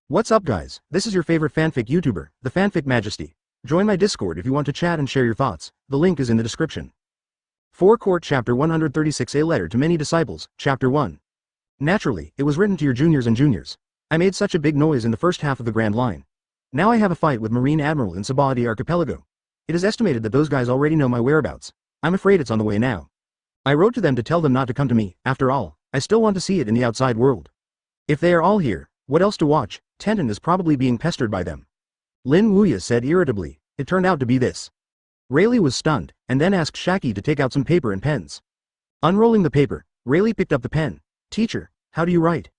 What's up guys, this is your favorite fanfic YouTuber, the Fanfic Majesty. Join my Discord if you want to chat and share your thoughts, the link is in the description. 4 Court Chapter 136 A Letter to Many Disciples, Chapter 1. Naturally, it was written to your juniors and juniors. I made such a big noise in the first half of the Grand Line. Now I have a fight with Marine Admiral in Sabah Archipelago. It is estimated that those guys already know my whereabouts. I'm afraid it's on the way now. I wrote to them to tell them not to come to me, after all, I still want to see it in the outside world. If they are all here, what else to watch? Tenten is probably being pestered by them. Lin Wuya said irritably. It turned out to be this. Rayleigh was stunned, and then asked Shaki to take out some paper and pens. Unrolling the paper, Rayleigh picked up the pen. Teacher, how do you write?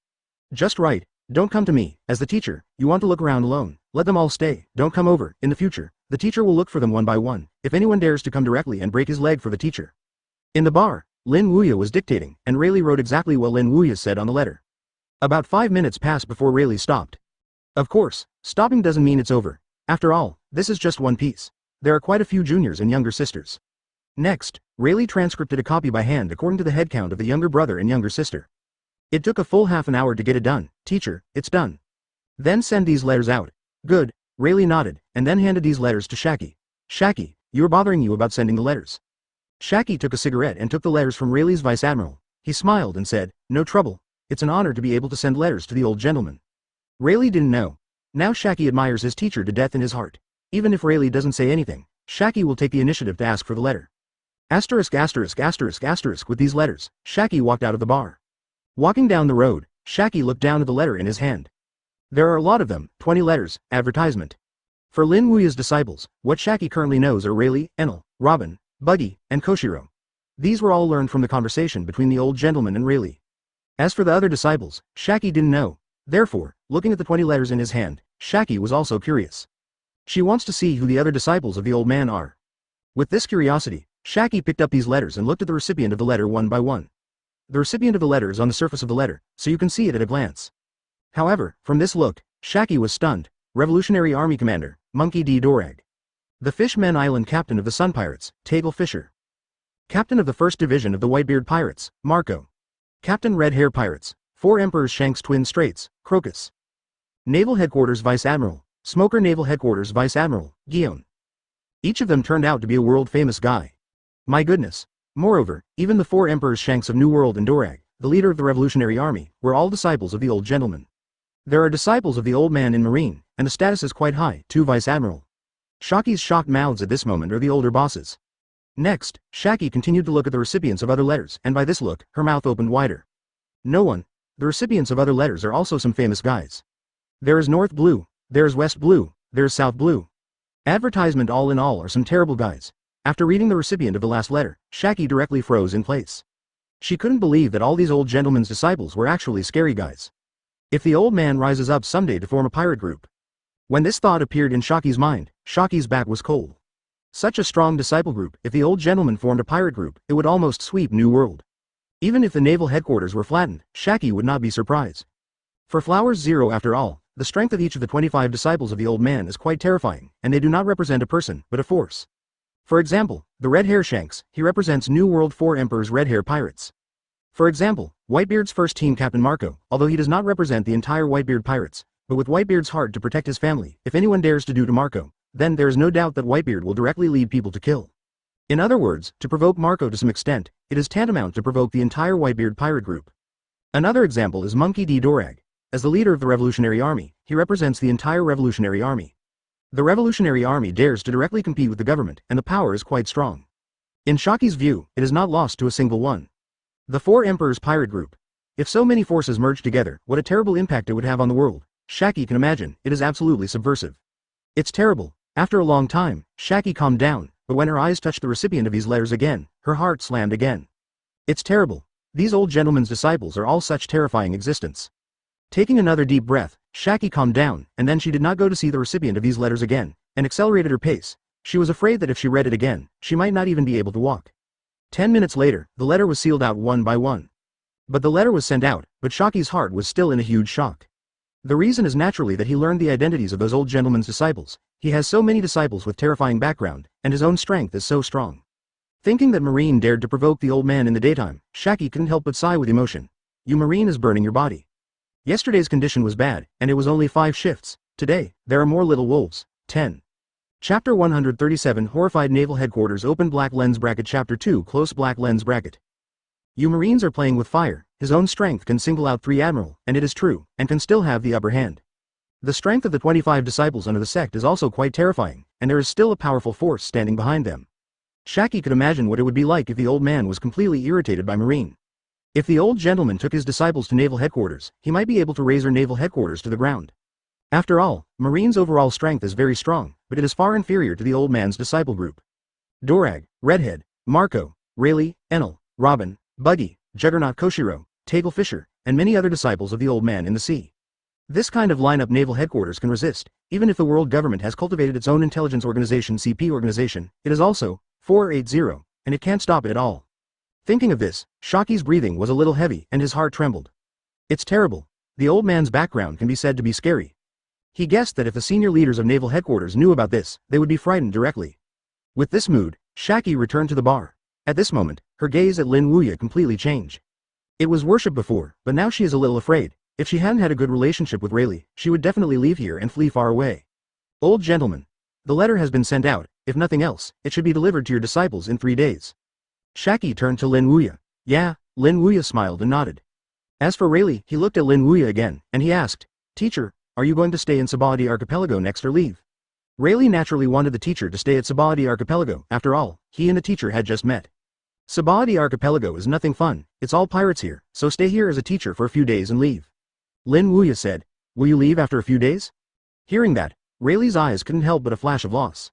Just write, don't come to me, as the teacher, you want to look around alone, let them all stay, don't come over, in the future, the teacher will look for them one by one, if anyone dares to come directly and break his leg for the teacher. In the bar, Lin Wuya was dictating, and Rayleigh wrote exactly what Lin Wuya said on the letter. About 5 minutes passed before Rayleigh stopped. Of course, stopping doesn't mean it's over. After all, this is just one piece. There are quite a few juniors and younger sisters. Next, Rayleigh transcribed a copy by hand according to the head count of the younger brother and younger sister. It took a full half an hour to get it done. Teacher, it's done. Then send these letters out. Good, Rayleigh nodded, and then handed these letters to Shaki. Shaki, you're bothering you about sending the letters. Shaki took a cigarette and took the letters from Rayleigh's vice admiral. He smiled and said, no trouble. It's an honor to be able to send letters to the old gentleman. Rayleigh didn't know. Now Shaki admires his teacher to death in his heart. Even if Rayleigh doesn't say anything, Shaki will take the initiative to ask for the letter. Asterisk asterisk asterisk asterisk with these letters, Shaki walked out of the bar. Walking down the road, Shaki looked down at the letter in his hand. There are a lot of them, 20 letters, advertisement. For Lin Wuya's disciples, what Shaki currently knows are Rayleigh, Enel, Robin, Buggy, and Koshiro. These were all learned from the conversation between the old gentleman and Rayleigh. As for the other disciples, Shaki didn't know. Therefore, looking at the 20 letters in his hand, Shaki was also curious. She wants to see who the other disciples of the old man are. With this curiosity, Shaki picked up these letters and looked at the recipient of the letter one by one. The recipient of the letter is on the surface of the letter, so you can see it at a glance. However, from this look, Shaki was stunned. Revolutionary Army Commander, Monkey D. Dorag. The Fishmen Island Captain of the Sun Pirates, Tagel Fisher. Captain of the 1st Division of the Whitebeard Pirates, Marco. Captain Red Hair Pirates, 4 Emperors Shanks Twin Straits, Crocus. Naval Headquarters Vice Admiral, Smoker Naval Headquarters Vice Admiral, Guion. Each of them turned out to be a world-famous guy. My goodness. Moreover, even the 4 Emperors Shanks of New World and Dorag, the leader of the Revolutionary Army, were all disciples of the old gentleman. There are disciples of the old man in Marine, and the status is quite high, 2 Vice Admiral. Shaki's shocked mouths at this moment are the older bosses. Next, Shaki continued to look at the recipients of other letters, and by this look, her mouth opened wider. No one. The recipients of other letters are also some famous guys. There is North Blue, there's West Blue, there's South Blue. Advertisement all in all are some terrible guys. After reading the recipient of the last letter, Shaki directly froze in place. She couldn't believe that all these old gentlemen's disciples were actually scary guys. If the old man rises up someday to form a pirate group. When this thought appeared in Shaki's mind, Shaki's back was cold. Such a strong disciple group, if the old gentleman formed a pirate group, it would almost sweep New World. Even if the naval headquarters were flattened, Shaki would not be surprised. For Flowers Zero after all, the strength of each of the 25 disciples of the old man is quite terrifying, and they do not represent a person, but a force. For example, the Red Hair Shanks, he represents New World 4 Emperors Red Hair Pirates. For example, Whitebeard's first team captain Marco, although he does not represent the entire Whitebeard Pirates, but with Whitebeard's heart to protect his family, if anyone dares to do to Marco, then there is no doubt that Whitebeard will directly lead people to kill. In other words, to provoke Marco to some extent, it is tantamount to provoke the entire Whitebeard pirate group. Another example is Monkey D. Dorag. As the leader of the Revolutionary Army, he represents the entire Revolutionary Army. The Revolutionary Army dares to directly compete with the government, and the power is quite strong. In Shaki's view, it is not lost to a single one. The 4 Emperors pirate group. If so many forces merged together, what a terrible impact it would have on the world. Shaki can imagine, it is absolutely subversive. It's terrible. After a long time, Shaki calmed down, but when her eyes touched the recipient of these letters again, her heart slammed again. It's terrible. These old gentlemen's disciples are all such terrifying existence. Taking another deep breath, Shaki calmed down, and then she did not go to see the recipient of these letters again, and accelerated her pace. She was afraid that if she read it again, she might not even be able to walk. 10 minutes later, the letter was sealed out one by one. But the letter was sent out, but Shaki's heart was still in a huge shock. The reason is naturally that he learned the identities of those old gentlemen's disciples. He has so many disciples with terrifying background, and his own strength is so strong. Thinking that Marine dared to provoke the old man in the daytime, Shaki couldn't help but sigh with emotion. You Marine is burning your body. Yesterday's condition was bad, and it was only 5 shifts. Today, there are more little wolves. 10. Chapter 137 Horrified Naval Headquarters Open Black Lens Bracket Chapter 2 Close Black Lens Bracket. You Marines are playing with fire. His own strength can single out 3 Admiral, and it is true, and can still have the upper hand. The strength of the 25 disciples under the sect is also quite terrifying, and there is still a powerful force standing behind them. Shaki could imagine what it would be like if the old man was completely irritated by Marine. If the old gentleman took his disciples to naval headquarters, he might be able to raise our naval headquarters to the ground. After all, Marine's overall strength is very strong, but it is far inferior to the old man's disciple group. Dorag, Redhead, Marco, Rayleigh, Enel, Robin, Buggy, Juggernaut Koshiro, Table Fisher, and many other disciples of the old man in the sea. This kind of lineup naval headquarters can resist, even if the world government has cultivated its own intelligence organization CP organization, it is also 480, and it can't stop it at all. Thinking of this, Shaki's breathing was a little heavy and his heart trembled. It's terrible. The old man's background can be said to be scary. He guessed that if the senior leaders of naval headquarters knew about this, they would be frightened directly. With this mood, Shaki returned to the bar. At this moment, her gaze at Lin Wuya completely changed. It was worship before, but now she is a little afraid. If she hadn't had a good relationship with Rayleigh, she would definitely leave here and flee far away. Old gentleman. The letter has been sent out. If nothing else, it should be delivered to your disciples in 3 days. Shaki turned to Lin Wuya. Yeah, Lin Wuya smiled and nodded. As for Rayleigh, he looked at Lin Wuya again, and he asked, Teacher, are you going to stay in Sabadi Archipelago next or leave? Rayleigh naturally wanted the teacher to stay at Sabadi Archipelago. After all, he and the teacher had just met. Sabadi Archipelago is nothing fun, it's all pirates here, so stay here as a teacher for a few days and leave. Lin Wuya said, Will you leave after a few days? Hearing that, Rayleigh's eyes couldn't help but a flash of loss.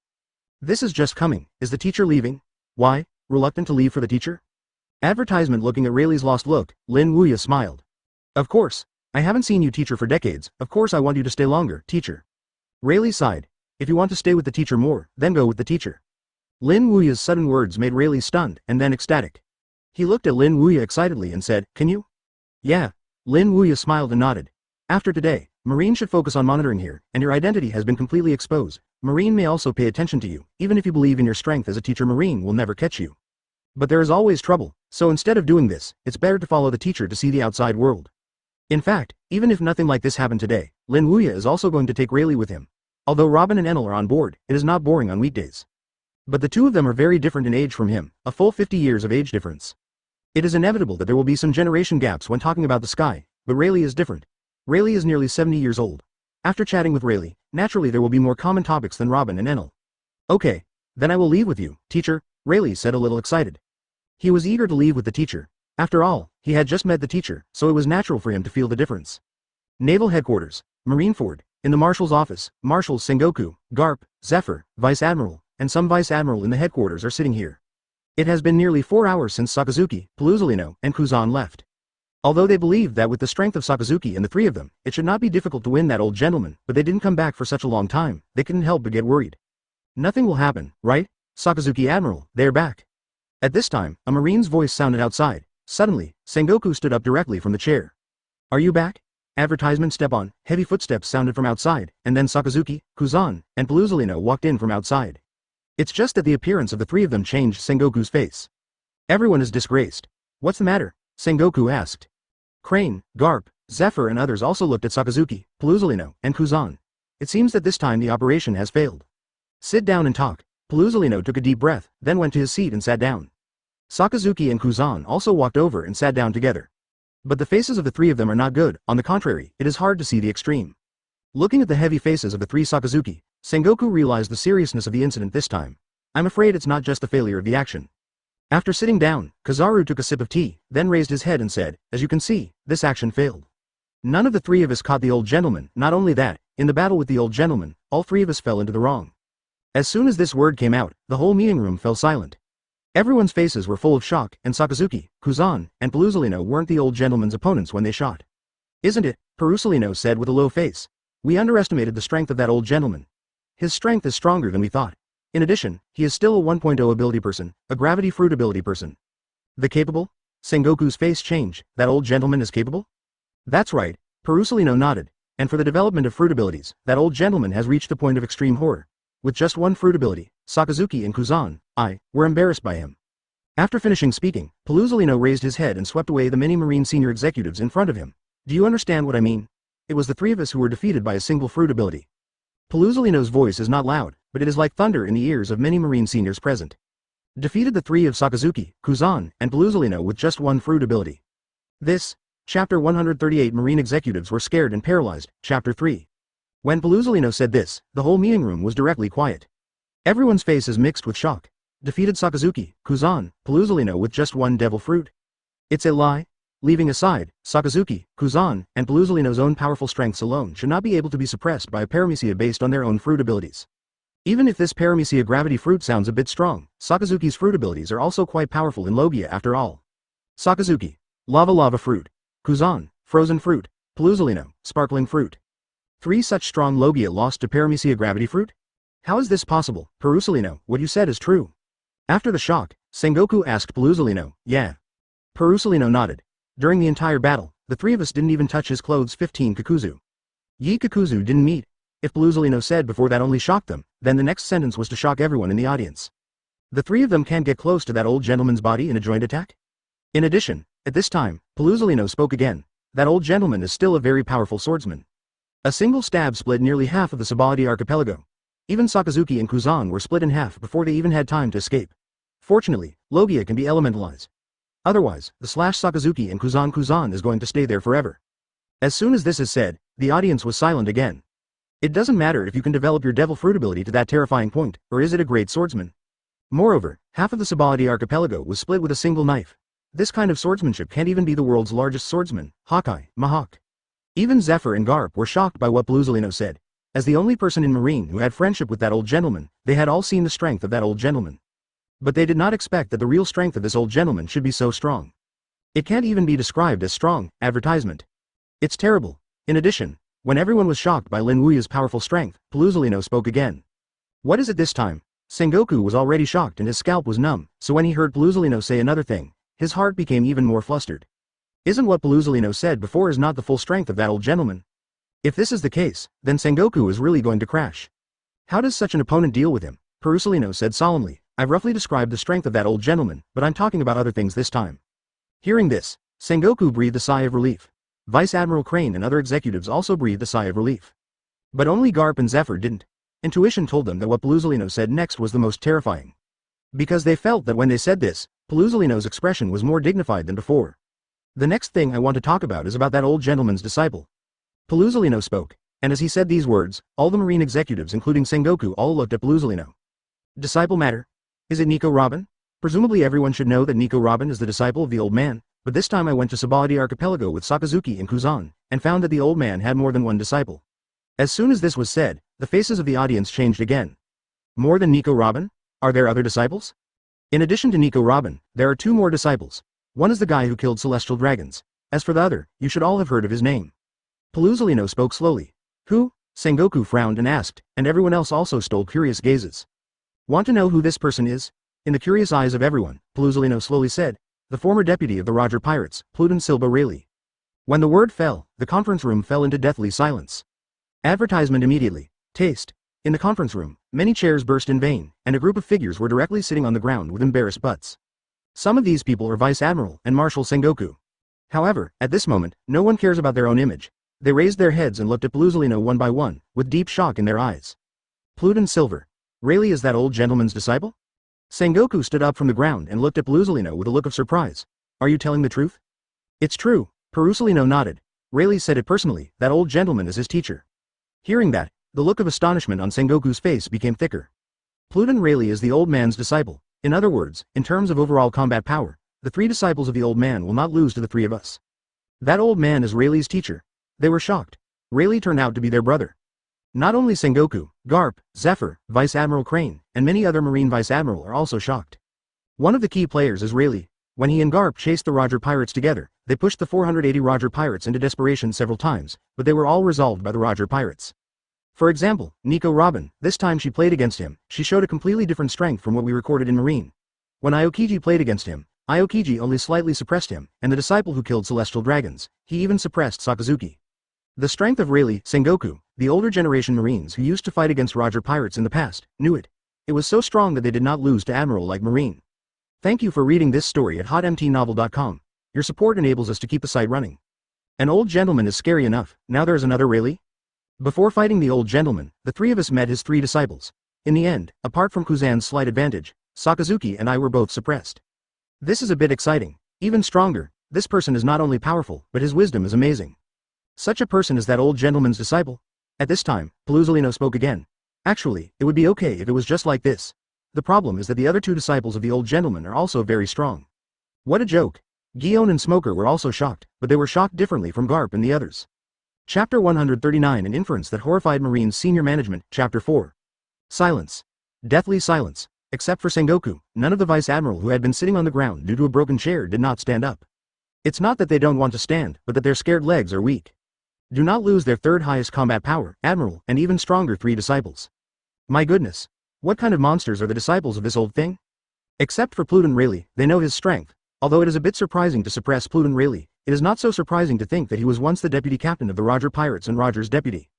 This is just coming. Is the teacher leaving? Why? Reluctant to leave for the teacher? Advertisement. Looking at Rayleigh's lost look, Lin Wuya smiled. Of course. I haven't seen you teacher for decades, of course I want you to stay longer, teacher. Rayleigh sighed. If you want to stay with the teacher more, then go with the teacher. Lin Wuya's sudden words made Rayleigh stunned, and then ecstatic. He looked at Lin Wuya excitedly and said, Can you? Yeah. Lin Wuya smiled and nodded. After today, Marine should focus on monitoring here, and your identity has been completely exposed. Marine may also pay attention to you, even if you believe in your strength as a teacher. Marine will never catch you. But there is always trouble, so instead of doing this, it's better to follow the teacher to see the outside world. In fact, even if nothing like this happened today, Lin Wuya is also going to take Rayleigh with him. Although Robin and Enel are on board, it is not boring on weekdays. But the two of them are very different in age from him, a full 50 years of age difference. It is inevitable that there will be some generation gaps when talking about the sky, but Rayleigh is different. Rayleigh is nearly 70 years old. After chatting with Rayleigh, naturally there will be more common topics than Robin and Enel. Okay, then I will leave with you, teacher, Rayleigh said, a little excited. He was eager to leave with the teacher. After all, he had just met the teacher, so it was natural for him to feel the difference. Naval Headquarters, Marineford, in the Marshal's office, Marshals Sengoku, Garp, Zephyr, Vice Admiral, and some Vice Admiral in the headquarters are sitting here. It has been nearly 4 hours since Sakazuki, Paluzolino, and Kuzan left. Although they believed that with the strength of Sakazuki and the 3 of them, it should not be difficult to win that old gentleman, but they didn't come back for such a long time, they couldn't help but get worried. Nothing will happen, right? Sakazuki Admiral, they're back. At this time, a Marine's voice sounded outside. Suddenly, Sengoku stood up directly from the chair. Are you back? Advertisement. Step on, heavy footsteps sounded from outside, and then Sakazuki, Kuzan, and Paluzolino walked in from outside. It's just that the appearance of the 3 of them changed Sengoku's face. Everyone is disgraced. What's the matter? Sengoku asked. Crane, Garp, Zephyr and others also looked at Sakazuki, Paluzolino, and Kuzan. It seems that this time the operation has failed. Sit down and talk. Paluzolino took a deep breath, then went to his seat and sat down. Sakazuki and Kuzan also walked over and sat down together. But the faces of the 3 of them are not good, on the contrary, it is hard to see the extreme. Looking at the heavy faces of the 3 Sakazuki, Sengoku realized the seriousness of the incident this time. I'm afraid it's not just the failure of the action. After sitting down, Kazaru took a sip of tea, then raised his head and said, As you can see, this action failed. None of the 3 of us caught the old gentleman. Not only that, in the battle with the old gentleman, all 3 of us fell into the wrong. As soon as this word came out, the whole meeting room fell silent. Everyone's faces were full of shock, and Sakazuki, Kuzan, and Paluzolino weren't the old gentleman's opponents when they shot. Isn't it? Paluzolino said with a low face. We underestimated the strength of that old gentleman. His strength is stronger than we thought. In addition, he is still a 1.0 ability person, a gravity fruit ability person. The capable? Sengoku's face changed. That old gentleman is capable? That's right, Paluzolino nodded. And for the development of fruit abilities, that old gentleman has reached the point of extreme horror. With just 1 fruit ability, Sakazuki and Kuzan, were embarrassed by him. After finishing speaking, Paluzolino raised his head and swept away the many Marine senior executives in front of him. Do you understand what I mean? It was the three of us who were defeated by a single fruit ability. Paluzolino's voice is not loud, but it is like thunder in the ears of many marine seniors present. Defeated the three of Sakazuki, Kuzan, and Paluzolino with just one fruit ability. This, Chapter 138 Marine executives were scared and paralyzed, Chapter 3. When Paluzolino said this, the whole meeting room was directly quiet. Everyone's face is mixed with shock. Defeated Sakazuki, Kuzan, Paluzolino with just one devil fruit. It's a lie? Leaving aside, Sakazuki, Kuzan, and Paluzolino's own powerful strengths alone should not be able to be suppressed by a paramecia based on their own fruit abilities. Even if this paramecia gravity fruit sounds a bit strong, Sakazuki's fruit abilities are also quite powerful in Logia after all. Sakazuki, lava fruit. Kuzan, frozen fruit. Paluzolino, sparkling fruit. 3 such strong Logia lost to paramecia gravity fruit? How is this possible, Paluzolino? What you said is true. After the shock, Sengoku asked Paluzolino, yeah. Paluzolino nodded. During the entire battle, the three of us didn't even touch his clothes 15 Kakuzu. Yi Kakuzu didn't meet. If Paluzolino said before that only shocked them, then the next sentence was to shock everyone in the audience. The three of them can't get close to that old gentleman's body in a joint attack? In addition, at this time, Paluzolino spoke again. That old gentleman is still a very powerful swordsman. A single stab split nearly half of the Sabaody archipelago. Even Sakazuki and Kuzan were split in half before they even had time to escape. Fortunately, Logia can be elementalized. Otherwise, the Sakazuki and Kuzan is going to stay there forever. As soon as this is said, the audience was silent again. It doesn't matter if you can develop your devil fruit ability to that terrifying point, or is it a great swordsman. Moreover, half of the Sabaody archipelago was split with a single knife. This kind of swordsmanship can't even be the world's largest swordsman, Hawkeye, Mahawk. Even Zephyr and Garp were shocked by what Paluzolino said. As the only person in Marine who had friendship with that old gentleman, they had all seen the strength of that old gentleman. But they did not expect that the real strength of this old gentleman should be so strong. It can't even be described as strong, advertisement. It's terrible. In addition, when everyone was shocked by Lin Wuya's powerful strength, Paluzolino spoke again. What is it this time? Sengoku was already shocked and his scalp was numb, so when he heard Paluzolino say another thing, his heart became even more flustered. Isn't what Paluzolino said before is not the full strength of that old gentleman? If this is the case, then Sengoku is really going to crash. How does such an opponent deal with him? Paluzolino said solemnly. I've roughly described the strength of that old gentleman, but I'm talking about other things this time. Hearing this, Sengoku breathed a sigh of relief. Vice Admiral Crane and other executives also breathed a sigh of relief. But only Garp and Zephyr didn't. Intuition told them that what Paluzolino said next was the most terrifying. Because they felt that when they said this, Paluzolino's expression was more dignified than before. The next thing I want to talk about is about that old gentleman's disciple. Paluzolino spoke, and as he said these words, all the Marine executives including Sengoku all looked at Paluzolino. Disciple matter? Is it Nico Robin? Presumably everyone should know that Nico Robin is the disciple of the old man, but this time I went to Sabaody archipelago with Sakazuki and Kuzan, and found that the old man had more than one disciple. As soon as this was said, the faces of the audience changed again. More than Nico Robin? Are there other disciples? In addition to Nico Robin, there are 2 more disciples. One is the guy who killed celestial dragons. As for the other, you should all have heard of his name. Paluzolino spoke slowly. Who? Sengoku frowned and asked, and everyone else also stole curious gazes. Want to know who this person is? In the curious eyes of everyone, Paluzolino slowly said, the former deputy of the Roger Pirates, Pluton Silva Rayleigh. When the word fell, the conference room fell into deathly silence. Advertisement immediately. Taste. In the conference room, many chairs burst in vain, and a group of figures were directly sitting on the ground with embarrassed butts. Some of these people are Vice Admiral and Marshal Sengoku. However, at this moment, no one cares about their own image. They raised their heads and looked at Paluzolino one by one, with deep shock in their eyes. Pluton Silver. Rayleigh is that old gentleman's disciple? Sengoku stood up from the ground and looked at Paluzolino with a look of surprise. Are you telling the truth? It's true. Paluzolino nodded. Rayleigh said it personally, that old gentleman is his teacher. Hearing that, the look of astonishment on Sengoku's face became thicker. Pluton Rayleigh is the old man's disciple. In other words, in terms of overall combat power, the 3 disciples of the old man will not lose to the 3 of us. That old man is Rayleigh's teacher. They were shocked. Rayleigh turned out to be their brother. Not only Sengoku, Garp, Zephyr, Vice Admiral Crane, and many other Marine Vice Admiral are also shocked. One of the key players is Rayleigh. When he and Garp chased the Roger Pirates together, they pushed the 480 Roger Pirates into desperation several times, but they were all resolved by the Roger Pirates. For example, Nico Robin, this time she played against him, she showed a completely different strength from what we recorded in Marine. When Aokiji played against him, Aokiji only slightly suppressed him, and the disciple who killed celestial dragons, he even suppressed Sakazuki. The strength of Rayleigh, Sengoku, the older generation Marines who used to fight against Roger Pirates in the past, knew it. It was so strong that they did not lose to Admiral like Marine. Thank you for reading this story at hotmtnovel.com. Your support enables us to keep the site running. An old gentleman is scary enough, now there's another really? Before fighting the old gentleman, the three of us met his three disciples. In the end, apart from Kuzan's slight advantage, Sakazuki and I were both suppressed. This is a bit exciting. Even stronger, this person is not only powerful, but his wisdom is amazing. Such a person is that old gentleman's disciple? At this time, Paluzolino spoke again. Actually, it would be okay if it was just like this. The problem is that the other two disciples of the old gentleman are also very strong. What a joke. Guion and Smoker were also shocked, but they were shocked differently from Garp and the others. Chapter 139 An inference that horrified Marine's senior management, Chapter 4. Silence. Deathly silence. Except for Sengoku, none of the vice admiral who had been sitting on the ground due to a broken chair did not stand up. It's not that they don't want to stand, but that their scared legs are weak. Do not lose their third highest combat power, admiral, and even stronger three disciples. My goodness. What kind of monsters are the disciples of this old thing? Except for Pluton Rayleigh, they know his strength. Although it is a bit surprising to suppress Pluton Rayleigh, it is not so surprising to think that he was once the deputy captain of the Roger Pirates and Roger's deputy.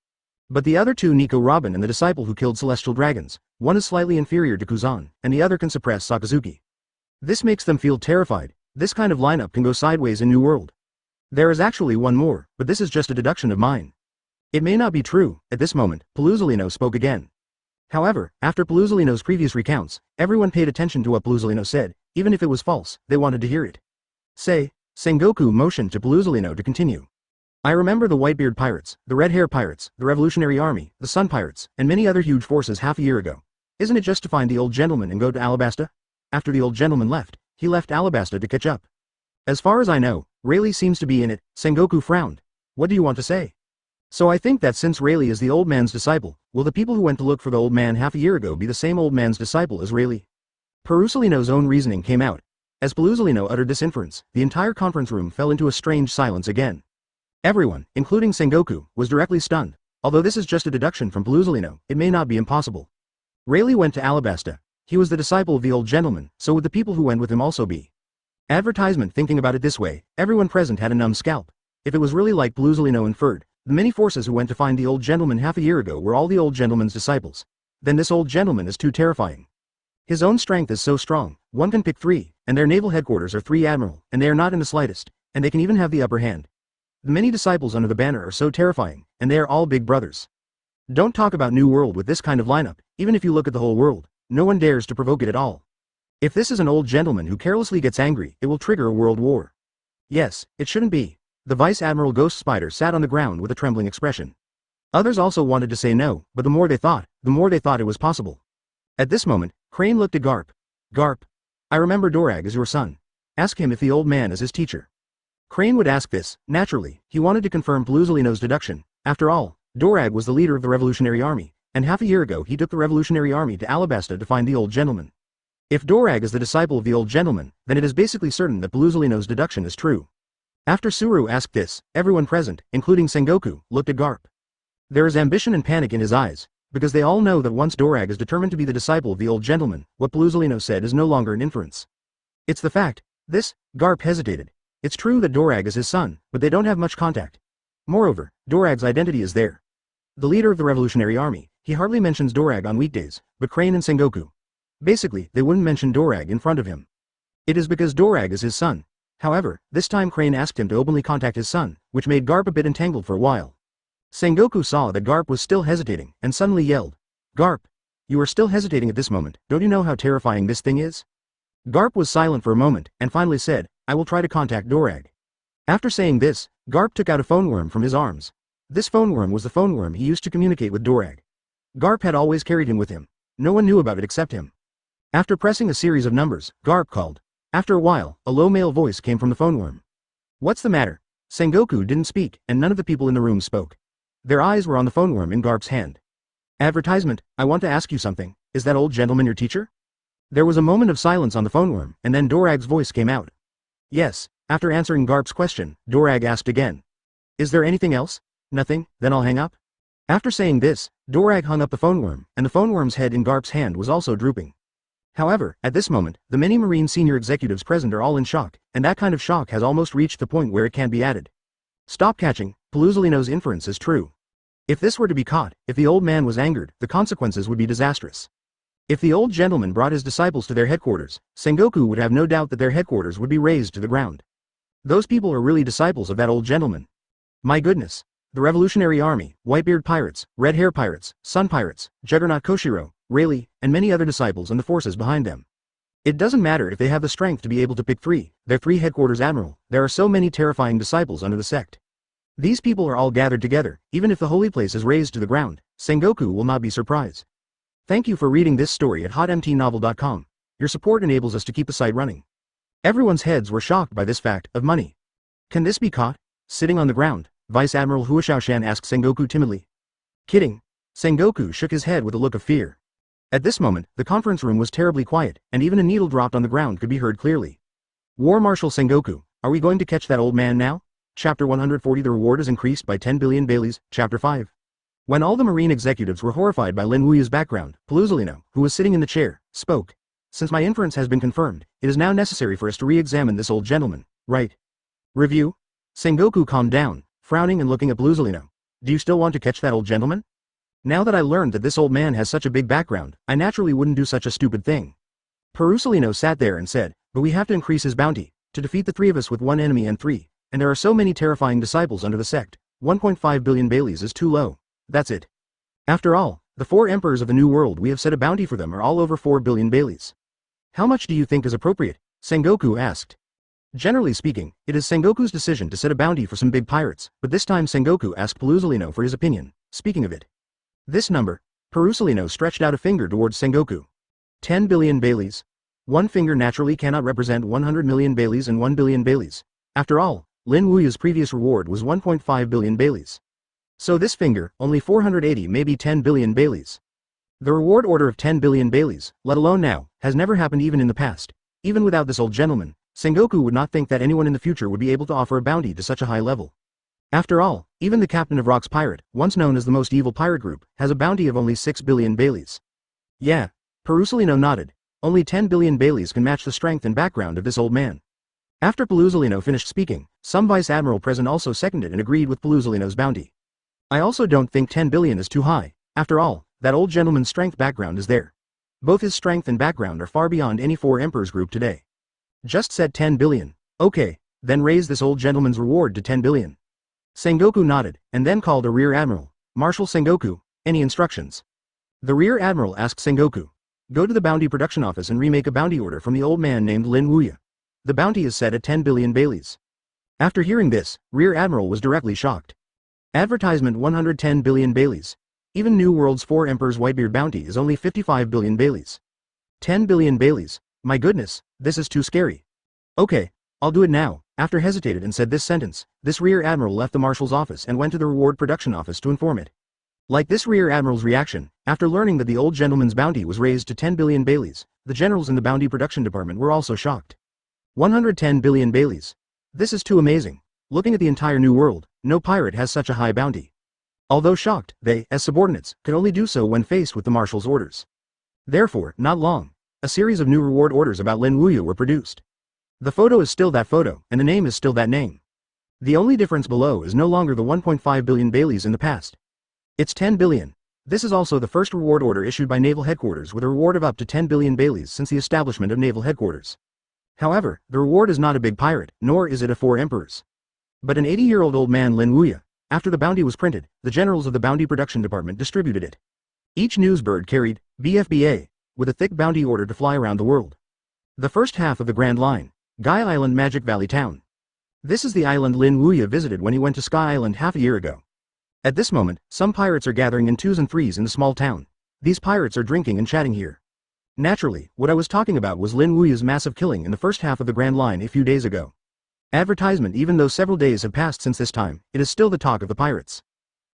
But the other two, Nico Robin and the disciple who killed celestial dragons, one is slightly inferior to Kuzan, and the other can suppress Sakazuki. This makes them feel terrified. This kind of lineup can go sideways in New World. There is actually one more, but this is just a deduction of mine. It may not be true. At this moment, Paluzolino spoke again. However, after Paluzolino's previous recounts, everyone paid attention to what Paluzolino said. Even if it was false, they wanted to hear it. Sengoku motioned to Paluzolino to continue. I remember the Whitebeard Pirates, the Red Hair Pirates, the Revolutionary Army, the Sun Pirates, and many other huge forces half a year ago. Isn't it just to find the old gentleman and go to Alabasta? After the old gentleman left, he left Alabasta to catch up. As far as I know, Rayleigh seems to be in it. Sengoku frowned. What do you want to say? So I think that since Rayleigh is the old man's disciple, will the people who went to look for the old man half a year ago be the same old man's disciple as Rayleigh? Paluzolino's own reasoning came out. As Paluzolino uttered this inference, the entire conference room fell into a strange silence again. Everyone, including Sengoku, was directly stunned. Although this is just a deduction from Paluzolino, it may not be impossible. Rayleigh went to Alabasta. He was the disciple of the old gentleman, so would the people who went with him also be? Advertisement. Thinking about it this way, everyone present had a numb scalp. If it was really like Paluzolino inferred, the many forces who went to find the old gentleman half a year ago were all the old gentleman's disciples. Then this old gentleman is too terrifying. His own strength is so strong, one can pick three, and their naval headquarters are three admiral, and they are not in the slightest, and they can even have the upper hand. The many disciples under the banner are so terrifying, and they are all big brothers. Don't talk about New World with this kind of lineup. Even if you look at the whole world, no one dares to provoke it at all. If this is an old gentleman who carelessly gets angry, it will trigger a world war. Yes, it shouldn't be. The Vice Admiral Ghost Spider sat on the ground with a trembling expression. Others also wanted to say no, but the more they thought it was possible. At this moment, Crane looked at Garp. Garp. I remember Dorag is your son. Ask him if the old man is his teacher. Crane would ask this. Naturally, he wanted to confirm Paluzolino's deduction. After all, Dorag was the leader of the Revolutionary Army, and half a year ago he took the Revolutionary Army to Alabasta to find the old gentleman. If Dorag is the disciple of the old gentleman, then it is basically certain that Paluzolino's deduction is true. After Suru asked this, everyone present, including Sengoku, looked at Garp. There is ambition and panic in his eyes, because they all know that once Dorag is determined to be the disciple of the old gentleman, what Paluzolino said is no longer an inference. It's the fact. Garp hesitated. It's true that Dorag is his son, but they don't have much contact. Moreover, Dorag's identity is there. The leader of the Revolutionary Army, he hardly mentions Dorag on weekdays, but Crane and Sengoku. Basically, they wouldn't mention Dorag in front of him. It is because Dorag is his son. However, this time Crane asked him to openly contact his son, which made Garp a bit entangled for a while. Sengoku saw that Garp was still hesitating, and suddenly yelled, Garp! You are still hesitating at this moment, don't you know how terrifying this thing is? Garp was silent for a moment, and finally said, I will try to contact Dorag. After saying this, Garp took out a phone worm from his arms. This phone worm was the phone worm he used to communicate with Dorag. Garp had always carried him with him. No one knew about it except him. After pressing a series of numbers, Garp called. After a while, a low male voice came from the phone worm. What's the matter? Sengoku didn't speak, and none of the people in the room spoke. Their eyes were on the phone worm in Garp's hand. Advertisement, I want to ask you something. Is that old gentleman your teacher? There was a moment of silence on the phone worm, and then Dorag's voice came out. Yes. After answering Garp's question, Dorag asked again. Is there anything else? Nothing, then I'll hang up. After saying this, Dorag hung up the phone worm, and the phone worm's head in Garp's hand was also drooping. However, at this moment, the many Marine senior executives present are all in shock, and that kind of shock has almost reached the point where it can't be added. Stop catching. Paluzolino's inference is true. If this were to be caught, if the old man was angered, the consequences would be disastrous. If the old gentleman brought his disciples to their headquarters, Sengoku would have no doubt that their headquarters would be razed to the ground. Those people are really disciples of that old gentleman. My goodness. The Revolutionary Army, Whitebeard Pirates, Red Hair Pirates, Sun Pirates, Juggernaut Koshiro, Rayleigh, and many other disciples and the forces behind them. It doesn't matter if they have the strength to be able to pick their three headquarters admiral, there are so many terrifying disciples under the sect. These people are all gathered together, even if the holy place is razed to the ground, Sengoku will not be surprised. Thank you for reading this story at hotmtnovel.com. Your support enables us to keep the site running. Everyone's heads were shocked by this fact of money. Can this be caught? Sitting on the ground, Vice Admiral Huashaoshan asked Sengoku timidly. Kidding. Sengoku shook his head with a look of fear. At this moment, the conference room was terribly quiet, and even a needle dropped on the ground could be heard clearly. War Marshal Sengoku, are we going to catch that old man now? Chapter 140 The reward is increased by 10 billion Baileys, Chapter 5. When all the marine executives were horrified by Lin Wuya's background, Paluzolino, who was sitting in the chair, spoke. Since my inference has been confirmed, it is now necessary for us to re-examine this old gentleman, right? Review? Sengoku calmed down, frowning and looking at Paluzolino. Do you still want to catch that old gentleman? Now that I learned that this old man has such a big background, I naturally wouldn't do such a stupid thing. Paluzolino sat there and said, but we have to increase his bounty, to defeat the three of us with one enemy and there are so many terrifying disciples under the sect, 1.5 billion Baileys is too low. That's it. After all, the 4 emperors of the New World we have set a bounty for them are all over 4 billion Baileys. How much do you think is appropriate? Sengoku asked. Generally speaking, it is Sengoku's decision to set a bounty for some big pirates, but this time Sengoku asked Paluzolino for his opinion. Speaking of it. This number, Paluzolino stretched out a finger towards Sengoku. 10 billion Baileys. One finger naturally cannot represent 100 million Baileys and 1 billion Baileys. After all, Lin Wuya's previous reward was 1.5 billion Baileys. So this finger, only 480 maybe 10 billion Baileys. The reward order of 10 billion Baileys, let alone now, has never happened even in the past. Even without this old gentleman, Sengoku would not think that anyone in the future would be able to offer a bounty to such a high level. After all, even the captain of Rock's pirate, once known as the most evil pirate group, has a bounty of only 6 billion Baileys. Yeah. Paluzolino nodded. Only 10 billion Baileys can match the strength and background of this old man. After Paluzolino finished speaking, some vice admiral present also seconded and agreed with Paluzolino's bounty. I also don't think 10 billion is too high. After all, that old gentleman's strength background is there. Both his strength and background are far beyond any 4 emperors group today. Just said 10 billion. Okay, then raise this old gentleman's reward to 10 billion. Sengoku nodded, and then called a rear admiral. Marshal Sengoku, any instructions? The rear admiral asked Sengoku. Go to the bounty production office and remake a bounty order from the old man named Lin Wuya. The bounty is set at 10 billion Baileys. After hearing this, rear admiral was directly shocked. Advertisement 110 billion Baileys. Even New World's 4 emperors Whitebeard bounty is only 55 billion Baileys. 10 billion Baileys. My goodness, this is too scary. Okay, I'll do it now. After hesitated and said this sentence, this rear admiral left the marshal's office and went to the reward production office to inform it. Like this rear admiral's reaction, after learning that the old gentleman's bounty was raised to 10 billion Baileys, the generals in the bounty production department were also shocked. 110 billion Baileys. This is too amazing. Looking at the entire New World, no pirate has such a high bounty. Although shocked, they, as subordinates, could only do so when faced with the marshal's orders. Therefore, not long, a series of new reward orders about Lin Wuya were produced. The photo is still that photo, and the name is still that name. The only difference below is no longer the 1.5 billion Baileys in the past. It's 10 billion. This is also the first reward order issued by Naval Headquarters with a reward of up to 10 billion Baileys since the establishment of Naval Headquarters. However, the reward is not a big pirate, nor is it a 4 emperors. But an 80-year-old old man Lin Wuya. After the bounty was printed, the generals of the bounty production department distributed it. Each newsbird carried, BFBA, with a thick bounty order to fly around the world. The first half of the Grand Line, Guy Island Magic Valley Town. This is the island Lin Wuya visited when he went to Sky Island half a year ago. At this moment, some pirates are gathering in 2s and 3s in the small town. These pirates are drinking and chatting here. Naturally, what I was talking about was Lin Wuya's massive killing in the first half of the Grand Line a few days ago. Advertisement. Even though several days have passed since this time, it is still the talk of the pirates.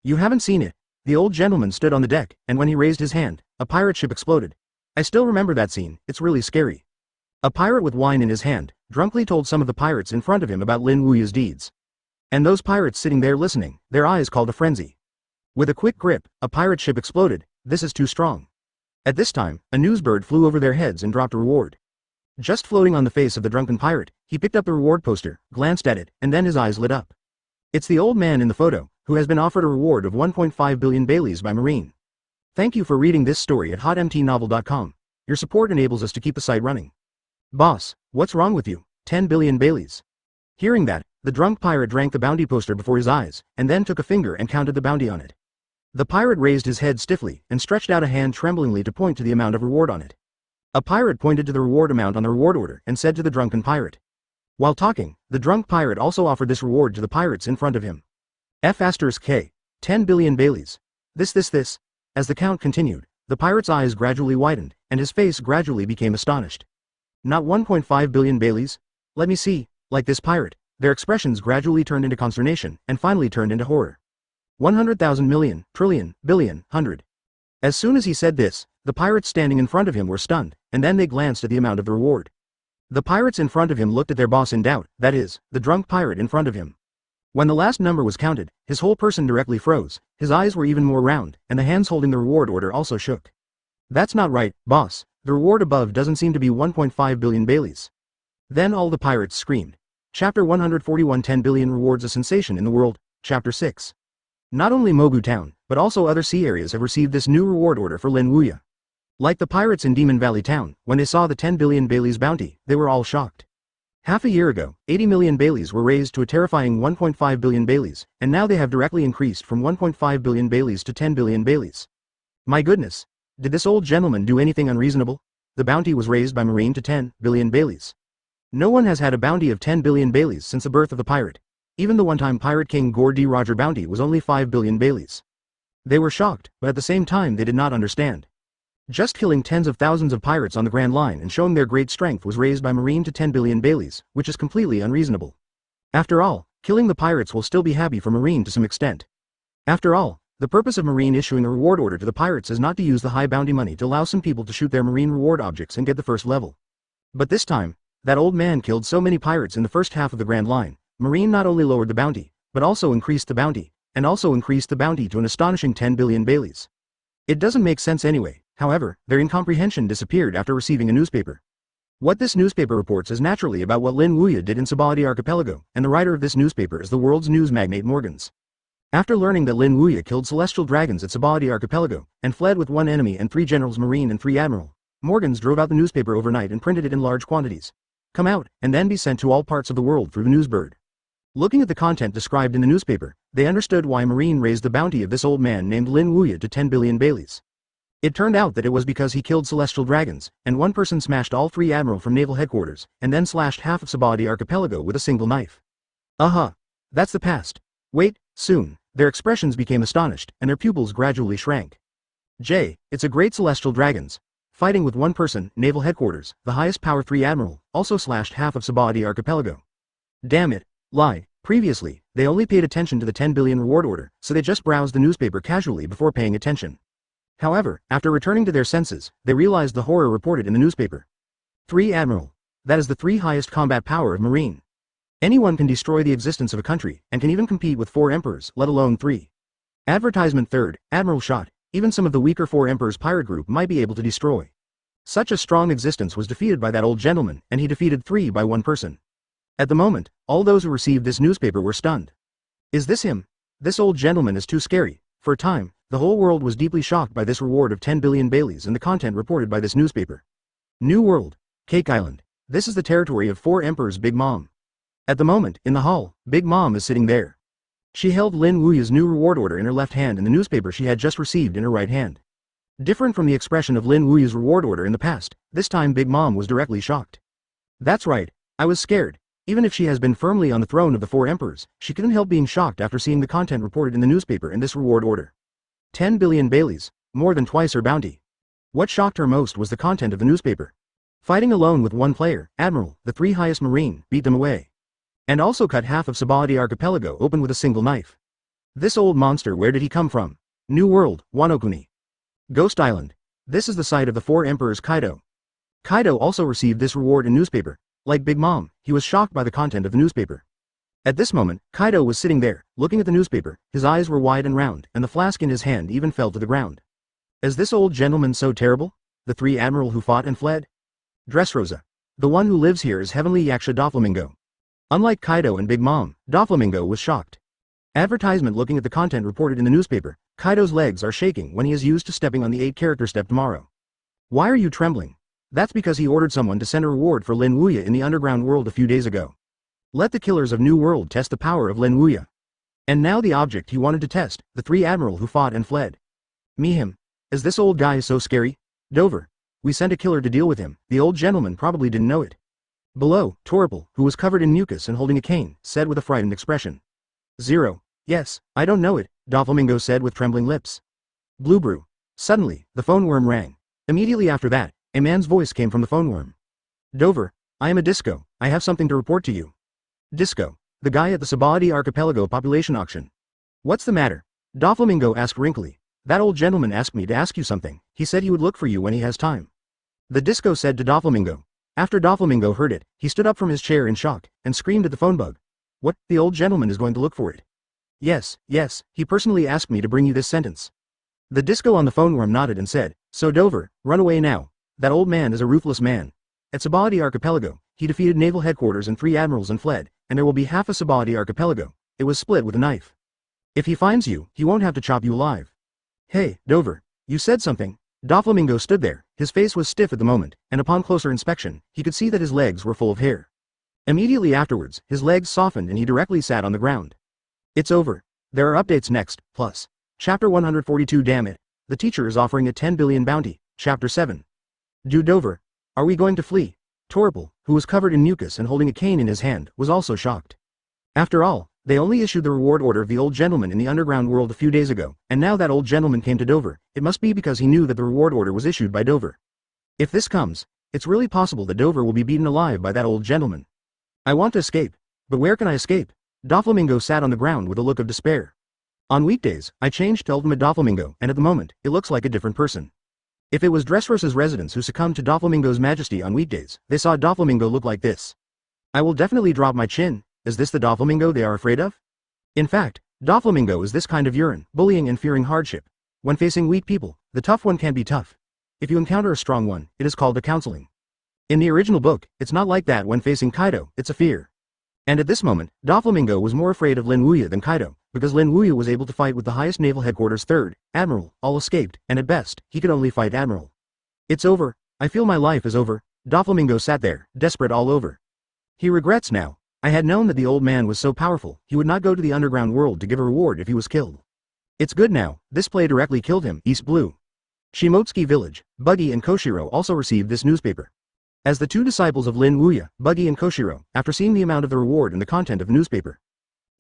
You haven't seen it. The old gentleman stood on the deck, and when he raised his hand, a pirate ship exploded. I still remember that scene, it's really scary. A pirate with wine in his hand, drunkenly told some of the pirates in front of him about Lin Wuya's deeds. And those pirates sitting there listening, their eyes called a frenzy. With a quick grip, a pirate ship exploded. This is too strong. At this time, a newsbird flew over their heads and dropped a reward. Just floating on the face of the drunken pirate, he picked up the reward poster, glanced at it, and then his eyes lit up. It's the old man in the photo, who has been offered a reward of 1.5 billion Baileys by Marine. Thank you for reading this story at hotmtnovel.com. Your support enables us to keep the site running. Boss, what's wrong with you? 10 billion Baileys. Hearing that, The drunk pirate drank the bounty poster before his eyes, and then took a finger and counted the bounty on it. The pirate raised his head stiffly and stretched out a hand tremblingly to point to the amount of reward on it. A pirate pointed to the reward amount on the reward order and said to the drunken pirate. While talking, the drunk pirate also offered this reward to the pirates in front of him. F*K. 10 billion Baileys. This. As the count continued, the pirate's eyes gradually widened, and his face gradually became astonished. Not 1.5 billion Baileys? Let me see, like this pirate. Their expressions gradually turned into consternation, and finally turned into horror. 100,000 million, trillion, billion, hundred. As soon as he said this, the pirates standing in front of him were stunned, and then they glanced at the amount of the reward. The pirates in front of him looked at their boss in doubt, that is, the drunk pirate in front of him. When the last number was counted, his whole person directly froze, his eyes were even more round, and the hands holding the reward order also shook. That's not right, boss, the reward above doesn't seem to be 1.5 billion Baileys. Then all the pirates screamed. Chapter 141 10 billion rewards a sensation in the world, Chapter 6. Not only Mogu Town, but also other sea areas have received this new reward order for Lin Wuya. Like the pirates in Demon Valley Town, when they saw the 10 billion Baileys bounty, they were all shocked. Half a year ago, 80 million Baileys were raised to a terrifying 1.5 billion Baileys, and now they have directly increased from 1.5 billion Baileys to 10 billion Baileys. My goodness! Did this old gentleman do anything unreasonable? The bounty was raised by Marine to 10 billion Baileys. No one has had a bounty of 10 billion Baileys since the birth of the pirate. Even the one-time Pirate King Gore D. Roger bounty was only 5 billion Baileys. They were shocked, but at the same time they did not understand. Just killing tens of thousands of pirates on the Grand Line and showing their great strength was raised by Marine to 10 billion Baileys, which is completely unreasonable. After all, killing the pirates will still be happy for Marine to some extent. After all, the purpose of Marine issuing a reward order to the pirates is not to use the high bounty money to allow some people to shoot their Marine reward objects and get the first level. But this time, that old man killed so many pirates in the first half of the Grand Line, Marine not only lowered the bounty, but also increased the bounty, and also increased the bounty to an astonishing 10 billion Baileys. It doesn't make sense anyway. However, their incomprehension disappeared after receiving a newspaper. What this newspaper reports is naturally about what Lin Wuya did in Sabaody Archipelago, and the writer of this newspaper is the world's news magnate Morgans. After learning that Lin Wuya killed celestial dragons at Sabaody Archipelago, and fled with one enemy and 3 generals Marine and 3 admiral, Morgans drove out the newspaper overnight and printed it in large quantities. Come out, and then be sent to all parts of the world through the newsbird. Looking at the content described in the newspaper, they understood why Marine raised the bounty of this old man named Lin Wuya to 10 billion Baileys. It turned out that it was because he killed celestial dragons, and one person smashed all 3 admiral from naval headquarters, and then slashed half of Sabaody Archipelago with a single knife. That's the past. Wait, soon, their expressions became astonished, and their pupils gradually shrank. It's a great celestial dragons. Fighting with one person, naval headquarters, the highest power 3 admiral, also slashed half of Sabaody Archipelago. Damn it, lie. Previously, they only paid attention to the 10 billion reward order, so they just browsed the newspaper casually before paying attention. However, after returning to their senses, they realized the horror reported in the newspaper. 3 Admiral. That is the 3 highest combat power of Marine. Anyone can destroy the existence of a country, and can even compete with 4 emperors, let alone 3. Advertisement 3rd, Admiral shot, even some of the weaker 4 emperors pirate group might be able to destroy. Such a strong existence was defeated by that old gentleman, and he defeated 3 by 1 person. At the moment, all those who received this newspaper were stunned. Is this him? This old gentleman is too scary. For a time, the whole world was deeply shocked by this reward of 10 billion Baileys and the content reported by this newspaper. New World, Cake Island. This is the territory of 4 emperors Big Mom. At the moment, in the hall, Big Mom is sitting there. She held Lin Wuya's new reward order in her left hand and the newspaper she had just received in her right hand. Different from the expression of Lin Wuya's reward order in the past, this time Big Mom was directly shocked. That's right, I was scared. Even if she has been firmly on the throne of the 4 emperors, she couldn't help being shocked after seeing the content reported in the newspaper in this reward order. 10 billion Baileys, more than twice her bounty. What shocked her most was the content of the newspaper. Fighting alone with 1 player, Admiral, the 3 highest Marine, beat them away. And also cut half of Sabaody Archipelago open with a single knife. This old monster, where did he come from? New World, Wanokuni. Ghost Island. This is the site of the 4 emperors Kaido. Kaido also received this reward in newspaper. Like Big Mom, he was shocked by the content of the newspaper. At this moment, Kaido was sitting there, looking at the newspaper, his eyes were wide and round, and the flask in his hand even fell to the ground. Is this old gentleman so terrible? The 3 admiral who fought and fled? Dressrosa. The one who lives here is Heavenly Yaksha Doflamingo. Unlike Kaido and Big Mom, Doflamingo was shocked. Advertisement. Looking at the content reported in the newspaper, Kaido's legs are shaking when he is used to stepping on the 8-character step tomorrow. Why are you trembling? That's because he ordered someone to send a reward for Lin Wuya in the underground world a few days ago. Let the killers of New World test the power of Lin Wuya. And now the object he wanted to test, the three admiral who fought and fled. Me him. Is this old guy so scary? Dover. We sent a killer to deal with him, the old gentleman probably didn't know it. Below, Torpal, who was covered in mucus and holding a cane, said with a frightened expression. Zero. Yes, I don't know it, Doflamingo said with trembling lips. Blue Brew. Suddenly, the phone worm rang. Immediately after that, a man's voice came from the phone worm. Dover, I am a Disco, I have something to report to you. Disco. The guy at the Sabadi Archipelago population auction. What's the matter? Doflamingo asked wrinkly. That old gentleman asked me to ask you something, he said he would look for you when he has time. The Disco said to Doflamingo. After Doflamingo heard it, he stood up from his chair in shock, and screamed at the phone bug. What, the old gentleman is going to look for it? Yes, he personally asked me to bring you this sentence. The Disco on the phone worm nodded and said, so Dover, run away now. That old man is a ruthless man. At Sabadi Archipelago, he defeated naval headquarters and 3 admirals and fled, and there will be half a Sabadi Archipelago. It was split with a knife. If he finds you, he won't have to chop you alive. Hey, Dover, you said something. Doflamingo stood there, his face was stiff at the moment, and upon closer inspection, he could see that his legs were full of hair. Immediately afterwards, his legs softened and he directly sat on the ground. It's over. There are updates next, plus. Chapter 142 Damn it. The teacher is offering a 10 billion bounty. Chapter 7. Do Dover. Are we going to flee? Torpal, who was covered in mucus and holding a cane in his hand, was also shocked. After all, they only issued the reward order of the old gentleman in the underground world a few days ago, and now that old gentleman came to Dover, it must be because he knew that the reward order was issued by Dover. If this comes, it's really possible that Dover will be beaten alive by that old gentleman. I want to escape. But where can I escape? Doflamingo sat on the ground with a look of despair. On weekdays, I changed to Ultimate Doflamingo, and at the moment, it looks like a different person. If it was Dressrosa's residents who succumbed to Doflamingo's majesty on weekdays, they saw Doflamingo look like this. I will definitely drop my chin. Is this the Doflamingo they are afraid of? In fact, Doflamingo is this kind of urine, bullying and fearing hardship. When facing weak people, the tough one can be tough. If you encounter a strong one, it is called a counseling. In the original book, it's not like that when facing Kaido, it's a fear. And at this moment, Doflamingo was more afraid of Lin Wuya than Kaido, because Lin Wuya was able to fight with the highest naval headquarters 3rd, Admiral, all escaped, and at best, he could only fight Admiral. It's over. I feel my life is over. Doflamingo sat there, desperate all over. He regrets now. I had known that the old man was so powerful, he would not go to the underground world to give a reward if he was killed. It's good now, this play directly killed him, East Blue. Shimotsuki Village, Buggy and Koshiro also received this newspaper. As the 2 disciples of Lin Wuya, Buggy and Koshiro, after seeing the amount of the reward and the content of the newspaper.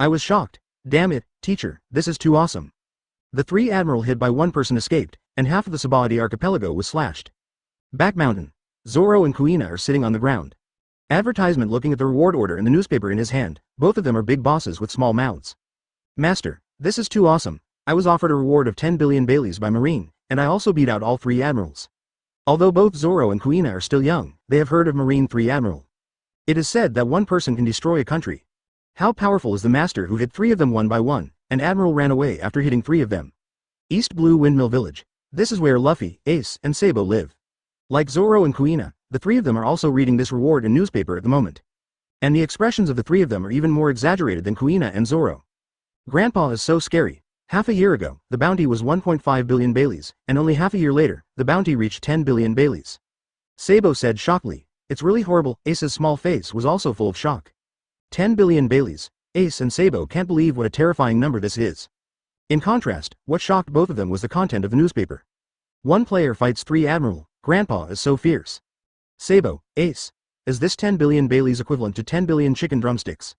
I was shocked. Damn it, teacher, this is too awesome. The 3 admiral hid by 1 person escaped, and half of the Sabadi archipelago was slashed. Back mountain. Zoro and Kuina are sitting on the ground. Advertisement looking at the reward order and the newspaper in his hand, both of them are big bosses with small mouths. Master, this is too awesome. I was offered a reward of 10 billion Baileys by Marine, and I also beat out all 3 admirals. Although both Zoro and Kuina are still young, they have heard of Marine 3 Admiral. It is said that 1 person can destroy a country. How powerful is the master who hit 3 of them one by one, and Admiral ran away after hitting 3 of them. East Blue Windmill Village. This is where Luffy, Ace, and Sabo live. Like Zoro and Kuina, the 3 of them are also reading this reward and newspaper at the moment. And the expressions of the 3 of them are even more exaggerated than Kuina and Zoro. Grandpa is so scary. Half a year ago, the bounty was 1.5 billion Baileys, and only half a year later, the bounty reached 10 billion Baileys. Sabo said shockingly, it's really horrible. Ace's small face was also full of shock. 10 billion Baileys. Ace and Sabo can't believe what a terrifying number this is. In contrast, what shocked both of them was the content of the newspaper. 1 player fights 3 admiral. Grandpa is so fierce. Sabo, Ace. Is this 10 billion Baileys equivalent to 10 billion chicken drumsticks?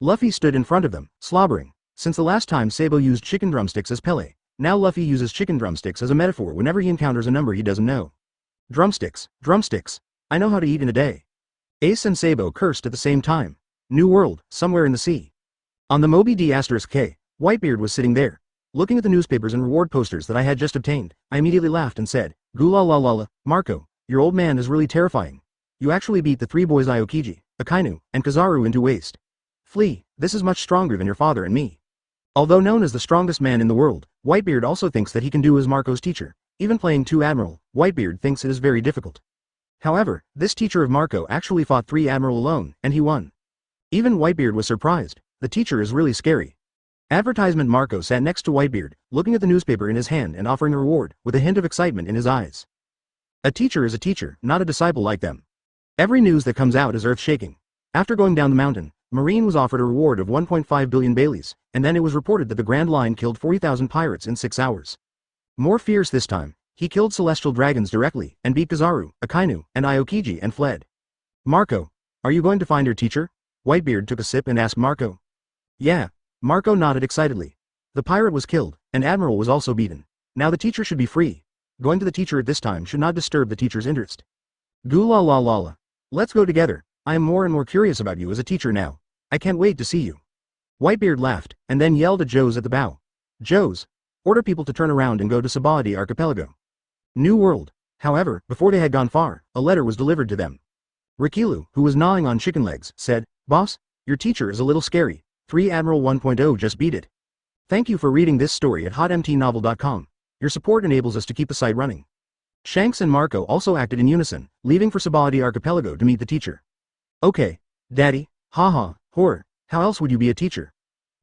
Luffy stood in front of them, slobbering. Since the last time Sabo used chicken drumsticks as Pele, now Luffy uses chicken drumsticks as a metaphor whenever he encounters a number he doesn't know. Drumsticks, drumsticks. I know how to eat in a day. Ace and Sabo cursed at the same time. New world, somewhere in the sea. On the Moby D*K, Whitebeard was sitting there. Looking at the newspapers and reward posters that I had just obtained, I immediately laughed and said, Gula la la la, Marco, your old man is really terrifying. You actually beat the 3 boys Aokiji, Akainu, and Kizaru into waste. Flee, this is much stronger than your father and me. Although known as the strongest man in the world, Whitebeard also thinks that he can do as Marco's teacher. Even playing 2 Admiral, Whitebeard thinks it is very difficult. However, this teacher of Marco actually fought 3 Admiral alone, and he won. Even Whitebeard was surprised. The teacher is really scary. Advertisement Marco sat next to Whitebeard, looking at the newspaper in his hand and offering a reward, with a hint of excitement in his eyes. A teacher is a teacher, not a disciple like them. Every news that comes out is earth-shaking. After going down the mountain, Marine was offered a reward of 1.5 billion Baileys, and then it was reported that the Grand Line killed 40,000 pirates in 6 hours. More fierce this time, he killed celestial dragons directly, and beat Kizaru, Akainu, and Aokiji and fled. Marco, are you going to find your teacher? Whitebeard took a sip and asked Marco. Yeah. Marco nodded excitedly. The pirate was killed, and Admiral was also beaten. Now the teacher should be free. Going to the teacher at this time should not disturb the teacher's interest. Goo la la la la. Let's go together. I am more and more curious about you as a teacher now. I can't wait to see you. Whitebeard laughed, and then yelled at Joes at the bow. Joes, order people to turn around and go to Sabadi Archipelago. New World. However, before they had gone far, a letter was delivered to them. Rikilu, who was gnawing on chicken legs, said, Boss, your teacher is a little scary. 3 Admiral 1.0 just beat it. Thank you for reading this story at hotmtnovel.com. Your support enables us to keep the site running. Shanks and Marco also acted in unison, leaving for Sabadi Archipelago to meet the teacher. Okay, Daddy, haha, horror, how else would you be a teacher?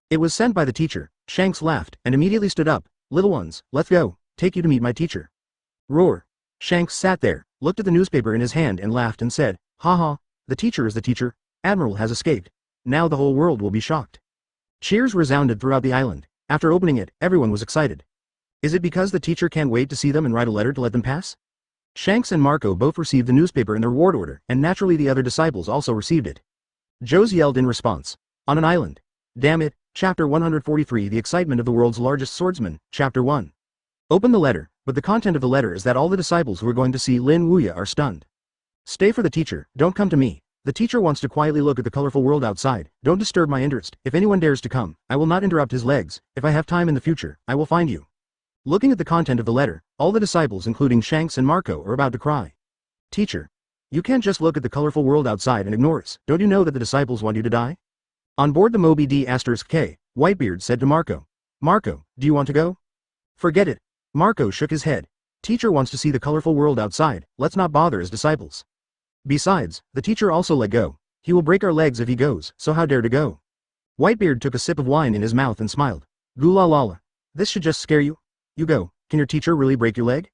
It was sent by the teacher. Shanks laughed and immediately stood up. Little ones, let's go, take you to meet my teacher. Roar. Shanks sat there, looked at the newspaper in his hand and laughed and said, haha, the teacher is the teacher, Admiral has escaped. Now the whole world will be shocked. Cheers resounded throughout the island. After opening it, everyone was excited. Is it because the teacher can't wait to see them and write a letter to let them pass? Shanks and Marco both received the newspaper in their reward order, and naturally the other disciples also received it. Joes yelled in response. On an island. Damn it, Chapter 143 The Excitement of the World's Largest Swordsman, Chapter 1. Open the letter, but the content of the letter is that all the disciples who are going to see Lin Wuya are stunned. Stay for the teacher, don't come to me. The teacher wants to quietly look at the colorful world outside. Don't disturb my interest. If anyone dares to come, I will not interrupt his legs. If I have time in the future, I will find you. Looking at the content of the letter, all the disciples including Shanks and Marco are about to cry. Teacher, you can't just look at the colorful world outside and ignore us. Don't you know that the disciples want you to die? On board the Moby D*K, Whitebeard said to Marco. Marco, do you want to go? Forget it. Marco shook his head. Teacher wants to see the colorful world outside. Let's not bother his disciples. Besides, the teacher also let go. He will break our legs if he goes, so how dare to go? Whitebeard took a sip of wine in his mouth and smiled. Goo la la la. This should just scare you. You go. Can your teacher really break your leg?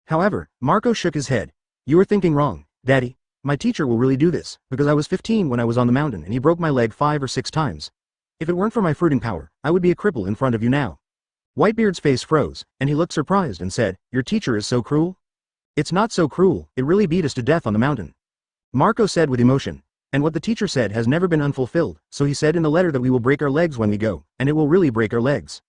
However, Marco shook his head. You are thinking wrong, Daddy. My teacher will really do this, because I was 15 when I was on the mountain and he broke my leg 5 or 6 times. If it weren't for my fruiting power, I would be a cripple in front of you now. Whitebeard's face froze, and he looked surprised and said, Your teacher is so cruel? It's not so cruel, it really beat us to death on the mountain. Marco said with emotion. And what the teacher said has never been unfulfilled, so he said in the letter that we will break our legs when we go, and it will really break our legs.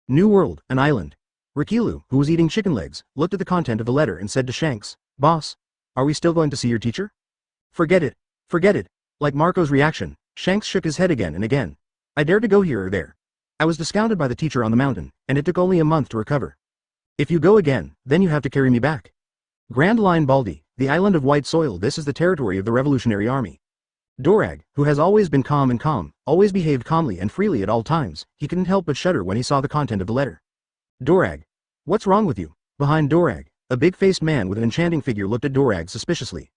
New World, an island. Rikilu, who was eating chicken legs, looked at the content of the letter and said to Shanks, Boss, are we still going to see your teacher? Forget it. Forget it. Like Marco's reaction, Shanks shook his head again and again. I dared to go here or there. I was discounted by the teacher on the mountain, and it took only a month to recover. If you go again, then you have to carry me back. Grand Line Baldy, the island of white soil. This is the territory of the Revolutionary Army. Dorag, who has always been calm and calm, always behaved calmly and freely at all times, he couldn't help but shudder when he saw the content of the letter. Dorag. What's wrong with you? Behind Dorag, a big-faced man with an enchanting figure looked at Dorag suspiciously.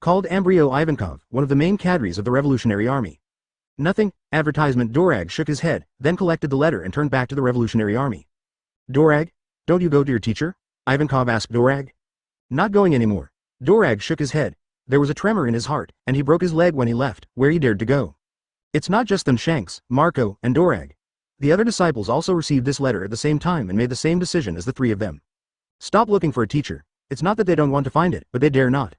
Called Ambrio Ivankov, one of the main cadres of the Revolutionary Army. Nothing, advertisement. Dorag shook his head, then collected the letter and turned back to the Revolutionary Army. Dorag, don't you go to your teacher? Ivankov asked Dorag. Not going anymore. Dorag shook his head. There was a tremor in his heart, and he broke his leg when he left, where he dared to go. It's not just them. Shanks, Marco, and Dorag. The other disciples also received this letter at the same time and made the same decision as the 3 of them. Stop looking for a teacher. It's not that they don't want to find it, but they dare not.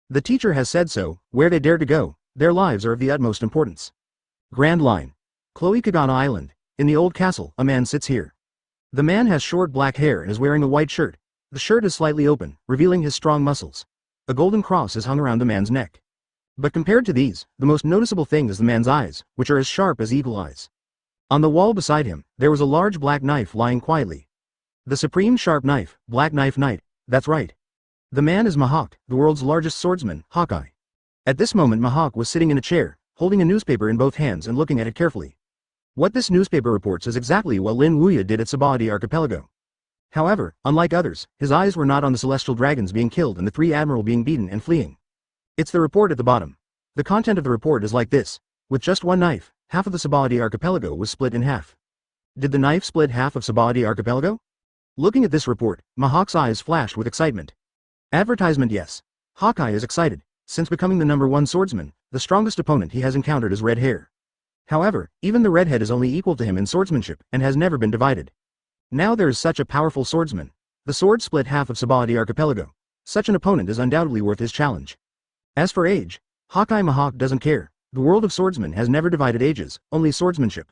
The teacher has said so. Where they dare to go, their lives are of the utmost importance. Grand Line. Chloe Kagana Island. In the old castle, a man sits here. The man has short black hair and is wearing a white shirt. The shirt is slightly open, revealing his strong muscles. A golden cross is hung around the man's neck. But compared to these, the most noticeable thing is the man's eyes, which are as sharp as eagle eyes. On the wall beside him, there was a large black knife lying quietly. The supreme sharp knife, Black Knife Knight, that's right. The man is Mahawk, the world's largest swordsman, Hawkeye. At this moment Mahawk was sitting in a chair, holding a newspaper in both hands and looking at it carefully. What this newspaper reports is exactly what Lin Wuya did at Sabadi Archipelago. However, unlike others, his eyes were not on the celestial dragons being killed and the 3 admiral being beaten and fleeing. It's the report at the bottom. The content of the report is like this. With just one knife, half of the Sabadi Archipelago was split in half. Did the knife split half of Sabadi Archipelago? Looking at this report, Mahawk's eyes flashed with excitement. Advertisement. Yes. Hawkeye is excited. Since becoming the #1 swordsman, the strongest opponent he has encountered is red hair. However, even the redhead is only equal to him in swordsmanship and has never been divided. Now there is such a powerful swordsman. The sword split half of Sabadi Archipelago. Such an opponent is undoubtedly worth his challenge. As for age, Hawkeye Mahawk doesn't care. The world of swordsmen has never divided ages, only swordsmanship.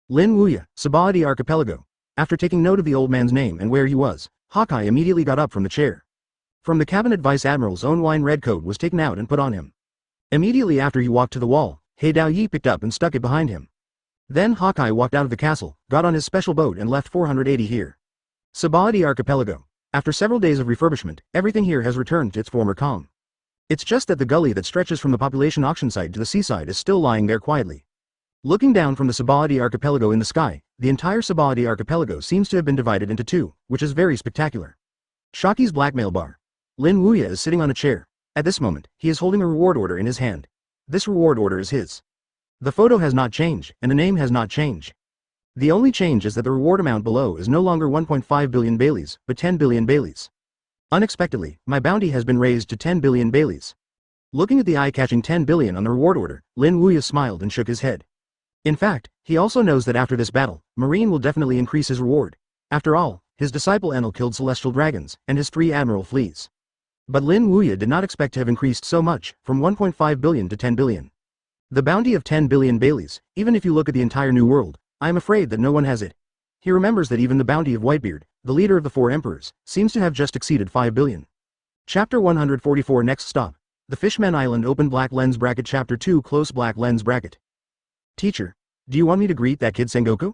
Lin Wuya, Sabadi Archipelago. After taking note of the old man's name and where he was, Hawkeye immediately got up from the chair. From the cabinet Vice Admiral's own wine red coat was taken out and put on him. Immediately after he walked to the wall, He Dao Yi picked up and stuck it behind him. Then Hawkeye walked out of the castle, got on his special boat and left 480 here. Sabadi Archipelago. After several days of refurbishment, everything here has returned to its former calm. It's just that the gully that stretches from the population auction site to the seaside is still lying there quietly. Looking down from the Sabadi Archipelago in the sky, the entire Sabadi Archipelago seems to have been divided into two, which is very spectacular. Shaki's blackmail bar. Lin Wuya is sitting on a chair. At this moment, he is holding a reward order in his hand. This reward order is his. The photo has not changed, and the name has not changed. The only change is that the reward amount below is no longer 1.5 billion Baileys, but 10 billion Baileys. Unexpectedly, my bounty has been raised to 10 billion Baileys. Looking at the eye-catching 10 billion on the reward order, Lin Wuya smiled and shook his head. In fact, he also knows that after this battle, Marine will definitely increase his reward. After all, his disciple Enel killed celestial dragons, and his 3 admiral fleas. But Lin Wuya did not expect to have increased so much, from 1.5 billion to 10 billion. The bounty of 10 billion Baileys, even if you look at the entire New World, I am afraid that no one has it. He remembers that even the bounty of Whitebeard, the leader of the 4 emperors, seems to have just exceeded 5 billion. Chapter 144 Next stop. The Fishman Island Open Black Lens Bracket Chapter 2 Close Black Lens Bracket. Teacher, do you want me to greet that kid Sengoku?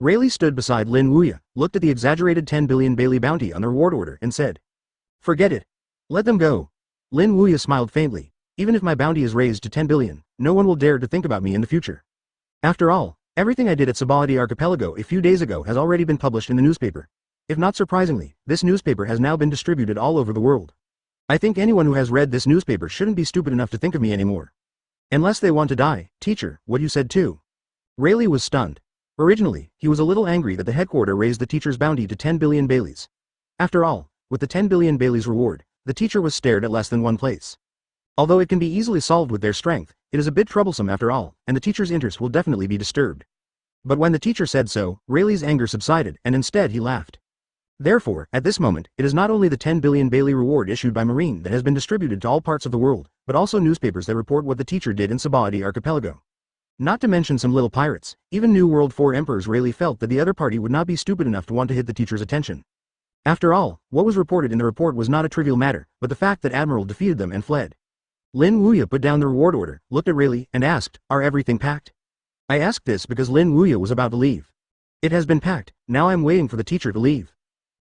Rayleigh stood beside Lin Wuya, looked at the exaggerated 10 billion Bailey bounty on the reward order and said, "Forget it. Let them go." Lin Wuya smiled faintly. Even if my bounty is raised to 10 billion, no one will dare to think about me in the future. After all, everything I did at Sabadi Archipelago a few days ago has already been published in the newspaper. If not surprisingly, this newspaper has now been distributed all over the world. I think anyone who has read this newspaper shouldn't be stupid enough to think of me anymore. Unless they want to die. Teacher, what you said too. Rayleigh was stunned. Originally, he was a little angry that the headquarter raised the teacher's bounty to 10 billion Baileys. After all, with the 10 billion Baileys reward, the teacher was stared at less than one place. Although it can be easily solved with their strength, it is a bit troublesome after all, and the teacher's interest will definitely be disturbed. But when the teacher said so, Rayleigh's anger subsided and instead he laughed. Therefore, at this moment, it is not only the 10 billion Bailey reward issued by Marine that has been distributed to all parts of the world, but also newspapers that report what the teacher did in Sabadi Archipelago. Not to mention some little pirates, even New World 4 emperors. Rayleigh felt that the other party would not be stupid enough to want to hit the teacher's attention. After all, what was reported in the report was not a trivial matter, but the fact that Admiral defeated them and fled. Lin Wuya put down the reward order, looked at Rayleigh, and asked, "Are everything packed?" I asked this because Lin Wuya was about to leave. It has been packed, now I am waiting for the teacher to leave.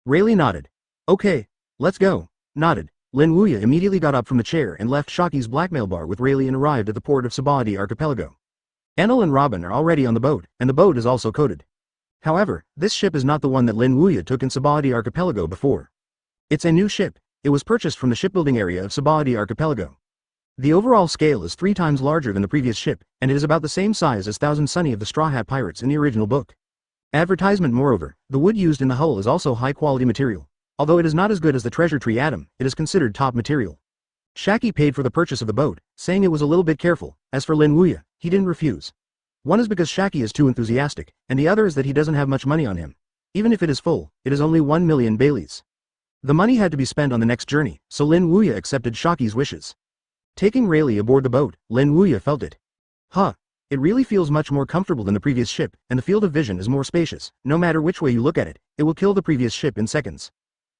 Rayleigh nodded. Okay, let's go. Nodded. Lin Wuya immediately got up from the chair and left Shaki's blackmail bar with Rayleigh and arrived at the port of Sabadi Archipelago. Enel and Robin are already on the boat, and the boat is also coated. However, this ship is not the one that Lin Wuya took in Sabadi Archipelago before. It's a new ship. It was purchased from the shipbuilding area of Sabadi Archipelago. The overall scale is 3 times larger than the previous ship, and it is about the same size as Thousand Sunny of the Straw Hat Pirates in the original book. Advertisement. Moreover, the wood used in the hull is also high-quality material. Although it is not as good as the treasure tree atom, it is considered top material. Shaki paid for the purchase of the boat, saying it was a little bit careful. As for Lin Wuya, he didn't refuse. One is because Shaki is too enthusiastic, and the other is that he doesn't have much money on him. Even if it is full, it is only 1 million Baileys. The money had to be spent on the next journey, so Lin Wuya accepted Shaki's wishes. Taking Rayleigh aboard the boat, Lin Wuya felt it. It really feels much more comfortable than the previous ship, and the field of vision is more spacious. No matter which way you look at it, it will kill the previous ship in seconds.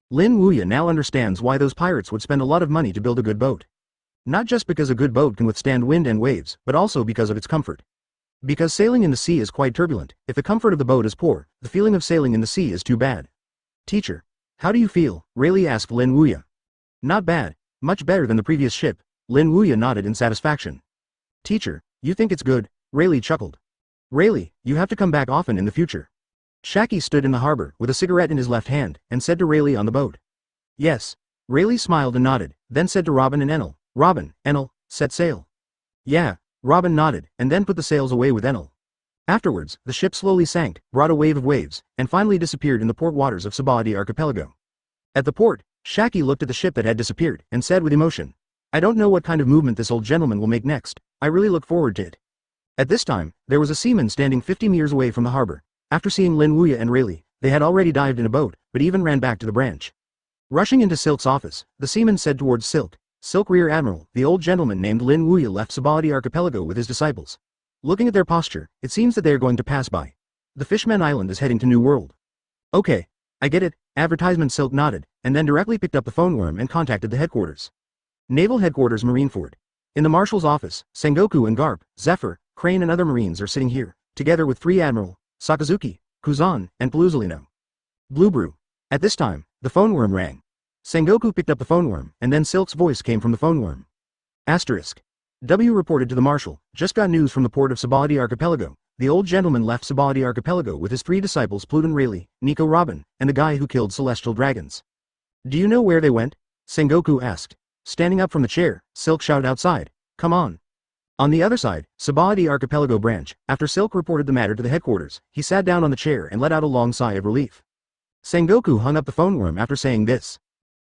Lin Wuya now understands why those pirates would spend a lot of money to build a good boat. Not just because a good boat can withstand wind and waves, but also because of its comfort. Because sailing in the sea is quite turbulent. If the comfort of the boat is poor, the feeling of sailing in the sea is too bad. Teacher, how do you feel? Rayleigh asked Lin Wuya. Not bad. Much better than the previous ship. Lin Wuya nodded in satisfaction. Teacher, you think it's good? Rayleigh chuckled. Rayleigh, you have to come back often in the future. Shaki stood in the harbor with a cigarette in his left hand and said to Rayleigh on the boat. Yes. Rayleigh smiled and nodded, then said to Robin and Enel, Robin, Enel, set sail. Yeah. Robin nodded and then put the sails away with Enel. Afterwards, the ship slowly sank, brought a wave of waves, and finally disappeared in the port waters of Sabadi Archipelago. At the port, Shaki looked at the ship that had disappeared and said with emotion, I don't know what kind of movement this old gentleman will make next. I really look forward to it. At this time, there was a seaman standing 50 meters away from the harbor. After seeing Lin Wuya and Rayleigh, they had already dived in a boat, but even ran back to the branch. Rushing into Silk's office, the seaman said towards Silk, "Silk Rear Admiral, the old gentleman named Lin Wuya left Sabadi Archipelago with his disciples. Looking at their posture, it seems that they are going to pass by. The Fishman Island is heading to New World." "Okay. I get it." Advertisement. Silk nodded, and then directly picked up the phone worm and contacted the headquarters. Naval Headquarters, Marineford. In the Marshal's office, Sengoku and Garp, Zephyr, Crane and other Marines are sitting here, together with 3 Admiral, Sakazuki, Kuzan, and Paluzolino. Blue Brew. At this time, the phone worm rang. Sengoku picked up the phone worm, and then Silk's voice came from the phone worm. Asterisk. W reported to the Marshal, "Just got news from the port of Sabadi Archipelago. The old gentleman left Sabadi Archipelago with his 3 disciples Pluton Rayleigh, Nico Robin, and the guy who killed celestial dragons." "Do you know where they went?" Sengoku asked. Standing up from the chair, Silk shouted outside, "Come on." On the other side, Sabadi Archipelago branch, after Silk reported the matter to the headquarters, he sat down on the chair and let out a long sigh of relief. Sengoku hung up the phone worm after saying this.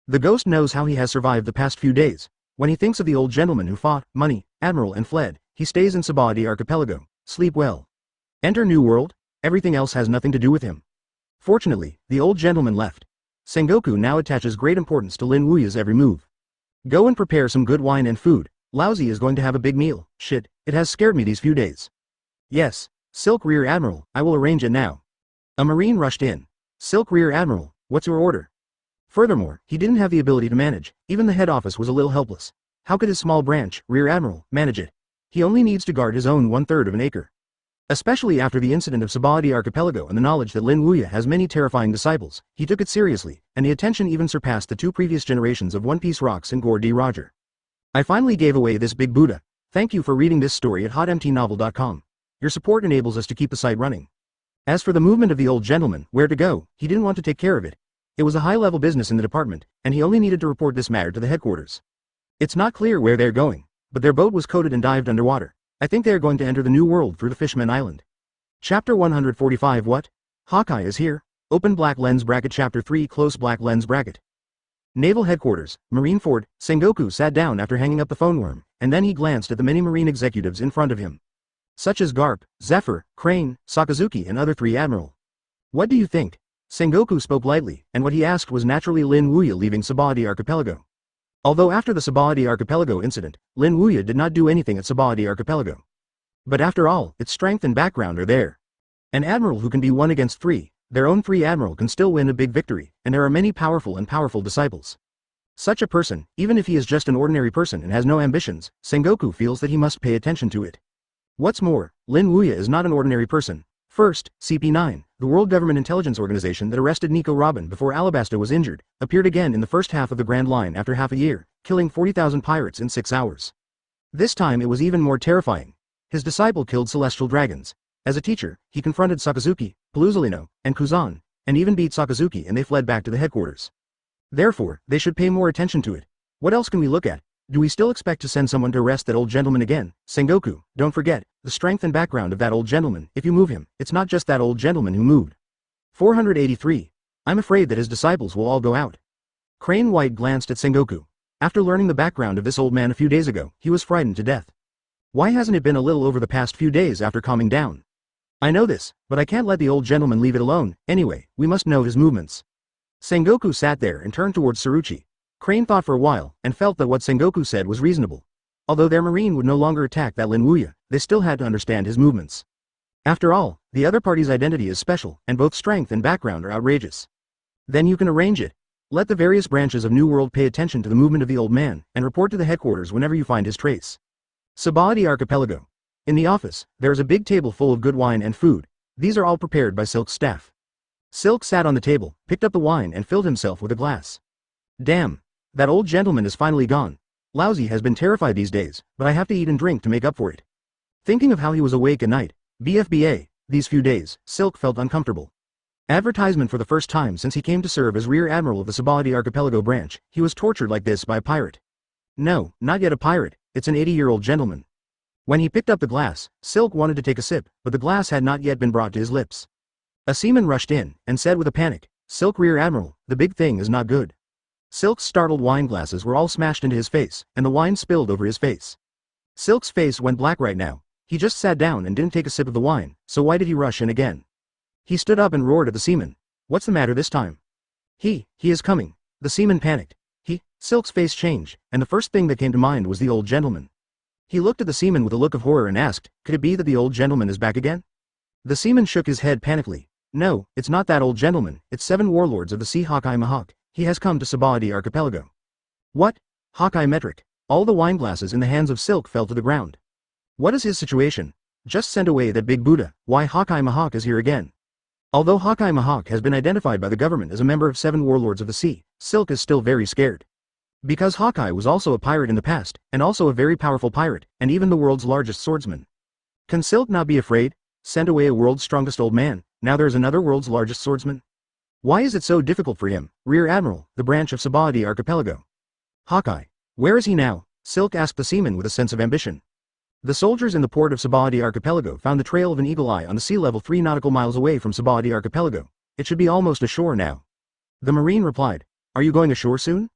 The ghost knows how he has survived the past few days. When he thinks of the old gentleman who fought, money, admiral and fled, he stays in Sabadi Archipelago. Sleep well. Enter New World? Everything else has nothing to do with him. Fortunately, the old gentleman left. Sengoku now attaches great importance to Lin Wuya's every move. Go and prepare some good wine and food. Lousy is going to have a big meal. Shit, it has scared me these few days. Yes, Silk Rear Admiral, I will arrange it now. A Marine rushed in. Silk Rear Admiral, what's your order? Furthermore, he didn't have the ability to manage, even the head office was a little helpless. How could his small branch, Rear Admiral, manage it? He only needs to guard his own 1/3 of an acre. Especially after the incident of Sabadi Archipelago and the knowledge that Lin Wuya has many terrifying disciples, he took it seriously, and the attention even surpassed the 2 previous generations of One Piece Rocks and Gore D. Roger. I finally gave away this big Buddha. Thank you for reading this story at hotmtnovel.com. Your support enables us to keep the site running. As for the movement of the old gentleman, where to go, he didn't want to take care of it. It was a high-level business in the department, and he only needed to report this matter to the headquarters. It's not clear where they're going, but their boat was coated and dived underwater. I think they are going to enter the New World through the Fishman Island. Chapter 145. What? Hawkeye is here. Open black lens bracket. Chapter 3. Close black lens bracket. Naval Headquarters, Marineford. Sengoku sat down after hanging up the phone worm, and then he glanced at the many Marine executives in front of him. Such as Garp, Zephyr, Crane, Sakazuki and other 3 Admiral. What do you think? Sengoku spoke lightly, and what he asked was naturally Lin Wuya leaving Sabadi Archipelago. Although after the Sabadi Archipelago incident, Lin Wuya did not do anything at Sabadi Archipelago. But after all, its strength and background are there. An admiral who can be 1 against 3, their own 3 admiral can still win a big victory, and there are many powerful disciples. Such a person, even if he is just an ordinary person and has no ambitions, Sengoku feels that he must pay attention to it. What's more, Lin Wuya is not an ordinary person. First, CP9, the World Government Intelligence Organization that arrested Nico Robin before Alabasta was injured, appeared again in the first half of the Grand Line after half a year, killing 40,000 pirates in 6 hours. This time it was even more terrifying. His disciple killed celestial dragons. As a teacher, he confronted Sakazuki, Paluzolino, and Kuzan, and even beat Sakazuki and they fled back to the headquarters. Therefore, they should pay more attention to it. What else can we look at? Do we still expect to send someone to arrest that old gentleman again? Sengoku, don't forget, the strength and background of that old gentleman. If you move him, it's not just that old gentleman who moved. 483. I'm afraid that his disciples will all go out. Crane White glanced at Sengoku. After learning the background of this old man a few days ago, he was frightened to death. Why hasn't it been a little over the past few days after calming down? I know this, but I can't let the old gentleman leave it alone. Anyway, we must know his movements. Sengoku sat there and turned towards Saruchi. Crane thought for a while, and felt that what Sengoku said was reasonable. Although their marine would no longer attack that Lin Wuya, they still had to understand his movements. After all, the other party's identity is special, and both strength and background are outrageous. Then you can arrange it. Let the various branches of New World pay attention to the movement of the old man, and report to the headquarters whenever you find his trace. Sabadi Archipelago. In the office, there is a big table full of good wine and food. These are all prepared by Silk's staff. Silk sat on the table, picked up the wine and filled himself with a glass. Damn. That old gentleman is finally gone. Lousy has been terrified these days, but I have to eat and drink to make up for it. Thinking of how he was awake at night, BFBA, these few days, Silk felt uncomfortable. Advertisement for the first time since he came to serve as Rear Admiral of the Sabadi Archipelago branch, he was tortured like this by a pirate. No, not yet a pirate, it's an 80-year-old gentleman. When he picked up the glass, Silk wanted to take a sip, but the glass had not yet been brought to his lips. A seaman rushed in, and said with a panic, Silk Rear Admiral, the big thing is not good. Silk's startled wine glasses were all smashed into his face, and the wine spilled over his face. Silk's face went black right now. He just sat down and didn't take a sip of the wine, so why did he rush in again? He stood up and roared at the seaman. What's the matter this time? He is coming. The seaman panicked. Silk's face changed, and the first thing that came to mind was the old gentleman. He looked at the seaman with a look of horror and asked, could it be that the old gentleman is back again? The seaman shook his head panically. No, it's not that old gentleman, it's 7 warlords of the sea Hawkeye Mahawk. He has come to Sabadi Archipelago. What? Hawkeye metric. All the wine glasses in the hands of Silk fell to the ground. What is his situation? Just send away that big Buddha, why Hawkeye Mahawk is here again. Although Hawkeye Mahawk has been identified by the government as a member of 7 warlords of the sea, Silk is still very scared. Because Hawkeye was also a pirate in the past, and also a very powerful pirate, and even the world's largest swordsman. Can Silk not be afraid? Send away a world's strongest old man, now there is another world's largest swordsman? Why is it so difficult for him, Rear Admiral, the branch of Sabadi Archipelago? Hawkeye. Where is he now? Silk asked the seaman with a sense of ambition. The soldiers in the port of Sabadi Archipelago found the trail of an eagle eye on the sea level 3 nautical miles away from Sabadi Archipelago. It should be almost ashore now. The Marine replied. Are you going ashore soon?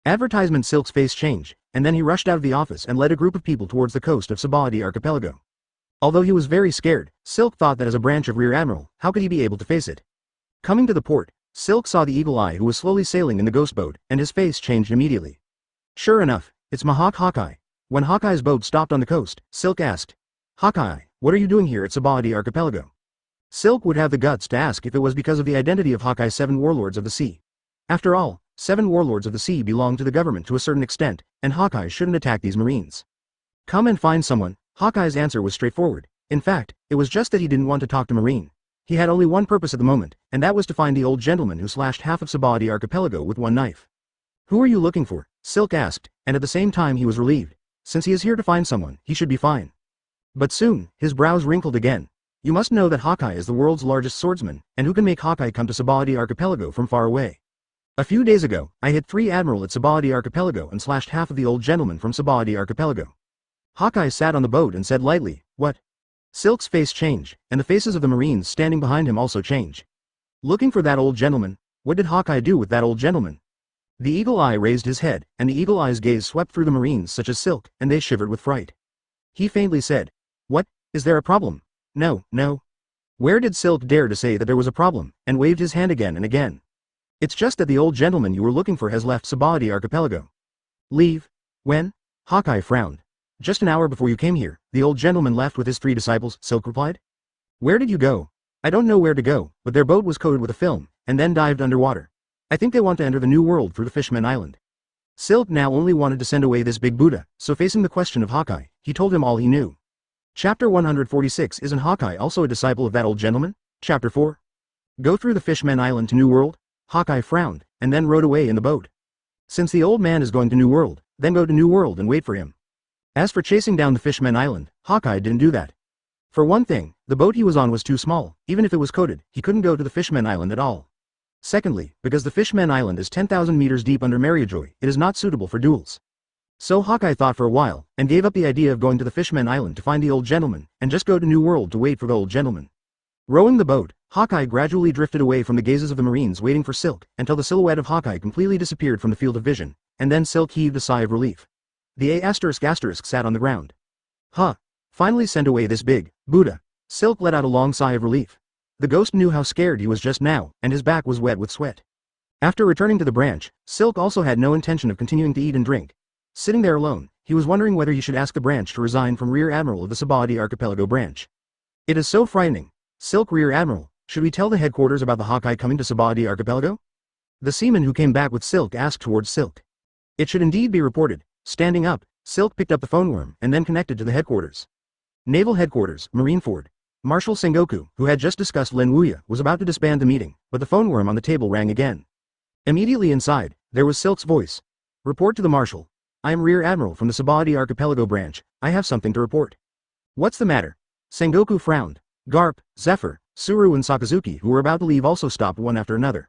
Advertisement. Silk's face changed, and then he rushed out of the office and led a group of people towards the coast of Sabadi Archipelago. Although he was very scared, Silk thought that as a branch of Rear Admiral, how could he be able to face it? Coming to the port, Silk saw the eagle eye who was slowly sailing in the ghost boat, and his face changed immediately. Sure enough, it's Mahawk Hawkeye. When Hawkeye's boat stopped on the coast, Silk asked, Hawkeye, what are you doing here at Sabadi Archipelago? Silk would have the guts to ask if it was because of the identity of Hawkeye's 7 warlords of the sea. After all, 7 warlords of the sea belong to the government to a certain extent, and Hawkeye shouldn't attack these Marines. Come and find someone. Hawkeye's answer was straightforward. In fact, it was just that he didn't want to talk to Marine. He had only one purpose at the moment, and that was to find the old gentleman who slashed half of Sabadi Archipelago with one knife. Who are you looking for? Silk asked, and at the same time he was relieved. Since he is here to find someone, he should be fine. But soon, his brows wrinkled again. You must know that Hawkeye is the world's largest swordsman, and who can make Hawkeye come to Sabadi Archipelago from far away? A few days ago, I hit 3 Admiral at Sabadi Archipelago and slashed half of the old gentleman from Sabadi Archipelago. Hawkeye sat on the boat and said lightly, what? Silk's face changed, and the faces of the Marines standing behind him also changed. Looking for that old gentleman? What did Hawkeye do with that old gentleman? The eagle eye raised his head, and the eagle eye's gaze swept through the Marines such as Silk, and they shivered with fright. He faintly said, what? Is there a problem? No. Where did Silk dare to say that there was a problem, and waved his hand again and again? It's just that the old gentleman you were looking for has left Sabadi Archipelago. Leave? When? Hawkeye frowned. Just an hour before you came here, the old gentleman left with his 3 disciples, Silk replied. Where did you go? I don't know where to go, but their boat was coated with a film, and then dived underwater. I think they want to enter the New World through the Fishman Island. Silk now only wanted to send away this big Buddha, so facing the question of Hawkeye, he told him all he knew. Chapter 146. Isn't Hawkeye also a disciple of that old gentleman? Chapter 4. Go through the Fishman Island to New World? Hawkeye frowned, and then rowed away in the boat. Since the old man is going to New World, then go to New World and wait for him. As for chasing down the Fishman Island, Hawkeye didn't do that. For one thing, the boat he was on was too small. Even if it was coated, he couldn't go to the Fishman Island at all. Secondly, because the Fishman Island is 10,000 meters deep under Mariajoy, it is not suitable for duels. So Hawkeye thought for a while, and gave up the idea of going to the Fishman Island to find the old gentleman, and just go to New World to wait for the old gentleman. Rowing the boat, Hawkeye gradually drifted away from the gazes of the Marines waiting for Silk, until the silhouette of Hawkeye completely disappeared from the field of vision, and then Silk heaved a sigh of relief. The A** sat on the ground. Finally sent away this big Buddha. Silk let out a long sigh of relief. The ghost knew how scared he was just now, and his back was wet with sweat. After returning to the branch, Silk also had no intention of continuing to eat and drink. Sitting there alone, he was wondering whether he should ask the branch to resign from Rear Admiral of the Sabadi Archipelago branch. It is so frightening. Silk, Rear Admiral, should we tell the headquarters about the Hawkeye coming to Sabadi Archipelago? The seaman who came back with Silk asked towards Silk. It should indeed be reported. Standing up, Silk picked up the phone worm and then connected to the headquarters. Naval Headquarters, Marineford. Marshal Sengoku, who had just discussed Lin Wuya, was about to disband the meeting, but the phone worm on the table rang again. Immediately inside, there was Silk's voice. Report to the Marshal. I am Rear Admiral from the Sabadi Archipelago branch. I have something to report. What's the matter? Sengoku frowned. Garp, Zephyr, Suru and Sakazuki, who were about to leave, also stopped one after another.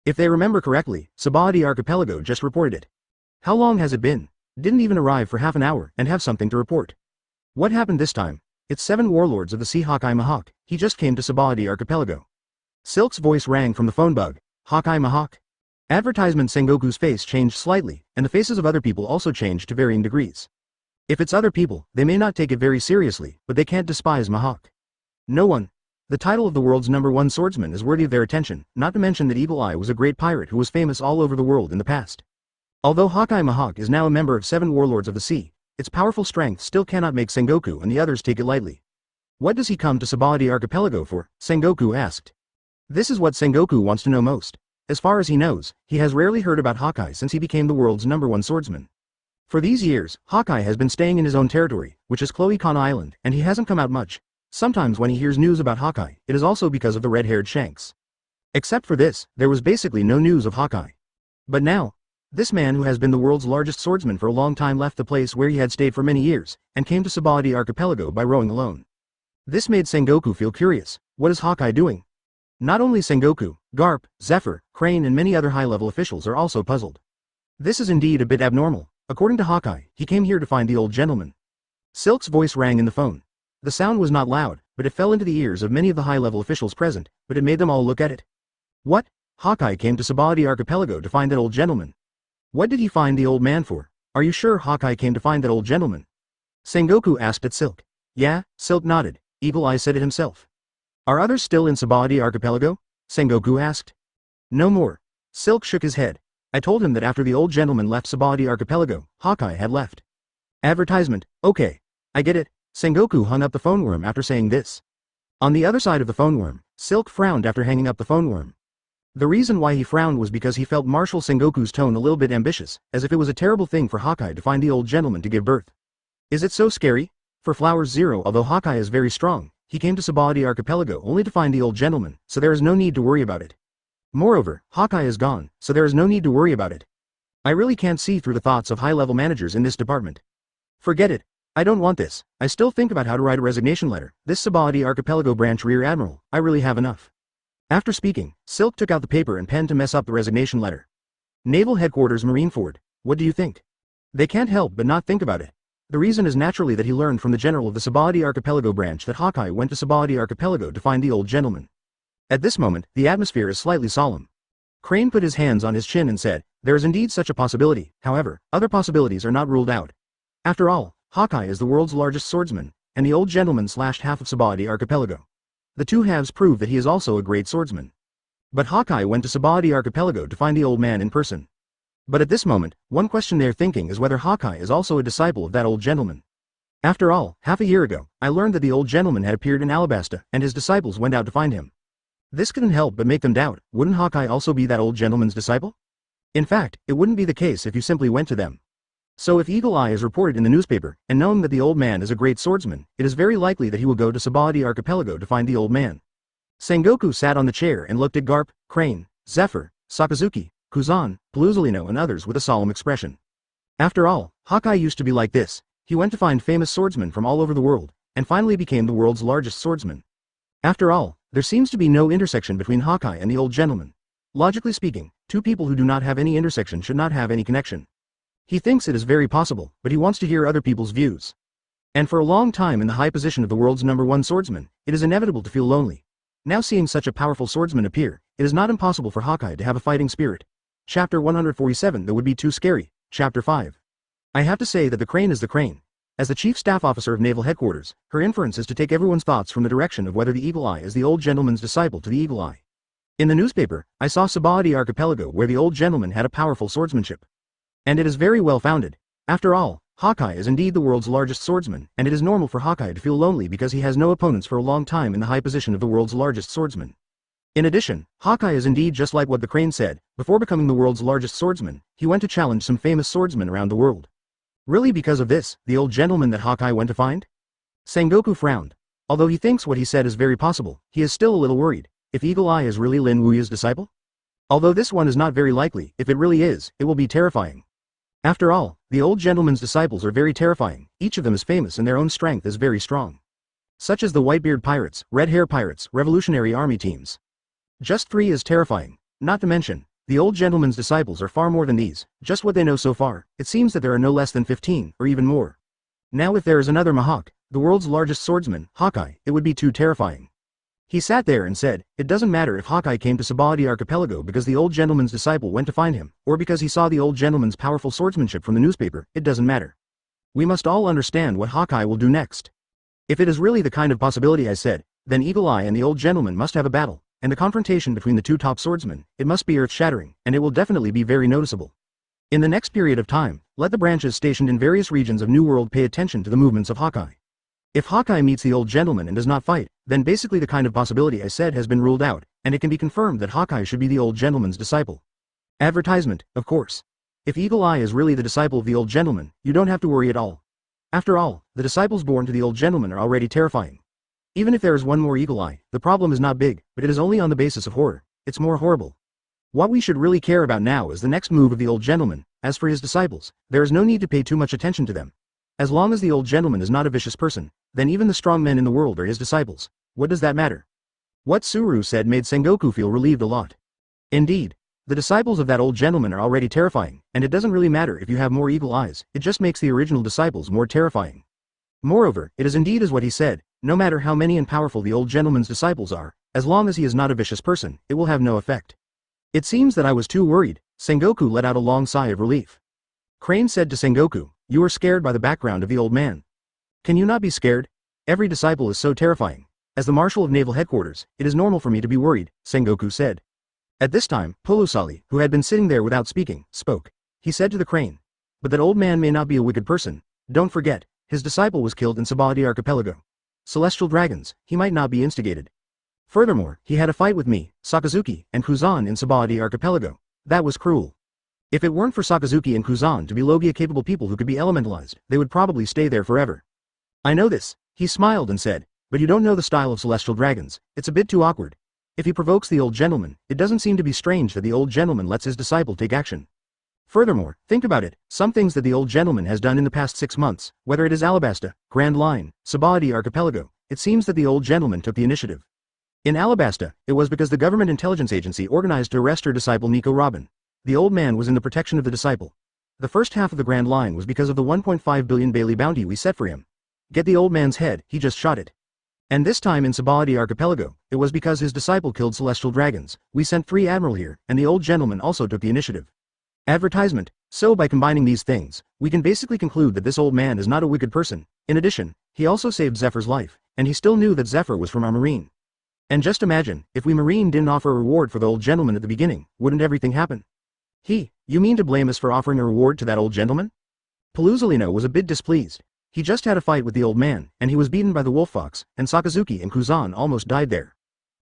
If they remember correctly, Sabadi Archipelago just reported it. How long has it been? Didn't even arrive for half an hour and have something to report. What happened this time? It's 7 warlords of the sea Hawkeye Mahawk. He just came to Sabadi Archipelago. Silk's voice rang from the phone bug. Hawkeye Mahawk? Advertisement. Sengoku's face changed slightly, and the faces of other people also changed to varying degrees. If it's other people, they may not take it very seriously, but they can't despise Mihawk. No one. The title of the world's #1 swordsman is worthy of their attention, not to mention that Eagle Eye was a great pirate who was famous all over the world in the past. Although Hawkeye Mihawk is now a member of 7 warlords of the sea, its powerful strength still cannot make Sengoku and the others take it lightly. What does he come to Sabaody Archipelago for? Sengoku asked. This is what Sengoku wants to know most. As far as he knows, he has rarely heard about Hawkeye since he became the world's #1 swordsman. For these years, Hawkeye has been staying in his own territory, which is Cloacon Island, and he hasn't come out much. Sometimes when he hears news about Hawkeye, it is also because of the red-haired Shanks. Except for this, there was basically no news of Hawkeye. But now, this man who has been the world's largest swordsman for a long time left the place where he had stayed for many years, and came to Sabaody Archipelago by rowing alone. This made Sengoku feel curious. What is Hawkeye doing? Not only Sengoku, Garp, Zephyr, Crane and many other high-level officials are also puzzled. This is indeed a bit abnormal. According to Hawkeye, he came here to find the old gentleman. Silk's voice rang in the phone. The sound was not loud, but it fell into the ears of many of the high-level officials present, but it made them all look at it. What? Hawkeye came to Sabaody Archipelago to find that old gentleman. What did he find the old man for? Are you sure Hawkeye came to find that old gentleman? Sengoku asked at Silk. Yeah, Silk nodded. Eagle Eye said it himself. Are others still in Sabaody Archipelago? Sengoku asked. No more. Silk shook his head. I told him that after the old gentleman left Sabaody Archipelago, Hawkeye had left. Advertisement. Okay. I get it. Sengoku hung up the phone worm after saying this. On the other side of the phone worm, Silk frowned after hanging up the phone worm. The reason why he frowned was because he felt Marshal Sengoku's tone a little bit ambitious, as if it was a terrible thing for Hawkeye to find the old gentleman to give birth. Is it so scary? For Flowers Zero, although Hawkeye is very strong, he came to Sabaody Archipelago only to find the old gentleman, so there is no need to worry about it. Moreover, Hawkeye is gone, so there is no need to worry about it. I really can't see through the thoughts of high-level managers in this department. Forget it. I don't want this. I still think about how to write a resignation letter. This Sabaody Archipelago branch Rear Admiral, I really have enough. After speaking, Silk took out the paper and pen to mess up the resignation letter. Naval Headquarters Marineford, what do you think? They can't help but not think about it. The reason is naturally that he learned from the general of the Sabaody Archipelago branch that Hawkeye went to Sabaody Archipelago to find the old gentleman. At this moment, the atmosphere is slightly solemn. Crane put his hands on his chin and said, there is indeed such a possibility, however, other possibilities are not ruled out. After all, Hawkeye is the world's largest swordsman, and the old gentleman slashed half of Sabaody Archipelago. The two halves prove that he is also a great swordsman. But Hawkeye went to Sabaody Archipelago to find the old man in person. But at this moment, one question they're thinking is whether Hawkeye is also a disciple of that old gentleman. After all, half a year ago, I learned that the old gentleman had appeared in Alabasta, and his disciples went out to find him. This couldn't help but make them doubt, wouldn't Hawkeye also be that old gentleman's disciple? In fact, it wouldn't be the case if you simply went to them. So if Eagle Eye is reported in the newspaper, and known that the old man is a great swordsman, it is very likely that he will go to Sabaody Archipelago to find the old man. Sengoku sat on the chair and looked at Garp, Crane, Zephyr, Sakazuki, Kuzan, Paluzolino and others with a solemn expression. After all, Hawkeye used to be like this. He went to find famous swordsmen from all over the world, and finally became the world's largest swordsman. After all, there seems to be no intersection between Hawkeye and the old gentleman. Logically speaking, two people who do not have any intersection should not have any connection. He thinks it is very possible, but he wants to hear other people's views. And for a long time in the high position of the world's #1 swordsman, it is inevitable to feel lonely. Now seeing such a powerful swordsman appear, it is not impossible for Hawkeye to have a fighting spirit. Chapter 147 That would be too scary. Chapter 5. I have to say that the Crane is the Crane. As the Chief Staff Officer of Naval Headquarters, her inference is to take everyone's thoughts from the direction of whether the Eagle Eye is the old gentleman's disciple to the Eagle Eye. In the newspaper, I saw Sabaody Archipelago where the old gentleman had a powerful swordsmanship. And it is very well founded. After all, Hawkeye is indeed the world's largest swordsman, and it is normal for Hawkeye to feel lonely because he has no opponents for a long time in the high position of the world's largest swordsman. In addition, Hawkeye is indeed just like what the Crane said. Before becoming the world's largest swordsman, he went to challenge some famous swordsmen around the world. Really because of this, the old gentleman that Hawkeye went to find? Sengoku frowned. Although he thinks what he said is very possible, he is still a little worried. If Eagle Eye is really Lin Wuya's disciple? Although this one is not very likely, if it really is, it will be terrifying. After all, the old gentleman's disciples are very terrifying. Each of them is famous and their own strength is very strong. Such as the Whitebeard Pirates, Red Hair Pirates, Revolutionary Army teams. Just 3 is terrifying. Not to mention, the old gentleman's disciples are far more than these. Just what they know so far, it seems that there are no less than 15, or even more. Now if there is another Mihawk, the world's largest swordsman, Hawkeye, it would be too terrifying. He sat there and said, it doesn't matter if Hawkeye came to Sabaody Archipelago because the old gentleman's disciple went to find him, or because he saw the old gentleman's powerful swordsmanship from the newspaper, it doesn't matter. We must all understand what Hawkeye will do next. If it is really the kind of possibility I said, then Eagle Eye and the old gentleman must have a battle, and the confrontation between the two top swordsmen, it must be earth-shattering, and it will definitely be very noticeable. In the next period of time, let the branches stationed in various regions of New World pay attention to the movements of Hawkeye. If Hawkeye meets the old gentleman and does not fight, then basically the kind of possibility I said has been ruled out, and it can be confirmed that Hawkeye should be the old gentleman's disciple. Advertisement, of course. If Eagle Eye is really the disciple of the old gentleman, you don't have to worry at all. After all, the disciples born to the old gentleman are already terrifying. Even if there is one more Eagle Eye, the problem is not big, but it is only on the basis of horror. It's more horrible. What we should really care about now is the next move of the old gentleman. As for his disciples, there is no need to pay too much attention to them. As long as the old gentleman is not a vicious person, then even the strong men in the world are his disciples. What does that matter? What Suru said made Sengoku feel relieved a lot. Indeed, the disciples of that old gentleman are already terrifying, and it doesn't really matter if you have more eagle eyes, it just makes the original disciples more terrifying. Moreover, it is indeed as what he said, no matter how many and powerful the old gentleman's disciples are, as long as he is not a vicious person, it will have no effect. It seems that I was too worried. Sengoku let out a long sigh of relief. Crane said to Sengoku, "You are scared by the background of the old man. Can you not be scared? Every disciple is so terrifying. As the Marshal of Naval Headquarters, it is normal for me to be worried," Sengoku said. At this time, Polusali, who had been sitting there without speaking, spoke. He said to the crane, "But that old man may not be a wicked person. Don't forget, his disciple was killed in Sabaody Archipelago. Celestial dragons, he might not be instigated. Furthermore, he had a fight with me, Sakazuki, and Kuzan in Sabaody Archipelago. That was cruel. If it weren't for Sakazuki and Kuzan to be Logia-capable people who could be elementalized, they would probably stay there forever. I know this." He smiled and said, "But you don't know the style of celestial dragons. It's a bit too awkward. If he provokes the old gentleman, it doesn't seem to be strange that the old gentleman lets his disciple take action. Furthermore, think about it, some things that the old gentleman has done in the past 6 months, whether it is Alabasta, Grand Line, Sabaody Archipelago, it seems that the old gentleman took the initiative. In Alabasta, it was because the government intelligence agency organized to arrest her disciple Nico Robin. The old man was in the protection of the disciple. The first half of the Grand Line was because of the 1.5 billion Bailey bounty we set for him. Get the old man's head, he just shot it. And this time in Sabaody Archipelago, it was because his disciple killed celestial dragons. We sent 3 admiral here, and the old gentleman also took the initiative. Advertisement. So by combining these things, we can basically conclude that this old man is not a wicked person. In addition, he also saved Zephyr's life, and he still knew that Zephyr was from our marine. And just imagine, if we marine didn't offer a reward for the old gentleman at the beginning, wouldn't everything happen? You mean to blame us for offering a reward to that old gentleman?" Paluzolino was a bit displeased. He just had a fight with the old man, and he was beaten by the wolf fox, and Sakazuki and Kuzan almost died there.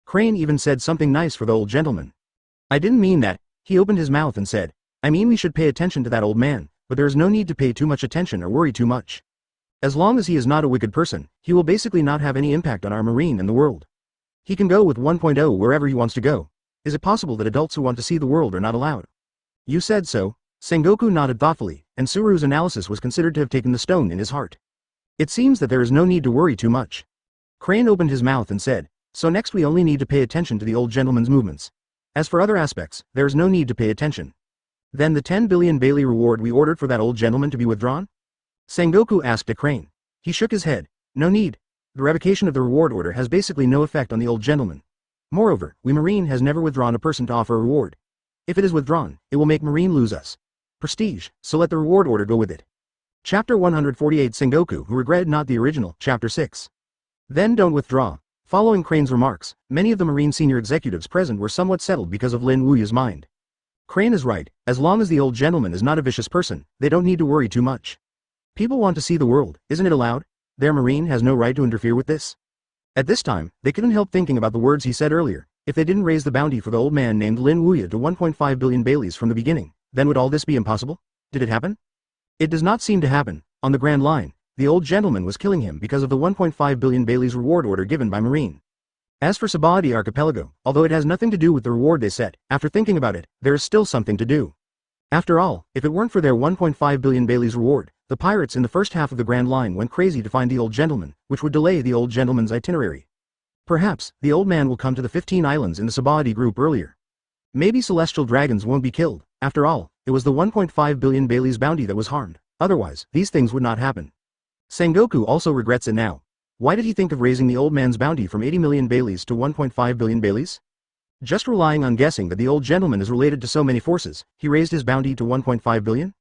Crane even said something nice for the old gentleman. "I didn't mean that." He opened his mouth and said, "I mean we should pay attention to that old man, but there is no need to pay too much attention or worry too much. As long as he is not a wicked person, he will basically not have any impact on our marine and the world. He can go with 1.0 wherever he wants to go. Is it possible that adults who want to see the world are not allowed?" "You said so." Sengoku nodded thoughtfully, and Suru's analysis was considered to have taken the stone in his heart. It seems that there is no need to worry too much. Crane opened his mouth and said, "So next we only need to pay attention to the old gentleman's movements. As for other aspects, there is no need to pay attention." "Then the 10 billion Bailey reward we ordered for that old gentleman to be withdrawn?" Sengoku asked at Crane. He shook his head. "No need. The revocation of the reward order has basically no effect on the old gentleman. Moreover, we Marine has never withdrawn a person to offer a reward. If it is withdrawn, it will make Marine lose us prestige, so let the reward order go with it." Chapter 148 Sengoku who regretted not the original, Chapter 6. Then don't withdraw. Following Crane's remarks, many of the Marine senior executives present were somewhat settled because of Lin Wuya's mind. Crane is right, as long as the old gentleman is not a vicious person, they don't need to worry too much. People want to see the world, isn't it allowed? Their Marine has no right to interfere with this. At this time, they couldn't help thinking about the words he said earlier. If they didn't raise the bounty for the old man named Lin Wuya to 1.5 billion Baileys from the beginning, then would all this be impossible? Did it happen? It does not seem to happen. On the Grand Line, the old gentleman was killing him because of the 1.5 billion Baileys reward order given by Marine. As for Sabaody Archipelago, although it has nothing to do with the reward they set, after thinking about it, there is still something to do. After all, if it weren't for their 1.5 billion Baileys reward, the pirates in the first half of the Grand Line went crazy to find the old gentleman, which would delay the old gentleman's itinerary. Perhaps, the old man will come to the 15 islands in the Sabaody group earlier. Maybe celestial dragons won't be killed. After all, it was the 1.5 billion Baileys bounty that was harmed. Otherwise, these things would not happen. Sengoku also regrets it now. Why did he think of raising the old man's bounty from 80 million Baileys to 1.5 billion Baileys? Just relying on guessing that the old gentleman is related to so many forces, he raised his bounty to 1.5 billion?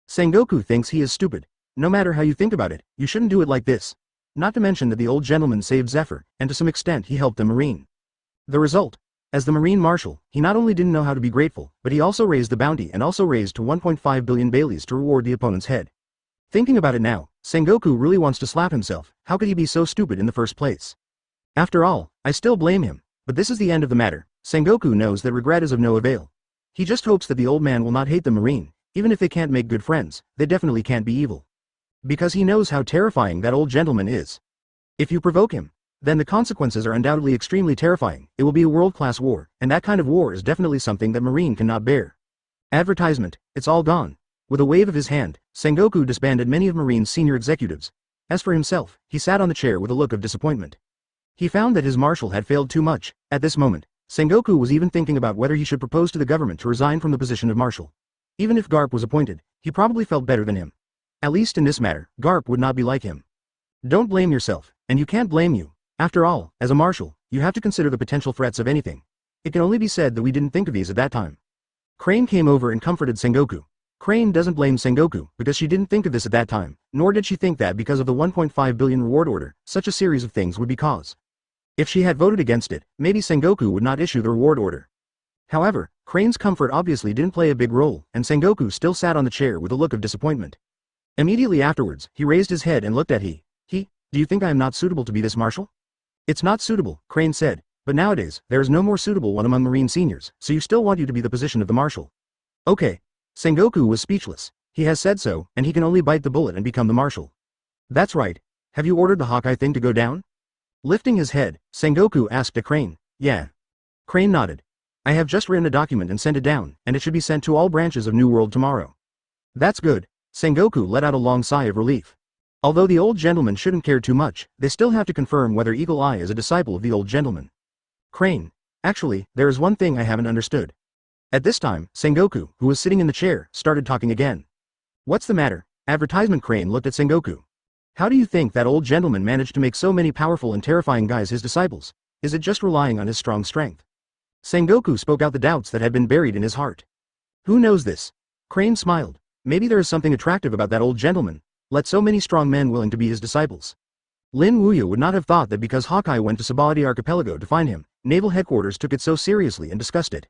Sengoku thinks he is stupid. No matter how you think about it, you shouldn't do it like this. Not to mention that the old gentleman saved Zephyr, and to some extent he helped the Marine. The result? As the Marine Marshal, he not only didn't know how to be grateful, but he also raised the bounty and also raised to 1.5 billion Baileys to reward the opponent's head. Thinking about it now, Sengoku really wants to slap himself. How could he be so stupid in the first place? After all, I still blame him. But this is the end of the matter. Sengoku knows that regret is of no avail. He just hopes that the old man will not hate the Marine. Even if they can't make good friends, they definitely can't be evil. Because he knows how terrifying that old gentleman is. If you provoke him, then the consequences are undoubtedly extremely terrifying. It will be a world-class war, and that kind of war is definitely something that Marine cannot bear. Advertisement, it's all gone. With a wave of his hand, Sengoku disbanded many of Marine's senior executives. As for himself, he sat on the chair with a look of disappointment. He found that his marshal had failed too much. At this moment, Sengoku was even thinking about whether he should propose to the government to resign from the position of marshal. Even if Garp was appointed, he probably felt better than him. At least in this matter, Garp would not be like him. Don't blame yourself, and you can't blame you. After all, as a marshal, you have to consider the potential threats of anything. It can only be said that we didn't think of these at that time. Crane came over and comforted Sengoku. Crane doesn't blame Sengoku because she didn't think of this at that time, nor did she think that because of the 1.5 billion reward order, such a series of things would be caused. If she had voted against it, maybe Sengoku would not issue the reward order. However, Crane's comfort obviously didn't play a big role, and Sengoku still sat on the chair with a look of disappointment. Immediately afterwards, he raised his head and looked at he, do you think I am not suitable to be this marshal? It's not suitable, Crane said, but nowadays, there is no more suitable one among Marine seniors, so you still want you to be the position of the marshal. Okay. Sengoku was speechless. He has said so, and he can only bite the bullet and become the marshal. That's right. Have you ordered the Hawkeye thing to go down? Lifting his head, Sengoku asked a Crane. Yeah. Crane nodded. I have just written a document and sent it down, and it should be sent to all branches of New World tomorrow. That's good. Sengoku let out a long sigh of relief. Although the old gentleman shouldn't care too much, they still have to confirm whether Eagle Eye is a disciple of the old gentleman. Crane. Actually, there is one thing I haven't understood. At this time, Sengoku, who was sitting in the chair, started talking again. What's the matter? Advertisement Crane looked at Sengoku. How do you think that old gentleman managed to make so many powerful and terrifying guys his disciples? Is it just relying on his strong strength? Sengoku spoke out the doubts that had been buried in his heart. Who knows this? Crane smiled. Maybe there is something attractive about that old gentleman. Let so many strong men willing to be his disciples. Lin Wuya would not have thought that because Hawkeye went to Sabaody Archipelago to find him, Naval Headquarters took it so seriously and discussed it.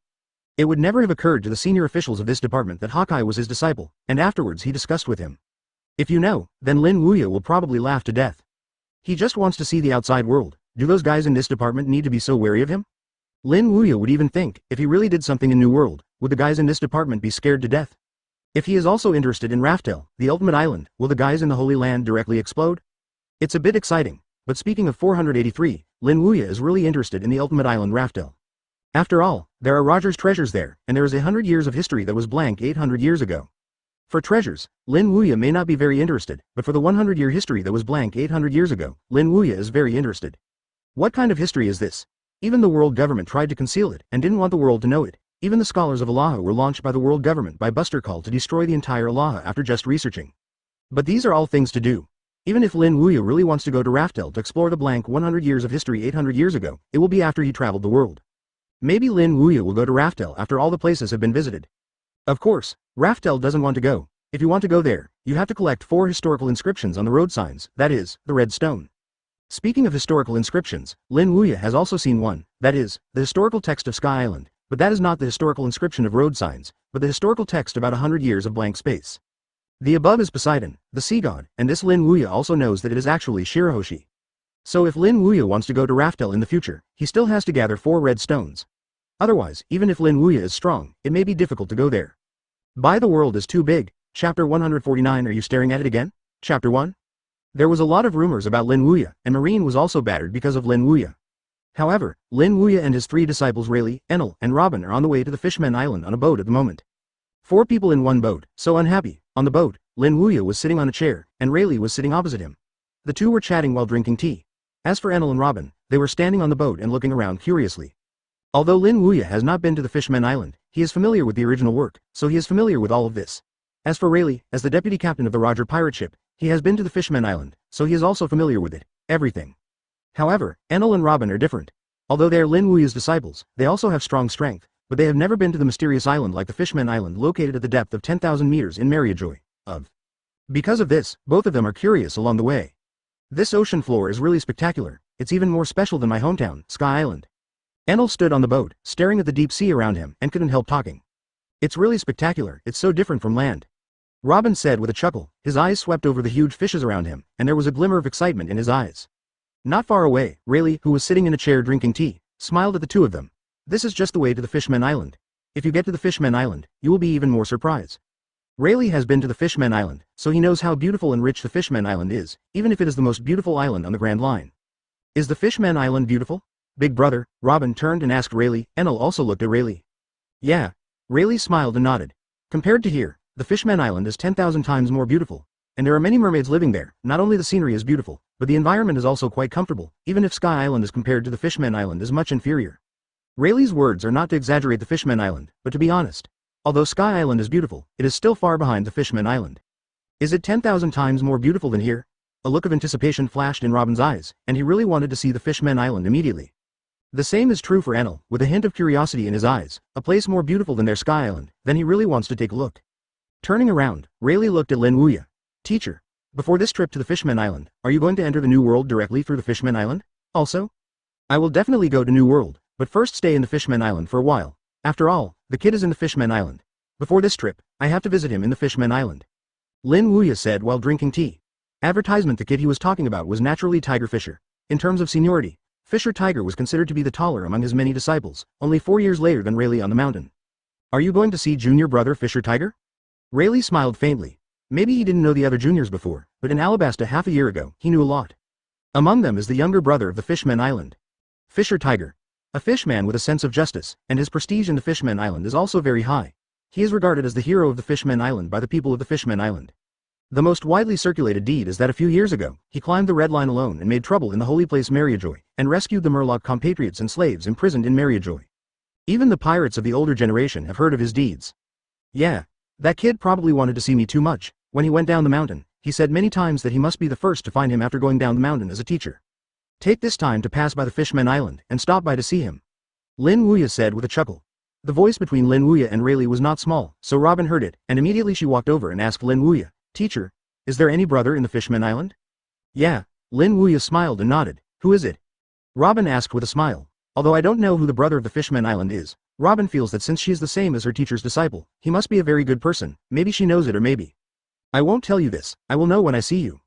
It would never have occurred to the senior officials of this department that Hawkeye was his disciple, and afterwards he discussed with him. If you know, then Lin Wuya will probably laugh to death. He just wants to see the outside world. Do those guys in this department need to be so wary of him? Lin Wuya would even think, if he really did something in New World, would the guys in this department be scared to death? If he is also interested in Raftel, the ultimate island, will the guys in the Holy Land directly explode? It's a bit exciting, but speaking of 483, Lin Wuya is really interested in the ultimate island Raftel. After all, there are Roger's treasures there, and there is 100 years of history that was blank 800 years ago. For treasures, Lin Wuya may not be very interested, but for the 100-year history that was blank 800 years ago, Lin Wuya is very interested. What kind of history is this? Even the world government tried to conceal it, and didn't want the world to know it. Even the scholars of Allah were launched by the world government by Buster Call to destroy the entire Allah after just researching. But these are all things to do. Even if Lin Wuya really wants to go to Raftel to explore the blank 100 years of history 800 years ago, it will be after he traveled the world. Maybe Lin Wuya will go to Raftel after all the places have been visited. Of course, Raftel doesn't want to go. If you want to go there, you have to collect 4 historical inscriptions on the road signs, that is, the red stone. Speaking of historical inscriptions, Lin Wuya has also seen one, that is, the historical text of Sky Island. But that is not the historical inscription of road signs, but the historical text about 100 years of blank space. The above is Poseidon, the sea god, and this Lin Wuya also knows that it is actually Shirahoshi. So if Lin Wuya wants to go to Raftel in the future, he still has to gather 4 red stones. Otherwise, even if Lin Wuya is strong, it may be difficult to go there. Buy the world is too big. Chapter 149. Are you staring at it again? Chapter 1. There was a lot of rumors about Lin Wuya, and Marine was also battered because of Lin Wuya. However, Lin Wuya and his 3 disciples Rayleigh, Enel, and Robin are on the way to the Fishmen Island on a boat at the moment. 4 people in one boat, so unhappy. On the boat, Lin Wuya was sitting on a chair, and Rayleigh was sitting opposite him. The two were chatting while drinking tea. As for Enel and Robin, they were standing on the boat and looking around curiously. Although Lin Wuya has not been to the Fishmen Island, he is familiar with the original work, so he is familiar with all of this. As for Rayleigh, as the deputy captain of the Roger pirate ship, he has been to the Fishmen Island, so he is also familiar with it, everything. However, Enel and Robin are different. Although they are Lin Wuya's disciples, they also have strong strength, but they have never been to the mysterious island like the Fishmen Island located at the depth of 10,000 meters in Mariajoy. Because of this, both of them are curious along the way. This ocean floor is really spectacular. It's even more special than my hometown, Sky Island. Enel stood on the boat, staring at the deep sea around him, and couldn't help talking. It's really spectacular, it's so different from land. Robin said with a chuckle, his eyes swept over the huge fishes around him, and there was a glimmer of excitement in his eyes. Not far away, Rayleigh, who was sitting in a chair drinking tea, smiled at the two of them. This is just the way to the Fishman Island. If you get to the Fishman Island, you will be even more surprised. Rayleigh has been to the Fishman Island, so he knows how beautiful and rich the Fishman Island is, even if it is the most beautiful island on the Grand Line. Is the Fishman Island beautiful? Big brother, Robin turned and asked Rayleigh. Enel also looked at Rayleigh. Yeah. Rayleigh smiled and nodded. Compared to here, the Fishman Island is 10,000 times more beautiful. And there are many mermaids living there. Not only the scenery is beautiful, but the environment is also quite comfortable, even if Sky Island as compared to the Fishman Island is much inferior. Rayleigh's words are not to exaggerate the Fishman Island, but to be honest. Although Sky Island is beautiful, it is still far behind the Fishman Island. Is it 10,000 times more beautiful than here? A look of anticipation flashed in Robin's eyes, and he really wanted to see the Fishman Island immediately. The same is true for Enel, with a hint of curiosity in his eyes, a place more beautiful than their Sky Island, then he really wants to take a look. Turning around, Rayleigh looked at Lin Wuya. Teacher, before this trip to the Fishman Island, are you going to enter the New World directly through the Fishman Island? Also? I will definitely go to New World, but first stay in the Fishman Island for a while. After all, the kid is in the Fishman Island. Before this trip, I have to visit him in the Fishman Island. Lin Wuya said while drinking tea. Advertisement. The kid he was talking about was naturally Tiger Fisher. In terms of seniority, Fisher Tiger was considered to be the taller among his many disciples, only 4 years later than Rayleigh on the mountain. Are you going to see junior brother Fisher Tiger? Rayleigh smiled faintly. Maybe he didn't know the other juniors before, but in Alabasta half a year ago, he knew a lot. Among them is the younger brother of the Fishman Island. Fisher Tiger. A fishman with a sense of justice, and his prestige in the Fishman Island is also very high. He is regarded as the hero of the Fishman Island by the people of the Fishman Island. The most widely circulated deed is that a few years ago, he climbed the Red Line alone and made trouble in the holy place Mariajoy, and rescued the Murloc compatriots and slaves imprisoned in Mariajoy. Even the pirates of the older generation have heard of his deeds. Yeah. That kid probably wanted to see me too much. When he went down the mountain, he said many times that he must be the first to find him after going down the mountain as a teacher. Take this time to pass by the Fishman Island and stop by to see him. Lin Wuya said with a chuckle. The voice between Lin Wuya and Rayleigh was not small, so Robin heard it, and immediately she walked over and asked Lin Wuya, Teacher, is there any brother in the Fishman Island? Yeah. Lin Wuya smiled and nodded. Who is it? Robin asked with a smile. Although I don't know who the brother of the Fishman Island is, Robin feels that since she is the same as her teacher's disciple, he must be a very good person. Maybe she knows it, or maybe. I won't tell you this, I will know when I see you.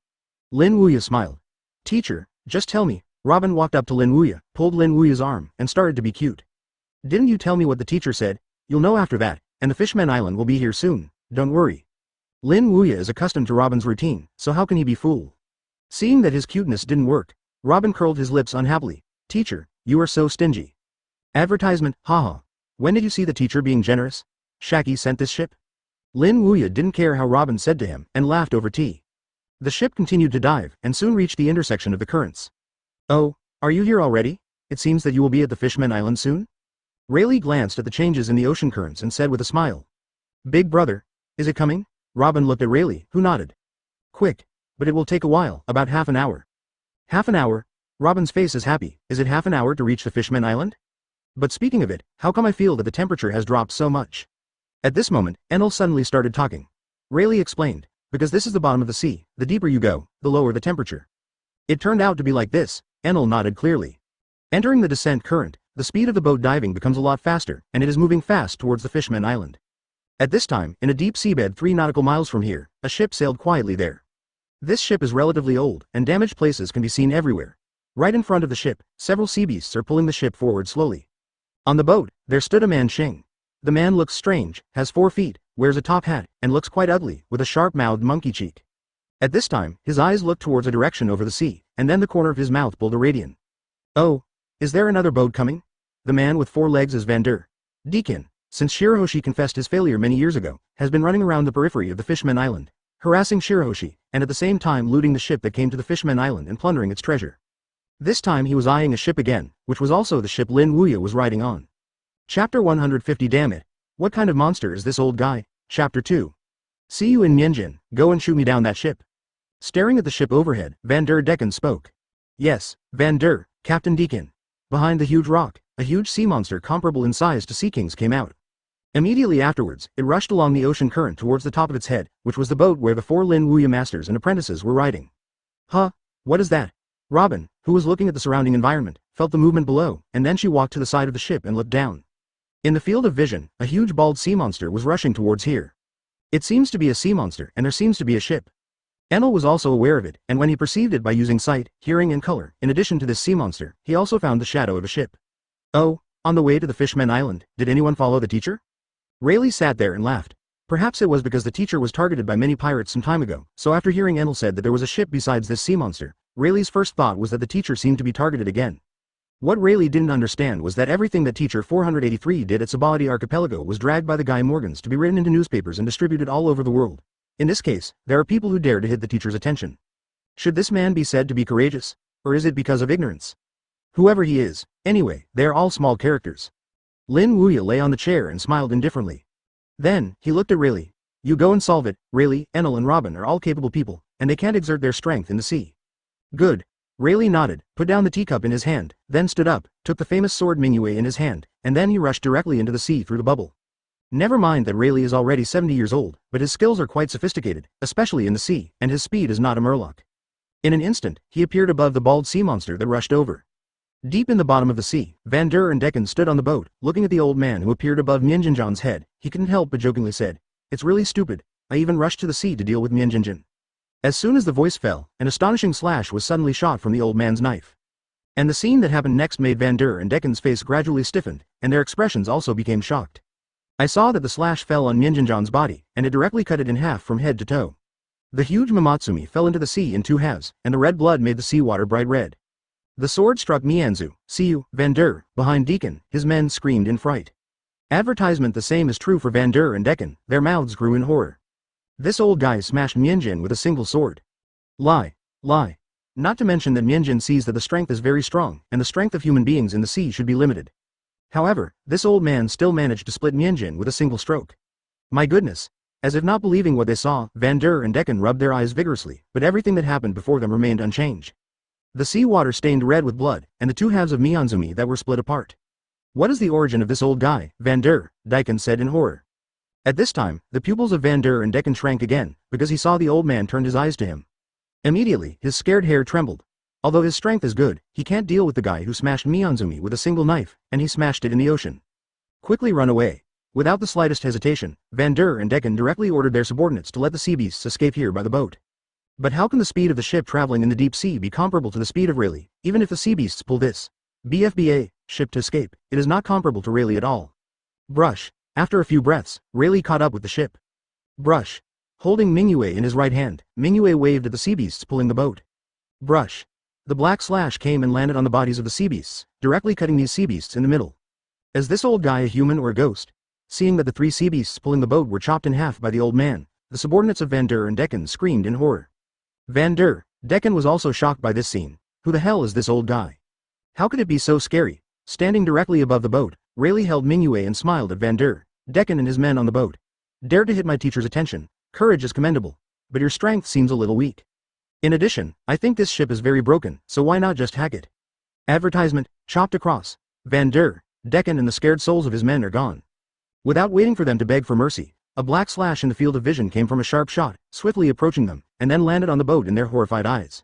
Lin Wuya smiled. Teacher, just tell me. Robin walked up to Lin Wuya, pulled Lin Wuya's arm, and started to be cute. Didn't you tell me what the teacher said? You'll know after that, and the Fishman Island will be here soon, don't worry. Lin Wuya is accustomed to Robin's routine, so how can he be fooled? Seeing that his cuteness didn't work, Robin curled his lips unhappily. Teacher, you are so stingy. Advertisement, haha. When did you see the teacher being generous? Shaggy sent this ship? Lin Wuya didn't care how Robin said to him, and laughed over tea. The ship continued to dive, and soon reached the intersection of the currents. Oh, are you here already? It seems that you will be at the Fishman Island soon? Rayleigh glanced at the changes in the ocean currents and said with a smile. Big brother, is it coming? Robin looked at Rayleigh, who nodded. Quick, but it will take a while, about half an hour. Half an hour? Robin's face is happy. Is it half an hour to reach the Fishman Island? But speaking of it, how come I feel that the temperature has dropped so much? At this moment, Enel suddenly started talking. Rayleigh explained, because this is the bottom of the sea, the deeper you go, the lower the temperature. It turned out to be like this. Enel nodded clearly. Entering the descent current, the speed of the boat diving becomes a lot faster, and it is moving fast towards the Fishman Island. At this time, in a deep seabed 3 nautical miles from here, a ship sailed quietly there. This ship is relatively old, and damaged places can be seen everywhere. Right in front of the ship, several sea beasts are pulling the ship forward slowly. On the boat, there stood a man Shing. The man looks strange, has 4 feet, wears a top hat, and looks quite ugly, with a sharp-mouthed monkey cheek. At this time, his eyes looked towards a direction over the sea, and then the corner of his mouth pulled a radian. Oh, is there another boat coming? The man with 4 legs is Vander. Deacon, since Shirahoshi confessed his failure many years ago, has been running around the periphery of the Fishman Island, harassing Shirahoshi, and at the same time looting the ship that came to the Fishman Island and plundering its treasure. This time he was eyeing a ship again, which was also the ship Lin Wuya was riding on. Chapter 150. Damn it. What kind of monster is this old guy? Chapter 2. See you in Mianjin, go and shoot me down that ship. Staring at the ship overhead, Vander Decken spoke. Yes, Vander, Captain Deacon. Behind the huge rock, a huge sea monster comparable in size to sea kings came out. Immediately afterwards, it rushed along the ocean current towards the top of its head, which was the boat where the 4 Lin Wuya masters and apprentices were riding. Huh? What is that? Robin, who was looking at the surrounding environment, felt the movement below, and then she walked to the side of the ship and looked down. In the field of vision, a huge bald sea monster was rushing towards here. It seems to be a sea monster, and there seems to be a ship. Enel was also aware of it, and when he perceived it by using sight, hearing and color, in addition to this sea monster, he also found the shadow of a ship. Oh, on the way to the Fishman Island, did anyone follow the teacher? Rayleigh sat there and laughed. Perhaps it was because the teacher was targeted by many pirates some time ago, so after hearing Enel said that there was a ship besides this sea monster, Rayleigh's first thought was that the teacher seemed to be targeted again. What Rayleigh didn't understand was that everything that Teacher 483 did at Sabaody Archipelago was dragged by the Guy Morgans to be written into newspapers and distributed all over the world. In this case, there are people who dare to hit the teacher's attention. Should this man be said to be courageous? Or is it because of ignorance? Whoever he is, anyway, they are all small characters. Lin Wuya lay on the chair and smiled indifferently. Then, he looked at Rayleigh. You go and solve it. Rayleigh, Enel and Robin are all capable people, and they can't exert their strength in the sea. Good. Rayleigh nodded, put down the teacup in his hand, then stood up, took the famous sword Mingyue in his hand, and then he rushed directly into the sea through the bubble. Never mind that Rayleigh is already 70 years old, but his skills are quite sophisticated, especially in the sea, and his speed is not a murloc. In an instant, he appeared above the bald sea monster that rushed over. Deep in the bottom of the sea, Van Der and Decken stood on the boat, looking at the old man who appeared above Mianjinjan's head. He couldn't help but jokingly said, "It's really stupid. I even rushed to the sea to deal with Mianjinjan." As soon as the voice fell, an astonishing slash was suddenly shot from the old man's knife. And the scene that happened next made Van Der and Decken's face gradually stiffened, and their expressions also became shocked. I saw that the slash fell on Mianjinjan's body, and it directly cut it in half from head to toe. The huge Mamatsumi fell into the sea in 2 halves, and the red blood made the seawater bright red. The sword struck Mianzu, Siu, Van Der, behind Deacon. His men screamed in fright. Advertisement. The same is true for Van Der and Decken, their mouths grew in horror. This old guy smashed Mianjin with a single sword. Lie. Not to mention that Mianjin sees that the strength is very strong, and the strength of human beings in the sea should be limited. However, this old man still managed to split Mianjin with a single stroke. My goodness. As if not believing what they saw, Van Der and Decken rubbed their eyes vigorously, but everything that happened before them remained unchanged. The seawater stained red with blood, and the 2 halves of Mianzumi that were split apart. What is the origin of this old guy, Van Der? Decken said in horror. At this time, the pupils of Van Der and Decken shrank again, because he saw the old man turned his eyes to him. Immediately, his scared hair trembled. Although his strength is good, he can't deal with the guy who smashed Mianzumi with a single knife, and he smashed it in the ocean. Quickly run away. Without the slightest hesitation, Van Der and Decken directly ordered their subordinates to let the sea beasts escape here by the boat. But how can the speed of the ship traveling in the deep sea be comparable to the speed of Rayleigh, even if the sea beasts pull this BFBA ship to escape? It is not comparable to Rayleigh at all. Brush. After a few breaths, Rayleigh caught up with the ship. Brush. Holding Mingyue in his right hand, Mingyue waved at the sea beasts pulling the boat. Brush. The black slash came and landed on the bodies of the sea beasts, directly cutting these sea beasts in the middle. Is this old guy a human or a ghost? Seeing that the 3 sea beasts pulling the boat were chopped in half by the old man, the subordinates of Van Der and Decken screamed in horror. Van Der, Decken was also shocked by this scene. Who the hell is this old guy? How could it be so scary? Standing directly above the boat, Rayleigh held Mingyue and smiled at Van Der, Decken and his men on the boat. Dare to hit my teacher's attention. Courage is commendable. But your strength seems a little weak. In addition, I think this ship is very broken, so why not just hack it? Advertisement, chopped across. Van Der, Decken and the scared souls of his men are gone. Without waiting for them to beg for mercy, a black slash in the field of vision came from a sharp shot, swiftly approaching them, and then landed on the boat in their horrified eyes.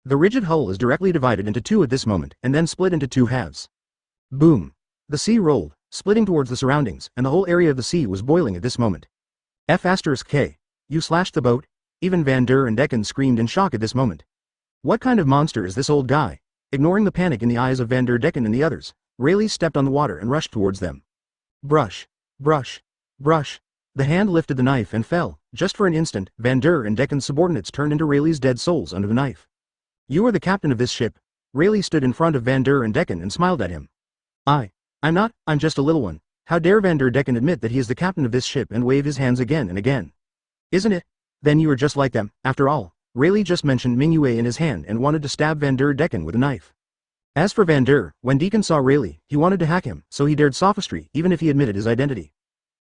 The rigid hull is directly divided into 2 at this moment, and then split into 2 halves. Boom. The sea rolled, splitting towards the surroundings, and the whole area of the sea was boiling at this moment. F*K. You slashed the boat? Even Van Der and Decken screamed in shock at this moment. What kind of monster is this old guy? Ignoring the panic in the eyes of Van Der Decken and the others, Rayleigh stepped on the water and rushed towards them. Brush. Brush. Brush. The hand lifted the knife and fell. Just for an instant, Van Der and Decken's subordinates turned into Rayleigh's dead souls under the knife. You are the captain of this ship. Rayleigh stood in front of Van Der and Decken and smiled at him. I'm not, I'm just a little one. How dare Van Der Decken admit that he is the captain of this ship and wave his hands again and again? Isn't it? Then you are just like them. After all, Rayleigh just mentioned Mingyue in his hand and wanted to stab Van Der Decken with a knife. As for Van Der, when Deacon saw Rayleigh, he wanted to hack him, so he dared sophistry even if he admitted his identity.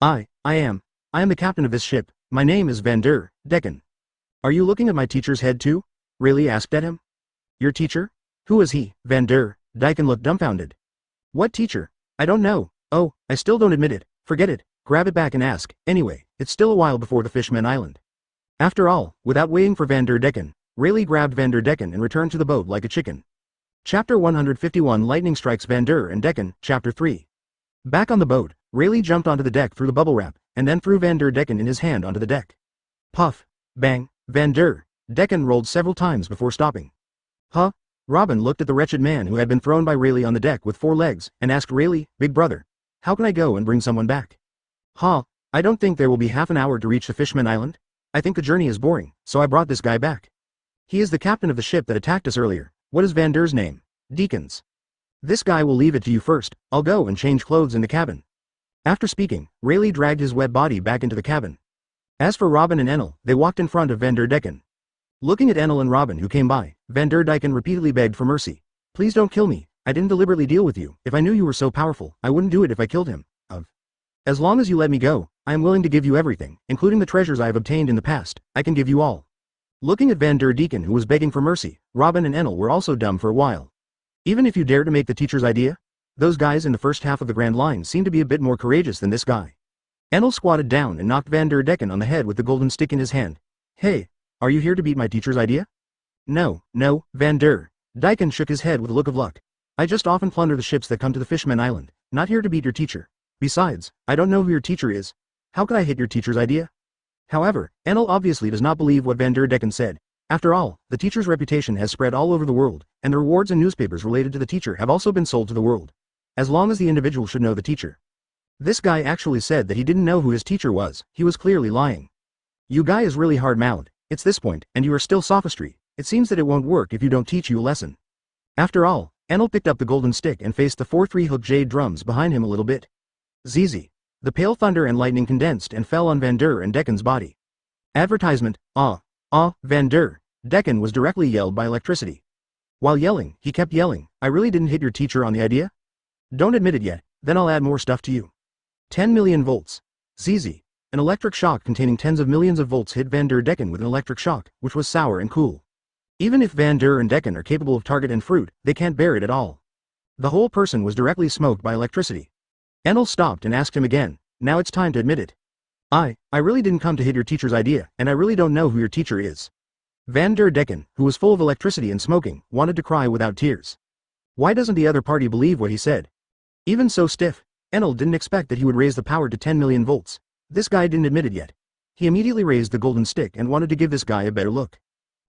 I am the captain of this ship. My name is Van Der Decken. Are you looking at my teacher's head too? Rayleigh asked at him. Your teacher? Who is he? Van Der Decken looked dumbfounded. What teacher? I don't know. Oh, I still don't admit it. Forget it. grab it back and ask, anyway, it's still a while before the Fishmen Island. After all, without waiting for Van der Decken, Rayleigh grabbed Van der Decken and returned to the boat like a chicken. Chapter 151 Lightning Strikes Van der and Decken, Chapter 3. Back on the boat, Rayleigh jumped onto the deck through the bubble wrap, and then threw Van der Decken in his hand onto the deck. Puff, bang, Van der Decken rolled several times before stopping. Huh? Robin looked at the wretched man who had been thrown by Rayleigh on the deck with 4 legs, and asked Rayleigh, Big brother, how can I go and bring someone back? Huh? I don't think there will be half an hour to reach the Fishmen Island. I think the journey is boring, so I brought this guy back. He is the captain of the ship that attacked us earlier. What is Van der's name? Deacons. This guy will leave it to you first. I'll go and change clothes in the cabin. After speaking, Rayleigh dragged his wet body back into the cabin. As for Robin and Enel, they walked in front of Van der Decken. Looking at Enel and Robin who came by, Van der Decken repeatedly begged for mercy. Please don't kill me. I didn't deliberately deal with you. If I knew you were so powerful, I wouldn't do it if I killed him. As long as you let me go, I am willing to give you everything, including the treasures I have obtained in the past. I can give you all. Looking at Van der Decken who was begging for mercy, Robin and Enel were also dumb for a while. Even if you dare to make the teacher's idea? Those guys in the first half of the Grand Line seem to be a bit more courageous than this guy. Enel squatted down and knocked Van der Decken on the head with the golden stick in his hand. Hey, are you here to beat my teacher's idea? No, Van der Decken shook his head with a look of luck. I just often plunder the ships that come to the Fishmen Island, not here to beat your teacher. Besides, I don't know who your teacher is. How could I hit your teacher's idea? However, Enel obviously does not believe what Van der Decken said. After all, the teacher's reputation has spread all over the world, and the rewards and newspapers related to the teacher have also been sold to the world. As long as the individual should know the teacher. This guy actually said that he didn't know who his teacher was. He was clearly lying. You guy is really hard-mouthed. It's this point, and you are still sophistry. It seems that it won't work if you don't teach you a lesson. After all, Enel picked up the golden stick and faced the 4 3-hook jade drums behind him a little bit. ZZ. The pale thunder and lightning condensed and fell on Van der and Decken's body. Advertisement, Van der Decken was directly yelled by electricity. While yelling, he kept yelling, I really didn't hit your teacher on the idea? Don't admit it yet, then I'll add more stuff to you. 10 million volts. ZZ. An electric shock containing tens of millions of volts hit Van der Decken with an electric shock, which was sour and cool. Even if Van der and Decken are capable of target and fruit, they can't bear it at all. The whole person was directly smoked by electricity. Enel stopped and asked him again, now it's time to admit it. I really didn't come to hit your teacher's idea, and I really don't know who your teacher is. Van der Decken, who was full of electricity and smoking, wanted to cry without tears. Why doesn't the other party believe what he said? Even so stiff, Enel didn't expect that he would raise the power to 10 million volts. This guy didn't admit it yet. He immediately raised the golden stick and wanted to give this guy a better look.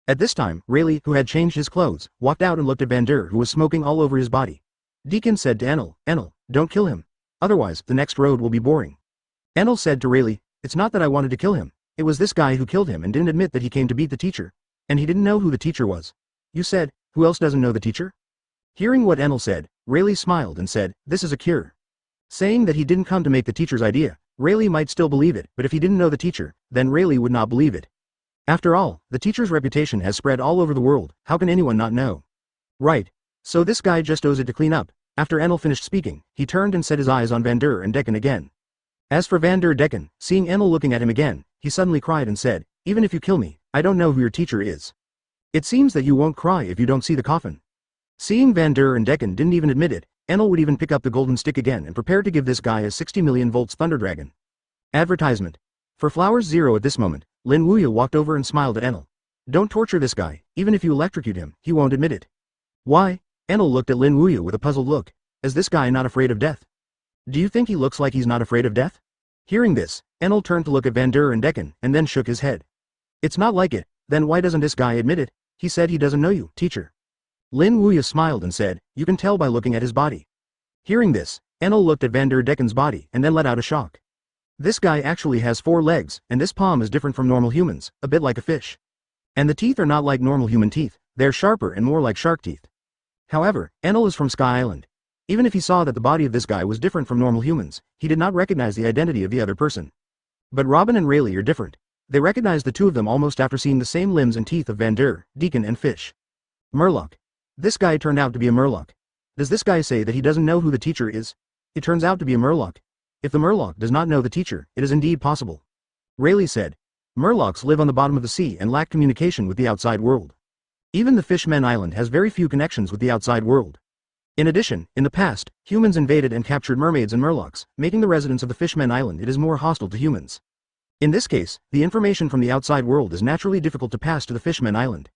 At this time, Rayleigh, who had changed his clothes, walked out and looked at Van der who was smoking all over his body. Deacon said to Enel, don't kill him. Otherwise, the next road will be boring. Enel said to Rayleigh, it's not that I wanted to kill him. It was this guy who killed him and didn't admit that he came to beat the teacher. And he didn't know who the teacher was. You said, who else doesn't know the teacher? Hearing what Enel said, Rayleigh smiled and said, this is a cure. Saying that he didn't come to make the teacher's idea, Rayleigh might still believe it, but if he didn't know the teacher, then Rayleigh would not believe it. After all, the teacher's reputation has spread all over the world, how can anyone not know? Right. So this guy just owes it to clean up. After Enel finished speaking, he turned and set his eyes on Van der and Decken again. As for Van der Decken, seeing Enel looking at him again, he suddenly cried and said, even if you kill me, I don't know who your teacher is. It seems that you won't cry if you don't see the coffin. Seeing Van der and Decken didn't even admit it, Enel would even pick up the golden stick again and prepare to give this guy a 60 million volts thunder dragon. Advertisement. For Flowers Zero at this moment, Lin Wuya walked over and smiled at Enel. Don't torture this guy, even if you electrocute him, he won't admit it. Why? Enel looked at Lin Wuya with a puzzled look. Is this guy not afraid of death? Do you think he looks like he's not afraid of death? Hearing this, Enel turned to look at Van der and Decken, and then shook his head. It's not like it, then why doesn't this guy admit it? He said he doesn't know you, teacher. Lin Wuya smiled and said, you can tell by looking at his body. Hearing this, Enel looked at Van der Decken's body and then let out a shock. This guy actually has 4 legs, and this palm is different from normal humans, a bit like a fish. And the teeth are not like normal human teeth, they're sharper and more like shark teeth. However, Enel is from Sky Island. Even if he saw that the body of this guy was different from normal humans, he did not recognize the identity of the other person. But Robin and Rayleigh are different. They recognized the two of them almost after seeing the same limbs and teeth of Van der, Deacon and Fish. Murloc. This guy turned out to be a Murloc. Does this guy say that he doesn't know who the teacher is? It turns out to be a Murloc. If the Murloc does not know the teacher, it is indeed possible. Rayleigh said, Murlocs live on the bottom of the sea and lack communication with the outside world. Even the Fishmen Island has very few connections with the outside world. In addition, in the past, humans invaded and captured mermaids and murlocs, making the residents of the Fishman Island it is more hostile to humans. In this case, the information from the outside world is naturally difficult to pass to the Fishman Island.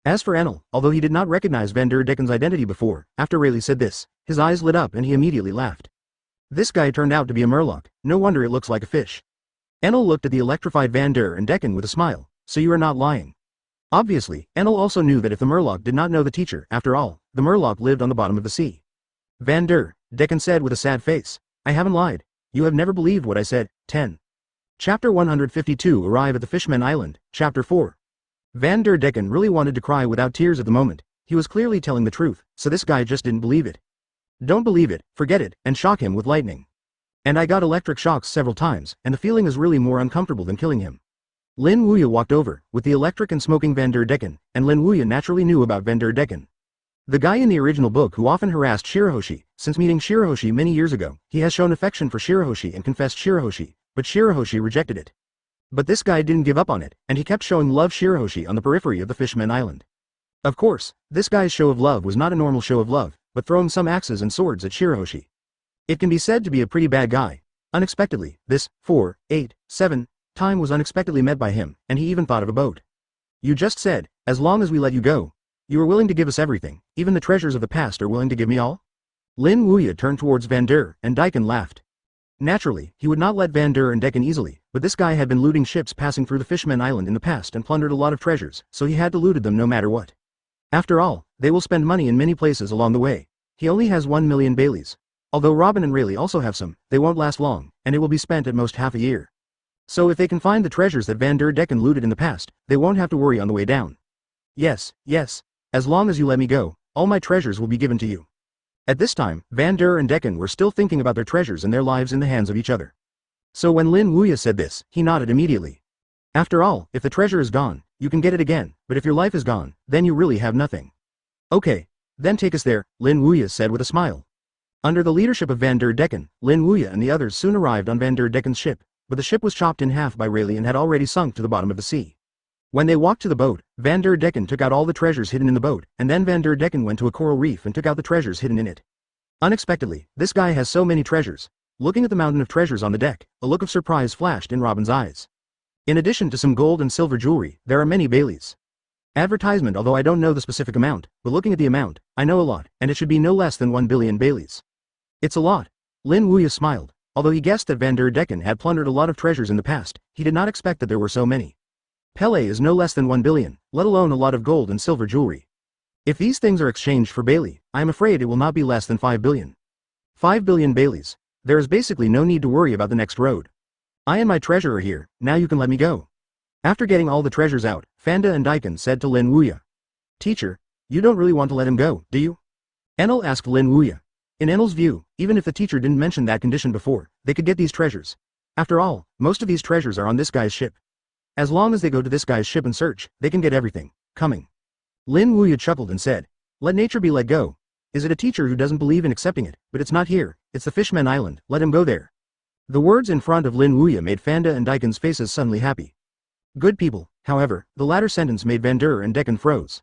As for Enel, although he did not recognize Van der Decken's identity before, after Rayleigh said this, his eyes lit up and he immediately laughed. This guy turned out to be a murloc, no wonder it looks like a fish. Enel looked at the electrified Van der Decken with a smile, so you are not lying. Obviously, Enel also knew that if the murloc did not know the teacher, after all, the murloc lived on the bottom of the sea. Van der Decken said with a sad face, I haven't lied. You have never believed what I said. 10. Chapter 152 Arrive at the Fishman Island, Chapter 4. Van der Decken really wanted to cry without tears at the moment. He was clearly telling the truth, so this guy just didn't believe it. Don't believe it, forget it, and shock him with lightning. And I got electric shocks several times, and the feeling is really more uncomfortable than killing him. Lin Wuya walked over, with the electric and smoking Van der Decken, and Lin Wuya naturally knew about Van der Decken. The guy in the original book who often harassed Shirahoshi, since meeting Shirahoshi many years ago, he has shown affection for Shirahoshi and confessed Shirahoshi, but Shirahoshi rejected it. But this guy didn't give up on it, and he kept showing love Shirahoshi on the periphery of the Fishman Island. Of course, this guy's show of love was not a normal show of love, but throwing some axes and swords at Shirahoshi. It can be said to be a pretty bad guy. Unexpectedly, this 4, 8, 7 time was unexpectedly met by him, and he even thought of a boat. You just said, as long as we let you go, you are willing to give us everything, even the treasures of the past are willing to give me all? Lin Wuya turned towards Van der Decken laughed. Naturally, he would not let Van der Decken easily, but this guy had been looting ships passing through the Fishman Island in the past and plundered a lot of treasures, so he had to looted them no matter what. After all, they will spend money in many places along the way. He only has 1 million Baileys. Although Robin and Rayleigh also have some, they won't last long, and it will be spent at most half a year. So if they can find the treasures that Van der Decken looted in the past, they won't have to worry on the way down. Yes, as long as you let me go, all my treasures will be given to you. At this time, Van der Decken were still thinking about their treasures and their lives in the hands of each other. So when Lin Wuya said this, he nodded immediately. After all, if the treasure is gone, you can get it again, but if your life is gone, then you really have nothing. Okay, then take us there, Lin Wuya said with a smile. Under the leadership of Van der Decken, Lin Wuya and the others soon arrived on Van der Decken's ship, but the ship was chopped in half by Rayleigh and had already sunk to the bottom of the sea. When they walked to the boat, Van der Decken took out all the treasures hidden in the boat, and then Van der Decken went to a coral reef and took out the treasures hidden in it. Unexpectedly, this guy has so many treasures. Looking at the mountain of treasures on the deck, a look of surprise flashed in Robin's eyes. In addition to some gold and silver jewelry, there are many Baileys. Advertisement. Although I don't know the specific amount, but looking at the amount, I know a lot, and it should be no less than 1 billion Baileys. It's a lot. Lin Wuya smiled. Although he guessed that Van der Decken had plundered a lot of treasures in the past, he did not expect that there were so many. Pele is no less than 1 billion, let alone a lot of gold and silver jewelry. If these things are exchanged for Bailey, I am afraid it will not be less than 5 billion. 5 billion Baileys. There is basically no need to worry about the next road. I and my treasure are here, now you can let me go. After getting all the treasures out, Fanda and Daikon said to Lin Wuya. Teacher, you don't really want to let him go, do you? Enel asked Lin Wuya. In Enel's view, even if the teacher didn't mention that condition before, they could get these treasures. After all, most of these treasures are on this guy's ship. As long as they go to this guy's ship and search, they can get everything. Coming. Lin Wuya chuckled and said, let nature be let go. Is it a teacher who doesn't believe in accepting it? But it's not here, it's the Fishman Island, let him go there. The words in front of Lin Wuya made Fanda and Daikon's faces suddenly happy. Good people, however, the latter sentence made Van der Decken froze.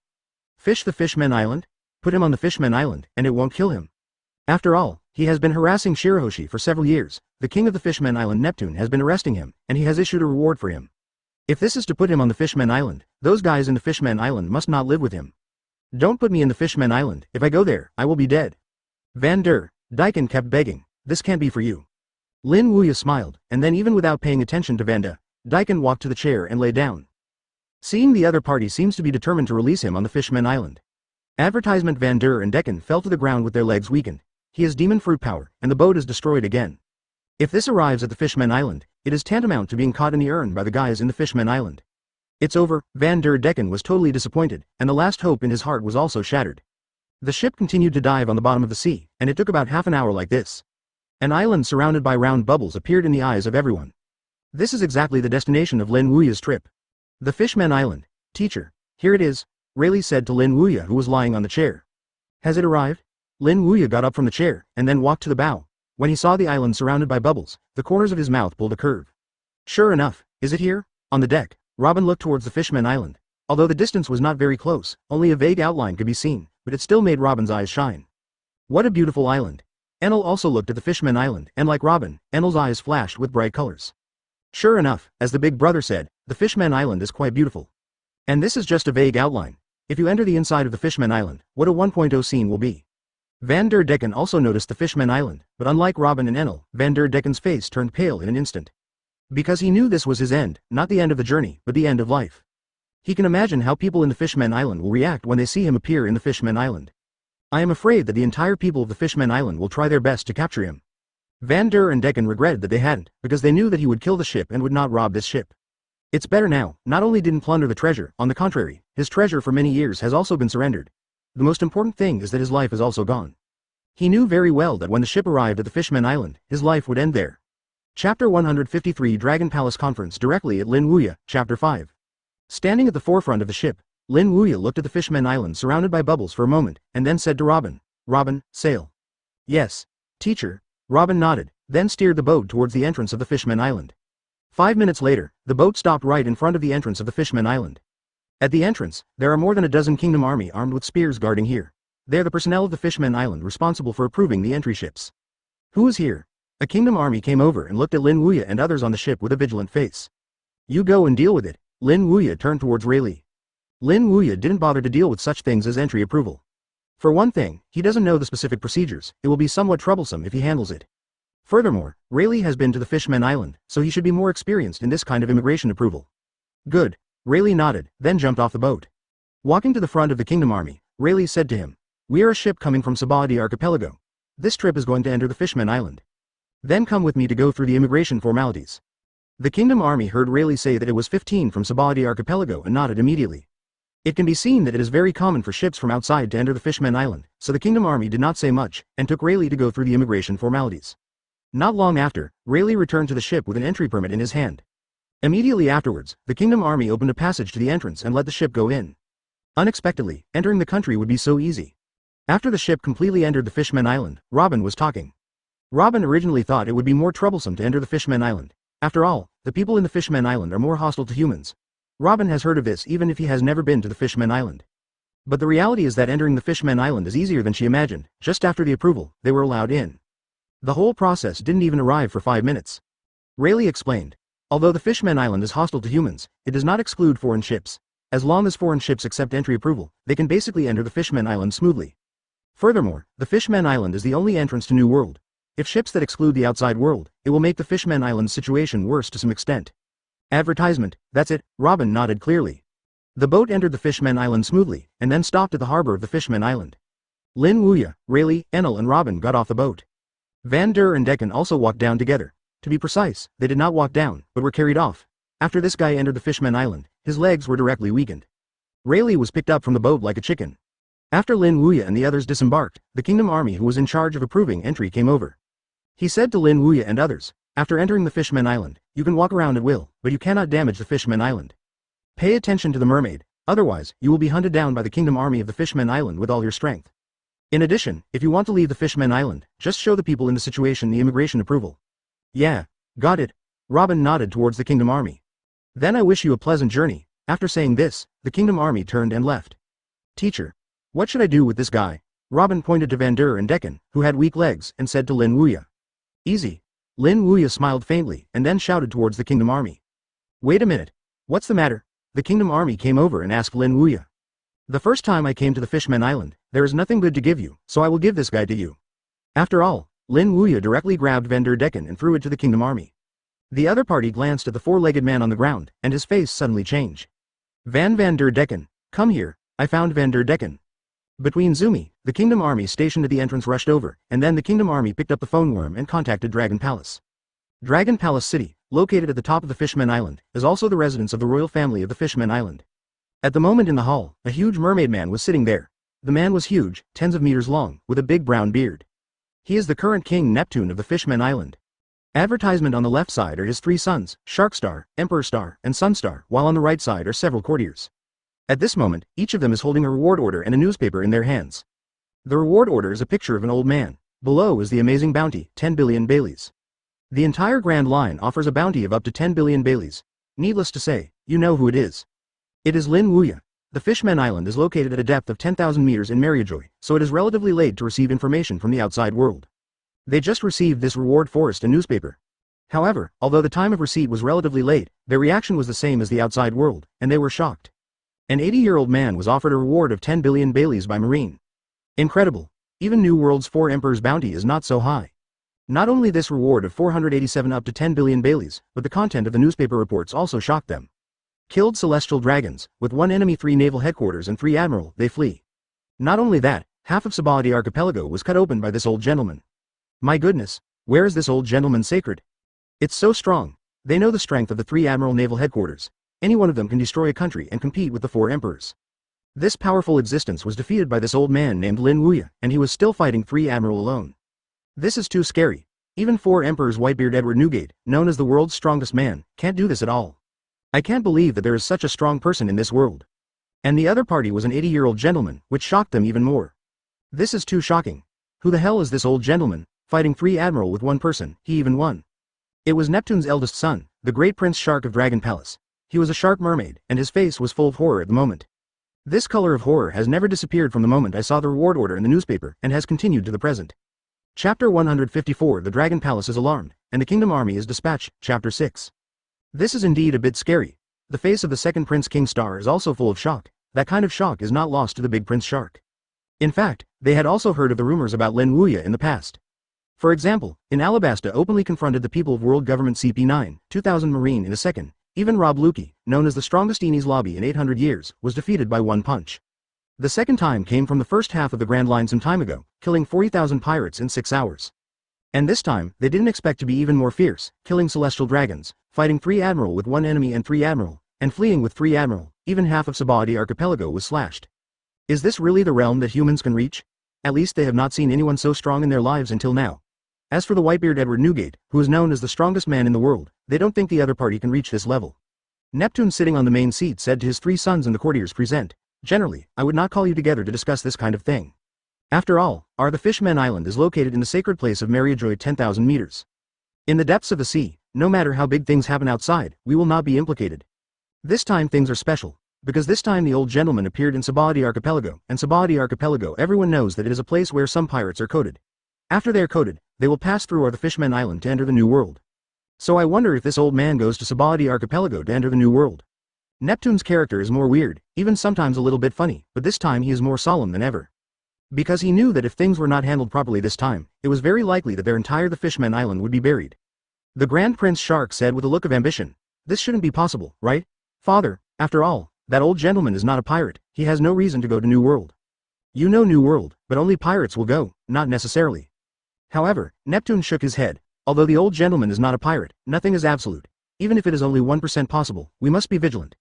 Fish the Fishman Island? Put him on the Fishman Island, and it won't kill him. After all, he has been harassing Shirahoshi for several years. The king of the Fishman Island, Neptune, has been arresting him, and he has issued a reward for him. If this is to put him on the Fishman Island, those guys in the Fishman Island must not live with him. Don't put me in the Fishman Island. If I go there, I will be dead. Van der Decken kept begging. This can't be for you. Lin Wuya smiled, and then even without paying attention to Vanda, Daikon walked to the chair and lay down. Seeing the other party seems to be determined to release him on the Fishman Island. Advertisement. Van der Decken fell to the ground with their legs weakened. He has demon fruit power, and the boat is destroyed again. If this arrives at the Fishman Island, it is tantamount to being caught in the urn by the guys in the Fishman Island. It's over. Van der Decken was totally disappointed, and the last hope in his heart was also shattered. The ship continued to dive on the bottom of the sea, and it took about half an hour like this. An island surrounded by round bubbles appeared in the eyes of everyone. This is exactly the destination of Lin Wuya's trip. The Fishman Island. Teacher, here it is, Rayleigh said to Lin Wuya, who was lying on the chair. Has it arrived? Lin Wuya got up from the chair, and then walked to the bow. When he saw the island surrounded by bubbles, the corners of his mouth pulled a curve. Sure enough, is it here? On the deck, Robin looked towards the Fishman Island. Although the distance was not very close, only a vague outline could be seen, but it still made Robin's eyes shine. What a beautiful island. Enel also looked at the Fishman Island, and like Robin, Enel's eyes flashed with bright colors. Sure enough, as the big brother said, the Fishman Island is quite beautiful. And this is just a vague outline. If you enter the inside of the Fishman Island, what a 1.0 scene will be. Van der Decken also noticed the Fishman Island, but unlike Robin and Enel, Van der Decken's face turned pale in an instant. Because he knew this was his end, not the end of the journey, but the end of life. He can imagine how people in the Fishman Island will react when they see him appear in the Fishman Island. I am afraid that the entire people of the Fishman Island will try their best to capture him. Van der and Decken regretted that they hadn't, because they knew that he would kill the ship and would not rob this ship. It's better now. Not only didn't plunder the treasure, on the contrary, his treasure for many years has also been surrendered. The most important thing is that his life is also gone. He knew very well that when the ship arrived at the Fishman Island, his life would end there. Chapter 153 Dragon Palace Conference directly at Lin Wuya, Chapter 5. Standing at the forefront of the ship, Lin Wuya looked at the Fishman Island surrounded by bubbles for a moment, and then said to Robin, "Robin, sail." "Yes, teacher." Robin nodded, then steered the boat towards the entrance of the Fishman Island. 5 minutes later, the boat stopped right in front of the entrance of the Fishman Island. At the entrance, there are more than a dozen Kingdom Army armed with spears guarding here. They are the personnel of the Fishman Island responsible for approving the entry ships. "Who is here?" A Kingdom Army came over and looked at Lin Wuya and others on the ship with a vigilant face. "You go and deal with it." Lin Wuya turned towards Rayleigh. Lin Wuya didn't bother to deal with such things as entry approval. For one thing, he doesn't know the specific procedures. It will be somewhat troublesome if he handles it. Furthermore, Rayleigh has been to the Fishman Island, so he should be more experienced in this kind of immigration approval. "Good." Rayleigh nodded, then jumped off the boat. Walking to the front of the Kingdom Army, Rayleigh said to him, "We are a ship coming from Sabadi Archipelago. This trip is going to enter the Fishman Island. Then come with me to go through the immigration formalities." The Kingdom Army heard Rayleigh say that it was 15 from Sabadi Archipelago and nodded immediately. It can be seen that it is very common for ships from outside to enter the Fishman Island, so the Kingdom Army did not say much, and took Rayleigh to go through the immigration formalities. Not long after, Rayleigh returned to the ship with an entry permit in his hand. Immediately afterwards, the Kingdom Army opened a passage to the entrance and let the ship go in. Unexpectedly, entering the country would be so easy. After the ship completely entered the Fishman Island, Robin was talking. Robin originally thought it would be more troublesome to enter the Fishman Island. After all, the people in the Fishman Island are more hostile to humans. Robin has heard of this even if he has never been to the Fishman Island. But the reality is that entering the Fishman Island is easier than she imagined. Just after the approval, they were allowed in. The whole process didn't even arrive for 5 minutes. Rayleigh explained. Although the Fishman Island is hostile to humans, it does not exclude foreign ships. As long as foreign ships accept entry approval, they can basically enter the Fishman Island smoothly. Furthermore, the Fishman Island is the only entrance to New World. If ships that exclude the outside world, it will make the Fishman Island's situation worse to some extent. Advertisement, that's it. Robin nodded clearly. The boat entered the Fishman Island smoothly, and then stopped at the harbor of the Fishman Island. Lin Wuya, Rayleigh, Enel and Robin got off the boat. Van der and Decken also walked down together. To be precise, they did not walk down, but were carried off. After this guy entered the Fishman Island, his legs were directly weakened. Rayleigh was picked up from the boat like a chicken. After Lin Wuya and the others disembarked, the Kingdom Army who was in charge of approving entry came over. He said to Lin Wuya and others, "After entering the Fishman Island, you can walk around at will, but you cannot damage the Fishman Island. Pay attention to the mermaid, otherwise, you will be hunted down by the Kingdom Army of the Fishman Island with all your strength. In addition, if you want to leave the Fishman Island, just show the people in the situation the immigration approval." "Yeah, got it." Robin nodded towards the Kingdom Army. "Then I wish you a pleasant journey." After saying this, the Kingdom Army turned and left. "Teacher, what should I do with this guy?" Robin pointed to Van der and Decken, who had weak legs, and said to Lin Wuya. "Easy." Lin Wuya smiled faintly, and then shouted towards the Kingdom Army. "Wait a minute. What's the matter?" The Kingdom Army came over and asked Lin Wuya. "The first time I came to the Fishman Island, there is nothing good to give you, so I will give this guy to you." After all, Lin Wuya directly grabbed Van der Decken and threw it to the Kingdom Army. The other party glanced at the four-legged man on the ground, and his face suddenly changed. Van der Decken, come here, I found Van der Decken." Between Zumi, the Kingdom Army stationed at the entrance rushed over, and then the Kingdom Army picked up the phone worm and contacted Dragon Palace. Dragon Palace City, located at the top of the Fishman Island, is also the residence of the royal family of the Fishman Island. At the moment in the hall, a huge mermaid man was sitting there. The man was huge, tens of meters long, with a big brown beard. He is the current King Neptune of the Fishman Island. Advertisement on the left side are his 3 sons, Shark Star, Emperor Star, and Sun Star, while on the right side are several courtiers. At this moment, each of them is holding a reward order and a newspaper in their hands. The reward order is a picture of an old man. Below is the amazing bounty, 10 billion Baileys. The entire Grand Line offers a bounty of up to 10 billion Baileys. Needless to say, you know who it is. It is Lin Wuya. The Fishman Island is located at a depth of 10,000 meters in Mariajoy, so it is relatively late to receive information from the outside world. They just received this reward forest and newspaper. However, although the time of receipt was relatively late, their reaction was the same as the outside world, and they were shocked. An 80-year-old man was offered a reward of 10 billion Baileys by Marine. Incredible. Even New World's 4 Emperors bounty is not so high. Not only this reward of 487 up to 10 billion Baileys, but the content of the newspaper reports also shocked them. Killed celestial dragons, with 1 enemy, 3 naval headquarters and 3 admiral, they flee. Not only that, half of Sabahadi archipelago was cut open by this old gentleman. My goodness, where is this old gentleman sacred? It's so strong. They know the strength of the 3 admiral naval headquarters. Any one of them can destroy a country and compete with the 4 emperors. This powerful existence was defeated by this old man named Lin Wuya, and he was still fighting 3 admiral alone. This is too scary. Even 4 emperors Whitebeard Edward Newgate, known as the world's strongest man, can't do this at all. I can't believe that there is such a strong person in this world. And the other party was an 80-year-old gentleman, which shocked them even more. This is too shocking. Who the hell is this old gentleman, fighting 3 admiral with 1 person? He even won. It was Neptune's eldest son, the great Prince Shark of Dragon Palace. He was a shark mermaid, and his face was full of horror at the moment. This color of horror has never disappeared from the moment I saw the reward order in the newspaper, and has continued to the present. Chapter 154. The Dragon Palace is alarmed, and the Kingdom Army is dispatched. Chapter 6. This is indeed a bit scary. The face of the second Prince King Star is also full of shock. That kind of shock is not lost to the big Prince Shark. In fact, they had also heard of the rumors about Lin Wuya in the past. For example, in Alabasta openly confronted the people of World Government CP9, 2000 Marine in a second. Even Rob Lukey, known as the strongest Enies lobby in 800 years, was defeated by 1 punch. The second time came from the first half of the Grand Line some time ago, killing 40,000 pirates in 6 hours. And this time, they didn't expect to be even more fierce, killing celestial dragons, fighting 3 admiral with 1 enemy and 3 admiral, and fleeing with 3 admiral. Even half of Sabahadi archipelago was slashed. Is this really the realm that humans can reach? At least they have not seen anyone so strong in their lives until now. As for the Whitebeard Edward Newgate, who is known as the strongest man in the world, they don't think the other party can reach this level. Neptune, sitting on the main seat, said to his 3 sons and the courtiers present, "Generally, I would not call you together to discuss this kind of thing. After all, the Fishman Island is located in the sacred place of Mariajoy 10,000 meters. In the depths of the sea, no matter how big things happen outside, we will not be implicated. This time things are special, because this time the old gentleman appeared in Sabahadi archipelago, and Sabahadi archipelago everyone knows that it is a place where some pirates are coded. After they are coded, they will pass through the Fishman Island to enter the New World. So I wonder if this old man goes to Sabahadi archipelago to enter the New World." Neptune's character is more weird, even sometimes a little bit funny, but this time he is more solemn than ever. Because he knew that if things were not handled properly this time, it was very likely that their entire the Fishman Island would be buried. The Grand Prince Shark said with a look of ambition, "This shouldn't be possible, right? Father, after all, that old gentleman is not a pirate, he has no reason to go to New World. You know New World, but only pirates will go, not necessarily." However, Neptune shook his head. Although the old gentleman is not a pirate, nothing is absolute. Even if it is only 1% possible, we must be vigilant.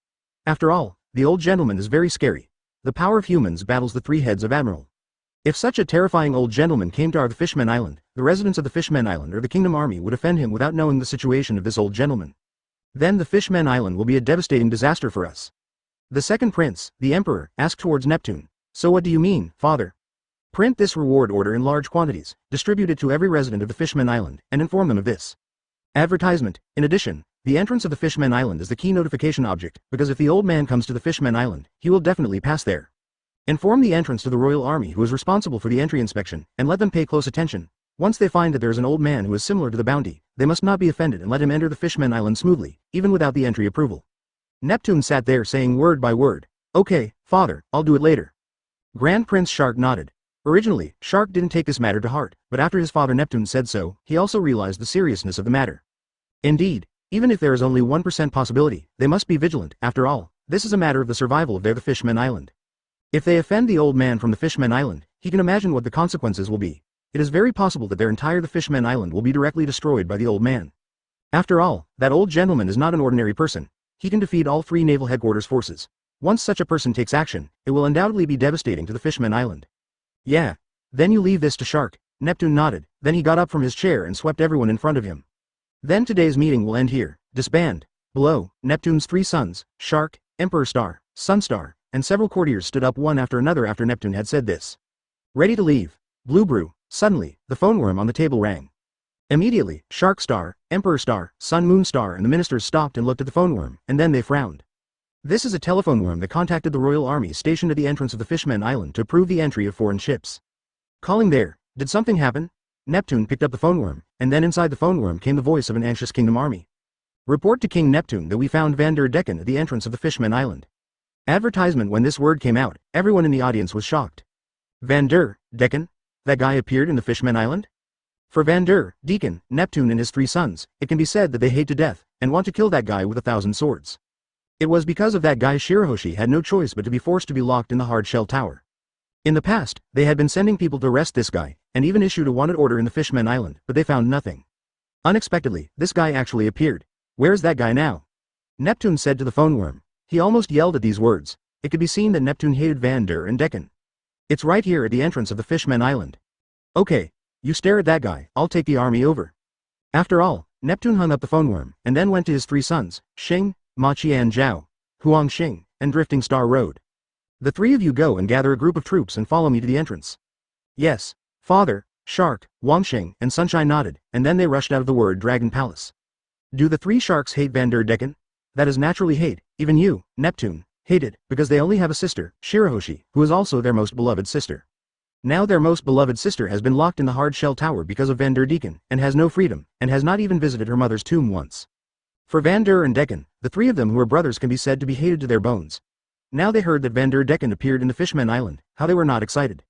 After all, the old gentleman is very scary. The power of humans battles the 3 heads of admiral. If such a terrifying old gentleman came to the Fishman Island, the residents of the Fishman Island or the Kingdom Army would offend him without knowing the situation of this old gentleman. Then the Fishman Island will be a devastating disaster for us. The second prince, the emperor, asked towards Neptune, "So what do you mean, father?" "Print this reward order in large quantities, distribute it to every resident of the Fishman Island, and inform them of this. Advertisement. In addition, the entrance of the Fishman Island is the key notification object, because if the old man comes to the Fishman Island, he will definitely pass there. Inform the entrance to the Royal Army who is responsible for the entry inspection, and let them pay close attention. Once they find that there is an old man who is similar to the bounty, they must not be offended and let him enter the Fishman Island smoothly, even without the entry approval." Neptune sat there saying word by word, "Okay, father, I'll do it later." Grand Prince Shark nodded. Originally, Shark didn't take this matter to heart, but after his father Neptune said so, he also realized the seriousness of the matter. Indeed, even if there is only 1% possibility, they must be vigilant. After all, this is a matter of the survival of the Fishman Island. If they offend the old man from the Fishman Island, he can imagine what the consequences will be. It is very possible that their entire the Fishman Island will be directly destroyed by the old man. After all, that old gentleman is not an ordinary person. He can defeat all 3 naval headquarters forces. Once such a person takes action, it will undoubtedly be devastating to the Fishman Island. "Yeah. Then you leave this to Shark." Neptune nodded, then he got up from his chair and swept everyone in front of him. "Then today's meeting will end here. Disband." Below, Neptune's 3 sons, Shark, Emperor Star, Sunstar, and several courtiers stood up one after another after Neptune had said this. Ready to leave. Blue Brew. Suddenly, the phone worm on the table rang. Immediately, Shark Star, Emperor Star, Sun Moon Star and the ministers stopped and looked at the phone worm, and then they frowned. This is a telephone worm that contacted the royal army stationed at the entrance of the Fishman Island to approve the entry of foreign ships. Calling there, did something happen? Neptune picked up the phone worm, and then inside the phone worm came the voice of an anxious kingdom army. Report to King Neptune that we found Van der Decken at the entrance of the Fishman Island. Advertisement. When this word came out, everyone in the audience was shocked. Van der Decken? That guy appeared in the Fishman Island? For Van der Decken, Neptune and his 3 sons, it can be said that they hate to death, and want to kill that guy with 1,000 swords. It was because of that guy Shirahoshi had no choice but to be forced to be locked in the hard shell tower. In the past, they had been sending people to arrest this guy, and even issued a wanted order in the Fishman Island, but they found nothing. Unexpectedly, this guy actually appeared. Where's that guy now? Neptune said to the phone worm. He almost yelled at these words. It could be seen that Neptune hated Van der Decken. It's right here at the entrance of the Fishman Island. Okay, you stare at that guy, I'll take the army over. After all, Neptune hung up the phone worm, and then went to his 3 sons, Xing, Ma Qian Zhao, Huang Xing, and Drifting Star Road. The 3 of you go and gather a group of troops and follow me to the entrance. Yes, father, Shark, Wang Xing, and Sunshine nodded, and then they rushed out of the word Dragon Palace. Do the 3 sharks hate Van der Decken? That is naturally hate, even you, Neptune, hated, because they only have a sister, Shirahoshi, who is also their most beloved sister. Now their most beloved sister has been locked in the hard shell tower because of Van der Decken, and has no freedom, and has not even visited her mother's tomb once. For Van der Decken, the 3 of them who are brothers can be said to be hated to their bones. Now they heard that Van der Decken appeared in the Fishman Island, how they were not excited.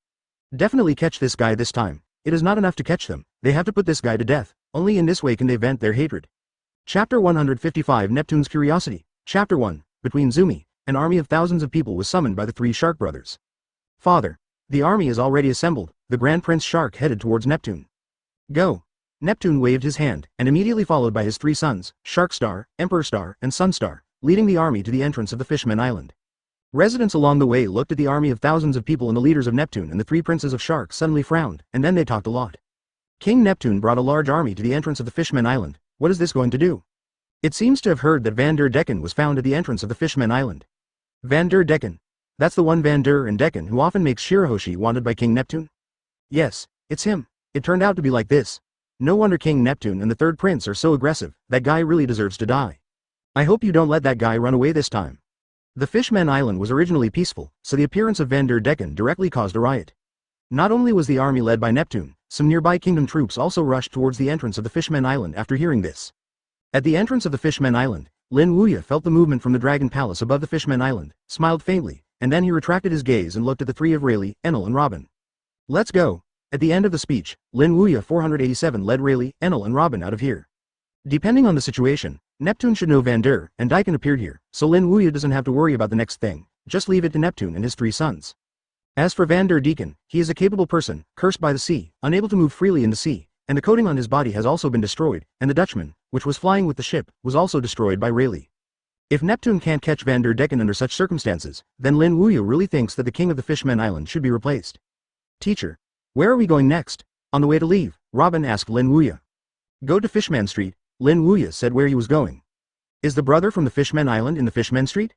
Definitely catch this guy this time. It is not enough to catch them, they have to put this guy to death, only in this way can they vent their hatred. Chapter 155 Neptune's Curiosity. Chapter 1, Between Zumi, an army of thousands of people was summoned by the 3 shark brothers. Father, the army is already assembled, the Grand Prince Shark headed towards Neptune. Go. Neptune waved his hand, and immediately followed by his 3 sons, Shark Star, Emperor Star, and Sun Star, leading the army to the entrance of the Fishman Island. Residents along the way looked at the army of thousands of people and the leaders of Neptune, and the 3 princes of sharks suddenly frowned, and then they talked a lot. King Neptune brought a large army to the entrance of the Fishman Island. What is this going to do? It seems to have heard that Van der Decken was found at the entrance of the Fishman Island. Van der Decken. That's the one Van der Decken who often makes Shirahoshi wanted by King Neptune? Yes, it's him. It turned out to be like this. No wonder King Neptune and the 3rd prince are so aggressive, that guy really deserves to die. I hope you don't let that guy run away this time. The Fishman Island was originally peaceful, so the appearance of Van der Decken directly caused a riot. Not only was the army led by Neptune, some nearby kingdom troops also rushed towards the entrance of the Fishman Island after hearing this. At the entrance of the Fishman Island, Lin Wuya felt the movement from the Dragon Palace above the Fishman Island, smiled faintly, and then he retracted his gaze and looked at the 3 of Rayleigh, Enel and Robin. Let's go. At the end of the speech, Lin Wuya 487 led Rayleigh, Enel and Robin out of here. Depending on the situation, Neptune should know Van der Decken appeared here, so Lin Wuya doesn't have to worry about the next thing, just leave it to Neptune and his 3 sons. As for Van der Decken, he is a capable person, cursed by the sea, unable to move freely in the sea, and the coating on his body has also been destroyed, and the Dutchman, which was flying with the ship, was also destroyed by Rayleigh. If Neptune can't catch Van der Decken under such circumstances, then Lin Wuya really thinks that the king of the Fishman Island should be replaced. Teacher, where are we going next? On the way to leave, Robin asked Lin Wuya. Go to Fishman Street, Lin Wuya said where he was going. Is the brother from the Fishman Island in the Fishman Street?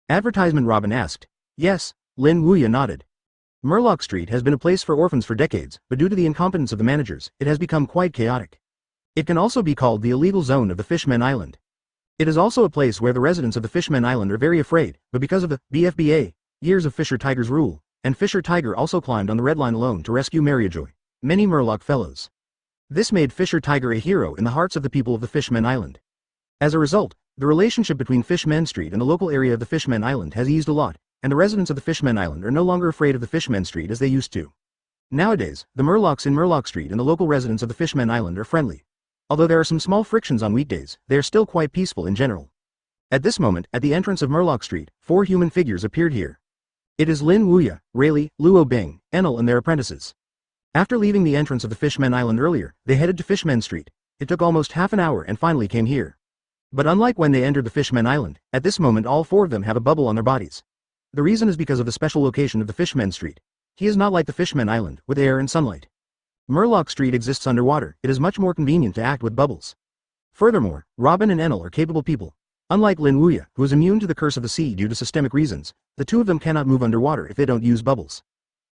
Advertisement, Robin asked. Yes, Lin Wuya nodded. Murloc Street has been a place for orphans for decades, but due to the incompetence of the managers, it has become quite chaotic. It can also be called the illegal zone of the Fishman Island. It is also a place where the residents of the Fishman Island are very afraid, but because of the BFBA, years of Fisher Tiger's rule, and Fisher Tiger also climbed on the Red Line alone to rescue Mariojoy, many Murloc fellows. This made Fisher Tiger a hero in the hearts of the people of the Fishman Island. As a result, the relationship between Fishman Street and the local area of the Fishman Island has eased a lot, and the residents of the Fishman Island are no longer afraid of the Fishman Street as they used to. Nowadays, the Murlocs in Murloc Street and the local residents of the Fishman Island are friendly. Although there are some small frictions on weekdays, they are still quite peaceful in general. At this moment, at the entrance of Murloc Street, 4 human figures appeared here. It is Lin Wuya, Rayleigh, Luo Bing, Enel and their apprentices. After leaving the entrance of the Fishman Island earlier, they headed to Fishman Street. It took almost half an hour and finally came here. But unlike when they entered the Fishman Island, at this moment all 4 of them have a bubble on their bodies. The reason is because of the special location of the Fishman Street. He is not like the Fishman Island, with air and sunlight. Murloc Street exists underwater, it is much more convenient to act with bubbles. Furthermore, Robin and Enel are capable people. Unlike Lin Wuya, who is immune to the curse of the sea due to systemic reasons, the 2 of them cannot move underwater if they don't use bubbles.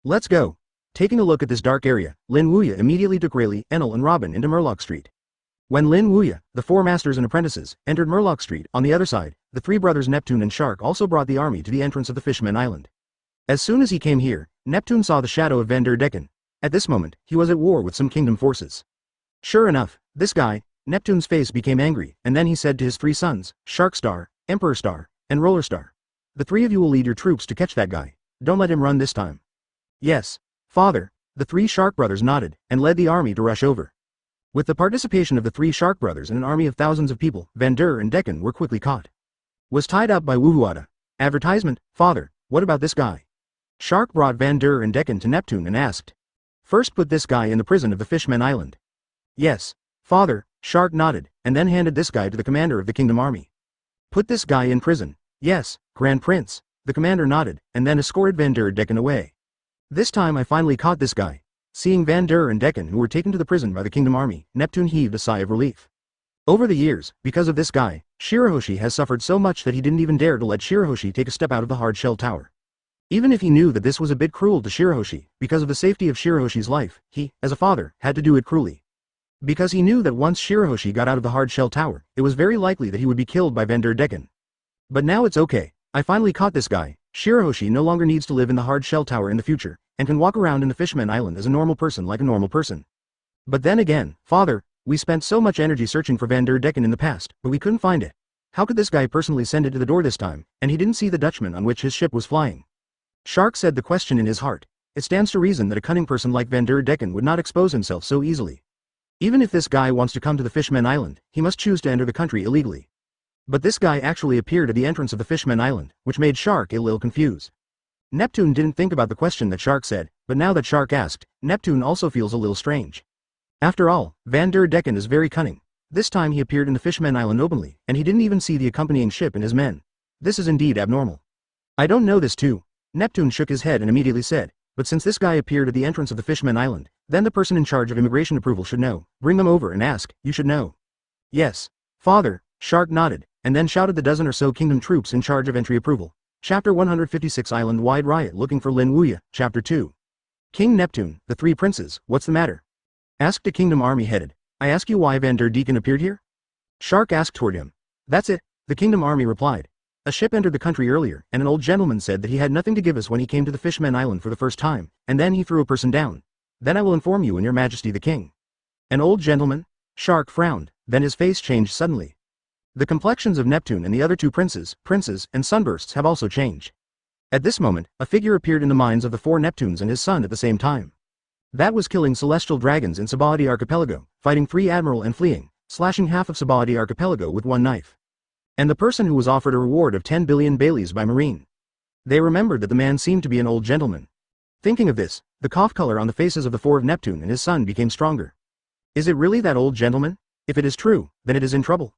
Let's go. Taking a look at this dark area, Lin Wuya immediately took Rayleigh, Enel and Robin into Murloc Street. When Lin Wuya, the four masters and apprentices, entered Murloc Street, on the other side, the three brothers Neptune and Shark also brought the army to the entrance of the Fisherman Island. As soon as he came here, Neptune saw the shadow of Van der Decken. At this moment, he was at war with some kingdom forces. Sure enough, this guy, Neptune's face became angry, and then he said to his three sons, Shark Star, Emperor Star, and Roller Star. The three of you will lead your troops to catch that guy. Don't let him run this time. Yes, father. The three Shark brothers nodded, and led the army to rush over. With the participation of the three Shark brothers and an army of thousands of people, Van der and Decken were quickly caught. Was tied up by Wuhuada. Advertisement, father, what about this guy? Shark brought Van der and Decken to Neptune and asked. First put this guy in the prison of the Fishman Island. Yes, father, Shark nodded, and then handed this guy to the commander of the kingdom army. Put this guy in prison. Yes, Grand Prince. The commander nodded, and then escorted Van der Decken away. This time I finally caught this guy. Seeing Van der and Decken who were taken to the prison by the kingdom army, Neptune heaved a sigh of relief. Over the years, because of this guy, Shirahoshi has suffered so much that he didn't even dare to let Shirahoshi take a step out of the hard shell tower. Even if he knew that this was a bit cruel to Shirahoshi, because of the safety of Shirahoshi's life, he, as a father, had to do it cruelly. Because he knew that once Shirahoshi got out of the hard shell tower, it was very likely that he would be killed by Van der Decken. But now it's okay. I finally caught this guy. Shirahoshi no longer needs to live in the hard shell tower in the future, and can walk around in the Fishman Island as a normal person like a normal person. But then again, father, we spent so much energy searching for Van der Decken in the past, but we couldn't find it. How could this guy personally send it to the door this time, and he didn't see the Dutchman on which his ship was flying? Shark said the question in his heart. It stands to reason that a cunning person like Van der Decken would not expose himself so easily. Even if this guy wants to come to the Fishman Island, he must choose to enter the country illegally. But this guy actually appeared at the entrance of the Fishman Island, which made Shark a little confused. Neptune didn't think about the question that Shark said, but now that Shark asked, Neptune also feels a little strange. After all, Van der Decken is very cunning. This time he appeared in the Fishman Island openly, and he didn't even see the accompanying ship and his men. This is indeed abnormal. I don't know this too. Neptune shook his head and immediately said, but since this guy appeared at the entrance of the Fishman Island, then the person in charge of immigration approval should know. Bring them over and ask, you should know. Yes, father, Shark nodded, and then shouted the dozen or so kingdom troops in charge of entry approval. Chapter 156 Island-wide riot looking for Lin Wuya, Chapter 2. King Neptune, the three princes, what's the matter? Asked a kingdom army headed. I ask you why Van der Decken appeared here? Shark asked toward him. That's it, the kingdom army replied. A ship entered the country earlier, and an old gentleman said that he had nothing to give us when he came to the Fishman Island for the first time, and then he threw a person down. Then I will inform you and your majesty the king. An old gentleman? Shark frowned, then his face changed suddenly. The complexions of Neptune and the other two princes, and sunbursts have also changed. At this moment, a figure appeared in the minds of the four Neptunes and his son at the same time. That was killing celestial dragons in Sabaody Archipelago, fighting 3 admiral and fleeing, slashing half of Sabaody Archipelago with one knife. And the person who was offered a reward of 10 billion Baileys by Marine. They remembered that the man seemed to be an old gentleman. Thinking of this, the cough color on the faces of the four of Neptune and his son became stronger. Is it really that old gentleman? If it is true, then it is in trouble.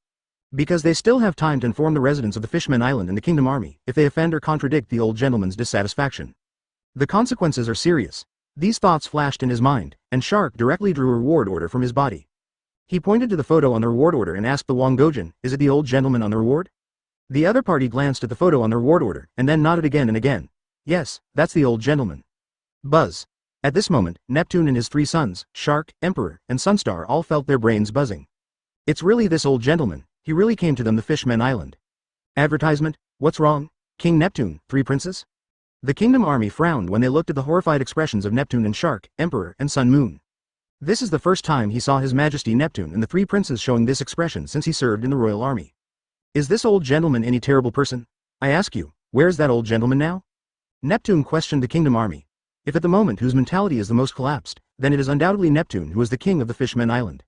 Because they still have time to inform the residents of the Fishman Island and the kingdom army, if they offend or contradict the old gentleman's dissatisfaction. The consequences are serious. These thoughts flashed in his mind, and Shark directly drew a reward order from his body. He pointed to the photo on the reward order and asked the Wongojin, is it the old gentleman on the reward? The other party glanced at the photo on the reward order, and then nodded again and again. Yes, that's the old gentleman. Buzz. At this moment, Neptune and his three sons, Shark, Emperor, and Sunstar all felt their brains buzzing. It's really this old gentleman. He really came to them the Fishman Island. Advertisement, what's wrong? King Neptune, three princes? The kingdom army frowned when they looked at the horrified expressions of Neptune and Shark, Emperor, and Sun Moon. This is the first time he saw His Majesty Neptune and the three princes showing this expression since he served in the royal army. Is this old gentleman any terrible person? I ask you, where's that old gentleman now? Neptune questioned the kingdom army. If at the moment whose mentality is the most collapsed, then it is undoubtedly Neptune who is the king of the Fishman Island.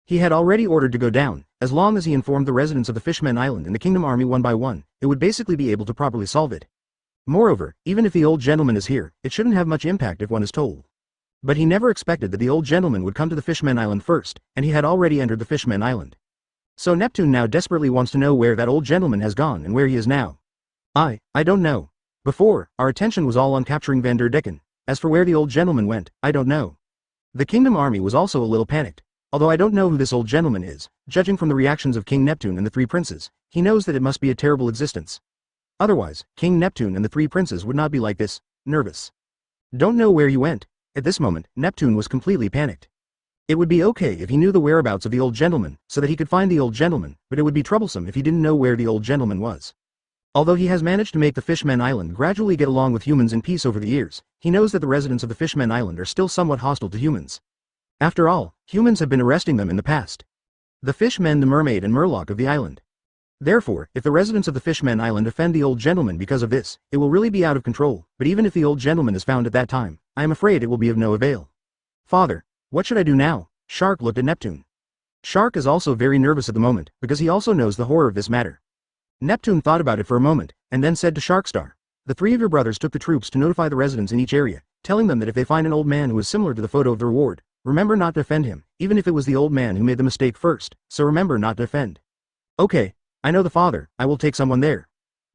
He had already ordered to go down. As long as he informed the residents of the Fishman Island and the kingdom army one by one, it would basically be able to properly solve it. Moreover, even if the old gentleman is here, it shouldn't have much impact if one is told. But he never expected that the old gentleman would come to the Fishman Island first, and he had already entered the Fishman Island. So Neptune now desperately wants to know where that old gentleman has gone and where he is now. I don't know. Before, our attention was all on capturing Van der Decken. As for where the old gentleman went, I don't know. The kingdom army was also a little panicked. Although I don't know who this old gentleman is, judging from the reactions of King Neptune and the three princes, he knows that it must be a terrible existence. Otherwise, King Neptune and the three princes would not be like this, nervous. Don't know where he went. At this moment, Neptune was completely panicked. It would be okay if he knew the whereabouts of the old gentleman, so that he could find the old gentleman, but it would be troublesome if he didn't know where the old gentleman was. Although he has managed to make the Fishmen Island gradually get along with humans in peace over the years, he knows that the residents of the Fishmen Island are still somewhat hostile to humans. After all, humans have been arresting them in the past. The Fishmen, the mermaid and Murloc of the island. Therefore, if the residents of the Fishmen Island offend the old gentleman because of this, it will really be out of control, but even if the old gentleman is found at that time, I am afraid it will be of no avail. Father, what should I do now? Shark looked at Neptune. Shark is also very nervous at the moment, because he also knows the horror of this matter. Neptune thought about it for a moment, and then said to Sharkstar, the three of your brothers took the troops to notify the residents in each area, telling them that if they find an old man who is similar to the photo of the reward, remember not to offend him, even if it was the old man who made the mistake first, so remember not to offend. Okay, I know the father, I will take someone there.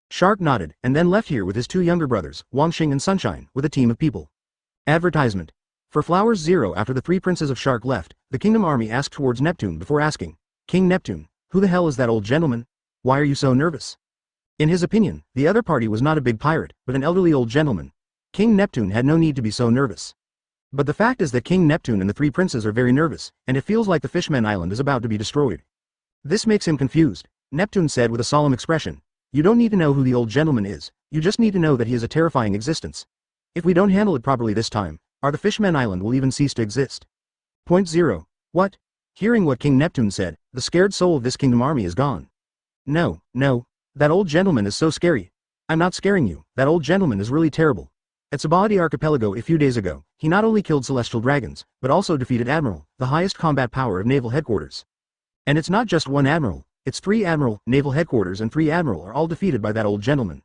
Shark nodded, and then left here with his two younger brothers, Wangxing and Sunshine, with a team of people. Advertisement. For Flowers 0 after the three princes of Shark left, the kingdom army asked towards Neptune before asking, King Neptune, who the hell is that old gentleman? Why are you so nervous? In his opinion, the other party was not a big pirate, but an elderly old gentleman. King Neptune had no need to be so nervous. But the fact is that King Neptune and the three princes are very nervous, and it feels like the Fishmen Island is about to be destroyed. This makes him confused. Neptune said with a solemn expression, you don't need to know who the old gentleman is, you just need to know that he is a terrifying existence. If we don't handle it properly this time, the Fishmen Island will even cease to exist. Point 0. What? Hearing what King Neptune said, the scared soul of this kingdom army is gone. No, no, that old gentleman is so scary. I'm not scaring you, that old gentleman is really terrible. At Sabadi Archipelago a few days ago, he not only killed celestial dragons, but also defeated Admiral, the highest combat power of naval headquarters. And it's not just one admiral, it's 3 admiral, naval headquarters and 3 admiral are all defeated by that old gentleman.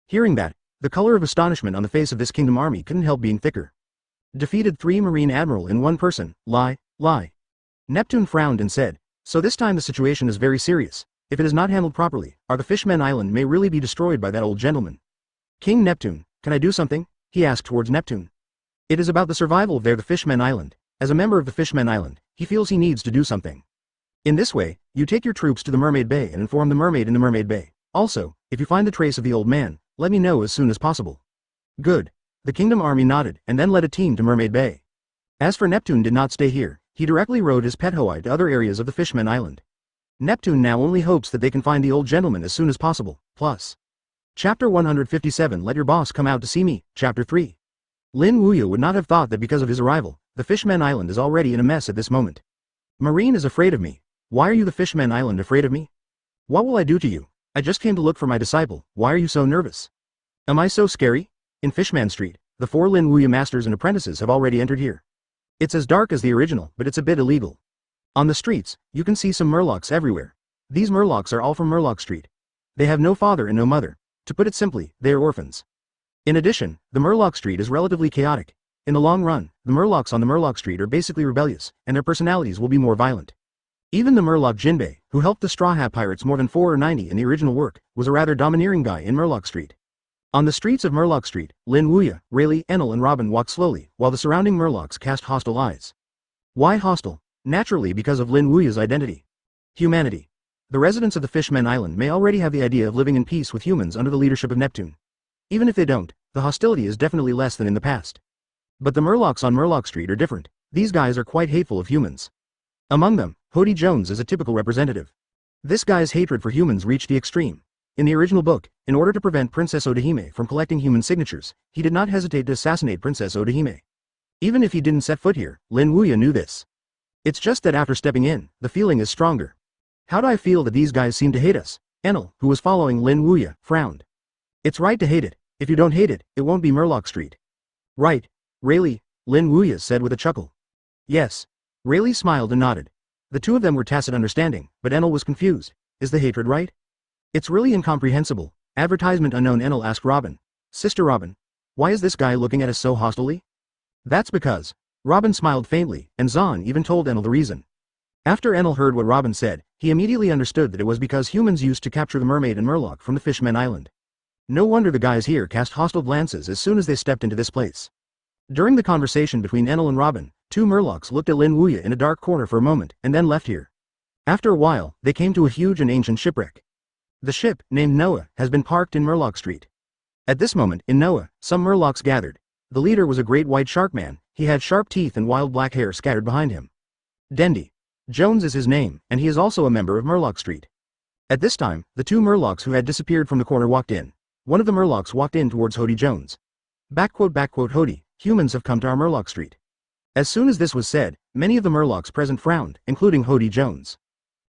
Hearing that, the color of astonishment on the face of this kingdom army couldn't help being thicker. Defeated 3 marine admiral in one person, lie. Neptune frowned and said, so this time the situation is very serious. If it is not handled properly, the Fishmen Island may really be destroyed by that old gentleman. King Neptune, can I do something? He asked towards Neptune. It is about the survival of the Fishmen Island. As a member of the Fishmen Island, he feels he needs to do something. In this way, you take your troops to the Mermaid Bay and inform the mermaid in the Mermaid Bay. Also, if you find the trace of the old man, let me know as soon as possible. Good. The kingdom army nodded and then led a team to Mermaid Bay. As for Neptune did not stay here, he directly rode his pet Hoai to other areas of the Fishmen Island. Neptune now only hopes that they can find the old gentleman as soon as possible. Plus. Chapter 157 Let Your Boss Come Out to See Me, Chapter 3. Lin Wuya would not have thought that because of his arrival, the Fishmen Island is already in a mess at this moment. Marine is afraid of me. Why are you the Fishmen Island afraid of me? What will I do to you? I just came to look for my disciple, why are you so nervous? Am I so scary? In Fishman Street, the 4 Lin Wuya masters and apprentices have already entered here. It's as dark as the original, but it's a bit illegal. On the streets, you can see some Murlocs everywhere. These Murlocs are all from Murloc Street. They have no father and no mother. To put it simply, they are orphans. In addition, the Murloc Street is relatively chaotic. In the long run, the Murlocs on the Murloc Street are basically rebellious, and their personalities will be more violent. Even the Murloc Jinbei, who helped the Straw Hat Pirates more than 4 or 90 in the original work, was a rather domineering guy in Murloc Street. On the streets of Murloc Street, Lin Wuya, Rayleigh, Enel and Robin walked slowly, while the surrounding Murlocs cast hostile eyes. Why hostile? Naturally because of Lin Wuya's identity. Humanity. The residents of the Fishmen Island may already have the idea of living in peace with humans under the leadership of Neptune. Even if they don't, the hostility is definitely less than in the past. But the Murlocs on Murloc Street are different. These guys are quite hateful of humans. Among them, Hody Jones is a typical representative. This guy's hatred for humans reached the extreme. In the original book, in order to prevent Princess Odahime from collecting human signatures, he did not hesitate to assassinate Princess Odahime. Even if he didn't set foot here, Lin Wuya knew this. It's just that after stepping in, the feeling is stronger. How do I feel that these guys seem to hate us? Enel, who was following Lin Wuya, frowned. It's right to hate it. If you don't hate it, it won't be Murloc Street. Right. Rayleigh, Lin Wuya said with a chuckle. Yes. Rayleigh smiled and nodded. The two of them were tacit understanding, but Enel was confused. Is the hatred right? It's really incomprehensible. Advertisement unknown. Enel asked Robin. Sister Robin. Why is this guy looking at us so hostilely? That's because. Robin smiled faintly, and Zahn even told Enel the reason. After Enel heard what Robin said, he immediately understood that it was because humans used to capture the mermaid and Murloc from the Fishmen Island. No wonder the guys here cast hostile glances as soon as they stepped into this place. During the conversation between Enel and Robin, 2 Murlocs looked at Lin Wuya in a dark corner for a moment and then left here. After a while, they came to a huge and ancient shipwreck. The ship, named Noah, has been parked in Murloc Street. At this moment, in Noah, some Murlocs gathered. The leader was a great white shark man. He had sharp teeth and wild black hair scattered behind him. Dendy. Jones is his name, and he is also a member of Murloc Street. At this time, the two Murlocs who had disappeared from the corner walked in. One of the Murlocs walked in towards Hody Jones. Hody, humans have come to our Murloc Street. As soon as this was said, many of the Murlocs present frowned, including Hody Jones.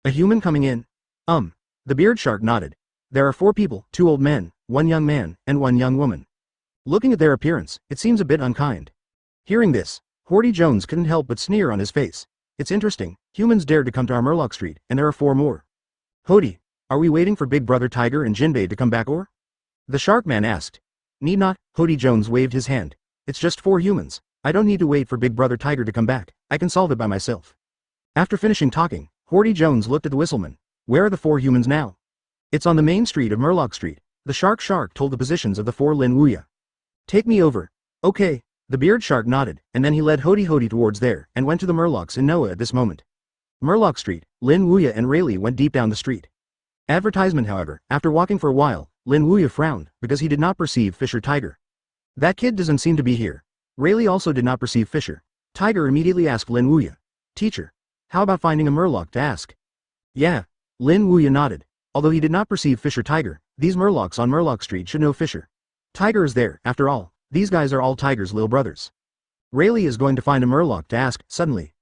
A human coming in? The beard shark nodded. There are 4 people, 2 old men, 1 young man, and 1 young woman. Looking at their appearance, it seems a bit unkind. Hearing this, Hody Jones couldn't help but sneer on his face. It's interesting, humans dared to come to our Murloc Street, and there are 4 more. Hody, are we waiting for Big Brother Tiger and Jinbei to come back or? The shark man asked. Need not, Hody Jones waved his hand. It's just 4 humans. I don't need to wait for Big Brother Tiger to come back, I can solve it by myself. After finishing talking, Hody Jones looked at the whistleman. Where are the 4 humans now? It's on the main street of Murloc Street. The shark told the positions of the 4 Lin Wuya. Take me over. Okay. The beard shark nodded, and then he led Hody towards there, and went to the Murlocs in Noah at this moment. Murloc Street, Lin Wuya and Rayleigh went deep down the street. Advertisement however, after walking for a while, Lin Wuya frowned, because he did not perceive Fisher Tiger. That kid doesn't seem to be here. Rayleigh also did not perceive Fisher. Tiger immediately asked Lin Wuya. Teacher. How about finding a Murloc to ask? Yeah. Lin Wuya nodded. Although he did not perceive Fisher Tiger, these Murlocs on Murloc Street should know Fisher. Tiger is there, after all. These guys are all Tiger's little brothers. Rayleigh is going to find a Murloc to ask, suddenly.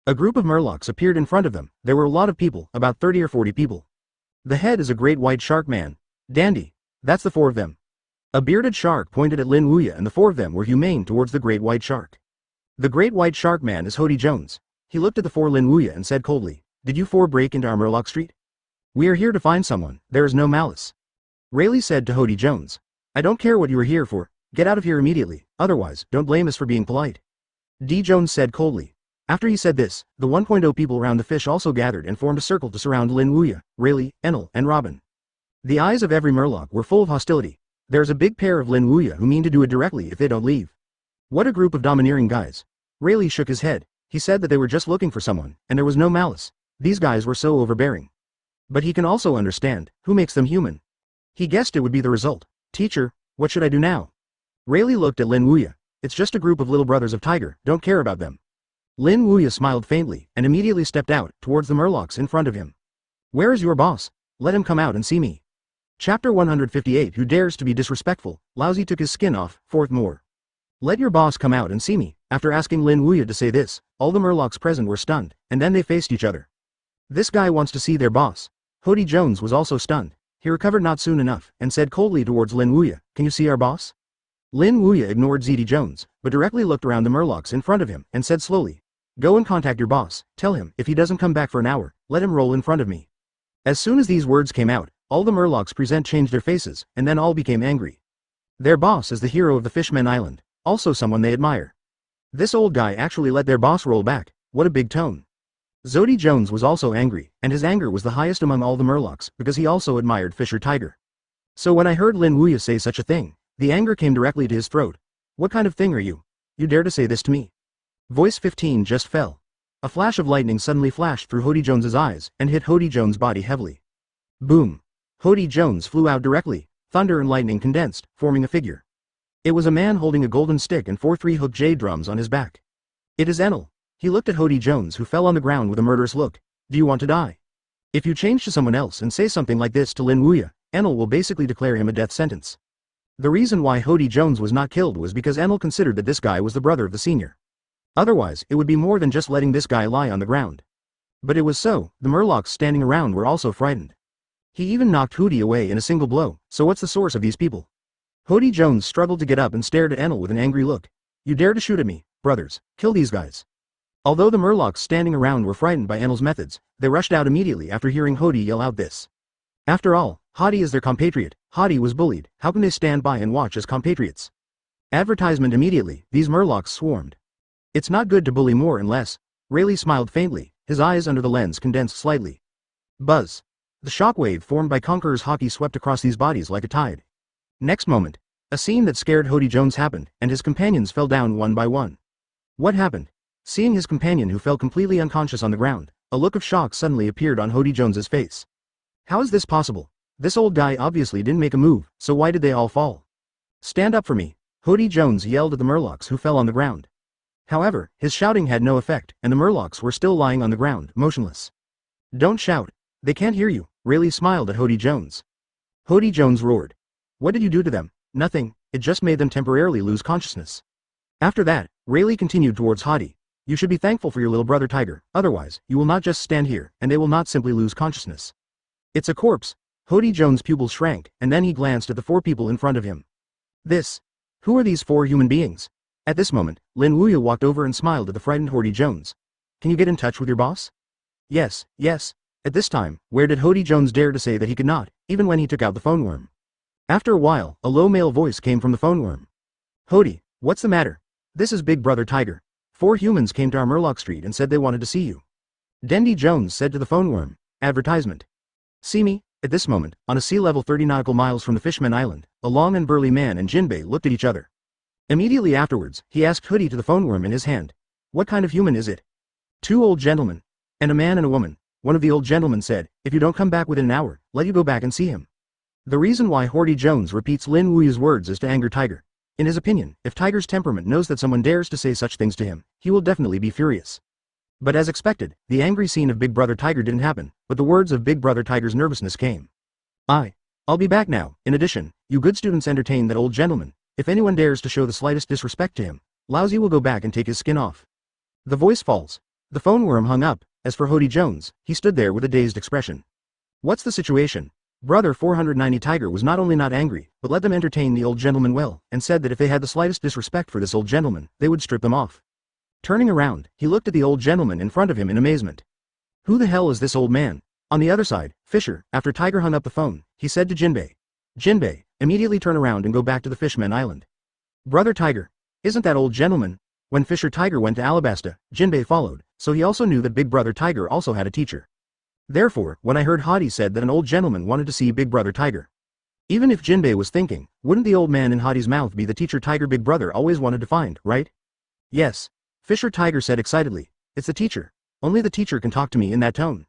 A group of Murlocs appeared in front of them. There were a lot of people, about 30 or 40 people. The head is a great white shark man. Dandy. That's the 4 of them. A bearded shark pointed at Lin Wuya and the 4 of them were humane towards the great white shark. The great white shark man is Hody Jones. He looked at the 4 Lin Wuya and said coldly, Did you 4 break into our Murloc Street? We are here to find someone, there is no malice. Rayleigh said to Hody Jones. I don't care what you are here for. Get out of here immediately, otherwise, don't blame us for being polite. D. Jones said coldly. After he said this, the 1.0 people around the fish also gathered and formed a circle to surround Lin Wuya, Rayleigh, Enel, and Robin. The eyes of every Murloc were full of hostility. There's a big pair of Lin Wuya who mean to do it directly if they don't leave. What a group of domineering guys. Rayleigh shook his head. He said that they were just looking for someone, and there was no malice. These guys were so overbearing. But he can also understand, who makes them human. He guessed it would be the result. Teacher, what should I do now? Rayleigh looked at Lin Wuya. It's just a group of little brothers of Tiger, don't care about them. Lin Wuya smiled faintly, and immediately stepped out, towards the Murlocs in front of him. Where is your boss? Let him come out and see me. Chapter 158 Who dares to be disrespectful? Lousy took his skin off, 4th more. Let your boss come out and see me. After asking Lin Wuya to say this, all the Murlocs present were stunned, and then they faced each other. This guy wants to see their boss. Hody Jones was also stunned. He recovered not soon enough, and said coldly towards Lin Wuya, Can you see our boss? Lin Wuya ignored ZD Jones, but directly looked around the Murlocs in front of him, and said slowly, Go and contact your boss, tell him, if he doesn't come back for an hour, let him roll in front of me. As soon as these words came out, all the Murlocs present changed their faces, and then all became angry. Their boss is the hero of the Fishmen Island, also someone they admire. This old guy actually let their boss roll back, what a big tone. Zody Jones was also angry, and his anger was the highest among all the Murlocs, because he also admired Fisher Tiger. So when I heard Lin Wuya say such a thing, the anger came directly to his throat. What kind of thing are you? You dare to say this to me? Voice 15 just fell. A flash of lightning suddenly flashed through Hody Jones's eyes, and hit Hody Jones' body heavily. Boom. Hody Jones flew out directly, thunder and lightning condensed, forming a figure. It was a man holding a golden stick and 4 3-hooked jade drums on his back. It is Enel. He looked at Hody Jones who fell on the ground with a murderous look. Do you want to die? If you change to someone else and say something like this to Lin Wuya, Enel will basically declare him a death sentence. The reason why Hody Jones was not killed was because Enel considered that this guy was the brother of the senior. Otherwise, it would be more than just letting this guy lie on the ground. But it was so, the Murlocs standing around were also frightened. He even knocked Hody away in a single blow, so what's the source of these people? Hody Jones struggled to get up and stared at Enel with an angry look. You dare to shoot at me, brothers, kill these guys. Although the Murlocs standing around were frightened by Enel's methods, they rushed out immediately after hearing Hody yell out this. After all, Hody is their compatriot. Hody was bullied, how can they stand by and watch as compatriots? Advertisement immediately, these Murlocs swarmed. It's not good to bully more and less. Rayleigh smiled faintly, his eyes under the lens condensed slightly. Buzz. The shockwave formed by Conqueror's hockey swept across these bodies like a tide. Next moment, a scene that scared Hody Jones happened, and his companions fell down one by one. What happened? Seeing his companion who fell completely unconscious on the ground, a look of shock suddenly appeared on Hody Jones's face. How is this possible? This old guy obviously didn't make a move, so why did they all fall? Stand up for me, Hody Jones yelled at the Murlocs who fell on the ground. However, his shouting had no effect, and the murlocs were still lying on the ground, motionless. Don't shout. They can't hear you. Rayleigh smiled at Hody Jones. Hody Jones roared. What did you do to them? Nothing, it just made them temporarily lose consciousness. After that, Rayleigh continued towards Hody. You should be thankful for your little brother Tiger, otherwise, you will not just stand here, and they will not simply lose consciousness. It's a corpse. Hody Jones' pupils shrank, and then he glanced at the 4 people in front of him. Who are these 4 human beings? At this moment, Lin Wuya walked over and smiled at the frightened Hody Jones. Can you get in touch with your boss? Yes. At this time, where did Hody Jones dare to say that he could not, even when he took out the phone worm? After a while, a low male voice came from the phone worm. Hody, what's the matter? This is Big Brother Tiger. 4 humans came to our Murloc Street and said they wanted to see you. Dendy Jones said to the phone worm. Advertisement. See me? At this moment, on a sea level 30 nautical miles from the Fishman Island, a long and burly man and Jinbei looked at each other. Immediately afterwards, he asked Hoodie to the phone worm in his hand. What kind of human is it? 2 old gentlemen. And a man and a woman. One of the old gentlemen said, if you don't come back within an hour, let you go back and see him. The reason why Hody Jones repeats Lin Wuya's words is to anger Tiger. In his opinion, if Tiger's temperament knows that someone dares to say such things to him, he will definitely be furious. But as expected, the angry scene of Big Brother Tiger didn't happen, but the words of Big Brother Tiger's nervousness came. I'll be back now. In addition, you good students entertain that old gentleman. If anyone dares to show the slightest disrespect to him, Lousy will go back and take his skin off. The voice falls. The phone worm hung up. As for Hody Jones, he stood there with a dazed expression. What's the situation? Brother 490 Tiger was not only not angry, but let them entertain the old gentleman well, and said that if they had the slightest disrespect for this old gentleman, they would strip them off. Turning around, he looked at the old gentleman in front of him in amazement. Who the hell is this old man? On the other side, Fisher, after Tiger hung up the phone, he said to Jinbei. Jinbei, immediately turn around and go back to the Fishman Island. Brother Tiger, isn't that old gentleman? When Fisher Tiger went to Alabasta, Jinbei followed, so he also knew that Big Brother Tiger also had a teacher. Therefore, when I heard Hody said that an old gentleman wanted to see Big Brother Tiger. Even if Jinbei was thinking, wouldn't the old man in Hody's mouth be the teacher Tiger Big Brother always wanted to find, right? Yes. Fisher Tiger said excitedly. It's the teacher. Only the teacher can talk to me in that tone.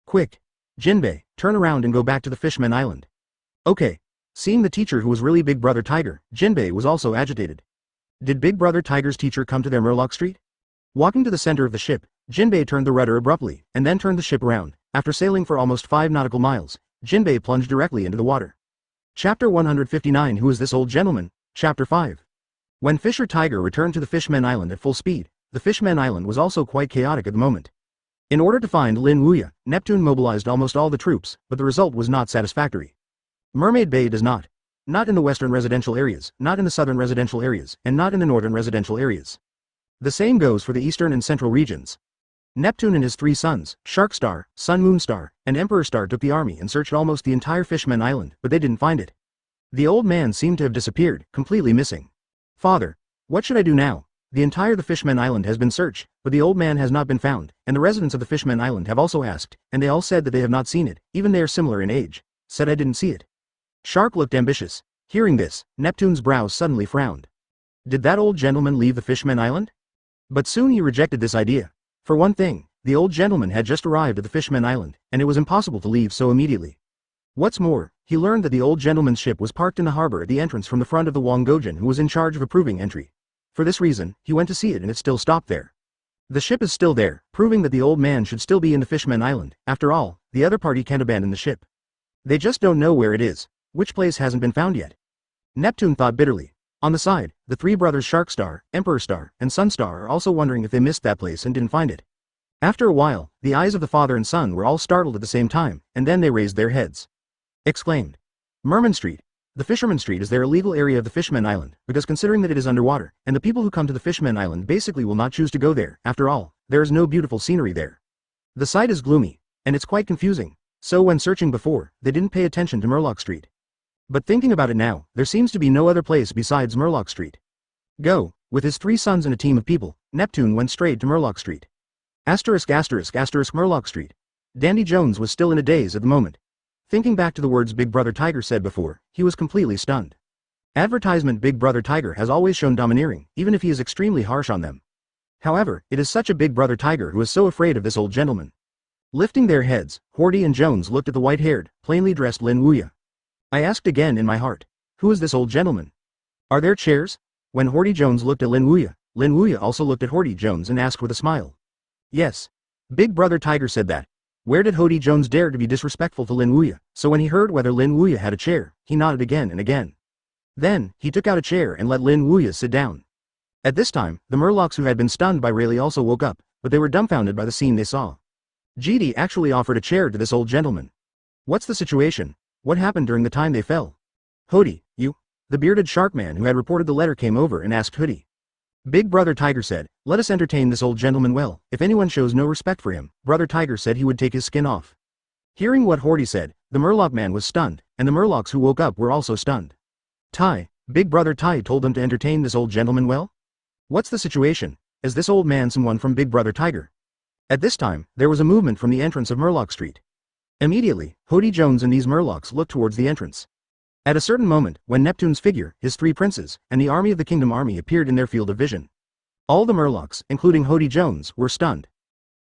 Quick. Jinbei, turn around and go back to the Fishman Island. Okay. Seeing the teacher who was really Big Brother Tiger, Jinbei was also agitated. Did Big Brother Tiger's teacher come to their Murloc Street? Walking to the center of the ship, Jinbei turned the rudder abruptly, and then turned the ship around. After sailing for almost 5 nautical miles, Jinbei plunged directly into the water. Chapter 159 Who is this old gentleman? Chapter 5. When Fisher Tiger returned to the Fishman Island at full speed, the Fishman Island was also quite chaotic at the moment. In order to find Lin Wuya, Neptune mobilized almost all the troops, but the result was not satisfactory. Mermaid Bay does not. Not in the western residential areas, not in the southern residential areas, and not in the northern residential areas. The same goes for the eastern and central regions. Neptune and his 3 sons, Shark Star, Sun Moon Star, and Emperor Star took the army and searched almost the entire Fishman Island, but they didn't find it. The old man seemed to have disappeared, completely missing. Father, what should I do now? The entire Fishman Island has been searched, but the old man has not been found, and the residents of the Fishman Island have also asked, and they all said that they have not seen it, even they are similar in age. Said I didn't see it. Shark looked ambitious. Hearing this, Neptune's brow suddenly frowned. Did that old gentleman leave the Fishman Island? But soon he rejected this idea. For one thing, the old gentleman had just arrived at the Fishman Island, and it was impossible to leave so immediately. What's more, he learned that the old gentleman's ship was parked in the harbor at the entrance from the front of the Wongojin who was in charge of approving entry. For this reason, he went to see it and it still stopped there. The ship is still there, proving that the old man should still be in the Fishman Island. After all, the other party can't abandon the ship. They just don't know where it is. Which place hasn't been found yet? Neptune thought bitterly. On the side, the 3 brothers Shark Star, Emperor Star, and Sun Star are also wondering if they missed that place and didn't find it. After a while, the eyes of the father and son were all startled at the same time, and then they raised their heads. Exclaimed. Merman Street. The Fisherman Street is their illegal area of the Fishman Island, because considering that it is underwater, and the people who come to the Fishman Island basically will not choose to go there. After all, there is no beautiful scenery there. The site is gloomy, and it's quite confusing, so when searching before, they didn't pay attention to Murloc Street. But thinking about it now, there seems to be no other place besides Murloc Street. Go. With his 3 sons and a team of people, Neptune went straight to Murloc Street. Murloc Street. Dandy Jones was still in a daze at the moment. Thinking back to the words Big Brother Tiger said before, he was completely stunned. Advertisement Big Brother Tiger has always shown domineering, even if he is extremely harsh on them. However, it is such a Big Brother Tiger who is so afraid of this old gentleman. Lifting their heads, Hody and Jones looked at the white-haired, plainly dressed Lin Wuya. I asked again in my heart, who is this old gentleman? Are there chairs? When Hody Jones looked at Lin Wuya, Lin Wuya also looked at Hody Jones and asked with a smile. Yes. Big Brother Tiger said that. Where did Hody Jones dare to be disrespectful to Lin Wuya? So when he heard whether Lin Wuya had a chair, he nodded again and again. Then, he took out a chair and let Lin Wuya sit down. At this time, the Murlocs who had been stunned by Rayleigh also woke up, but they were dumbfounded by the scene they saw. GD actually offered a chair to this old gentleman. What's the situation? What happened during the time they fell? Hody, you? The bearded shark man who had reported the letter came over and asked Hody. Big Brother Tiger said, let us entertain this old gentleman well. If anyone shows no respect for him, Brother Tiger said he would take his skin off. Hearing what Hody said, the Murloc man was stunned, and the Murlocs who woke up were also stunned. Big Brother Tai told them to entertain this old gentleman well? What's the situation? Is this old man someone from Big Brother Tiger? At this time, there was a movement from the entrance of Murloc Street. Immediately, Hody Jones and these Murlocs looked towards the entrance. At a certain moment, when Neptune's figure, his 3 princes, and the army of the Kingdom Army appeared in their field of vision. All the Murlocs, including Hody Jones, were stunned.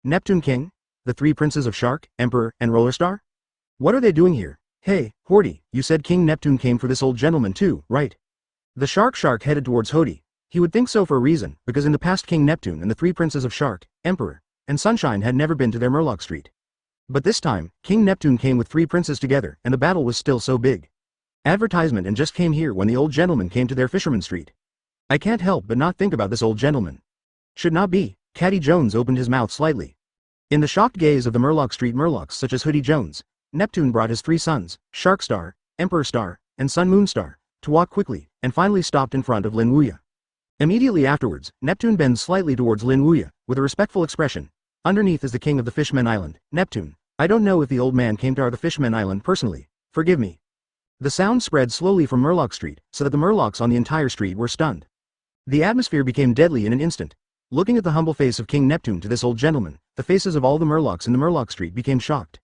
Neptune King? The 3 princes of Shark, Emperor, and Rollerstar? What are they doing here? Hey, Hody, you said King Neptune came for this old gentleman too, right? The Shark headed towards Hody. He would think so for a reason, because in the past King Neptune and the 3 princes of Shark, Emperor, and Sunshine had never been to their Murloc Street. But this time, King Neptune came with 3 princes together, and the battle was still so big. Advertisement and just came here when the old gentleman came to their Fisherman Street. I can't help but not think about this old gentleman. Should not be. Caddy Jones opened his mouth slightly. In the shocked gaze of the Murloc Street Murlocs such as Hody Jones, Neptune brought his 3 sons, Shark Star, Emperor Star, and Sun Moon Star, to walk quickly, and finally stopped in front of Lin Wuya. Immediately afterwards, Neptune bends slightly towards Lin Wuya, with a respectful expression. Underneath is the king of the Fishmen Island, Neptune. I don't know if the old man came to the Fishmen Island personally. Forgive me. The sound spread slowly from Murloc Street, so that the Murlocs on the entire street were stunned. The atmosphere became deadly in an instant. Looking at the humble face of King Neptune to this old gentleman, the faces of all the Murlocs in the Murloc Street became shocked.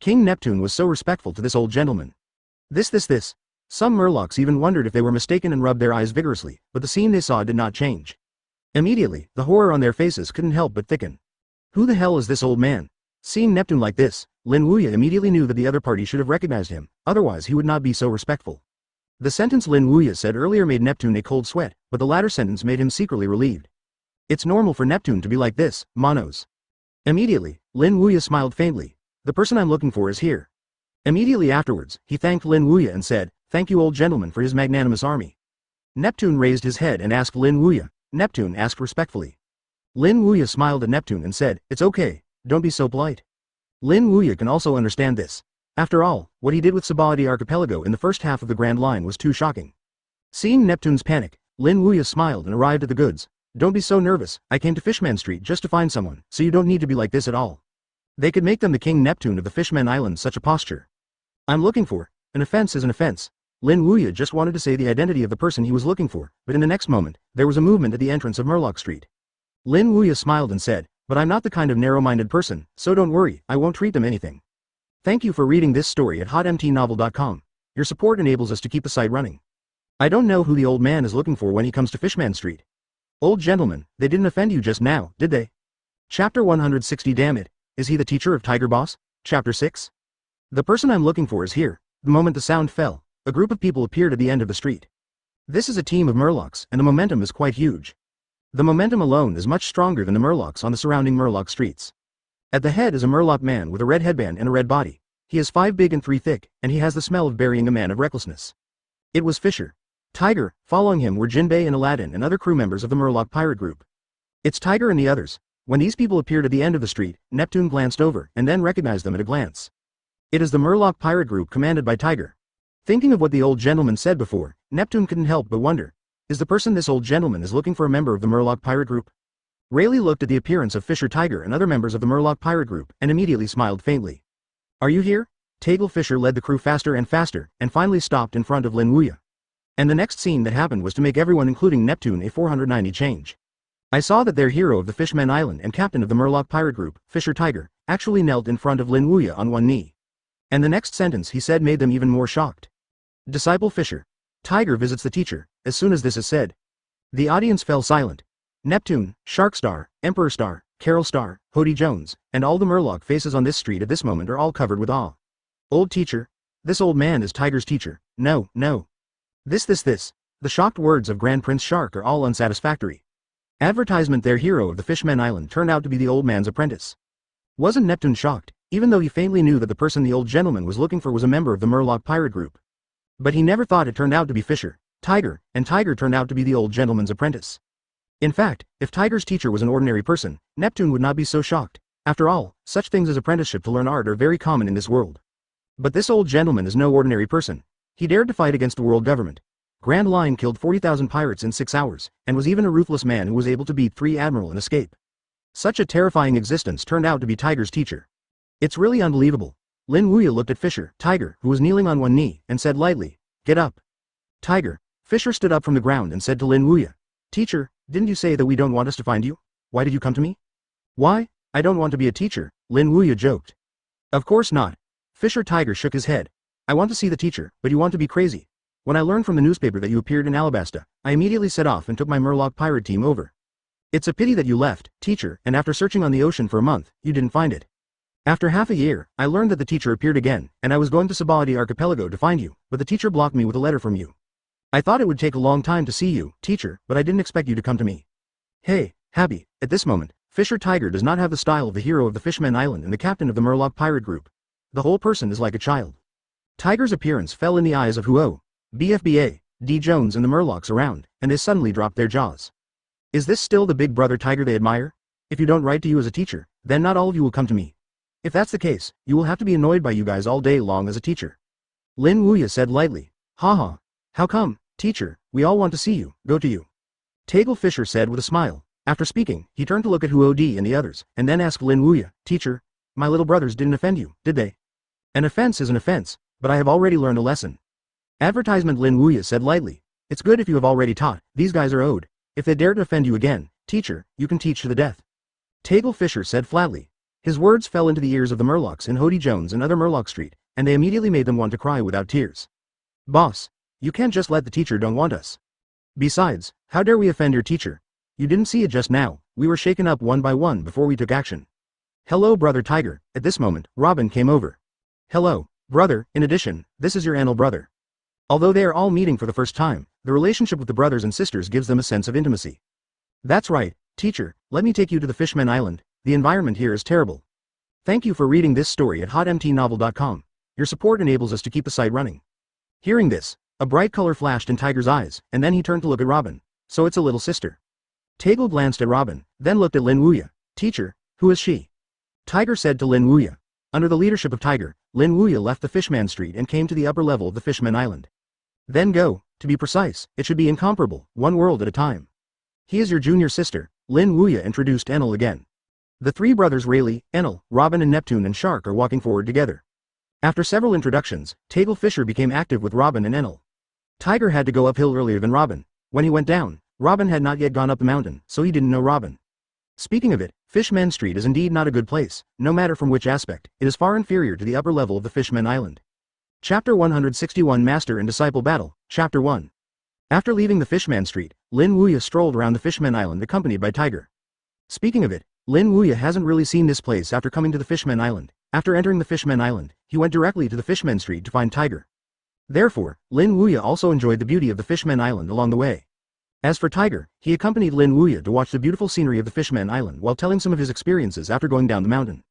King Neptune was so respectful to this old gentleman. This. Some Murlocs even wondered if they were mistaken and rubbed their eyes vigorously, but the scene they saw did not change. Immediately, the horror on their faces couldn't help but thicken. Who the hell is this old man? Seeing Neptune like this, Lin Wuya immediately knew that the other party should have recognized him, otherwise he would not be so respectful. The sentence Lin Wuya said earlier made Neptune a cold sweat, but the latter sentence made him secretly relieved. It's normal for Neptune to be like this, Monos. Immediately, Lin Wuya smiled faintly. The person I'm looking for is here. Immediately afterwards, he thanked Lin Wuya and said, thank you old gentleman for his magnanimous army. Neptune raised his head and asked Lin Wuya. Neptune asked respectfully. Lin Wuya smiled at Neptune and said, it's okay, don't be so polite. Lin Wuya can also understand this. After all, what he did with Sabaody Archipelago in the first half of the Grand Line was too shocking. Seeing Neptune's panic, Lin Wuya smiled and arrived at the goods. Don't be so nervous, I came to Fishman Street just to find someone, so you don't need to be like this at all. They could make them the King Neptune of the Fishmen Islands such a posture. I'm looking for, an offense is an offense. Lin Wuya just wanted to say the identity of the person he was looking for, but in the next moment, there was a movement at the entrance of Murloc Street. Lin Wuya smiled and said, but I'm not the kind of narrow-minded person, so don't worry, I won't treat them anything. Thank you for reading this story at hotmtnovel.com. Your support enables us to keep the site running. I don't know who the old man is looking for when he comes to Fishman Street. Old gentleman, they didn't offend you just now, did they? Chapter 160 Damn it, is he the teacher of Tiger Boss? Chapter 6. The person I'm looking for is here. The moment the sound fell, a group of people appeared at the end of the street. This is a team of Murlocs, and the momentum is quite huge. The momentum alone is much stronger than the Murlocs on the surrounding Murloc streets. At the head is a Murloc man with a red headband and a red body. He is 5 big and 3 thick, and he has the smell of burying a man of recklessness. It was Fisher. Tiger, following him were Jinbei and Aladdin and other crew members of the Murloc pirate group. It's Tiger and the others. When these people appeared at the end of the street, Neptune glanced over and then recognized them at a glance. It is the Murloc pirate group commanded by Tiger. Thinking of what the old gentleman said before, Neptune couldn't help but wonder, is the person this old gentleman is looking for a member of the Murloc pirate group? Rayleigh looked at the appearance of Fisher Tiger and other members of the Murloc pirate group and immediately smiled faintly. Are you here? Tagle Fisher led the crew faster and finally stopped in front of Lin Wuya. And the next scene that happened was to make everyone including Neptune a 490 change. I saw that their hero of the Fishmen Island and captain of the Murloc pirate group, Fisher Tiger, actually knelt in front of Lin Wuya on one knee. And the next sentence he said made them even more shocked. Disciple Fisher. Tiger visits the teacher. As soon as this is said, the audience fell silent. Neptune, Shark Star, Emperor Star, Carol Star, Hody Jones, and all the Murloc faces on this street at this moment are all covered with awe. Old teacher? This old man is Tiger's teacher. No. This. The shocked words of Grand Prince Shark are all unsatisfactory. Advertisement: their hero of the Fishman Island turned out to be the old man's apprentice. Wasn't Neptune shocked, even though he faintly knew that the person the old gentleman was looking for was a member of the Murloc pirate group. But he never thought it turned out to be Fisher, Tiger, and Tiger turned out to be the old gentleman's apprentice. In fact, if Tiger's teacher was an ordinary person, Neptune would not be so shocked. After all, such things as apprenticeship to learn art are very common in this world. But this old gentleman is no ordinary person. He dared to fight against the world government. Grand Line killed 40,000 pirates in 6 hours, and was even a ruthless man who was able to beat 3 admiral and escape. Such a terrifying existence turned out to be Tiger's teacher. It's really unbelievable. Lin Wuya looked at Fisher, Tiger, who was kneeling on one knee, and said lightly, "Get up." Tiger. Fisher stood up from the ground and said to Lin Wuya, "Teacher, didn't you say that we don't want us to find you? Why did you come to me?" "Why? I don't want to be a teacher," Lin Wuya joked. "Of course not." Fisher Tiger shook his head. "I want to see the teacher, but you want to be crazy. When I learned from the newspaper that you appeared in Alabasta, I immediately set off and took my Murloc pirate team over. It's a pity that you left, teacher, and after searching on the ocean for a month, you didn't find it. After half a year, I learned that the teacher appeared again, and I was going to Sabaody Archipelago to find you, but the teacher blocked me with a letter from you. I thought it would take a long time to see you, teacher, but I didn't expect you to come to me." Hey, Happy, at this moment, Fisher Tiger does not have the style of the hero of the Fishman Island and the captain of the Murloc pirate group. The whole person is like a child. Tiger's appearance fell in the eyes of Huo, BFBA, D. Jones and the Murlocs around, and they suddenly dropped their jaws. Is this still the big brother Tiger they admire? If you don't write to you as a teacher, then not all of you will come to me. If that's the case, you will have to be annoyed by you guys all day long as a teacher. Lin Wuya said lightly. Haha. How come, teacher, we all want to see you, go to you. Taggle Fisher said with a smile. After speaking, he turned to look at Huo D and the others, and then asked Lin Wuya, Teacher, my little brothers didn't offend you, did they? An offense is an offense, but I have already learned a lesson. Advertisement Lin Wuya said lightly. It's good if you have already taught, these guys are owed. If they dare to offend you again, teacher, you can teach to the death. Taggle Fisher said flatly. His words fell into the ears of the Murlocs in Hody Jones and other Murloc Street, and they immediately made them want to cry without tears. Boss, you can't just let the teacher don't want us. Besides, how dare we offend your teacher? You didn't see it just now, we were shaken up one by one before we took action. Hello brother Tiger, at this moment, Robin came over. Hello, brother, in addition, this is your Anil brother. Although they are all meeting for the first time, the relationship with the brothers and sisters gives them a sense of intimacy. That's right, teacher, let me take you to the Fishman Island, the environment here is terrible. Thank you for reading this story at hotmtnovel.com. Your support enables us to keep the site running. Hearing this, a bright color flashed in Tiger's eyes, and then he turned to look at Robin. So it's a little sister. Taggle glanced at Robin, then looked at Lin Wuya. Teacher, who is she? Tiger said to Lin Wuya. Under the leadership of Tiger, Lin Wuya left the Fishman Street and came to the upper level of the Fishman Island. Then go, to be precise, it should be incomparable, one world at a time. He is your junior sister, Lin Wuya introduced Enel again. The three brothers Rayleigh, Enel, Robin and Neptune and Shark are walking forward together. After several introductions, Taggle Fisher became active with Robin and Enel. Tiger had to go uphill earlier than Robin. When he went down, Robin had not yet gone up the mountain, so he didn't know Robin. Speaking of it, Fishman Street is indeed not a good place, no matter from which aspect, it is far inferior to the upper level of the Fishman Island. Chapter 161 Master and Disciple Battle, Chapter 1. After leaving the Fishman Street, Lin Wuya strolled around the Fishman Island accompanied by Tiger. Speaking of it, Lin Wuya hasn't really seen this place after coming to the Fishman Island. After entering the Fishman Island, he went directly to the Fishman Street to find Tiger. Therefore, Lin Wuya also enjoyed the beauty of the Fishman Island along the way. As for Tiger, he accompanied Lin Wuya to watch the beautiful scenery of the Fishman Island while telling some of his experiences after going down the mountain.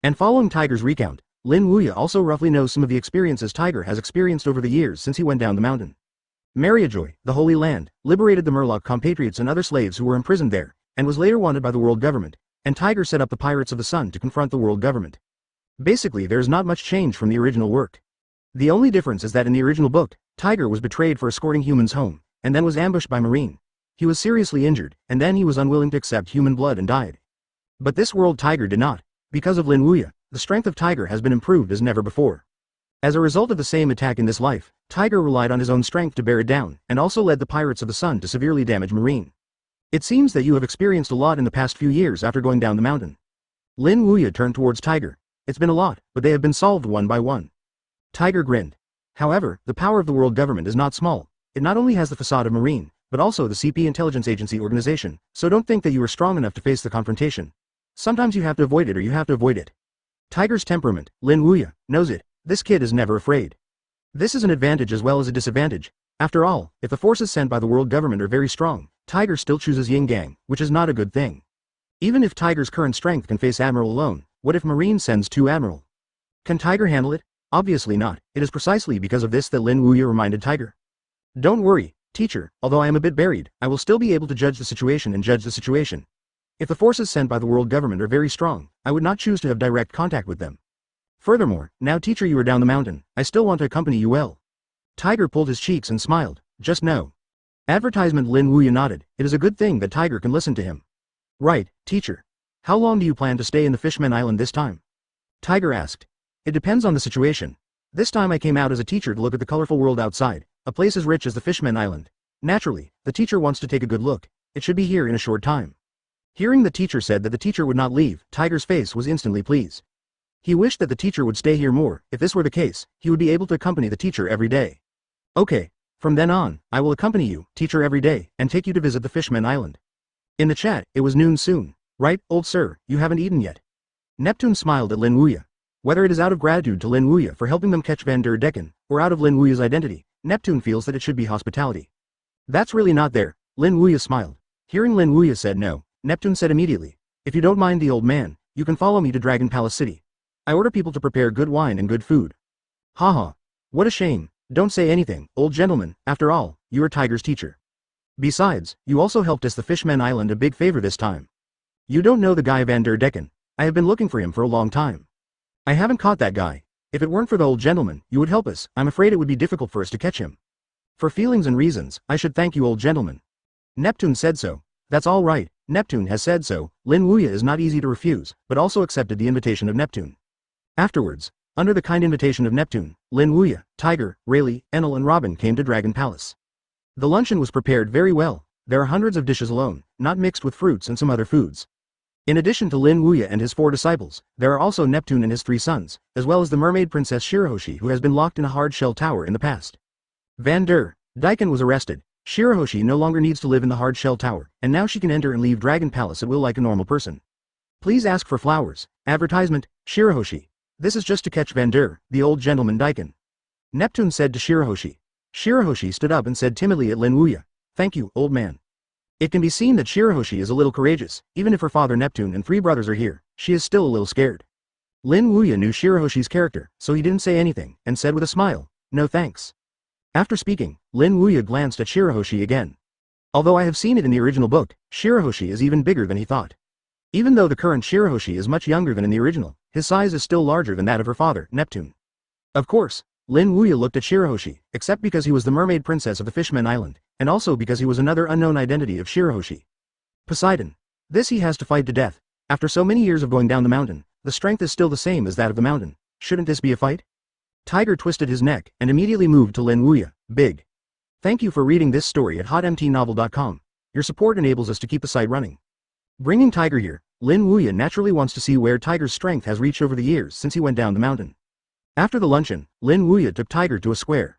And following Tiger's recount, Lin Wuya also roughly knows some of the experiences Tiger has experienced over the years since he went down the mountain. Mariajoy, the Holy Land, liberated the Murloc compatriots and other slaves who were imprisoned there, and was later wanted by the world government, and Tiger set up the Pirates of the Sun to confront the world government. Basically, there is not much change from the original work. The only difference is that in the original book, Tiger was betrayed for escorting humans home, and then was ambushed by Marine. He was seriously injured, and then he was unwilling to accept human blood and died. But this world Tiger did not. Because of Lin Wuya, the strength of Tiger has been improved as never before. As a result of the same attack in this life, Tiger relied on his own strength to bear it down, and also led the Pirates of the Sun to severely damage Marine. It seems that you have experienced a lot in the past few years after going down the mountain. Lin Wuya turned towards Tiger. It's been a lot, but they have been solved one by one. Tiger grinned. However, the power of the world government is not small. It not only has the facade of Marine, but also the CP Intelligence Agency organization, so don't think that you are strong enough to face the confrontation. Sometimes you have to avoid it or you have to avoid it. Tiger's temperament, Lin Wuya, knows it. This kid is never afraid. This is an advantage as well as a disadvantage. After all, if the forces sent by the world government are very strong, Tiger still chooses Yin Gang, which is not a good thing. Even if Tiger's current strength can face Admiral alone, what if Marine sends 2 Admiral? Can Tiger handle it? Obviously not. It is precisely because of this that Lin Wuya reminded Tiger. Don't worry, teacher, although I am a bit buried, I will still be able to judge the situation and judge the situation. If the forces sent by the world government are very strong, I would not choose to have direct contact with them. Furthermore, now teacher you are down the mountain, I still want to accompany you well. Tiger pulled his cheeks and smiled. Just no. Advertisement. Lin Wuya nodded. It is a good thing that Tiger can listen to him. Right, teacher. How long do you plan to stay in the Fishman Island this time? Tiger asked. It depends on the situation. This time I came out as a teacher to look at the colorful world outside, a place as rich as the Fishman Island. Naturally, the teacher wants to take a good look. It should be here in a short time. Hearing the teacher said that the teacher would not leave, Tiger's face was instantly pleased. He wished that the teacher would stay here more. If this were the case, he would be able to accompany the teacher every day. Okay. From then on, I will accompany you, teacher, every day, and take you to visit the Fishman Island. In the chat, it was noon soon. Right, old sir, you haven't eaten yet. Neptune smiled at Lin Wuya. Whether it is out of gratitude to Lin Wuya for helping them catch Van der Decken, or out of Lin Wuya's identity, Neptune feels that it should be hospitality. That's really not there. Lin Wuya smiled. Hearing Lin Wuya said no, Neptune said immediately, if you don't mind the old man, you can follow me to Dragon Palace City. I order people to prepare good wine and good food. Haha. What a shame. Don't say anything, old gentleman, after all, you are Tiger's teacher. Besides, you also helped us the Fishman Island a big favor this time. You don't know the guy Van der Decken. I have been looking for him for a long time. I haven't caught that guy. If it weren't for the old gentleman, you would help us. I'm afraid it would be difficult for us to catch him. For feelings and reasons, I should thank you, old gentleman. Neptune said so. That's all right, Neptune has said so. Lin Wuya is not easy to refuse, but also accepted the invitation of Neptune. Afterwards, under the kind invitation of Neptune, Lin Wuya, Tiger, Rayleigh, Enel and Robin came to Dragon Palace. The luncheon was prepared very well. There are hundreds of dishes alone, not mixed with fruits and some other foods. In addition to Lin Wuya and his 4 disciples, there are also Neptune and his 3 sons, as well as the mermaid princess Shirahoshi, who has been locked in a hard-shell tower in the past. Van der Decken was arrested. Shirahoshi no longer needs to live in the hard-shell tower, and now she can enter and leave Dragon Palace at will like a normal person. Please ask for flowers. Advertisement, Shirahoshi. This is just to catch Van der, the old gentleman Decken. Neptune said to Shirahoshi. Shirahoshi stood up and said timidly at Lin Wuya, thank you, old man. It can be seen that Shirahoshi is a little courageous. Even if her father Neptune and 3 brothers are here, she is still a little scared. Lin Wuya knew Shirahoshi's character, so he didn't say anything, and said with a smile, no thanks. After speaking, Lin Wuya glanced at Shirahoshi again. Although I have seen it in the original book, Shirahoshi is even bigger than he thought. Even though the current Shirahoshi is much younger than in the original, his size is still larger than that of her father, Neptune. Of course, Lin Wuya looked at Shirahoshi, except because he was the mermaid princess of the Fishman Island, and also because he was another unknown identity of Shirahoshi. Poseidon. This he has to fight to death. After so many years of going down the mountain, the strength is still the same as that of the mountain. Shouldn't this be a fight? Tiger twisted his neck and immediately moved to Lin Wuya, big. Thank you for reading this story at hotmtnovel.com. Your support enables us to keep the site running. Bringing Tiger here, Lin Wuya naturally wants to see where Tiger's strength has reached over the years since he went down the mountain. After the luncheon, Lin Wuya took Tiger to a square.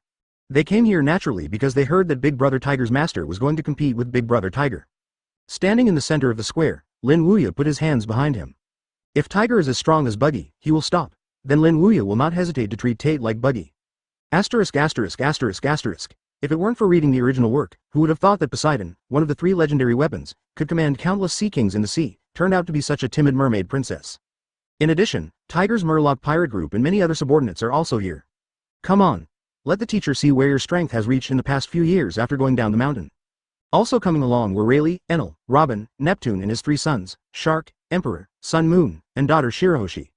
They came here naturally because they heard that Big Brother Tiger's master was going to compete with Big Brother Tiger. Standing in the center of the square, Lin Wuya put his hands behind him. If Tiger is as strong as Buggy, he will stop. Then Lin Wuya will not hesitate to treat Tate like Buggy. Asterisk asterisk asterisk asterisk. If it weren't for reading the original work, who would have thought that Poseidon, one of the 3 legendary weapons, could command countless sea kings in the sea, turned out to be such a timid mermaid princess. In addition, Tiger's Murloc pirate group and many other subordinates are also here. Come on. Let the teacher see where your strength has reached in the past few years after going down the mountain. Also coming along were Rayleigh, Enel, Robin, Neptune and his 3 sons, Shark, Emperor, Sun Moon, and daughter Shirahoshi.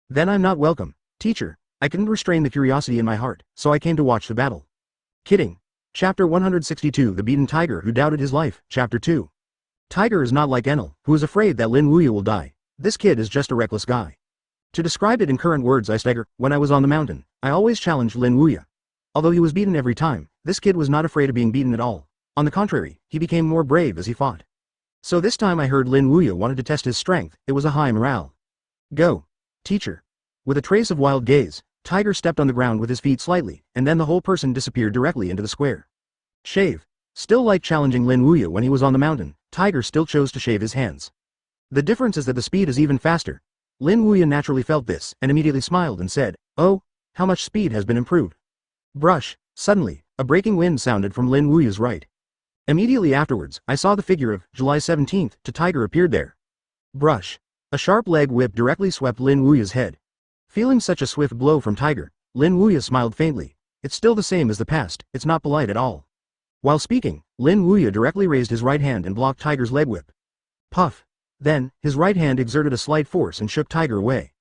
Then I'm not welcome, teacher. I couldn't restrain the curiosity in my heart, so I came to watch the battle. Kidding. Chapter 162 The Beaten Tiger Who Doubted His Life, Chapter 2. Tiger is not like Enel, who is afraid that Lin Wuya will die. This kid is just a reckless guy. To describe it in current words, I stagger. When I was on the mountain, I always challenged Lin Wuya. Although he was beaten every time, this kid was not afraid of being beaten at all. On the contrary, he became more brave as he fought. So this time I heard Lin Wuya wanted to test his strength. It was a high morale. Go, teacher. With a trace of wild gaze, Tiger stepped on the ground with his feet slightly, and then the whole person disappeared directly into the square. Shave. Still like challenging Lin Wuya when he was on the mountain, Tiger still chose to shave his hands. The difference is that the speed is even faster. Lin Wuya naturally felt this, and immediately smiled and said, oh, how much speed has been improved. Brush. Suddenly, A breaking wind sounded from Lin Wuya's right. Immediately afterwards, I saw the figure of July 17th to Tiger appeared there. Brush. A sharp leg whip directly swept Lin Wuya's head. Feeling such a swift blow from Tiger, Lin Wuya smiled faintly. It's still the same as the past, it's not polite at all. While speaking, Lin Wuya directly raised his right hand and blocked Tiger's leg whip. Puff. Then, his right hand exerted a slight force and shook Tiger away.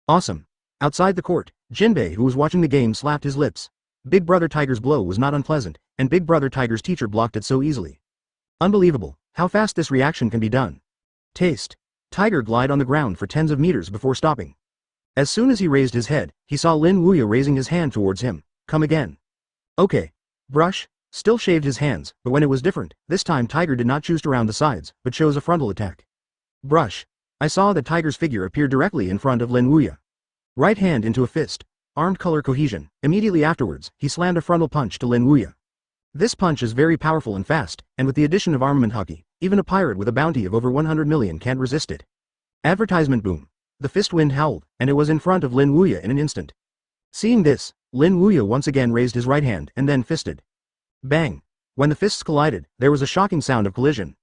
Awesome. Outside the court, Jinbei, who was watching the game, slapped his lips. Big Brother Tiger's blow was not unpleasant, and Big Brother Tiger's teacher blocked it so easily. Unbelievable, how fast this reaction can be done. Taste. Tiger glided on the ground for tens of meters before stopping. As soon as he raised his head, he saw Lin Wuya raising his hand towards him. Come again. Okay. Brush. Still shaved his hands, but when it was different, this time Tiger did not choose to round the sides, but chose a frontal attack. Brush. I saw that Tiger's figure appear directly in front of Lin Wuya. Right hand into a fist. Armed color cohesion. Immediately afterwards, he slammed a frontal punch to Lin Wuya. This punch is very powerful and fast, and with the addition of armament hockey, even a pirate with a bounty of over 100 million can't resist it. Advertisement boom. The fist wind howled, and it was in front of Lin Wuya in an instant. Seeing this, Lin Wuya once again raised his right hand and then fisted. Bang! When the fists collided, there was a shocking sound of collision.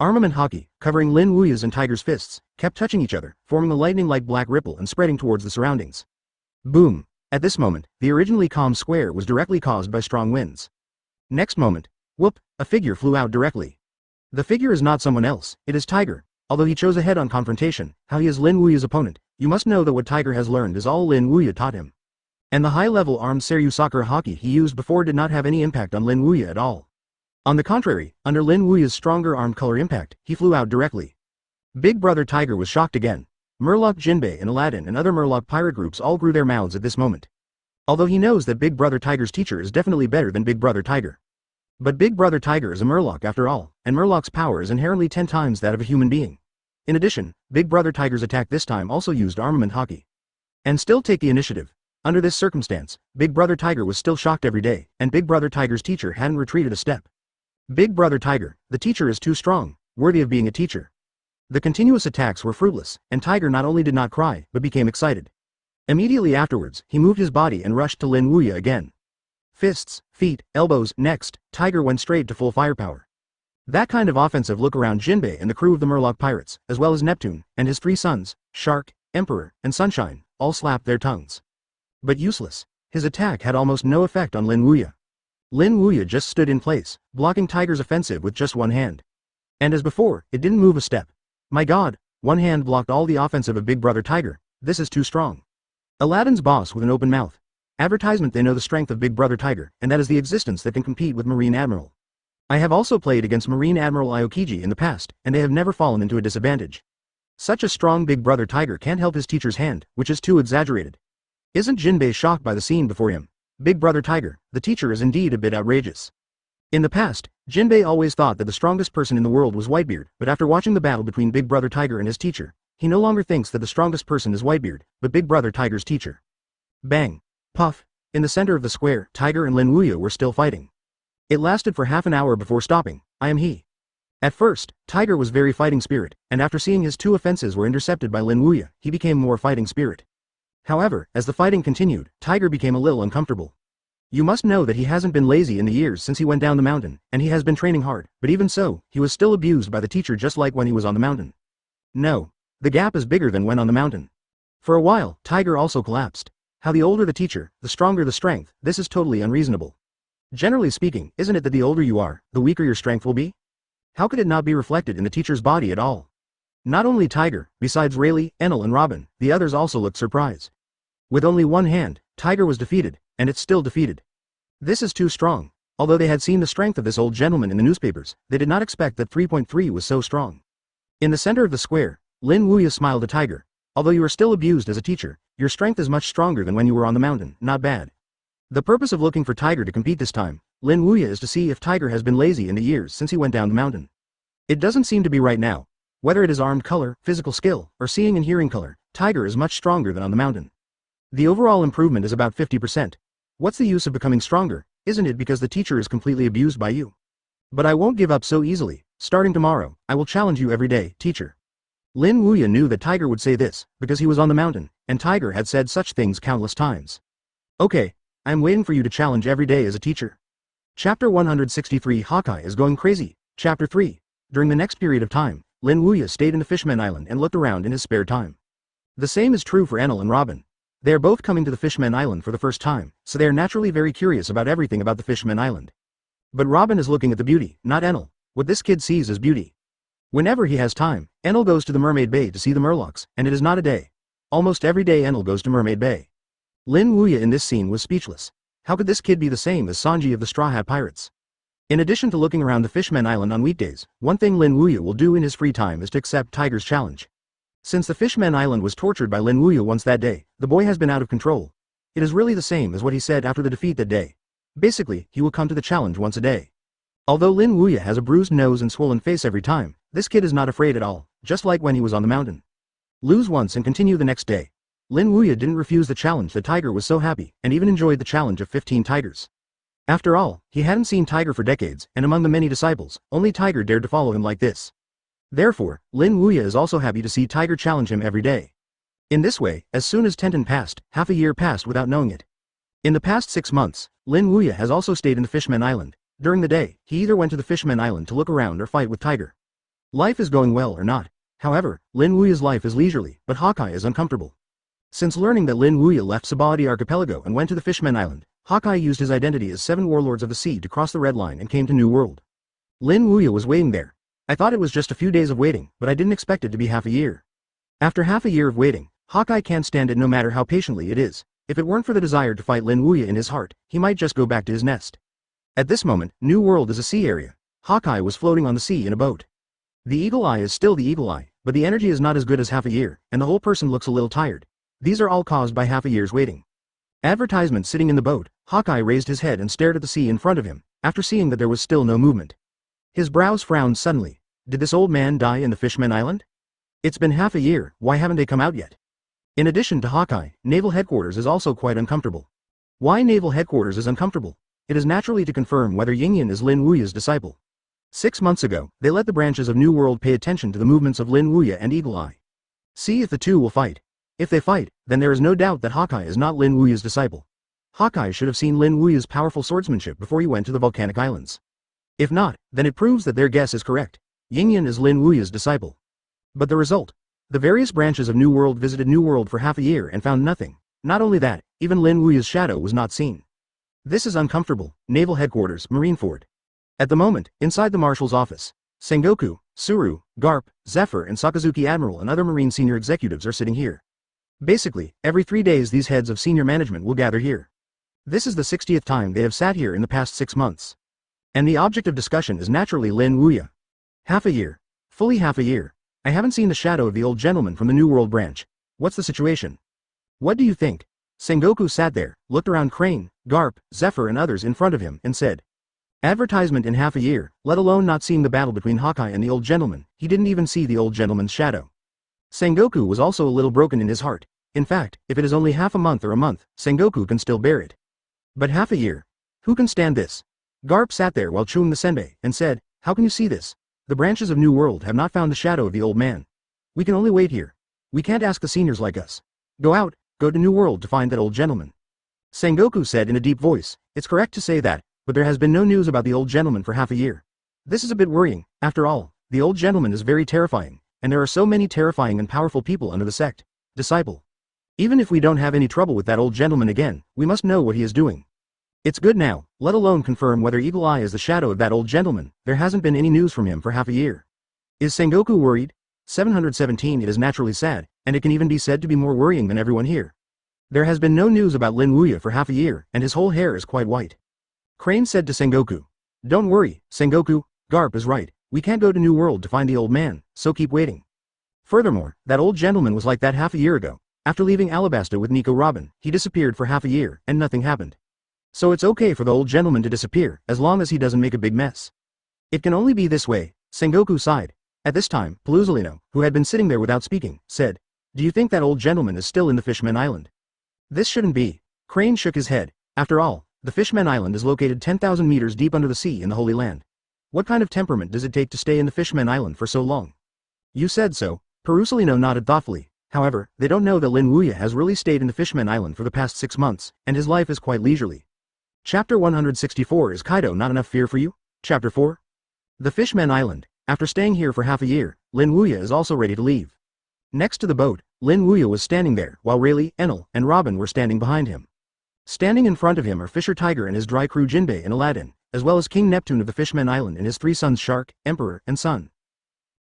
Armament hockey, covering Lin Wuya's and Tiger's fists, kept touching each other, forming a lightning-like black ripple and spreading towards the surroundings. Boom! At this moment, the originally calm square was directly caused by strong winds. Next moment, whoop, a figure flew out directly. The figure is not someone else, it is Tiger. Although he chose a head-on confrontation, how he is Lin Wuya's opponent, you must know that what Tiger has learned is all Lin Wuya taught him. And the high-level armed Seryu soccer hockey he used before did not have any impact on Lin Wuya at all. On the contrary, under Lin Wuya's stronger armed color impact, he flew out directly. Big Brother Tiger was shocked again. Murloc Jinbei and Aladdin and other Murloc pirate groups all grew their mouths at this moment. Although he knows that Big Brother Tiger's teacher is definitely better than Big Brother Tiger. But Big Brother Tiger is a Murloc after all, and Murloc's power is inherently 10 times that of a human being. In addition, Big Brother Tiger's attack this time also used armament hockey. And still take the initiative. Under this circumstance, Big Brother Tiger was still shocked every day, and Big Brother Tiger's teacher hadn't retreated a step. Big Brother Tiger, the teacher is too strong, worthy of being a teacher. The continuous attacks were fruitless, and Tiger not only did not cry, but became excited. Immediately afterwards, he moved his body and rushed to Lin Wuya again. Fists, feet, elbows, next, Tiger went straight to full firepower. That kind of offensive look around Jinbei and the crew of the Murloc pirates, as well as Neptune, and his 3 sons, Shark, Emperor, and Sunshine, all slapped their tongues. But useless. His attack had almost no effect on Lin Wuya. Lin Wuya just stood in place, blocking Tiger's offensive with just one hand. And as before, it didn't move a step. My god, one hand blocked all the offensive of Big Brother Tiger, this is too strong. Aladdin's boss with an open mouth. Advertisement. They know the strength of Big Brother Tiger, and that is the existence that can compete with Marine Admiral. I have also played against Marine Admiral Aokiji in the past, and they have never fallen into a disadvantage. Such a strong Big Brother Tiger can't help his teacher's hand, which is too exaggerated. Isn't Jinbei shocked by the scene before him? Big Brother Tiger, the teacher is indeed a bit outrageous. In the past, Jinbei always thought that the strongest person in the world was Whitebeard, but after watching the battle between Big Brother Tiger and his teacher, he no longer thinks that the strongest person is Whitebeard, but Big Brother Tiger's teacher. Bang. Puff. In the center of the square, Tiger and Lin Wuya were still fighting. It lasted for half an hour before stopping. I am he. At first, Tiger was very fighting spirit, and after seeing his 2 offenses were intercepted by Lin Wuya, he became more fighting spirit. However, as the fighting continued, Tiger became a little uncomfortable. You must know that he hasn't been lazy in the years since he went down the mountain, and he has been training hard, but even so, he was still abused by the teacher just like when he was on the mountain. No. The gap is bigger than when on the mountain. For a while, Tiger also collapsed. How the older the teacher, the stronger the strength, this is totally unreasonable. Generally speaking, isn't it that the older you are, the weaker your strength will be? How could it not be reflected in the teacher's body at all? Not only Tiger, besides Rayleigh, Enel and Robin, the others also looked surprised. With only one hand, Tiger was defeated, and it's still defeated. This is too strong. Although they had seen the strength of this old gentleman in the newspapers, they did not expect that 3.3 was so strong. In the center of the square, Lin Wuya smiled at Tiger. Although you are still abused as a teacher, your strength is much stronger than when you were on the mountain, not bad. The purpose of looking for Tiger to compete this time, Lin Wuya, is to see if Tiger has been lazy in the years since he went down the mountain. It doesn't seem to be right now. Whether it is armed color, physical skill, or seeing and hearing color, Tiger is much stronger than on the mountain. The overall improvement is about 50%. What's the use of becoming stronger, isn't it, because the teacher is completely abused by you? But I won't give up so easily. Starting tomorrow, I will challenge you every day, teacher. Lin Wuya knew that Tiger would say this, because he was on the mountain, and Tiger had said such things countless times. Okay, I am waiting for you to challenge every day as a teacher. Chapter 163 Hawkeye is going crazy. Chapter 3. During the next period of time, Lin Wuya stayed in the Fishman Island and looked around in his spare time. The same is true for Enel and Robin. They are both coming to the Fishman Island for the first time, so they are naturally very curious about everything about the Fishman Island. But Robin is looking at the beauty, not Enel. What this kid sees is beauty. Whenever he has time, Enel goes to the Mermaid Bay to see the Murlocs, and it is not a day. Almost every day Enel goes to Mermaid Bay. Lin Wuya in this scene was speechless. How could this kid be the same as Sanji of the Straw Hat Pirates? In addition to looking around the Fishman Island on weekdays, one thing Lin Wuya will do in his free time is to accept Tiger's challenge. Since the Fishman Island was tortured by Lin Wuya once that day, the boy has been out of control. It is really the same as what he said after the defeat that day. Basically, he will come to the challenge once a day. Although Lin Wuya has a bruised nose and swollen face every time, this kid is not afraid at all, just like when he was on the mountain. Lose once and continue the next day. Lin Wuya didn't refuse the challenge that Tiger was so happy, and even enjoyed the challenge of 15 tigers. After all, he hadn't seen Tiger for decades, and among the many disciples, only Tiger dared to follow him like this. Therefore, Lin Wuya is also happy to see Tiger challenge him every day. In this way, as soon as Tenten passed, half a year passed without knowing it. In the past 6 months, Lin Wuya has also stayed in the Fishman Island. During the day, he either went to the Fishman Island to look around or fight with Tiger. Life is going well or not. However, Lin Wuya's life is leisurely, but Hawkeye is uncomfortable. Since learning that Lin Wuya left Sabaody Archipelago and went to the Fishman Island, Hawkeye used his identity as 7 warlords of the sea to cross the Red Line and came to New World. Lin Wuya was waiting there. I thought it was just a few days of waiting, but I didn't expect it to be half a year. After half a year of waiting, Hawkeye can't stand it no matter how patiently it is. If it weren't for the desire to fight Lin Wuya in his heart, he might just go back to his nest. At this moment, New World is a sea area. Hawkeye was floating on the sea in a boat. The eagle eye is still the eagle eye, but the energy is not as good as half a year, and the whole person looks a little tired. These are all caused by half a year's waiting. Advertisement sitting in the boat, Hawkeye raised his head and stared at the sea in front of him, after seeing that there was still no movement. His brows frowned suddenly. Did this old man die in the Fishman Island? It's been half a year, why haven't they come out yet? In addition to Hawkeye, Naval Headquarters is also quite uncomfortable. Why Naval Headquarters is uncomfortable? It is naturally to confirm whether Yingyan is Lin Wuya's disciple. 6 months ago, they let the branches of New World pay attention to the movements of Lin Wuya and Eagle Eye. See if the two will fight. If they fight, then there is no doubt that Hawkeye is not Lin Wuya's disciple. Hawkeye should have seen Lin Wuya's powerful swordsmanship before he went to the volcanic islands. If not, then it proves that their guess is correct. Yingyan is Lin Wuya's disciple. But the result? The various branches of New World visited New World for half a year and found nothing. Not only that, even Lin Wuya's shadow was not seen. This is uncomfortable. Naval Headquarters, Marineford. At the moment, inside the Marshal's office, Sengoku, Suru, Garp, Zephyr and Sakazuki Admiral and other Marine senior executives are sitting here. Basically, every 3 days these heads of senior management will gather here. This is the 60th time they have sat here in the past 6 months. And the object of discussion is naturally Lin Wuya. Half a year. Fully half a year. I haven't seen the shadow of the old gentleman from the New World branch. What's the situation? What do you think? Sengoku sat there, looked around Crane, Garp, Zephyr and others in front of him and said, advertisement in half a year, let alone not seeing the battle between Hawkeye and the old gentleman, he didn't even see the old gentleman's shadow. Sengoku was also a little broken in his heart. In fact, if it is only half a month or a month, Sengoku can still bear it. But half a year? Who can stand this? Garp sat there while chewing the senbei, and said, how can you see this? The branches of New World have not found the shadow of the old man. We can only wait here. We can't ask the seniors like us. Go out, go to New World to find that old gentleman. Sengoku said in a deep voice, it's correct to say that, but there has been no news about the old gentleman for half a year. This is a bit worrying. After all, the old gentleman is very terrifying, and there are so many terrifying and powerful people under the sect. Disciple. Even if we don't have any trouble with that old gentleman again, we must know what he is doing. It's good now, let alone confirm whether Eagle Eye is the shadow of that old gentleman. There hasn't been any news from him for half a year. Is Sengoku worried? 717 It is naturally sad, and it can even be said to be more worrying than everyone here. There has been no news about Lin Wuya for half a year, and his whole hair is quite white. Crane said to Sengoku, don't worry, Sengoku, Garp is right, we can't go to New World to find the old man, so keep waiting. Furthermore, that old gentleman was like that half a year ago. After leaving Alabasta with Nico Robin, he disappeared for half a year, and nothing happened. So it's okay for the old gentleman to disappear, as long as he doesn't make a big mess. It can only be this way, Sengoku sighed. At this time, Paluzolino, who had been sitting there without speaking, said, do you think that old gentleman is still in the Fishman Island? This shouldn't be. Crane shook his head. After all, the Fishman Island is located 10,000 meters deep under the sea in the Holy Land. What kind of temperament does it take to stay in the Fishman Island for so long? You said so. Paluzolino nodded thoughtfully. However, they don't know that Lin Wuya has really stayed in the Fishman Island for the past 6 months, and his life is quite leisurely. Chapter 164 Is Kaido not enough fear for you? Chapter 4. The Fishman Island. After staying here for half a year, Lin Wuya is also ready to leave. Next to the boat, Lin Wuya was standing there, while Rayleigh, Enel, and Robin were standing behind him. Standing in front of him are Fisher Tiger and his dry crew Jinbei and Aladdin, as well as King Neptune of the Fishman Island and his 3 sons Shark, Emperor, and Sun.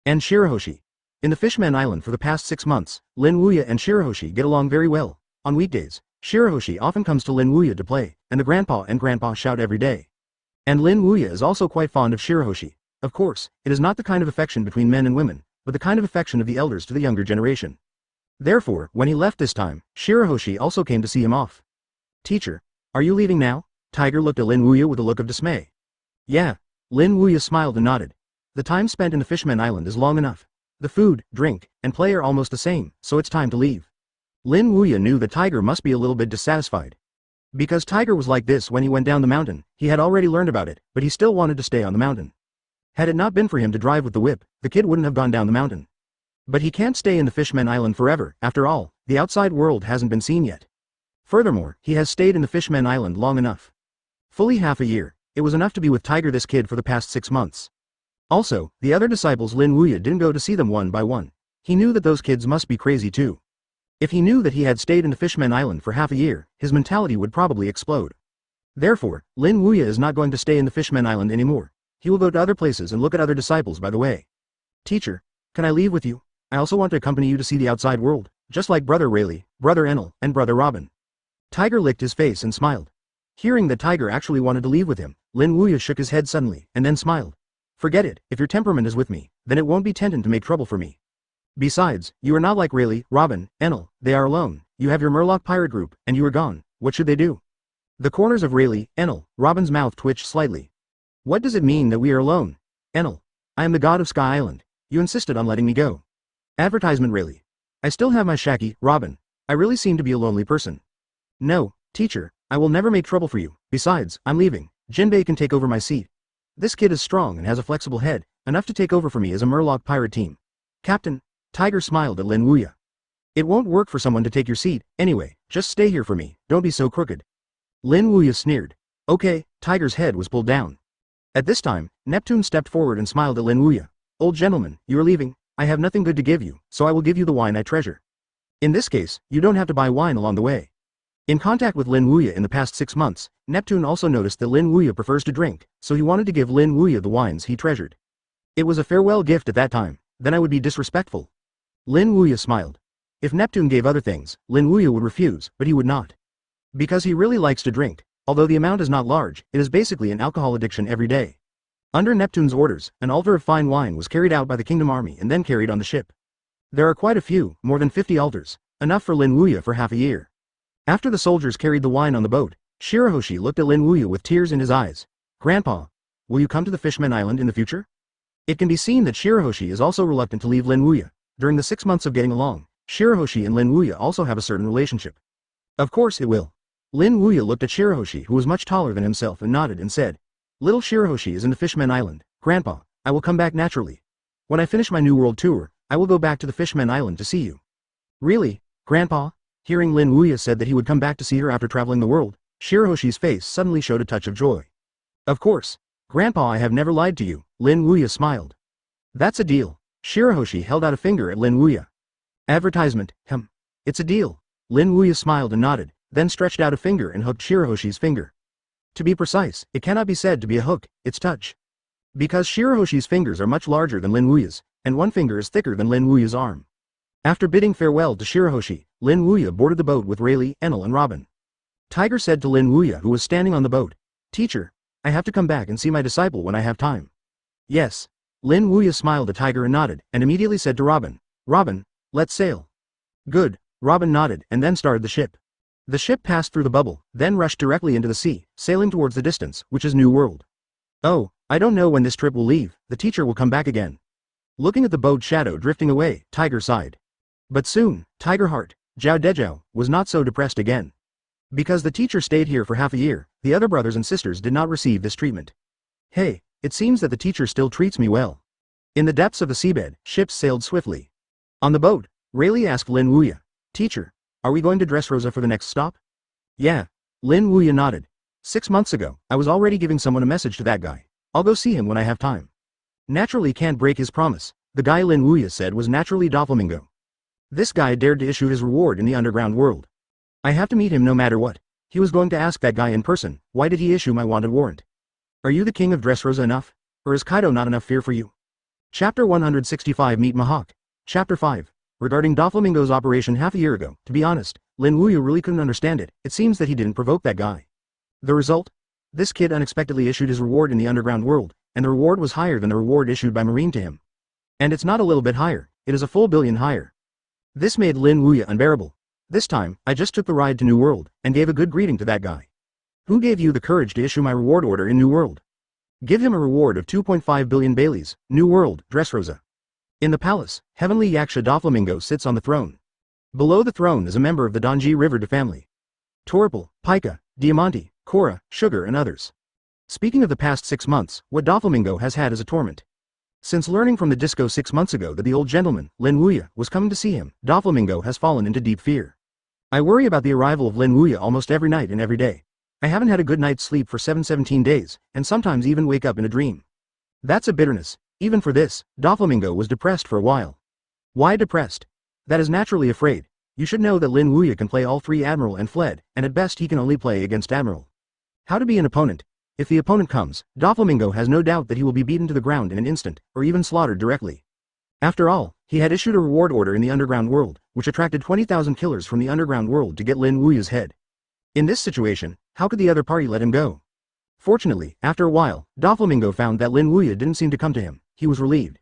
And Shirahoshi. In the Fishman Island for the past 6 months, Lin Wuya and Shirahoshi get along very well. On weekdays, Shirahoshi often comes to Lin Wuya to play, and the grandpa and grandpa shout every day. And Lin Wuya is also quite fond of Shirahoshi. Of course, it is not the kind of affection between men and women, but the kind of affection of the elders to the younger generation. Therefore, when he left this time, Shirahoshi also came to see him off. Teacher, are you leaving now? Tiger looked at Lin Wuya with a look of dismay. Yeah. Lin Wuya smiled and nodded. The time spent in the Fishman Island is long enough. The food, drink, and play are almost the same, so it's time to leave. Lin Wuya knew that Tiger must be a little bit dissatisfied. Because Tiger was like this when he went down the mountain, he had already learned about it, but he still wanted to stay on the mountain. Had it not been for him to drive with the whip, the kid wouldn't have gone down the mountain. But he can't stay in the Fishman Island forever, after all, the outside world hasn't been seen yet. Furthermore, he has stayed in the Fishman Island long enough. Fully half a year, it was enough to be with Tiger this kid for the past 6 months. Also, the other disciples Lin Wuya didn't go to see them one by one. He knew that those kids must be crazy too. If he knew that he had stayed in the Fishman Island for half a year, his mentality would probably explode. Therefore, Lin Wuya is not going to stay in the Fishman Island anymore. He will go to other places and look at other disciples by the way. Teacher, can I leave with you? I also want to accompany you to see the outside world, just like Brother Rayleigh, Brother Enel, and Brother Robin. Tiger licked his face and smiled. Hearing that Tiger actually wanted to leave with him, Lin Wuya shook his head suddenly, and then smiled. Forget it, if your temperament is with me, then it won't be tempting to make trouble for me. Besides, you are not like Rayleigh, Robin, Enel, they are alone, you have your Murloc pirate group, and you are gone, what should they do? The corners of Rayleigh, Enel, Robin's mouth twitched slightly. What does it mean that we are alone? Enel. I am the god of Sky Island. You insisted on letting me go. Advertisement Rayleigh. I still have my Shaggy, Robin. I really seem to be a lonely person. No, teacher, I will never make trouble for you, besides, I'm leaving, Jinbei can take over my seat. This kid is strong and has a flexible head, enough to take over for me as a Murloc pirate team. Captain, Tiger smiled at Lin Wuya. It won't work for someone to take your seat, anyway, just stay here for me, don't be so crooked. Lin Wuya sneered. Okay, Tiger's head was pulled down. At this time, Neptune stepped forward and smiled at Lin Wuya. Old gentleman, you are leaving, I have nothing good to give you, so I will give you the wine I treasure. In this case, you don't have to buy wine along the way. In contact with Lin Wuya in the past 6 months, Neptune also noticed that Lin Wuya prefers to drink, so he wanted to give Lin Wuya the wines he treasured. It was a farewell gift at that time, then I would be disrespectful. Lin Wuya smiled. If Neptune gave other things, Lin Wuya would refuse, but he would not. Because he really likes to drink, although the amount is not large, it is basically an alcohol addiction every day. Under Neptune's orders, an altar of fine wine was carried out by the kingdom army and then carried on the ship. There are quite a few, more than 50 altars, enough for Lin Wuya for half a year. After the soldiers carried the wine on the boat, Shirahoshi looked at Lin Wuya with tears in his eyes. Grandpa, will you come to the Fishman Island in the future? It can be seen that Shirahoshi is also reluctant to leave Lin Wuya. During the 6 months of getting along, Shirahoshi and Lin Wuya also have a certain relationship. Of course it will. Lin Wuya looked at Shirahoshi who was much taller than himself and nodded and said, Little Shirahoshi is in the Fishman Island, Grandpa, I will come back naturally. When I finish my New World tour, I will go back to the Fishman Island to see you. Really, Grandpa? Hearing Lin Wuya said that he would come back to see her after traveling the world, Shirahoshi's face suddenly showed a touch of joy. Of course. Grandpa, I have never lied to you, Lin Wuya smiled. That's a deal. Shirahoshi held out a finger at Lin Wuya. Advertisement, It's a deal. Lin Wuya smiled and nodded, then stretched out a finger and hooked Shirahoshi's finger. To be precise, it cannot be said to be a hook, it's touch. Because Shirahoshi's fingers are much larger than Lin Wuya's, and one finger is thicker than Lin Wuya's arm. After bidding farewell to Shirahoshi, Lin Wuya boarded the boat with Rayleigh, Enel and Robin. Tiger said to Lin Wuya who was standing on the boat, Teacher, I have to come back and see my disciple when I have time. Yes. Lin Wuya smiled at Tiger and nodded, and immediately said to Robin, Robin, let's sail. Good. Robin nodded and then started the ship. The ship passed through the bubble, then rushed directly into the sea, sailing towards the distance, which is New World. Oh, I don't know when this trip will leave, the teacher will come back again. Looking at the boat's shadow drifting away, Tiger sighed. But soon, Tiger Heart, Zhao Dejiao, was not so depressed again. Because the teacher stayed here for half a year, the other brothers and sisters did not receive this treatment. Hey, it seems that the teacher still treats me well. In the depths of the seabed, ships sailed swiftly. On the boat, Rayleigh asked Lin Wuya, Teacher, are we going to Dressrosa for the next stop? Yeah. Lin Wuya nodded. 6 months ago, I was already giving someone a message to that guy. I'll go see him when I have time. Naturally can't break his promise. The guy Lin Wuya said was naturally Doflamingo. This guy dared to issue his reward in the underground world. I have to meet him no matter what. He was going to ask that guy in person, why did he issue my wanted warrant? Are you the king of Dressrosa enough? Or is Kaido not enough fear for you? Chapter 165 Meet Mihawk. Chapter 5. Regarding Doflamingo's operation half a year ago, to be honest, Lin Wuya really couldn't understand it. It seems that he didn't provoke that guy. The result? This kid unexpectedly issued his reward in the underground world, and the reward was higher than the reward issued by Marine to him. And it's not a little bit higher, it is a full billion higher. This made Lin Wuya unbearable. This time, I just took the ride to New World, and gave a good greeting to that guy. Who gave you the courage to issue my reward order in New World? Give him a reward of 2.5 billion Baileys, New World, Dressrosa. In the palace, Heavenly Yaksha Doflamingo sits on the throne. Below the throne is a member of the Donji River family. Torpal, Pika, Diamante, Cora, Sugar and others. Speaking of the past 6 months, what Doflamingo has had is a torment. Since learning from the disco 6 months ago that the old gentleman, Lin Wuya, was coming to see him, Doflamingo has fallen into deep fear. I worry about the arrival of Lin Wuya almost every night and every day. I haven't had a good night's sleep for 17 days, and sometimes even wake up in a dream. That's a bitterness. Even for this, Doflamingo was depressed for a while. Why depressed? That is naturally afraid. You should know that Lin Wuya can play all 3 Admiral and fled, and at best he can only play against Admiral. How to be an opponent? If the opponent comes, Doflamingo has no doubt that he will be beaten to the ground in an instant, or even slaughtered directly. After all, he had issued a reward order in the underground world, which attracted 20,000 killers from the underground world to get Lin Wuya's head. In this situation, how could the other party let him go? Fortunately, after a while, Doflamingo found that Lin Wuya didn't seem to come to him. He was relieved.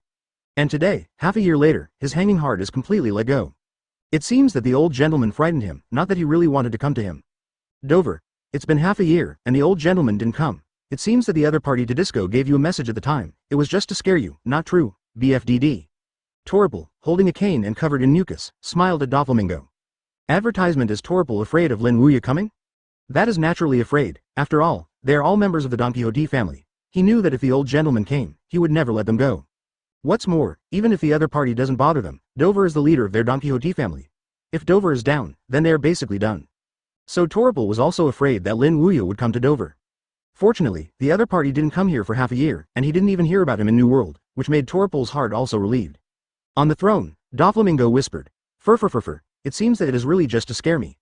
And today, half a year later, his hanging heart is completely let go. It seems that the old gentleman frightened him, not that he really wanted to come to him. Dover. It's been half a year, and the old gentleman didn't come. It seems that the other party to disco gave you a message at the time. It was just to scare you, not true, BFDD. Torpal, holding a cane and covered in mucus, smiled at Doflamingo. Advertisement is Torpal afraid of Lin Wuya coming? That is naturally afraid. After all, they are all members of the Don Quixote family. He knew that if the old gentleman came, he would never let them go. What's more, even if the other party doesn't bother them, Dover is the leader of their Don Quixote family. If Dover is down, then they are basically done. So Torpal was also afraid that Lin Wuya would come to Dover. Fortunately, the other party didn't come here for half a year, and he didn't even hear about him in New World, which made Torpal's heart also relieved. On the throne, Doflamingo whispered, Fur, it seems that it is really just to scare me.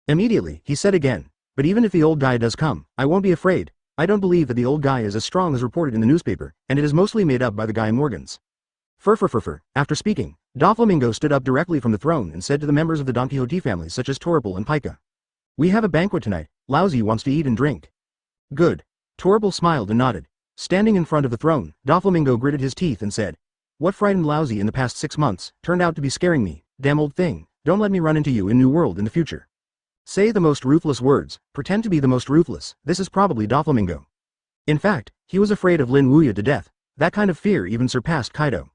Immediately, he said again, but even if the old guy does come, I won't be afraid. I don't believe that the old guy is as strong as reported in the newspaper, and it is mostly made up by the guy Morgans. Fur. After speaking, Doflamingo stood up directly from the throne and said to the members of the Don Quixote family such as Torpal and Pika. We have a banquet tonight. Lousy wants to eat and drink. Good. Torpal smiled and nodded. Standing in front of the throne, Doflamingo gritted his teeth and said, what frightened Lousy in the past 6 months, turned out to be scaring me, damn old thing, don't let me run into you in New World in the future. Say the most ruthless words, pretend to be the most ruthless, this is probably Doflamingo. In fact, he was afraid of Lin Wuya to death, that kind of fear even surpassed Kaido.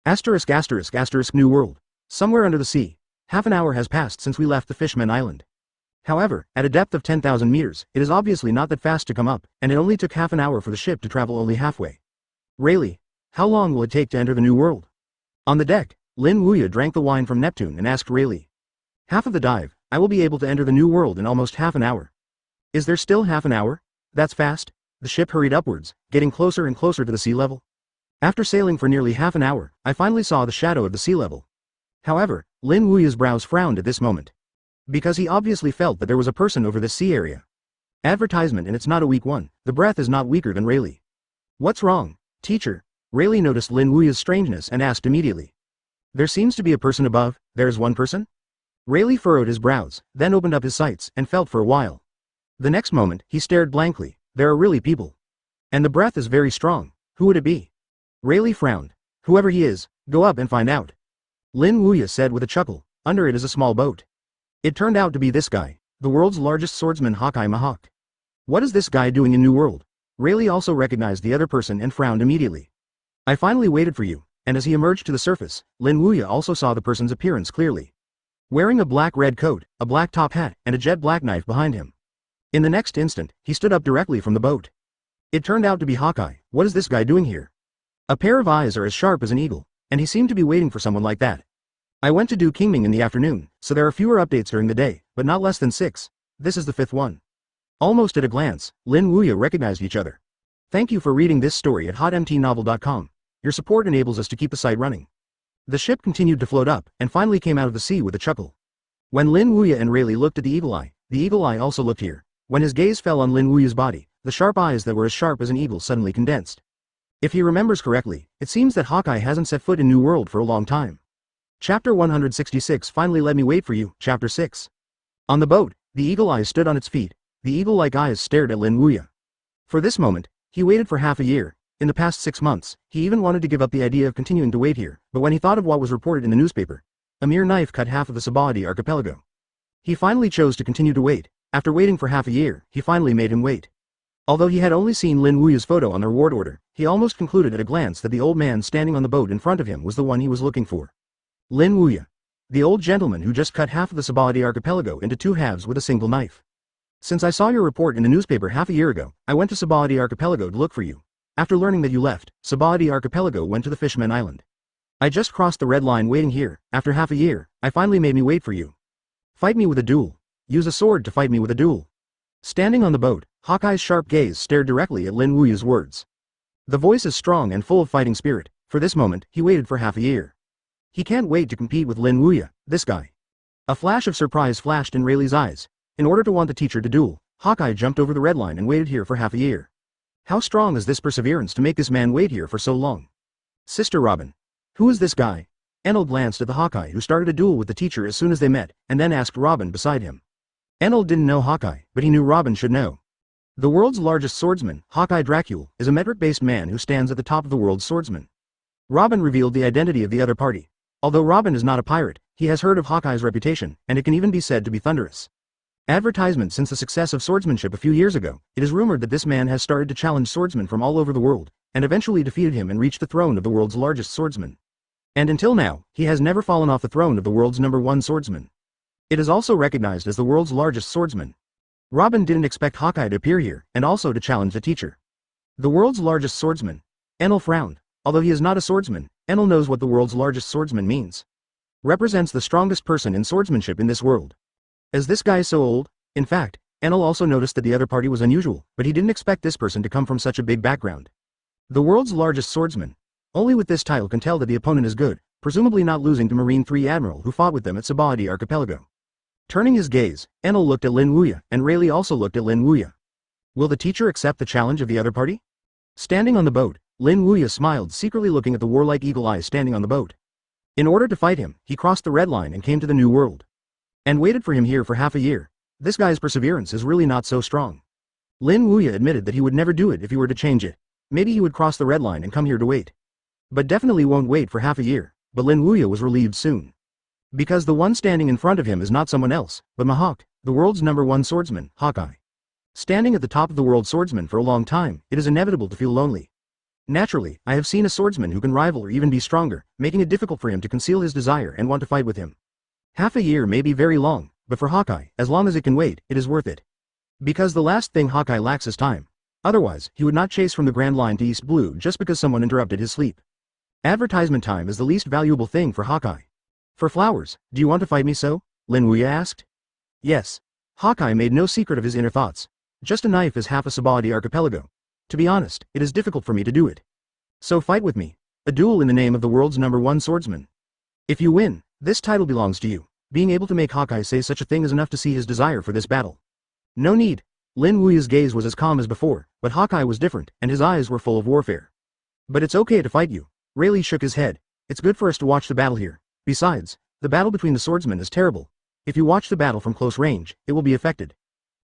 ***** New World. Somewhere under the sea. Half an hour has passed since we left the Fishman Island. However, at a depth of 10,000 meters, it is obviously not that fast to come up, and it only took half an hour for the ship to travel only halfway. Rayleigh, how long will it take to enter the New World? On the deck, Lin Wuya drank the wine from Neptune and asked Rayleigh. Half of the dive, I will be able to enter the New World in almost half an hour. Is there still half an hour? That's fast. The ship hurried upwards, getting closer and closer to the sea level. After sailing for nearly half an hour, I finally saw the shadow of the sea level. However, Lin Wuya's brows frowned at this moment. Because he obviously felt that there was a person over this sea area. Advertisement, and it's not a weak one, the breath is not weaker than Rayleigh. What's wrong, teacher? Rayleigh noticed Lin Wuya's strangeness and asked immediately. There seems to be a person above, there is one person? Rayleigh furrowed his brows, then opened up his sights and felt for a while. The next moment, he stared blankly, there are really people. And the breath is very strong, who would it be? Rayleigh frowned. Whoever he is, go up and find out. Lin Wuya said with a chuckle, under it is a small boat. It turned out to be this guy, the world's largest swordsman Hawkeye Mihawk. What is this guy doing in New World? Rayleigh also recognized the other person and frowned immediately. I finally waited for you, and as he emerged to the surface, Lin Wuya also saw the person's appearance clearly. Wearing a black-red coat, a black top hat, and a jet black knife behind him. In the next instant, he stood up directly from the boat. It turned out to be Hawkeye. What is this guy doing here? A pair of eyes are as sharp as an eagle, and he seemed to be waiting for someone like that. I went to do Kingming in the afternoon, so there are fewer updates during the day, but not less than 6. This is the 5th one. Almost at a glance, Lin Wuya recognized each other. Thank you for reading this story at hotmtnovel.com. Your support enables us to keep the site running. The ship continued to float up, and finally came out of the sea with a chuckle. When Lin Wuya and Rayleigh looked at the eagle eye also looked here. When his gaze fell on Lin Wuya's body, the sharp eyes that were as sharp as an eagle suddenly condensed. If he remembers correctly, it seems that Hawkeye hasn't set foot in New World for a long time. Chapter 166 Finally Let Me Wait for You, Chapter 6. On the boat, the eagle eye stood on its feet. The eagle-like eyes stared at Lin Wuya. For this moment, he waited for half a year. In the past 6 months, he even wanted to give up the idea of continuing to wait here, but when he thought of what was reported in the newspaper, a mere knife cut half of the Sabaody archipelago. He finally chose to continue to wait. After waiting for half a year, he finally made him wait. Although he had only seen Lin Wuya's photo on the reward order, he almost concluded at a glance that the old man standing on the boat in front of him was the one he was looking for. Lin Wuya. The old gentleman who just cut half of the Sabaody archipelago into 2 halves with a single knife. Since I saw your report in the newspaper half a year ago, I went to Sabaody archipelago to look for you. After learning that you left, Sabaody archipelago went to the Fishman Island. I just crossed the red line waiting here. After half a year, I finally made me wait for you. Fight me with a duel. Use a sword to fight me with a duel. Standing on the boat, Hawkeye's sharp gaze stared directly at Lin Wuya's words. The voice is strong and full of fighting spirit. For this moment, he waited for half a year. He can't wait to compete with Lin Wuya, this guy. A flash of surprise flashed in Rayleigh's eyes. In order to want the teacher to duel, Hawkeye jumped over the red line and waited here for half a year. How strong is this perseverance to make this man wait here for so long? Sister Robin. Who is this guy? Enel glanced at the Hawkeye who started a duel with the teacher as soon as they met, and then asked Robin beside him. Enel didn't know Hawkeye, but he knew Robin should know. The world's largest swordsman, Hawkeye Dracul, is a metric-based man who stands at the top of the world's swordsmen. Robin revealed the identity of the other party. Although Robin is not a pirate, he has heard of Hawkeye's reputation, and it can even be said to be thunderous. Advertisement since the success of swordsmanship a few years ago, it is rumored that this man has started to challenge swordsmen from all over the world, and eventually defeated him and reached the throne of the world's largest swordsman. And until now, he has never fallen off the throne of the world's #1 swordsman. It is also recognized as the world's largest swordsman. Robin didn't expect Hawkeye to appear here, and also to challenge the teacher. The world's largest swordsman. Enel frowned. Although he is not a swordsman, Enel knows what the world's largest swordsman means. Represents the strongest person in swordsmanship in this world. Is this guy so old? In fact, Enel also noticed that the other party was unusual, but he didn't expect this person to come from such a big background. The world's largest swordsman. Only with this title can tell that the opponent is good, presumably not losing to Marine 3 Admiral who fought with them at Sabaody archipelago. Turning his gaze, Enel looked at Lin Wuya, and Rayleigh also looked at Lin Wuya. Will the teacher accept the challenge of the other party? Standing on the boat, Lin Wuya smiled, secretly looking at the warlike eagle eye standing on the boat. In order to fight him, he crossed the red line and came to the New World. And waited for him here for half a year. This guy's perseverance is really not so strong. Lin Wuya admitted that he would never do it if he were to change it. Maybe he would cross the red line and come here to wait. But definitely won't wait for half a year. But Lin Wuya was relieved soon. Because the one standing in front of him is not someone else, but Mahawk, the world's #1 swordsman, Hawkeye. Standing at the top of the world's swordsman for a long time, it is inevitable to feel lonely. Naturally, I have seen a swordsman who can rival or even be stronger, making it difficult for him to conceal his desire and want to fight with him. Half a year may be very long, but for Hawkeye, as long as it can wait, it is worth it. Because the last thing Hawkeye lacks is time. Otherwise, he would not chase from the Grand Line to East Blue just because someone interrupted his sleep. Advertisement time is the least valuable thing for Hawkeye. For flowers, do you want to fight me so? Lin Wuya asked. Yes. Hawkeye made no secret of his inner thoughts. Just a knife is half a Sabaody archipelago. To be honest, it is difficult for me to do it. So fight with me. A duel in the name of the world's #1 swordsman. If you win, this title belongs to you. Being able to make Hawkeye say such a thing is enough to see his desire for this battle. No need. Lin Wuya's gaze was as calm as before, but Hawkeye was different, and his eyes were full of warfare. But it's okay to fight you. Rayleigh shook his head. It's good for us to watch the battle here. Besides, the battle between the swordsmen is terrible. If you watch the battle from close range, it will be affected.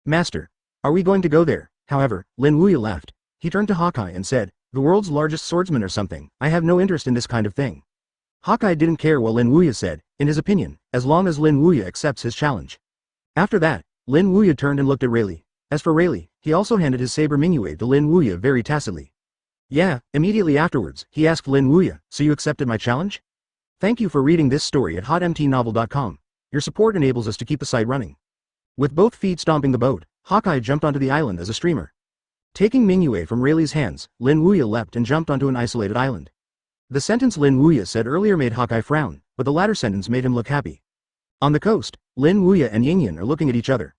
Master, are we going to go there? However, Lin Wuya laughed. He turned to Hawkeye and said, the world's largest swordsman or something, I have no interest in this kind of thing. Hawkeye didn't care what Lin Wuya said, in his opinion, as long as Lin Wuya accepts his challenge. After that, Lin Wuya turned and looked at Rayleigh. As for Rayleigh, he also handed his saber Minuet to Lin Wuya very tacitly. Yeah, immediately afterwards, he asked Lin Wuya, so you accepted my challenge? Thank you for reading this story at hotmtnovel.com. Your support enables us to keep the site running. With both feet stomping the boat, Hawkeye jumped onto the island as a streamer. Taking Minuet from Rayleigh's hands, Lin Wuya leapt and jumped onto an isolated island. The sentence Lin Wuya said earlier made Hawkeye frown, but the latter sentence made him look happy. On the coast, Lin Wuya and Yingyan are looking at each other.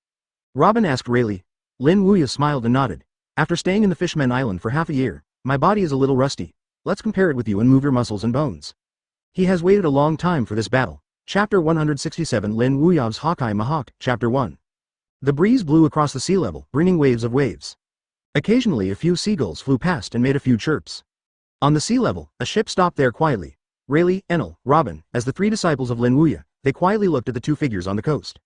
Robin asked Rayleigh, Lin Wuya smiled and nodded. After staying in the Fishman Island for half a year, my body is a little rusty. Let's compare it with you and move your muscles and bones. He has waited a long time for this battle. Chapter 167 Lin Wuya's Hawkeye Mahawk, Chapter 1. The breeze blew across the sea level, bringing waves of waves. Occasionally a few seagulls flew past and made a few chirps. On the sea level, a ship stopped there quietly. Rayleigh, Enel, Robin, as the three disciples of Lin Wuya, they quietly looked at the two figures on the coast.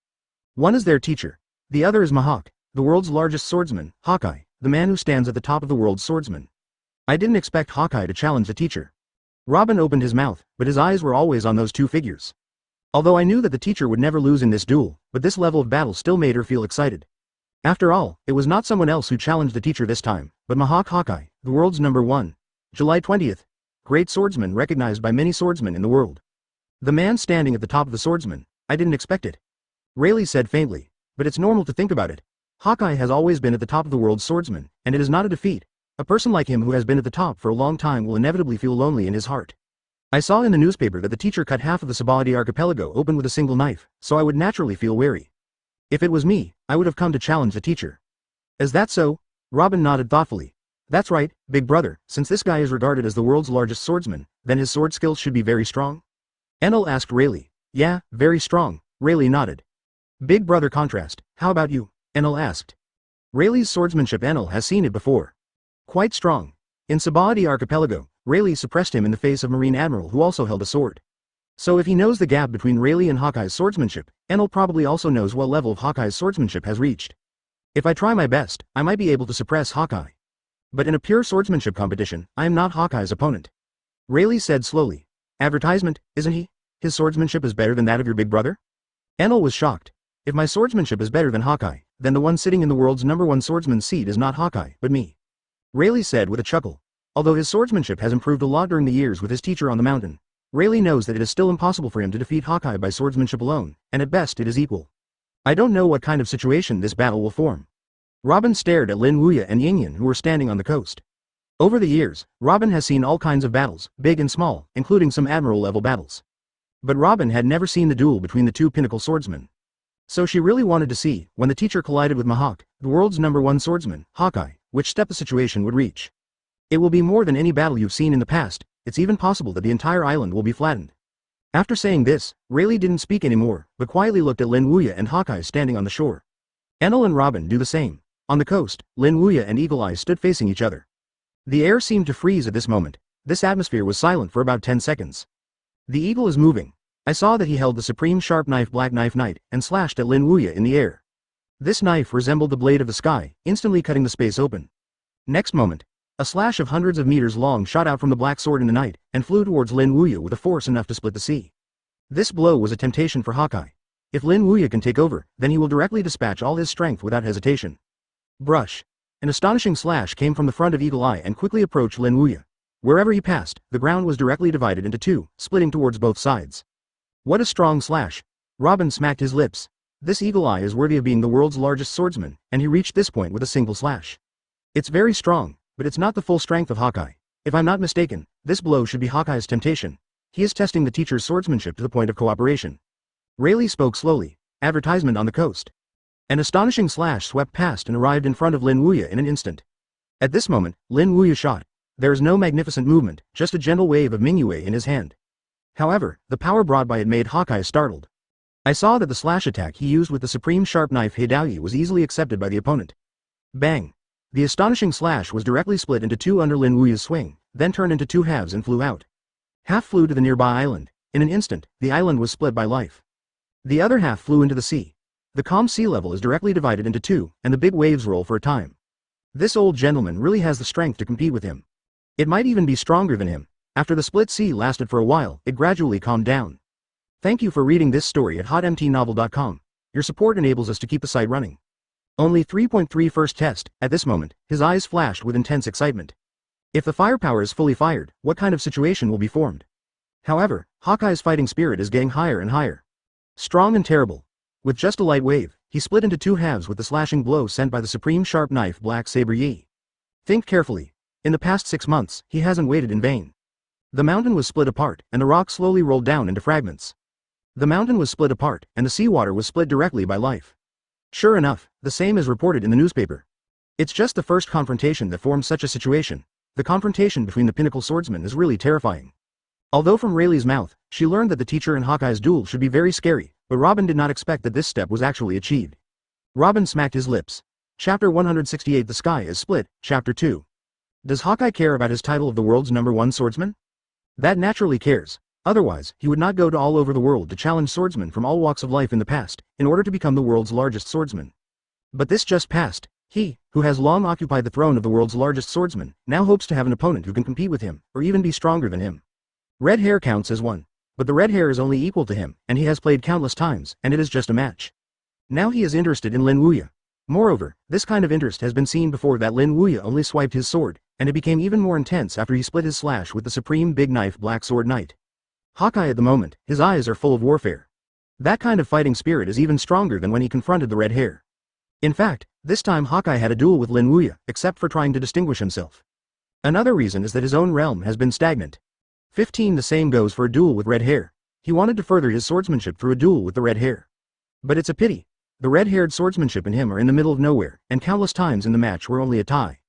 One is their teacher. The other is Mahawk, the world's largest swordsman, Hawkeye, the man who stands at the top of the world's swordsmen. I didn't expect Hawkeye to challenge the teacher. Robin opened his mouth, but his eyes were always on those two figures. Although I knew that the teacher would never lose in this duel, but this level of battle still made her feel excited. After all, it was not someone else who challenged the teacher this time, but Mahawk Hawkeye, the world's #1. July 20th. Great swordsman recognized by many swordsmen in the world. The man standing at the top of the swordsman, I didn't expect it. Rayleigh said faintly, but it's normal to think about it. Hawkeye has always been at the top of the world's swordsman, and it is not a defeat. A person like him who has been at the top for a long time will inevitably feel lonely in his heart. I saw in the newspaper that the teacher cut half of the Sabahadi archipelago open with a single knife, so I would naturally feel wary. If it was me, I would have come to challenge the teacher. Is that so? Robin nodded thoughtfully. That's right, big brother, since this guy is regarded as the world's largest swordsman, then his sword skills should be very strong? Enel asked Rayleigh. Yeah, very strong, Rayleigh nodded. Big brother contrast, how about you? Enel asked. Rayleigh's swordsmanship. Enel has seen it before. Quite strong. In Sabahadi archipelago, Rayleigh suppressed him in the face of Marine Admiral who also held a sword. So if he knows the gap between Rayleigh and Hawkeye's swordsmanship, Enel probably also knows what level of Hawkeye's swordsmanship has reached. If I try my best, I might be able to suppress Hawkeye. But in a pure swordsmanship competition, I am not Hawkeye's opponent. Rayleigh said slowly. Advertisement, isn't he? His swordsmanship is better than that of your big brother? Enel was shocked. If my swordsmanship is better than Hawkeye, then the one sitting in the world's #1 swordsman's seat is not Hawkeye, but me. Rayleigh said with a chuckle. Although his swordsmanship has improved a lot during the years with his teacher on the mountain, Rayleigh knows that it is still impossible for him to defeat Hawkeye by swordsmanship alone, and at best it is equal. I don't know what kind of situation this battle will form. Robin stared at Lin Wuya and Yingyan who were standing on the coast. Over the years, Robin has seen all kinds of battles, big and small, including some admiral-level battles. But Robin had never seen the duel between the two pinnacle swordsmen. So she really wanted to see, when the teacher collided with Mahawk, the world's #1 swordsman, Hawkeye, which step the situation would reach. It will be more than any battle you've seen in the past. It's even possible that the entire island will be flattened. After saying this, Rayleigh didn't speak anymore, but quietly looked at Lin Wuya and Hawkeye standing on the shore. Enel and Robin do the same. On the coast, Lin Wuya and Eagle Eye stood facing each other. The air seemed to freeze at this moment. This atmosphere was silent for about 10 seconds. The eagle is moving. I saw that he held the supreme sharp knife Black Knife Knight and slashed at Lin Wuya in the air. This knife resembled the blade of the sky, instantly cutting the space open. Next moment, a slash of hundreds of meters long shot out from the black sword in the night, and flew towards Lin Wuya with a force enough to split the sea. This blow was a temptation for Hawkeye. If Lin Wuya can take over, then he will directly dispatch all his strength without hesitation. Brush. An astonishing slash came from the front of Eagle Eye and quickly approached Lin Wuya. Wherever he passed, the ground was directly divided into two, splitting towards both sides. What a strong slash. Robin smacked his lips. This Eagle Eye is worthy of being the world's largest swordsman, and he reached this point with a single slash. It's very strong, but it's not the full strength of Hawkeye. If I'm not mistaken, this blow should be Hawkeye's temptation. He is testing the teacher's swordsmanship to the point of cooperation. Rayleigh spoke slowly. Advertisement on the coast. An astonishing slash swept past and arrived in front of Lin Wuya in an instant. At this moment, Lin Wuya shot. There is no magnificent movement, just a gentle wave of Mingyue in his hand. However, the power brought by it made Hawkeye startled. I saw that the slash attack he used with the supreme sharp knife Heidaoyi was easily accepted by the opponent. Bang! The astonishing slash was directly split into two under Lin Wuya's swing, then turned into two halves and flew out. Half flew to the nearby island. In an instant, the island was split by life. The other half flew into the sea. The calm sea level is directly divided into two, and the big waves roll for a time. This old gentleman really has the strength to compete with him. It might even be stronger than him. After the split sea lasted for a while, it gradually calmed down. Thank you for reading this story at hotmtnovel.com. Your support enables us to keep the site running. Only 3.3 first test. At this moment, his eyes flashed with intense excitement. If the firepower is fully fired, what kind of situation will be formed? However, Hawkeye's fighting spirit is getting higher and higher. Strong and terrible. With just a light wave, he split into two halves with the slashing blow sent by the supreme sharp knife Black Saber Yi. Think carefully. In the past 6 months, he hasn't waited in vain. The mountain was split apart, and the rock slowly rolled down into fragments. The mountain was split apart, and the seawater was split directly by life. Sure enough, the same is reported in the newspaper. It's just the first confrontation that forms such a situation. The confrontation between the pinnacle swordsmen is really terrifying. Although from Rayleigh's mouth, she learned that the teacher and Hawkeye's duel should be very scary, but Robin did not expect that this step was actually achieved. Robin smacked his lips. Chapter 168 The Sky is Split, Chapter 2. Does Hawkeye care about his title of the world's #1 swordsman? That naturally cares. Otherwise, he would not go to all over the world to challenge swordsmen from all walks of life in the past, in order to become the world's largest swordsman. But this just passed. He, who has long occupied the throne of the world's largest swordsman, now hopes to have an opponent who can compete with him, or even be stronger than him. Red hair counts as one. But the red hair is only equal to him, and he has played countless times, and it is just a match. Now he is interested in Lin Wuya. Moreover, this kind of interest has been seen before that Lin Wuya only swiped his sword, and it became even more intense after he split his slash with the supreme big knife Black Sword Knight. Hawkeye at the moment, his eyes are full of warfare. That kind of fighting spirit is even stronger than when he confronted the red hair. In fact, this time Hawkeye had a duel with Lin Wuya, except for trying to distinguish himself. Another reason is that his own realm has been stagnant. 15 The same goes for a duel with red hair. He wanted to further his swordsmanship through a duel with the red hair. But it's a pity. The red-haired swordsmanship and him are in the middle of nowhere, and countless times in the match were only a tie.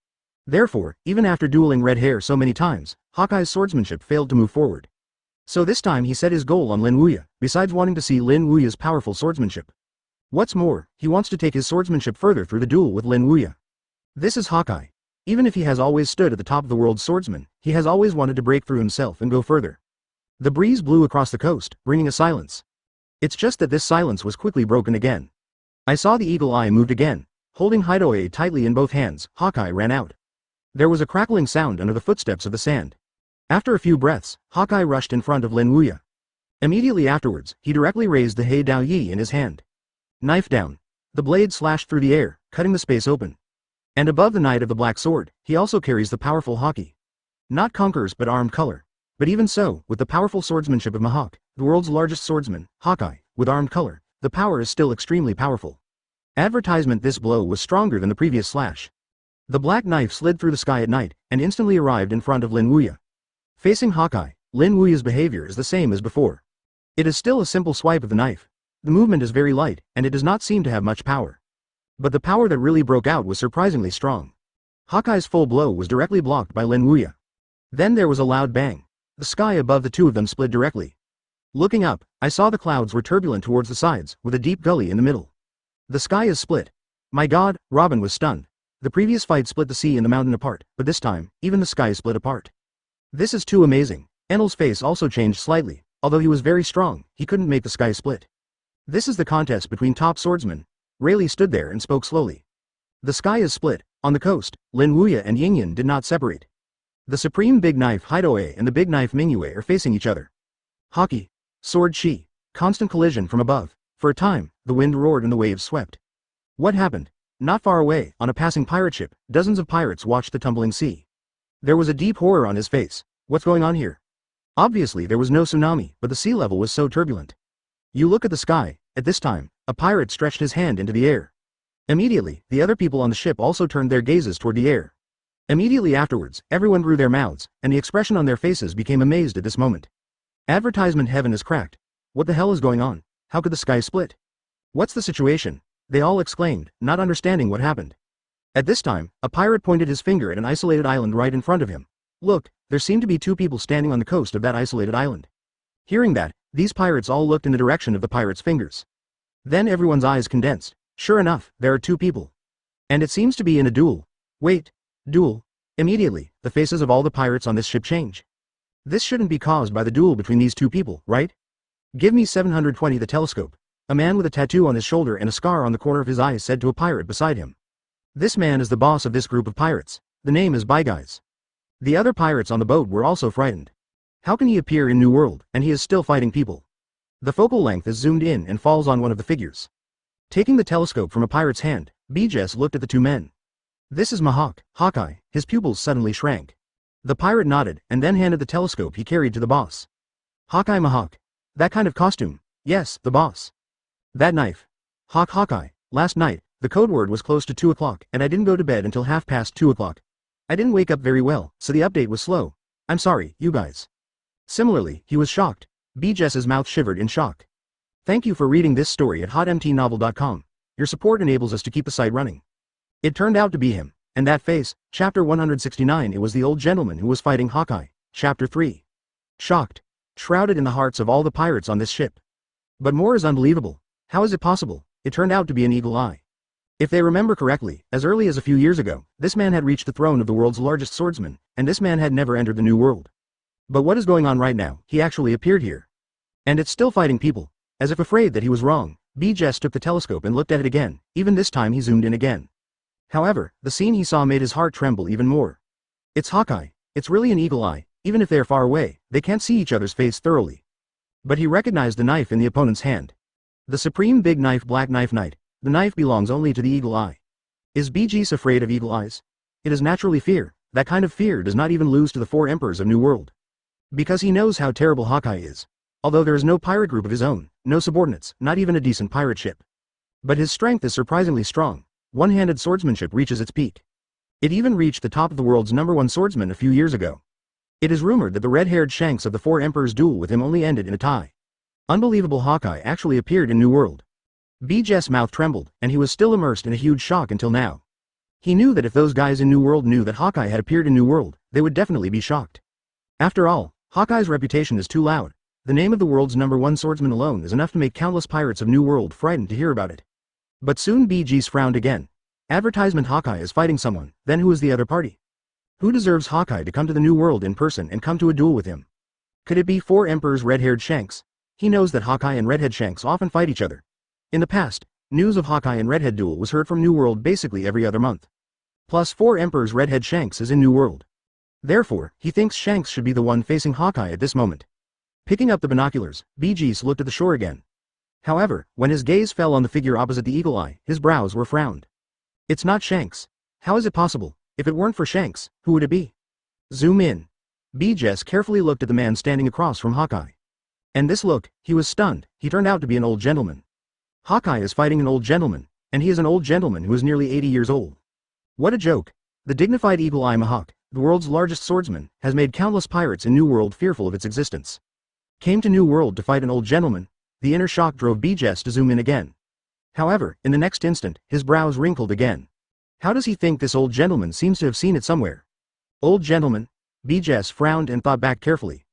Therefore, even after dueling red hair so many times, Hawkeye's swordsmanship failed to move forward. So this time he set his goal on Lin Wuya, besides wanting to see Lin Wuya's powerful swordsmanship. What's more, he wants to take his swordsmanship further through the duel with Lin Wuya. This is Hawkeye. Even if he has always stood at the top of the world's swordsman, he has always wanted to break through himself and go further. The breeze blew across the coast, bringing a silence. It's just that this silence was quickly broken again. I saw the eagle eye moved again. Holding Hideaway tightly in both hands, Hawkeye ran out. There was a crackling sound under the footsteps of the sand. After a few breaths, Hawkeye rushed in front of Lin Wuya. Immediately afterwards, he directly raised the Hei Dao Yi in his hand. Knife down. The blade slashed through the air, cutting the space open. And above the Knight of the Black Sword, he also carries the powerful Hawkeye. Not conquerors but armed color. But even so, with the powerful swordsmanship of Mahawk, the world's largest swordsman, Hawkeye, with armed color, the power is still extremely powerful. Advertisement: this blow was stronger than the previous slash. The black knife slid through the sky at night, and instantly arrived in front of Lin Wuya. Facing Hawkeye, Lin Wuya's behavior is the same as before. It is still a simple swipe of the knife. The movement is very light, and it does not seem to have much power. But the power that really broke out was surprisingly strong. Hawkeye's full blow was directly blocked by Lin Wuya. Then there was a loud bang. The sky above the two of them split directly. Looking up, I saw the clouds were turbulent towards the sides, with a deep gully in the middle. The sky is split. My God, Robin was stunned. The previous fight split the sea and the mountain apart, but this time, even the sky split apart. This is too amazing. Enel's face also changed slightly. Although he was very strong, he couldn't make the sky split. This is the contest between top swordsmen. Rayleigh stood there and spoke slowly. The sky is split. On the coast, Lin Wuya and Yingyan did not separate. The supreme big knife Hideaway and the big knife Mingyue are facing each other. Hockey. Sword Shi. Constant collision from above. For a time, the wind roared and the waves swept. What happened? Not far away, on a passing pirate ship, dozens of pirates watched the tumbling sea. There was a deep horror on his face. What's going on here? Obviously there was no tsunami, but the sea level was so turbulent. You look at the sky. At this time, a pirate stretched his hand into the air. Immediately, the other people on the ship also turned their gazes toward the air. Immediately afterwards, everyone grew their mouths, and the expression on their faces became amazed at this moment. Advertisement heaven is cracked. What the hell is going on? How could the sky split? What's the situation? They all exclaimed, not understanding what happened. At this time, a pirate pointed his finger at an isolated island right in front of him. Look, there seemed to be two people standing on the coast of that isolated island. Hearing that, these pirates all looked in the direction of the pirate's fingers. Then everyone's eyes condensed. Sure enough, there are two people. And it seems to be in a duel. Wait. Duel. Immediately, the faces of all the pirates on this ship change. This shouldn't be caused by the duel between these two people, right? Give me 720 the telescope. A man with a tattoo on his shoulder and a scar on the corner of his eye said to a pirate beside him. This man is the boss of this group of pirates. The name is Guys. The other pirates on the boat were also frightened. How can he appear in New World, and he is still fighting people? The focal length is zoomed in and falls on one of the figures. Taking the telescope from a pirate's hand, Jess looked at the two men. This is Mahawk, Hawkeye. His pupils suddenly shrank. The pirate nodded, and then handed the telescope he carried to the boss. Hawkeye Mahawk. That kind of costume. Yes, the boss. That knife. Hawkeye. Last night, the code word was close to 2 o'clock, and I didn't go to bed until 2:30 o'clock. I didn't wake up very well, so the update was slow. I'm sorry, you guys. Similarly, he was shocked. Jess's mouth shivered in shock. Thank you for reading this story at hotmtnovel.com. Your support enables us to keep the site running. It turned out to be him, and that face, chapter 169. It was the old gentleman who was fighting Hawkeye, chapter 3. Shocked. Shrouded in the hearts of all the pirates on this ship. But more is unbelievable. How is it possible? It turned out to be an eagle eye. If they remember correctly, as early as a few years ago, this man had reached the throne of the world's largest swordsman, and this man had never entered the New World. But what is going on right now? He actually appeared here. And it's still fighting people. As if afraid that he was wrong, BJS took the telescope and looked at it again. Even this time he zoomed in again. However, the scene he saw made his heart tremble even more. It's Hawkeye. It's really an eagle eye. Even if they are far away, they can't see each other's face thoroughly. But he recognized the knife in the opponent's hand. The supreme big knife, Black Knife Knight. The knife belongs only to the eagle eye. Is BG's afraid of eagle eyes? It is naturally fear. That kind of fear does not even lose to the 4 emperors of New World. Because he knows how terrible Hawkeye is. Although there is no pirate group of his own, no subordinates, not even a decent pirate ship. But his strength is surprisingly strong. One-handed swordsmanship reaches its peak. It even reached the top of the world's #1 swordsman a few years ago. It is rumored that the red-haired Shanks of the 4 emperors' duel with him only ended in a tie. Unbelievable. Hawkeye actually appeared in New World. BJ's mouth trembled, and he was still immersed in a huge shock until now. He knew that if those guys in New World knew that Hawkeye had appeared in New World, they would definitely be shocked. After all, Hawkeye's reputation is too loud. The name of the world's #1 swordsman alone is enough to make countless pirates of New World frightened to hear about it. But soon BG's frowned again. Advertisement: Hawkeye is fighting someone, then who is the other party? Who deserves Hawkeye to come to the New World in person and come to a duel with him? Could it be 4 emperors red-haired Shanks? He knows that Hawkeye and redhead Shanks often fight each other. In the past, news of Hawkeye and redhead duel was heard from New World basically every other month. Plus 4 emperors redhead Shanks is in New World. Therefore, he thinks Shanks should be the one facing Hawkeye at this moment. Picking up the binoculars, BG's looked at the shore again. However, when his gaze fell on the figure opposite the eagle eye, his brows were frowned. It's not Shanks. How is it possible? If it weren't for Shanks, who would it be? Zoom in. BG's carefully looked at the man standing across from Hawkeye. And this look, he was stunned. He turned out to be an old gentleman. Hawkeye is fighting an old gentleman, and he is an old gentleman who is nearly 80 years old. What a joke. The dignified Eagle Eye Mahawk, the world's largest swordsman, has made countless pirates in New World fearful of its existence. Came to New World to fight an old gentleman. The inner shock drove BJ's to zoom in again. However, in the next instant, his brows wrinkled again. How does he think this old gentleman seems to have seen it somewhere? Old gentleman? BJ's frowned and thought back carefully.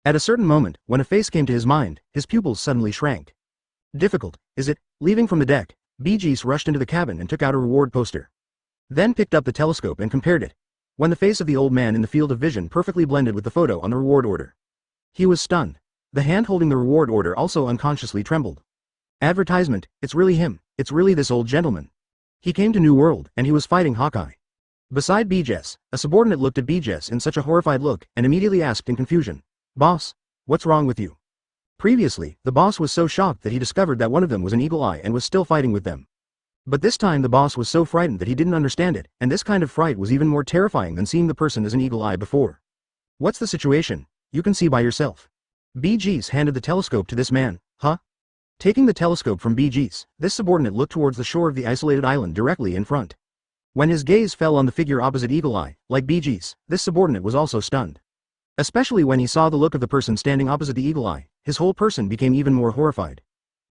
At a certain moment, when a face came to his mind, his pupils suddenly shrank. Difficult, is it? Leaving from the deck, BG's rushed into the cabin and took out a reward poster. Then picked up the telescope and compared it. When the face of the old man in the field of vision perfectly blended with the photo on the reward order. He was stunned. The hand holding the reward order also unconsciously trembled. Advertisement, it's really him, it's really this old gentleman. He came to New World, and he was fighting Hawkeye. Beside BJ's, a subordinate looked at BJ's in such a horrified look, and immediately asked in confusion, "Boss, what's wrong with you?" Previously, the boss was so shocked that he discovered that one of them was an eagle eye and was still fighting with them. But this time the boss was so frightened that he didn't understand it, and this kind of fright was even more terrifying than seeing the person as an eagle eye before. What's the situation? You can see by yourself. BG's handed the telescope to this man. Huh? Taking the telescope from BG's, this subordinate looked towards the shore of the isolated island directly in front. When his gaze fell on the figure opposite Eagle Eye, like BG's, this subordinate was also stunned. Especially when he saw the look of the person standing opposite the Eagle Eye, his whole person became even more horrified.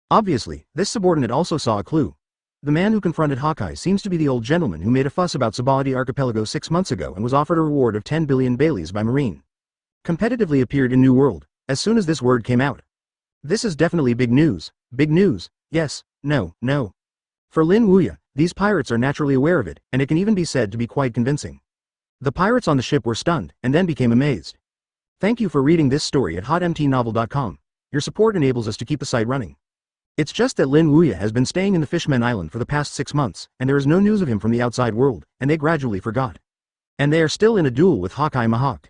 Obviously, this subordinate also saw a clue. The man who confronted Hawkeye seems to be the old gentleman who made a fuss about Sabaldi Archipelago 6 months ago and was offered a reward of 10 billion Baileys by Marine. Competitively appeared in New World, as soon as this word came out. This is definitely big news. Big news. Yes, no. For Lin Wuya, these pirates are naturally aware of it, and it can even be said to be quite convincing. The pirates on the ship were stunned, and then became amazed. Thank you for reading this story at hotmtnovel.com. Your support enables us to keep the site running. It's just that Lin Wuya has been staying in the Fishman Island for the past 6 months, and there is no news of him from the outside world, and they gradually forgot. And they are still in a duel with Hawkeye Mahawk.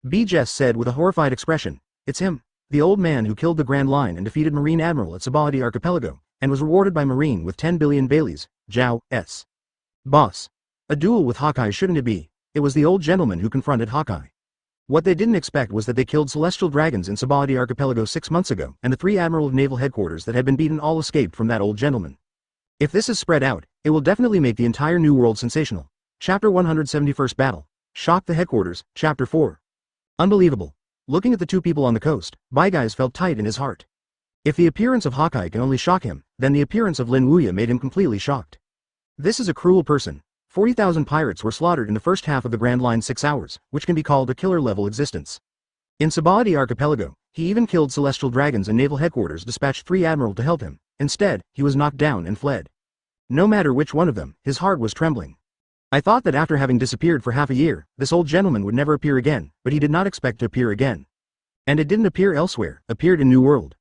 BJS said with a horrified expression, "It's him, the old man who killed the Grand Line and defeated Marine Admiral at Sabaldi Archipelago, and was rewarded by Marine with 10 billion Baileys, Zhao S. Boss. A duel with Hawkeye shouldn't it be? It was the old gentleman who confronted Hawkeye. What they didn't expect was that they killed celestial dragons in Sabaldi Archipelago 6 months ago, and the 3 Admiral of Naval Headquarters that had been beaten all escaped from that old gentleman. If this is spread out, it will definitely make the entire New World sensational." Chapter 171st Battle. Shock the Headquarters, Chapter 4. Unbelievable. Looking at the 2 people on the coast, BG's felt tight in his heart. If the appearance of Hawkeye can only shock him, then the appearance of Lin Wuya made him completely shocked. This is a cruel person. 40,000 pirates were slaughtered in the first half of the Grand Line 6 hours, which can be called a killer-level existence. In Sabaody Archipelago, he even killed celestial dragons and naval headquarters dispatched 3 admiral to help him. Instead, he was knocked down and fled. No matter which one of them, his heart was trembling. I thought that after having disappeared for half a year, this old gentleman would never appear again, but he did not expect to appear again. And it didn't appear elsewhere, appeared in New World.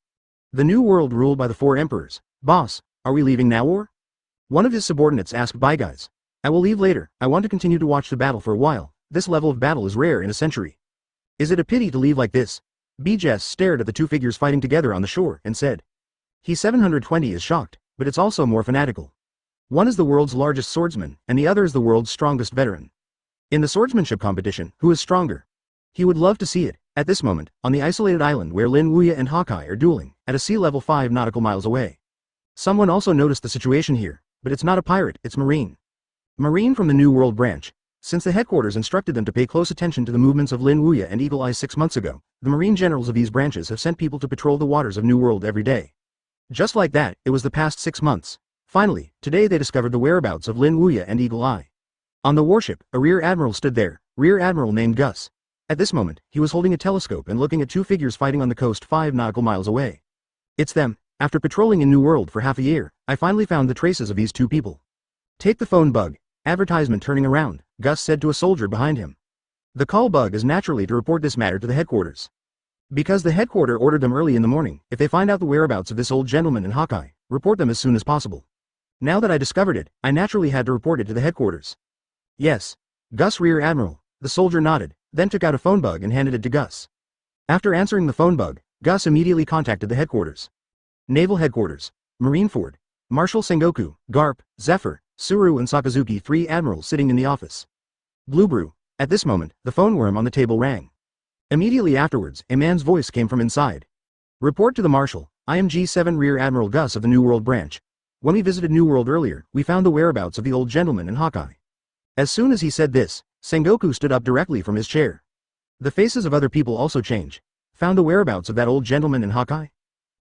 The New World ruled by the 4 emperors. Boss, are we leaving now or? One of his subordinates asked. Bye guys. I will leave later, I want to continue to watch the battle for a while, this level of battle is rare in a century. Is it a pity to leave like this? Jess stared at the 2 figures fighting together on the shore and said. He 720 is shocked, but it's also more fanatical. One is the world's largest swordsman, and the other is the world's strongest veteran. In the swordsmanship competition, who is stronger? He would love to see it, at this moment, on the isolated island where Lin Wuya and Hawkeye are dueling, at a sea level 5 nautical miles away. Someone also noticed the situation here, but it's not a pirate, it's Marine. Marine from the New World branch. Since the headquarters instructed them to pay close attention to the movements of Lin Wuya and Eagle Eye 6 months ago, the Marine generals of these branches have sent people to patrol the waters of New World every day. Just like that, it was the past 6 months. Finally, today they discovered the whereabouts of Lin Wuya and Eagle Eye. On the warship, a rear admiral stood there, rear admiral named Gus. At this moment, he was holding a telescope and looking at 2 figures fighting on the coast 5 nautical miles away. It's them. After patrolling in New World for half a year, I finally found the traces of these 2 people. Take the phone, Bug. Advertisement turning around, Gus said to a soldier behind him. The call, Bug, is naturally to report this matter to the headquarters. Because the headquarter ordered them early in the morning, if they find out the whereabouts of this old gentleman and Hawkeye, report them as soon as possible. Now that I discovered it, I naturally had to report it to the headquarters. Yes. Gus, Rear Admiral. The soldier nodded, then took out a phone, Bug, and handed it to Gus. After answering the phone, Bug, Gus immediately contacted the headquarters. Naval Headquarters. Marineford. Marshal Sengoku, Garp, Zephyr, Suru and Sakazuki, 3 admirals sitting in the office. Blue Brew. At this moment, the phone worm on the table rang. Immediately afterwards, a man's voice came from inside. Report to the Marshal, I am G7 Rear Admiral Gus of the New World branch. When we visited New World earlier, we found the whereabouts of the old gentleman and Hawkeye. As soon as he said this, Sengoku stood up directly from his chair. The faces of other people also changed. Found the whereabouts of that old gentleman and Hawkeye?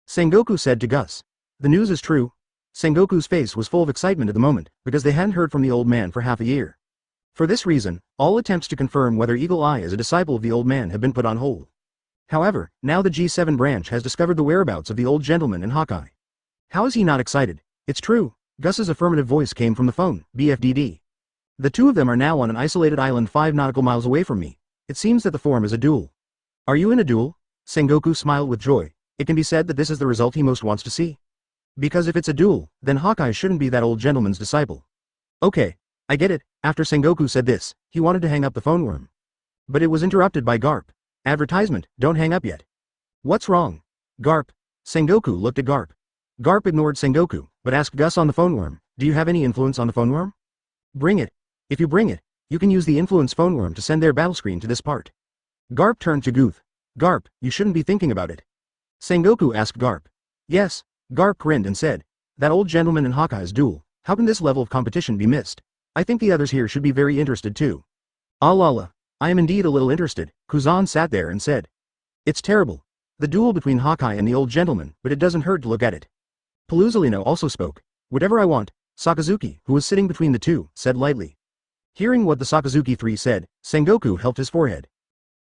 Sengoku said to Gus. The news is true. Sengoku's face was full of excitement at the moment, because they hadn't heard from the old man for half a year. For this reason, all attempts to confirm whether Eagle Eye is a disciple of the old man have been put on hold. However, now the G7 branch has discovered the whereabouts of the old gentleman and Hawkeye. How is he not excited? It's true. Gus's affirmative voice came from the phone, BFDD. The 2 of them are now on an isolated island 5 nautical miles away from me. It seems that the form is a duel. Are you in a duel? Sengoku smiled with joy. It can be said that this is the result he most wants to see. Because if it's a duel, then Hawkeye shouldn't be that old gentleman's disciple. Okay, I get it. After Sengoku said this, he wanted to hang up the phone worm. But it was interrupted by Garp. Advertisement, don't hang up yet. What's wrong? Garp. Sengoku looked at Garp. Garp ignored Sengoku, but asked Gus on the phone worm, do you have any influence on the phone worm? Bring it. If you bring it, you can use the influence phone worm to send their battle screen to this part. Garp turned to Guth. Garp, you shouldn't be thinking about it. Sengoku asked Garp. Yes. Garp grinned and said, that old gentleman and Hawkeye's duel, how can this level of competition be missed? I think the others here should be very interested too. Allah, I am indeed a little interested, Kuzan sat there and said. It's terrible. The duel between Hawkeye and the old gentleman, but it doesn't hurt to look at it. Paluzolino also spoke. Whatever I want, Sakazuki, who was sitting between the 2, said lightly. Hearing what the Sakazuki 3 said, Sengoku helped his forehead.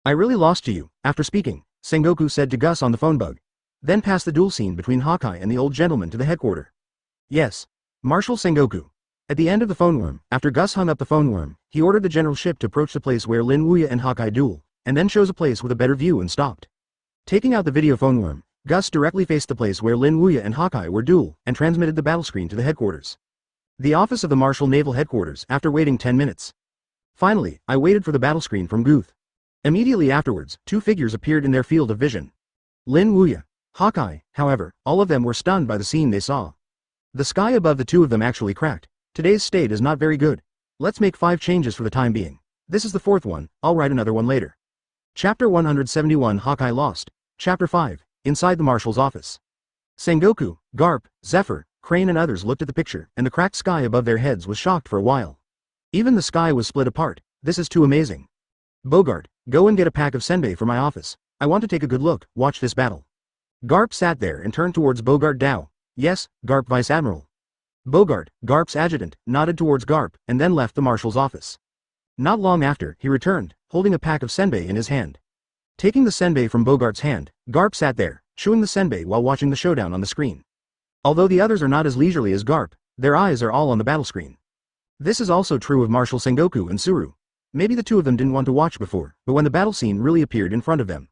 I really lost to you. After speaking, Sengoku said to Gus on the phone, Bug. Then pass the duel scene between Hawkeye and the old gentleman to the headquarter. Yes. Marshal Sengoku. At the end of the phone worm, after Gus hung up the phone worm, he ordered the general ship to approach the place where Lin Wuya and Hawkeye duel, and then chose a place with a better view and stopped. Taking out the video phone worm, Gus directly faced the place where Lin Wuya and Hawkeye were duel, and transmitted the battle screen to the headquarters. The office of the Marshal Naval Headquarters, after waiting 10 minutes. Finally, I waited for the battle screen from Guth. Immediately afterwards, 2 figures appeared in their field of vision. Lin Wuya. Hawkeye, however, all of them were stunned by the scene they saw. The sky above the 2 of them actually cracked. Today's state is not very good. Let's make 5 changes for the time being. This is the 4th one, I'll write another one later. Chapter 171 Hawkeye Lost. Chapter 5, Inside the Marshal's Office. Sengoku, Garp, Zephyr, Crane and others looked at the picture, and the cracked sky above their heads was shocked for a while. Even the sky was split apart. This is too amazing. Bogart, go and get a pack of senbei for my office. I want to take a good look, watch this battle. Garp sat there and turned towards Bogart Dao. Yes, Garp Vice Admiral. Bogart, Garp's adjutant, nodded towards Garp, and then left the marshal's office. Not long after, he returned, holding a pack of senbei in his hand. Taking the senbei from Bogart's hand, Garp sat there, chewing the senbei while watching the showdown on the screen. Although the others are not as leisurely as Garp, their eyes are all on the battle screen. This is also true of Marshal Sengoku and Suru. Maybe the two of them didn't want to watch before, but when the battle scene really appeared in front of them,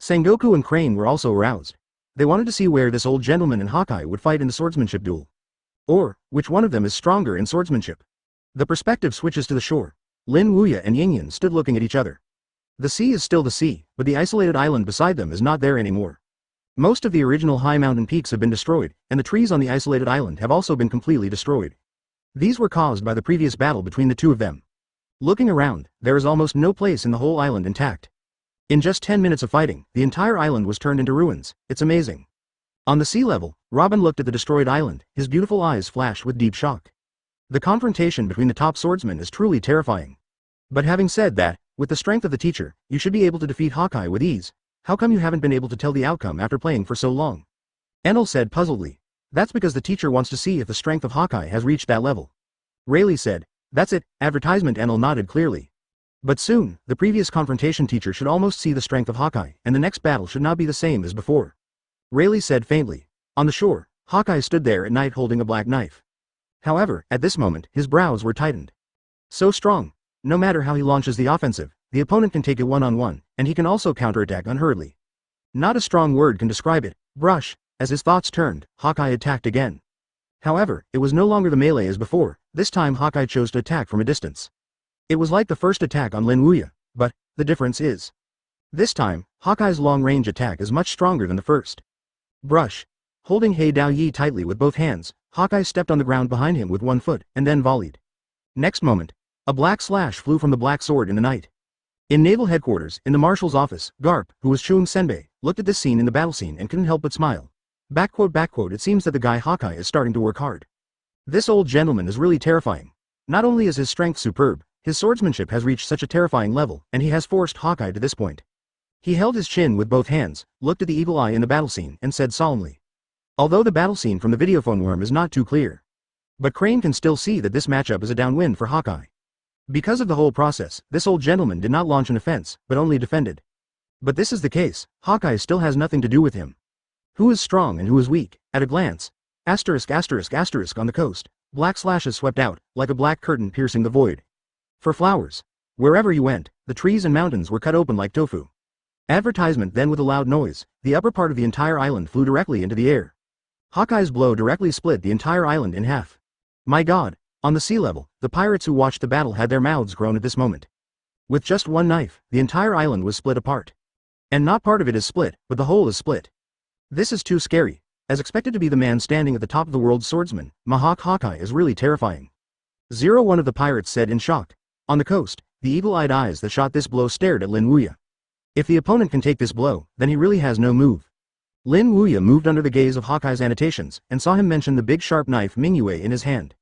Sengoku and Crane were also aroused. They wanted to see where this old gentleman and Hawkeye would fight in the swordsmanship duel. Or, which one of them is stronger in swordsmanship. The perspective switches to the shore. Lin Wuya and Yingyan stood looking at each other. The sea is still the sea, but the isolated island beside them is not there anymore. Most of the original high mountain peaks have been destroyed, and the trees on the isolated island have also been completely destroyed. These were caused by the previous battle between the two of them. Looking around, there is almost no place in the whole island intact. In just 10 minutes of fighting, the entire island was turned into ruins. It's amazing. On the sea level, Robin looked at the destroyed island, his beautiful eyes flashed with deep shock. The confrontation between the top swordsmen is truly terrifying. But having said that, with the strength of the teacher, you should be able to defeat Hawkeye with ease. How come you haven't been able to tell the outcome after playing for so long? Enel said puzzledly. That's because the teacher wants to see if the strength of Hawkeye has reached that level. Rayleigh said, that's it, advertisement. Enel nodded clearly. But soon, the previous confrontation teacher should almost see the strength of Hawkeye, and the next battle should not be the same as before. Rayleigh said faintly. On the shore, Hawkeye stood there at night holding a black knife. However, at this moment, his brows were tightened. So strong. No matter how he launches the offensive, the opponent can take it one-on-one, and he can also counterattack unhurriedly. Not a strong word can describe it. Brush. As his thoughts turned, Hawkeye attacked again. However, it was no longer the melee as before. This time Hawkeye chose to attack from a distance. It was like the first attack on Lin Wuya, but the difference is, this time, Hawkeye's long-range attack is much stronger than the first. Brush. Holding He Dao Yi tightly with both hands, Hawkeye stepped on the ground behind him with one foot, and then volleyed. Next moment, a black slash flew from the black sword in the night. In naval headquarters, in the marshal's office, Garp, who was chewing senbei, looked at this scene in the battle scene and couldn't help but smile. It seems that the guy Hawkeye is starting to work hard. This old gentleman is really terrifying. Not only is his strength superb, his swordsmanship has reached such a terrifying level, and he has forced Hawkeye to this point. He held his chin with both hands, looked at the eagle eye in the battle scene, and said solemnly. Although the battle scene from the videophone worm is not too clear, but Crane can still see that this matchup is a downwind for Hawkeye. Because of the whole process, this old gentleman did not launch an offense, but only defended. But this is the case, Hawkeye still has nothing to do with him. Who is strong and who is weak? At a glance. ***** on the coast. Black slashes swept out, like a black curtain piercing the void. For flowers. Wherever you went, the trees and mountains were cut open like tofu. Advertisement. Then with a loud noise, the upper part of the entire island flew directly into the air. Hawkeye's blow directly split the entire island in half. My God. On the sea level, the pirates who watched the battle had their mouths grown at this moment. With just one knife, the entire island was split apart. And not part of it is split, but the whole is split. This is too scary. As expected to be the man standing at the top of the world's swordsman, Mahawk Hawkeye is really terrifying. 01 of the pirates said in shock. On the coast, the eagle-eyed eyes that shot this blow stared at Lin Wuya. If the opponent can take this blow, then he really has no move. Lin Wuya moved under the gaze of Hawkeye's annotations, and saw him mention the big sharp knife Mingyue in his hand.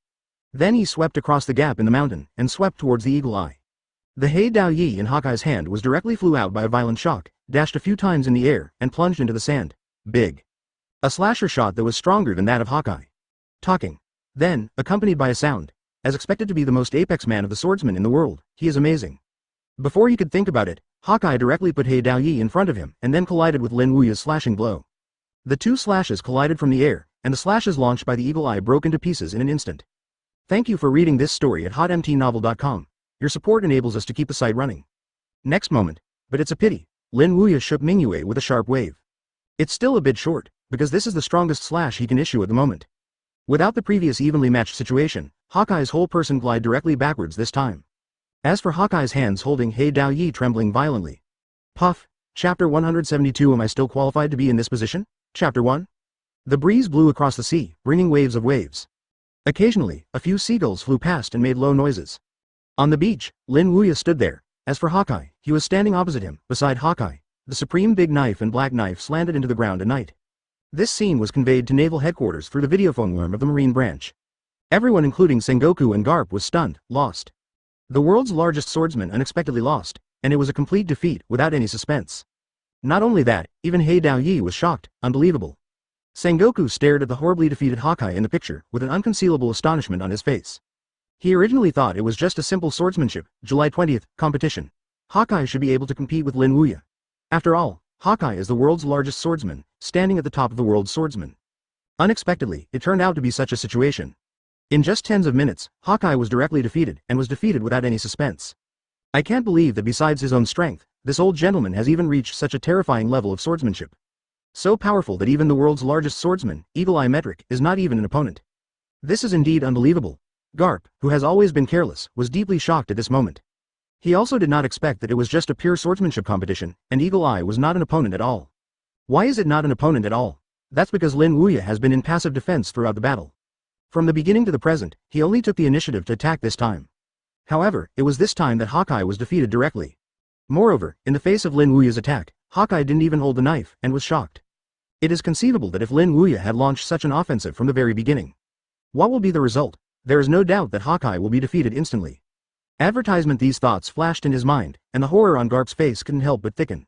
Then he swept across the gap in the mountain, and swept towards the eagle eye. The He Dao Yi in Hawkeye's hand was directly flew out by a violent shock, dashed a few times in the air, and plunged into the sand. Big. A slasher shot that was stronger than that of Hawkeye. Talking. Then, accompanied by a sound. As expected to be the most apex man of the swordsmen in the world, he is amazing. Before he could think about it, Hawkeye directly put He Dao Yi in front of him, and then collided with Lin Wuya's slashing blow. The two slashes collided from the air, and the slashes launched by the eagle eye broke into pieces in an instant. Thank you for reading this story at hotmtnovel.com. Your support enables us to keep the site running. Next moment. But it's a pity. Lin Wuya shook Mingyue with a sharp wave. It's still a bit short, because this is the strongest slash he can issue at the moment. Without the previous evenly matched situation, Hawkeye's whole person glide directly backwards this time. As for Hawkeye's hands holding He Dao Yi trembling violently. Puff. Chapter 172. Am I still qualified to be in this position? Chapter 1. The breeze blew across the sea, bringing waves of waves. Occasionally, a few seagulls flew past and made low noises. On the beach, Lin Wuya stood there. As for Hawkeye, he was standing opposite him. Beside Hawkeye, the supreme big knife and black knife slanted into the ground at night. This scene was conveyed to naval headquarters through the videophone worm of the Marine branch. Everyone including Sengoku and Garp was stunned, lost. The world's largest swordsman unexpectedly lost, and it was a complete defeat without any suspense. Not only that, even Dao was shocked. Unbelievable. Sengoku stared at the horribly defeated Hawkeye in the picture, with an unconcealable astonishment on his face. He originally thought it was just a simple swordsmanship, July 20th, competition. Hawkeye should be able to compete with Lin Wuya. After all, Hawkeye is the world's largest swordsman, standing at the top of the world's swordsmen. Unexpectedly, it turned out to be such a situation. In just tens of minutes, Hawkeye was directly defeated, and was defeated without any suspense. I can't believe that besides his own strength, this old gentleman has even reached such a terrifying level of swordsmanship. So powerful that even the world's largest swordsman, Eagle Eye Metric, is not even an opponent. This is indeed unbelievable. Garp, who has always been careless, was deeply shocked at this moment. He also did not expect that it was just a pure swordsmanship competition, and Eagle Eye was not an opponent at all. Why is it not an opponent at all? That's because Lin Wuya has been in passive defense throughout the battle. From the beginning to the present, he only took the initiative to attack this time. However, it was this time that Hawkeye was defeated directly. Moreover, in the face of Lin Wuya's attack, Hawkeye didn't even hold the knife, and was shocked. It is conceivable that if Lin Wuya had launched such an offensive from the very beginning, what will be the result? There is no doubt that Hawkeye will be defeated instantly. Advertisement. These thoughts flashed in his mind, and the horror on Garp's face couldn't help but thicken.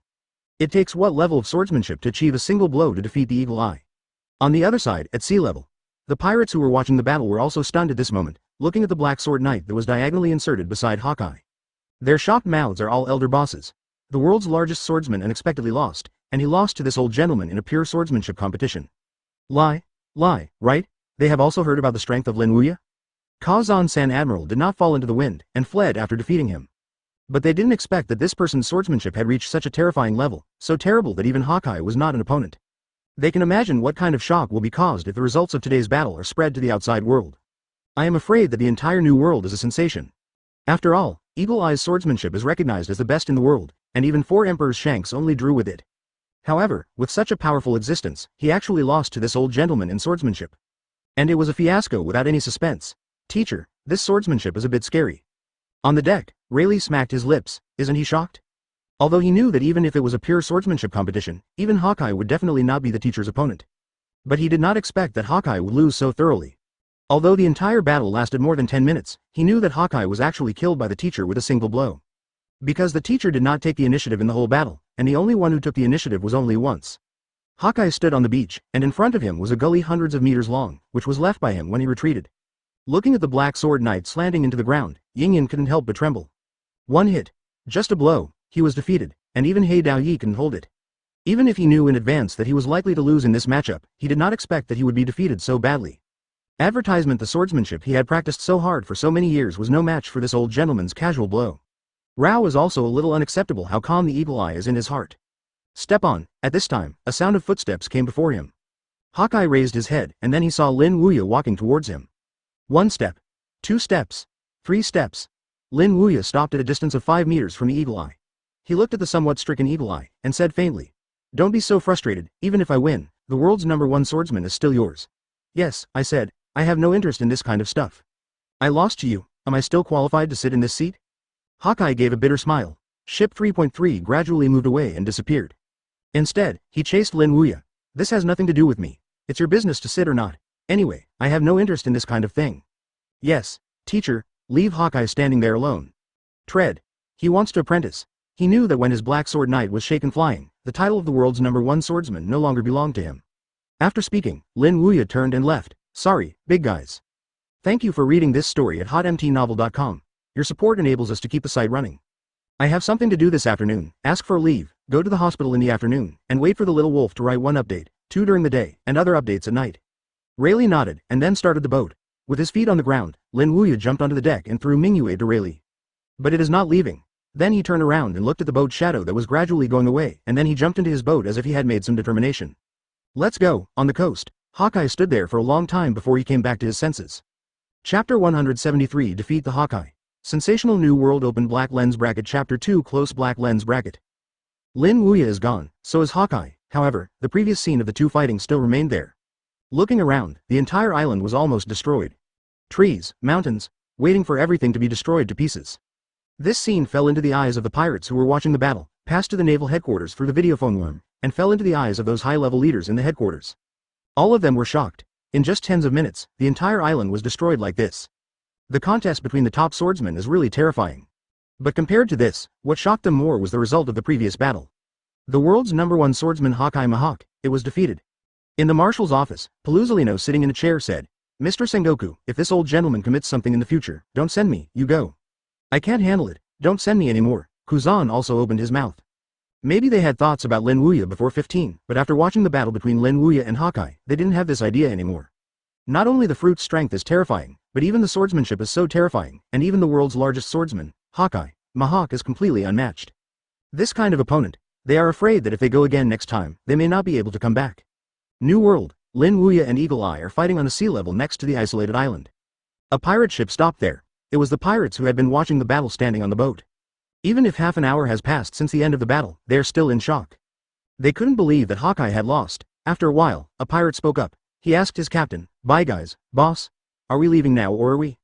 It takes what level of swordsmanship to achieve a single blow to defeat the Eagle Eye? On the other side, at sea level, the pirates who were watching the battle were also stunned at this moment, looking at the Black Sword Knight that was diagonally inserted beside Hawkeye. Their shocked mouths are all elder bosses. The world's largest swordsman unexpectedly lost, and he lost to this old gentleman in a pure swordsmanship competition. Lie, right? They have also heard about the strength of Lin Wuya? Kazan-san Admiral did not fall into the wind, and fled after defeating him. But they didn't expect that this person's swordsmanship had reached such a terrifying level, so terrible that even Hawkeye was not an opponent. They can imagine what kind of shock will be caused if the results of today's battle are spread to the outside world. I am afraid that the entire new world is a sensation. After all, Eagle Eye's swordsmanship is recognized as the best in the world, and even 4 emperors Shanks only drew with it. However, with such a powerful existence, he actually lost to this old gentleman in swordsmanship. And it was a fiasco without any suspense. Teacher, this swordsmanship is a bit scary. On the deck, Rayleigh smacked his lips. Isn't he shocked? Although he knew that even if it was a pure swordsmanship competition, even Hawkeye would definitely not be the teacher's opponent. But he did not expect that Hawkeye would lose so thoroughly. Although the entire battle lasted more than 10 minutes, he knew that Hawkeye was actually killed by the teacher with a single blow. Because the teacher did not take the initiative in the whole battle, and the only one who took the initiative was only once. Hawkeye stood on the beach, and in front of him was a gully hundreds of meters long, which was left by him when he retreated. Looking at the Black Sword Knight slanting into the ground, Yingyan couldn't help but tremble. One hit. Just a blow. He was defeated, and even Dao couldn't hold it. Even if he knew in advance that he was likely to lose in this matchup, he did not expect that he would be defeated so badly. Advertisement. The swordsmanship he had practiced so hard for so many years was no match for this old gentleman's casual blow. Rao is also a little unacceptable how calm the Eagle Eye is in his heart. Step on. At this time, a sound of footsteps came before him. Hawkeye raised his head, and then he saw Lin Wuya walking towards him. 1 step. 2 steps. 3 steps. Lin Wuya stopped at a distance of 5 meters from the Eagle Eye. He looked at the somewhat stricken Eagle Eye, and said faintly, "Don't be so frustrated. Even if I win, the world's #1 swordsman is still yours." "Yes," I said, "I have no interest in this kind of stuff. I lost to you. Am I still qualified to sit in this seat?" Hawkeye gave a bitter smile. Ship 3.3 gradually moved away and disappeared. Instead, he chased Lin Wuya. "This has nothing to do with me. It's your business to sit or not. Anyway, I have no interest in this kind of thing." "Yes, teacher." Leave Hawkeye standing there alone. Tread. He wants to apprentice. He knew that when his Black Sword Knight was shaken flying, the title of the world's #1 swordsman no longer belonged to him. After speaking, Lin Wuya turned and left. Sorry, big guys. Thank you for reading this story at hotmtnovel.com. Your support enables us to keep the site running. I have something to do this afternoon. Ask for a leave, go to the hospital in the afternoon, and wait for the little wolf to write 1 update, 2 during the day, and other updates at night. Rayleigh nodded, and then started the boat. With his feet on the ground, Lin Wuya jumped onto the deck and threw Mingyue to Rayleigh. But it is not leaving. Then he turned around and looked at the boat's shadow that was gradually going away, and then he jumped into his boat as if he had made some determination. Let's go. On the coast, Hawkeye stood there for a long time before he came back to his senses. Chapter 173. Defeat the Hawkeye. Sensational New World. Open black lens bracket. Chapter 2. Close black lens bracket. Lin Wuya is gone, so is Hawkeye. However, the previous scene of the two fighting still remained there. Looking around, the entire island was almost destroyed. Trees, mountains, waiting for everything to be destroyed to pieces. This scene fell into the eyes of the pirates who were watching the battle, passed to the naval headquarters through the videophone worm, and fell into the eyes of those high-level leaders in the headquarters. All of them were shocked. In just tens of minutes, the entire island was destroyed like this. The contest between the top swordsmen is really terrifying. But compared to this, what shocked them more was the result of the previous battle. The world's #1 swordsman Hawkeye Mahawk, it was defeated. In the marshal's office, Paluzolino sitting in a chair said, Mr. Sengoku, if this old gentleman commits something in the future, don't send me, you go. I can't handle it, don't send me anymore. Kuzan also opened his mouth. Maybe they had thoughts about Lin Wuya before 15, but after watching the battle between Lin Wuya and Hawkeye, they didn't have this idea anymore. Not only the fruit's strength is terrifying, but even the swordsmanship is so terrifying, and even the world's largest swordsman, Hawkeye, Mahawk is completely unmatched. This kind of opponent, they are afraid that if they go again next time, they may not be able to come back. New World, Lin Wuya and Eagle Eye are fighting on the sea level next to the isolated island. A pirate ship stopped there. It was the pirates who had been watching the battle standing on the boat. Even if half an hour has passed since the end of the battle, they are still in shock. They couldn't believe that Hawkeye had lost. After a while, a pirate spoke up. He asked his captain, "Bye guys, boss. Are we leaving now or are we?"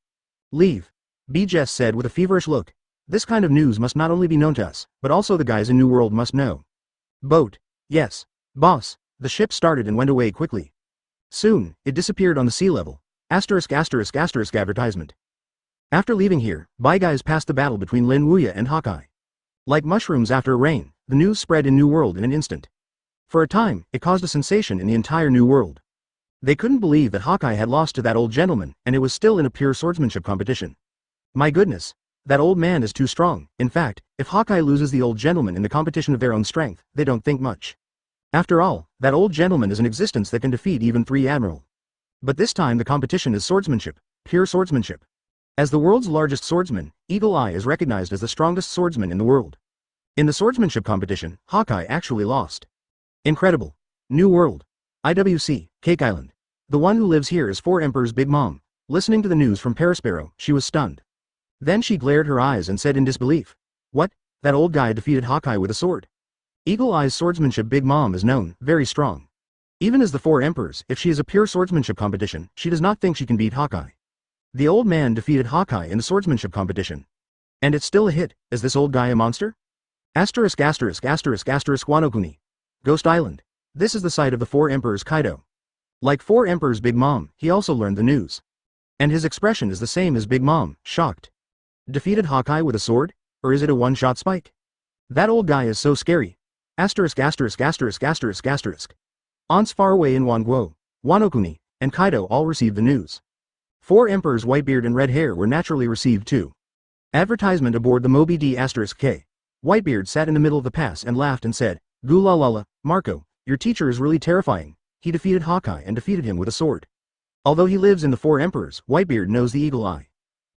"Leave," B-Jess said with a feverish look. "This kind of news must not only be known to us, but also the guys in New World must know." "Boat. Yes, boss." The ship started and went away quickly. Soon, it disappeared on the sea level. Advertisement. After leaving here, Bye Guys passed the battle between Lin Wuya and Hawkeye. Like mushrooms after a rain, the news spread in New World in an instant. For a time, it caused a sensation in the entire New World. They couldn't believe that Hawkeye had lost to that old gentleman, and it was still in a pure swordsmanship competition. My goodness, that old man is too strong. In fact, if Hawkeye loses the old gentleman in the competition of their own strength, they don't think much. After all, that old gentleman is an existence that can defeat even 3 admiral. But this time the competition is swordsmanship, pure swordsmanship. As the world's largest swordsman, Eagle Eye is recognized as the strongest swordsman in the world. In the swordsmanship competition, Hawkeye actually lost. Incredible. New World. IWC, Cake Island. The one who lives here is 4 Emperor's Big Mom. Listening to the news from Perispero, she was stunned. Then she glared her eyes and said in disbelief, "What? That old guy defeated Hawkeye with a sword?" Eagle Eye's swordsmanship Big Mom is known, very strong. Even as the 4 Emperors, if she is a pure swordsmanship competition, she does not think she can beat Hawkeye. The old man defeated Hawkeye in the swordsmanship competition. And it's still a hit. Is this old guy a monster? Wanokuni. Ghost Island. This is the site of the 4 Emperors Kaido. Like 4 Emperors Big Mom, he also learned the news. And his expression is the same as Big Mom, shocked. Defeated Hawkeye with a sword? Or is it a one-shot spike? That old guy is so scary. Ans far away in Wanguo, Wanokuni, and Kaido all received the news. 4 Emperors Whitebeard and Red Hair were naturally received too. Advertisement aboard the Moby D***K. Whitebeard sat in the middle of the pass and laughed and said, "Goo la la la, Marco, your teacher is really terrifying. He defeated Hawkeye and defeated him with a sword." Although he lives in the 4 Emperors, Whitebeard knows the Eagle Eye.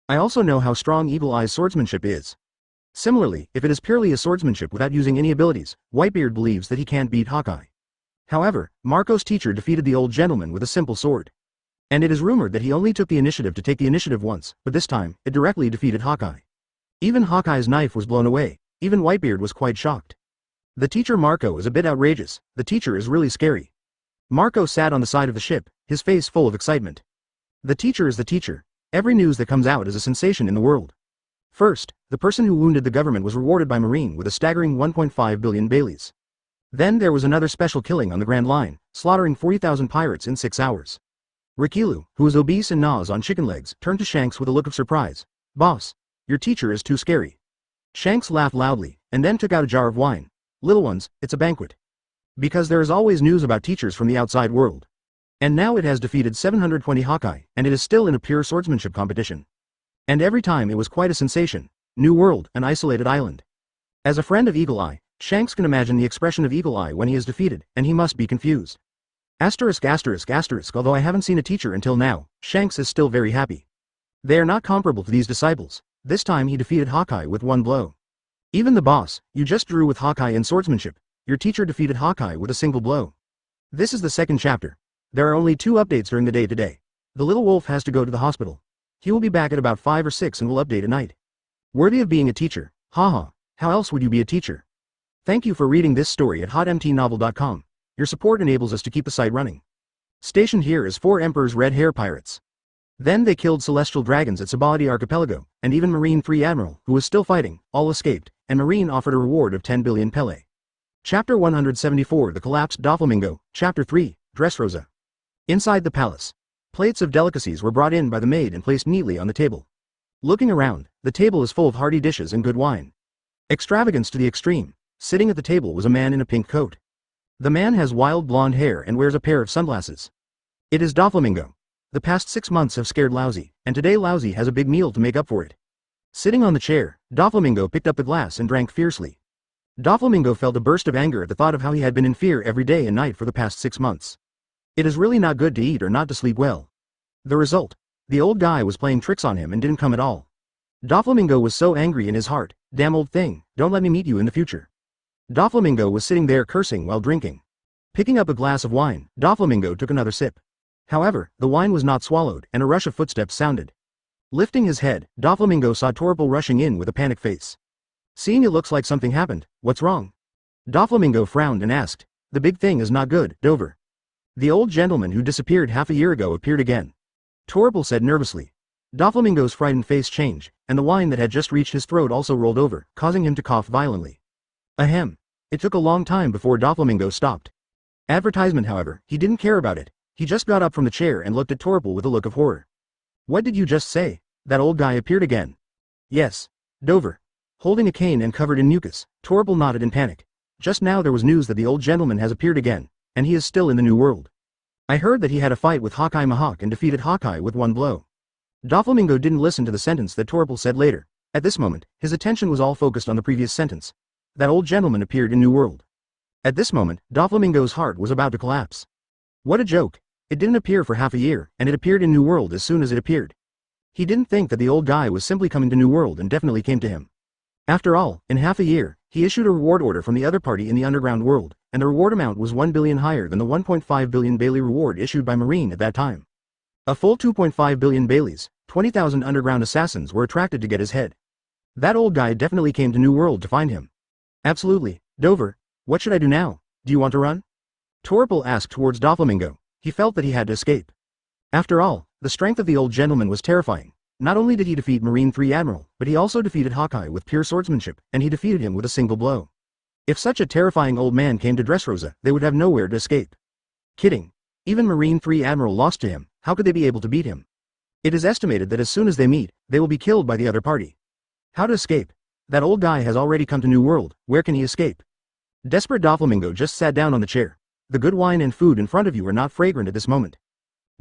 I also know how strong Eagle Eye's swordsmanship is. Similarly, if it is purely a swordsmanship without using any abilities, Whitebeard believes that he can't beat Hawkeye. However, Marco's teacher defeated the old gentleman with a simple sword. And it is rumored that he only took the initiative to take the initiative once, but this time, it directly defeated Hawkeye. Even Hawkeye's knife was blown away. Even Whitebeard was quite shocked. The teacher Marco is a bit outrageous. The teacher is really scary. Marco sat on the side of the ship, his face full of excitement. The teacher is the teacher. Every news that comes out is a sensation in the world. First, the person who wounded the government was rewarded by Marine with a staggering 1.5 billion Baileys. Then there was another special killing on the Grand Line, slaughtering 40,000 pirates in 6 hours. Rikilu, who was obese and gnaws on chicken legs, turned to Shanks with a look of surprise. "Boss, your teacher is too scary." Shanks laughed loudly, and then took out a jar of wine. "Little ones, it's a banquet." Because there is always news about teachers from the outside world. And now it has defeated 720 Hawkeye, and it is still in a pure swordsmanship competition. And every time it was quite a sensation. New World, an isolated island. As a friend of Eagle Eye, Shanks can imagine the expression of Eagle Eye when he is defeated, and he must be confused. Although I haven't seen a teacher until now, Shanks is still very happy. They are not comparable to these disciples. This time he defeated Hawkeye with one blow. Even the boss, you just drew with Hawkeye in swordsmanship. Your teacher defeated Hawkeye with a single blow. This is the second chapter. There are only 2 updates during the day today. The little wolf has to go to the hospital. He will be back at about 5 or 6 and will update at night. Worthy of being a teacher. Haha. How else would you be a teacher? Thank you for reading this story at hotmtnovel.com. Your support enables us to keep the site running. Stationed here is 4 Emperors Red Hair Pirates. Then they killed celestial dragons at Sabaody Archipelago, and even Marine 3 Admiral, who was still fighting, all escaped, and Marine offered a reward of 10 billion Pele. Chapter 174 The Collapsed Doflamingo, Chapter 3, Dressrosa. Inside the palace. Plates of delicacies were brought in by the maid and placed neatly on the table. Looking around, the table is full of hearty dishes and good wine. Extravagance to the extreme. Sitting at the table was a man in a pink coat. The man has wild blonde hair and wears a pair of sunglasses. It is Doflamingo. The past 6 months have scared Lousy, and today Lousy has a big meal to make up for it. Sitting on the chair, Doflamingo picked up a glass and drank fiercely. Doflamingo felt a burst of anger at the thought of how he had been in fear every day and night for the past 6 months. It is really not good to eat or not to sleep well. The result? The old guy was playing tricks on him and didn't come at all. Doflamingo was so angry in his heart. Damn old thing, don't let me meet you in the future. Doflamingo was sitting there cursing while drinking. Picking up a glass of wine, Doflamingo took another sip. However, the wine was not swallowed, and a rush of footsteps sounded. Lifting his head, Doflamingo saw Torpal rushing in with a panicked face. Seeing it looks like something happened, what's wrong? Doflamingo frowned and asked, the big thing is not good, Dover. The old gentleman who disappeared half a year ago appeared again. Torpal said nervously. Doflamingo's frightened face changed, and the wine that had just reached his throat also rolled over, causing him to cough violently. Ahem. It took a long time before Doflamingo stopped. Advertisement, however, he didn't care about it. He just got up from the chair and looked at Torpal with a look of horror. What did you just say? That old guy appeared again. Yes. Dover. Holding a cane and covered in mucus, Torpal nodded in panic. Just now there was news that the old gentleman has appeared again, and he is still in the new world. I heard that he had a fight with Hawkeye Mahawk and defeated Hawkeye with one blow. Doflamingo didn't listen to the sentence that Torpal said later. At this moment, his attention was all focused on the previous sentence. That old gentleman appeared in New World. At this moment, Doflamingo's heart was about to collapse. What a joke. It didn't appear for half a year, and it appeared in New World as soon as it appeared. He didn't think that the old guy was simply coming to New World and definitely came to him. After all, in half a year, he issued a reward order from the other party in the underground world, and the reward amount was 1 billion higher than the 1.5 billion Bailey reward issued by Marine at that time. A full 2.5 billion Baileys, 20,000 underground assassins were attracted to get his head. That old guy definitely came to New World to find him. Absolutely. Dover, what should I do now? Do you want to run? Torpal asked towards Doflamingo. He felt that he had to escape. After all, the strength of the old gentleman was terrifying. Not only did he defeat Marine 3 Admiral, but he also defeated Hawkeye with pure swordsmanship, and he defeated him with a single blow. If such a terrifying old man came to Dressrosa, they would have nowhere to escape. Kidding. Even Marine 3 Admiral lost to him, how could they be able to beat him? It is estimated that as soon as they meet, they will be killed by the other party. How to escape? That old guy has already come to New World, where can he escape? Desperate Doflamingo just sat down on the chair. The good wine and food in front of you are not fragrant at this moment.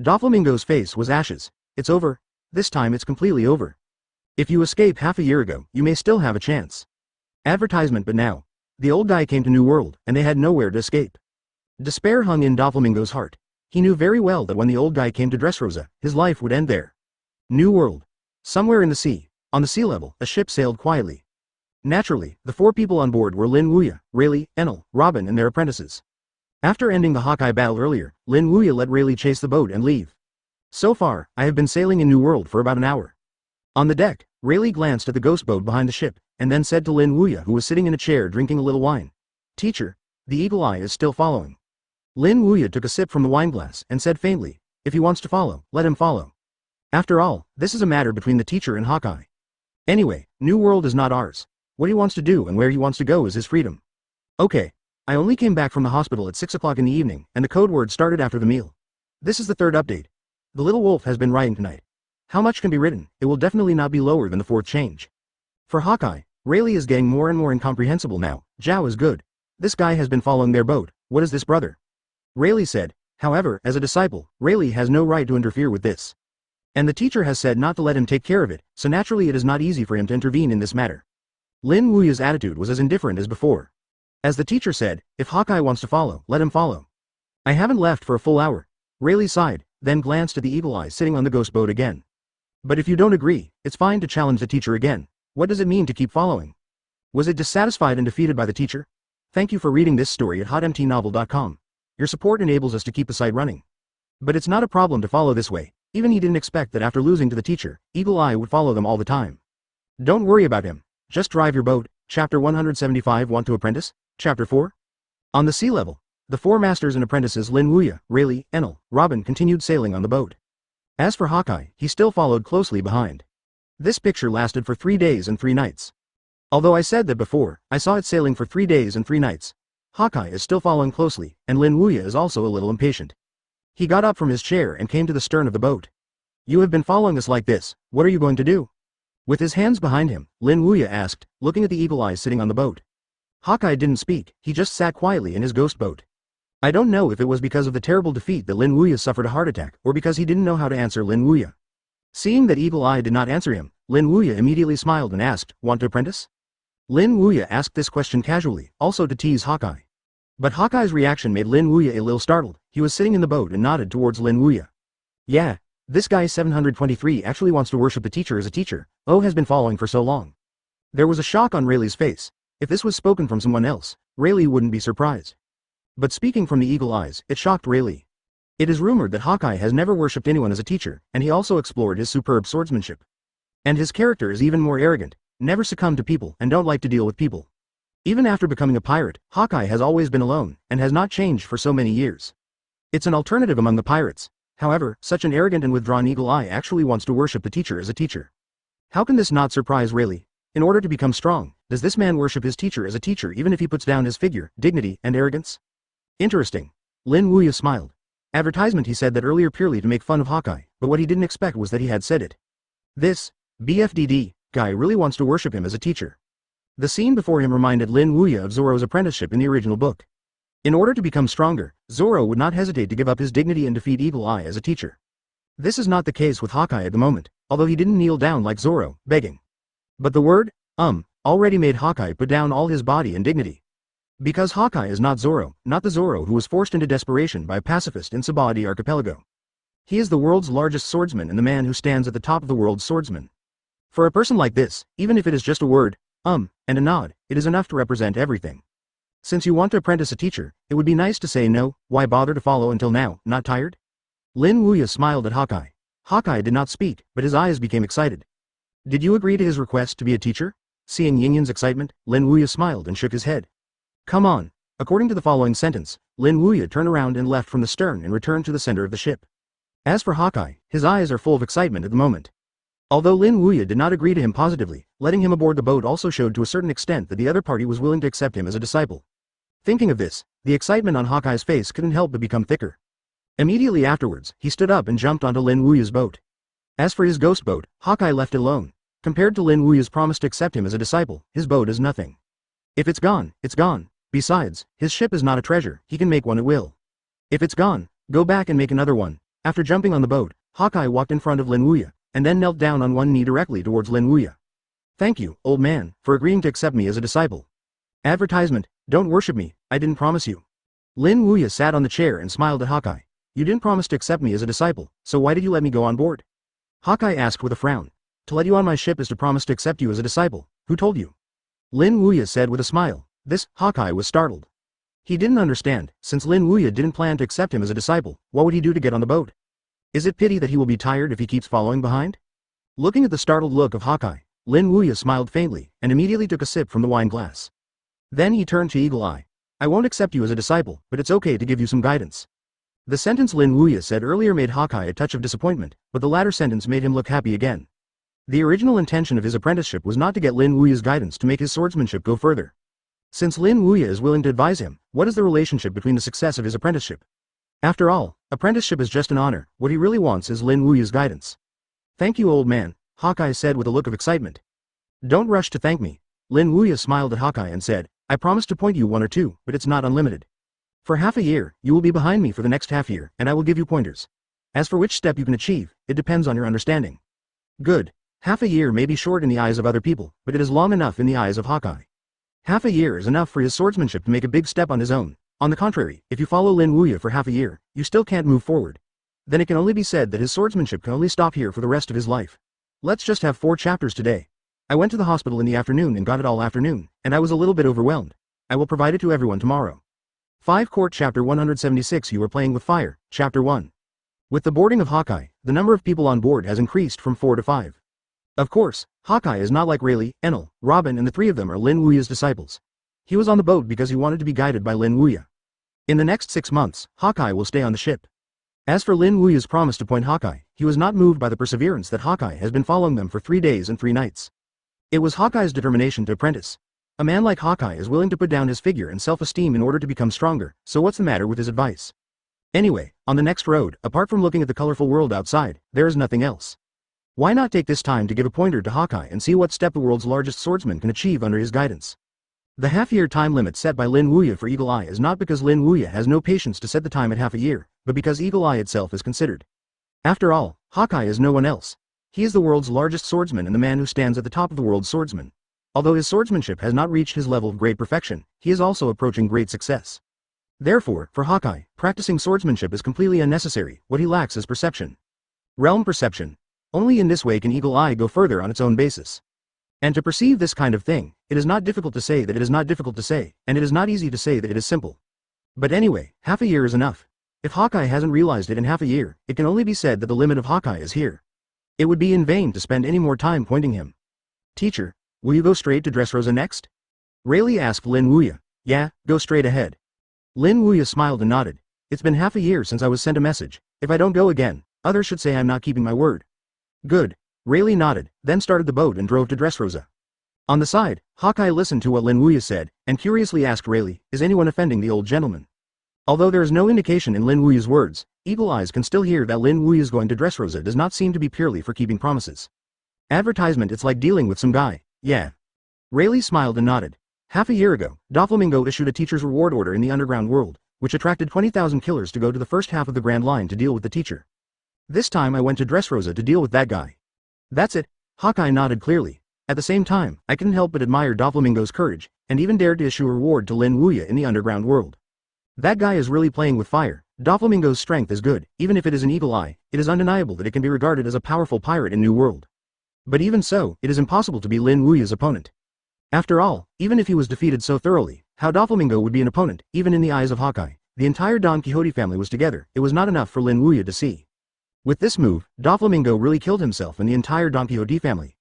Doflamingo's face was ashes. It's over. This time it's completely over. If you escaped half a year ago, you may still have a chance. Advertisement, but now. The old guy came to New World, and they had nowhere to escape. Despair hung in Doflamingo's heart. He knew very well that when the old guy came to Dressrosa, his life would end there. New World. Somewhere in the sea, on the sea level, a ship sailed quietly. Naturally, the 4 people on board were Lin Wuya, Rayleigh, Enel, Robin and their apprentices. After ending the Hawkeye battle earlier, Lin Wuya let Rayleigh chase the boat and leave. So far, I have been sailing in New World for about an hour. On the deck, Rayleigh glanced at the ghost boat behind the ship, and then said to Lin Wuya, who was sitting in a chair drinking a little wine. Teacher, the eagle eye is still following. Lin Wuya took a sip from the wineglass and said faintly, if he wants to follow, let him follow. After all, this is a matter between the teacher and Hawkeye. Anyway, New World is not ours. What he wants to do and where he wants to go is his freedom. Okay. I only came back from the hospital at 6 o'clock in the evening, and the code word started after the meal. This is the 3rd update. The little wolf has been writing tonight. How much can be written? It will definitely not be lower than the 4th change. For Hawkeye, Rayleigh is getting more and more incomprehensible now. Zhao is good. This guy has been following their boat. What is this, brother? Rayleigh said. However, as a disciple, Rayleigh has no right to interfere with this. And the teacher has said not to let him take care of it, so naturally it is not easy for him to intervene in this matter. Lin Wuya's attitude was as indifferent as before. As the teacher said, if Hawkeye wants to follow, let him follow. I haven't left for a full hour. Rayleigh sighed, then glanced at the eagle eye sitting on the ghost boat again. But if you don't agree, it's fine to challenge the teacher again. What does it mean to keep following? Was it dissatisfied and defeated by the teacher? Thank you for reading this story at hotmtnovel.com. Your support enables us to keep the site running. But it's not a problem to follow this way. Even he didn't expect that after losing to the teacher, Eagle Eye would follow them all the time. Don't worry about him. Just drive your boat. Chapter 175 Want to Apprentice? Chapter 4? On the sea level, the 4 masters and apprentices Lin Wuya, Rayleigh, Enel, Robin continued sailing on the boat. As for Hawkeye, he still followed closely behind. This picture lasted for 3 days and 3 nights. Although I said that before, I saw it sailing for 3 days and 3 nights. Hawkeye is still following closely, and Lin Wuya is also a little impatient. He got up from his chair and came to the stern of the boat. You have been following us like this, what are you going to do? With his hands behind him, Lin Wuya asked, looking at the eagle eyes sitting on the boat. Hawkeye didn't speak, he just sat quietly in his ghost boat. I don't know if it was because of the terrible defeat that Lin Wuya suffered a heart attack, or because he didn't know how to answer Lin Wuya. Seeing that Eagle Eye did not answer him, Lin Wuya immediately smiled and asked, "Want to apprentice?" Lin Wuya asked this question casually, also to tease Hawkeye. But Hawkeye's reaction made Lin Wuya a little startled. He was sitting in the boat and nodded towards Lin Wuya. Yeah, this guy 723 actually wants to worship the teacher as a teacher. Oh, has been following for so long. There was a shock on Rayleigh's face. If this was spoken from someone else, Rayleigh wouldn't be surprised. But speaking from the Eagle Eyes, it shocked Rayleigh. It is rumored that Hawkeye has never worshipped anyone as a teacher, and he also explored his superb swordsmanship. And his character is even more arrogant, never succumb to people and don't like to deal with people. Even after becoming a pirate, Hawkeye has always been alone, and has not changed for so many years. It's an alternative among the pirates. However, such an arrogant and withdrawn Eagle Eye actually wants to worship the teacher as a teacher. How can this not surprise Rayleigh? In order to become strong, does this man worship his teacher as a teacher even if he puts down his figure, dignity, and arrogance? Interesting. Lin Wuya smiled. Advertisement, he said that earlier purely to make fun of Hawkeye, but what he didn't expect was that he had said it. This BFDD guy really wants to worship him as a teacher. The scene before him reminded Lin Wuya of Zoro's apprenticeship in the original book. In order to become stronger, Zoro would not hesitate to give up his dignity and defeat Eagle Eye as a teacher. This is not the case with Hawkeye at the moment, although he didn't kneel down like Zoro, begging. But the word, already made Hawkeye put down all his body and dignity. Because Hawkeye is not Zoro, not the Zoro who was forced into desperation by a pacifist in Sabadi Archipelago. He is the world's largest swordsman and the man who stands at the top of the world's swordsmen. For a person like this, even if it is just a word, and a nod, it is enough to represent everything. Since you want to apprentice a teacher, it would be nice to say no, why bother to follow until now, not tired? Lin Wuya smiled at Hawkeye. Hawkeye did not speak, but his eyes became excited. Did you agree to his request to be a teacher? Seeing Yin Yin's excitement, Lin Wuya smiled and shook his head. Come on. According to the following sentence, Lin Wuya turned around and left from the stern and returned to the center of the ship. As for Hawkeye, his eyes are full of excitement at the moment. Although Lin Wuya did not agree to him positively, letting him aboard the boat also showed to a certain extent that the other party was willing to accept him as a disciple. Thinking of this, the excitement on Hawkeye's face couldn't help but become thicker. Immediately afterwards, he stood up and jumped onto Lin Wuya's boat. As for his ghost boat, Hawkeye left it alone. Compared to Lin Wuya's promise to accept him as a disciple, his boat is nothing. If it's gone, it's gone. Besides, his ship is not a treasure, he can make one at will. If it's gone, go back and make another one. After jumping on the boat, Hawkeye walked in front of Lin Wuya, and then knelt down on one knee directly towards Lin Wuya. Thank you, old man, for agreeing to accept me as a disciple. Advertisement, don't worship me, I didn't promise you. Lin Wuya sat on the chair and smiled at Hawkeye. You didn't promise to accept me as a disciple, so why did you let me go on board? Hawkeye asked with a frown. To let you on my ship is to promise to accept you as a disciple. Who told you? Lin Wuya said with a smile. This, Hawkeye was startled. He didn't understand, since Lin Wuya didn't plan to accept him as a disciple, what would he do to get on the boat? Is it pity that he will be tired if he keeps following behind? Looking at the startled look of Hawkeye, Lin Wuya smiled faintly, and immediately took a sip from the wine glass. Then he turned to Eagle Eye. I won't accept you as a disciple, but it's okay to give you some guidance. The sentence Lin Wuya said earlier made Hawkeye a touch of disappointment, but the latter sentence made him look happy again. The original intention of his apprenticeship was not to get Lin Wuya's guidance to make his swordsmanship go further. Since Lin Wuya is willing to advise him, what is the relationship between the success of his apprenticeship? After all, apprenticeship is just an honor, what he really wants is Lin Wuya's guidance. Thank you, old man, Hawkeye said with a look of excitement. Don't rush to thank me. Lin Wuya smiled at Hawkeye and said, I promise to point you one or two, but it's not unlimited. For half a year, you will be behind me for the next half year, and I will give you pointers. As for which step you can achieve, it depends on your understanding. Good. Half a year may be short in the eyes of other people, but it is long enough in the eyes of Hawkeye. Half a year is enough for his swordsmanship to make a big step on his own. On the contrary, if you follow Lin Wuya for half a year, you still can't move forward. Then it can only be said that his swordsmanship can only stop here for the rest of his life. Let's just have 4 chapters today. I went to the hospital in the afternoon and got it all afternoon, and I was a little bit overwhelmed. I will provide it to everyone tomorrow. 5 Court Chapter 176 You are playing with fire, Chapter 1. With the boarding of Hawkeye, the number of people on board has increased from 4 to 5. Of course, Hawkeye is not like Rayleigh, Enel, Robin and the 3 of them are Lin Wuya's disciples. He was on the boat because he wanted to be guided by Lin Wuya. In the next 6 months, Hawkeye will stay on the ship. As for Lin Wuya's promise to point Hawkeye, he was not moved by the perseverance that Hawkeye has been following them for 3 days and 3 nights. It was Hawkeye's determination to apprentice. A man like Hawkeye is willing to put down his figure and self-esteem in order to become stronger, so what's the matter with his advice? Anyway, on the next road, apart from looking at the colorful world outside, there is nothing else. Why not take this time to give a pointer to Hawkeye and see what step the world's largest swordsman can achieve under his guidance? The half-year time limit set by Lin Wuya for Eagle Eye is not because Lin Wuya has no patience to set the time at half a year, but because Eagle Eye itself is considered. After all, Hawkeye is no one else. He is the world's largest swordsman and the man who stands at the top of the world's swordsman. Although his swordsmanship has not reached his level of great perfection, he is also approaching great success. Therefore, for Hawkeye, practicing swordsmanship is completely unnecessary. What he lacks is perception. Realm perception. Only in this way can Eagle Eye go further on its own basis. And to perceive this kind of thing, it is not difficult to say that it is not difficult to say, and it is not easy to say that it is simple. But anyway, half a year is enough. If Hawkeye hasn't realized it in half a year, it can only be said that the limit of Hawkeye is here. It would be in vain to spend any more time pointing him. Teacher, will you go straight to Dressrosa next? Rayleigh asked Lin Wuya. Yeah, go straight ahead. Lin Wuya smiled and nodded. It's been half a year since I was sent a message. If I don't go again, others should say I'm not keeping my word. Good. Rayleigh nodded, then started the boat and drove to Dressrosa. On the side, Hawkeye listened to what Lin Wuya said, and curiously asked Rayleigh, is anyone offending the old gentleman? Although there is no indication in Lin Wuya's words, Eagle Eyes can still hear that Lin Wuya's going to Dressrosa does not seem to be purely for keeping promises. Advertisement, it's like dealing with some guy, yeah. Rayleigh smiled and nodded. Half a year ago, Doflamingo issued a teacher's reward order in the underground world, which attracted 20,000 killers to go to the first half of the Grand Line to deal with the teacher. This time I went to Dressrosa to deal with that guy. That's it. Hawkeye nodded clearly. At the same time, I couldn't help but admire Doflamingo's courage, and even dared to issue a reward to Lin Wuya in the underground world. That guy is really playing with fire. Doflamingo's strength is good, even if it is an Eagle Eye, it is undeniable that it can be regarded as a powerful pirate in New World. But even so, it is impossible to be Lin Wuya's opponent. After all, even if he was defeated so thoroughly, how Doflamingo would be an opponent, even in the eyes of Hawkeye? The entire Don Quixote family was together, it was not enough for Lin Wuya to see. With this move, Doflamingo really killed himself and the entire Don Quixote family.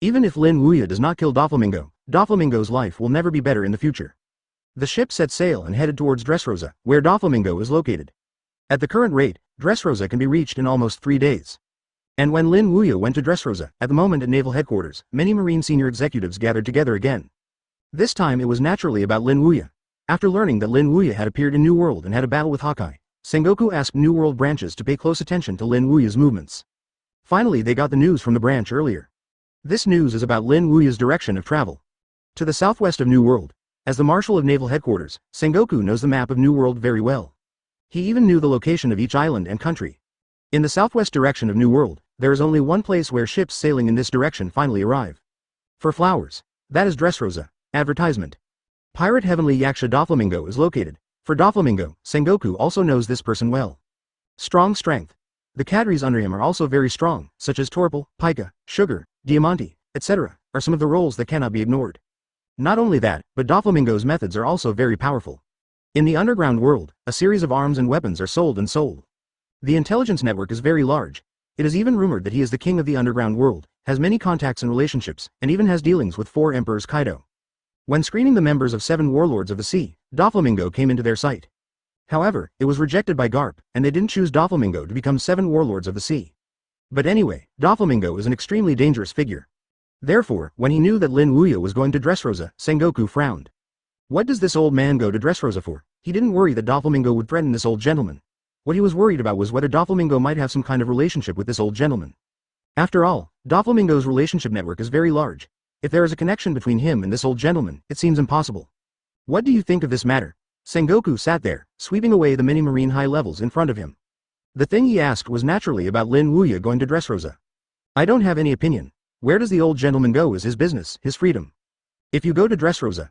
Even if Lin Wuya does not kill Doflamingo, Doflamingo's life will never be better in the future. The ship set sail and headed towards Dressrosa, where Doflamingo is located. At the current rate, Dressrosa can be reached in almost 3 days. And when Lin Wuya went to Dressrosa, at the moment at Naval Headquarters, many Marine senior executives gathered together again. This time it was naturally about Lin Wuya. After learning that Lin Wuya had appeared in New World and had a battle with Hawkeye, Sengoku asked New World branches to pay close attention to Lin Wuya's movements. Finally they got the news from the branch earlier. This news is about Lin Wuya's direction of travel. To the southwest of New World. As the Marshal of Naval Headquarters, Sengoku knows the map of New World very well. He even knew the location of each island and country. In the southwest direction of New World, there is only one place where ships sailing in this direction finally arrive. For flowers. That is Dressrosa. Advertisement. Pirate Heavenly Yaksha Doflamingo is located. For Doflamingo, Sengoku also knows this person well. Strong strength. The cadres under him are also very strong, such as Torpal, Pica, Sugar, Diamante, etc., are some of the roles that cannot be ignored. Not only that, but Doflamingo's methods are also very powerful. In the underground world, a series of arms and weapons are sold and sold. The intelligence network is very large. It is even rumored that he is the king of the underground world, has many contacts and relationships, and even has dealings with 4 emperors Kaido. When screening the members of 7 warlords of the sea, Doflamingo came into their sight. However, it was rejected by Garp, and they didn't choose Doflamingo to become 7 warlords of the sea. But anyway, Doflamingo is an extremely dangerous figure. Therefore, when he knew that Lin Wuya was going to Dressrosa, Sengoku frowned. What does this old man go to Dressrosa for? He didn't worry that Doflamingo would threaten this old gentleman. What he was worried about was whether Doflamingo might have some kind of relationship with this old gentleman. After all, Doflamingo's relationship network is very large. If there is a connection between him and this old gentleman, it seems impossible. What do you think of this matter? Sengoku sat there, sweeping away the many marine high levels in front of him. The thing he asked was naturally about Lin Wuya going to Dressrosa. I don't have any opinion. Where does the old gentleman go is his business, his freedom. If you go to Dressrosa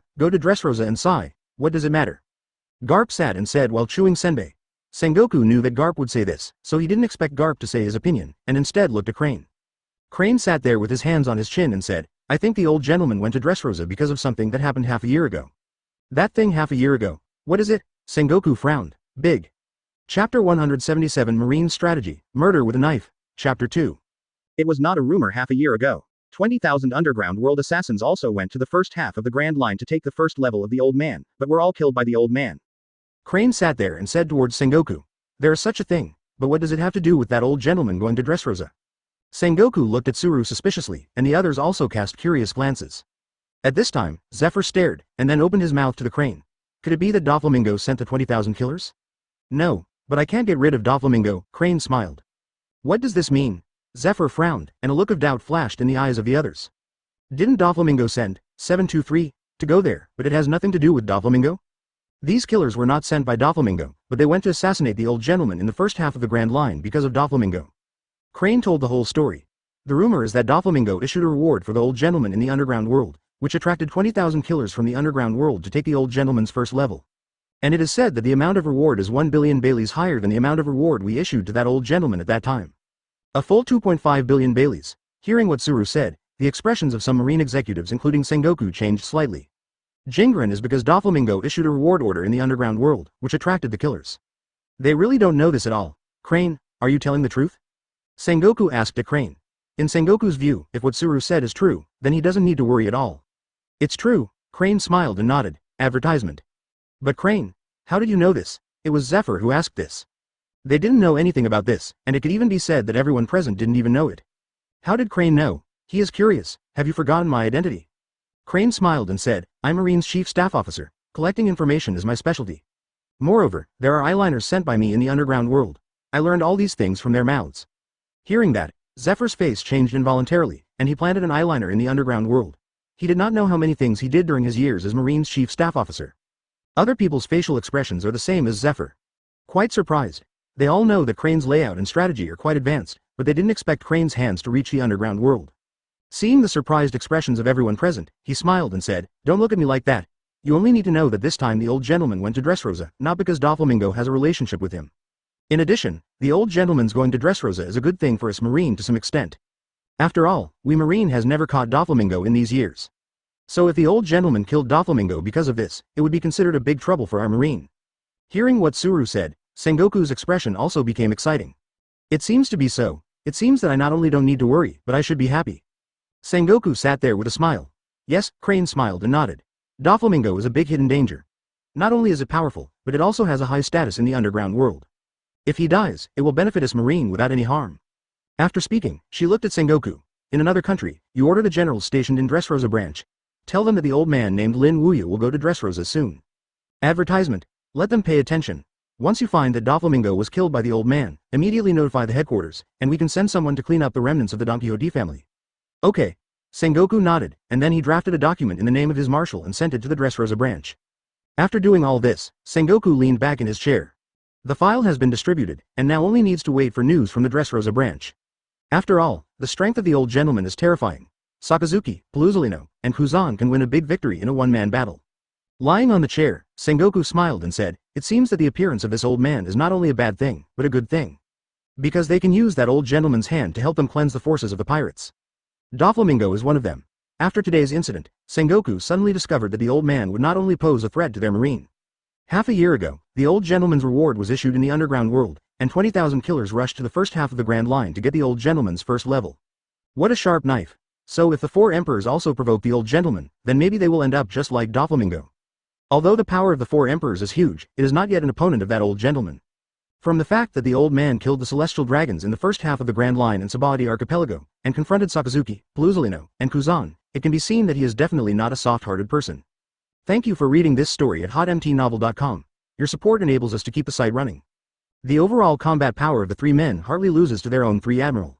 and sigh, what does it matter? Garp sat and said while chewing senbei. Sengoku knew that Garp would say this, so he didn't expect Garp to say his opinion, and instead looked at Crane. Crane sat there with his hands on his chin and said, I think the old gentleman went to Dressrosa because of something that happened half a year ago. That thing half a year ago. What is it? Sengoku frowned. Big. Chapter 177 Marine Strategy, Murder with a Knife. Chapter 2. It was not a rumor half a year ago. 20,000 underground world assassins also went to the first half of the Grand Line to take the first level of the old man, but were all killed by the old man. Crane sat there and said towards Sengoku, there is such a thing, but what does it have to do with that old gentleman going to Dressrosa? Sengoku looked at Tsuru suspiciously, and the others also cast curious glances. At this time, Zephyr stared, and then opened his mouth to the Crane. Could it be that Doflamingo sent the 20,000 killers? No, but I can't get rid of Doflamingo, Crane smiled. What does this mean? Zephyr frowned, and a look of doubt flashed in the eyes of the others. Didn't Doflamingo send 723 to go there, but it has nothing to do with Doflamingo? These killers were not sent by Doflamingo, but they went to assassinate the old gentleman in the first half of the Grand Line because of Doflamingo. Crane told the whole story. The rumor is that Doflamingo issued a reward for the old gentleman in the underground world, which attracted 20,000 killers from the underground world to take the old gentleman's first level. And it is said that the amount of reward is 1 billion Baileys higher than the amount of reward we issued to that old gentleman at that time. A full 2.5 billion Baileys. Hearing what Tsuru said, the expressions of some marine executives including Sengoku changed slightly. Jingren is because Doflamingo issued a reward order in the underground world, which attracted the killers. They really don't know this at all. Crane, are you telling the truth? Sengoku asked to Crane. In Sengoku's view, if what Tsuru said is true, then he doesn't need to worry at all. It's true, Crane smiled and nodded. Advertisement. But Crane, how did you know this? It was Zephyr who asked this. They didn't know anything about this, and it could even be said that everyone present didn't even know it. How did Crane know? He is curious. Have you forgotten my identity? Crane smiled and said, I'm Marine's chief staff officer. Collecting information is my specialty. Moreover, there are eyeliners sent by me in the underground world. I learned all these things from their mouths. Hearing that, Zephyr's face changed involuntarily, and he planted an eyeliner in the underground world. He did not know how many things he did during his years as Marine's chief staff officer. Other people's facial expressions are the same as Zephyr. Quite surprised. They all know that Crane's layout and strategy are quite advanced, but they didn't expect Crane's hands to reach the underground world. Seeing the surprised expressions of everyone present, he smiled and said, Don't look at me like that. You only need to know that this time the old gentleman went to Dressrosa, not because Doflamingo has a relationship with him. In addition, the old gentleman's going to Dressrosa is a good thing for us Marine to some extent. After all, we Marine has never caught Doflamingo in these years. So if the old gentleman killed Doflamingo because of this, it would be considered a big trouble for our Marine. Hearing what Tsuru said, Sengoku's expression also became exciting. It seems to be so. It seems that I not only don't need to worry, but I should be happy. Sengoku sat there with a smile. Yes, Crane smiled and nodded. Doflamingo is a big hidden danger. Not only is it powerful, but it also has a high status in the underground world. If he dies, it will benefit us Marine without any harm. After speaking, she looked at Sengoku. In another country, you order the generals stationed in Dressrosa branch. Tell them that the old man named Lin Wuya will go to Dressrosa soon. Advertisement. Let them pay attention. Once you find that Doflamingo was killed by the old man, immediately notify the headquarters, and we can send someone to clean up the remnants of the Don Quixote family. Okay. Sengoku nodded, and then he drafted a document in the name of his marshal and sent it to the Dressrosa branch. After doing all this, Sengoku leaned back in his chair. The file has been distributed, and now only needs to wait for news from the Dressrosa branch. After all, the strength of the old gentleman is terrifying. Sakazuki, Paluzolino, and Kuzan can win a big victory in a one-man battle. Lying on the chair, Sengoku smiled and said, It seems that the appearance of this old man is not only a bad thing, but a good thing. Because they can use that old gentleman's hand to help them cleanse the forces of the pirates. Doflamingo is one of them. After today's incident, Sengoku suddenly discovered that the old man would not only pose a threat to their Marine. Half a year ago, the old gentleman's reward was issued in the underground world, and 20,000 killers rushed to the first half of the Grand Line to get the old gentleman's first level. What a sharp knife. So if the four emperors also provoke the old gentleman, then maybe they will end up just like Doflamingo. Although the power of the four emperors is huge, it is not yet an opponent of that old gentleman. From the fact that the old man killed the celestial dragons in the first half of the Grand Line in Sabaody Archipelago, and confronted Sakazuki, Paluzolino, and Kuzan, it can be seen that he is definitely not a soft-hearted person. Thank you for reading this story at hotmtnovel.com. Your support enables us to keep the site running. The overall combat power of the three men hardly loses to their own three admiral.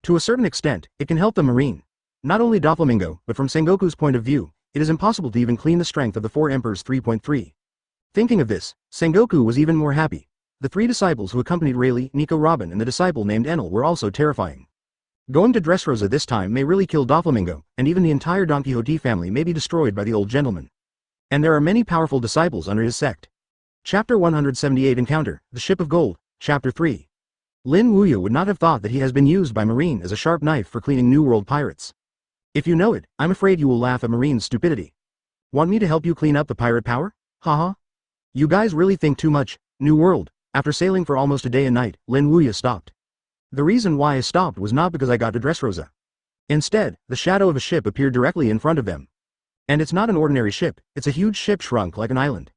To a certain extent, it can help the Marine. Not only Doflamingo, but from Sengoku's point of view, it is impossible to even clean the strength of the four emperors 3.3. Thinking of this, Sengoku was even more happy. The three disciples who accompanied Rayleigh, Nico Robin and the disciple named Enel were also terrifying. Going to Dressrosa this time may really kill Doflamingo, and even the entire Don Quixote family may be destroyed by the old gentleman. And there are many powerful disciples under his sect. Chapter 178 Encounter, The Ship of Gold, Chapter 3. Lin Wuya would not have thought that he has been used by Marine as a sharp knife for cleaning New World pirates. If you know it, I'm afraid you will laugh at Marine's stupidity. Want me to help you clean up the pirate power? Haha. You guys really think too much. New World. After sailing for almost a day and night, Lin Wuya stopped. The reason why I stopped was not because I got to Dressrosa. Instead, the shadow of a ship appeared directly in front of them. And it's not an ordinary ship, it's a huge ship shrunk like an island.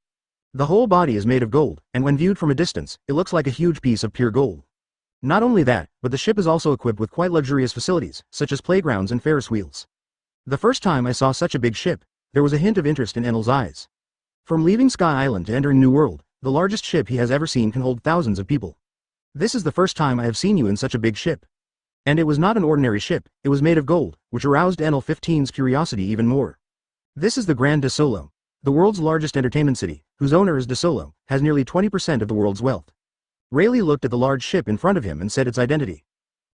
The whole body is made of gold, and when viewed from a distance, it looks like a huge piece of pure gold. Not only that, but the ship is also equipped with quite luxurious facilities, such as playgrounds and Ferris wheels. The first time I saw such a big ship, there was a hint of interest in Enel's eyes. From leaving Sky Island to entering New World, the largest ship he has ever seen can hold thousands of people. This is the first time I have seen you in such a big ship. And it was not an ordinary ship, it was made of gold, which aroused Enel 15's curiosity even more. This is the Grand de Solo. The world's largest entertainment city, whose owner is de Solo, has nearly 20% of the world's wealth. Rayleigh looked at the large ship in front of him and said its identity.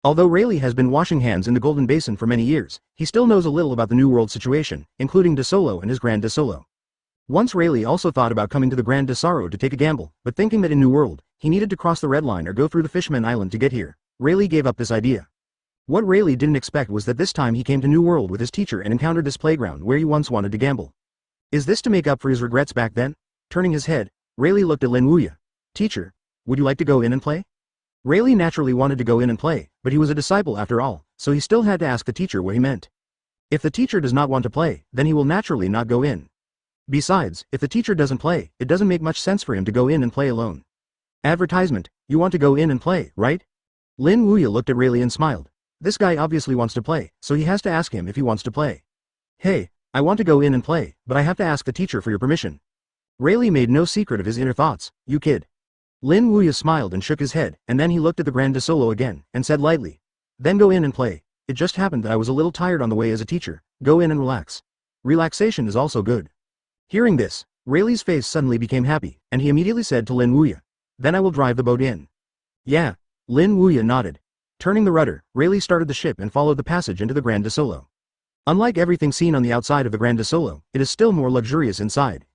Although Rayleigh has been washing hands in the Golden Basin for many years, he still knows a little about the New World situation, including de Solo and his Grand de Solo. Once Rayleigh also thought about coming to the Grand de Saro to take a gamble, but thinking that in New World, he needed to cross the Red Line or go through the Fishman Island to get here, Rayleigh gave up this idea. What Rayleigh didn't expect was that this time he came to New World with his teacher and encountered this playground where he once wanted to gamble. Is this to make up for his regrets back then? Turning his head, Rayleigh looked at Lin Wuya. Teacher, would you like to go in and play? Rayleigh naturally wanted to go in and play, but he was a disciple after all, so he still had to ask the teacher what he meant. If the teacher does not want to play, then he will naturally not go in. Besides, if the teacher doesn't play, it doesn't make much sense for him to go in and play alone. Advertisement, you want to go in and play, right? Lin Wuya looked at Rayleigh and smiled. This guy obviously wants to play, so he has to ask him if he wants to play. Hey, I want to go in and play, but I have to ask the teacher for your permission. Rayleigh made no secret of his inner thoughts. You kid. Lin Wuya smiled and shook his head, and then he looked at the Grand de Solo again, and said lightly. Then go in and play. It just happened that I was a little tired on the way as a teacher. Go in and relax. Relaxation is also good. Hearing this, Rayleigh's face suddenly became happy, and he immediately said to Lin Wuya. Then I will drive the boat in. Yeah. Lin Wuya nodded. Turning the rudder, Rayleigh started the ship and followed the passage into the Grand de Solo. Unlike everything seen on the outside of the Grand de Solo, it is still more luxurious inside.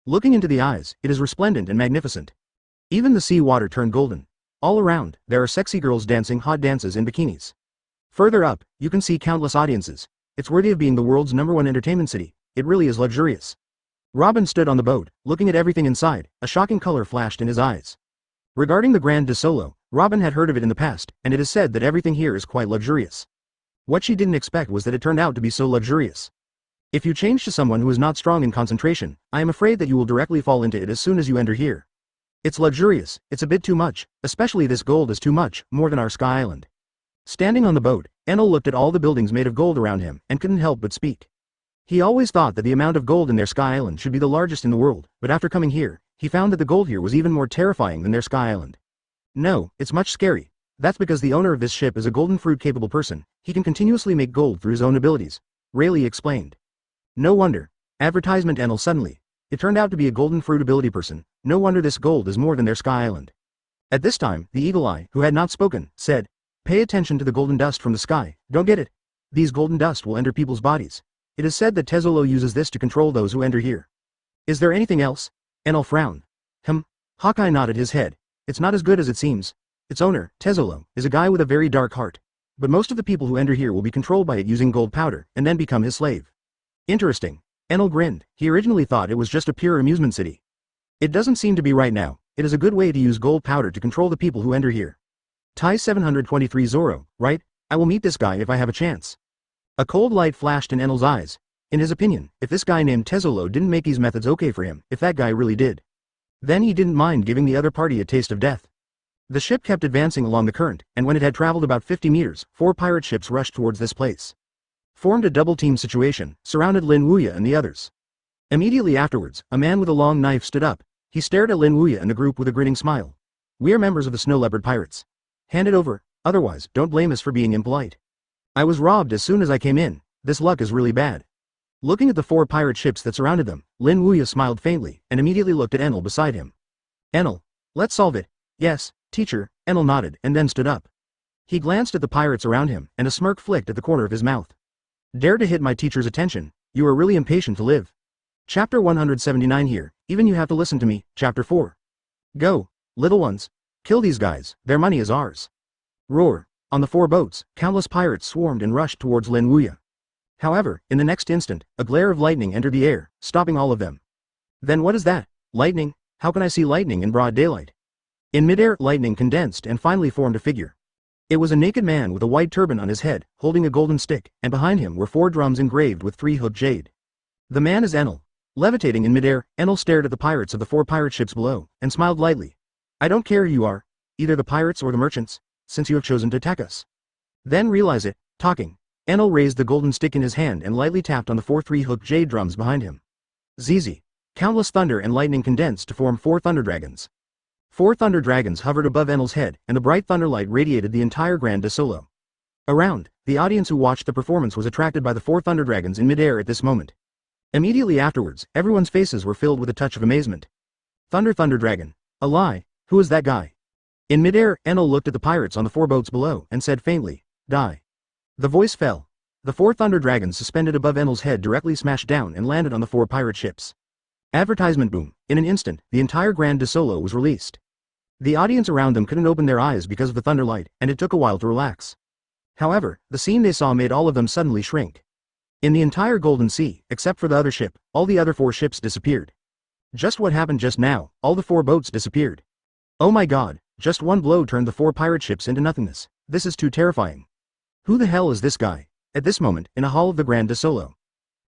Looking into the eyes, it is resplendent and magnificent. Even the sea water turned golden. All around, there are sexy girls dancing hot dances in bikinis. Further up, you can see countless audiences. It's worthy of being the world's #1 entertainment city. It really is luxurious. Robin stood on the boat, looking at everything inside. A shocking color flashed in his eyes. Regarding the Grand de Solo, Robin had heard of it in the past, and it is said that everything here is quite luxurious. What she didn't expect was that it turned out to be so luxurious. If you change to someone who is not strong in concentration, I am afraid that you will directly fall into it as soon as you enter here. It's luxurious, it's a bit too much, especially this gold is too much, more than our Sky Island. Standing on the boat, Enel looked at all the buildings made of gold around him, and couldn't help but speak. He always thought that the amount of gold in their Sky Island should be the largest in the world, but after coming here, he found that the gold here was even more terrifying than their Sky Island. No, it's much scary. That's because the owner of this ship is a golden fruit-capable person. He can continuously make gold through his own abilities. Rayleigh explained. No wonder. Advertisement Enel suddenly. It turned out to be a golden fruit ability person. No wonder this gold is more than their Sky Island. At this time, the Eagle Eye, who had not spoken, said, Pay attention to the golden dust from the sky. Don't get it. These golden dust will enter people's bodies. It is said that Tesolo uses this to control those who enter here. Is there anything else? Enel frowned. Hawkeye nodded his head. It's not as good as it seems. Its owner, Tesolo, is a guy with a very dark heart. But most of the people who enter here will be controlled by it using gold powder, and then become his slave. Interesting. Enel grinned. He originally thought it was just a pure amusement city. It doesn't seem to be right now. It is a good way to use gold powder to control the people who enter here. Tai 723 Zoro, right? I will meet this guy if I have a chance. A cold light flashed in Enel's eyes. In his opinion, if this guy named Tesolo didn't make these methods okay for him, if that guy really did, then he didn't mind giving the other party a taste of death. The ship kept advancing along the current, and when it had traveled about 50 meters, 4 pirate ships rushed towards this place. Formed a double-team situation, surrounded Lin Wuya and the others. Immediately afterwards, a man with a long knife stood up. He stared at Lin Wuya and the group with a grinning smile. We are members of the Snow Leopard Pirates. Hand it over, otherwise, don't blame us for being impolite. I was robbed as soon as I came in. This luck is really bad. Looking at the 4 pirate ships that surrounded them, Lin Wuya smiled faintly, and immediately looked at Enel beside him. Enel, let's solve it. Yes, teacher, Enel nodded, and then stood up. He glanced at the pirates around him, and a smirk flicked at the corner of his mouth. Dare to hit my teacher's attention, you are really impatient to live. Chapter 179 here, even you have to listen to me, Chapter 4. Go, little ones. Kill these guys, their money is ours. Roar. On the 4 boats, countless pirates swarmed and rushed towards Lin Wuya. However, in the next instant, a glare of lightning entered the air, stopping all of them. Then what is that? Lightning? How can I see lightning in broad daylight? In midair, lightning condensed and finally formed a figure. It was a naked man with a white turban on his head, holding a golden stick, and behind him were 4 drums engraved with 3-hooked jade. The man is Enel. Levitating in midair, Enel stared at the pirates of the 4 pirate ships below, and smiled lightly. I don't care who you are, either the pirates or the merchants, since you have chosen to attack us. Then realize it, talking. Enel raised the golden stick in his hand and lightly tapped on the 4 3-hooked jade drums behind him. Zizi. Countless thunder and lightning condensed to form 4 thunder dragons. 4 thunder dragons hovered above Enel's head, and the bright thunder light radiated the entire Grand de Solo. Around, the audience who watched the performance was attracted by the 4 thunder dragons in midair at this moment. Immediately afterwards, everyone's faces were filled with a touch of amazement. Thunder Dragon. A lie, who is that guy? In midair, Enel looked at the pirates on the 4 boats below and said faintly, die. The voice fell. The 4 thunder dragons suspended above Enel's head directly smashed down and landed on the 4 pirate ships. Advertisement boom. In an instant, the entire Grand de Solo was released. The audience around them couldn't open their eyes because of the thunderlight, and it took a while to relax. However, the scene they saw made all of them suddenly shrink. In the entire Golden Sea, except for the other ship, all the other 4 ships disappeared. Just what happened just now, all the 4 boats disappeared. Oh my god, just one blow turned the 4 pirate ships into nothingness. This is too terrifying. Who the hell is this guy? At this moment, in a hall of the Grand de Solo.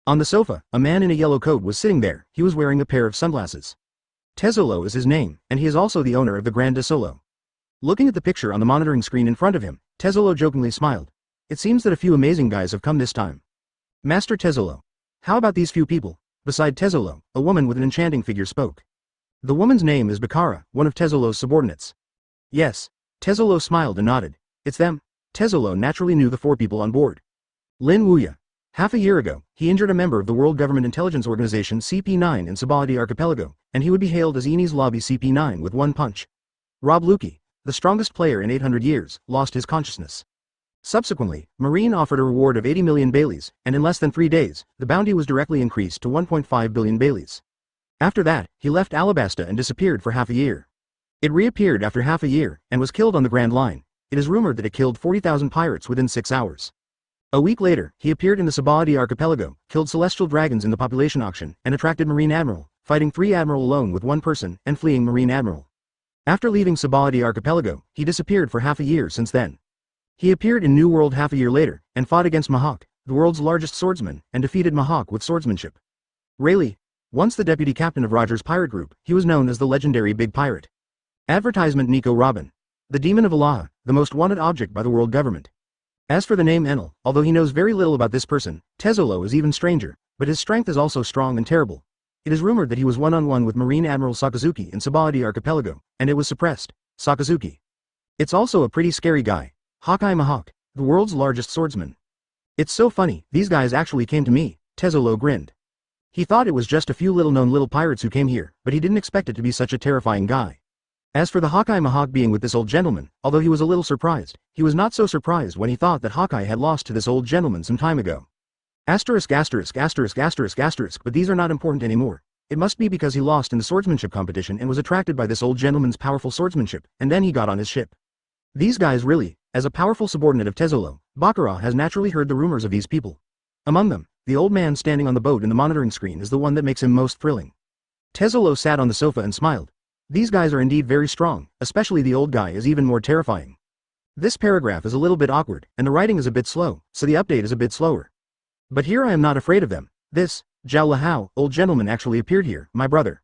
On the sofa, a man in a yellow coat was sitting there. He was wearing a pair of sunglasses. Tezzolo is his name, and he is also the owner of the Grand de Solo. Looking at the picture on the monitoring screen in front of him, Tezzolo jokingly smiled. It seems that a few amazing guys have come this time. Master Tezzolo. How about these few people? Beside Tezzolo, a woman with an enchanting figure spoke. The woman's name is Bakara, one of Tezzolo's subordinates. Yes. Tezzolo smiled and nodded. It's them. Tezzolo naturally knew the 4 people on board. Lin Wuya. Half a year ago, he injured a member of the World Government Intelligence Organization CP9 in Sabaody Archipelago, and he would be hailed as Eni's Lobby CP9 with one punch. Rob Luki, the strongest player in 800 years, lost his consciousness. Subsequently, Marine offered a reward of 80 million Baileys, and in less than 3 days, the bounty was directly increased to 1.5 billion Baileys. After that, he left Alabasta and disappeared for half a year. It reappeared after half a year, and was killed on the Grand Line. It is rumored that it killed 40,000 pirates within 6 hours. A week later, he appeared in the Sabaody Archipelago, killed celestial dragons in the population auction, and attracted Marine Admiral, fighting 3 Admiral alone with 1 person, and fleeing Marine Admiral. After leaving Sabaody Archipelago, he disappeared for half a year since then. He appeared in New World half a year later, and fought against Mahawk, the world's largest swordsman, and defeated Mahawk with swordsmanship. Rayleigh. Once the deputy captain of Roger's pirate group, he was known as the legendary Big Pirate. Advertisement Nico Robin. The Demon of Allah, the most wanted object by the world government. As for the name Enel, although he knows very little about this person, Tezzolo is even stranger, but his strength is also strong and terrible. It is rumored that he was one-on-one with Marine Admiral Sakazuki in Sabaody Archipelago, and it was suppressed. Sakazuki. It's also a pretty scary guy. Hawkeye Mahawk, the world's largest swordsman. It's so funny, these guys actually came to me, Tezzolo grinned. He thought it was just a few little-known little pirates who came here, but he didn't expect it to be such a terrifying guy. As for the Hawkeye Mahawk being with this old gentleman, although he was a little surprised, he was not so surprised when he thought that Hawkeye had lost to this old gentleman some time ago. Asterisk, but these are not important anymore. It must be because he lost in the swordsmanship competition and was attracted by this old gentleman's powerful swordsmanship, and then he got on his ship. These guys really, as a powerful subordinate of Tezzolo, Bakara has naturally heard the rumors of these people. Among them, the old man standing on the boat in the monitoring screen is the one that makes him most thrilling. Tezzolo sat on the sofa and smiled. These guys are indeed very strong, especially the old guy is even more terrifying. This paragraph is a little bit awkward, and the writing is a bit slow, so the update is a bit slower. But here I am not afraid of them. This, Zhao Lahao, old gentleman actually appeared here, my brother.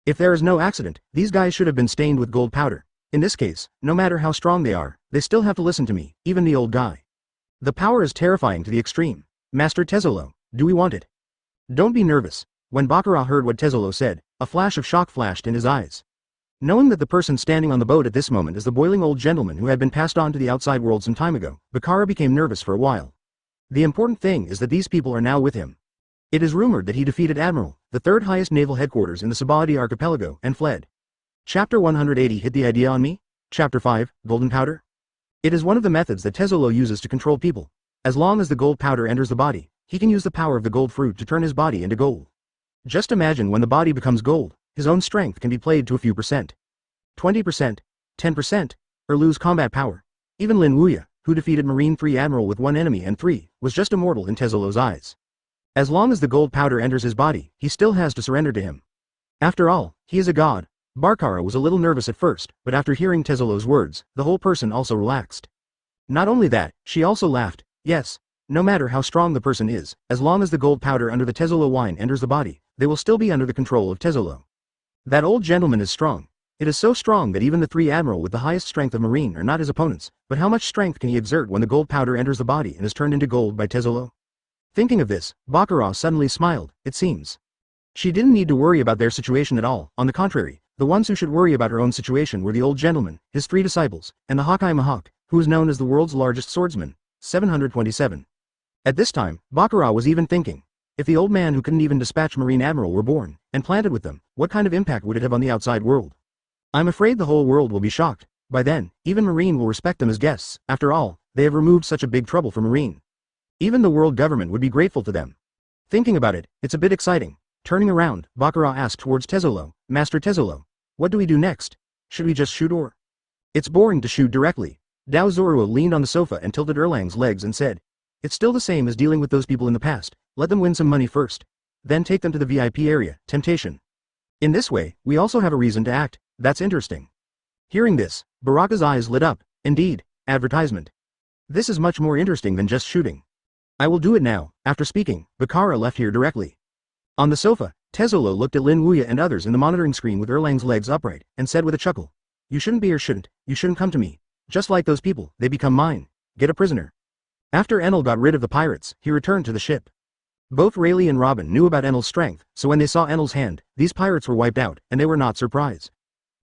If there is no accident, these guys should have been stained with gold powder. In this case, no matter how strong they are, they still have to listen to me, even the old guy. The power is terrifying to the extreme. Master Tezzolo, do we want it? Don't be nervous. When Bakara heard what Tezzolo said, a flash of shock flashed in his eyes. Knowing that the person standing on the boat at this moment is the boiling old gentleman who had been passed on to the outside world some time ago, Bakara became nervous for a while. The important thing is that these people are now with him. It is rumored that he defeated Admiral, the 3rd highest naval headquarters in the Sabaody Archipelago, and fled. Chapter 180 Hit the idea on me? Chapter 5, Golden Powder? It is one of the methods that Tezzolo uses to control people. As long as the gold powder enters the body, he can use the power of the gold fruit to turn his body into gold. Just imagine when the body becomes gold, his own strength can be played to a few percent. 20%, 10%, or lose combat power. Even Lin Wuya, who defeated Marine 3 Admiral with 1 enemy and 3, was just a mortal in Tezzolo's eyes. As long as the gold powder enters his body, he still has to surrender to him. After all, he is a god. Bakara was a little nervous at first, but after hearing Tezzolo's words, the whole person also relaxed. Not only that, she also laughed. Yes, no matter how strong the person is, as long as the gold powder under the Tezzolo wine enters the body, they will still be under the control of Tezzolo. That old gentleman is strong. It is so strong that even the 3 Admiral with the highest strength of Marine are not his opponents, but how much strength can he exert when the gold powder enters the body and is turned into gold by Tezzolo? Thinking of this, Bakara suddenly smiled, it seems. She didn't need to worry about their situation at all, on the contrary, the ones who should worry about her own situation were the old gentleman, his 3 disciples, and the Hawkeye Mahawk, who is known as the world's largest swordsman, 727. At this time, Bakara was even thinking, If the old man who couldn't even dispatch Marine Admiral were born, and planted with them, what kind of impact would it have on the outside world? I'm afraid the whole world will be shocked. By then, even Marine will respect them as guests. After all, they have removed such a big trouble for Marine. Even the world government would be grateful to them. Thinking about it, it's a bit exciting. Turning around, Baccarat asked towards Tezzolo, Master Tezzolo, what do we do next? Should we just shoot or? It's boring to shoot directly. Dao Zorua leaned on the sofa and tilted Erlang's legs and said, it's still the same as dealing with those people in the past. Let them win some money first. Then take them to the VIP area, temptation. In this way, we also have a reason to act. That's interesting. Hearing this, Baraka's eyes lit up. Indeed, advertisement. This is much more interesting than just shooting. I will do it now. After speaking, Baccarat left here directly. On the sofa, Tezzolo looked at Lin Wuya and others in the monitoring screen with Erlang's legs upright, and said with a chuckle, you shouldn't be or shouldn't, you shouldn't come to me. Just like those people, they become mine. Get a prisoner. After Enel got rid of the pirates, he returned to the ship. Both Rayleigh and Robin knew about Enel's strength, so when they saw Enel's hand, these pirates were wiped out, and they were not surprised.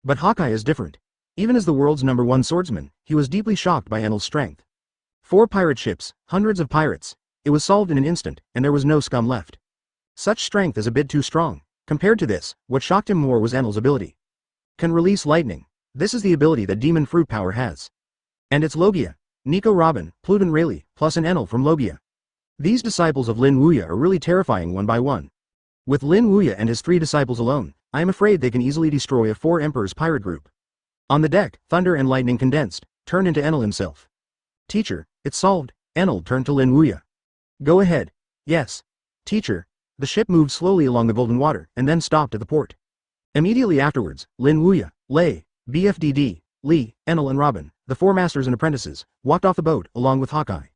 But Hawkeye is different. Even as the world's #1 swordsman, he was deeply shocked by Enel's strength. 4 pirate ships, hundreds of pirates. It was solved in an instant, and there was no scum left. Such strength is a bit too strong. Compared to this, what shocked him more was Enel's ability. Can release lightning. This is the ability that Demon Fruit Power has. And it's Logia. Nico Robin, Pluton Rayleigh, plus an Enel from Logia. These disciples of Lin Wuya are really terrifying one by one. With Lin Wuya and his 3 disciples alone, I am afraid they can easily destroy a 4 Emperors pirate group. On the deck, thunder and lightning condensed, turned into Enel himself. Teacher, it's solved. Enel turned to Lin Wuya. Go ahead. Yes. Teacher. The ship moved slowly along the golden water, and then stopped at the port. Immediately afterwards, Lin Wuya, Lei, BFDD, Lee, Enel and Robin, the 4 masters and apprentices, walked off the boat, along with Hawkeye.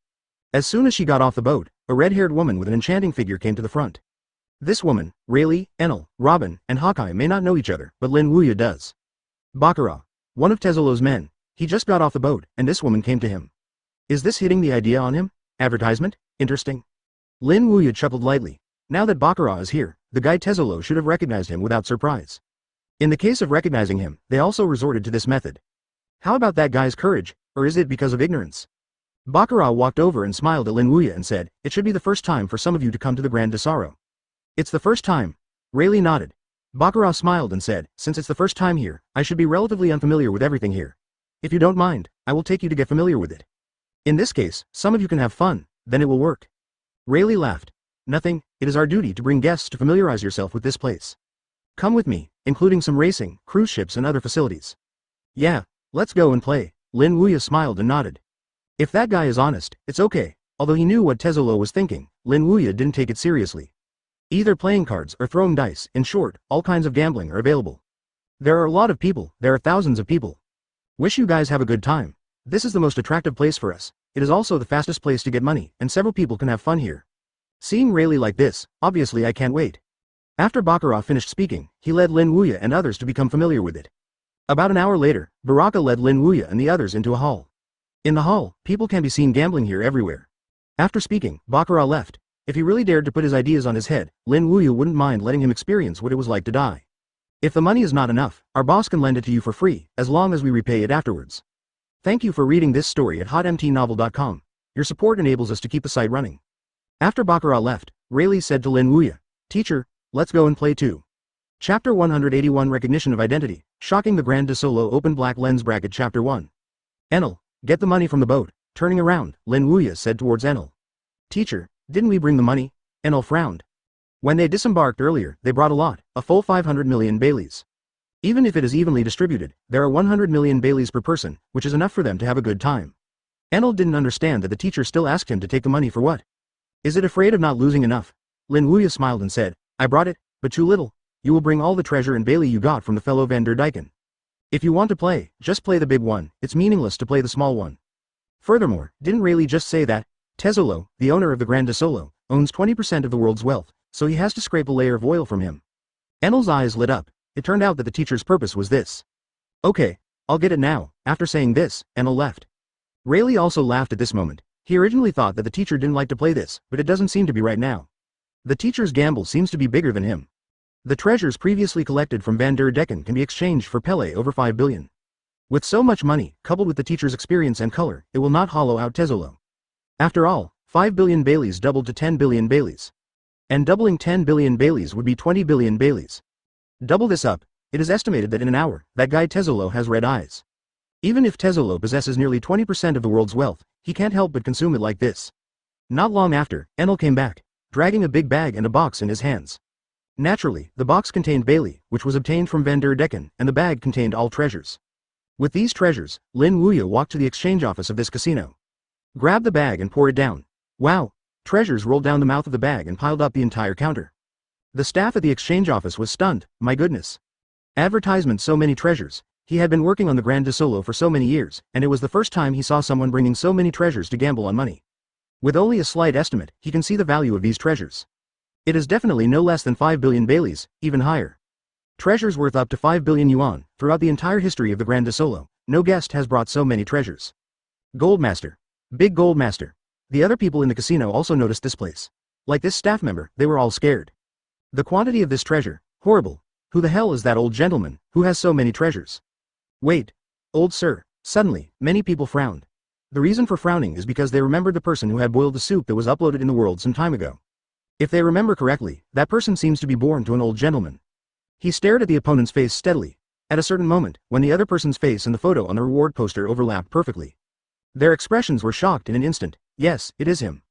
As soon as she got off the boat, a red-haired woman with an enchanting figure came to the front. This woman, Rayleigh, Enel, Robin, and Hawkeye may not know each other, but Lin Wuya does. Baccarat, one of Tezzolo's men, he just got off the boat, and this woman came to him. Is this hitting the idea on him? Advertisement? Interesting. Lin Wuya chuckled lightly. Now that Baccarat is here, the guy Tezzolo should have recognized him without surprise. In the case of recognizing him, they also resorted to this method. How about that guy's courage, or is it because of ignorance? Baccarat walked over and smiled at Lin Wuya and said, it should be the first time for some of you to come to the Grand Desaro. It's the first time. Rayleigh nodded. Baccarat smiled and said, since it's the first time here, I should be relatively unfamiliar with everything here. If you don't mind, I will take you to get familiar with it. In this case, some of you can have fun, then it will work. Rayleigh laughed. Nothing, it is our duty to bring guests to familiarize yourself with this place. Come with me, including some racing, cruise ships and other facilities. Yeah, let's go and play. Lin Wuya smiled and nodded. If that guy is honest, it's okay. Although he knew what Tezzolo was thinking, Lin Wuya didn't take it seriously. Either playing cards or throwing dice, in short, all kinds of gambling are available. There are a lot of people, there are thousands of people. Wish you guys have a good time. This is the most attractive place for us. It is also the fastest place to get money, and several people can have fun here. Seeing Rayleigh like this, obviously I can't wait. After Baccarat finished speaking, he led Lin Wuya and others to become familiar with it. About an hour later, Baraka led Lin Wuya and the others into a hall. In the hall, people can be seen gambling here everywhere. After speaking, Baccarat left. If he really dared to put his ideas on his head, Lin Wuya wouldn't mind letting him experience what it was like to die. If the money is not enough, our boss can lend it to you for free, as long as we repay it afterwards. Thank you for reading this story at hotmtnovel.com. Your support enables us to keep the site running. After Baccarat left, Rayleigh said to Lin Wuya, Teacher, let's go and play too. Chapter 181 Recognition of Identity, Shocking the Grand Desolo Open Black Lens Bracket Chapter 1. Enel, get the money from the boat. Turning around, Lin Wuya said towards Enel. Teacher, didn't we bring the money? Enel frowned. When they disembarked earlier, they brought a lot, a full 500 million Baileys. Even if it is evenly distributed, there are 100 million Baileys per person, which is enough for them to have a good time. Enel didn't understand that the teacher still asked him to take the money for what? Is it afraid of not losing enough? Lin Wuya smiled and said, I brought it, but too little. You will bring all the treasure and Bailey you got from the fellow Van der Dyken. If you want to play, just play the big one, it's meaningless to play the small one. Furthermore, didn't Rayleigh just say that? Tezzolo, the owner of the Grand Desolo, owns 20% of the world's wealth, so he has to scrape a layer of oil from him. Enel's eyes lit up. It turned out that the teacher's purpose was this. Okay, I'll get it now. After saying this, Enel left. Rayleigh also laughed at this moment. He originally thought that the teacher didn't like to play this, but it doesn't seem to be right now. The teacher's gamble seems to be bigger than him. The treasures previously collected from Van der Dyken can be exchanged for Pele over 5 billion. With so much money, coupled with the teacher's experience and color, it will not hollow out Tezzolo. After all, 5 billion Baileys doubled to 10 billion Baileys. And doubling 10 billion Baileys would be 20 billion Baileys. Double this up, it is estimated that in an hour, that guy Tezzolo has red eyes. Even if Tezzolo possesses nearly 20% of the world's wealth, he can't help but consume it like this. Not long after, Enel came back, dragging a big bag and a box in his hands. Naturally, the box contained Bailey, which was obtained from Van der Decken, and the bag contained all treasures. With these treasures, Lin Wuya walked to the exchange office of this casino. Grab the bag and pour it down. Wow! Treasures rolled down the mouth of the bag and piled up the entire counter. The staff at the exchange office was stunned. My goodness. Advertisement, so many treasures. He had been working on the Grand Solo for so many years, and it was the first time he saw someone bringing so many treasures to gamble on money. With only a slight estimate, he can see the value of these treasures. It is definitely no less than 5 billion Baileys, even higher. Treasures worth up to 5 billion yuan. Throughout the entire history of the Grand Solo, no guest has brought so many treasures. Goldmaster. Big Goldmaster. The other people in the casino also noticed this place. Like this staff member, they were all scared. The quantity of this treasure, horrible. Who the hell is that old gentleman, who has so many treasures? Wait. Old sir. Suddenly, many people frowned. The reason for frowning is because they remembered the person who had boiled the soup that was uploaded in the world some time ago. If they remember correctly, that person seems to be born to an old gentleman. He stared at the opponent's face steadily. At a certain moment, when the other person's face and the photo on the reward poster overlapped perfectly. Their expressions were shocked in an instant. Yes, it is him.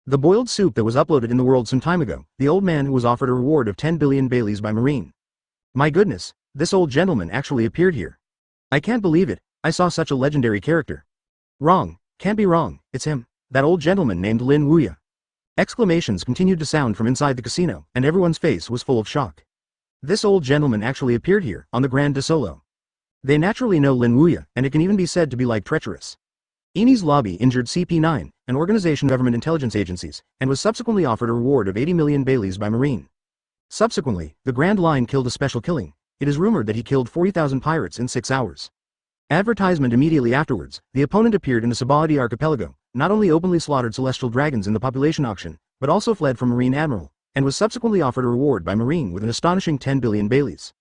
The boiled soup that was uploaded in the world some time ago, the old man who was offered a reward of 10 billion Baileys by Marine. My goodness, this old gentleman actually appeared here. I can't believe it, I saw such a legendary character. Wrong, can't be wrong, it's him, that old gentleman named Lin Wuya. Exclamations continued to sound from inside the casino, and everyone's face was full of shock. This old gentleman actually appeared here, on the Grand Solo. They naturally know Lin Wuya, and it can even be said to be like treacherous. Eni's lobby injured CP9, an organization of government intelligence agencies, and was subsequently offered a reward of 80 million Baileys by Marine. Subsequently, the Grand Line killed a special killing. It is rumored that he killed 40,000 pirates in 6 hours. Advertisement immediately afterwards, the opponent appeared in the Sabadi archipelago, not only openly slaughtered celestial dragons in the population auction, but also fled from Marine Admiral, and was subsequently offered a reward by Marine with an astonishing 10 billion Baileys.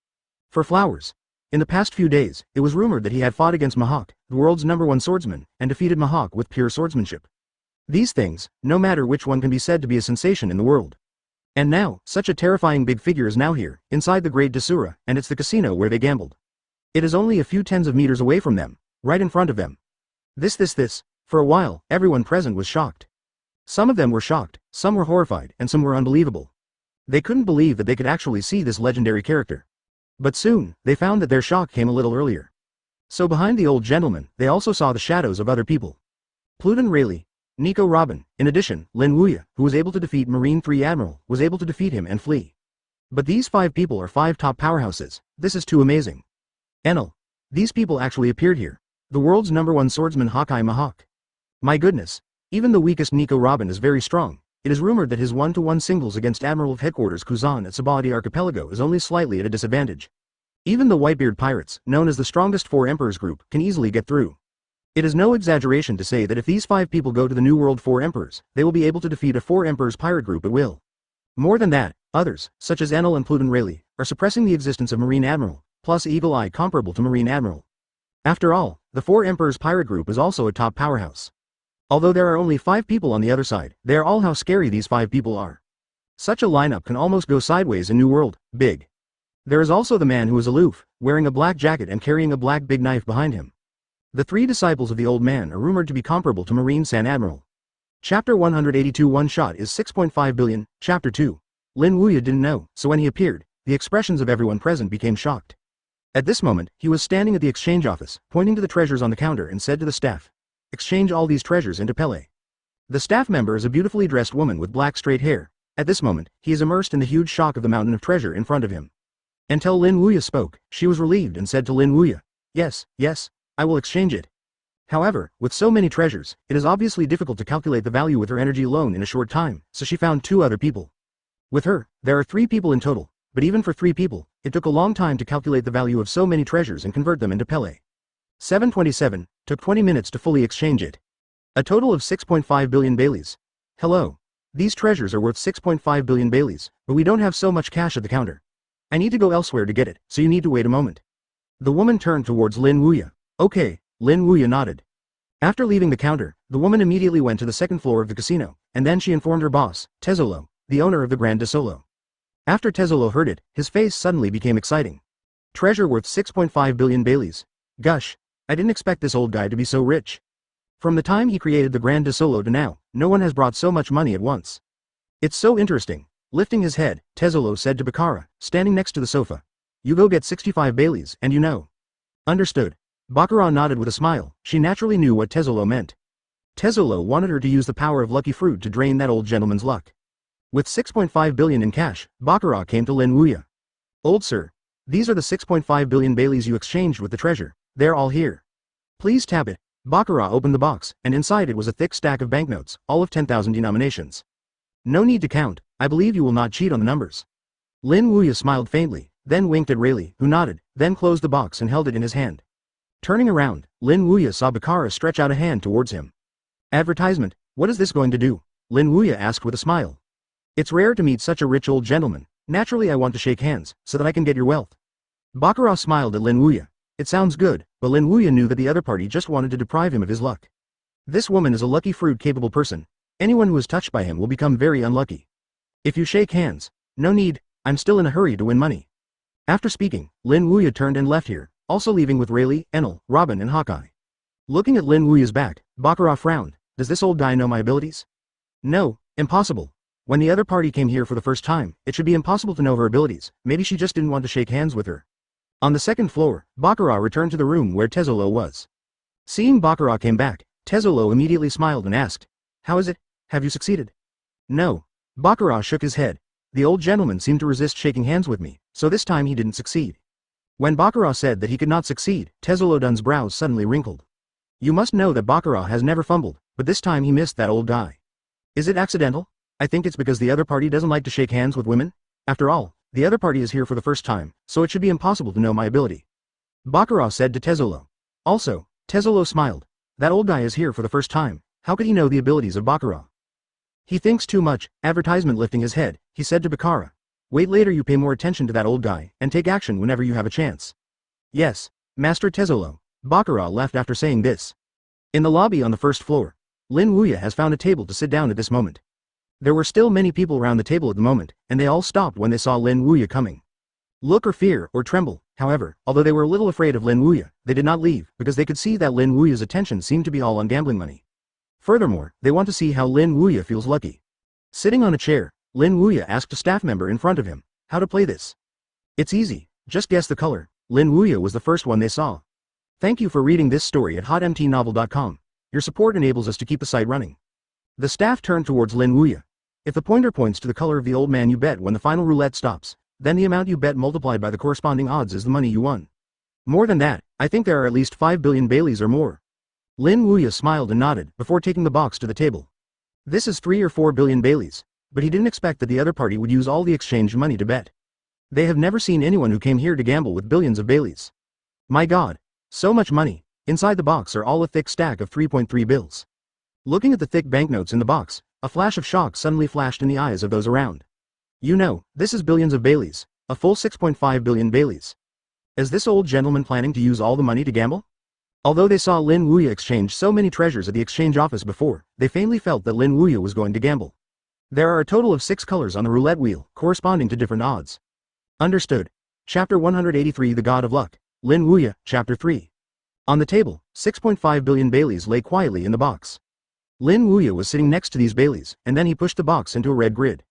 For flowers. In the past few days, it was rumored that he had fought against Mahawk, the world's #1 swordsman, and defeated Mahawk with pure swordsmanship. These things, no matter which one, can be said to be a sensation in the world. And now, such a terrifying big figure is now here, inside the Great Dasura, and it's the casino where they gambled. It is only a few tens of meters away from them, right in front of them. This. For a while, everyone present was shocked. Some of them were shocked, some were horrified, and some were unbelievable. They couldn't believe that they could actually see this legendary character. But soon, they found that their shock came a little earlier. So behind the old gentleman, they also saw the shadows of other people. Pluton Rayleigh, Nico Robin, in addition, Lin Wuya, who was able to defeat Marine 3 Admiral, was able to defeat him and flee. But these 5 people are 5 top powerhouses. This is too amazing. Enel. These people actually appeared here. The world's #1 swordsman Hawkeye Mahawk. My goodness. Even the weakest Nico Robin is very strong. It is rumored that his 1-to-1 singles against Admiral of Headquarters Kuzan at Sabadi Archipelago is only slightly at a disadvantage. Even the Whitebeard pirates, known as the strongest 4 Emperors group, can easily get through. It is no exaggeration to say that if these 5 people go to the New World 4 Emperors, they will be able to defeat a 4 Emperors pirate group at will. More than that, others, such as Enel and Pluton Rayleigh, are suppressing the existence of Marine Admiral, plus Eagle Eye comparable to Marine Admiral. After all, the 4 Emperors pirate group is also a top powerhouse. Although there are only 5 people on the other side, they are all how scary these 5 people are. Such a lineup can almost go sideways in New World, big. There is also the man who is aloof, wearing a black jacket and carrying a black big knife behind him. The 3 disciples of the old man are rumored to be comparable to Marine San Admiral. Chapter 182 One shot is 6.5 billion, Chapter 2. Lin Wuya didn't know, so when he appeared, the expressions of everyone present became shocked. At this moment, he was standing at the exchange office, pointing to the treasures on the counter and said to the staff, "Exchange all these treasures into Pele." The staff member is a beautifully dressed woman with black straight hair. At this moment, he is immersed in the huge shock of the mountain of treasure in front of him. Until Lin Wuya spoke, she was relieved and said to Lin Wuya, yes, I will exchange it. However, with so many treasures, it is obviously difficult to calculate the value with her energy alone in a short time, so she found 2 other people. With her, there are 3 people in total, but even for 3 people, it took a long time to calculate the value of so many treasures and convert them into Pele. 727, took 20 minutes to fully exchange it. A total of 6.5 billion Baileys. Hello. These treasures are worth 6.5 billion Baileys, but we don't have so much cash at the counter. I need to go elsewhere to get it, so you need to wait a moment. The woman turned towards Lin Wuya. Okay, Lin Wuya nodded. After leaving the counter, the woman immediately went to the second floor of the casino, and then she informed her boss, Tezzolo, the owner of the Grand Tesoro. After Tesoro heard it, his face suddenly became exciting. Treasure worth 6.5 billion Baileys. Gush, I didn't expect this old guy to be so rich. From the time he created the Grand Tesoro to now, no one has brought so much money at once. It's so interesting. Lifting his head, Tesoro said to Baccara, standing next to the sofa. You go get 65 Baileys, and you know. Understood. Baccara nodded with a smile. She naturally knew what Tesoro meant. Tesoro wanted her to use the power of lucky fruit to drain that old gentleman's luck. With 6.5 billion in cash, Baccara came to Lin Wuya. Old sir, these are the 6.5 billion Baileys you exchanged with the treasure. They're all here. Please tap it. Baccara opened the box, and inside it was a thick stack of banknotes, all of 10,000 denominations. No need to count, I believe you will not cheat on the numbers. Lin Wuya smiled faintly, then winked at Rayleigh, who nodded, then closed the box and held it in his hand. Turning around, Lin Wuya saw Baccara stretch out a hand towards him. Advertisement, what is this going to do? Lin Wuya asked with a smile. It's rare to meet such a rich old gentleman. Naturally I want to shake hands, so that I can get your wealth. Baccara smiled at Lin Wuya. It sounds good, but Lin Wuya knew that the other party just wanted to deprive him of his luck. This woman is a lucky fruit-capable person. Anyone who is touched by him will become very unlucky. If you shake hands, no need, I'm still in a hurry to win money. After speaking, Lin Wuya turned and left here, also leaving with Rayleigh, Enel, Robin and Hawkeye. Looking at Lin Wuya's back, Baccara frowned. Does this old guy know my abilities? No, impossible. When the other party came here for the first time, it should be impossible to know her abilities. Maybe she just didn't want to shake hands with her. On the second floor, Baccara returned to the room where Tesoro was. Seeing Baccara came back, Tesoro immediately smiled and asked, How is it? Have you succeeded? No. Baccara shook his head. The old gentleman seemed to resist shaking hands with me, so this time he didn't succeed. When Baccara said that he could not succeed, Tesolodun's brows suddenly wrinkled. You must know that Baccara has never fumbled, but this time he missed that old guy. Is it accidental? I think it's because the other party doesn't like to shake hands with women. After all, the other party is here for the first time, so it should be impossible to know my ability. Baccara said to Tesoro. Also, Tesoro smiled. That old guy is here for the first time. How could he know the abilities of Baccara? He thinks too much. Advertisement. Lifting his head, he said to Baccara. Wait, later you pay more attention to that old guy, and take action whenever you have a chance. Yes, Master Tesoro. Baccara left after saying this. In the lobby on the first floor, Lin Wuya has found a table to sit down at this moment. There were still many people around the table at the moment, and they all stopped when they saw Lin Wuya coming. Look or fear or tremble, however, although they were a little afraid of Lin Wuya, they did not leave, because they could see that Lin Wuya's attention seemed to be all on gambling money. Furthermore, they want to see how Lin Wuya feels lucky. Sitting on a chair, Lin Wuya asked a staff member in front of him, how to play this. It's easy, just guess the color. Lin Wuya was the first one they saw. Thank you for reading this story at hotmtnovel.com. Your support enables us to keep the site running. The staff turned towards Lin Wuya. If the pointer points to the color of the old man you bet when the final roulette stops, then the amount you bet multiplied by the corresponding odds is the money you won. More than that, I think there are at least 5 billion Baileys or more. Lin Wuya smiled and nodded before taking the box to the table. This is 3 or 4 billion Baileys, but he didn't expect that the other party would use all the exchanged money to bet. They have never seen anyone who came here to gamble with billions of Baileys. My God, so much money. Inside the box are all a thick stack of 3.3 bills. Looking at the thick banknotes in the box, a flash of shock suddenly flashed in the eyes of those around. You know, this is billions of Baileys, a full 6.5 billion Baileys. Is this old gentleman planning to use all the money to gamble? Although they saw Lin Wuya exchange so many treasures at the exchange office before, they faintly felt that Lin Wuya was going to gamble. There are a total of 6 colors on the roulette wheel, corresponding to different odds. Understood. Chapter 183 The God of Luck. Lin Wuya, Chapter 3. On the table, 6.5 billion Baileys lay quietly in the box. Lin Wuya was sitting next to these Baileys, and then he pushed the box into a red grid.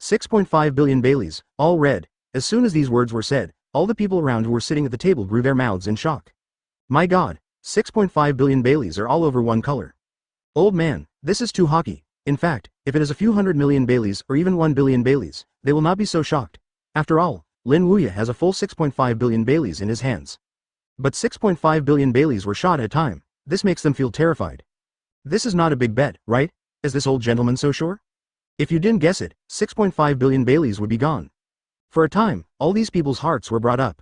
6.5 billion Baileys, all red. As soon as these words were said, all the people around who were sitting at the table grew their mouths in shock. My God, 6.5 billion Baileys are all over one color. Old man, this is too hockey. In fact, if it is a few 100 million Baileys or even 1 billion Baileys, they will not be so shocked. After all, Lin Wuya has a full 6.5 billion Baileys in his hands. But 6.5 billion Baileys were shot at a time. This makes them feel terrified. This is not a big bet, right? Is this old gentleman so sure? If you didn't guess it, 6.5 billion Baileys would be gone. For a time, all these people's hearts were brought up.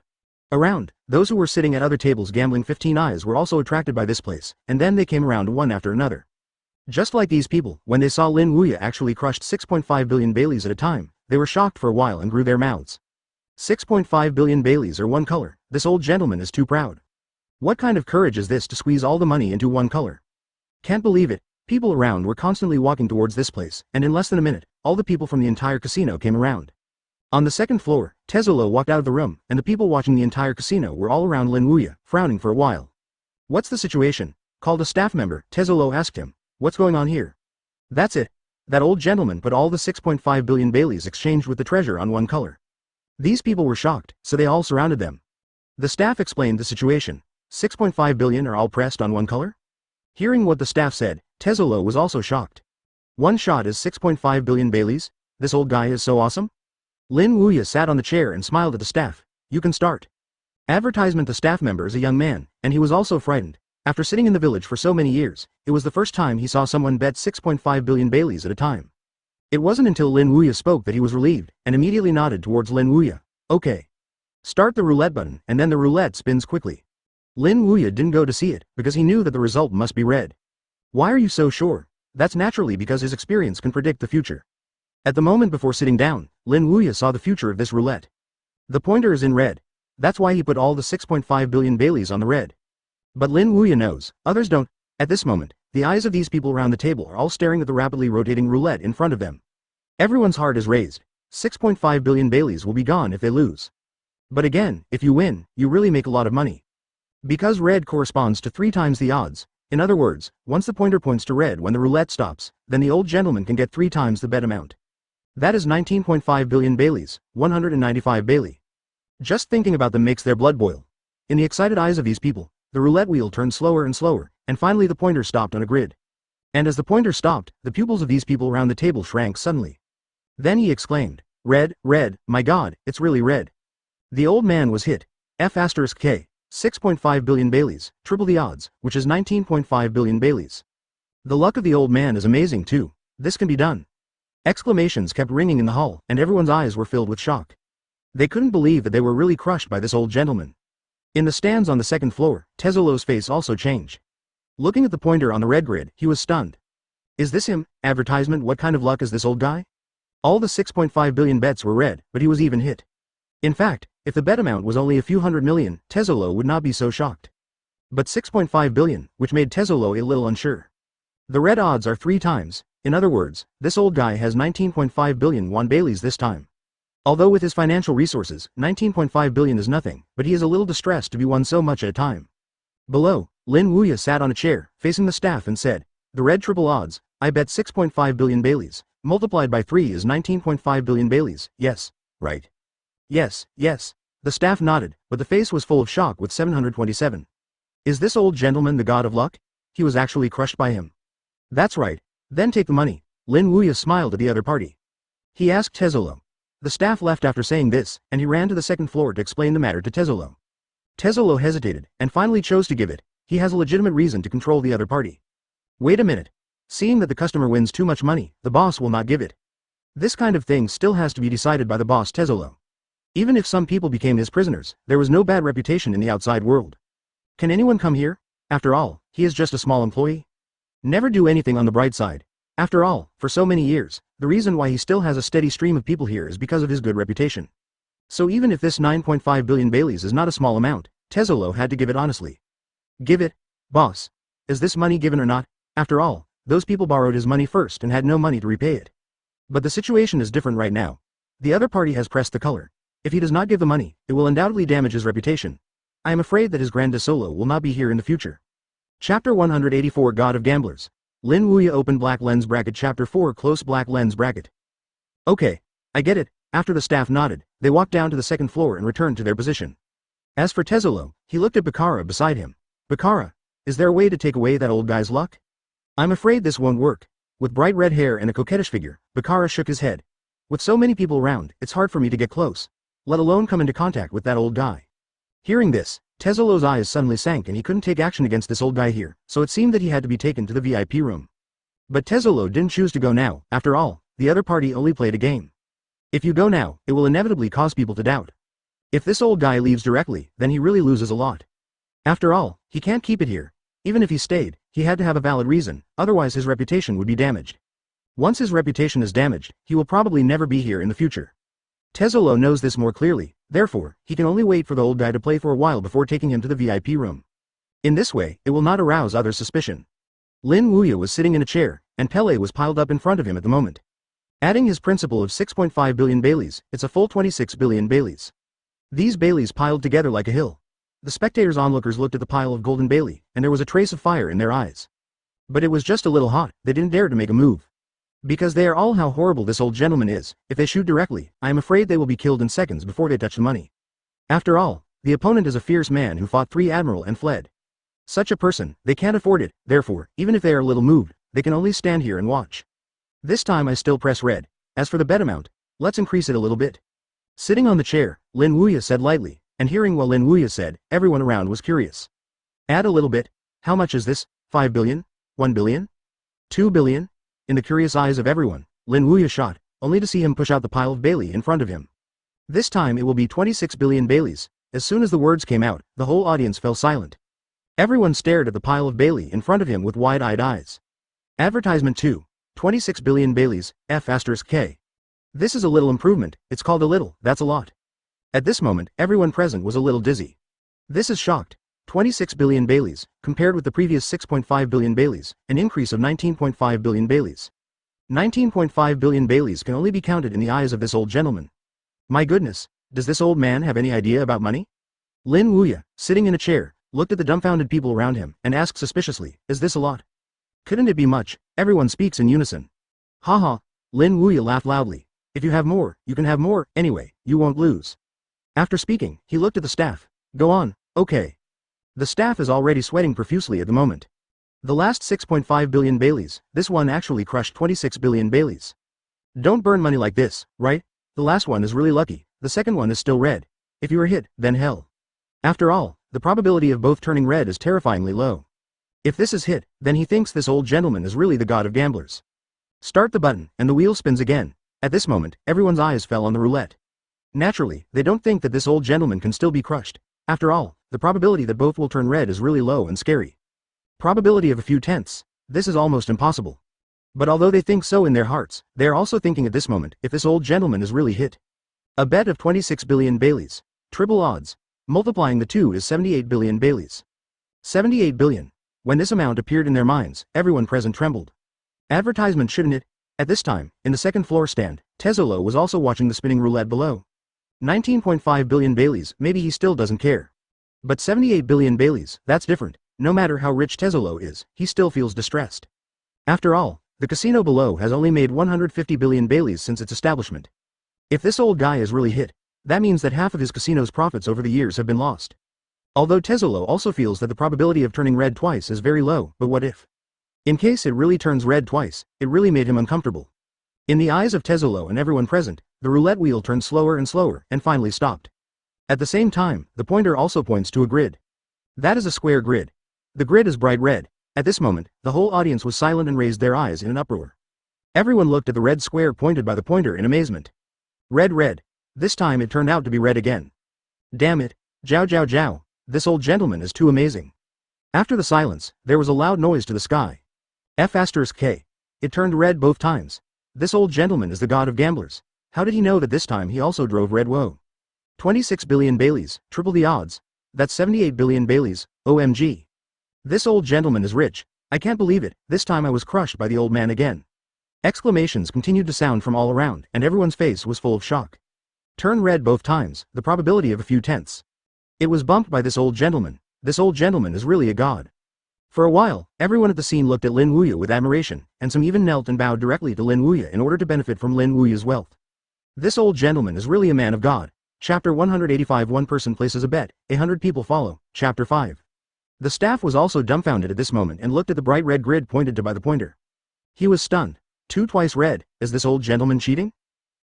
Around, those who were sitting at other tables gambling 15 eyes were also attracted by this place, and then they came around one after another. Just like these people, when they saw Lin Wuya actually crushed 6.5 billion Baileys at a time, they were shocked for a while and grew their mouths. 6.5 billion Baileys are one color. This old gentleman is too proud. What kind of courage is this to squeeze all the money into one color? Can't believe it. People around were constantly walking towards this place, and in less than a minute, all the people from the entire casino came around. On the second floor, Tezzolo walked out of the room, and the people watching the entire casino were all around Lin Wuya, frowning for a while. "What's the situation?" called a staff member. Tezzolo asked him. "What's going on here?" "That's it. That old gentleman put all the 6.5 billion Baileys exchanged with the treasure on one color." These people were shocked, so they all surrounded them. The staff explained the situation. 6.5 billion are all pressed on one color? Hearing what the staff said, Tezzolo was also shocked. One shot is 6.5 billion Baileys? This old guy is so awesome? Lin Wuya sat on the chair and smiled at the staff. "You can start." Advertisement. The staff member is a young man, and he was also frightened. After sitting in the village for so many years, it was the first time he saw someone bet 6.5 billion Baileys at a time. It wasn't until Lin Wuya spoke that he was relieved, and immediately nodded towards Lin Wuya. "Okay. Start the roulette button," and then the roulette spins quickly. Lin Wuya didn't go to see it, because he knew that the result must be red. "Why are you so sure?" "That's naturally because his experience can predict the future." At the moment before sitting down, Lin Wuya saw the future of this roulette. The pointer is in red. That's why he put all the 6.5 billion Baileys on the red. But Lin Wuya knows, others don't. At this moment, the eyes of these people around the table are all staring at the rapidly rotating roulette in front of them. Everyone's heart is raised. 6.5 billion Baileys will be gone if they lose. But again, if you win, you really make a lot of money. Because red corresponds to 3 times the odds. In other words, once the pointer points to red when the roulette stops, then the old gentleman can get 3 times the bet amount. That is 19.5 billion Baileys, 195 Bailey. Just thinking about them makes their blood boil. In the excited eyes of these people, the roulette wheel turned slower and slower, and finally the pointer stopped on a grid. And as the pointer stopped, the pupils of these people around the table shrank suddenly. Then he exclaimed, "Red, red, my god, it's really red." The old man was hit. F*K, 6.5 billion Baileys, triple the odds, which is 19.5 billion Baileys. The luck of the old man is amazing too. This can be done. Exclamations kept ringing in the hall, and everyone's eyes were filled with shock. They couldn't believe that they were really crushed by this old gentleman. In the stands on the second floor, Tezzolo's face also changed. Looking at the pointer on the red grid, he was stunned. "Is this him? Advertisement? What kind of luck is this old guy?" All the 6.5 billion bets were red, but he was even hit. In fact, if the bet amount was only a few hundred million, Tezzolo would not be so shocked. But 6.5 billion, which made Tezzolo a little unsure. The red odds are 3 times. In other words, this old guy has 19.5 billion won Baileys this time. Although with his financial resources, 19.5 billion is nothing, but he is a little distressed to be won so much at a time. Below, Lin Wuya sat on a chair, facing the staff and said, "The red triple odds, I bet 6.5 billion Baileys, multiplied by 3 is 19.5 billion Baileys, yes, right?" "Yes, yes." The staff nodded, but the face was full of shock with 727. "Is this old gentleman the god of luck? He was actually crushed by him." "That's right. Then take the money." Lin Wuya smiled at the other party. He asked Tezzolo. The staff left after saying this, and he ran to the second floor to explain the matter to Tezzolo. Tezzolo hesitated, and finally chose to give it. He has a legitimate reason to control the other party. Wait a minute. Seeing that the customer wins too much money, the boss will not give it. This kind of thing still has to be decided by the boss Tezzolo. Even if some people became his prisoners, there was no bad reputation in the outside world. Can anyone come here? After all, he is just a small employee. Never do anything on the bright side. After all, for so many years, the reason why he still has a steady stream of people here is because of his good reputation. So even if this 9.5 billion Baileys is not a small amount, Tezzolo had to give it honestly. "Give it, boss. Is this money given or not? After all, those people borrowed his money first and had no money to repay it. But the situation is different right now. The other party has pressed the color. If he does not give the money, it will undoubtedly damage his reputation. I am afraid that his Grande Solo will not be here in the future." Chapter 184 God of Gamblers. Lin Wuya open black lens bracket. Chapter 4 close black lens bracket. "Okay, I get it." After the staff nodded, they walked down to the second floor and returned to their position. As for Tezzolo, he looked at Bakara beside him. "Bakara, is there a way to take away that old guy's luck?" "I'm afraid this won't work." With bright red hair and a coquettish figure, Bakara shook his head. "With so many people around, it's hard for me to get close, let alone come into contact with that old guy." Hearing this, Tezzolo's eyes suddenly sank and he couldn't take action against this old guy here, so it seemed that he had to be taken to the VIP room. But Tezzolo didn't choose to go now. After all, the other party only played a game. If you go now, it will inevitably cause people to doubt. If this old guy leaves directly, then he really loses a lot. After all, he can't keep it here. Even if he stayed, he had to have a valid reason, otherwise his reputation would be damaged. Once his reputation is damaged, he will probably never be here in the future. Tezzolo knows this more clearly, therefore, he can only wait for the old guy to play for a while before taking him to the VIP room. In this way, it will not arouse others' suspicion. Lin Wuya was sitting in a chair, and Pele was piled up in front of him at the moment. Adding his principal of 6.5 billion Baileys, it's a full 26 billion Baileys. These Baileys piled together like a hill. The spectators onlookers looked at the pile of golden Bailey, and there was a trace of fire in their eyes. But it was just a little hot, they didn't dare to make a move. Because they are all how horrible this old gentleman is, if they shoot directly, I am afraid they will be killed in seconds before they touch the money. After all, the opponent is a fierce man who fought 3 admiral and fled. Such a person, they can't afford it, therefore, even if they are a little moved, they can only stand here and watch. This time I still press red. As for the bet amount, let's increase it a little bit. Sitting on the chair, Lin Wuya said lightly, and hearing what Lin Wuya said, everyone around was curious. Add a little bit. How much is this? 5 billion? 1 billion? 2 billion? In the curious eyes of everyone, Lin Wuya shot, only to see him push out the pile of Bailey in front of him. This time it will be 26 billion Baileys. As soon as the words came out, the whole audience fell silent. Everyone stared at the pile of Bailey in front of him with wide-eyed eyes. Advertisement 2. 26 billion Baileys, F*K. This is a little improvement, it's called a little, that's a lot. At this moment, everyone present was a little dizzy. This is shocked. 26 billion Baileys, compared with the previous 6.5 billion Baileys, an increase of 19.5 billion Baileys. 19.5 billion Baileys can only be counted in the eyes of this old gentleman. My goodness, does this old man have any idea about money? Lin Wuya, sitting in a chair, looked at the dumbfounded people around him, and asked suspiciously, is this a lot? Couldn't it be much? Everyone speaks in unison. Haha, Lin Wuya laughed loudly. If you have more, you can have more, anyway, you won't lose. After speaking, he looked at the staff. Go on, okay. The staff is already sweating profusely at the moment. The last 6.5 billion Baileys, this one actually crushed 26 billion Baileys. Don't burn money like this, right? The last one is really lucky, the second one is still red. If you are hit, then hell. After all, the probability of both turning red is terrifyingly low. If this is hit, then he thinks this old gentleman is really the god of gamblers. Start the button, and the wheel spins again. At this moment, everyone's eyes fell on the roulette. Naturally, they don't think that this old gentleman can still be crushed. After all, the probability that both will turn red is really low and scary. Probability of a few tenths. This is almost impossible. But although they think so in their hearts, they are also thinking at this moment if this old gentleman is really hit. A bet of 26 billion Baileys. Triple odds. Multiplying the two is 78 billion Baileys. 78 billion. When this amount appeared in their minds, everyone present trembled. Advertisement shouldn't it? At this time, in the second floor stand, Tezzolo was also watching the spinning roulette below. 19.5 billion Baileys, maybe he still doesn't care. But 78 billion Baileys, that's different. No matter how rich Tezzolo is, he still feels distressed. After all, the casino below has only made 150 billion Baileys since its establishment. If this old guy is really hit, that means that half of his casino's profits over the years have been lost. Although Tezzolo also feels that the probability of turning red twice is very low, but what if? In case it really turns red twice, it really made him uncomfortable. In the eyes of Tezzolo and everyone present, the roulette wheel turned slower and slower, and finally stopped. At the same time, the pointer also points to a grid. That is a square grid. The grid is bright red. At this moment, the whole audience was silent and raised their eyes in an uproar. Everyone looked at the red square pointed by the pointer in amazement. Red, red. This time it turned out to be red again. Damn it. Jow jow jow. This old gentleman is too amazing. After the silence, there was a loud noise to the sky. F*K. It turned red both times. This old gentleman is the god of gamblers. How did he know that this time he also drove red? Whoa. 26 billion Baileys, triple the odds. That's 78 billion Baileys, OMG. This old gentleman is rich. I can't believe it, this time I was crushed by the old man again. Exclamations continued to sound from all around, and everyone's face was full of shock. Turn red both times, the probability of a few tenths. It was bumped by this old gentleman. This old gentleman is really a god. For a while, everyone at the scene looked at Lin Wuya with admiration, and some even knelt and bowed directly to Lin Wuya in order to benefit from Lin Wuya's wealth. This old gentleman is really a man of God. Chapter 185. One person places a bet, 100 people follow. Chapter 5. The staff was also dumbfounded at this moment and looked at the bright red grid pointed to by the pointer. He was stunned. Twice red, is this old gentleman cheating?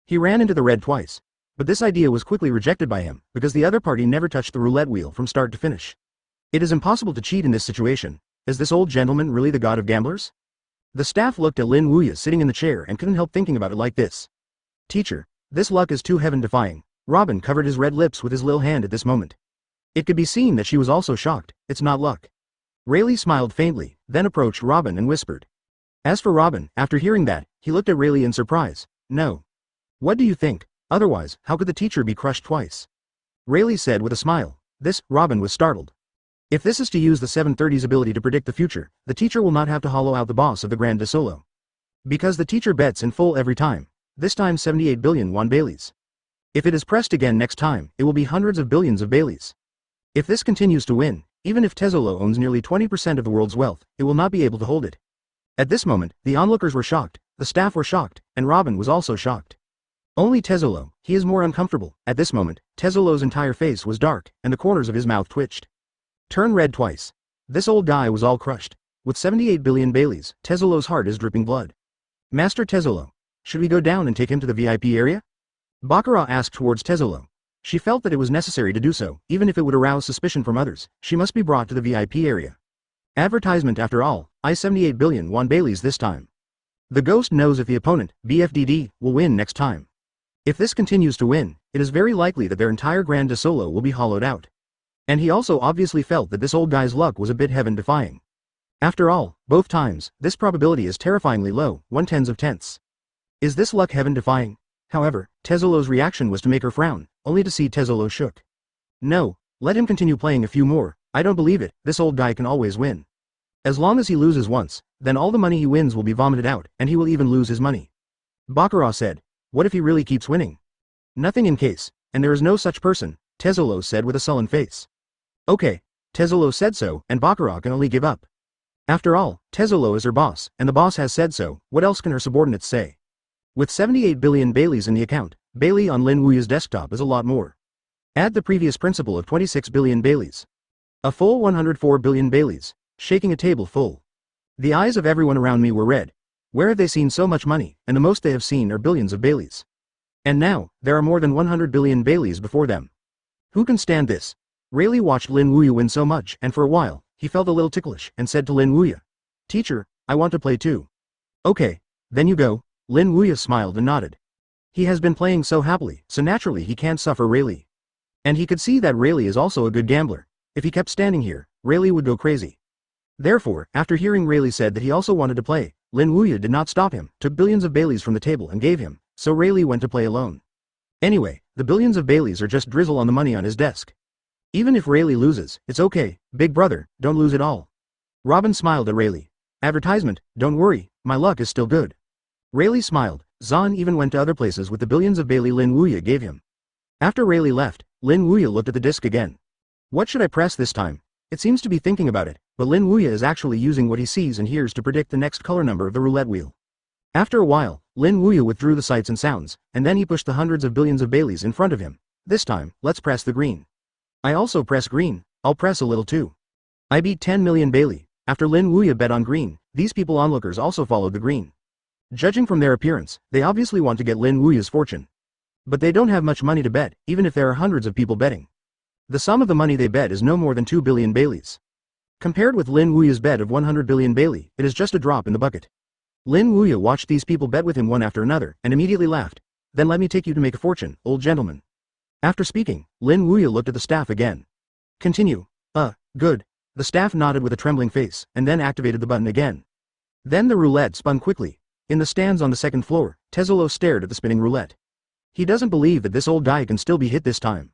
He ran into the red twice. But this idea was quickly rejected by him, because the other party never touched the roulette wheel from start to finish. It is impossible to cheat in this situation. Is this old gentleman really the god of gamblers? The staff looked at Lin Wuya sitting in the chair and couldn't help thinking about it like this. Teacher, this luck is too heaven-defying. Robin covered his red lips with his little hand at this moment. It could be seen that she was also shocked. It's not luck. Rayleigh smiled faintly, then approached Robin and whispered. As for Robin, after hearing that, he looked at Rayleigh in surprise. No. What do you think? Otherwise, how could the teacher be crushed twice? Rayleigh said with a smile. This, Robin was startled. If this is to use the 730's ability to predict the future, the teacher will not have to hollow out the boss of the Grand Solo. Because the teacher bets in full every time, this time 78 billion won Baileys. If it is pressed again next time, it will be hundreds of billions of Baileys. If this continues to win, even if Tesolo owns nearly 20% of the world's wealth, it will not be able to hold it. At this moment, the onlookers were shocked, the staff were shocked, and Robin was also shocked. Only Tesolo, he is more uncomfortable. At this moment, Tesolo's entire face was dark, and the corners of his mouth twitched. Turn red twice. This old guy was all crushed. With 78 billion Baileys, Tesolo's heart is dripping blood. Master Tesolo, should we go down and take him to the VIP area? Baccarat asked towards Tesolo. She felt that it was necessary to do so, even if it would arouse suspicion from others. She must be brought to the VIP area. Advertisement after all, I 78 billion won Baileys this time. The ghost knows if the opponent, BFDD, will win next time. If this continues to win, it is very likely that their entire Grand Solo will be hollowed out. And he also obviously felt that this old guy's luck was a bit heaven-defying. After all, both times, this probability is terrifyingly low, 1/10 of tenths. Is this luck heaven-defying? However, Tesolo's reaction was to make her frown, only to see Tesolo shook. No, let him continue playing a few more. I don't believe it, this old guy can always win. As long as he loses once, then all the money he wins will be vomited out, and he will even lose his money. Baccarat said, what if he really keeps winning? Nothing in case, and there is no such person, Tesolo said with a sullen face. Okay, Tesolo said so, and Baccarat can only give up. After all, Tesolo is her boss, and the boss has said so, what else can her subordinates say? With 78 billion Baileys in the account, Bailey on Lin Wuya's desktop is a lot more. Add the previous principal of 26 billion Baileys. A full 104 billion Baileys, shaking a table full. The eyes of everyone around me were red. Where have they seen so much money, and the most they have seen are billions of Baileys. And now, there are more than 100 billion Baileys before them. Who can stand this? Rayleigh watched Lin Wuya win so much, and for a while, he felt a little ticklish, and said to Lin Wuya, Teacher, I want to play too. Okay, then you go. Lin Wuya smiled and nodded. He has been playing so happily, so naturally he can't suffer Rayleigh. And he could see that Rayleigh is also a good gambler. If he kept standing here, Rayleigh would go crazy. Therefore, after hearing Rayleigh said that he also wanted to play, Lin Wuya did not stop him, took billions of Baileys from the table and gave him, so Rayleigh went to play alone. Anyway, the billions of Baileys are just drizzle on the money on his desk. Even if Rayleigh loses, it's okay, big brother, don't lose it all. Robin smiled at Rayleigh. Advertisement, don't worry, my luck is still good. Rayleigh smiled. Zahn even went to other places with the billions of Bailey Lin Wuya gave him. After Rayleigh left, Lin Wuya looked at the disc again. What should I press this time? It seems to be thinking about it, but Lin Wuya is actually using what he sees and hears to predict the next color number of the roulette wheel. After a while, Lin Wuya withdrew the sights and sounds, and then he pushed the hundreds of billions of Baileys in front of him. This time, let's press the green. I also press green, I'll press a little too. I beat 10 million Bailey. After Lin Wuya bet on green, these people onlookers also followed the green. Judging from their appearance, they obviously want to get Lin Wuya's fortune. But they don't have much money to bet, even if there are hundreds of people betting. The sum of the money they bet is no more than 2 billion Baileys. Compared with Lin Wuya's bet of 100 billion Bailey, it is just a drop in the bucket. Lin Wuya watched these people bet with him one after another, and immediately laughed. Then let me take you to make a fortune, old gentleman. After speaking, Lin Wuya looked at the staff again. Continue. Good. The staff nodded with a trembling face, and then activated the button again. Then the roulette spun quickly. In the stands on the second floor, Tesolo stared at the spinning roulette. He doesn't believe that this old guy can still be hit this time.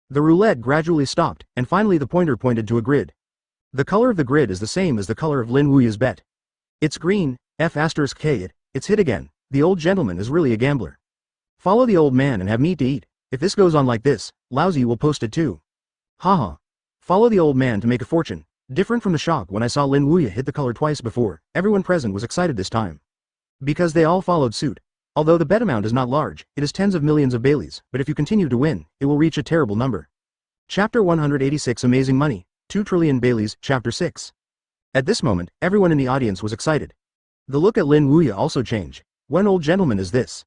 The roulette gradually stopped, and finally the pointer pointed to a grid. The color of the grid is the same as the color of Lin Wuya's bet. It's green, F*K it's hit again. The old gentleman is really a gambler. Follow the old man and have meat to eat. If this goes on like this, Lousy will post it too. Haha. Follow the old man to make a fortune. Different from the shock when I saw Lin Wuya hit the color twice before, everyone present was excited this time. Because they all followed suit. Although the bet amount is not large, it is tens of millions of Baileys, but if you continue to win, it will reach a terrible number. Chapter 186 Amazing Money, 2 trillion Baileys, Chapter 6. At this moment, everyone in the audience was excited. The look at Lin Wuya also changed. What old gentleman is this?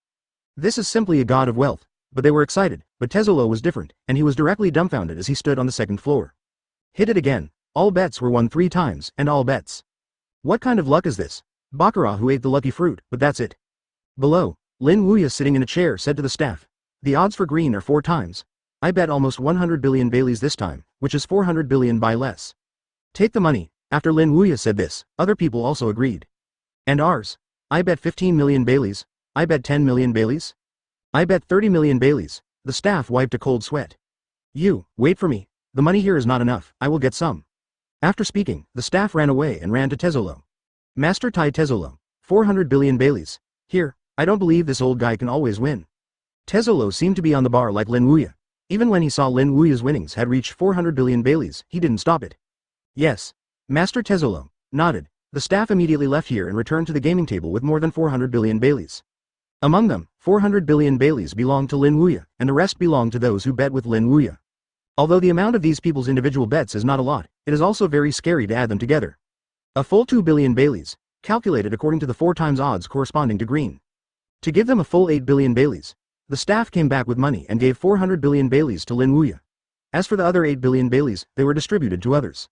This is simply a god of wealth. But they were excited, but Tesolo was different, and he was directly dumbfounded as he stood on the second floor. Hit it again. All bets were won 3 times, and all bets. What kind of luck is this? Baccarat who ate the lucky fruit, but that's it. Below, Lin Wuya sitting in a chair said to the staff. The odds for green are 4 times. I bet almost 100 billion Baileys this time, which is 400 billion by less. Take the money. After Lin Wuya said this, other people also agreed. And ours? I bet 15 million Baileys. I bet 10 million Baileys. I bet 30 million Baileys. The staff wiped a cold sweat. You, wait for me. The money here is not enough, I will get some. After speaking, the staff ran away and ran to Tezzolo. Master Tai Tezzolo. 400 billion Baileys. Here, I don't believe this old guy can always win. Tezzolo seemed to be on the bar like Lin Wuya. Even when he saw Lin Wuya's winnings had reached 400 billion Baileys, he didn't stop it. Yes. Master Tezzolo nodded. The staff immediately left here and returned to the gaming table with more than 400 billion Baileys. Among them, 400 billion Baileys belonged to Lin Wuya, and the rest belonged to those who bet with Lin Wuya. Although the amount of these people's individual bets is not a lot, it is also very scary to add them together. A full 2 billion Baileys, calculated according to the 4 times odds corresponding to green. To give them a full 8 billion Baileys, the staff came back with money and gave 400 billion Baileys to Lin Wuya. As for the other 8 billion Baileys, they were distributed to others.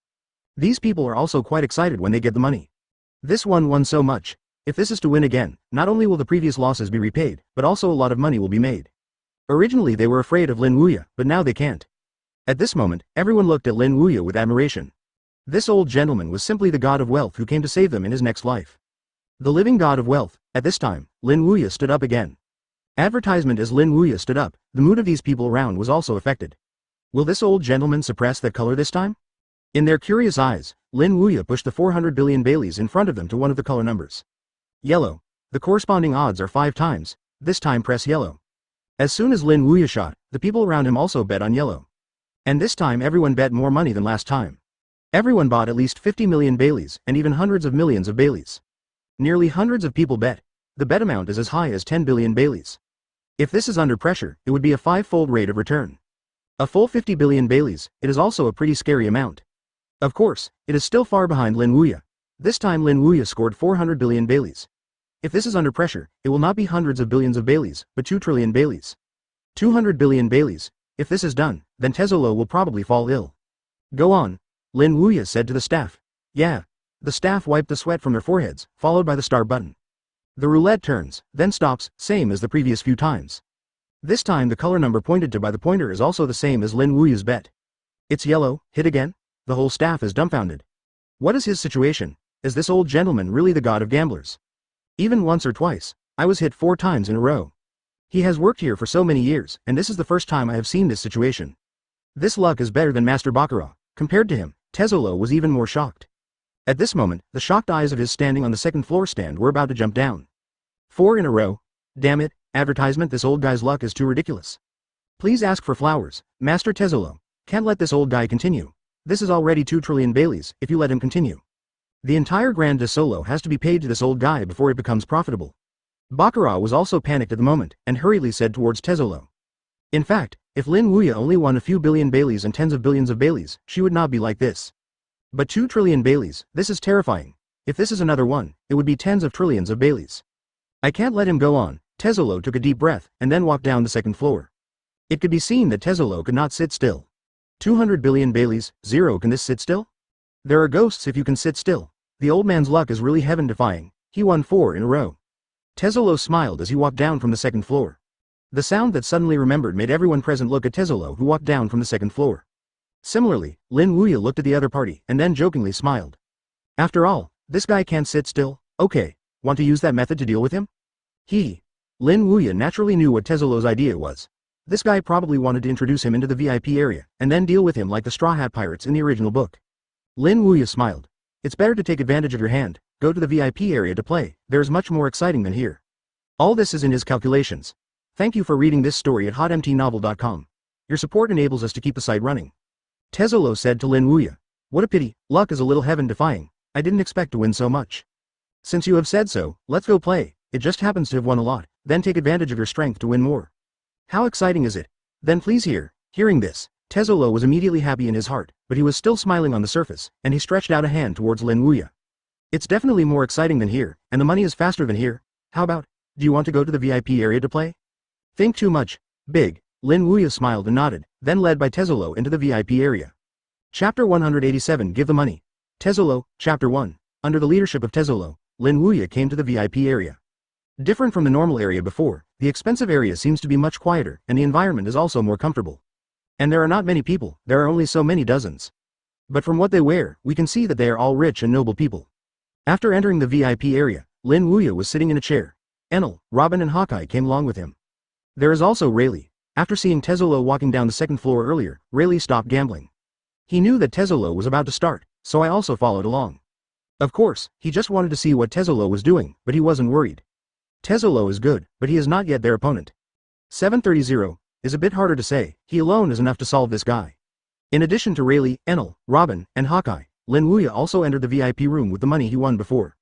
These people are also quite excited when they get the money. This one won so much. If this is to win again, not only will the previous losses be repaid, but also a lot of money will be made. Originally they were afraid of Lin Wuya, but now they can't. At this moment, everyone looked at Lin Wuya with admiration. This old gentleman was simply the god of wealth who came to save them in his next life. The living god of wealth. At this time, Lin Wuya stood up again. Advertisement. As Lin Wuya stood up, the mood of these people around was also affected. Will this old gentleman suppress that color this time? In their curious eyes, Lin Wuya pushed the 400 billion Baileys in front of them to one of the color numbers. Yellow. The corresponding odds are 5 times, this time press yellow. As soon as Lin Wuya shot, the people around him also bet on yellow. And this time everyone bet more money than last time. Everyone bought at least 50 million Baileys and even hundreds of millions of Baileys. Nearly hundreds of people bet. The bet amount is as high as 10 billion Baileys. If this is under pressure, it would be a 5-fold rate of return. A full 50 billion Baileys, it is also a pretty scary amount. Of course, it is still far behind Lin Wuya. This time Lin Wuya scored 400 billion Baileys. If this is under pressure, it will not be hundreds of billions of Baileys, but 2 trillion Baileys. 200 billion Baileys. If this is done, then Tezzolo will probably fall ill. Go on. Lin Wuya said to the staff. Yeah. The staff wiped the sweat from their foreheads, followed by the start button. The roulette turns, then stops, same as the previous few times. This time the color number pointed to by the pointer is also the same as Lin Wuya's bet. It's yellow. Hit again? The whole staff is dumbfounded. What is his situation? Is this old gentleman really the god of gamblers? Even once or twice, I was hit 4 times in a row. He has worked here for so many years, and this is the first time I have seen this situation. This luck is better than Master Baccarat. Compared to him, Tezzolo was even more shocked. At this moment, the shocked eyes of his standing on the second floor stand were about to jump down. 4 in a row? Damn it, advertisement, this old guy's luck is too ridiculous. Please ask for flowers, Master Tezzolo. Can't let this old guy continue. This is already 2 trillion Baileys, if you let him continue. The entire Grand de Solo has to be paid to this old guy before it becomes profitable. Baccarat was also panicked at the moment, and hurriedly said towards Tezzolo. In fact, if Lin Wuya only won a few billion Baileys and tens of billions of Baileys, she would not be like this. But 2 trillion Baileys, this is terrifying. If this is another one, it would be tens of trillions of Baileys. I can't let him go on. Tezzolo took a deep breath, and then walked down the second floor. It could be seen that Tezzolo could not sit still. 200 billion Baileys, 0. Can this sit still? There are ghosts if you can sit still. The old man's luck is really heaven-defying. He won 4 in a row. Tezzolo smiled as he walked down from the second floor. The sound that suddenly remembered made everyone present look at Tezzolo, who walked down from the second floor. Similarly, Lin Wuya looked at the other party and then jokingly smiled. After all, this guy can't sit still. Okay, want to use that method to deal with him? Lin Wuya naturally knew what Tezzolo's idea was. This guy probably wanted to introduce him into the VIP area and then deal with him like the Straw Hat Pirates in the original book. Lin Wuya smiled. It's better to take advantage of your hand, go to the VIP area to play. There is much more exciting than here. All this is in his calculations. Thank you for reading this story at hotmtnovel.com. Your support enables us to keep the site running. Tezzolo said to Lin Wuya. What a pity, luck is a little heaven-defying. I didn't expect to win so much. Since you have said so, let's go play. It just happens to have won a lot, then take advantage of your strength to win more. How exciting is it? Then please hear. Hearing this, Tezzolo was immediately happy in his heart, but he was still smiling on the surface, and he stretched out a hand towards Lin Wuya. It's definitely more exciting than here, and the money is faster than here. How about, do you want to go to the VIP area to play? Think too much. Big. Lin Wuya smiled and nodded, then led by Tezzolo into the VIP area. Chapter 187. Give the money. Tezzolo, Chapter 1. Under the leadership of Tezzolo, Lin Wuya came to the VIP area. Different from the normal area before, the expensive area seems to be much quieter, and the environment is also more comfortable. And there are not many people, there are only so many dozens. But from what they wear, we can see that they are all rich and noble people. After entering the VIP area, Lin Wuya was sitting in a chair. Enel, Robin and Hawkeye came along with him. There is also Rayleigh. After seeing Tezzolo walking down the second floor earlier, Rayleigh stopped gambling. He knew that Tezzolo was about to start, so I also followed along. Of course, he just wanted to see what Tezzolo was doing, but he wasn't worried. Tezzolo is good, but he is not yet their opponent. 730 is a bit harder to say, he alone is enough to solve this guy. In addition to Rayleigh, Enel, Robin, and Hawkeye, Lin Wuya also entered the VIP room with the money he won before.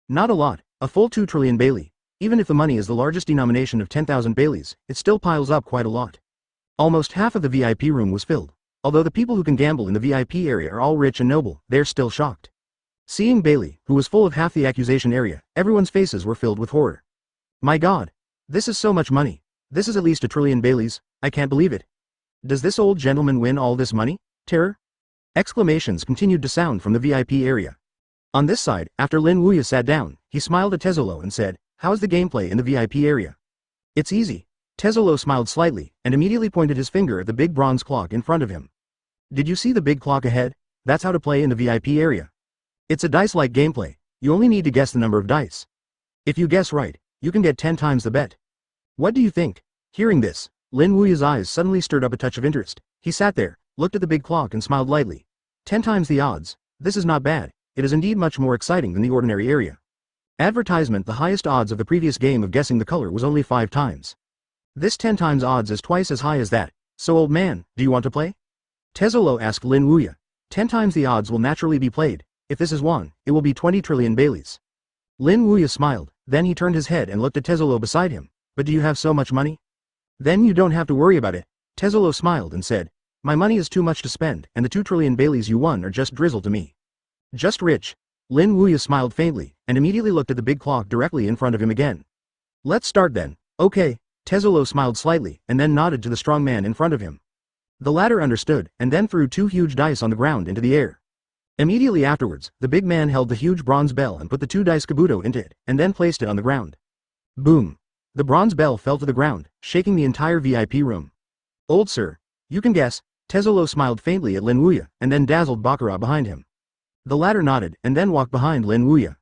Not a lot, a full 2 trillion Bailey. Even if the money is the largest denomination of 10,000 Baileys, it still piles up quite a lot. Almost half of the VIP room was filled. Although the people who can gamble in the VIP area are all rich and noble, they're still shocked. Seeing Bailey, who was full of half the accusation area, everyone's faces were filled with horror. My god! This is so much money. This is at least 1 trillion Baileys, I can't believe it. Does this old gentleman win all this money? Terror? Exclamations continued to sound from the VIP area. On this side, after Lin Wuya sat down, he smiled at Tezzolo and said, "How's the gameplay in the VIP area?" "It's easy." Tezzolo smiled slightly, and immediately pointed his finger at the big bronze clock in front of him. "Did you see the big clock ahead? That's how to play in the VIP area. It's a dice-like gameplay, you only need to guess the number of dice. If you guess right, you can get 10 times the bet. What do you think?" Hearing this, Lin Wuya's eyes suddenly stirred up a touch of interest. He sat there, looked at the big clock and smiled lightly. 10 times the odds, this is not bad, it is indeed much more exciting than the ordinary area. Advertisement: the highest odds of the previous game of guessing the color was only 5 times. This 10 times odds is twice as high as that, so old man, do you want to play? Tezzolo asked Lin Wuya. 10 times the odds will naturally be played, if this is won, it will be 20 trillion Baileys. Lin Wuya smiled, then he turned his head and looked at Tezzolo beside him. But do you have so much money? Then you don't have to worry about it. Tezzolo smiled and said, "My money is too much to spend, and the 2 trillion Baileys you won are just drizzle to me. Just rich." Lin Wuya smiled faintly, and immediately looked at the big clock directly in front of him again. "Let's start then." "Okay." Tezzolo smiled slightly, and then nodded to the strong man in front of him. The latter understood, and then threw 2 huge dice on the ground into the air. Immediately afterwards, the big man held the huge bronze bell and put the 2 dice kabuto into it, and then placed it on the ground. Boom! The bronze bell fell to the ground, shaking the entire VIP room. "Old sir, you can guess." Tezzolo smiled faintly at Lin Wuya, and then dazzled Baccarat behind him. The latter nodded, and then walked behind Lin Wuya.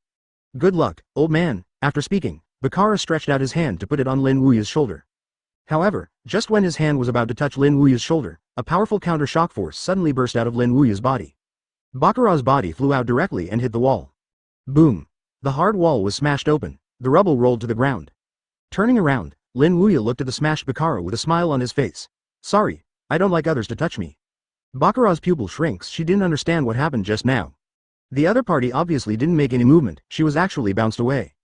"Good luck, old man." After speaking, Baccarat stretched out his hand to put it on Lin Wuya's shoulder. However, just when his hand was about to touch Lin Wuya's shoulder, a powerful counter-shock force suddenly burst out of Lin Wuya's body. Baccarat's body flew out directly and hit the wall. Boom! The hard wall was smashed open, the rubble rolled to the ground. Turning around, Lin Wuya looked at the smashed Baccarat with a smile on his face. "Sorry, I don't like others to touch me." Baccarat's pupil shrinks. She didn't understand what happened just now. The other party obviously didn't make any movement, she was actually bounced away.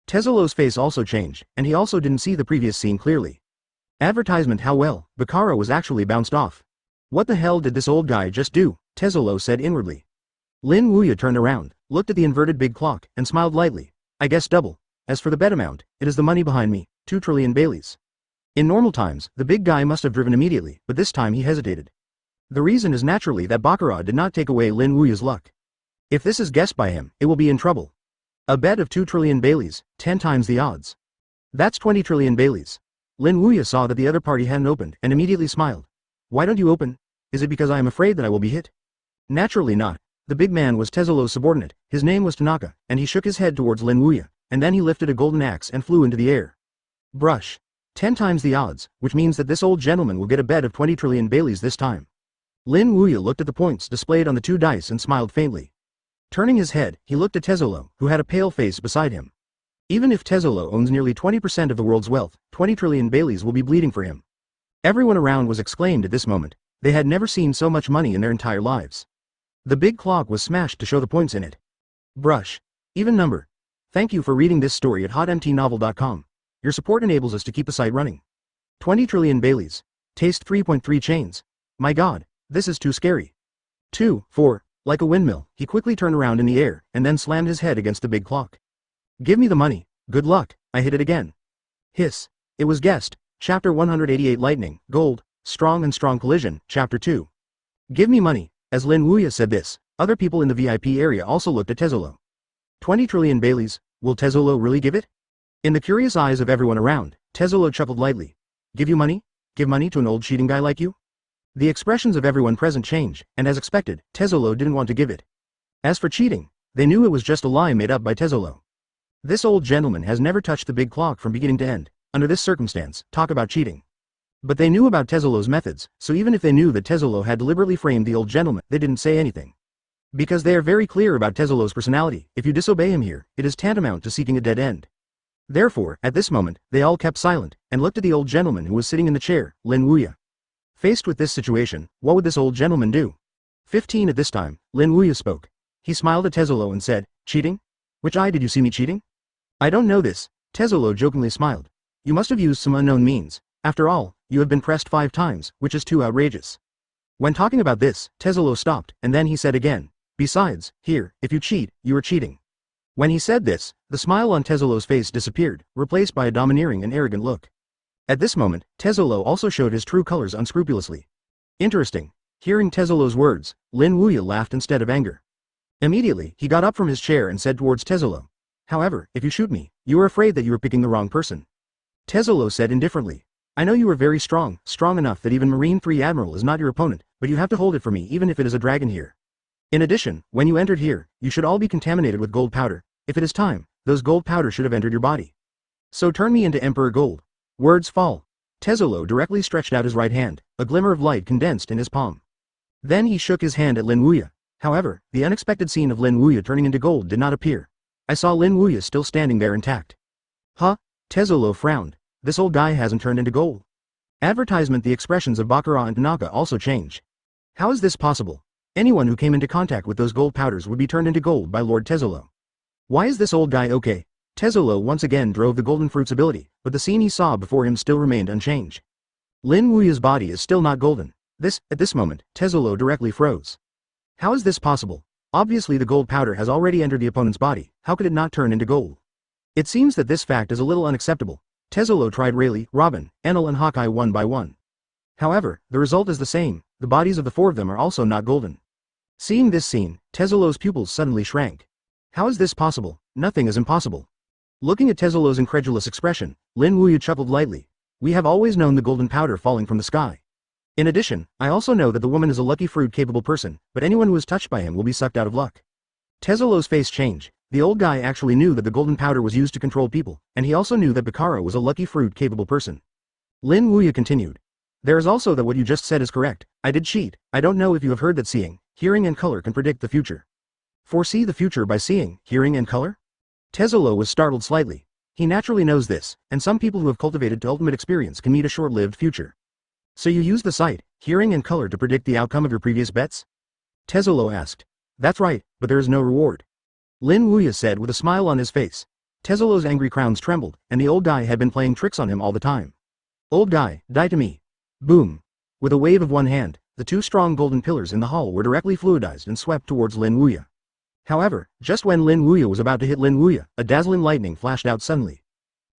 Tezzolo's face also changed, and he also didn't see the previous scene clearly. Advertisement: how well, Baccarat was actually bounced off. "What the hell did this old guy just do?" Tezzolo said inwardly. Lin Wuya turned around, looked at the inverted big clock, and smiled lightly. "I guess double. As for the bet amount, it is the money behind me, 2 trillion Baileys." In normal times, the big guy must have driven immediately, but this time he hesitated. The reason is naturally that Baccarat did not take away Lin Wuya's luck. If this is guessed by him, it will be in trouble. A bet of 2 trillion Baileys, 10 times the odds. That's 20 trillion Baileys. Lin Wuya saw that the other party hadn't opened, and immediately smiled. "Why don't you open? Is it because I am afraid that I will be hit?" Naturally not. The big man was Tezzolo's subordinate, his name was Tanaka, and he shook his head towards Lin Wuya, and then he lifted a golden axe and flew into the air. Brush. 10 times the odds, which means that this old gentleman will get a bet of 20 trillion Baileys this time. Lin Wuya looked at the points displayed on the 2 dice and smiled faintly. Turning his head, he looked at Tezzolo, who had a pale face beside him. Even if Tezzolo owns nearly 20% of the world's wealth, 20 trillion Baileys will be bleeding for him. Everyone around was exclaimed at this moment. They had never seen so much money in their entire lives. The big clock was smashed to show the points in it. Brush. Even number. Thank you for reading this story at hotmtnovel.com. Your support enables us to keep the site running. 20 trillion Baileys. Taste 3.3 chains. My god, this is too scary. 2, 4. Like a windmill, he quickly turned around in the air, and then slammed his head against the big clock. "Give me the money. Good luck, I hit it again." Hiss. It was guessed. Chapter 188 Lightning, Gold, Strong and Strong Collision, Chapter 2. "Give me money." As Lin Wuya said this, other people in the VIP area also looked at Tezzolo. 20 trillion Baileys, will Tezzolo really give it? In the curious eyes of everyone around, Tezzolo chuckled lightly. "Give you money? Give money to an old cheating guy like you?" The expressions of everyone present changed, and as expected, Tezzolo didn't want to give it. As for cheating, they knew it was just a lie made up by Tezzolo. This old gentleman has never touched the big clock from beginning to end. Under this circumstance, talk about cheating. But they knew about Tezzolo's methods, so even if they knew that Tezzolo had deliberately framed the old gentleman, they didn't say anything. Because they are very clear about Tezulo's personality. If you disobey him here, it is tantamount to seeking a dead end. Therefore, at this moment, they all kept silent, and looked at the old gentleman who was sitting in the chair, Lin Wuya. Faced with this situation, what would this old gentleman do? 15 At this time, Lin Wuya spoke. He smiled at Tezulo and said, "Cheating? Which eye did you see me cheating?" "I don't know this." Tezulo jokingly smiled. "You must have used some unknown means. After all, you have been pressed 5 times, which is too outrageous." When talking about this, Tezulo stopped, and then he said again, "Besides, here, if you cheat, you are cheating." When he said this, the smile on Tezulo's face disappeared, replaced by a domineering and arrogant look. At this moment, Tezulo also showed his true colors unscrupulously. Interesting. Hearing Tezulo's words, Lin Wuya laughed instead of anger. Immediately, he got up from his chair and said towards Tezulo, "However, if you shoot me, you are afraid that you are picking the wrong person." Tezulo said indifferently, "I know you are very strong, strong enough that even Marine 3 Admiral is not your opponent, but you have to hold it for me even if it is a dragon here. In addition, when you entered here, you should all be contaminated with gold powder. If it is time, those gold powder should have entered your body. So turn me into Emperor Gold." Words fall. Tezulo directly stretched out his right hand, a glimmer of light condensed in his palm. Then he shook his hand at Lin Wuya. However, the unexpected scene of Lin Wuya turning into gold did not appear. I saw Lin Wuya still standing there intact. Huh? Tezulo frowned. This old guy hasn't turned into gold. Advertisement. The expressions of Bakura and Tanaka also change. How is this possible? Anyone who came into contact with those gold powders would be turned into gold by Lord Tezulo. Why is this old guy okay? Tezulo once again drove the golden fruits ability, but the scene he saw before him still remained unchanged. Lin Wuya's body is still not golden. At this moment, Tezulo directly froze. How is this possible? Obviously the gold powder has already entered the opponent's body, how could it not turn into gold? It seems that this fact is a little unacceptable. Tezulo tried Rayleigh, Robin, Enel and Hawkeye one by one. However, the result is the same, the bodies of the 4 of them are also not golden. Seeing this scene, Tezulo's pupils suddenly shrank. How is this possible? Nothing is impossible. Looking at Tezulo's incredulous expression, Lin Wuya chuckled lightly. We have always known the golden powder falling from the sky. In addition, I also know that the woman is a lucky fruit-capable person, but anyone who is touched by him will be sucked out of luck. Tezulo's face changed. The old guy actually knew that the golden powder was used to control people, and he also knew that Bakura was a lucky fruit-capable person. Lin Wuya continued. There is also that what you just said is correct. I did cheat. I don't know if you have heard that seeing, hearing and color can predict the future. Foresee the future by seeing, hearing and color? Tezulo was startled slightly. He naturally knows this, and some people who have cultivated to ultimate experience can meet a short-lived future. So you use the sight, hearing and color to predict the outcome of your previous bets? Tezulo asked. That's right, but there is no reward. Lin Wuya said with a smile on his face. Tezulo's angry crowns trembled, and the old guy had been playing tricks on him all the time. Old guy, die to me. Boom. With a wave of one hand, the 2 strong golden pillars in the hall were directly fluidized and swept towards Lin Wuya. However, just when Lin Wuya was about to hit Lin Wuya, a dazzling lightning flashed out suddenly.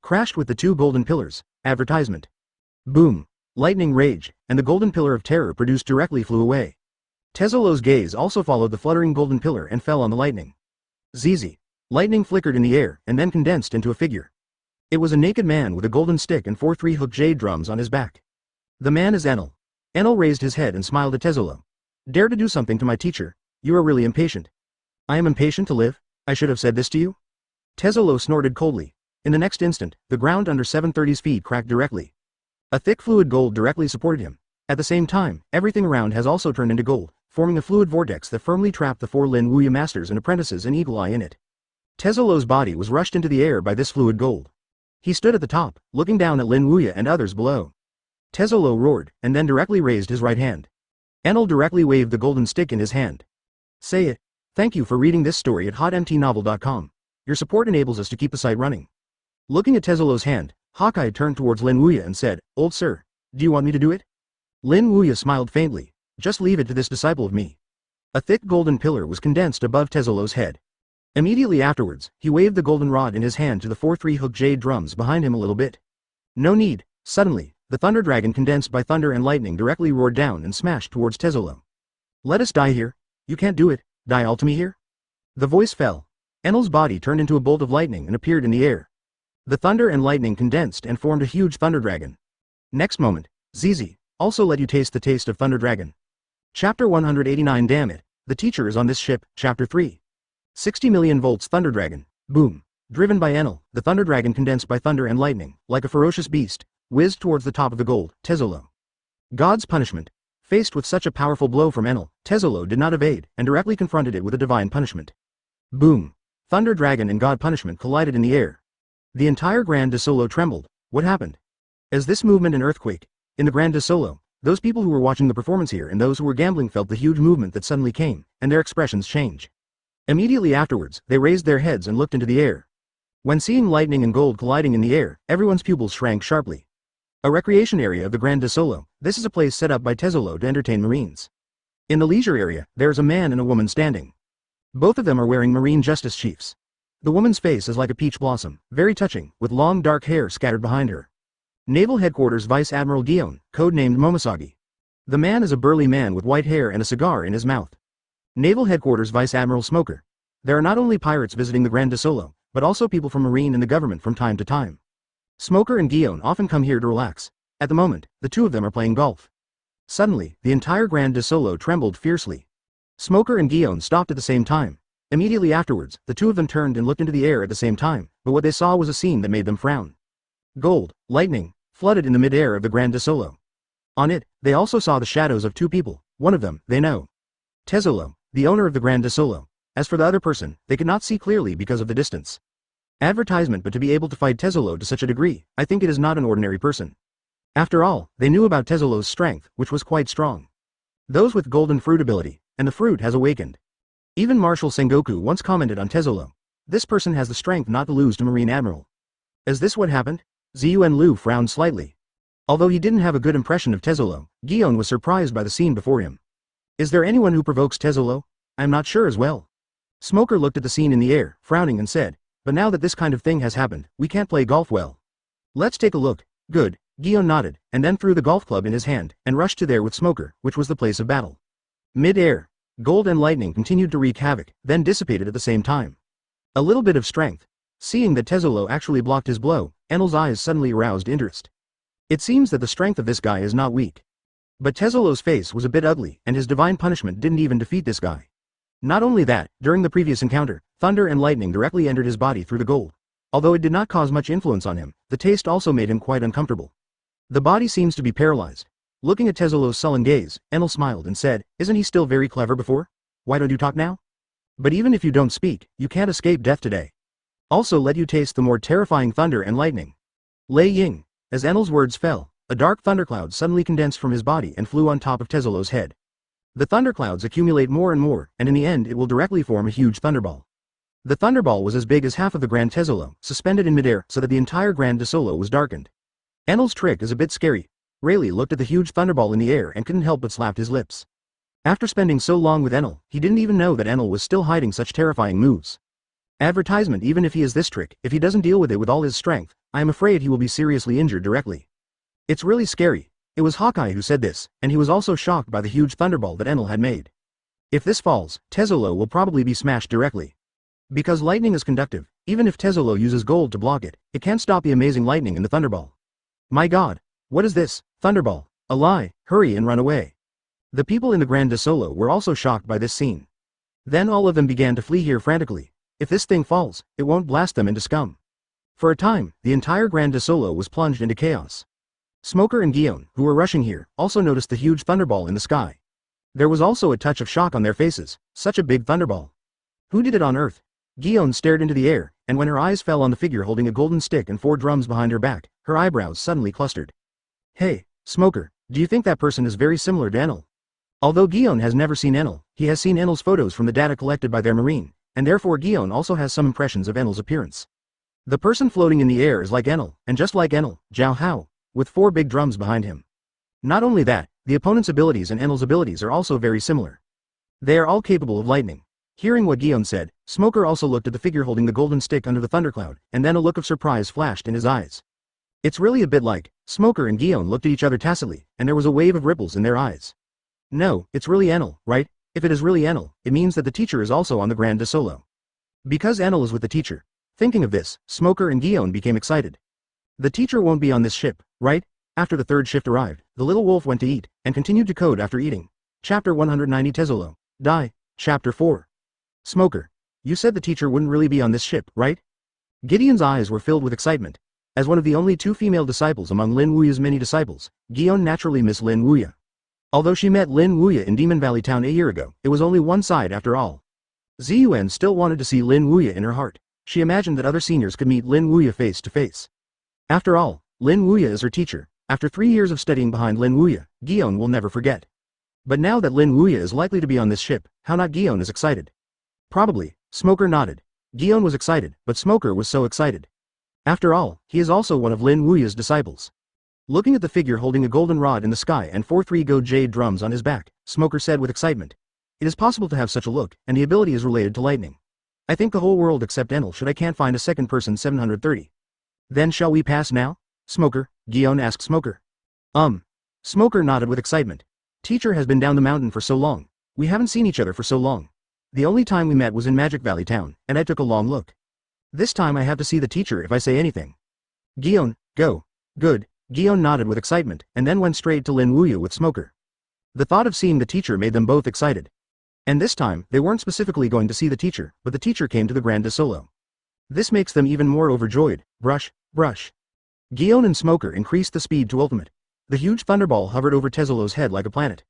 Crashed with the 2 golden pillars. Advertisement. Boom. Lightning rage, and the golden pillar of terror produced directly flew away. Tezulo's gaze also followed the fluttering golden pillar and fell on the lightning. ZZ. Lightning flickered in the air and then condensed into a figure. It was a naked man with a golden stick and 4 3-hook jade drums on his back. The man is Enel. Enel raised his head and smiled at Tezulo. Dare to do something to my teacher? You are really impatient. I am impatient to live? I should have said this to you? Tezulo snorted coldly. In the next instant, the ground under 730's feet cracked directly. A thick fluid gold directly supported him. At the same time, everything around has also turned into gold, forming a fluid vortex that firmly trapped the 4 Lin Wuya masters and apprentices and Eagle Eye in it. Tezulo's body was rushed into the air by this fluid gold. He stood at the top, looking down at Lin Wuya and others below. Tezulo roared, and then directly raised his right hand. Enel directly waved the golden stick in his hand. Say it. Thank you for reading this story at hotmtnovel.com. Your support enables us to keep the site running. Looking at Tezulo's hand, Hawkeye turned towards Lin Wuya and said, Old sir, do you want me to do it? Lin Wuya smiled faintly. Just leave it to this disciple of me. A thick golden pillar was condensed above Tezulo's head. Immediately afterwards, he waved the golden rod in his hand to the 4 3-hook jade drums behind him a little bit. No need. Suddenly, the thunder dragon condensed by thunder and lightning directly roared down and smashed towards Tezulo. Let us die here. You can't do it. Die all to me here? The voice fell. Enel's body turned into a bolt of lightning and appeared in the air. The thunder and lightning condensed and formed a huge thunder dragon. Next moment, ZZ, also let you taste the taste of thunder dragon. Chapter 189. Damn it, the teacher is on this ship. Chapter 3. 60 million volts thunder dragon. Boom. Driven by Enel, the thunder dragon condensed by thunder and lightning, like a ferocious beast, whizzed towards the top of the gold, Tezulo. God's punishment. Faced with such a powerful blow from Enel, Tezzolo did not evade, and directly confronted it with a divine punishment. Boom! Thunder Dragon and God Punishment collided in the air. The entire Grand Solo trembled. What happened? As this movement an earthquake, in the Grand Solo, those people who were watching the performance here and those who were gambling felt the huge movement that suddenly came, and their expressions change. Immediately afterwards, they raised their heads and looked into the air. When seeing lightning and gold colliding in the air, everyone's pupils shrank sharply. A recreation area of the Grand Solo, this is a place set up by Tezzolo to entertain Marines. In the leisure area, there is a man and a woman standing. Both of them are wearing Marine Justice Chiefs. The woman's face is like a peach blossom, very touching, with long dark hair scattered behind her. Naval Headquarters Vice Admiral Gion, codenamed Momosagi. The man is a burly man with white hair and a cigar in his mouth. Naval Headquarters Vice Admiral Smoker. There are not only pirates visiting the Grand Solo, but also people from Marine and the government from time to time. Smoker and Gion often come here to relax. At the moment, the two of them are playing golf. Suddenly, the entire Grand Solo trembled fiercely. Smoker and Gion stopped at the same time. Immediately afterwards, the two of them turned and looked into the air at the same time, but what they saw was a scene that made them frown. Gold, lightning, flooded in the mid-air of the Grand Solo. On it, they also saw the shadows of two people. One of them, they know. Tezzolo, the owner of the Grand Solo. As for the other person, they could not see clearly because of the distance. Advertisement, but to be able to fight Tezzolo to such a degree, I think it is not an ordinary person. After all, they knew about Tezzolo's strength, which was quite strong. Those with golden fruit ability, and the fruit has awakened. Even Marshal Sengoku once commented on Tezzolo. This person has the strength not to lose to Marine Admiral. Is this what happened? Ziyuan Lu frowned slightly. Although he didn't have a good impression of Tezzolo, Gion was surprised by the scene before him. Is there anyone who provokes Tezzolo? I'm not sure as well. Smoker looked at the scene in the air, frowning and said, but now that this kind of thing has happened, we can't play golf well. Let's take a look. Good. Gion nodded, and then threw the golf club in his hand, and rushed to there with Smoker, which was the place of battle. Mid-air, gold and lightning continued to wreak havoc, then dissipated at the same time. A little bit of strength. Seeing that Tezzolo actually blocked his blow, Enel's eyes suddenly aroused interest. It seems that the strength of this guy is not weak. But Tezzolo's face was a bit ugly, and his divine punishment didn't even defeat this guy. Not only that, during the previous encounter, thunder and lightning directly entered his body through the gold. Although it did not cause much influence on him, the taste also made him quite uncomfortable. The body seems to be paralyzed. Looking at Tezzolo's sullen gaze, Enel smiled and said, isn't he still very clever before? Why don't you talk now? But even if you don't speak, you can't escape death today. Also let you taste the more terrifying thunder and lightning. Lei Ying. As Enel's words fell, a dark thundercloud suddenly condensed from his body and flew on top of Tezzolo's head. The thunderclouds accumulate more and more, and in the end it will directly form a huge thunderball. The thunderball was as big as half of the Grand Tezzolo, suspended in midair so that the entire Grand Solo was darkened. Enel's trick is a bit scary. Rayleigh looked at the huge thunderball in the air and couldn't help but slap his lips. After spending so long with Enel, he didn't even know that Enel was still hiding such terrifying moves. Advertisement. Even if he is this trick, if he doesn't deal with it with all his strength, I am afraid he will be seriously injured directly. It's really scary. It was Hawkeye who said this, and he was also shocked by the huge thunderball that Enel had made. If this falls, Tezzolo will probably be smashed directly. Because lightning is conductive, even if Tezzolo uses gold to block it, it can't stop the amazing lightning in the thunderball. My god! What is this? Thunderball! A lie! Hurry and run away! The people in the Grand Solo were also shocked by this scene. Then all of them began to flee here frantically. If this thing falls, it won't blast them into scum. For a time, the entire Grand Solo was plunged into chaos. Smoker and Gion, who were rushing here, also noticed the huge thunderball in the sky. There was also a touch of shock on their faces. Such a big thunderball. Who did it on Earth? Gion stared into the air, and when her eyes fell on the figure holding a golden stick and 4 drums behind her back, her eyebrows suddenly clustered. Hey, Smoker, do you think that person is very similar to Enel? Although Gion has never seen Enel, he has seen Enel's photos from the data collected by their marine, and therefore Gion also has some impressions of Enel's appearance. The person floating in the air is like Enel, and just like Enel, Zhao Hao, with 4 big drums behind him. Not only that, the opponent's abilities and Enel's abilities are also very similar. They are all capable of lightning. Hearing what Gion said, Smoker also looked at the figure holding the golden stick under the thundercloud, and then a look of surprise flashed in his eyes. It's really a bit like, Smoker and Gion looked at each other tacitly, and there was a wave of ripples in their eyes. No, it's really Enel, right? If it is really Enel, it means that the teacher is also on the Grand Solo. Because Enel is with the teacher. Thinking of this, Smoker and Gion became excited. The teacher won't be on this ship, right? After the 3rd shift arrived, the little wolf went to eat, and continued to code after eating. Chapter 190 Tezzolo. Die. Chapter 4. Smoker. You said the teacher wouldn't really be on this ship, right? Gideon's eyes were filled with excitement. As one of the only 2 female disciples among Lin Wuya's many disciples, Gion naturally missed Lin Wuya. Although she met Lin Wuya in Demon Valley Town a year ago, it was only one side after all. Ziyuan still wanted to see Lin Wuya in her heart. She imagined that other seniors could meet Lin Wuya face to face. After all, Lin Wuya is her teacher. After 3 years of studying behind Lin Wuya, Gion will never forget. But now that Lin Wuya is likely to be on this ship, how not Gion is excited? Probably. Smoker nodded. Gion was excited, but Smoker was so excited. After all, he is also one of Lin Wuya's disciples. Looking at the figure holding a golden rod in the sky and 4-3 gold jade drums on his back, Smoker said with excitement. It is possible to have such a look, and the ability is related to lightning. I think the whole world except Enel should I can't find a second person 730. Then shall we pass now? Smoker, Gion asked Smoker. Smoker nodded with excitement. Teacher has been down the mountain for so long. We haven't seen each other for so long. The only time we met was in Magic Valley Town, and I took a long look. This time I have to see the teacher if I say anything. Gion, go. Good. Gion nodded with excitement, and then went straight to Lin Wuya with Smoker. The thought of seeing the teacher made them both excited. And this time, they weren't specifically going to see the teacher, but the teacher came to the Grand Solo. This makes them even more overjoyed. Brush, brush. Gion and Smoker increased the speed to ultimate. The huge thunderball hovered over Tezolo's head like a planet.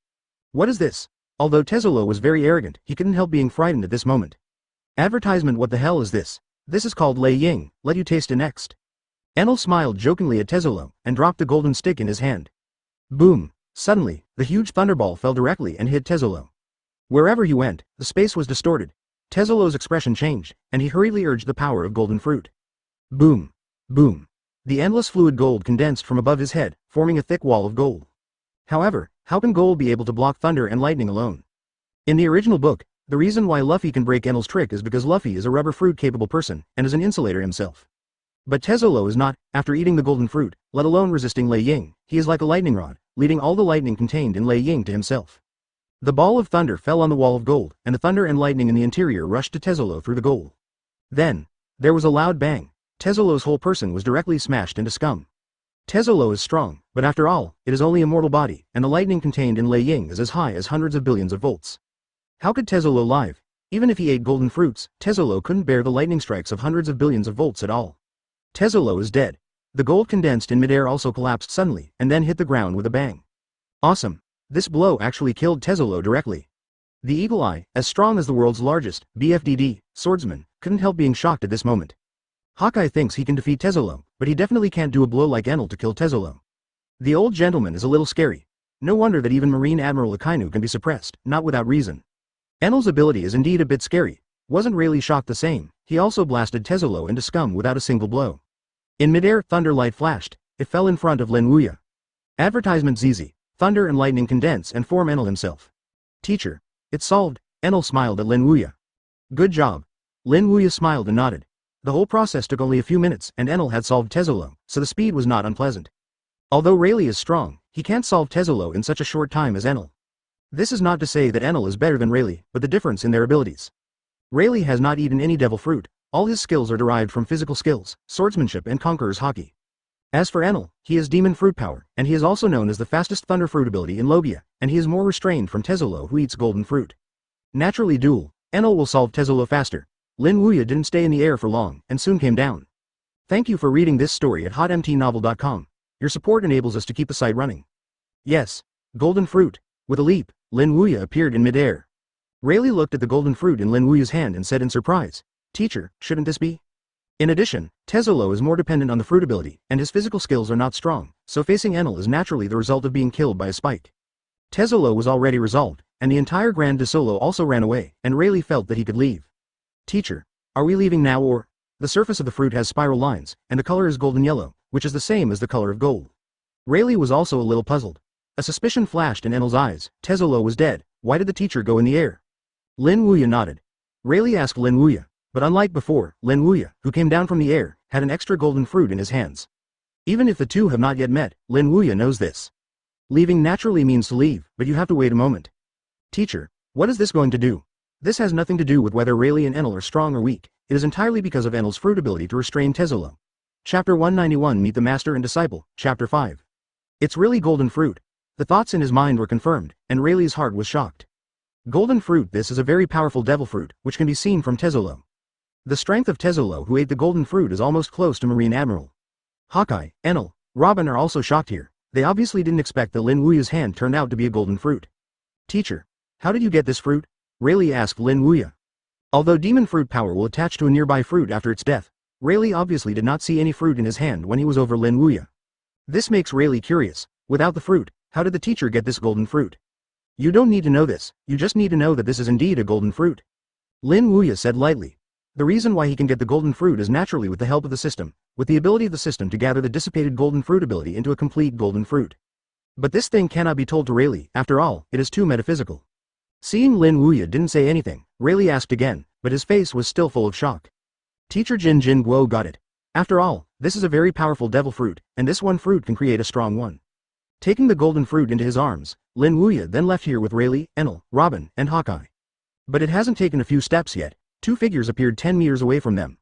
What is this? Although Tezolo was very arrogant, he couldn't help being frightened at this moment. Advertisement. What the hell is this? This is called Lei Ying, let you taste it next. Enel smiled jokingly at Tezolo, and dropped the golden stick in his hand. Boom! Suddenly, the huge thunderball fell directly and hit Tezolo. Wherever he went, the space was distorted. Tezolo's expression changed, and he hurriedly urged the power of golden fruit. Boom! Boom! The endless fluid gold condensed from above his head, forming a thick wall of gold. However, how can gold be able to block thunder and lightning alone? In the original book, the reason why Luffy can break Enel's trick is because Luffy is a rubber fruit capable person, and is an insulator himself. But Tezolo is not. After eating the golden fruit, let alone resisting Lei Ying, he is like a lightning rod, leading all the lightning contained in Lei Ying to himself. The ball of thunder fell on the wall of gold, and the thunder and lightning in the interior rushed to Tezolo through the gold. Then, there was a loud bang. Tezolo's whole person was directly smashed into scum. Tezolo is strong, but after all, it is only a mortal body, and the lightning contained in Lei Ying is as high as hundreds of billions of volts. How could Tezolo live? Even if he ate golden fruits, Tezolo couldn't bear the lightning strikes of hundreds of billions of volts at all. Tezolo is dead. The gold condensed in midair also collapsed suddenly, and then hit the ground with a bang. Awesome. This blow actually killed Tezolo directly. The Eagle Eye, as strong as the world's largest, BFDD, swordsman, couldn't help being shocked at this moment. Hawkeye thinks he can defeat Tezolo, but he definitely can't do a blow like Enel to kill Tezolo. The old gentleman is a little scary. No wonder that even Marine Admiral Akainu can be suppressed, not without reason. Enel's ability is indeed a bit scary. Wasn't Rayleigh shocked the same? He also blasted Tezolo into scum without a single blow. In midair, thunder light flashed. It fell in front of Lin Wuya. Advertisement ZZ. Thunder and lightning condense and form Enel himself. Teacher. It's solved. Enel smiled at Lin Wuya. Good job. Lin Wuya smiled and nodded. The whole process took only a few minutes, and Enel had solved Tezolo, so the speed was not unpleasant. Although Rayleigh is strong, he can't solve Tezolo in such a short time as Enel. This is not to say that Enel is better than Rayleigh, but the difference in their abilities. Rayleigh has not eaten any devil fruit. All his skills are derived from physical skills, swordsmanship and conqueror's haki. As for Enel, he has demon fruit power, and he is also known as the fastest thunder fruit ability in Logia, and he is more restrained from Tezolo who eats golden fruit. Naturally duel, Enel will solve Tezolo faster. Lin Wuya didn't stay in the air for long, and soon came down. Thank you for reading this story at hotmtnovel.com. Your support enables us to keep the site running. Yes. Golden fruit. With a leap, Lin Wuya appeared in midair. Rayleigh looked at the golden fruit in Lin Wuya's hand and said in surprise, Teacher, shouldn't this be? In addition, Tezolo is more dependent on the fruit ability, and his physical skills are not strong, so facing Enel is naturally the result of being killed by a spike. Tezolo was already resolved, and the entire Grand Solo also ran away, and Rayleigh felt that he could leave. Teacher, are we leaving now or? The surface of the fruit has spiral lines, and the color is golden yellow, which is the same as the color of gold. Rayleigh was also a little puzzled. A suspicion flashed in Enel's eyes. Tezolo was dead. Why did the teacher go in the air? Lin Wuya nodded. Rayleigh asked Lin Wuya, but unlike before, Lin Wuya, who came down from the air, had an extra golden fruit in his hands. Even if the two have not yet met, Lin Wuya knows this. Leaving naturally means to leave, but you have to wait a moment. Teacher, what is this going to do? This has nothing to do with whether Rayleigh and Enel are strong or weak. It is entirely because of Enel's fruit ability to restrain Tezolo. Chapter 191 Meet the Master and Disciple, Chapter 5. It's really golden fruit. The thoughts in his mind were confirmed, and Rayleigh's heart was shocked. Golden fruit. This is a very powerful devil fruit, which can be seen from Tezolo. The strength of Tezolo who ate the golden fruit is almost close to Marine Admiral. Hawkeye, Enel, Robin are also shocked here. They obviously didn't expect that Lin Wuya's hand turned out to be a golden fruit. Teacher, how did you get this fruit? Rayleigh asked Lin Wuya. Although demon fruit power will attach to a nearby fruit after its death, Rayleigh obviously did not see any fruit in his hand when he was over Lin Wuya. This makes Rayleigh curious. Without the fruit, how did the teacher get this golden fruit? You don't need to know this, you just need to know that this is indeed a golden fruit. Lin Wuya said lightly. The reason why he can get the golden fruit is naturally with the help of the system, with the ability of the system to gather the dissipated golden fruit ability into a complete golden fruit. But this thing cannot be told to Rayleigh, after all, it is too metaphysical. Seeing Lin Wuya didn't say anything, Rayleigh asked again, but his face was still full of shock. Teacher Jin Jin Guo got it. After all, this is a very powerful devil fruit, and this one fruit can create a strong one. Taking the golden fruit into his arms, Lin Wuya then left here with Rayleigh, Enel, Robin, and Hawkeye. But it hasn't taken a few steps yet. Two figures appeared 10 meters away from them.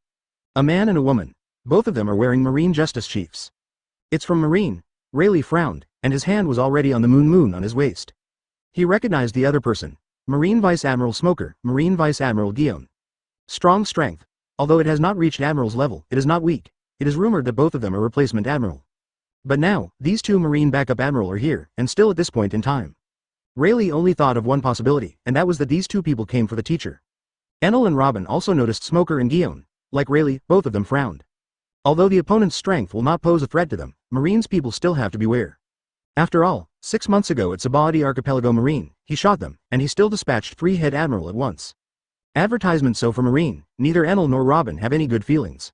A man and a woman. Both of them are wearing Marine Justice Chiefs. It's from Marine. Rayleigh frowned, and his hand was already on the moon on his waist. He recognized the other person. Marine Vice Admiral Smoker, Marine Vice Admiral Guillaume. Strong strength. Although it has not reached Admiral's level, it is not weak. It is rumored that both of them are replacement Admiral. But now, these two Marine backup Admiral are here, and still at this point in time. Rayleigh only thought of one possibility, and that was that these two people came for the teacher. Enel and Robin also noticed Smoker and Guillaume. Like Rayleigh, both of them frowned. Although the opponent's strength will not pose a threat to them, Marine's people still have to beware. After all, 6 months ago at Sabaody Archipelago Marine, he shot them, and he still dispatched 3 head Admiral at once. Advertisement so for Marine, neither Enel nor Robin have any good feelings.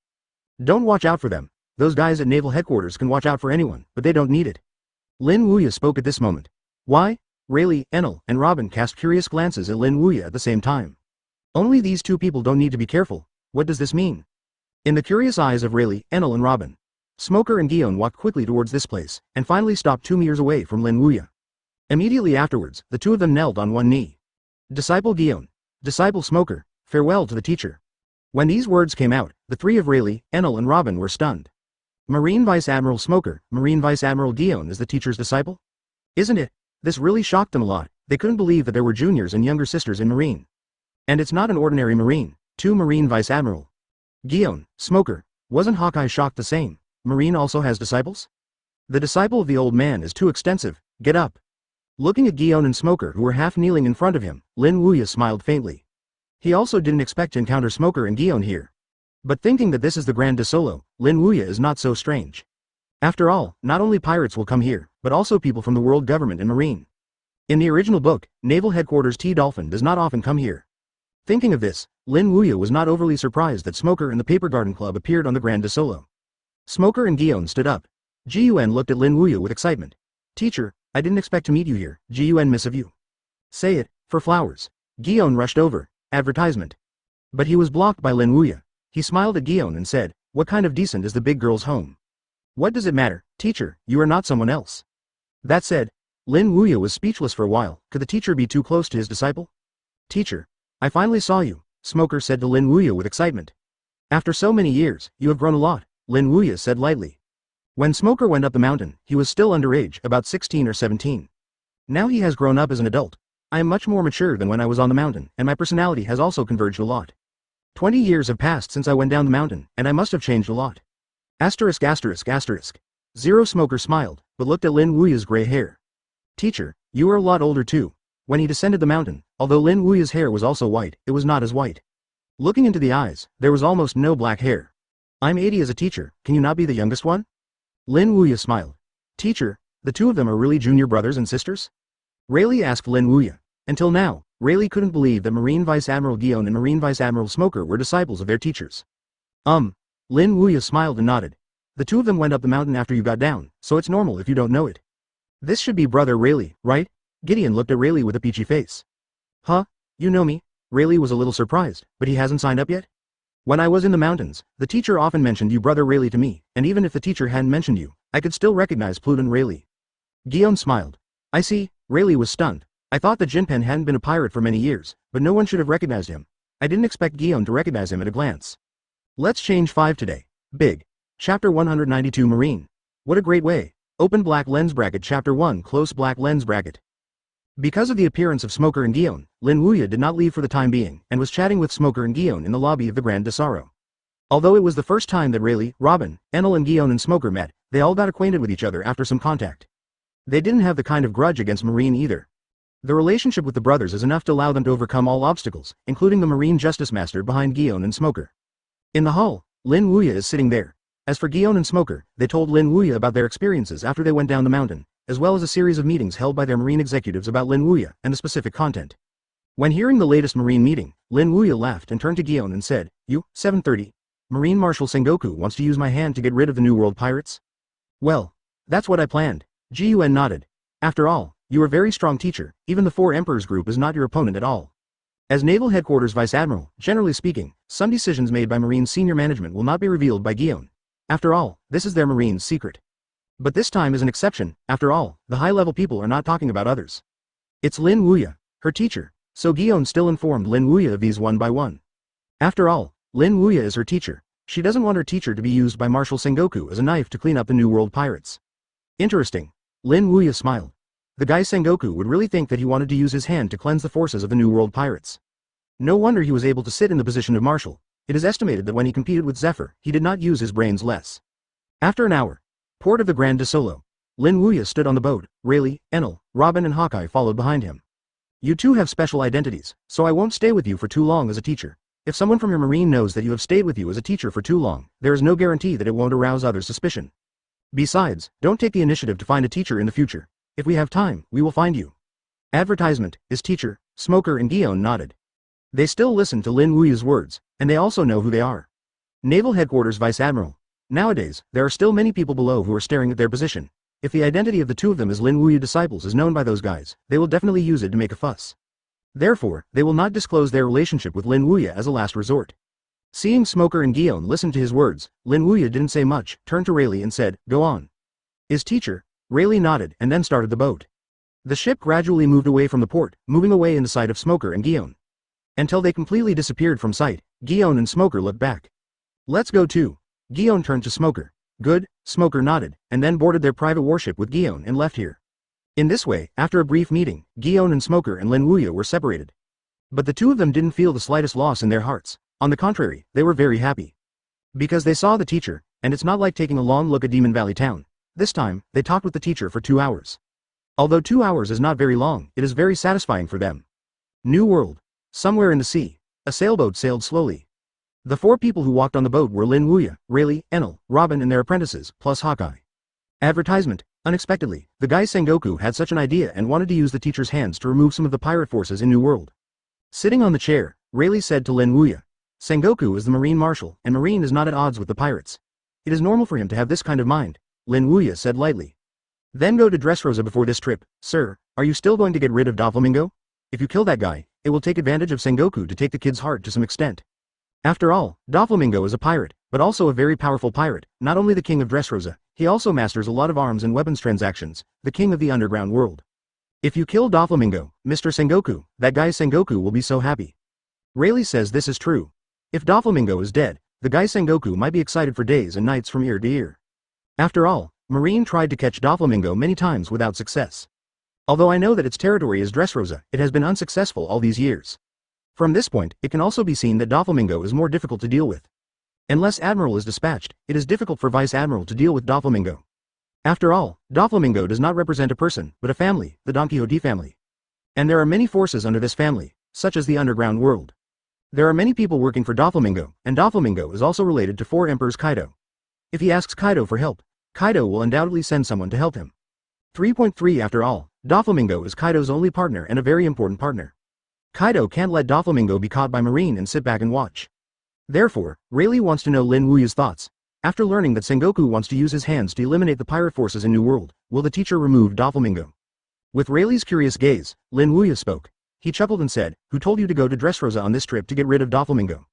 Don't watch out for them. Those guys at Naval Headquarters can watch out for anyone, but they don't need it. Lin Wuya spoke at this moment. Why? Rayleigh, Enel, and Robin cast curious glances at Lin Wuya at the same time. Only these two people don't need to be careful. What does this mean? In the curious eyes of Rayleigh, Enel and Robin, Smoker and Guillaume walked quickly towards this place, and finally stopped 2 meters away from Lin Wuya. Immediately afterwards, the two of them knelt on one knee. Disciple Guillaume. Disciple Smoker, farewell to the teacher. When these words came out, the three of Rayleigh, Enel and Robin were stunned. Marine Vice Admiral Smoker, Marine Vice Admiral Guillaume is the teacher's disciple? Isn't it? This really shocked them a lot. They couldn't believe that there were juniors and younger sisters in Marine. And it's not an ordinary Marine, 2 Marine Vice Admiral. Guillaume, Smoker, wasn't Hawkeye shocked the same? Marine also has disciples? The disciple of the old man is too extensive, get up. Looking at Guillaume and Smoker who were half kneeling in front of him, Lin Wuya smiled faintly. He also didn't expect to encounter Smoker and Guillaume here. But thinking that this is the Grand Solo, Lin Wuya is not so strange. After all, not only pirates will come here, but also people from the world government and Marine. In the original book, Naval Headquarters T. Dolphin does not often come here. Thinking of this, Lin Wuya was not overly surprised that Smoker and the Paper Garden Club appeared on the Grand Solo. Smoker and Guillaume stood up. Gun looked at Lin Wuya with excitement. Teacher, I didn't expect to meet you here. Gun miss of you. Say it, for flowers. Guillaume rushed over. Advertisement. But he was blocked by Lin Wuya. He smiled at Guillaume and said, what kind of decent is the big girl's home? What does it matter, teacher, you are not someone else. That said, Lin Wuya was speechless for a while. Could the teacher be too close to his disciple? Teacher, I finally saw you, Smoker said to Lin Wuya with excitement. After so many years, you have grown a lot, Lin Wuya said lightly. When Smoker went up the mountain, he was still underage, about 16 or 17. Now he has grown up as an adult. I am much more mature than when I was on the mountain, and my personality has also converged a lot. 20 years have passed since I went down the mountain, and I must have changed a lot. Asterisk asterisk asterisk. Zero Smoker smiled, but looked at Lin Wuya's gray hair. Teacher, you are a lot older too. When he descended the mountain, although Lin Wuya's hair was also white, it was not as white. Looking into the eyes, there was almost no black hair. I'm 80 as a teacher, can you not be the youngest one? Lin Wuya smiled. Teacher, the two of them are really junior brothers and sisters? Rayleigh asked Lin Wuya. Until now, Rayleigh couldn't believe that Marine Vice Admiral Guillaume and Marine Vice Admiral Smoker were disciples of their teachers. Lin Wuya smiled and nodded. The two of them went up the mountain after you got down, so it's normal if you don't know it. This should be brother Rayleigh, right? Gideon looked at Rayleigh with a peachy face. Huh? You know me? Rayleigh was a little surprised, but he hasn't signed up yet? When I was in the mountains, the teacher often mentioned you brother Rayleigh to me, and even if the teacher hadn't mentioned you, I could still recognize Pluton Rayleigh. Guillaume smiled. I see, Rayleigh was stunned. I thought that Jinpen hadn't been a pirate for many years, but no one should have recognized him. I didn't expect Guillaume to recognize him at a glance. Let's change 5 today. Big. Chapter 192 Marine. What a great way. Open black lens bracket Chapter 1 Close black lens bracket. Because of the appearance of Smoker and Guillaume, Lin Wuya did not leave for the time being, and was chatting with Smoker and Guillaume in the lobby of the Grand Desaro. Although it was the first time that Rayleigh, Robin, Enel and Guillaume and Smoker met, they all got acquainted with each other after some contact. They didn't have the kind of grudge against Marine either. The relationship with the brothers is enough to allow them to overcome all obstacles, including the Marine Justice Master behind Gion and Smoker. In the hall, Lin Wuya is sitting there. As for Gion and Smoker, they told Lin Wuya about their experiences after they went down the mountain, as well as a series of meetings held by their Marine executives about Lin Wuya and the specific content. When hearing the latest Marine meeting, Lin Wuya laughed and turned to Gion and said, "You, 730. Marine Marshal Sengoku wants to use my hand to get rid of the New World pirates?" "Well, that's what I planned." Ji-Yuan nodded. "After all, you are a very strong teacher, even the Four Emperors group is not your opponent at all." As Naval Headquarters Vice Admiral, generally speaking, some decisions made by Marine senior management will not be revealed by Gion. After all, this is their Marine's secret. But this time is an exception. After all, the high-level people are not talking about others. It's Lin Wuya, her teacher, so Gion still informed Lin Wuya of these one by one. After all, Lin Wuya is her teacher. She doesn't want her teacher to be used by Marshal Sengoku as a knife to clean up the New World pirates. Interesting. Lin Wuya smiled. The guy Sengoku would really think that he wanted to use his hand to cleanse the forces of the New World pirates. No wonder he was able to sit in the position of Marshal. It is estimated that when he competed with Zephyr, he did not use his brains less. After an hour, port of the Grand de Solo, Lin Wuya stood on the boat. Rayleigh, Enel, Robin and Hawkeye followed behind him. "You two have special identities, so I won't stay with you for too long as a teacher. If someone from your Marine knows that you have stayed with you as a teacher for too long, there is no guarantee that it won't arouse others' suspicion. Besides, don't take the initiative to find a teacher in the future. If we have time, we will find you." Advertisement, is teacher, Smoker and Gion nodded. They still listen to Lin Wuya's words, and they also know who they are. Naval Headquarters Vice Admiral. Nowadays, there are still many people below who are staring at their position. If the identity of the two of them as Lin Wuya disciples is known by those guys, they will definitely use it to make a fuss. Therefore, they will not disclose their relationship with Lin Wuya as a last resort. Seeing Smoker and Gion listen to his words, Lin Wuya didn't say much, turned to Rayleigh and said, "Go on." "Is teacher?" Rayleigh nodded and then started the boat. The ship gradually moved away from the port, moving away in the sight of Smoker and Gion. Until they completely disappeared from sight, Gion and Smoker looked back. "Let's go too." Gion turned to Smoker. "Good," Smoker nodded, and then boarded their private warship with Gion and left here. In this way, after a brief meeting, Gion and Smoker and Lin Wuya were separated. But the two of them didn't feel the slightest loss in their hearts. On the contrary, they were very happy. Because they saw the teacher, and it's not like taking a long look at Demon Valley Town. This time, they talked with the teacher for 2 hours. Although 2 hours is not very long, it is very satisfying for them. New World. Somewhere in the sea, a sailboat sailed slowly. The 4 people who walked on the boat were Lin Wuya, Rayleigh, Enel, Robin and their apprentices, plus Hawkeye. Advertisement. Unexpectedly, the guy Sengoku had such an idea and wanted to use the teacher's hands to remove some of the pirate forces in New World. Sitting on the chair, Rayleigh said to Lin Wuya, "Sengoku is the Marine Marshal, and Marine is not at odds with the pirates. It is normal for him to have this kind of mind," Lin Wuya said lightly. "Then go to Dressrosa before this trip, sir. Are you still going to get rid of Doflamingo? If you kill that guy, it will take advantage of Sengoku to take the kid's heart to some extent. After all, Doflamingo is a pirate, but also a very powerful pirate, not only the king of Dressrosa, he also masters a lot of arms and weapons transactions, the king of the underground world. If you kill Doflamingo, Mr. Sengoku, that guy Sengoku will be so happy." Rayleigh says this is true. If Doflamingo is dead, the guy Sengoku might be excited for days and nights from ear to ear. After all, Marine tried to catch Doflamingo many times without success. Although I know that its territory is Dressrosa, it has been unsuccessful all these years. From this point, it can also be seen that Doflamingo is more difficult to deal with. Unless Admiral is dispatched, it is difficult for Vice Admiral to deal with Doflamingo. After all, Doflamingo does not represent a person, but a family, the Don Quixote family. And there are many forces under this family, such as the underground world. There are many people working for Doflamingo, and Doflamingo is also related to 4 Emperors Kaido. If he asks Kaido for help, Kaido will undoubtedly send someone to help him. 3.3 After all, Doflamingo is Kaido's only partner and a very important partner. Kaido can't let Doflamingo be caught by Marine and sit back and watch. Therefore, Rayleigh wants to know Lin Wuya's thoughts. After learning that Sengoku wants to use his hands to eliminate the pirate forces in New World, will the teacher remove Doflamingo? With Rayleigh's curious gaze, Lin Wuya spoke. He chuckled and said, "Who told you to go to Dressrosa on this trip to get rid of Doflamingo?"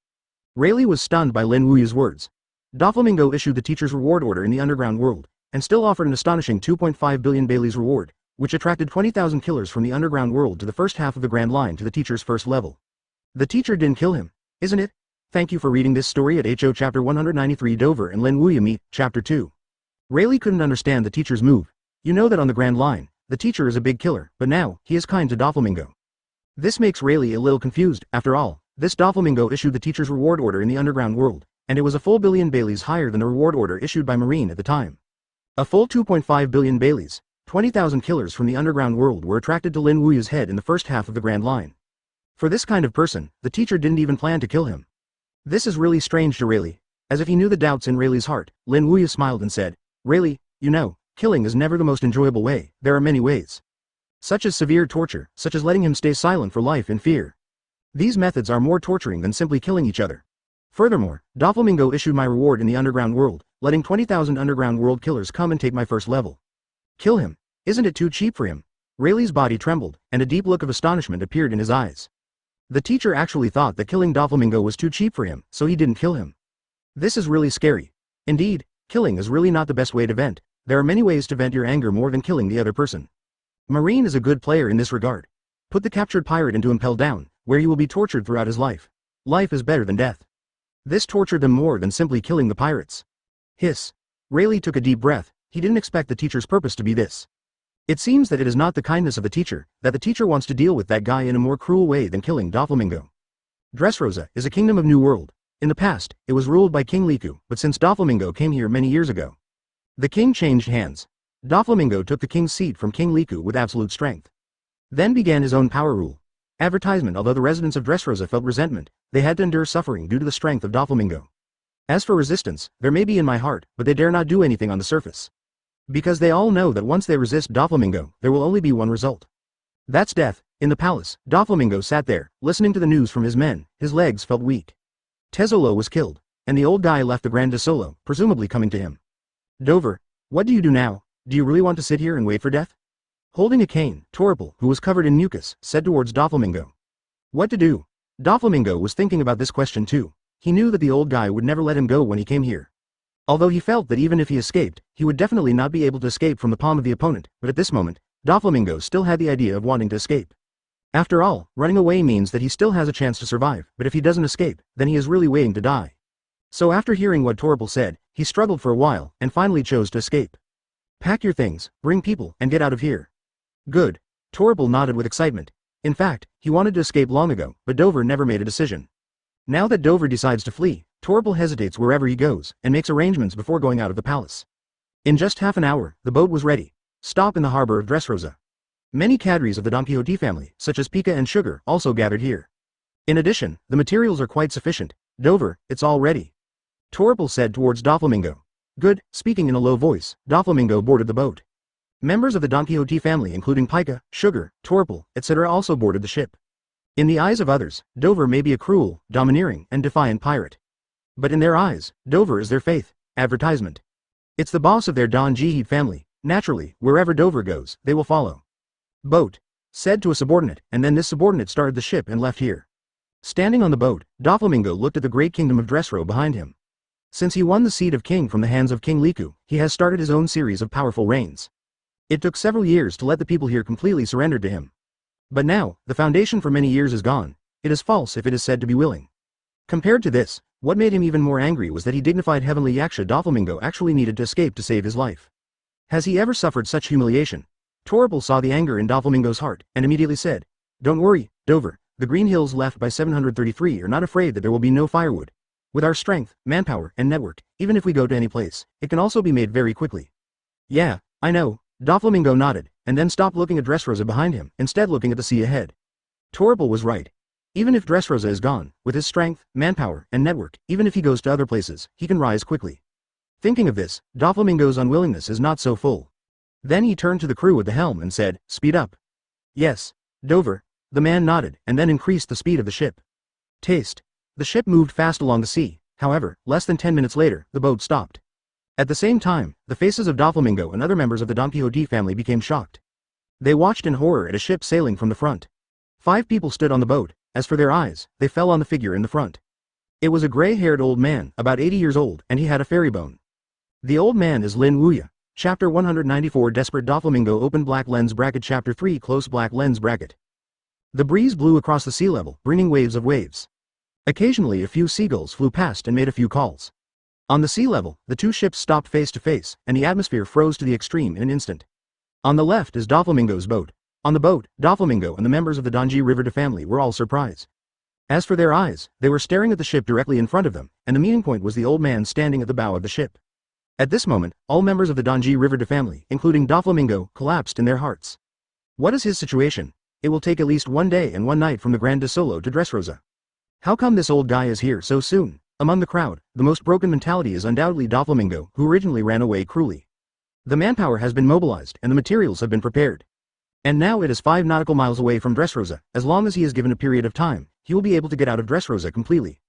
Rayleigh was stunned by Lin Wuya's words. Doflamingo issued the teacher's reward order in the underground world, and still offered an astonishing 2.5 billion Bailey's reward, which attracted 20,000 killers from the underground world to the first half of the Grand Line to the teacher's first level. The teacher didn't kill him, isn't it? Thank you for reading this story at HO Chapter 193. Dover and Lin Wuya meet, Chapter 2. Rayleigh couldn't understand the teacher's move. You know that on the Grand Line, the teacher is a big killer, but now, he is kind to Doflamingo. This makes Rayleigh a little confused. After all, this Doflamingo issued the teacher's reward order in the underground world, and it was a full billion Baileys higher than the reward order issued by Marine at the time. A full 2.5 billion Baileys, 20,000 killers from the underground world were attracted to Lin Wuya's head in the first half of the Grand Line. For this kind of person, the teacher didn't even plan to kill him. This is really strange to Rayleigh. As if he knew the doubts in Rayleigh's heart, Lin Wuya smiled and said, Rayleigh, you know, killing is never the most enjoyable way, there are many ways. Such as severe torture, such as letting him stay silent for life in fear. These methods are more torturing than simply killing each other. Furthermore, Doflamingo issued my reward in the underground world, letting 20,000 underground world killers come and take my first level. Kill him. Isn't it too cheap for him? Rayleigh's body trembled, and a deep look of astonishment appeared in his eyes. The teacher actually thought that killing Doflamingo was too cheap for him, so he didn't kill him. This is really scary. Indeed, killing is really not the best way to vent. There are many ways to vent your anger more than killing the other person. Marine is a good player in this regard. Put the captured pirate into Impel Down, where he will be tortured throughout his life. Life is better than death. This tortured them more than simply killing the pirates. Hiss. Rayleigh took a deep breath. He didn't expect the teacher's purpose to be this. It seems that it is not the kindness of the teacher, that the teacher wants to deal with that guy in a more cruel way than killing Doflamingo. Dressrosa is a kingdom of New World. In the past, it was ruled by King Liku, but since Doflamingo came here many years ago, the king changed hands. Doflamingo took the king's seat from King Liku with absolute strength. Then began his own power rule. Advertisement. Although the residents of Dressrosa felt resentment, they had to endure suffering due to the strength of Doflamingo. As for resistance, there may be in my heart, but they dare not do anything on the surface. Because they all know that once they resist Doflamingo, there will only be one result. That's death. In the palace, Doflamingo sat there, listening to the news from his men. His legs felt weak. Tezzolo was killed, and the old guy left the Grand Solo, presumably coming to him. Dover, what do you do now? Do you really want to sit here and wait for death? Holding a cane, Torpal, who was covered in mucus, said towards Doflamingo. What to do? Doflamingo was thinking about this question too. He knew that the old guy would never let him go when he came here. Although he felt that even if he escaped, he would definitely not be able to escape from the palm of the opponent, but at this moment, Doflamingo still had the idea of wanting to escape. After all, running away means that he still has a chance to survive, but if he doesn't escape, then he is really waiting to die. So after hearing what Torpal said, he struggled for a while, and finally chose to escape. Pack your things, bring people, and get out of here. Good. Torpal nodded with excitement. In fact, he wanted to escape long ago, but Dover never made a decision. Now that Dover decides to flee, Torpal hesitates wherever he goes, and makes arrangements before going out of the palace. In just half an hour, the boat was ready. Stop in the harbor of Dressrosa. Many cadres of the Don Quixote family, such as Pika and Sugar, also gathered here. In addition, the materials are quite sufficient. Dover, it's all ready. Torpal said towards Doflamingo. Good. Speaking in a low voice, Doflamingo boarded the boat. Members of the Don Quixote family including Pika, Sugar, Torpal, etc. also boarded the ship. In the eyes of others, Dover may be a cruel, domineering, and defiant pirate. But in their eyes, Dover is their faith, advertisement. It's the boss of their Don Quixote family. Naturally, wherever Dover goes, they will follow. Boat. Said to a subordinate, and then this subordinate started the ship and left here. Standing on the boat, Doflamingo looked at the great kingdom of Dressro behind him. Since he won the seat of king from the hands of King Liku, he has started his own series of powerful reigns. It took several years to let the people here completely surrender to him. But now, the foundation for many years is gone. It is false if it is said to be willing. Compared to this, what made him even more angry was that he dignified heavenly Yaksha Doflamingo actually needed to escape to save his life. Has he ever suffered such humiliation? Torpal saw the anger in Doflamingo's heart, and immediately said, Don't worry, Dover, the Green Hills left by 733 are not afraid that there will be no firewood. With our strength, manpower, and network, even if we go to any place, it can also be made very quickly. Yeah, I know. Doflamingo nodded, and then stopped looking at Dressrosa behind him, instead looking at the sea ahead. Torpal was right. Even if Dressrosa is gone, with his strength, manpower, and network, even if he goes to other places, he can rise quickly. Thinking of this, Doflamingo's unwillingness is not so full. Then he turned to the crew at the helm and said, Speed up. Yes, Dover. The man nodded, and then increased the speed of the ship. Taste. The ship moved fast along the sea. However, less than 10 minutes later, the boat stopped. At the same time, the faces of Doflamingo and other members of the Don Quixote family became shocked. They watched in horror at a ship sailing from the front. 5 people stood on the boat. As for their eyes, they fell on the figure in the front. It was a gray-haired old man, about 80 years old, and he had a fairy bone. The old man is Lin Wuya. Chapter 194 Desperate Doflamingo Open Black Lens Bracket Chapter 3 Close Black Lens Bracket. The breeze blew across the sea level, bringing waves of waves. Occasionally a few seagulls flew past and made a few calls. On the sea level, the two ships stopped face to face, and the atmosphere froze to the extreme in an instant. On the left is Doflamingo's boat. On the boat, Doflamingo and the members of the Donji River family were all surprised. As for their eyes, they were staring at the ship directly in front of them, and the meeting point was the old man standing at the bow of the ship. At this moment, all members of the Donji River family, including Doflamingo, collapsed in their hearts. What is his situation? It will take at least 1 day and 1 night from the Grand de Solo to Dressrosa. How come this old guy is here so soon? Among the crowd, the most broken mentality is undoubtedly Doflamingo, who originally ran away cruelly. The manpower has been mobilized and the materials have been prepared. And now it is 5 nautical miles away from Dressrosa. As long as he is given a period of time, he will be able to get out of Dressrosa completely.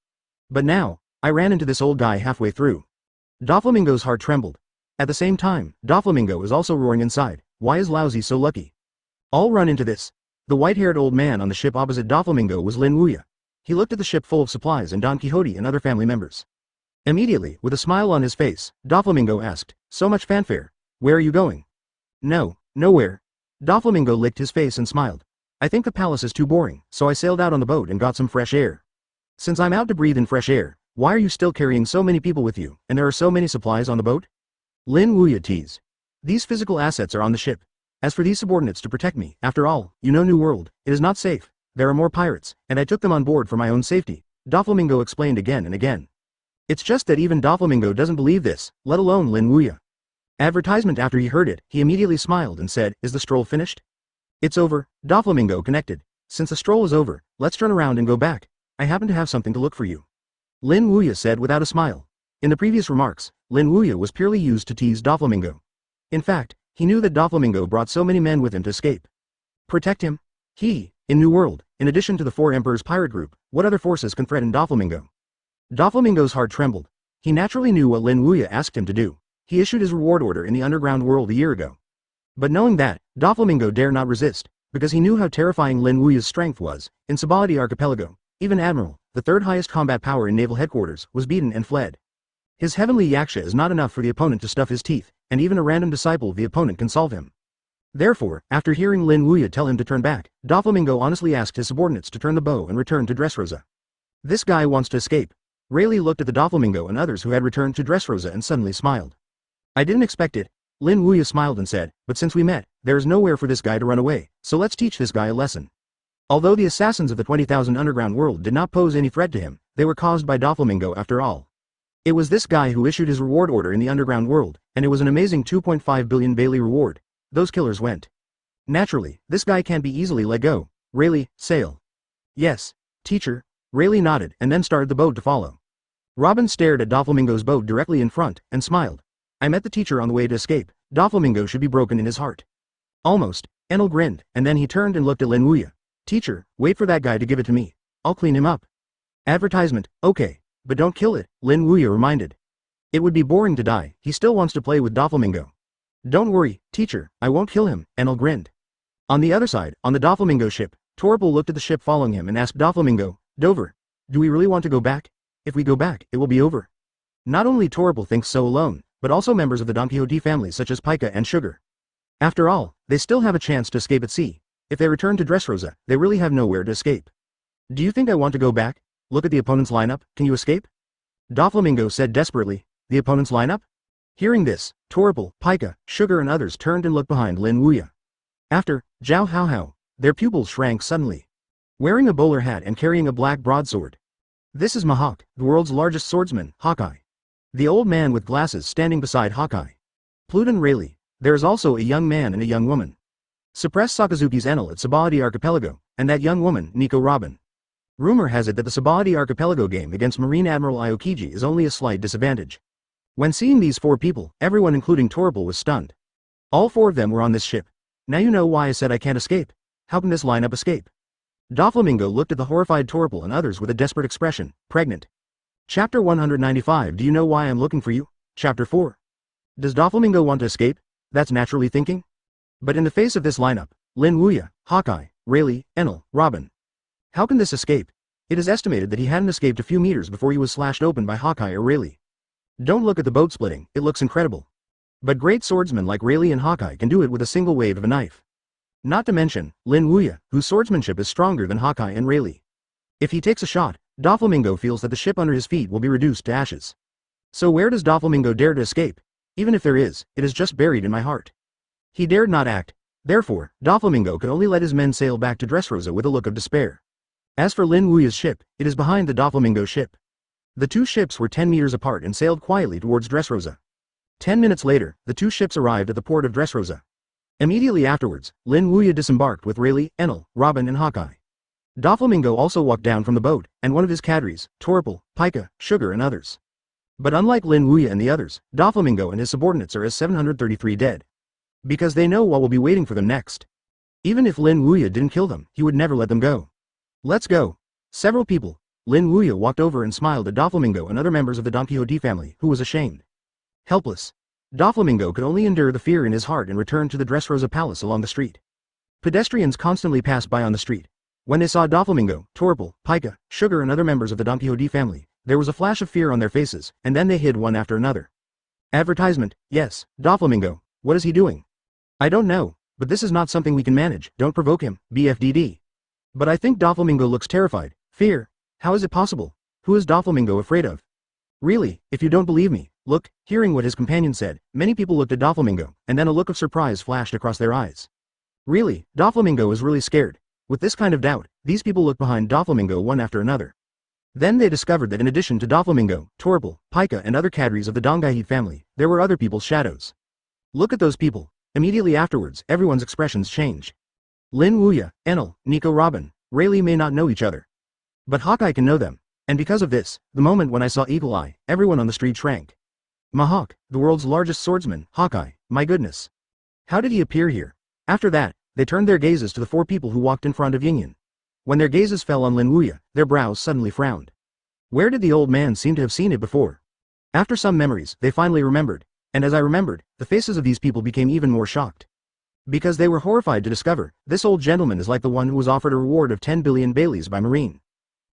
But now, I ran into this old guy halfway through. Doflamingo's heart trembled. At the same time, Doflamingo is also roaring inside. Why is Lousy so lucky? I'll run into this. The white-haired old man on the ship opposite Doflamingo was Lin Wuya. He looked at the ship full of supplies and Don Quixote and other family members. Immediately, with a smile on his face, Doflamingo asked, "So much fanfare. Where are you going?" "No, nowhere." Doflamingo licked his face and smiled. "I think the palace is too boring, so I sailed out on the boat and got some fresh air." "Since I'm out to breathe in fresh air, why are you still carrying so many people with you, and there are so many supplies on the boat?" Lin Wuya teased. "These physical assets are on the ship. As for these subordinates to protect me, after all, you know New World, it is not safe. There are more pirates, and I took them on board for my own safety," Doflamingo explained again and again. It's just that even Doflamingo doesn't believe this, let alone Lin Wuya. Advertisement. After he heard it, he immediately smiled and said, "Is the stroll finished?" "It's over," Doflamingo connected. "Since the stroll is over, let's turn around and go back. I happen to have something to look for you," Lin Wuya said without a smile. In the previous remarks, Lin Wuya was purely used to tease Doflamingo. In fact, he knew that Doflamingo brought so many men with him to escape. Protect him? In New World, in addition to the 4 Emperors pirate group, what other forces can threaten Doflamingo? Doflamingo's heart trembled. He naturally knew what Lin Wuya asked him to do. He issued his reward order in the underground world a year ago. But knowing that, Doflamingo dare not resist, because he knew how terrifying Lin Wuya's strength was. In Sabadi Archipelago, even Admiral, the 3rd highest combat power in naval headquarters, was beaten and fled. His heavenly yaksha is not enough for the opponent to stuff his teeth, and even a random disciple of the opponent can solve him. Therefore, after hearing Lin Wuya tell him to turn back, Doflamingo honestly asked his subordinates to turn the bow and return to Dressrosa. This guy wants to escape. Rayleigh looked at the Doflamingo and others who had returned to Dressrosa and suddenly smiled. "I didn't expect it." Lin Wuya smiled and said, "But since we met, there is nowhere for this guy to run away, so let's teach this guy a lesson." Although the assassins of the 20,000 underground world did not pose any threat to him, they were caused by Doflamingo after all. It was this guy who issued his reward order in the underground world, and it was an amazing 2.5 billion Bailey reward. Those killers went. Naturally, this guy can't be easily let go. Rayleigh, sail. "Yes, teacher." Rayleigh nodded and then started the boat to follow. Robin stared at Doflamingo's boat directly in front, and smiled. "I met the teacher on the way to escape. Doflamingo should be broken in his heart." Almost. Enel grinned, and then he turned and looked at Lin Wuya. "Teacher, wait for that guy to give it to me. I'll clean him up." Advertisement. "Okay. But don't kill it," Lin Wuya reminded. "It would be boring to die. He still wants to play with Doflamingo." "Don't worry, teacher, I won't kill him," Enel grinned. On the other side, on the Doflamingo ship, Torpal looked at the ship following him and asked Doflamingo, "Dover, do we really want to go back? If we go back, it will be over." Not only Torpal thinks so alone, but also members of the Don Quixote family such as Pica and Sugar. After all, they still have a chance to escape at sea. If they return to Dressrosa, they really have nowhere to escape. "Do you think I want to go back? Look at the opponent's lineup. Can you escape?" Doflamingo said desperately. "The opponent's lineup?" Hearing this, Torpal, Pica, Sugar and others turned and looked behind Lin Wuya. After, Zhao Hao, their pupils shrank suddenly. Wearing a bowler hat and carrying a black broadsword. This is Mahawk, the world's largest swordsman, Hawkeye. The old man with glasses standing beside Hawkeye. Pluton Rayleigh. There is also a young man and a young woman. Suppress Sakazuki's Enel at Sabadi Archipelago, and that young woman, Nico Robin. Rumor has it that the Sabadi Archipelago game against Marine Admiral Aokiji is only a slight disadvantage. When seeing these 4 people, everyone including Torpal was stunned. All 4 of them were on this ship. Now you know why I said I can't escape. How can this lineup escape? Doflamingo looked at the horrified Torpal and others with a desperate expression. Pregnant. Chapter 195. Do you know why I'm looking for you? Chapter 4. Does Doflamingo want to escape? That's naturally thinking. But in the face of this lineup, Lin Wuya, Hawkeye, Rayleigh, Enel, Robin. How can this escape? It is estimated that he hadn't escaped a few meters before he was slashed open by Hawkeye or Rayleigh. Don't look at the boat splitting, it looks incredible. But great swordsmen like Rayleigh and Hawkeye can do it with a single wave of a knife. Not to mention, Lin Wuya, whose swordsmanship is stronger than Hawkeye and Rayleigh. If he takes a shot, Doflamingo feels that the ship under his feet will be reduced to ashes. So where does Doflamingo dare to escape? Even if there is, it is just buried in my heart. He dared not act. Therefore, Doflamingo could only let his men sail back to Dressrosa with a look of despair. As for Lin Wuya's ship, it is behind the Doflamingo ship. The 2 ships were 10 meters apart and sailed quietly towards Dressrosa. 10 minutes later, the two ships arrived at the port of Dressrosa. Immediately afterwards, Lin Wuya disembarked with Rayleigh, Enel, Robin and Hawkeye. Doflamingo also walked down from the boat, and one of his cadres, Torpal, Pika, Sugar and others. But unlike Lin Wuya and the others, Doflamingo and his subordinates are as 733 dead. Because they know what will be waiting for them next. Even if Lin Wuya didn't kill them, he would never let them go. Let's go. Several people. Lin Wuya walked over and smiled at Doflamingo and other members of the Don Quixote family, who was ashamed. Helpless. Doflamingo could only endure the fear in his heart and return to the Dressrosa Palace along the street. Pedestrians constantly passed by on the street. When they saw Doflamingo, Torpal, Pika, Sugar and other members of the Don Quixote family, there was a flash of fear on their faces, and then they hid one after another. Advertisement, yes, Doflamingo, what is he doing? I don't know, but this is not something we can manage, don't provoke him, BFDD. But I think Doflamingo looks terrified. Fear? How is it possible? Who is Doflamingo afraid of? Really, if you don't believe me, look. Hearing what his companion said, many people looked at Doflamingo, and then a look of surprise flashed across their eyes. Really, Doflamingo is really scared. With this kind of doubt, these people looked behind Doflamingo one after another. Then they discovered that in addition to Doflamingo, Torpal, Pika and other cadres of the Don Quixote family, there were other people's shadows. Look at those people. Immediately afterwards, everyone's expressions changed. Lin Wuya, Enel, Nico Robin, Rayleigh may not know each other. But Hawkeye can know them. And because of this, the moment when I saw Eagle Eye, everyone on the street shrank. Mahawk, the world's largest swordsman, Hawkeye, my goodness. How did he appear here? After that, they turned their gazes to the four people who walked in front of Yingyan. When their gazes fell on Lin Wuya, their brows suddenly frowned. Where did the old man seem to have seen it before? After some memories, they finally remembered, and as I remembered, the faces of these people became even more shocked. Because they were horrified to discover, this old gentleman is like the one who was offered a reward of 10 billion Baileys by Marine.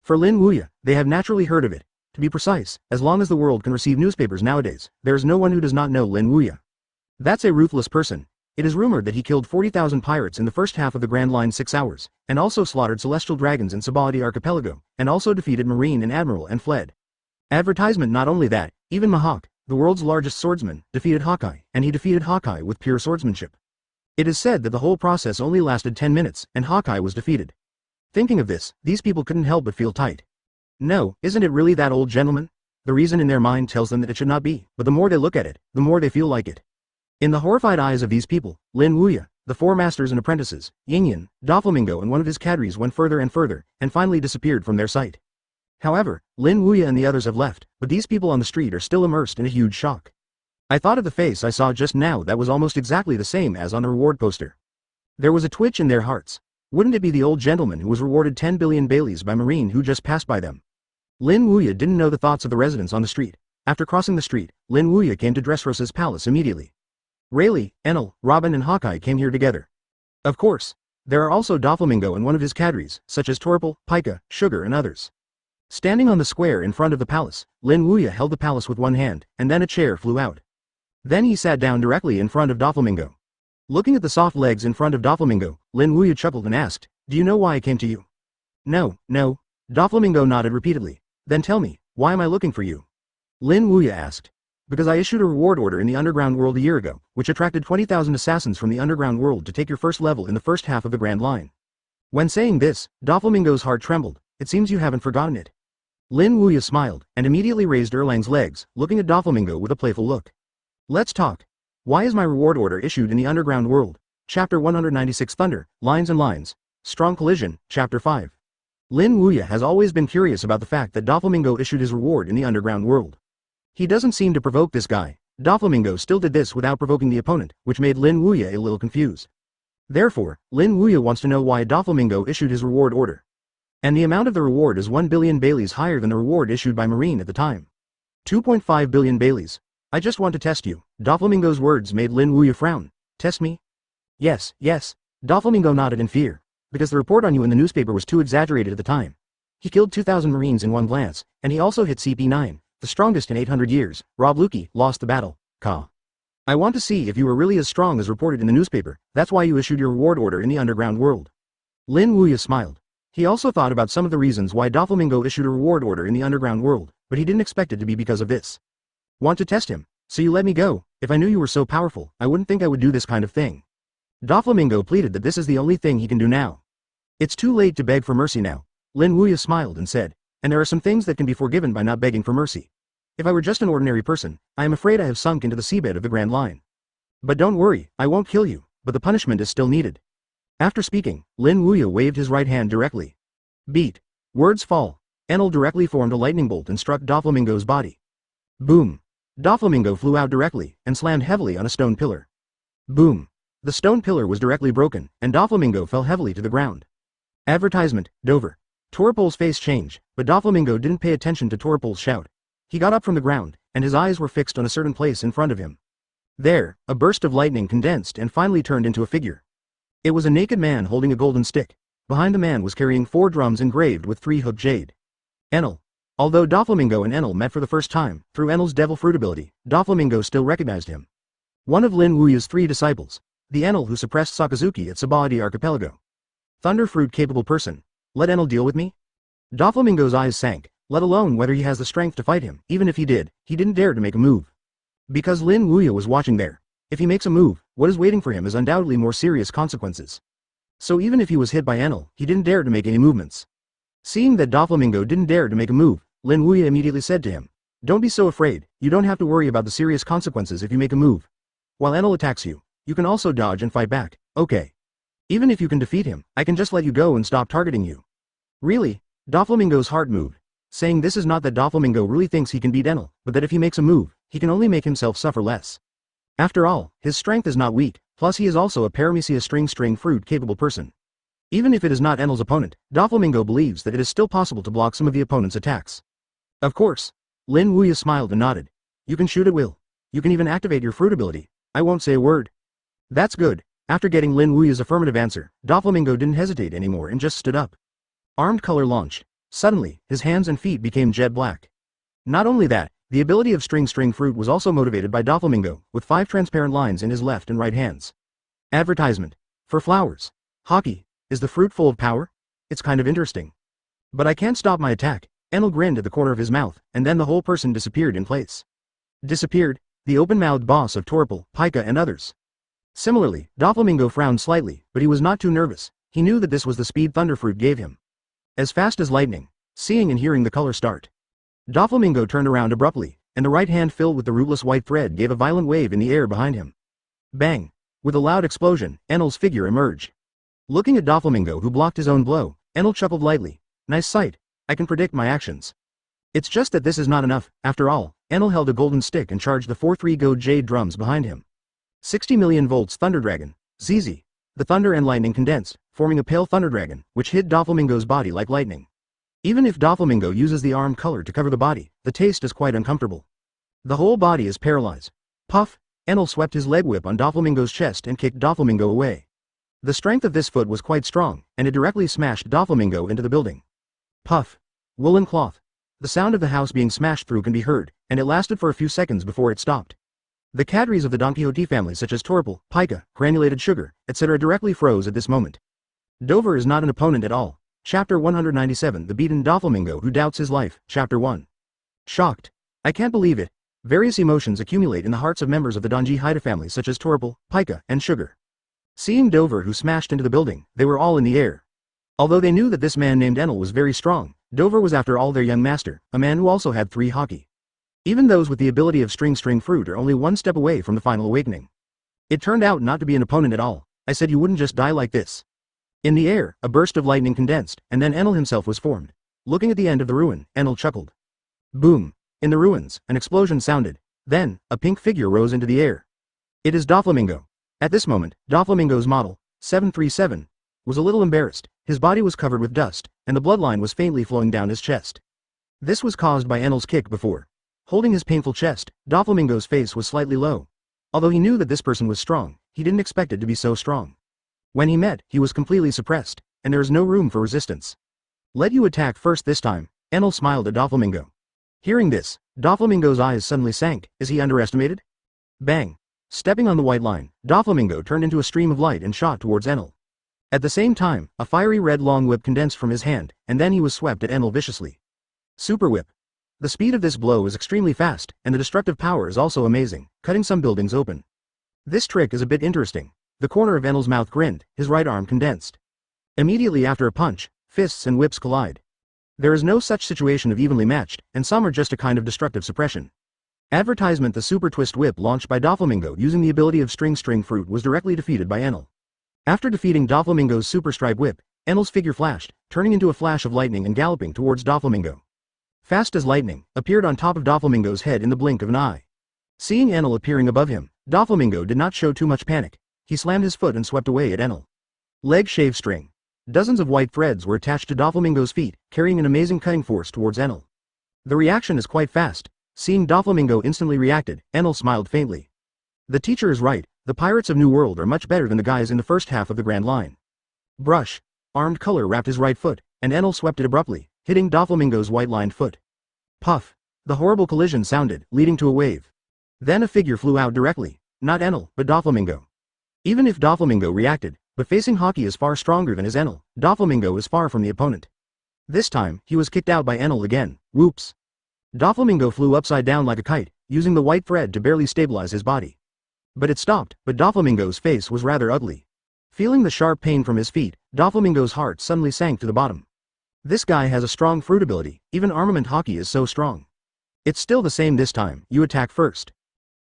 For Lin Wuya, they have naturally heard of it. To be precise, as long as the world can receive newspapers nowadays, there is no one who does not know Lin Wuya. That's a ruthless person. It is rumored that he killed 40,000 pirates in the first half of the Grand Line 6 hours, and also slaughtered celestial dragons in Sabaldi Archipelago, and also defeated Marine and Admiral and fled. Advertisement. Not only that, even Mahawk, the world's largest swordsman, defeated Hawkeye, and he defeated Hawkeye with pure swordsmanship. It is said that the whole process only lasted 10 minutes, and Hawkeye was defeated. Thinking of this, these people couldn't help but feel tight. No, isn't it really that old gentleman? The reason in their mind tells them that it should not be, but the more they look at it, the more they feel like it. In the horrified eyes of these people, Lin Wuya, the four masters and apprentices, Yingyan, Doflamingo and one of his cadres went further and finally disappeared from their sight. However, Lin Wuya and the others have left, but these people on the street are still immersed in a huge shock. I thought of the face I saw just now that was almost exactly the same as on the reward poster. There was a twitch in their hearts. Wouldn't it be the old gentleman who was rewarded 10 billion Baileys by Marine who just passed by them? Lin Wuya didn't know the thoughts of the residents on the street. After crossing the street, Lin Wuya came to Dressrosa's palace immediately. Rayleigh, Enel, Robin and Hawkeye came here together. Of course, there are also Doflamingo and one of his cadres, such as Torpal, Pika, Sugar and others. Standing on the square in front of the palace, Lin Wuya held the palace with one hand, and then a chair flew out. Then he sat down directly in front of Doflamingo. Looking at the soft legs in front of Doflamingo, Lin Wuya chuckled and asked, "Do you know why I came to you?" No. Doflamingo nodded repeatedly. Then tell me, why am I looking for you? Lin Wuya asked. Because I issued a reward order in the underground world a year ago, which attracted 20,000 assassins from the underground world to take your first level in the first half of the Grand Line. When saying this, Doflamingo's heart trembled. It seems you haven't forgotten it. Lin Wuya smiled, and immediately raised Erlang's legs, looking at Doflamingo with a playful look. Let's talk. Why is my reward order issued in the underground world? Chapter 196 Thunder, Lines and Lines. Strong Collision, Chapter 5. Lin Wuya has always been curious about the fact that Doflamingo issued his reward in the underground world. He doesn't seem to provoke this guy. Doflamingo still did this without provoking the opponent, which made Lin Wuya a little confused. Therefore, Lin Wuya wants to know why Doflamingo issued his reward order. And the amount of the reward is 1 billion Baileys higher than the reward issued by Marine at the time. 2.5 billion Baileys. I just want to test you. Doflamingo's words made Lin Wuya frown. Test me? Yes. Doflamingo nodded in fear. Because the report on you in the newspaper was too exaggerated at the time. He killed 2,000 Marines in one glance, and he also hit CP9. The strongest in 800 years, Rob Lukey, lost the battle. I want to see if you were really as strong as reported in the newspaper. That's why you issued your reward order in the underground world. Lin Wuya smiled. He also thought about some of the reasons why Doflamingo issued a reward order in the underground world, but he didn't expect it to be because of this. Want to test him? So you let me go. If I knew you were so powerful, I wouldn't think I would do this kind of thing. Doflamingo pleaded that this is the only thing he can do now. It's too late to beg for mercy now. Lin Wuya smiled and said, and there are some things that can be forgiven by not begging for mercy. If I were just an ordinary person, I am afraid I have sunk into the seabed of the Grand Line. But don't worry, I won't kill you, but the punishment is still needed. After speaking, Lin Wuya waved his right hand directly. Beat. Words fall. Enel directly formed a lightning bolt and struck Doflamingo's body. Boom. Doflamingo flew out directly, and slammed heavily on a stone pillar. Boom. The stone pillar was directly broken, and Doflamingo fell heavily to the ground. Advertisement, Dover. Torpol's face changed, but Doflamingo didn't pay attention to Torpol's shout. He got up from the ground, and his eyes were fixed on a certain place in front of him. There, a burst of lightning condensed and finally turned into a figure. It was a naked man holding a golden stick. Behind the man was carrying 4 drums engraved with 3-hooked jade. Enel. Although Doflamingo and Enel met for the first time, through Enel's devil fruit ability, Doflamingo still recognized him. One of Lin Wuya's 3 disciples. The Enel who suppressed Sakazuki at Sabaody Archipelago. Thunder fruit capable person. Let Enel deal with me? Doflamingo's eyes sank, let alone whether he has the strength to fight him. Even if he did, he didn't dare to make a move. Because Lin Wuya was watching there. If he makes a move, what is waiting for him is undoubtedly more serious consequences. So even if he was hit by Enel, he didn't dare to make any movements. Seeing that Doflamingo didn't dare to make a move, Lin Wuya immediately said to him, "Don't be so afraid, you don't have to worry about the serious consequences if you make a move. While Enel attacks you, you can also dodge and fight back, okay? Even if you can defeat him, I can just let you go and stop targeting you." Really? Doflamingo's heart moved. Saying this is not that Doflamingo really thinks he can beat Enel, but that if he makes a move, he can only make himself suffer less. After all, his strength is not weak, plus he is also a paramecia string fruit capable person. Even if it is not Enel's opponent, Doflamingo believes that it is still possible to block some of the opponent's attacks. Of course. Lin Wuya smiled and nodded. You can shoot at will. You can even activate your fruit ability. I won't say a word. That's good. After getting Lin Wuya's affirmative answer, Doflamingo didn't hesitate anymore and just stood up. Armed color launched. Suddenly, his hands and feet became jet black. Not only that, the ability of string fruit was also motivated by Doflamingo, with 5 transparent lines in his left and right hands. Advertisement. For flowers. Hockey. Is the fruit full of power? It's kind of interesting. But I can't stop my attack. Enel grinned at the corner of his mouth, and then the whole person disappeared in place. Disappeared? The open-mouthed boss of Torpol, Pika and others. Similarly, Doflamingo frowned slightly, but he was not too nervous. He knew that this was the speed Thunderfruit gave him. As fast as lightning. Seeing and hearing the color start. Doflamingo turned around abruptly, and the right hand filled with the rootless white thread gave a violent wave in the air behind him. Bang! With a loud explosion, Enel's figure emerged. Looking at Doflamingo who blocked his own blow, Enel chuckled lightly. Nice sight. I can predict my actions. It's just that this is not enough. After all, Enel held a golden stick and charged the 4 3-go jade drums behind him. 60 million volts Thunder Dragon. ZZ. The thunder and lightning condensed, forming a pale thunder dragon, which hit Doflamingo's body like lightning. Even if Doflamingo uses the arm color to cover the body, the taste is quite uncomfortable. The whole body is paralyzed. Puff! Enel swept his leg whip on Doflamingo's chest and kicked Doflamingo away. The strength of this foot was quite strong, and it directly smashed Doflamingo into the building. Puff! Woolen cloth. The sound of the house being smashed through can be heard, and it lasted for a few seconds before it stopped. The cadres of the Don Quixote family such as Torpol, Pika, granulated sugar, etc. directly froze at this moment. Dover is not an opponent at all. Chapter 197 The Beaten Doflamingo Who Doubts His Life, Chapter 1. Shocked. I can't believe it. Various emotions accumulate in the hearts of members of the Donji Haida family such as Torpol, Pika, and Sugar. Seeing Dover who smashed into the building, they were all in the air. Although they knew that this man named Enel was very strong, Dover was after all their young master, a man who also had 3 hockey. Even those with the ability of string fruit are only one step away from the final awakening. It turned out not to be an opponent at all. I said you wouldn't just die like this. In the air, a burst of lightning condensed, and then Enel himself was formed. Looking at the end of the ruin, Enel chuckled. Boom! In the ruins, an explosion sounded. Then, a pink figure rose into the air. It is Doflamingo. At this moment, Doflamingo's model, 737, was a little embarrassed. His body was covered with dust, and the bloodline was faintly flowing down his chest. This was caused by Enel's kick before. Holding his painful chest, Doflamingo's face was slightly low. Although he knew that this person was strong, he didn't expect it to be so strong. When he met, he was completely suppressed, and there is no room for resistance. Let you attack first this time, Enel smiled at Doflamingo. Hearing this, Doflamingo's eyes suddenly sank. Is he underestimated? Bang! Stepping on the white line, Doflamingo turned into a stream of light and shot towards Enel. At the same time, a fiery red long whip condensed from his hand, and then he was swept at Enel viciously. Super whip. The speed of this blow is extremely fast, and the destructive power is also amazing, cutting some buildings open. This trick is a bit interesting. The corner of Enel's mouth grinned, his right arm condensed. Immediately after a punch, fists and whips collide. There is no such situation of evenly matched, and some are just a kind of destructive suppression. Advertisement: the super twist whip launched by Doflamingo using the ability of string fruit was directly defeated by Enel. After defeating Doflamingo's super stripe whip, Enel's figure flashed, turning into a flash of lightning and galloping towards Doflamingo. Fast as lightning, appeared on top of Doflamingo's head in the blink of an eye. Seeing Enel appearing above him, Doflamingo did not show too much panic. He slammed his foot and swept away at Enel. Leg shave string. Dozens of white threads were attached to Doflamingo's feet, carrying an amazing cutting force towards Enel. The reaction is quite fast. Seeing Doflamingo instantly reacted, Enel smiled faintly. The teacher is right, the pirates of New World are much better than the guys in the first half of the Grand Line. Brush. Armed color wrapped his right foot, and Enel swept it abruptly, hitting Doflamingo's white-lined foot. Puff. The horrible collision sounded, leading to a wave. Then a figure flew out directly, not Enel, but Doflamingo. Even if Doflamingo reacted, but facing hockey is far stronger than his Enel, Doflamingo is far from the opponent. This time, he was kicked out by Enel again. Whoops. Doflamingo flew upside down like a kite, using the white thread to barely stabilize his body. But it stopped, but Doflamingo's face was rather ugly. Feeling the sharp pain from his feet, Doflamingo's heart suddenly sank to the bottom. This guy has a strong fruit ability, even armament hockey is so strong. It's still the same this time, you attack first.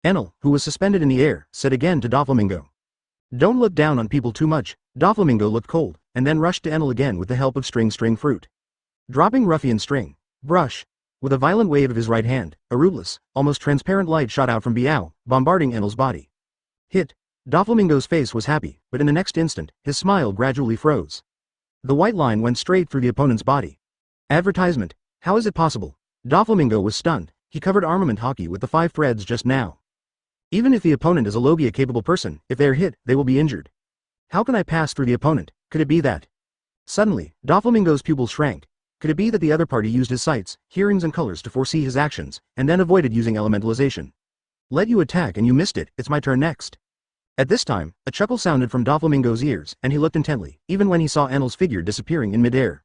Enel, who was suspended in the air, said again to Doflamingo. Don't look down on people too much. Doflamingo looked cold, and then rushed to Enel again with the help of string fruit. Dropping ruffian string. Brush. With a violent wave of his right hand, a rootless, almost transparent light shot out from Biao, bombarding Enel's body. Hit. Doflamingo's face was happy, but in the next instant, his smile gradually froze. The white line went straight through the opponent's body. Advertisement. How is it possible? Doflamingo was stunned. He covered armament hockey with the 5 threads just now. Even if the opponent is a Logia-capable person, if they are hit, they will be injured. How can I pass through the opponent? Could it be that? Suddenly, Doflamingo's pupils shrank. Could it be that the other party used his sights, hearings and colors to foresee his actions, and then avoided using elementalization? Let you attack and you missed it, it's my turn next. At this time, a chuckle sounded from Doflamingo's ears, and he looked intently, even when he saw Enel's figure disappearing in midair.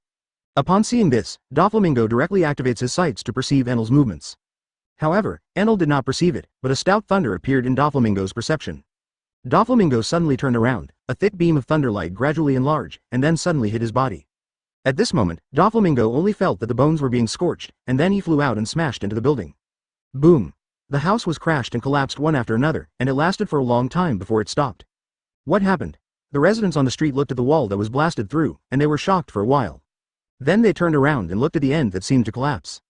Upon seeing this, Doflamingo directly activates his sights to perceive Enel's movements. However, Enel did not perceive it, but a stout thunder appeared in Doflamingo's perception. Doflamingo suddenly turned around, a thick beam of thunderlight gradually enlarged, and then suddenly hit his body. At this moment, Doflamingo only felt that the bones were being scorched, and then he flew out and smashed into the building. Boom! The house was crashed and collapsed one after another, and it lasted for a long time before it stopped. What happened? The residents on the street looked at the wall that was blasted through, and they were shocked for a while. Then they turned around and looked at the end that seemed to collapse.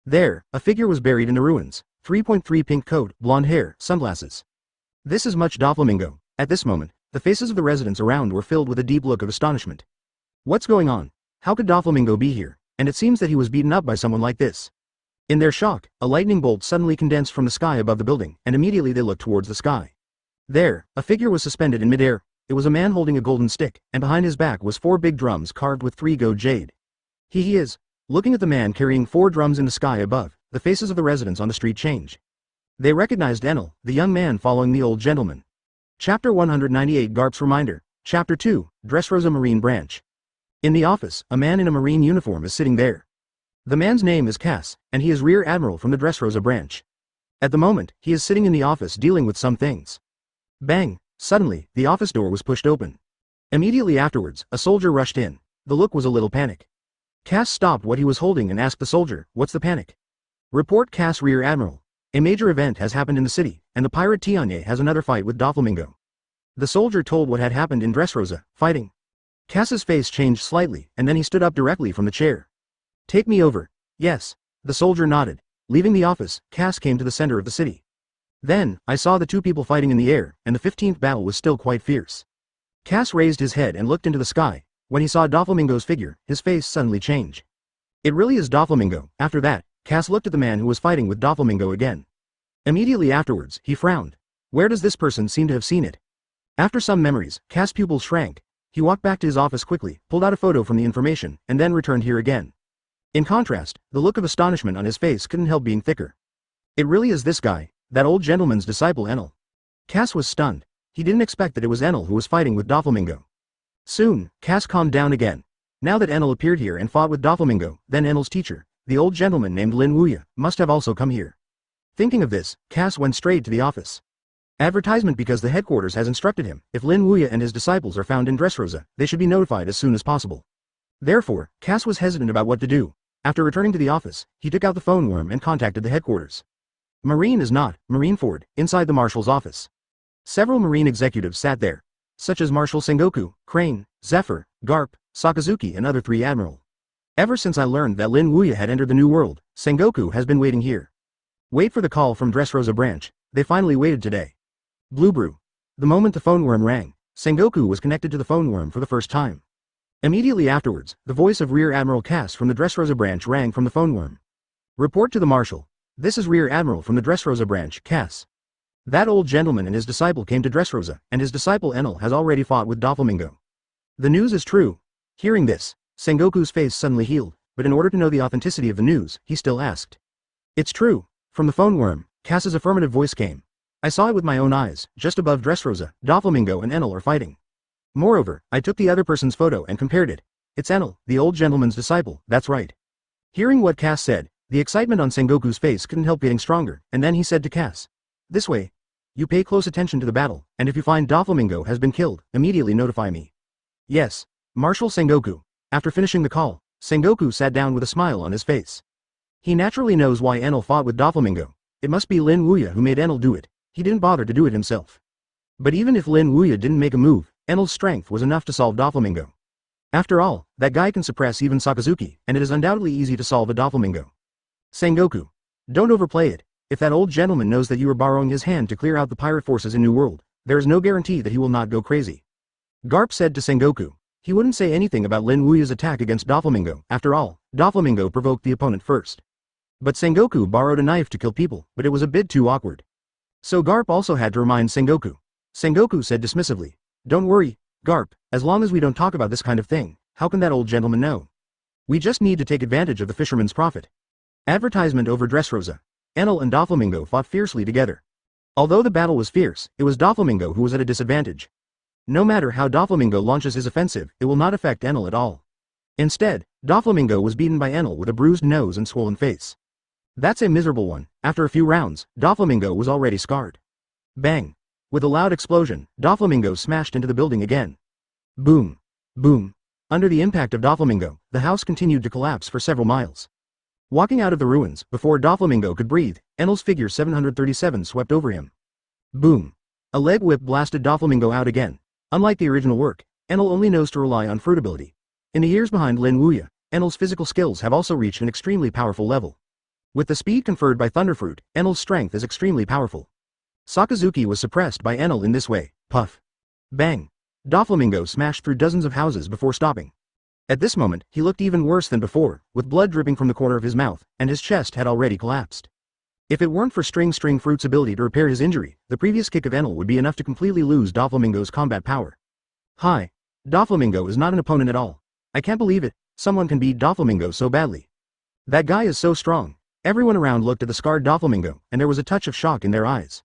There, a figure was buried in the ruins. 3.3 pink coat, blonde hair, sunglasses. This is much Doflamingo. At this moment, the faces of the residents around were filled with a deep look of astonishment. What's going on? How could Doflamingo be here? And it seems that he was beaten up by someone like this. In their shock, a lightning bolt suddenly condensed from the sky above the building, and immediately they looked towards the sky. There, a figure was suspended in midair. It was a man holding a golden stick, and behind his back was 4 big drums carved with 3 gold jade. He is. Looking at the man carrying 4 drums in the sky above, the faces of the residents on the street change. They recognized Enel, the young man following the old gentleman. Chapter 198 Garp's Reminder. Chapter 2, Dressrosa Marine Branch. In the office, a man in a marine uniform is sitting there. The man's name is Cass, and he is Rear Admiral from the Dressrosa branch. At the moment, he is sitting in the office dealing with some things. Bang! Suddenly, the office door was pushed open. Immediately afterwards, a soldier rushed in. The look was a little panic. Cass stopped what he was holding and asked the soldier, "What's the panic?" Report Cass Rear Admiral. A major event has happened in the city, and the pirate Tianye has another fight with Doflamingo. The soldier told what had happened in Dressrosa, fighting. Cass's face changed slightly, and then he stood up directly from the chair. Take me over. Yes. The soldier nodded. Leaving the office, Cass came to the center of the city. Then, I saw the 2 people fighting in the air, and the 15th battle was still quite fierce. Cass raised his head and looked into the sky. When he saw Doflamingo's figure, his face suddenly changed. It really is Doflamingo. After that, Cass looked at the man who was fighting with Doflamingo again. Immediately afterwards, he frowned. Where does this person seem to have seen it? After some memories, Cass' pupils shrank. He walked back to his office quickly, pulled out a photo from the information, and then returned here again. In contrast, the look of astonishment on his face couldn't help being thicker. It really is this guy, that old gentleman's disciple Enel. Cass was stunned. He didn't expect that it was Enel who was fighting with Doflamingo. Soon, Cass calmed down again. Now that Enel appeared here and fought with Doflamingo, then Enel's teacher, the old gentleman named Lin Wuya, must have also come here. Thinking of this, Cass went straight to the office. Advertisement because the headquarters has instructed him, if Lin Wuya and his disciples are found in Dressrosa, they should be notified as soon as possible. Therefore, Cass was hesitant about what to do. After returning to the office, he took out the phone worm and contacted the headquarters. Marineford, inside the marshal's office. Several Marine executives sat there, such as Marshal Sengoku, Crane, Zephyr, Garp, Sakazuki and other 3 admiral. Ever since I learned that Lin Wuya had entered the new world, Sengoku has been waiting here. Wait for the call from Dressrosa branch. They finally waited today. Blue Brew. The moment the phone worm rang, Sengoku was connected to the phone worm for the first time. Immediately afterwards, the voice of Rear Admiral Cass from the Dressrosa branch rang from the phone worm. Report to the Marshal. This is Rear Admiral from the Dressrosa branch, Cass. That old gentleman and his disciple came to Dressrosa, and his disciple Enel has already fought with Doflamingo. The news is true. Hearing this, Sengoku's face suddenly healed, but in order to know the authenticity of the news, he still asked. It's true. From the phone worm, Cass's affirmative voice came. I saw it with my own eyes, just above Dressrosa, Doflamingo and Enel are fighting. Moreover, I took the other person's photo and compared it. It's Enel, the old gentleman's disciple, that's right. Hearing what Cass said, the excitement on Sengoku's face couldn't help getting stronger, and then he said to Cass. This way. You pay close attention to the battle, and if you find Doflamingo has been killed, immediately notify me. Yes. Marshal Sengoku. After finishing the call, Sengoku sat down with a smile on his face. He naturally knows why Enel fought with Doflamingo. It must be Lin Wuya who made Enel do it. He didn't bother to do it himself. But even if Lin Wuya didn't make a move, Enel's strength was enough to solve Doflamingo. After all, that guy can suppress even Sakazuki, and it is undoubtedly easy to solve a Doflamingo. Sengoku. Don't overplay it. If that old gentleman knows that you are borrowing his hand to clear out the pirate forces in New World, there is no guarantee that he will not go crazy. Garp said to Sengoku. He wouldn't say anything about Lin Wuya's attack against Doflamingo. After all, Doflamingo provoked the opponent first. But Sengoku borrowed a knife to kill people, but it was a bit too awkward. So Garp also had to remind Sengoku. Sengoku said dismissively. Don't worry, Garp, as long as we don't talk about this kind of thing, how can that old gentleman know? We just need to take advantage of the fisherman's profit. Advertisement over Dressrosa. Enel and Doflamingo fought fiercely together. Although the battle was fierce, it was Doflamingo who was at a disadvantage. No matter how Doflamingo launches his offensive, it will not affect Enel at all. Instead, Doflamingo was beaten by Enel with a bruised nose and swollen face. That's a miserable one. After a few rounds, Doflamingo was already scarred. Bang! With a loud explosion, Doflamingo smashed into the building again. Boom! Boom! Under the impact of Doflamingo, the house continued to collapse for several miles. Walking out of the ruins, before Doflamingo could breathe, Enel's figure 737 swept over him. Boom! A leg whip blasted Doflamingo out again. Unlike the original work, Enel only knows to rely on fruit ability. In the years behind Lin Wuya, Enel's physical skills have also reached an extremely powerful level. With the speed conferred by Thunderfruit, Enel's strength is extremely powerful. Sakazuki was suppressed by Enel in this way. Puff! Bang! Doflamingo smashed through dozens of houses before stopping. At this moment, he looked even worse than before, with blood dripping from the corner of his mouth, and his chest had already collapsed. If it weren't for String Fruit's ability to repair his injury, the previous kick of Enel would be enough to completely lose Doflamingo's combat power. Hi. Doflamingo is not an opponent at all. I can't believe it, someone can beat Doflamingo so badly. That guy is so strong. Everyone around looked at the scarred Doflamingo, and there was a touch of shock in their eyes.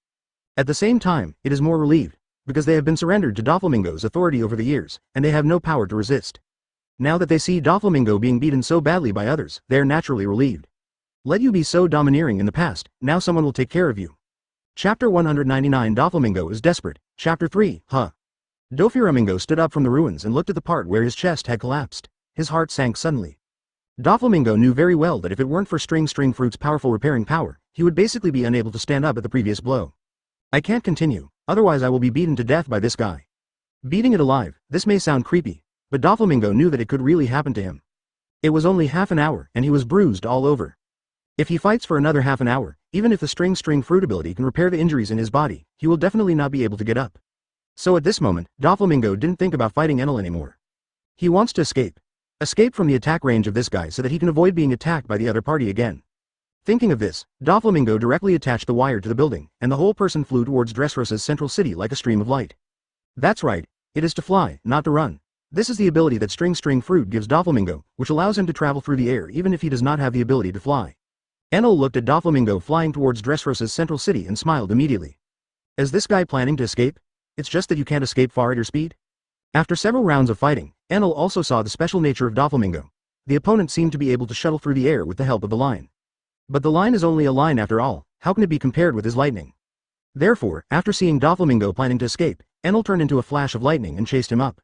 At the same time, it is more relieved, because they have been surrendered to Doflamingo's authority over the years, and they have no power to resist. Now that they see Doflamingo being beaten so badly by others, they are naturally relieved. Let you be so domineering in the past, now someone will take care of you. Chapter 199 Doflamingo is desperate. Chapter 3, Doflamingo stood up from the ruins and looked at the part where his chest had collapsed. His heart sank suddenly. Doflamingo knew very well that if it weren't for String Fruit's powerful repairing power, he would basically be unable to stand up at the previous blow. I can't continue, otherwise I will be beaten to death by this guy. Beating it alive, this may sound creepy, but Doflamingo knew that it could really happen to him. It was only half an hour, and he was bruised all over. If he fights for another half an hour, even if the String Fruit ability can repair the injuries in his body, he will definitely not be able to get up. So at this moment, Doflamingo didn't think about fighting Enel anymore. He wants to escape. Escape from the attack range of this guy so that he can avoid being attacked by the other party again. Thinking of this, Doflamingo directly attached the wire to the building, and the whole person flew towards Dressrosa's central city like a stream of light. That's right, it is to fly, not to run. This is the ability that String Fruit gives Doflamingo, which allows him to travel through the air even if he does not have the ability to fly. Enel looked at Doflamingo flying towards Dressrosa's central city and smiled immediately. Is this guy planning to escape? It's just that you can't escape far at your speed? After several rounds of fighting, Enel also saw the special nature of Doflamingo. The opponent seemed to be able to shuttle through the air with the help of the line. But the line is only a line after all, how can it be compared with his lightning? Therefore, after seeing Doflamingo planning to escape, Enel turned into a flash of lightning and chased him up.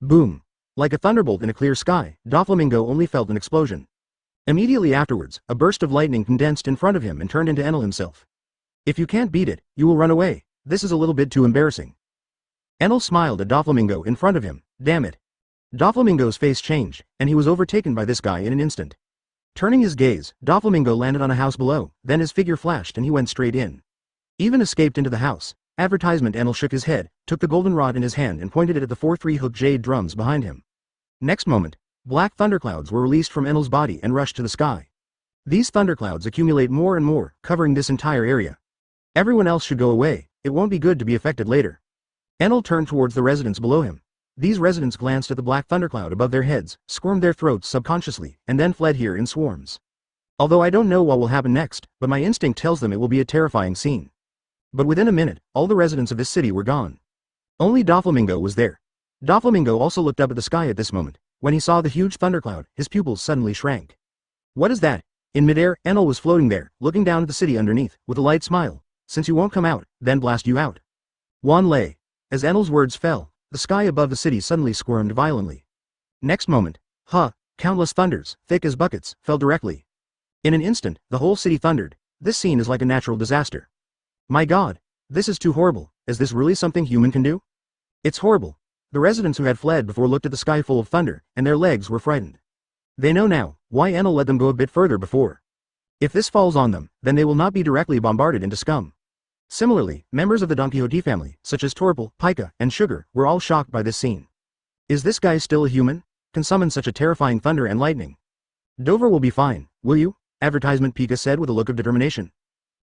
Boom! Like a thunderbolt in a clear sky, Doflamingo only felt an explosion. Immediately afterwards, a burst of lightning condensed in front of him and turned into Enel himself. If you can't beat it, you will run away. This is a little bit too embarrassing. Enel smiled at Doflamingo in front of him. Damn it. Doflamingo's face changed, and he was overtaken by this guy in an instant. Turning his gaze, Doflamingo landed on a house below, then his figure flashed and he went straight in. Even escaped into the house. Advertisement. Enel shook his head, took the goldenrod in his hand and pointed it at the 4-3-hook jade drums behind him. Next moment, black thunderclouds were released from Enel's body and rushed to the sky. These thunderclouds accumulate more and more, covering this entire area. Everyone else should go away, it won't be good to be affected later. Enel turned towards the residents below him. These residents glanced at the black thundercloud above their heads, squirmed their throats subconsciously, and then fled here in swarms. Although I don't know what will happen next, but my instinct tells them it will be a terrifying scene. But within a minute, all the residents of this city were gone. Only Doflamingo was there. Doflamingo also looked up at the sky at this moment. When he saw the huge thundercloud, his pupils suddenly shrank. What is that? In midair, Enel was floating there, looking down at the city underneath, with a light smile. Since you won't come out, then blast you out. Wan lay. As Enel's words fell, the sky above the city suddenly squirmed violently. Next moment, countless thunders, thick as buckets, fell directly. In an instant, the whole city thundered. This scene is like a natural disaster. My God, this is too horrible. Is this really something human can do? It's horrible. The residents who had fled before looked at the sky full of thunder, and their legs were frightened. They know now why Enel let them go a bit further before. If this falls on them, then they will not be directly bombarded into scum. Similarly, members of the Don Quixote family, such as Torpal, Pica, and Sugar, were all shocked by this scene. Is this guy still a human? Can summon such a terrifying thunder and lightning? Dover will be fine, will you? Advertisement. Pica said with a look of determination.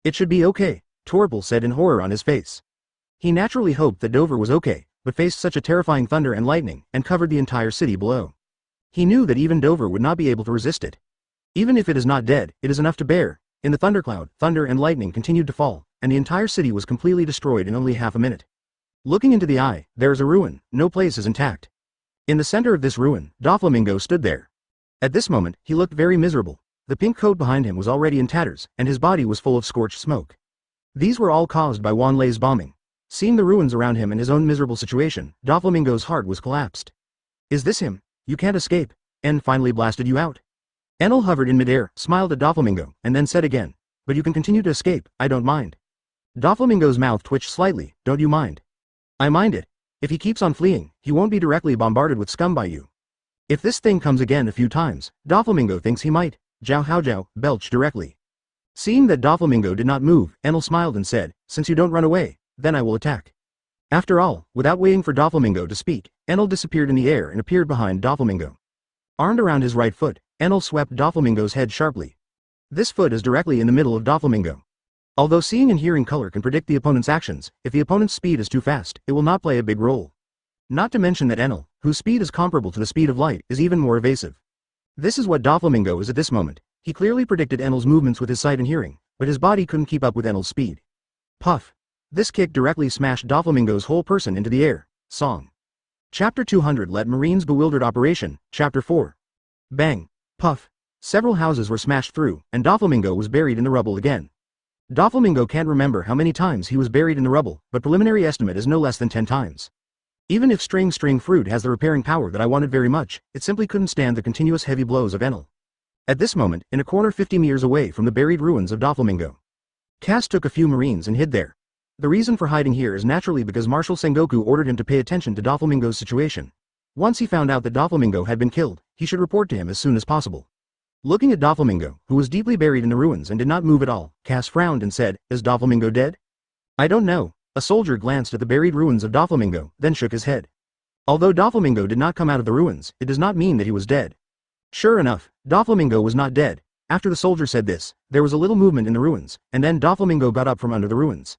It should be okay, Torpal said in horror on his face. He naturally hoped that Dover was okay, but faced such a terrifying thunder and lightning, and covered the entire city below. He knew that even Dover would not be able to resist it. Even if it is not dead, it is enough to bear. In the thundercloud, thunder and lightning continued to fall, and the entire city was completely destroyed in only half a minute. Looking into the eye, there is a ruin, no place is intact. In the center of this ruin, Doflamingo stood there. At this moment, he looked very miserable. The pink coat behind him was already in tatters, and his body was full of scorched smoke. These were all caused by Wan Lei's bombing. Seeing the ruins around him and his own miserable situation, Doflamingo's heart was collapsed. Is this him? You can't escape. And finally blasted you out. Enel hovered in midair, smiled at Doflamingo, and then said again, but you can continue to escape, I don't mind. Doflamingo's mouth twitched slightly. Don't you mind? I mind it. If he keeps on fleeing, he won't be directly bombarded with scum by you. If this thing comes again a few times, Doflamingo thinks he might. Jiao Haojiao, belch directly. Seeing that Doflamingo did not move, Enel smiled and said, since you don't run away, then I will attack. After all, without waiting for Doflamingo to speak, Enel disappeared in the air and appeared behind Doflamingo. Armed around his right foot, Enel swept Doflamingo's head sharply. This foot is directly in the middle of Doflamingo. Although seeing and hearing color can predict the opponent's actions, if the opponent's speed is too fast, it will not play a big role. Not to mention that Enel, whose speed is comparable to the speed of light, is even more evasive. This is what Doflamingo is at this moment. He clearly predicted Enel's movements with his sight and hearing, but his body couldn't keep up with Enel's speed. Puff. This kick directly smashed Doflamingo's whole person into the air. Song. Chapter 200. Let Marines Bewildered Operation, Chapter 4. Bang. Puff. Several houses were smashed through, and Doflamingo was buried in the rubble again. Doflamingo can't remember how many times he was buried in the rubble, but preliminary estimate is no less than 10 times. Even if string fruit has the repairing power that I wanted very much, it simply couldn't stand the continuous heavy blows of Enel. At this moment, in a corner 50 meters away from the buried ruins of Doflamingo, Cass took a few Marines and hid there. The reason for hiding here is naturally because Marshal Sengoku ordered him to pay attention to Doflamingo's situation. Once he found out that Doflamingo had been killed, he should report to him as soon as possible. Looking at Doflamingo, who was deeply buried in the ruins and did not move at all, Cass frowned and said, Is Doflamingo dead? I don't know. A soldier glanced at the buried ruins of Doflamingo, then shook his head. Although Doflamingo did not come out of the ruins, it does not mean that he was dead. Sure enough, Doflamingo was not dead. After the soldier said this, there was a little movement in the ruins, and then Doflamingo got up from under the ruins.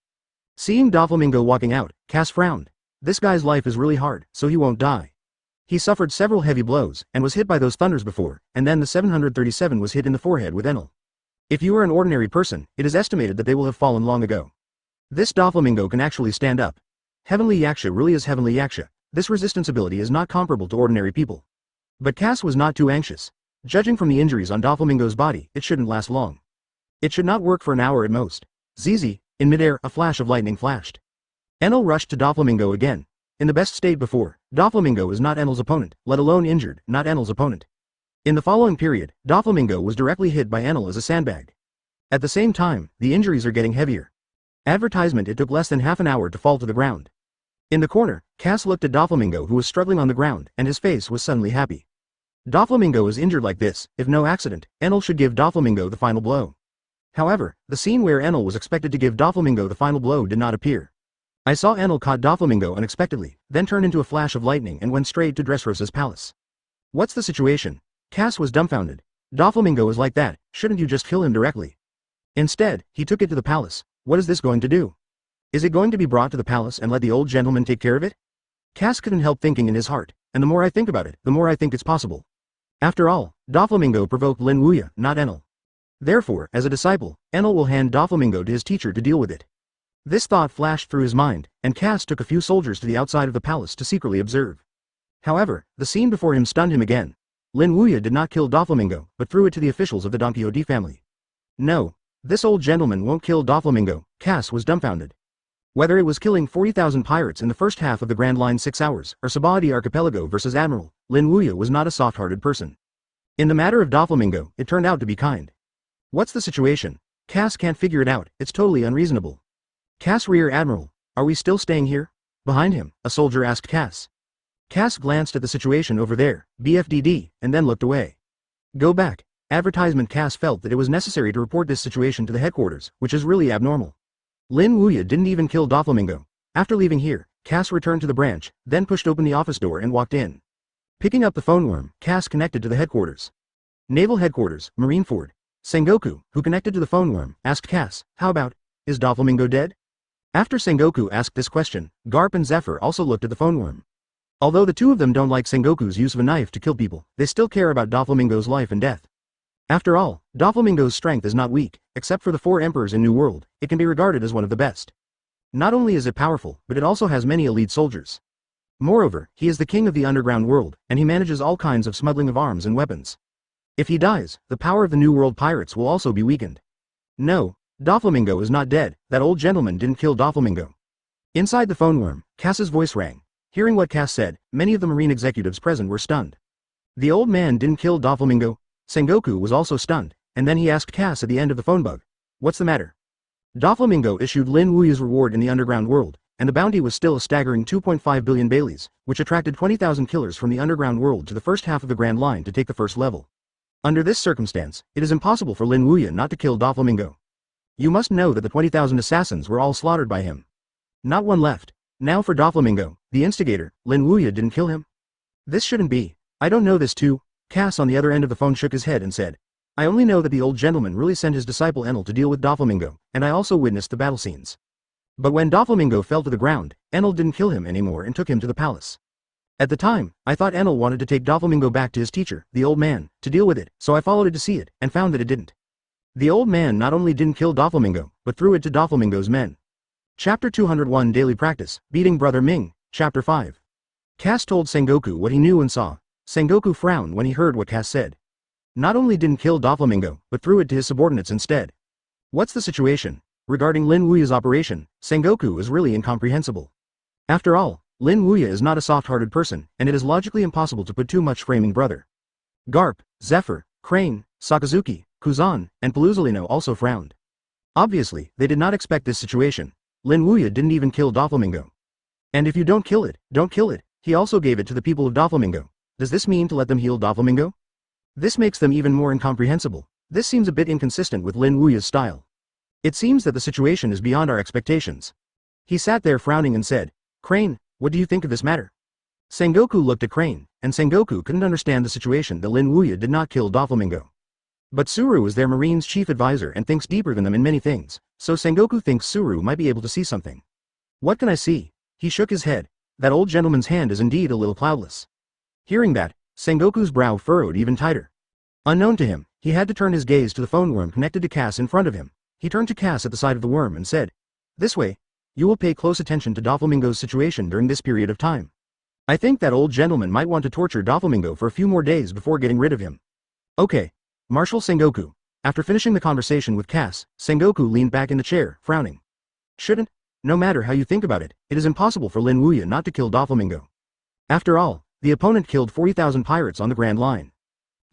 Seeing Doflamingo walking out, Cass frowned. This guy's life is really hard, so he won't die. He suffered several heavy blows, and was hit by those thunders before, and then the 737 was hit in the forehead with Enel. If you are an ordinary person, it is estimated that they will have fallen long ago. This Doflamingo can actually stand up. Heavenly Yaksha really is Heavenly Yaksha. This resistance ability is not comparable to ordinary people. But Cass was not too anxious. Judging from the injuries on Doflamingo's body, it shouldn't last long. It should not work for an hour at most. ZZ, in midair, a flash of lightning flashed. Enel rushed to Doflamingo again. In the best state before, Doflamingo is not Enel's opponent, let alone injured, not Enel's opponent. In the following period, Doflamingo was directly hit by Enel as a sandbag. At the same time, the injuries are getting heavier. Advertisement: it took less than half an hour to fall to the ground. In the corner, Cass looked at Doflamingo, who was struggling on the ground, and his face was suddenly happy. Doflamingo is injured like this. If no accident, Enel should give Doflamingo the final blow. However, the scene where Enel was expected to give Doflamingo the final blow did not appear. I saw Enel caught Doflamingo unexpectedly, then turned into a flash of lightning and went straight to Dressrosa's palace. What's the situation? Cass was dumbfounded. Doflamingo is like that, shouldn't you just kill him directly? Instead, he took it to the palace. What is this going to do? Is it going to be brought to the palace and let the old gentleman take care of it? Cass couldn't help thinking in his heart, and the more I think about it, the more I think it's possible. After all, Doflamingo provoked Lin Wuya, not Enel. Therefore, as a disciple, Enel will hand Doflamingo to his teacher to deal with it. This thought flashed through his mind, and Cass took a few soldiers to the outside of the palace to secretly observe. However, the scene before him stunned him again. Lin Wuya did not kill Doflamingo, but threw it to the officials of the Don Quixote family. No, this old gentleman won't kill Doflamingo. Cass was dumbfounded. Whether it was killing 40,000 pirates in the first half of the Grand Line 6 hours, or Sabadi Archipelago versus Admiral, Lin Wuya was not a soft-hearted person. In the matter of Doflamingo, it turned out to be kind. What's the situation? Cass can't figure it out. It's totally unreasonable. Cass, Rear Admiral, are we still staying here? Behind him, a soldier asked Cass. Cass glanced at the situation over there, BFDD, and then looked away. Go back. Advertisement. Cass felt that it was necessary to report this situation to the headquarters, which is really abnormal. Lin Wuya didn't even kill Doflamingo. After leaving here, Cass returned to the branch, then pushed open the office door and walked in. Picking up the phone worm, Cass connected to the headquarters. Naval Headquarters, Marineford. Sengoku, who connected to the phone worm, asked Cass, how about, is Doflamingo dead? After Sengoku asked this question, Garp and Zephyr also looked at the phone worm. Although the two of them don't like Sengoku's use of a knife to kill people, they still care about Doflamingo's life and death. After all, Doflamingo's strength is not weak. Except for the 4 emperors in New World, it can be regarded as one of the best. Not only is it powerful, but it also has many elite soldiers. Moreover, he is the king of the underground world, and he manages all kinds of smuggling of arms and weapons. If he dies, the power of the New World pirates will also be weakened. No, Doflamingo is not dead. That old gentleman didn't kill Doflamingo. Inside the phone worm, Cass's voice rang. Hearing what Cass said, many of the marine executives present were stunned. The old man didn't kill Doflamingo. Sengoku was also stunned, and then he asked Cass at the end of the phone bug, what's the matter? Doflamingo issued Lin Wuya's reward in the underground world, and the bounty was still a staggering 2.5 billion Baileys, which attracted 20,000 killers from the underground world to the first half of the Grand Line to take the first level. Under this circumstance, it is impossible for Lin Wuya not to kill Doflamingo. You must know that the 20,000 assassins were all slaughtered by him. Not one left. Now for Doflamingo, the instigator, Lin Wuya didn't kill him? This shouldn't be. I don't know this too. Cass on the other end of the phone shook his head and said, I only know that the old gentleman really sent his disciple Enel to deal with Doflamingo, and I also witnessed the battle scenes. But when Doflamingo fell to the ground, Enel didn't kill him anymore and took him to the palace. At the time, I thought Enel wanted to take Doflamingo back to his teacher, the old man, to deal with it, so I followed it to see it, and found that it didn't. The old man not only didn't kill Doflamingo, but threw it to Doflamingo's men. Chapter 201 Daily Practice, Beating Brother Ming, Chapter 5. Cass told Sengoku what he knew and saw. Sengoku frowned when he heard what Cass said. Not only didn't kill Doflamingo, but threw it to his subordinates instead. What's the situation? Regarding Lin Wuya's operation, Sengoku is really incomprehensible. After all, Lin Wuya is not a soft-hearted person, and it is logically impossible to put too much framing brother. Garp, Zephyr, Crane, Sakazuki, Kuzan, and Paluzolino also frowned. Obviously, they did not expect this situation. Lin Wuya didn't even kill Doflamingo. And if you don't kill it, don't kill it. He also gave it to the people of Doflamingo. Does this mean to let them heal Doflamingo? This makes them even more incomprehensible. This seems a bit inconsistent with Lin Wuya's style. It seems that the situation is beyond our expectations. He sat there frowning and said, Crane, what do you think of this matter? Sengoku looked at Crane, and Sengoku couldn't understand the situation that Lin Wuya did not kill Doflamingo. But Suru is their Marine's chief advisor and thinks deeper than them in many things, so Sengoku thinks Suru might be able to see something. What can I see? He shook his head. That old gentleman's hand is indeed a little cloudless. Hearing that, Sengoku's brow furrowed even tighter. Unknown to him, he had to turn his gaze to the phone worm connected to Cass in front of him. He turned to Cass at the side of the worm and said, This way. You will pay close attention to Doflamingo's situation during this period of time. I think that old gentleman might want to torture Doflamingo for a few more days before getting rid of him. Okay. Marshal Sengoku. After finishing the conversation with Cass, Sengoku leaned back in the chair, frowning. Shouldn't, no matter how you think about it, it is impossible for Lin Wuya not to kill Doflamingo. After all, the opponent killed 40,000 pirates on the Grand Line.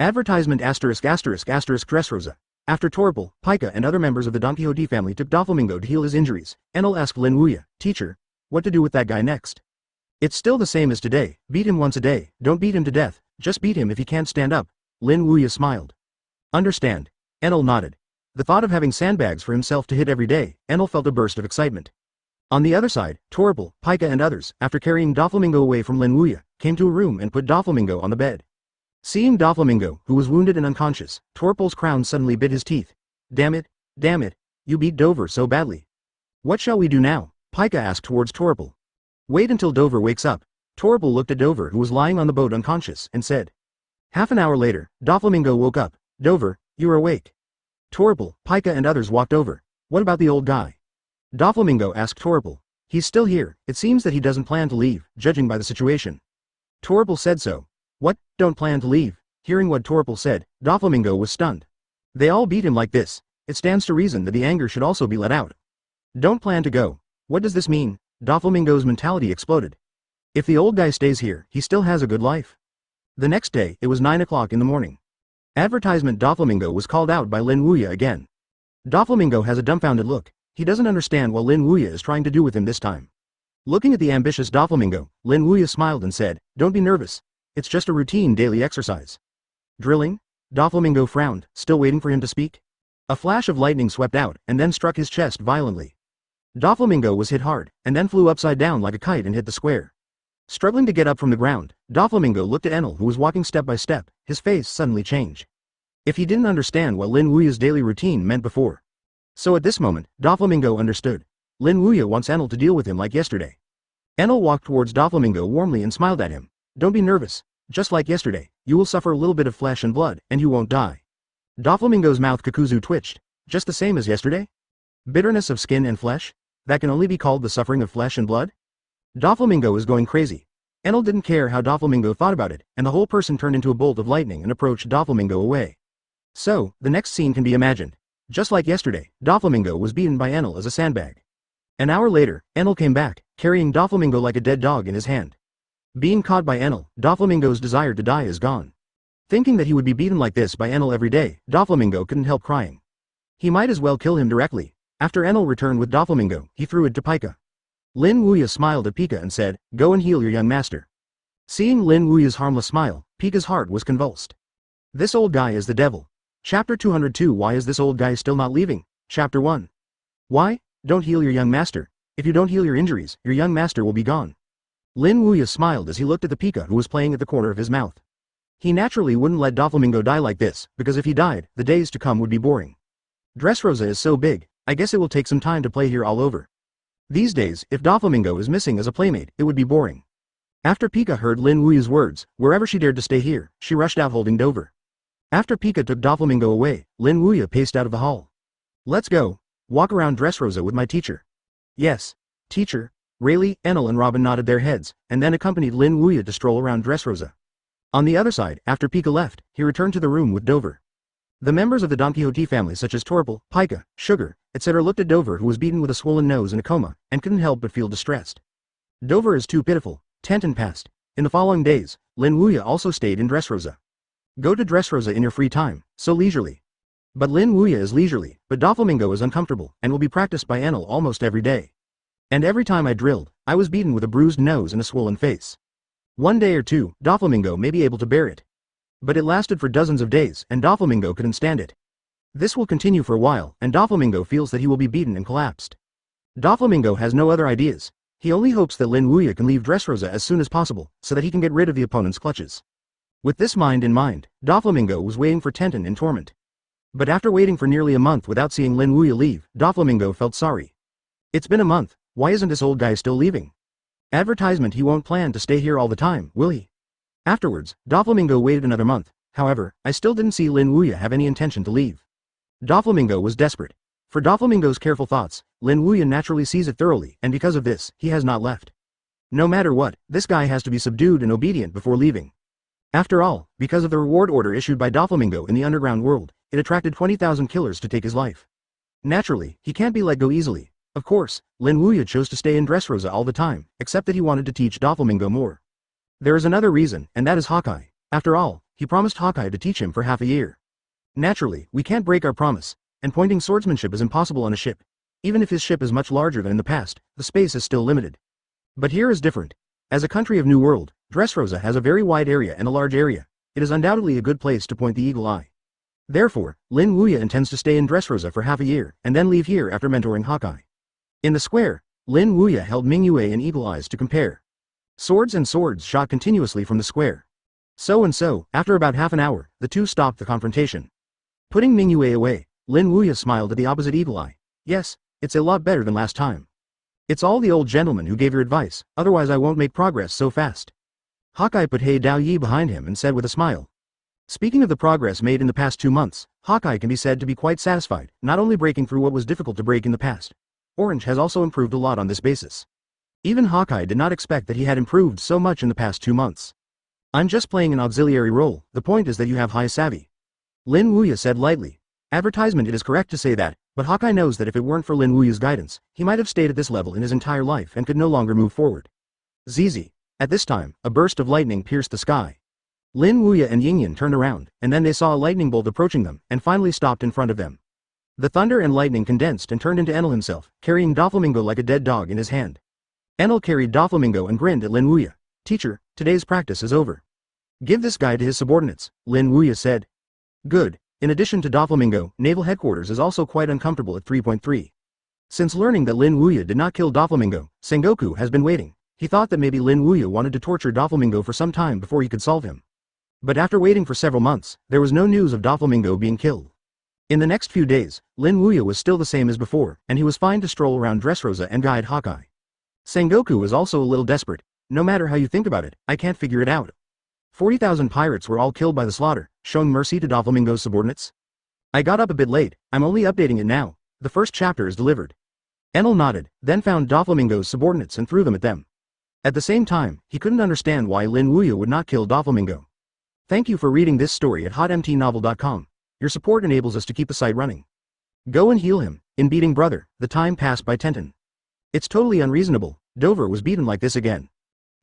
Advertisement ***** Dressrosa. After Torpal, Pika and other members of the Don Quixote family took Doflamingo to heal his injuries, Enel asked Lin Wuya, "Teacher, what to do with that guy next?" "It's still the same as today, beat him once a day, don't beat him to death, just beat him if he can't stand up." Lin Wuya smiled. "Understand." Enel nodded. The thought of having sandbags for himself to hit every day, Enel felt a burst of excitement. On the other side, Torpal, Pika and others, after carrying Doflamingo away from Lin Wuya, came to a room and put Doflamingo on the bed. Seeing Doflamingo, who was wounded and unconscious, Torpal's crown suddenly bit his teeth. Damn it, you beat Dover so badly. What shall we do now?" Pika asked towards Torpal. "Wait until Dover wakes up." Torpal looked at Dover, who was lying on the boat unconscious, and said. Half an hour later, Doflamingo woke up. "Dover, you are awake." Torpal, Pika and others walked over. "What about the old guy?" Doflamingo asked Torpal. "He's still here, it seems that he doesn't plan to leave, judging by the situation." Torpal said so. "What, don't plan to leave?" Hearing what Torpal said, Doflamingo was stunned. "They all beat him like this, it stands to reason that the anger should also be let out." "Don't plan to go. What does this mean?" Doflamingo's mentality exploded. "If the old guy stays here, he still has a good life." The next day, it was 9 o'clock in the morning. Advertisement Doflamingo was called out by Lin Wuya again. Doflamingo has a dumbfounded look, he doesn't understand what Lin Wuya is trying to do with him this time. Looking at the ambitious Doflamingo, Lin Wuya smiled and said, "Don't be nervous. It's just a routine daily exercise." "Drilling?" Doflamingo frowned, still waiting for him to speak. A flash of lightning swept out, and then struck his chest violently. Doflamingo was hit hard, and then flew upside down like a kite and hit the square. Struggling to get up from the ground, Doflamingo looked at Enel, who was walking step by step, his face suddenly changed. If he didn't understand what Lin Wuya's daily routine meant before. So at this moment, Doflamingo understood. Lin Wuya wants Enel to deal with him like yesterday. Enel walked towards Doflamingo warmly and smiled at him. "Don't be nervous. Just like yesterday, you will suffer a little bit of flesh and blood, and you won't die." Doflamingo's mouth Kakuzu twitched. "Just the same as yesterday? Bitterness of skin and flesh? That can only be called the suffering of flesh and blood?" Doflamingo is going crazy. Enel didn't care how Doflamingo thought about it, and the whole person turned into a bolt of lightning and approached Doflamingo away. So, the next scene can be imagined. Just like yesterday, Doflamingo was beaten by Enel as a sandbag. An hour later, Enel came back, carrying Doflamingo like a dead dog in his hand. Being caught by Enel, Doflamingo's desire to die is gone. Thinking that he would be beaten like this by Enel every day, Doflamingo couldn't help crying. He might as well kill him directly. After Enel returned with Doflamingo, he threw it to Pika. Lin Wuya smiled at Pika and said, "Go and heal your young master." Seeing Lin Wuya's harmless smile, Pika's heart was convulsed. This old guy is the devil. Chapter 202 Why is this old guy still not leaving? Chapter 1. Why? Don't heal your young master. If you don't heal your injuries, your young master will be gone. Lin Wuya smiled as he looked at the Pika who was playing at the corner of his mouth. He naturally wouldn't let Doflamingo die like this, because if he died, the days to come would be boring. Dressrosa is so big, I guess it will take some time to play here all over. These days, if Doflamingo is missing as a playmate, it would be boring. After Pika heard Lin Wuya's words, wherever she dared to stay here, she rushed out holding Dover. After Pika took Doflamingo away, Lin Wuya paced out of the hall. "Let's go. Walk around Dressrosa with my teacher." "Yes, teacher." Rayleigh, Enel and Robin nodded their heads, and then accompanied Lin Wuya to stroll around Dressrosa. On the other side, after Pika left, he returned to the room with Dover. The members of the Don Quixote family such as Torpal, Pika, Sugar, etc. looked at Dover who was beaten with a swollen nose and a coma, and couldn't help but feel distressed. Dover is too pitiful. Tenton passed. In the following days, Lin Wuya also stayed in Dressrosa. Go to Dressrosa in your free time, so leisurely. But Lin Wuya is leisurely, but Doflamingo is uncomfortable, and will be practiced by Enel almost every day. And every time I drilled, I was beaten with a bruised nose and a swollen face. One day or two, Doflamingo may be able to bear it. But it lasted for dozens of days, and Doflamingo couldn't stand it. This will continue for a while, and Doflamingo feels that he will be beaten and collapsed. Doflamingo has no other ideas. He only hopes that Lin Wuya can leave Dressrosa as soon as possible, so that he can get rid of the opponent's clutches. With this mind in mind, Doflamingo was waiting for Tenton in torment. But after waiting for nearly a month without seeing Lin Wuya leave, Doflamingo felt sorry. It's been a month, why isn't this old guy still leaving? Advertisement he won't plan to stay here all the time, will he? Afterwards, Doflamingo waited another month, however, I still didn't see Lin Wuya have any intention to leave. Doflamingo was desperate. For Doflamingo's careful thoughts, Lin Wuya naturally sees it thoroughly, and because of this, he has not left. No matter what, this guy has to be subdued and obedient before leaving. After all, because of the reward order issued by Doflamingo in the underground world, it attracted 20,000 killers to take his life. Naturally, he can't be let go easily. Of course, Lin Wuya chose to stay in Dressrosa all the time, except that he wanted to teach Doflamingo more. There is another reason, and that is Hawkeye. After all, he promised Hawkeye to teach him for half a year. Naturally, we can't break our promise, and pointing swordsmanship is impossible on a ship. Even if his ship is much larger than in the past, the space is still limited. But here is different. As a country of New World, Dressrosa has a very wide area and a large area. It is undoubtedly a good place to point the eagle eye. Therefore, Lin Wuya intends to stay in Dressrosa for half a year, and then leave here after mentoring Hawkeye. In the square, Lin Wuya held Ming Yue and Eagle Eyes to compare. Swords and swords shot continuously from the square. So, after about half an hour, the two stopped the confrontation. Putting Ming Yue away, Lin Wuya smiled at the opposite Eagle Eye. Yes, it's a lot better than last time. It's all the old gentleman who gave your advice, otherwise I won't make progress so fast. Hawkeye put He Dao Yi behind him and said with a smile. Speaking of the progress made in the past 2 months, Hawkeye can be said to be quite satisfied, not only breaking through what was difficult to break in the past. Orange has also improved a lot on this basis. Even Hawkeye did not expect that he had improved so much in the past 2 months. I'm just playing an auxiliary role, the point is that you have high savvy. Lin Wuya said lightly. Advertisement, it is correct to say that, but Hawkeye knows that if it weren't for Lin Wuya's guidance, he might have stayed at this level in his entire life and could no longer move forward. ZZ. At this time, a burst of lightning pierced the sky. Lin Wuya and Yingyan turned around, and then they saw a lightning bolt approaching them, and finally stopped in front of them. The thunder and lightning condensed and turned into Enel himself, carrying Doflamingo like a dead dog in his hand. Enel carried Doflamingo and grinned at Lin Wuya. Teacher, today's practice is over. Give this guy to his subordinates, Lin Wuya said. Good. In addition to Doflamingo, Naval Headquarters is also quite uncomfortable at 3.3. Since learning that Lin Wuya did not kill Doflamingo, Sengoku has been waiting. He thought that maybe Lin Wuya wanted to torture Doflamingo for some time before he could solve him. But after waiting for several months, there was no news of Doflamingo being killed. In the next few days, Lin Wuya was still the same as before, and he was fine to stroll around Dressrosa and guide Hawkeye. Sengoku was also a little desperate. No matter how you think about it, I can't figure it out. 40,000 pirates were all killed by the slaughter, showing mercy to Doflamingo's subordinates. I got up a bit late, I'm only updating it now. The first chapter is delivered. Enel nodded, then found Doflamingo's subordinates and threw them at them. At the same time, he couldn't understand why Lin Wuya would not kill Doflamingo. Thank you for reading this story at hotmtnovel.com. Your support enables us to keep the site running. Go and heal him. In beating brother, the time passed by Tenten. It's totally unreasonable. Dover was beaten like this again.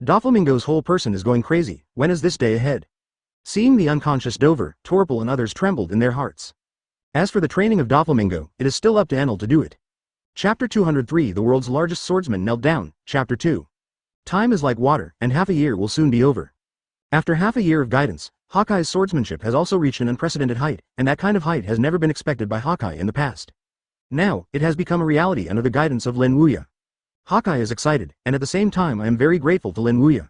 Doflamingo's whole person is going crazy. When is this day ahead? Seeing the unconscious Dover, Torpal and others trembled in their hearts. As for the training of Doflamingo, it is still up to Enel to do it. Chapter 203. The world's largest swordsman knelt down. Chapter 2. Time is like water, and half a year will soon be over. After half a year of guidance, Hawkeye's swordsmanship has also reached an unprecedented height, and that kind of height has never been expected by Hawkeye in the past. Now, it has become a reality under the guidance of Lin Wuya. Hawkeye is excited, and at the same time I am very grateful to Lin Wuya.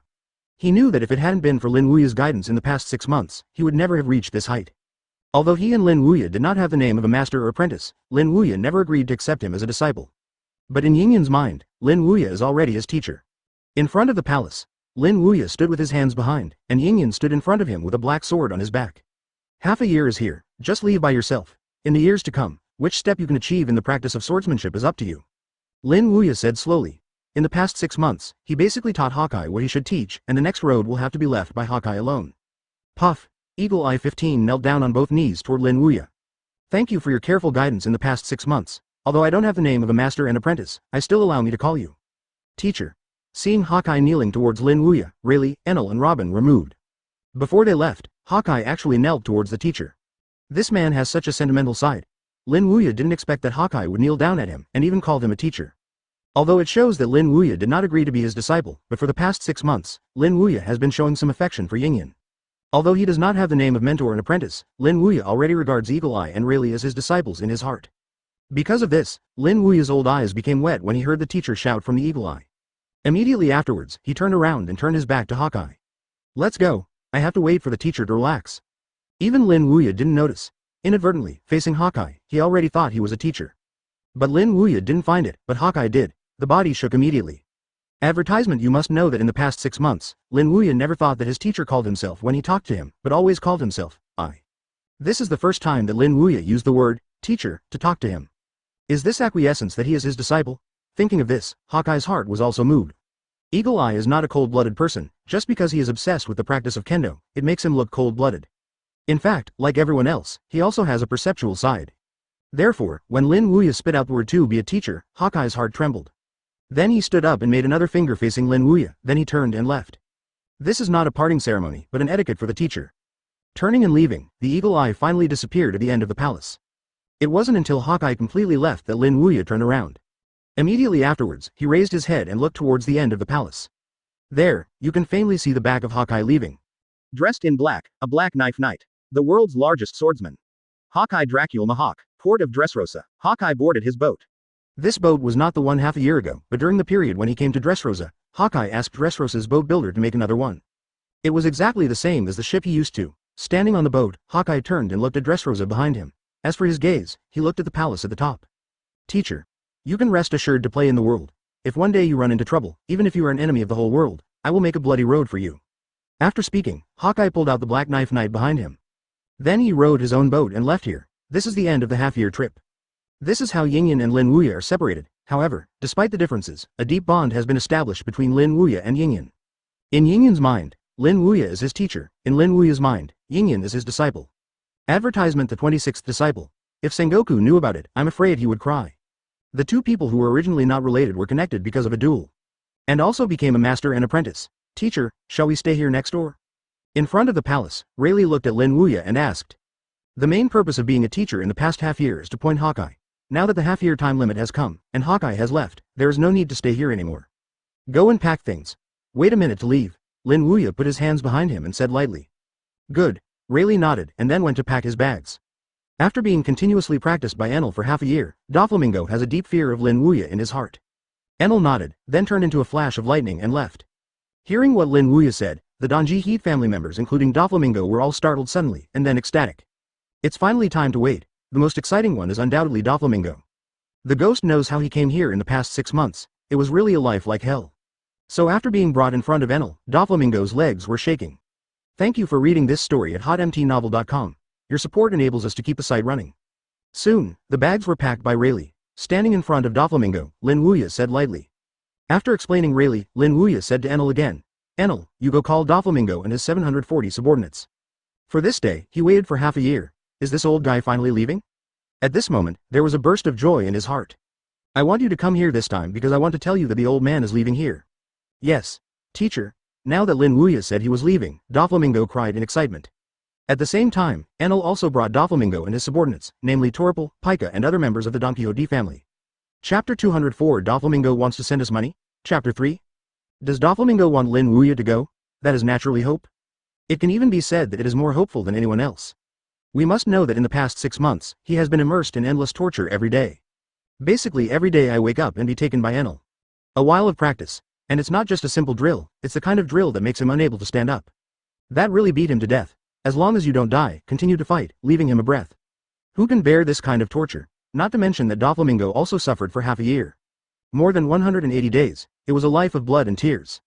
He knew that if it hadn't been for Lin Wuya's guidance in the past 6 months, he would never have reached this height. Although he and Lin Wuya did not have the name of a master or apprentice, Lin Wuya never agreed to accept him as a disciple. But in Yingyan's mind, Lin Wuya is already his teacher. In front of the palace, Lin Wuya stood with his hands behind, and Yingyan stood in front of him with a black sword on his back. Half a year is here, just leave by yourself. In the years to come, which step you can achieve in the practice of swordsmanship is up to you. Lin Wuya said slowly. In the past 6 months, he basically taught Hawkeye what he should teach, and the next road will have to be left by Hawkeye alone. Puff. Eagle Eye 15 knelt down on both knees toward Lin Wuya. Thank you for your careful guidance in the past 6 months. Although I don't have the name of a master and apprentice, I still allow me to call you teacher. Seeing Hawkeye kneeling towards Lin Wuya, Rayleigh, Enel and Robin were moved. Before they left, Hawkeye actually knelt towards the teacher. This man has such a sentimental side. Lin Wuya didn't expect that Hawkeye would kneel down at him, and even called him a teacher. Although it shows that Lin Wuya did not agree to be his disciple, but for the past 6 months, Lin Wuya has been showing some affection for Yingyan. Although he does not have the name of mentor and apprentice, Lin Wuya already regards Eagle Eye and Rayleigh as his disciples in his heart. Because of this, Lin Wuya's old eyes became wet when he heard the teacher shout from the Eagle Eye. Immediately afterwards, he turned around and turned his back to Hawkeye. Let's go. I have to wait for the teacher to relax. Even Lin Wuya didn't notice. Inadvertently, facing Hawkeye, he already thought he was a teacher. But Lin Wuya didn't find it, but Hawkeye did. The body shook immediately. Advertisement. You must know that in the past 6 months, Lin Wuya never thought that his teacher called himself when he talked to him, but always called himself, I. This is the first time that Lin Wuya used the word, teacher, to talk to him. Is this acquiescence that he is his disciple? Thinking of this, Hawkeye's heart was also moved. Eagle Eye is not a cold-blooded person. Just because he is obsessed with the practice of kendo, it makes him look cold-blooded. In fact, like everyone else, he also has a perceptual side. Therefore, when Lin Wuya spit out the word to be a teacher, Hawkeye's heart trembled. Then he stood up and made another finger facing Lin Wuya, then he turned and left. This is not a parting ceremony, but an etiquette for the teacher. Turning and leaving, the eagle eye finally disappeared at the end of the palace. It wasn't until Hawkeye completely left that Lin Wuya turned around. Immediately afterwards, he raised his head and looked towards the end of the palace. There, you can faintly see the back of Hawkeye leaving. Dressed in black, a black knife knight. The world's largest swordsman. Hawkeye Dracul Mahawk, port of Dressrosa. Hawkeye boarded his boat. This boat was not the one half a year ago, but during the period when he came to Dressrosa, Hawkeye asked Dressrosa's boat builder to make another one. It was exactly the same as the ship he used to. Standing on the boat, Hawkeye turned and looked at Dressrosa behind him. As for his gaze, he looked at the palace at the top. Teacher. You can rest assured to play in the world. If one day you run into trouble, even if you are an enemy of the whole world, I will make a bloody road for you. After speaking, Hawkeye pulled out the black knife knight behind him. Then he rowed his own boat and left here. This is the end of the half-year trip. This is how Yingyan and Lin Wuya are separated. However, despite the differences, a deep bond has been established between Lin Wuya and Yingyan. In Yingyan's mind, Lin Wuya is his teacher. In Lin Wuya's mind, Yingyan is his disciple. Advertisement: the 26th disciple. If Sengoku knew about it, I'm afraid he would cry. The two people who were originally not related were connected because of a duel. And also became a master and apprentice. Teacher, shall we stay here next door? In front of the palace, Rayleigh looked at Lin Wuya and asked. The main purpose of being a teacher in the past half year is to point Hawkeye. Now that the half-year time limit has come, and Hawkeye has left, there is no need to stay here anymore. Go and pack things. Wait a minute to leave. Lin Wuya put his hands behind him and said lightly. Good. Rayleigh nodded and then went to pack his bags. After being continuously practiced by Enel for half a year, Doflamingo has a deep fear of Lin Wuya in his heart. Enel nodded, then turned into a flash of lightning and left. Hearing what Lin Wuya said, the Donji Heat family members including Doflamingo were all startled suddenly, and then ecstatic. It's finally time to wait. The most exciting one is undoubtedly Doflamingo. The ghost knows how he came here in the past 6 months. It was really a life like hell. So after being brought in front of Enel, Doflamingo's legs were shaking. Thank you for reading this story at hotmtnovel.com. Your support enables us to keep the site running. Soon, the bags were packed by Rayleigh. Standing in front of Doflamingo, Lin Wuya said lightly. After explaining Rayleigh, Lin Wuya said to Enel again. Enel, you go call Doflamingo and his 740 subordinates. For this day, he waited for half a year. Is this old guy finally leaving? At this moment, there was a burst of joy in his heart. I want you to come here this time because I want to tell you that the old man is leaving here. Yes. Teacher. Now that Lin Wuya said he was leaving, Doflamingo cried in excitement. At the same time, Enel also brought Doflamingo and his subordinates, namely Torpal, Pika and other members of the Don Quixote family. Chapter 204. Doflamingo wants to send us money? Chapter 3. Does Doflamingo want Lin Wuya to go? That is naturally hope. It can even be said that it is more hopeful than anyone else. We must know that in the past 6 months, he has been immersed in endless torture every day. Basically every day I wake up and be taken by Enel. A while of practice. And it's not just a simple drill, it's the kind of drill that makes him unable to stand up. That really beat him to death. As long as you don't die, continue to fight, leaving him a breath. Who can bear this kind of torture? Not to mention that Doflamingo also suffered for half a year. More than 180 days, it was a life of blood and tears.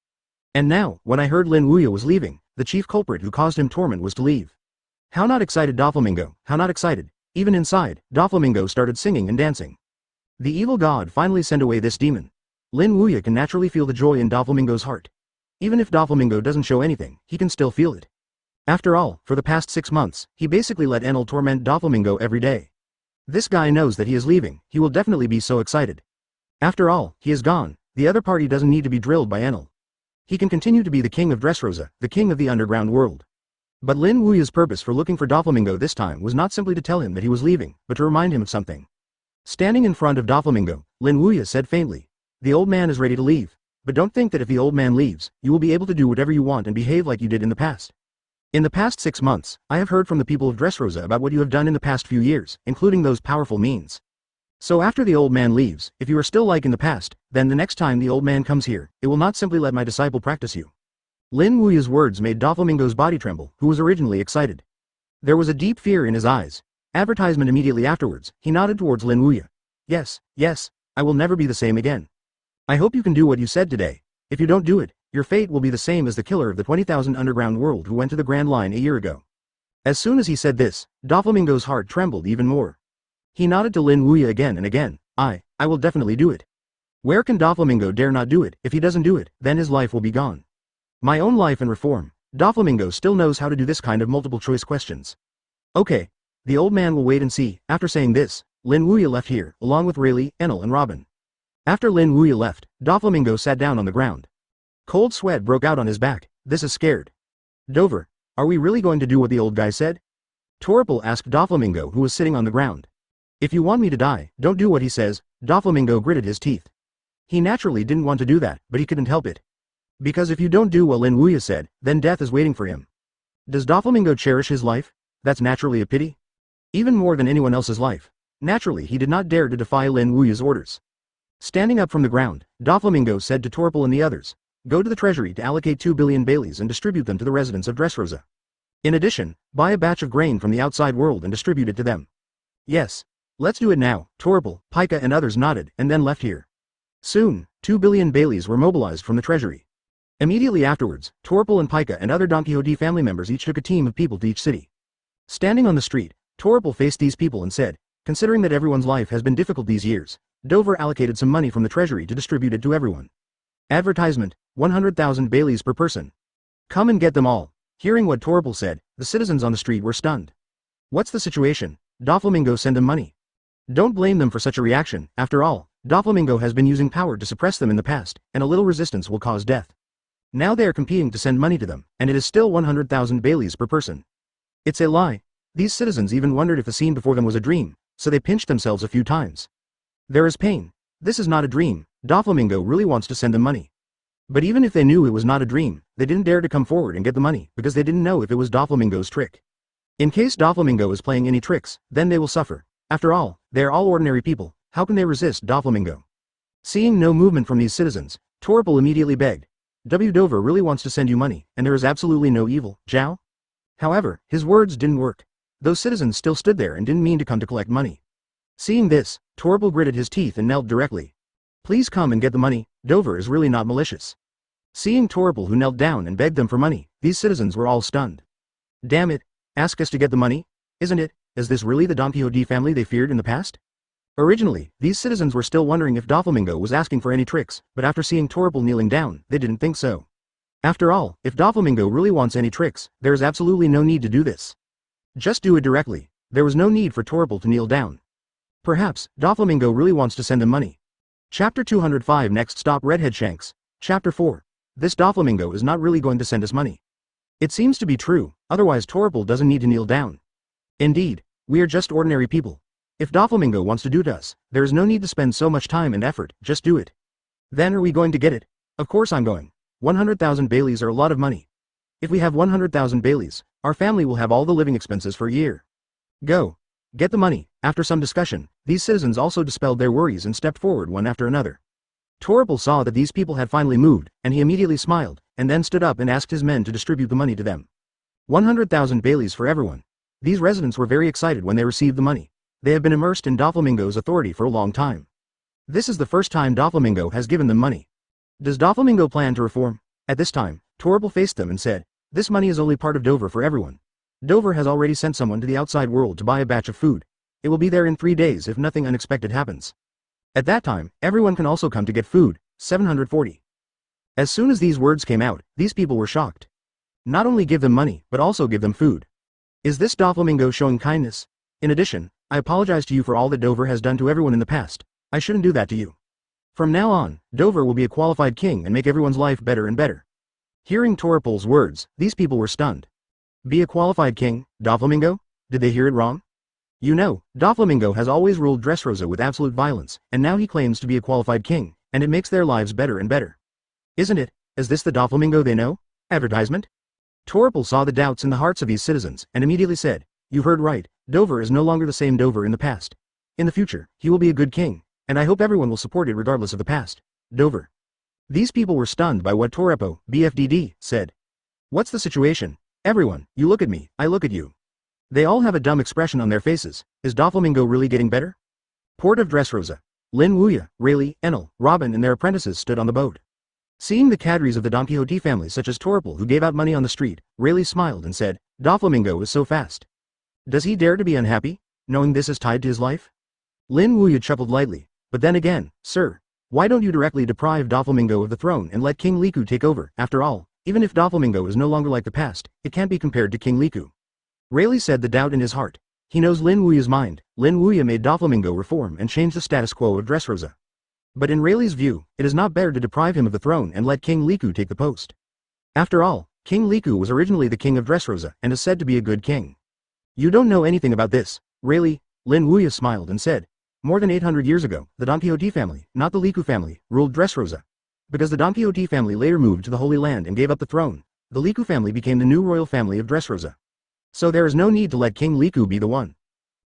And now, when I heard Lin Wuya was leaving, the chief culprit who caused him torment was to leave. How not excited Doflamingo, how not excited. Even inside, Doflamingo started singing and dancing. The evil god finally sent away this demon. Lin Wuya can naturally feel the joy in Doflamingo's heart. Even if Doflamingo doesn't show anything, he can still feel it. After all, for the past 6 months, he basically let Enel torment Doflamingo every day. This guy knows that he is leaving, he will definitely be so excited. After all, he is gone, the other party doesn't need to be drilled by Enel. He can continue to be the king of Dressrosa, the king of the underground world. But Lin Wuya's purpose for looking for Doflamingo this time was not simply to tell him that he was leaving, but to remind him of something. Standing in front of Doflamingo, Lin Wuya said faintly. The old man is ready to leave. But don't think that if the old man leaves, you will be able to do whatever you want and behave like you did in the past. In the past 6 months, I have heard from the people of Dressrosa about what you have done in the past few years, including those powerful means. So after the old man leaves, if you are still like in the past, then the next time the old man comes here, it will not simply let my disciple practice you. Lin Wuya's words made Doflamingo's body tremble, who was originally excited. There was a deep fear in his eyes. Advertisement immediately afterwards, he nodded towards Lin Wuya. Yes, yes, I will never be the same again. I hope you can do what you said today. If you don't do it, your fate will be the same as the killer of the 20,000 underground world who went to the Grand Line a year ago. As soon as he said this, Doflamingo's heart trembled even more. He nodded to Lin Wuya again and again. I will definitely do it. Where can Doflamingo dare not do it? If he doesn't do it, then his life will be gone. My own life and reform. Doflamingo still knows how to do this kind of multiple choice questions. Okay. The old man will wait and see. After saying this, Lin Wuya left here, along with Rayleigh, Enel and Robin. After Lin Wuya left, Doflamingo sat down on the ground. Cold sweat broke out on his back. This is scared. Dover. Are we really going to do what the old guy said? Torpal asked Doflamingo, who was sitting on the ground. If you want me to die, don't do what he says. Doflamingo gritted his teeth. He naturally didn't want to do that, but he couldn't help it. Because if you don't do what Lin Wuya said, then death is waiting for him. Does Doflamingo cherish his life? That's naturally a pity. Even more than anyone else's life. Naturally, he did not dare to defy Lin Wuya's orders. Standing up from the ground, Doflamingo said to Torpal and the others, "Go to the treasury to allocate 2 billion Baileys and distribute them to the residents of Dressrosa. In addition, buy a batch of grain from the outside world and distribute it to them." "Yes. Let's do it now." Torpal, Pika and others nodded and then left here. Soon, 2 billion Baileys were mobilized from the treasury. Immediately afterwards, Torpal and Pika and other Don Quixote family members each took a team of people to each city. Standing on the street, Torpal faced these people and said, "Considering that everyone's life has been difficult these years, Dover allocated some money from the treasury to distribute it to everyone. Advertisement, 100,000 Baileys per person. Come and get them all." Hearing what Torpal said, the citizens on the street were stunned. What's the situation? Doflamingo send them money. Don't blame them for such a reaction. After all, Doflamingo has been using power to suppress them in the past, and a little resistance will cause death. Now they are competing to send money to them, and it is still 100,000 Baileys per person. It's a lie. These citizens even wondered if the scene before them was a dream, so they pinched themselves a few times. There is pain. This is not a dream. Doflamingo really wants to send them money. But even if they knew it was not a dream, they didn't dare to come forward and get the money because they didn't know if it was Doflamingo's trick. In case Doflamingo is playing any tricks, then they will suffer. After all, they are all ordinary people. How can they resist Doflamingo? Seeing no movement from these citizens, Torpal immediately begged, Dover really wants to send you money, and there is absolutely no evil, Zhao?" However, his words didn't work. Those citizens still stood there and didn't mean to come to collect money. Seeing this, Torpal gritted his teeth and knelt directly. "Please come and get the money. Dover is really not malicious." Seeing Torpal, who knelt down and begged them for money, these citizens were all stunned. Damn it, ask us to get the money? Isn't it? Is this really the Don Quixote family they feared in the past? Originally, these citizens were still wondering if Doflamingo was asking for any tricks, but after seeing Torpal kneeling down, they didn't think so. After all, if Doflamingo really wants any tricks, there is absolutely no need to do this. Just do it directly. There was no need for Torpal to kneel down. Perhaps, Doflamingo really wants to send them money. Chapter 205. Next stop, Redhead Shanks. Chapter 4. This Doflamingo is not really going to send us money. It seems to be true, otherwise Torpal doesn't need to kneel down. Indeed, we are just ordinary people. If Doflamingo wants to do to us, there is no need to spend so much time and effort, just do it. Then are we going to get it? Of course I'm going. 100,000 Baileys are a lot of money. If we have 100,000 Baileys, our family will have all the living expenses for a year. Go. Get the money. After some discussion, these citizens also dispelled their worries and stepped forward one after another. Torpal saw that these people had finally moved, and he immediately smiled, and then stood up and asked his men to distribute the money to them. 100,000 Baileys for everyone. These residents were very excited when they received the money. They have been immersed in Doflamingo's authority for a long time. This is the first time Doflamingo has given them money. Does Doflamingo plan to reform? At this time, Torpal faced them and said, "This money is only part of Dover for everyone. Dover has already sent someone to the outside world to buy a batch of food. It will be there in 3 days if nothing unexpected happens. At that time, everyone can also come to get food." 740. As soon as these words came out, these people were shocked. Not only give them money, but also give them food. Is this Doflamingo showing kindness? In addition, I apologize to you for all that Dover has done to everyone in the past. I shouldn't do that to you. From now on, Dover will be a qualified king and make everyone's life better and better. Hearing Torpal's words, these people were stunned. Be a qualified king, Doflamingo? Did they hear it wrong? You know, Doflamingo has always ruled Dressrosa with absolute violence, and now he claims to be a qualified king, and it makes their lives better and better. Isn't it? Is this the Doflamingo they know? Advertisement? Torpal saw the doubts in the hearts of these citizens, and immediately said, "You heard right, Dover is no longer the same Dover in the past. In the future, he will be a good king, and I hope everyone will support it regardless of the past. Dover." These people were stunned by what Torpal, BFDD, said. What's the situation? Everyone, you look at me, I look at you. They all have a dumb expression on their faces. Is Doflamingo really getting better? Port of Dressrosa. Lin Wuya, Rayleigh, Enel, Robin and their apprentices stood on the boat. Seeing the cadres of the Don Quixote family such as Torpal who gave out money on the street, Rayleigh smiled and said, "Doflamingo is so fast. Does he dare to be unhappy, knowing this is tied to his life?" Lin Wuya chuckled lightly, but then again, "Sir, why don't you directly deprive Doflamingo of the throne and let King Liku take over? After all, even if Doflamingo is no longer like the past, it can't be compared to King Liku." Rayleigh said the doubt in his heart. He knows Lin Wuya's mind. Lin Wuya made Doflamingo reform and change the status quo of Dressrosa. But in Rayleigh's view, it is not better to deprive him of the throne and let King Liku take the post. After all, King Liku was originally the king of Dressrosa and is said to be a good king. You don't know anything about this, really? Lin Wuya smiled and said. More than 800 years ago, the Don Quixote family, not the Liku family, ruled Dressrosa. Because the Don Quixote family later moved to the Holy Land and gave up the throne, the Liku family became the new royal family of Dressrosa. So there is no need to let King Liku be the one.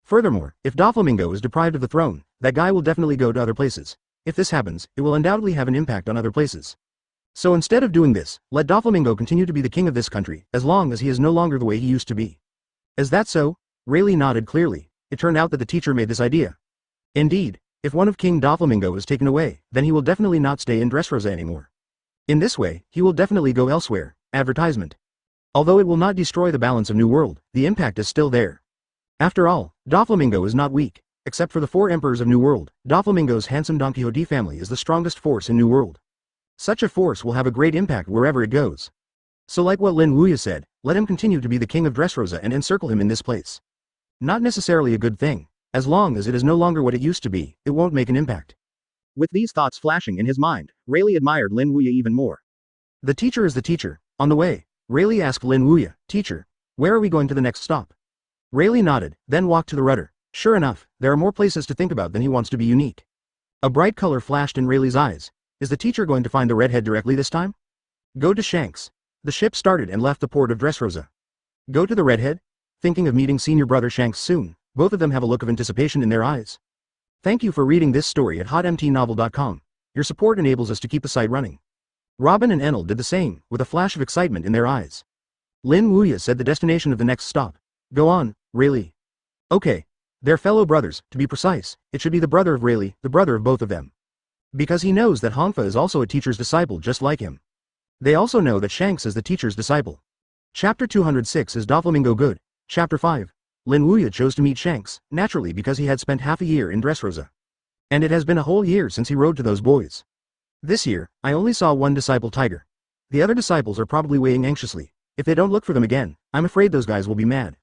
Furthermore, if Doflamingo is deprived of the throne, that guy will definitely go to other places. If this happens, it will undoubtedly have an impact on other places. So instead of doing this, let Doflamingo continue to be the king of this country, as long as he is no longer the way he used to be. Is that so? Rayleigh nodded clearly. It turned out that the teacher made this idea. Indeed, if one of King Doflamingo is taken away, then he will definitely not stay in Dressrosa anymore. In this way, he will definitely go elsewhere. Advertisement. Although it will not destroy the balance of New World, the impact is still there. After all, Doflamingo is not weak. Except for the 4 emperors of New World, Doflamingo's handsome Don Quixote family is the strongest force in New World. Such a force will have a great impact wherever it goes. So like what Lin Wuya said, let him continue to be the king of Dressrosa and encircle him in this place. Not necessarily a good thing. As long as it is no longer what it used to be, it won't make an impact. With these thoughts flashing in his mind, Rayleigh admired Lin Wuya even more. The teacher is the teacher. On the way, Rayleigh asked Lin Wuya, "Teacher, where are we going to the next stop?" Rayleigh nodded, then walked to the rudder. Sure enough, there are more places to think about than he wants to be unique. A bright color flashed in Rayleigh's eyes. Is the teacher going to find the redhead directly this time? Go to Shanks. The ship started and left the port of Dressrosa. Go to the redhead? Thinking of meeting senior brother Shanks soon, both of them have a look of anticipation in their eyes. Thank you for reading this story at hotmtnovel.com. Your support enables us to keep the site running. Robin and Enel did the same, with a flash of excitement in their eyes. Lin Wuya said the destination of the next stop. Go on, Rayleigh. Okay. They're fellow brothers, to be precise, it should be the brother of Rayleigh, the brother of both of them. Because he knows that Hongfa is also a teacher's disciple just like him. They also know that Shanks is the teacher's disciple. Chapter 206 Is Doflamingo Good? Chapter 5. Lin Wuya chose to meet Shanks, naturally because he had spent half a year in Dressrosa. And it has been a whole year since he rode to those boys. This year, I only saw one disciple tiger. The other disciples are probably waiting anxiously. If they don't look for them again, I'm afraid those guys will be mad.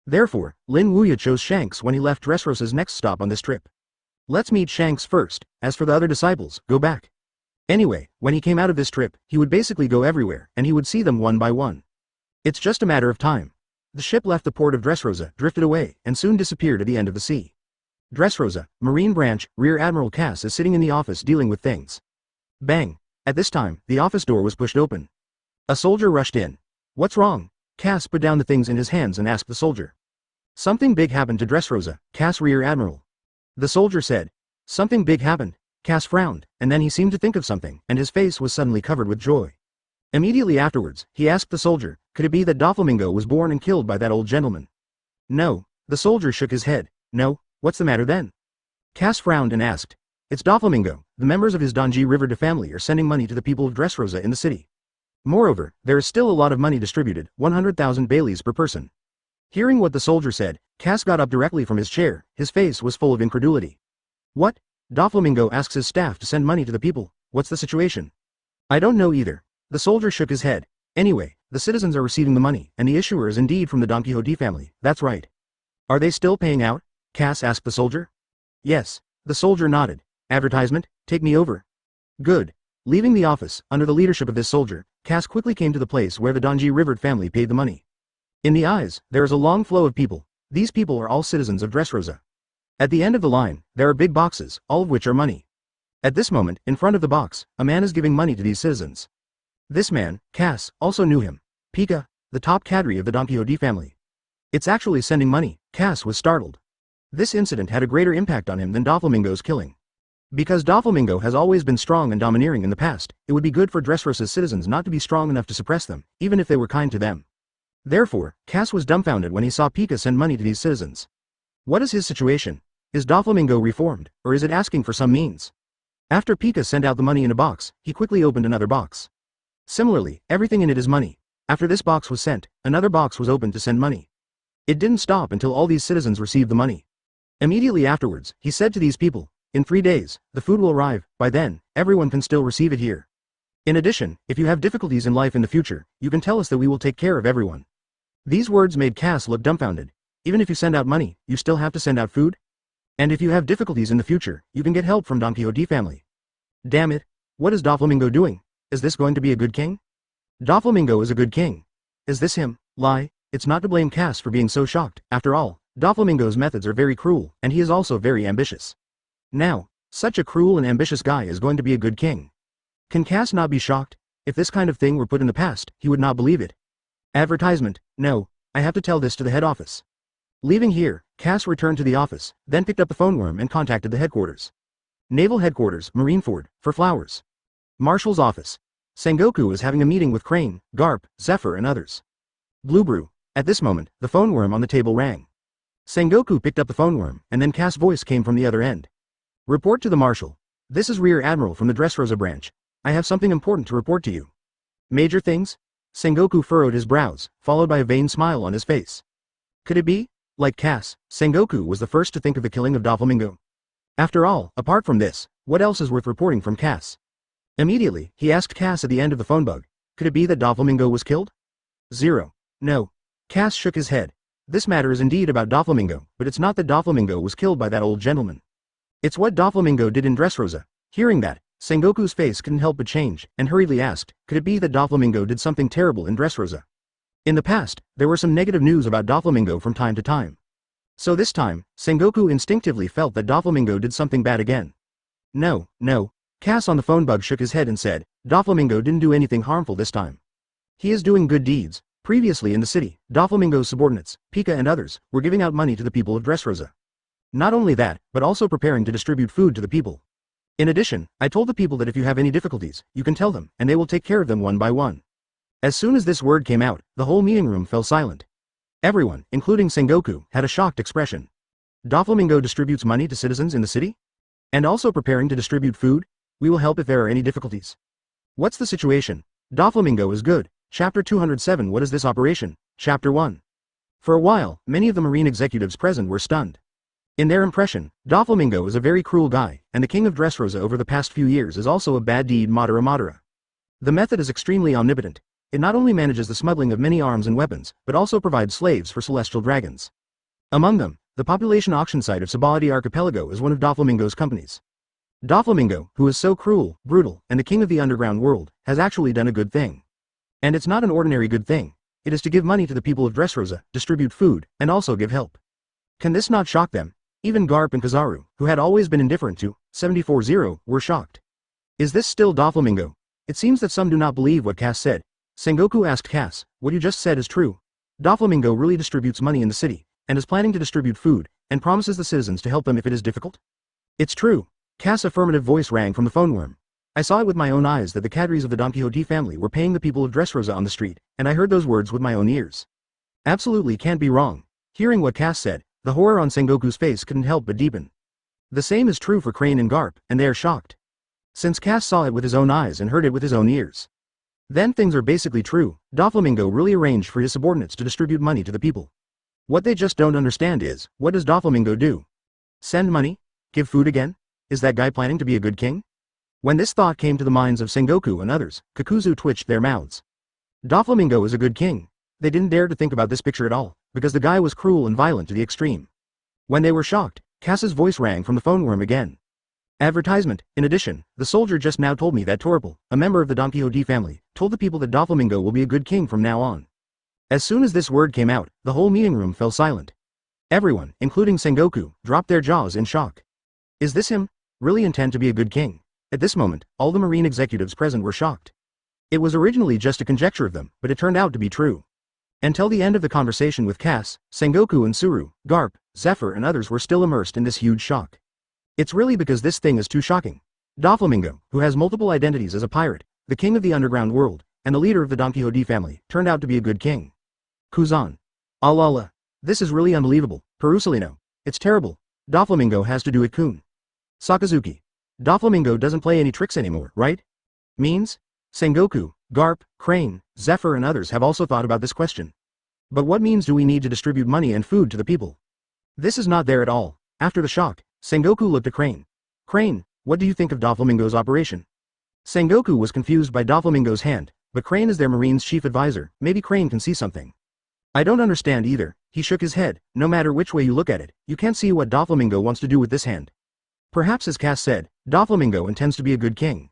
Therefore, Lin Wuya chose Shanks when he left Dressrosa's next stop on this trip. Let's meet Shanks first. As for the other disciples, go back. Anyway, when he came out of this trip, he would basically go everywhere, and he would see them one by one. It's just a matter of time. The ship left the port of Dressrosa, drifted away, and soon disappeared at the end of the sea. Dressrosa, Marine Branch, Rear Admiral Cass is sitting in the office dealing with things. Bang! At this time, the office door was pushed open. A soldier rushed in. What's wrong? Cass put down the things in his hands and asked the soldier. Something big happened to Dressrosa, Cass Rear Admiral. The soldier said. Something big happened. Cass frowned, and then he seemed to think of something, and his face was suddenly covered with joy. Immediately afterwards, he asked the soldier, could it be that Doflamingo was born and killed by that old gentleman? No. The soldier shook his head. No, what's the matter then? Cass frowned and asked. It's Doflamingo. The members of his Donji River family are sending money to the people of Dressrosa in the city. Moreover, there is still a lot of money distributed, 100,000 baileys per person. Hearing what the soldier said, Cass got up directly from his chair, his face was full of incredulity. What? Doflamingo asks his staff to send money to the people, what's the situation? I don't know either. The soldier shook his head. Anyway, the citizens are receiving the money, and the issuer is indeed from the Don Quixote family, that's right. Are they still paying out? Cass asked the soldier. Yes. The soldier nodded. Advertisement, take me over. Good. Leaving the office, under the leadership of this soldier, Cass quickly came to the place where the Donji River family paid the money. In the eyes, there is a long flow of people. These people are all citizens of Dressrosa. At the end of the line, there are big boxes, all of which are money. At this moment, in front of the box, a man is giving money to these citizens. This man, Cass, also knew him. Pika, the top cadre of the Don Quixote family. It's actually sending money. Cass was startled. This incident had a greater impact on him than Doflamingo's killing. Because Doflamingo has always been strong and domineering in the past, it would be good for Dressrosa's citizens not to be strong enough to suppress them, even if they were kind to them. Therefore, Cass was dumbfounded when he saw Pika send money to these citizens. What is his situation? Is Doflamingo reformed, or is it asking for some means? After Pika sent out the money in a box, he quickly opened another box. Similarly, everything in it is money. After this box was sent, another box was opened to send money. It didn't stop until all these citizens received the money. Immediately afterwards, he said to these people, in 3 days, the food will arrive, by then, everyone can still receive it here. In addition, if you have difficulties in life in the future, you can tell us that we will take care of everyone. These words made Cass look dumbfounded. Even if you send out money, you still have to send out food? And if you have difficulties in the future, you can get help from Don Quixote family. Damn it. What is Doflamingo doing? Is this going to be a good king? Doflamingo is a good king. Is this him? Lie, it's not to blame Cass for being so shocked. After all, Doflamingo's methods are very cruel, and he is also very ambitious. Now, such a cruel and ambitious guy is going to be a good king. Can Cass not be shocked? If this kind of thing were put in the past, he would not believe it. Advertisement, no, I have to tell this to the head office. Leaving here, Cass returned to the office, then picked up the phone worm and contacted the headquarters. Naval Headquarters, Marineford, for flowers. Marshal's office. Sengoku is having a meeting with Crane, Garp, Zephyr and others. Blue Brew. At this moment, the phone worm on the table rang. Sengoku picked up the phone worm, and then Cass' voice came from the other end. Report to the Marshal. This is Rear Admiral from the Dressrosa branch. I have something important to report to you. Major things? Sengoku furrowed his brows, followed by a vain smile on his face. Could it be? Like Cass, Sengoku was the first to think of the killing of Doflamingo. After all, apart from this, what else is worth reporting from Cass? Immediately, he asked Cass at the end of the phone bug, could it be that Doflamingo was killed? 0. No. Cass shook his head. This matter is indeed about Doflamingo, but it's not that Doflamingo was killed by that old gentleman. It's what Doflamingo did in Dressrosa. Hearing that, Sengoku's face couldn't help but change, and hurriedly asked, could it be that Doflamingo did something terrible in Dressrosa? In the past, there were some negative news about Doflamingo from time to time. So this time, Sengoku instinctively felt that Doflamingo did something bad again. No. Cass on the phone bug shook his head and said, Doflamingo didn't do anything harmful this time. He is doing good deeds. Previously in the city, Doflamingo's subordinates, Pika and others, were giving out money to the people of Dressrosa. Not only that, but also preparing to distribute food to the people. In addition, I told the people that if you have any difficulties, you can tell them, and they will take care of them one by one. As soon as this word came out, the whole meeting room fell silent. Everyone, including Sengoku, had a shocked expression. Doflamingo distributes money to citizens in the city? And also preparing to distribute food? We will help if there are any difficulties. What's the situation? Doflamingo is good. Chapter 207. What is this operation? Chapter 1. For a while, many of the marine executives present were stunned. In their impression, Doflamingo is a very cruel guy, and the king of Dressrosa over the past few years is also a bad deed Madara. The method is extremely omnipotent. It not only manages the smuggling of many arms and weapons, but also provides slaves for celestial dragons. Among them, the population auction site of Sabaody Archipelago is one of Doflamingo's companies. Doflamingo, who is so cruel, brutal, and the king of the underground world, has actually done a good thing. And it's not an ordinary good thing. It is to give money to the people of Dressrosa, distribute food, and also give help. Can this not shock them? Even Garp and Kizaru, who had always been indifferent to 74-0, were shocked. Is this still Doflamingo? It seems that some do not believe what Cass said. Sengoku asked Cass, what you just said is true. Doflamingo really distributes money in the city, and is planning to distribute food, and promises the citizens to help them if it is difficult? It's true. Cass' affirmative voice rang from the phone worm. I saw it with my own eyes that the cadres of the Don Quixote family were paying the people of Dressrosa on the street, and I heard those words with my own ears. Absolutely can't be wrong. Hearing what Cass said, the horror on Sengoku's face couldn't help but deepen. The same is true for Crane and Garp, and they are shocked. Since Cass saw it with his own eyes and heard it with his own ears, then things are basically true. Doflamingo really arranged for his subordinates to distribute money to the people. What they just don't understand is, what does Doflamingo do? Send money? Give food again? Is that guy planning to be a good king? When this thought came to the minds of Sengoku and others, Kakuzu twitched their mouths. Doflamingo is a good king. They didn't dare to think about this picture at all, because the guy was cruel and violent to the extreme. When they were shocked, Cass's voice rang from the phone worm again. Advertisement. In addition, the soldier just now told me that Torpal, a member of the Don Quixote family, told the people that Doflamingo will be a good king from now on. As soon as this word came out, the whole meeting room fell silent. Everyone, including Sengoku, dropped their jaws in shock. Is this him? Really intend to be a good king? At this moment, all the marine executives present were shocked. It was originally just a conjecture of them, but it turned out to be true. Until the end of the conversation with Cass, Sengoku and Suru, Garp, Zephyr and others were still immersed in this huge shock. It's really because this thing is too shocking. Doflamingo, who has multiple identities as a pirate, the king of the underground world, and the leader of the Don Quixote family, turned out to be a good king. Kuzan. Allah. This is really unbelievable. Perusalino. It's terrible. Doflamingo has to do it Kun. Sakazuki. Doflamingo doesn't play any tricks anymore, right? Means? Sengoku, Garp, Crane, Zephyr and others have also thought about this question. But what means do we need to distribute money and food to the people? This is not there at all. After the shock, Sengoku looked at Crane. Crane, what do you think of Doflamingo's operation? Sengoku was confused by Doflamingo's hand, but Crane is their Marine's chief advisor, maybe Crane can see something. I don't understand either. He shook his head. No matter which way you look at it, you can't see what Doflamingo wants to do with this hand. Perhaps as Cass said, Doflamingo intends to be a good king.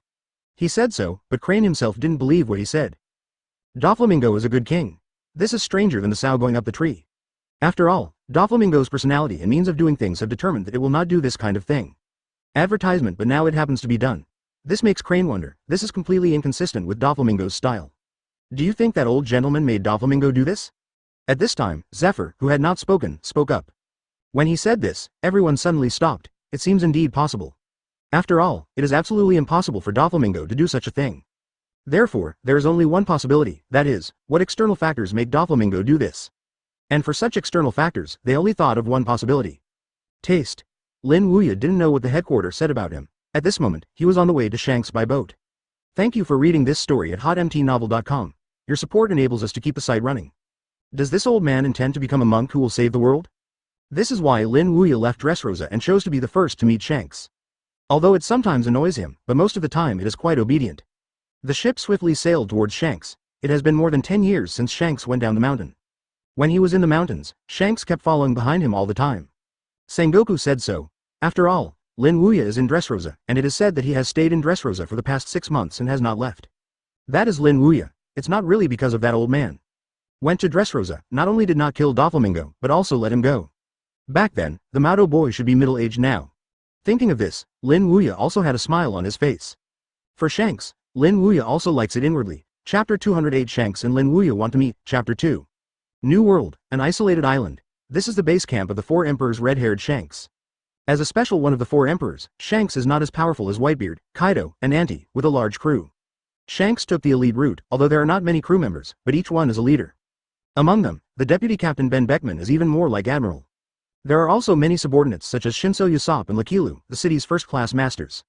He said so, but Crane himself didn't believe what he said. Doflamingo is a good king. This is stranger than the sow going up the tree. After all, Doflamingo's personality and means of doing things have determined that it will not do this kind of thing. Advertisement, but now it happens to be done. This makes Crane wonder. This is completely inconsistent with Doflamingo's style. Do you think that old gentleman made Doflamingo do this? At this time, Zephyr, who had not spoken, spoke up. When he said this, everyone suddenly stopped. It seems indeed possible. After all, it is absolutely impossible for Doflamingo to do such a thing. Therefore, there is only one possibility, that is, what external factors make Doflamingo do this? And for such external factors, they only thought of one possibility. Taste. Lin Wuya didn't know what the headquarters said about him. At this moment, he was on the way to Shanks by boat. Thank you for reading this story at hotmtnovel.com. Your support enables us to keep the site running. Does this old man intend to become a monk who will save the world? This is why Lin Wuya left Dressrosa and chose to be the first to meet Shanks. Although it sometimes annoys him, but most of the time it is quite obedient. The ship swiftly sailed towards Shanks. It has been more than 10 years since Shanks went down the mountain. When he was in the mountains, Shanks kept following behind him all the time. Sengoku said so. After all, Lin Wuya is in Dressrosa, and it is said that he has stayed in Dressrosa for the past 6 months and has not left. That is Lin Wuya. It's not really because of that old man. Went to Dressrosa, not only did not kill Doflamingo, but also let him go. Back then, the Mado boy should be middle-aged now. Thinking of this, Lin Wuya also had a smile on his face. For Shanks, Lin Wuya also likes it inwardly. Chapter 208 Shanks and Lin Wuya want to meet. Chapter 2. New World, an isolated island. This is the base camp of the 4 emperors red-haired Shanks. As a special one of the 4 emperors, Shanks is not as powerful as Whitebeard, Kaido, and Auntie, with a large crew. Shanks took the elite route, although there are not many crew members, but each one is a leader. Among them, the deputy captain Ben Beckman is even more like admiral. There are also many subordinates such as Shinso Usopp and Lakilu, the city's first-class masters.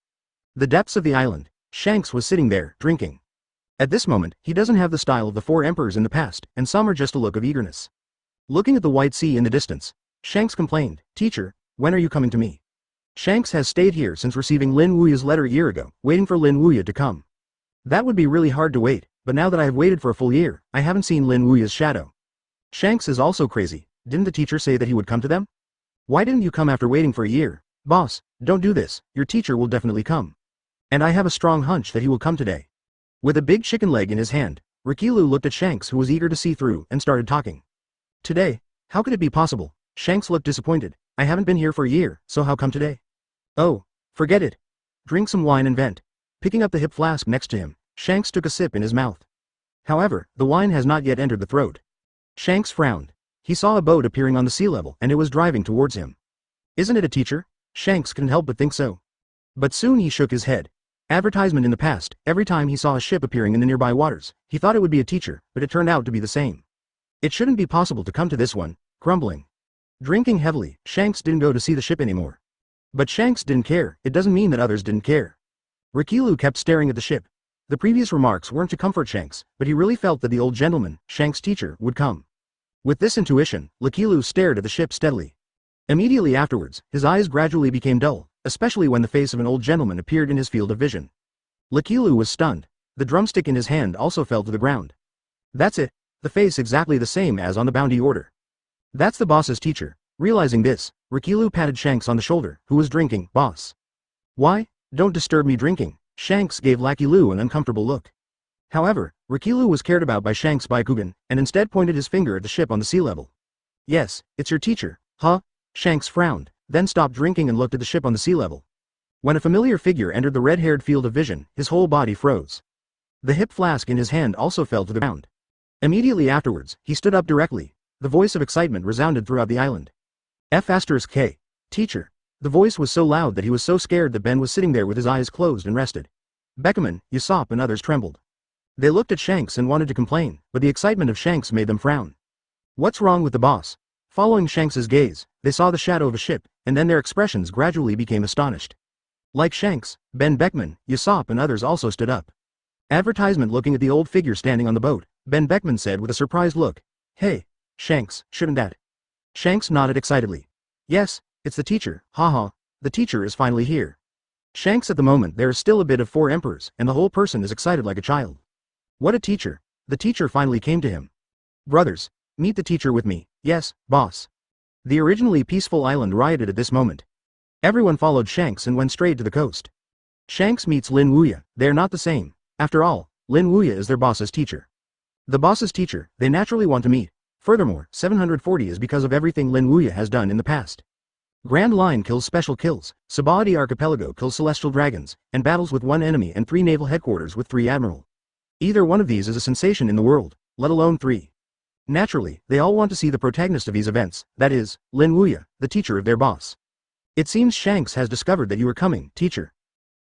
The depths of the island, Shanks was sitting there, drinking. At this moment, he doesn't have the style of the 4 emperors in the past, and some are just a look of eagerness. Looking at the white sea in the distance, Shanks complained, "Teacher, when are you coming to me?" Shanks has stayed here since receiving Lin Wuya's letter a year ago, waiting for Lin Wuya to come. That would be really hard to wait, but now that I have waited for a full year, I haven't seen Lin Wuya's shadow. Shanks is also crazy. Didn't the teacher say that he would come to them? Why didn't you come after waiting for a year? Boss, don't do this, your teacher will definitely come. And I have a strong hunch that he will come today. With a big chicken leg in his hand, Rikilu looked at Shanks, who was eager to see through, and started talking. Today? How could it be possible? Shanks looked disappointed. I haven't been here for a year, so how come today? Oh, forget it. Drink some wine and vent. Picking up the hip flask next to him, Shanks took a sip in his mouth. However, the wine has not yet entered the throat. Shanks frowned. He saw a boat appearing on the sea level and it was driving towards him. Isn't it a teacher? Shanks couldn't help but think so. But soon he shook his head. Advertisement in the past, every time he saw a ship appearing in the nearby waters, he thought it would be a teacher, but it turned out to be the same. It shouldn't be possible to come to this one, grumbling. Drinking heavily, Shanks didn't go to see the ship anymore. But Shanks didn't care. It doesn't mean that others didn't care. Rikilu kept staring at the ship. The previous remarks weren't to comfort Shanks, but he really felt that the old gentleman, Shanks' teacher, would come. With this intuition, Lakilu stared at the ship steadily. Immediately afterwards, his eyes gradually became dull, especially when the face of an old gentleman appeared in his field of vision. Lakilu was stunned. The drumstick in his hand also fell to the ground. That's it, the face exactly the same as on the bounty order. That's the boss's teacher. Realizing this, Rikilu patted Shanks on the shoulder, who was drinking. Boss. Why? Don't disturb me drinking. Shanks gave Lakilu an uncomfortable look. However, Rikilu was cared about by Shanks Byakugan, and instead pointed his finger at the ship on the sea level. Yes, it's your teacher. Huh? Shanks frowned, then stopped drinking and looked at the ship on the sea level. When a familiar figure entered the red-haired field of vision, his whole body froze. The hip flask in his hand also fell to the ground. Immediately afterwards, he stood up directly. The voice of excitement resounded throughout the island. F*K. Teacher. The voice was so loud that he was so scared that Ben was sitting there with his eyes closed and rested. Beckman, Usopp and others trembled. They looked at Shanks and wanted to complain, but the excitement of Shanks made them frown. What's wrong with the boss? Following Shanks's gaze, they saw the shadow of a ship, and then their expressions gradually became astonished. Like Shanks, Ben Beckman, Usopp and others also stood up. Advertisement looking at the old figure standing on the boat, Ben Beckman said with a surprised look. Hey, Shanks, shouldn't that? Shanks nodded excitedly. Yes, it's the teacher, haha, the teacher is finally here. Shanks at the moment there is still a bit of 4 emperors, and the whole person is excited like a child. What a teacher. The teacher finally came to him. Brothers, meet the teacher with me. Yes, boss. The originally peaceful island rioted at this moment. Everyone followed Shanks and went straight to the coast. Shanks meets Lin Wuya. They are not the same. After all, Lin Wuya is their boss's teacher. The boss's teacher, they naturally want to meet. Furthermore, 740 is because of everything Lin Wuya has done in the past. Grand Line kills special kills, Sabaody Archipelago kills celestial dragons, and battles with 1 enemy and 3 naval headquarters with 3 admiral. Either one of these is a sensation in the world, let alone 3. Naturally, they all want to see the protagonist of these events, that is, Lin Wuya, the teacher of their boss. It seems Shanks has discovered that you are coming, teacher.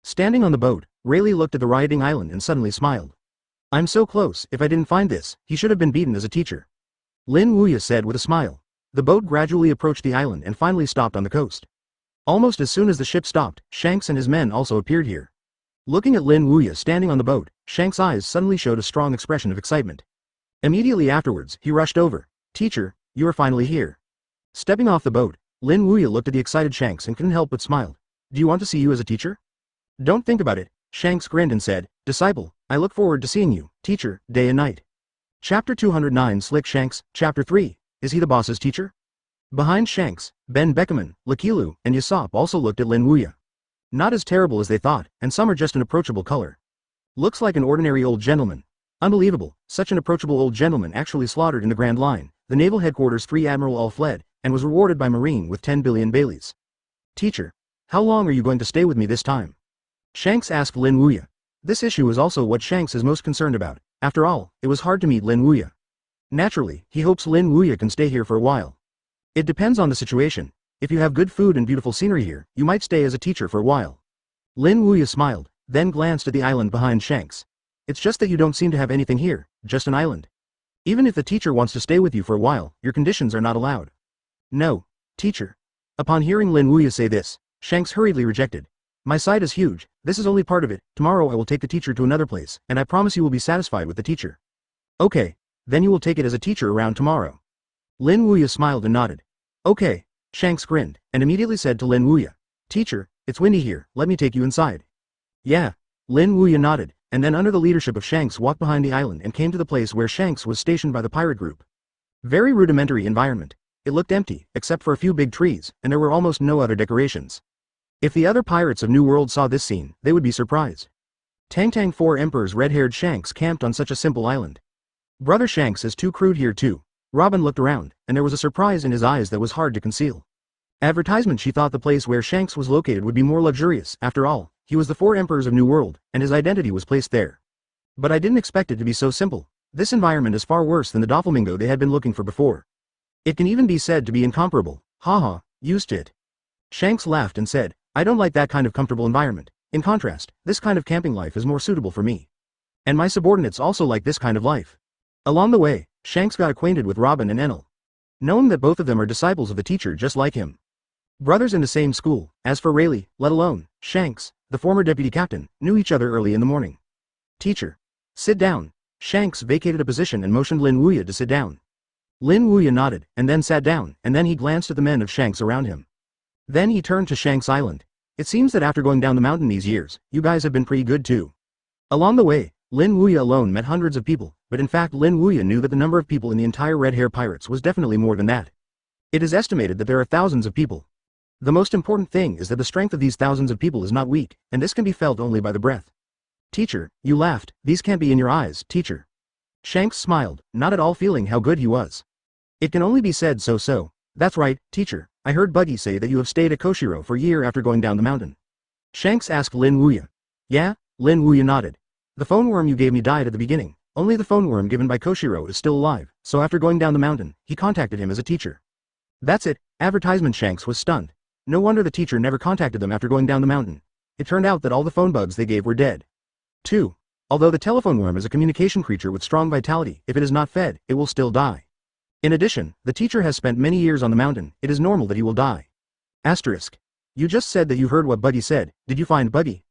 Standing on the boat, Rayleigh looked at the rioting island and suddenly smiled. I'm so close, if I didn't find this, he should have been beaten as a teacher. Lin Wuya said with a smile. The boat gradually approached the island and finally stopped on the coast. Almost as soon as the ship stopped, Shanks and his men also appeared here. Looking at Lin Wuya standing on the boat, Shanks' eyes suddenly showed a strong expression of excitement. Immediately afterwards, he rushed over. Teacher, you are finally here. Stepping off the boat, Lin Wuya looked at the excited Shanks and couldn't help but smile. Do you want to see you as a teacher? Don't think about it, Shanks grinned and said, Disciple, I look forward to seeing you, teacher, day and night. Chapter 209 Slick Shanks, Chapter 3, Is he the boss's teacher? Behind Shanks, Ben Beckerman, Lakilu, and Yasop also looked at Lin Wuya. Not as terrible as they thought, and some are just an approachable color. Looks like an ordinary old gentleman. Unbelievable, such an approachable old gentleman actually slaughtered in the Grand Line, the naval headquarters 3 admiral all fled, and was rewarded by Marine with 10 billion Baileys. Teacher, how long are you going to stay with me this time? Shanks asked Lin Wuya. This issue is also what Shanks is most concerned about. After all, it was hard to meet Lin Wuya. Naturally, he hopes Lin Wuya can stay here for a while. It depends on the situation. If you have good food and beautiful scenery here, you might stay as a teacher for a while. Lin Wuya smiled, then glanced at the island behind Shanks. It's just that you don't seem to have anything here, just an island. Even if the teacher wants to stay with you for a while, your conditions are not allowed. No, teacher. Upon hearing Lin Wuya say this, Shanks hurriedly rejected. My site is huge, this is only part of it, tomorrow I will take the teacher to another place, and I promise you will be satisfied with the teacher. Okay, then you will take it as a teacher around tomorrow. Lin Wuya smiled and nodded. Okay, Shanks grinned, and immediately said to Lin Wuya, Teacher, it's windy here, let me take you inside. Yeah, Lin Wuya nodded, and then under the leadership of Shanks walked behind the island and came to the place where Shanks was stationed by the pirate group. Very rudimentary environment. It looked empty, except for a few big trees, and there were almost no other decorations. If the other pirates of New World saw this scene, they would be surprised. Tang 4 Emperor's red-haired Shanks camped on such a simple island. Brother Shanks is too crude here too. Robin looked around, and there was a surprise in his eyes that was hard to conceal. Advertisement She thought the place where Shanks was located would be more luxurious, after all, he was the 4 Emperors of New World, and his identity was placed there. But I didn't expect it to be so simple. This environment is far worse than the doppelmingo they had been looking for before. It can even be said to be incomparable. Haha, used to it. Shanks laughed and said, I don't like that kind of comfortable environment. In contrast, this kind of camping life is more suitable for me. And my subordinates also like this kind of life. Along the way, Shanks got acquainted with Robin and Enel. Knowing that both of them are disciples of the teacher just like him. Brothers in the same school, as for Rayleigh, let alone, Shanks, the former deputy captain, knew each other early in the morning. Teacher. Sit down. Shanks vacated a position and motioned Lin Wuya to sit down. Lin Wuya nodded, and then sat down, and then he glanced at the men of Shanks around him. Then he turned to Shanks Island. It seems that after going down the mountain these years, you guys have been pretty good too. Along the way, Lin Wuya alone met hundreds of people, but in fact Lin Wuya knew that the number of people in the entire Red Hair Pirates was definitely more than that. It is estimated that there are thousands of people. The most important thing is that the strength of these thousands of people is not weak, and this can be felt only by the breath. Teacher, you laughed, these can't be in your eyes, teacher. Shanks smiled, not at all feeling how good he was. It can only be said so. That's right, teacher, I heard Bucky say that you have stayed at Koshiro for a year after going down the mountain. Shanks asked Lin Wuya. Yeah, Lin Wuya nodded. The phone worm you gave me died at the beginning, only the phone worm given by Koshiro is still alive, so after going down the mountain, he contacted him as a teacher. That's it, advertisement. Shanks was stunned. No wonder the teacher never contacted them after going down the mountain. It turned out that all the phone bugs they gave were dead. 2. Although the telephone worm is a communication creature with strong vitality, if it is not fed, it will still die. In addition, the teacher has spent many years on the mountain, it is normal that he will die. Asterisk. You just said that you heard what Bucky said, did you find Bucky?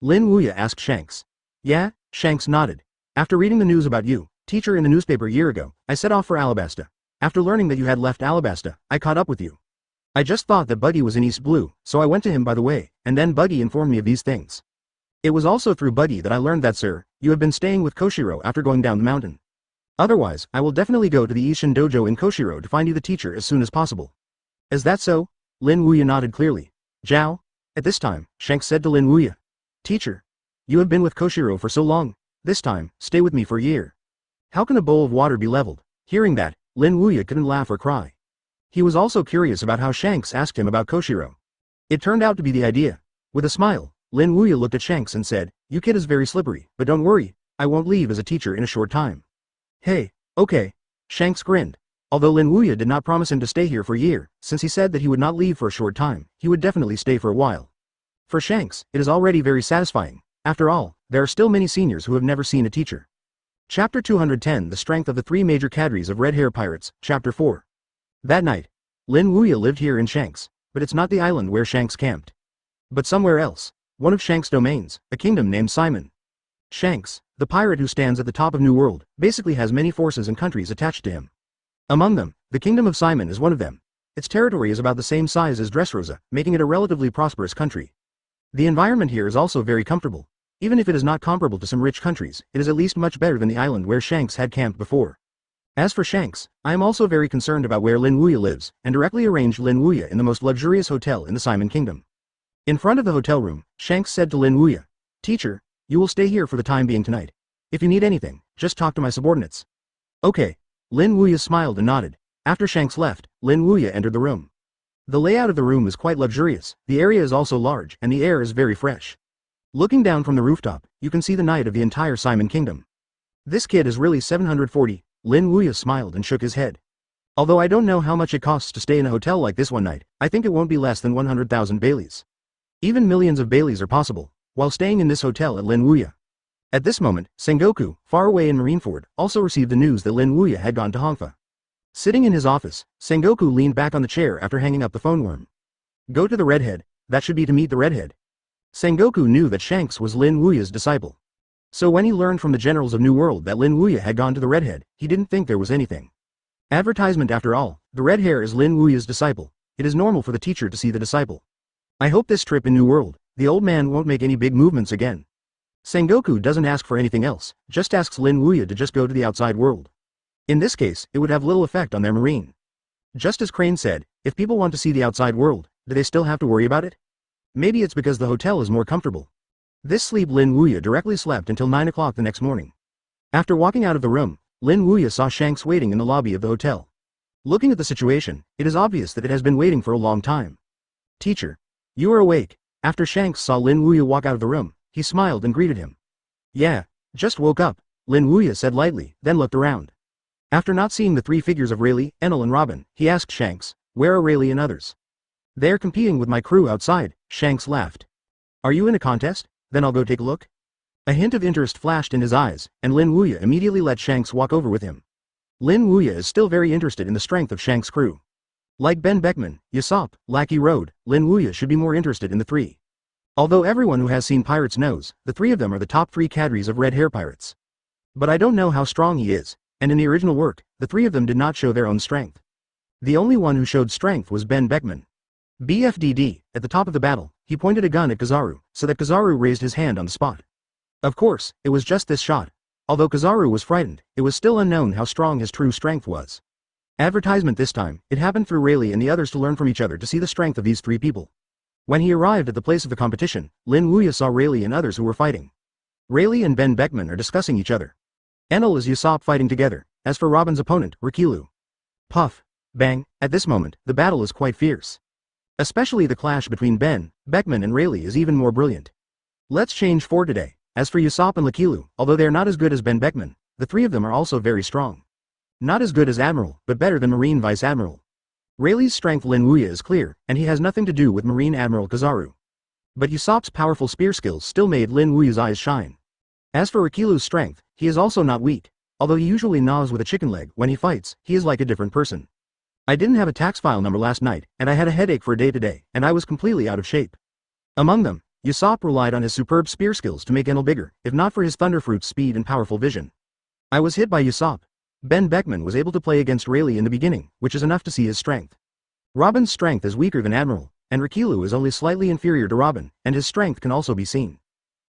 Lin Wuya asked Shanks. Yeah, Shanks nodded. After reading the news about you, teacher, in the newspaper a year ago, I set off for Alabasta. After learning that you had left Alabasta, I caught up with you. I just thought that Bucky was in East Blue, so I went to him by the way, and then Bucky informed me of these things. It was also through Bucky that I learned that, sir, you have been staying with Koshiro after going down the mountain. Otherwise, I will definitely go to the Ishin Dojo in Koshiro to find you the teacher as soon as possible. Is that so? Lin Wuya nodded clearly. Zhao? At this time, Shanks said to Lin Wuya. Teacher. You have been with Koshiro for so long. This time, stay with me for a year. How can a bowl of water be leveled? Hearing that, Lin Wuya couldn't laugh or cry. He was also curious about how Shanks asked him about Koshiro. It turned out to be the idea. With a smile, Lin Wuya looked at Shanks and said, "You kid is very slippery, but don't worry, I won't leave as a teacher in a short time." "Hey, okay." Shanks grinned. Although Lin Wuya did not promise him to stay here for a year, since he said that he would not leave for a short time, he would definitely stay for a while. For Shanks, it is already very satisfying. After all, there are still many seniors who have never seen a teacher. Chapter 210 The Strength of the Three Major Cadres of Red Hair Pirates, Chapter 4. That night, Lin Wuya lived here in Shanks, but it's not the island where Shanks camped. But somewhere else, one of Shanks' domains, a kingdom named Simon. Shanks, the pirate who stands at the top of New World, basically has many forces and countries attached to him. Among them, the kingdom of Simon is one of them. Its territory is about the same size as Dressrosa, making it a relatively prosperous country. The environment here is also very comfortable. Even if it is not comparable to some rich countries, it is at least much better than the island where Shanks had camped before. As for Shanks, I am also very concerned about where Lin Wuya lives, and directly arranged Lin Wuya in the most luxurious hotel in the Simon Kingdom. In front of the hotel room, Shanks said to Lin Wuya, "Teacher, you will stay here for the time being tonight. If you need anything, just talk to my subordinates." "Okay." Lin Wuya smiled and nodded. After Shanks left, Lin Wuya entered the room. The layout of the room is quite luxurious, the area is also large, and the air is very fresh. Looking down from the rooftop, you can see the night of the entire Simon Kingdom. "This kid is really 740, Lin Wuya smiled and shook his head. "Although I don't know how much it costs to stay in a hotel like this one night, I think it won't be less than 100,000 Baileys. Even millions of Baileys are possible, while staying in this hotel at Lin Wuya." At this moment, Sengoku, far away in Marineford, also received the news that Lin Wuya had gone to Hongfa. Sitting in his office, Sengoku leaned back on the chair after hanging up the phone worm. "Go to the redhead, that should be to meet the redhead." Sengoku knew that Shanks was Lin Wuya's disciple. So when he learned from the generals of New World that Lin Wuya had gone to the redhead, he didn't think there was anything. Advertisement after all, the red hair is Lin Wuya's disciple. It is normal for the teacher to see the disciple. "I hope this trip in New World, the old man won't make any big movements again." Sengoku doesn't ask for anything else, just asks Lin Wuya to just go to the outside world. In this case, it would have little effect on their marine. Just as Crane said, if people want to see the outside world, do they still have to worry about it? Maybe it's because the hotel is more comfortable. This sleep Lin Wuya directly slept until 9 o'clock the next morning. After walking out of the room, Lin Wuya saw Shanks waiting in the lobby of the hotel. Looking at the situation, it is obvious that it has been waiting for a long time. "Teacher, you are awake." After Shanks saw Lin Wuya walk out of the room, he smiled and greeted him. "Yeah, just woke up," Lin Wuya said lightly, then looked around. After not seeing the three figures of Rayleigh, Enel and Robin, he asked Shanks, "Where are Rayleigh and others?" "They are competing with my crew outside," Shanks laughed. "Are you in a contest? Then I'll go take a look." A hint of interest flashed in his eyes, and Lin Wuya immediately let Shanks walk over with him. Lin Wuya is still very interested in the strength of Shanks' crew. Like Ben Beckman, Usopp, Lackey Road, Lin Wuya should be more interested in the three. Although everyone who has seen pirates knows, the three of them are the top three cadres of Red Hair Pirates. But I don't know how strong he is, and in the original work, the three of them did not show their own strength. The only one who showed strength was Ben Beckman. BFDD, at the top of the battle, he pointed a gun at Kizaru, so that Kizaru raised his hand on the spot. Of course, it was just this shot. Although Kizaru was frightened, it was still unknown how strong his true strength was. Advertisement this time, it happened through Rayleigh and the others to learn from each other to see the strength of these three people. When he arrived at the place of the competition, Lin Wuya saw Rayleigh and others who were fighting. Rayleigh and Ben Beckman are discussing each other. Enel is Usopp fighting together. As for Robin's opponent, Rikilu. Puff. Bang. At this moment, the battle is quite fierce. Especially the clash between Ben, Beckman and Rayleigh is even more brilliant. Let's change for today. As for Usopp and Lakilu, although they are not as good as Ben Beckman, the three of them are also very strong. Not as good as Admiral, but better than Marine Vice Admiral. Rayleigh's strength Lin Wuya is clear, and he has nothing to do with Marine Admiral Kizaru. But Usopp's powerful spear skills still made Lin Wuya's eyes shine. As for Rikilu's strength, he is also not weak. Although he usually gnaws with a chicken leg when he fights, he is like a different person. I didn't have a tax file number last night, and I had a headache for a day today, and I was completely out of shape. Among them, Usopp relied on his superb spear skills to make Enel bigger, if not for his Thunderfruit's speed and powerful vision. I was hit by Usopp. Ben Beckman was able to play against Rayleigh in the beginning, which is enough to see his strength. Robin's strength is weaker than Admiral, and Rikilu is only slightly inferior to Robin, and his strength can also be seen.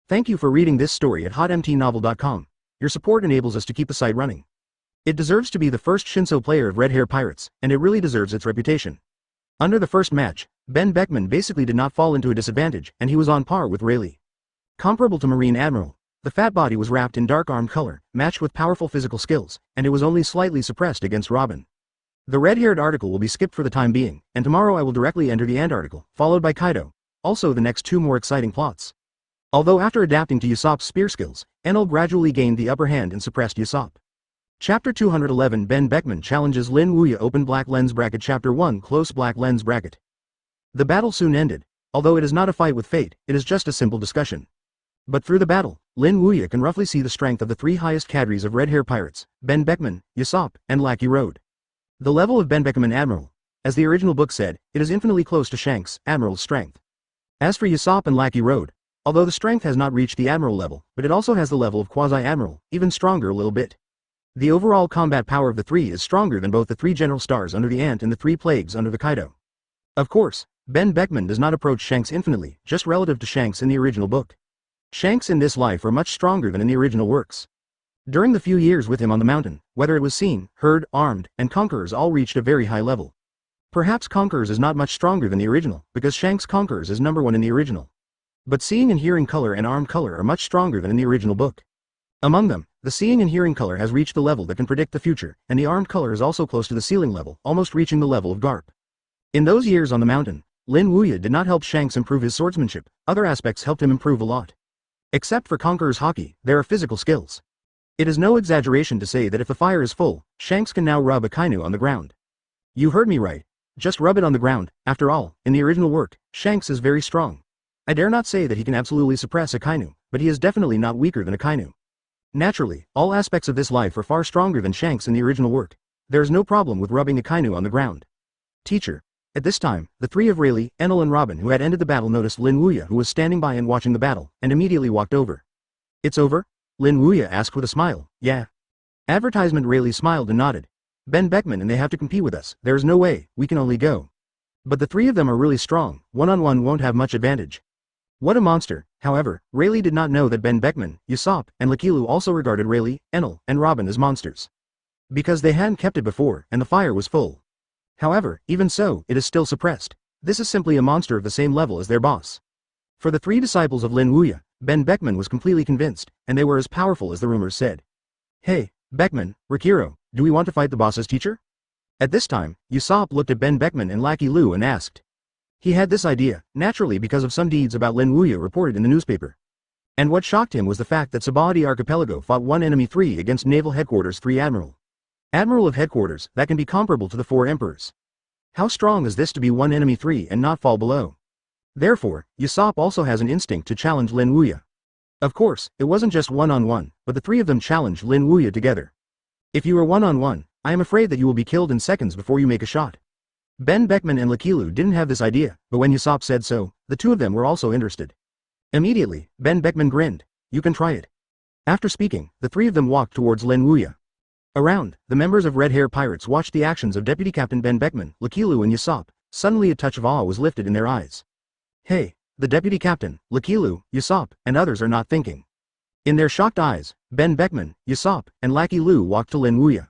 Thank you for reading this story at hotmtnovel.com. Your support enables us to keep the site running. It deserves to be the first Shinso player of Red Hair Pirates, and it really deserves its reputation. Under the first match, Ben Beckman basically did not fall into a disadvantage, and he was on par with Rayleigh. Comparable to Marine Admiral, The fat body was wrapped in dark armed color, matched with powerful physical skills, and it was only slightly suppressed against Robin. The red-haired article will be skipped for the time being, and tomorrow I will directly enter the Ant article, followed by Kaido. Also the next two more exciting plots. Although after adapting to Usopp's spear skills, Enel gradually gained the upper hand and suppressed Usopp. Chapter 211 Ben Beckman challenges Lin Wuya open black lens bracket Chapter 1 close black lens bracket. The battle soon ended. Although it is not a fight with fate, it is just a simple discussion. But through the battle, Lin Wuya can roughly see the strength of the three highest cadres of Red Hair Pirates, Ben Beckman, Usopp, and Lackey Road. The level of Ben Beckman Admiral, as the original book said, it is infinitely close to Shanks, Admiral's strength. As for Usopp and Lackey Road, although the strength has not reached the Admiral level, but it also has the level of Quasi-Admiral, even stronger a little bit. The overall combat power of the three is stronger than both the three General Stars under the Ant and the three Plagues under the Kaido. Of course, Ben Beckman does not approach Shanks infinitely, just relative to Shanks in the original book. Shanks in this life are much stronger than in the original works. During the few years with him on the mountain, whether it was seen, heard, armed, and Conquerors all reached a very high level. Perhaps Conquerors is not much stronger than the original, because Shanks Conquerors is #1 in the original. But seeing and hearing color and armed color are much stronger than in the original book. Among them, the seeing and hearing color has reached the level that can predict the future, and the armed color is also close to the ceiling level, almost reaching the level of Garp. In those years on the mountain, Lin Wuya did not help Shanks improve his swordsmanship, other aspects helped him improve a lot. Except for Conqueror's Haki, there are physical skills. It is no exaggeration to say that if the fire is full, Shanks can now rub a Kainu on the ground. You heard me right. Just rub it on the ground. After all, in the original work, Shanks is very strong. I dare not say that he can absolutely suppress a Kainu, but he is definitely not weaker than a Kainu. Naturally, all aspects of this life are far stronger than Shanks in the original work. There is no problem with rubbing a Kainu on the ground. Teacher. At this time, the three of Rayleigh, Enel and Robin who had ended the battle noticed Lin Wuya who was standing by and watching the battle, and immediately walked over. It's over? Lin Wuya asked with a smile. Yeah. Advertisement. Rayleigh smiled and nodded. Ben Beckman and they have to compete with us, there is no way, we can only go. But the three of them are really strong, one-on-one won't have much advantage. What a monster. However, Rayleigh did not know that Ben Beckman, Usopp, and Lakilu also regarded Rayleigh, Enel, and Robin as monsters. Because they hadn't kept it before, and the fire was full. However, even so, it is still suppressed. This is simply a monster of the same level as their boss. For the three disciples of Lin Wuya, Ben Beckman was completely convinced, and they were as powerful as the rumors said. Hey, Beckman, Rikiro, do we want to fight the boss's teacher? At this time, Usopp looked at Ben Beckman and Lackey Lu and asked. He had this idea, naturally because of some deeds about Lin Wuya reported in the newspaper. And what shocked him was the fact that Sabaody Archipelago fought one enemy 3 against Naval Headquarters 3 Admiral. Admiral of Headquarters, that can be comparable to the 4 Emperors. How strong is this to be one enemy 3 and not fall below? Therefore, Usopp also has an instinct to challenge Lin Wuya. Of course, it wasn't just one-on-one, but the three of them challenged Lin Wuya together. If you are one-on-one, I am afraid that you will be killed in seconds before you make a shot. Ben Beckman and Lakilu didn't have this idea, but when Usopp said so, the two of them were also interested. Immediately, Ben Beckman grinned. You can try it. After speaking, the three of them walked towards Lin Wuya. Around, the members of Red Hair Pirates watched the actions of Deputy Captain Ben Beckman, Lakilu and Usopp. Suddenly a touch of awe was lifted in their eyes. Hey, the Deputy Captain, Lakilu, Usopp, and others are not thinking. In their shocked eyes, Ben Beckman, Usopp, and Lackey Lu walked to Lin Wuya.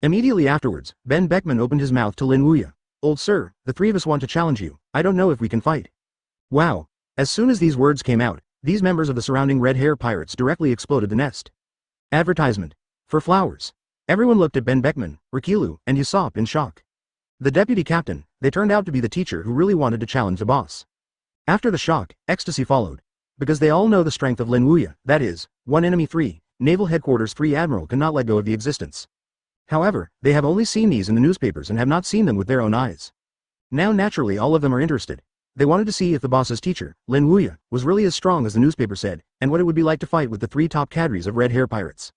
Immediately afterwards, Ben Beckman opened his mouth to Lin Wuya. Old sir, the three of us want to challenge you, I don't know if we can fight. Wow. As soon as these words came out, these members of the surrounding Red Hair Pirates directly exploded the nest. Advertisement. For flowers. Everyone looked at Ben Beckman, Rikilu, and Usopp in shock. The Deputy Captain, they turned out to be the teacher who really wanted to challenge the boss. After the shock, ecstasy followed. Because they all know the strength of Lin Wuya, that is, one enemy 3, Naval Headquarters 3 Admiral cannot let go of the existence. However, they have only seen these in the newspapers and have not seen them with their own eyes. Now naturally all of them are interested. They wanted to see if the boss's teacher, Lin Wuya, was really as strong as the newspaper said, and what it would be like to fight with the 3 top cadres of Red Hair Pirates.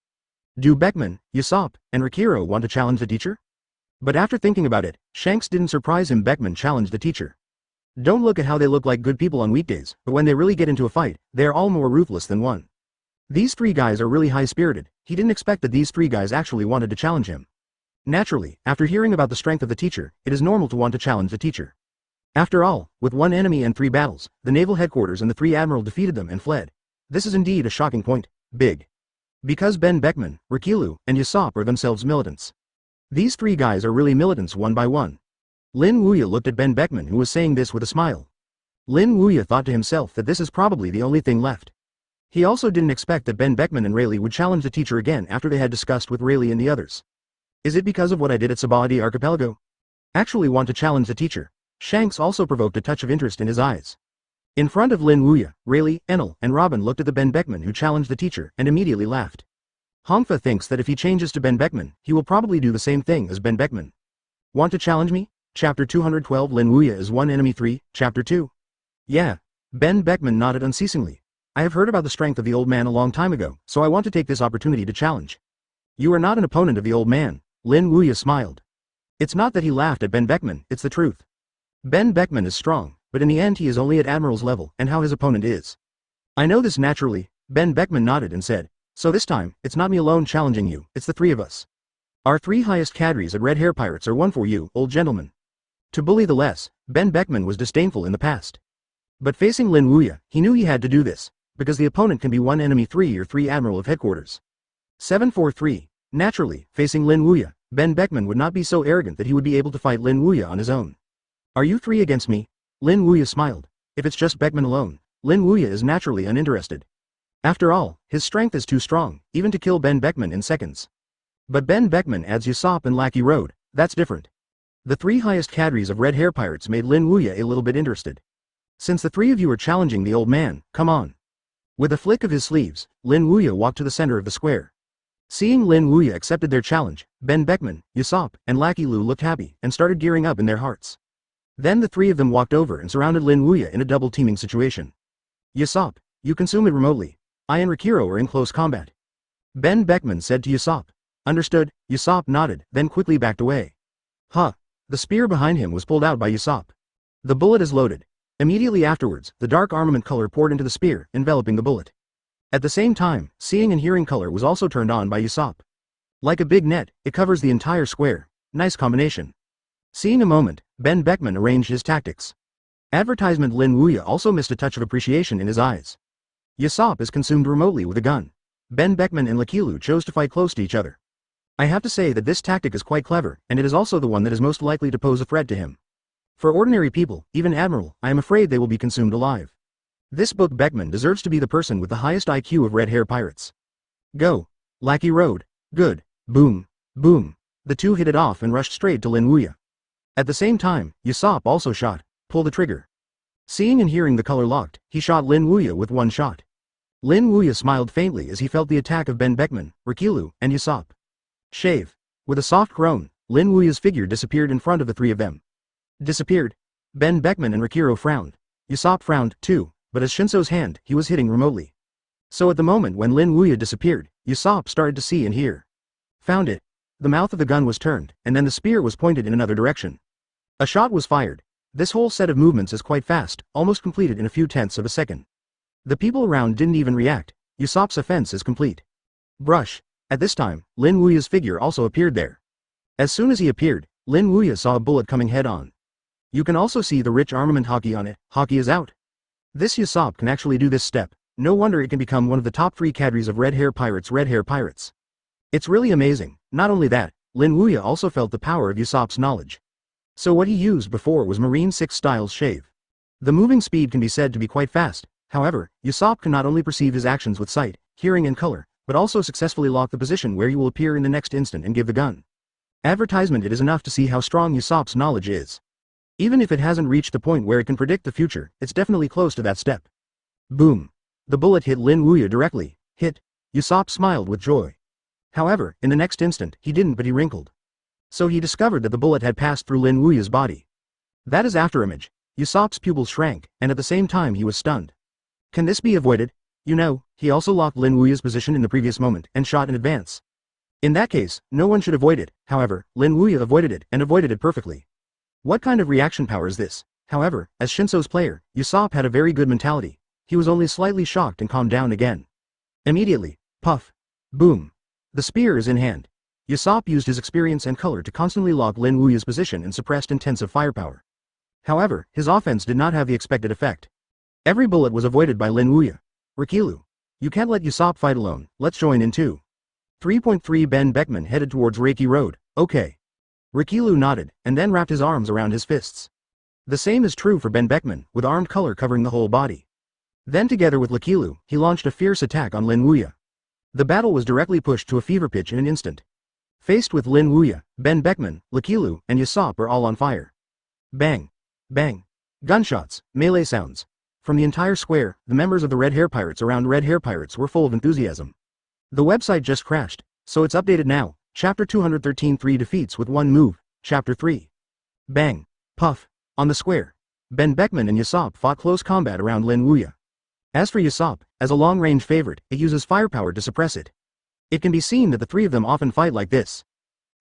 Do Beckman, Usopp, and Rikiro want to challenge the teacher? But after thinking about it, Shanks didn't surprise him. Beckman challenged the teacher. Don't look at how they look like good people on weekdays, but when they really get into a fight, they are all more ruthless than one. These 3 guys are really high-spirited. He didn't expect that these 3 guys actually wanted to challenge him. Naturally, after hearing about the strength of the teacher, it is normal to want to challenge the teacher. After all, with 1 enemy and 3 battles, the Naval Headquarters and the 3 Admiral defeated them and fled. This is indeed a shocking point. Big. Because Ben Beckman, Rikilu, and Usopp are themselves militants. These 3 guys are really militants one by one. Lin Wuya looked at Ben Beckman who was saying this with a smile. Lin Wuya thought to himself that this is probably the only thing left. He also didn't expect that Ben Beckman and Rayleigh would challenge the teacher again after they had discussed with Rayleigh and the others. Is it because of what I did at Sabaody Archipelago? Actually want to challenge the teacher. Shanks also provoked a touch of interest in his eyes. In front of Lin Wuya, Rayleigh, Enel, and Robin looked at the Ben Beckman who challenged the teacher and immediately laughed. Hongfa thinks that if he changes to Ben Beckman, he will probably do the same thing as Ben Beckman. Want to challenge me? Chapter 212 Lin Wuya is one enemy 3, Chapter 2. Yeah. Ben Beckman nodded unceasingly. I have heard about the strength of the old man a long time ago, so I want to take this opportunity to challenge. You are not an opponent of the old man, Lin Wuya smiled. It's not that he laughed at Ben Beckman, it's the truth. Ben Beckman is strong, but in the end he is only at Admiral's level and how his opponent is. I know this naturally, Ben Beckman nodded and said, so this time, it's not me alone challenging you, it's the three of us. Our three highest cadres at Red Hair Pirates are one for you, old gentleman. To bully the less, Ben Beckman was disdainful in the past. But facing Lin Wuya, he knew he had to do this, because the opponent can be one enemy 3 or 3 admiral of headquarters. 743. Naturally, facing Lin Wuya, Ben Beckman would not be so arrogant that he would be able to fight Lin Wuya on his own. Are you 3 against me? Lin Wuya smiled. If it's just Beckman alone, Lin Wuya is naturally uninterested. After all, his strength is too strong, even to kill Ben Beckman in seconds. But Ben Beckman adds Usopp and Lackey Road, that's different. The 3 highest cadres of Red Hair Pirates made Lin Wuya a little bit interested. Since the 3 of you are challenging the old man, come on. With a flick of his sleeves, Lin Wuya walked to the center of the square. Seeing Lin Wuya accepted their challenge, Ben Beckman, Usopp, and Lackey Lu looked happy and started gearing up in their hearts. Then the 3 of them walked over and surrounded Lin Wuya in a double-teaming situation. Usopp, you consume it remotely. I and Rikiro are in close combat. Ben Beckman said to Usopp. Understood, Usopp nodded, then quickly backed away. Huh. The spear behind him was pulled out by Usopp. The bullet is loaded. Immediately afterwards, the dark armament color poured into the spear, enveloping the bullet. At the same time, seeing and hearing color was also turned on by Usopp. Like a big net, it covers the entire square. Nice combination. Seeing a moment, Ben Beckman arranged his tactics. Advertisement Lin Wuya also missed a touch of appreciation in his eyes. Usopp is consumed remotely with a gun. Ben Beckman and Lakilu chose to fight close to each other. I have to say that this tactic is quite clever, and it is also the one that is most likely to pose a threat to him. For ordinary people, even Admiral, I am afraid they will be consumed alive. This book Beckman deserves to be the person with the highest IQ of Red Hair Pirates. Go. Lackey Road. Good. Boom. Boom. The two hit it off and rushed straight to Lin Wuya. At the same time, Usopp also shot. Pull the trigger. Seeing and hearing the color locked, he shot Lin Wuya with one shot. Lin Wuya smiled faintly as he felt the attack of Ben Beckman, Rikilu, and Usopp. Shave. With a soft groan, Lin Wuya's figure disappeared in front of the 3 of them. Disappeared. Ben Beckman and Rikiro frowned. Usopp frowned, too, but as Shinso's hand, he was hitting remotely. So at the moment when Lin Wuya disappeared, Usopp started to see and hear. Found it. The mouth of the gun was turned, and then the spear was pointed in another direction. A shot was fired. This whole set of movements is quite fast, almost completed in a few tenths of a second. The people around didn't even react. Usopp's offense is complete. Brush. At this time, Lin Wuya's figure also appeared there. As soon as he appeared, Lin Wuya saw a bullet coming head-on. You can also see the rich armament hockey on it. Hockey is out. This Usopp can actually do this step. No wonder it can become one of the top 3 cadres of Red Hair Pirates. Red Hair Pirates. It's really amazing. Not only that, Lin Wuya also felt the power of Usopp's knowledge. So what he used before was Marine 6 Styles shave. The moving speed can be said to be quite fast. However, Usopp can not only perceive his actions with sight, hearing and color, but also successfully lock the position where you will appear in the next instant and give the gun. Advertisement. It is enough to see how strong Usopp's knowledge is. Even if it hasn't reached the point where it can predict the future, it's definitely close to that step. Boom. The bullet hit Lin Wuya directly. Hit. Usopp smiled with joy. However, in the next instant, he didn't, but he wrinkled. So he discovered that the bullet had passed through Lin Wuya's body. That is afterimage. Usopp's pupils shrank, and at the same time he was stunned. Can this be avoided? You know, he also locked Lin Wuya's position in the previous moment and shot in advance. In that case, no one should avoid it. However, Lin Wuya avoided it and avoided it perfectly. What kind of reaction power is this? However, as Shinso's player, Usopp had a very good mentality. He was only slightly shocked and calmed down again. Immediately. Puff. Boom. The spear is in hand. Usopp used his experience and color to constantly lock Lin Wuya's position and suppressed intensive firepower. However, his offense did not have the expected effect. Every bullet was avoided by Lin Wuya. Rikilu. You can't let Usopp fight alone, let's join in too. 3.3 Ben Beckman headed towards Reiki Road. Okay. Rikilu nodded, and then wrapped his arms around his fists. The same is true for Ben Beckman, with armed color covering the whole body. Then together with Lakilu, he launched a fierce attack on Lin Wuya. The battle was directly pushed to a fever pitch in an instant. Faced with Lin Wuya, Ben Beckman, Lakilu, and Yasop are all on fire. Bang! Bang! Gunshots, melee sounds. From the entire square, the members of the Red Hair Pirates around Red Hair Pirates were full of enthusiasm. The website just crashed, so it's updated now. Chapter 213 3 defeats with one move. Chapter 3. Bang! Puff! On the square, Ben Beckman and Yasop fought close combat around Lin Wuya. As for Yasop, as a long-range favorite, it uses firepower to suppress it. It can be seen that the three of them often fight like this.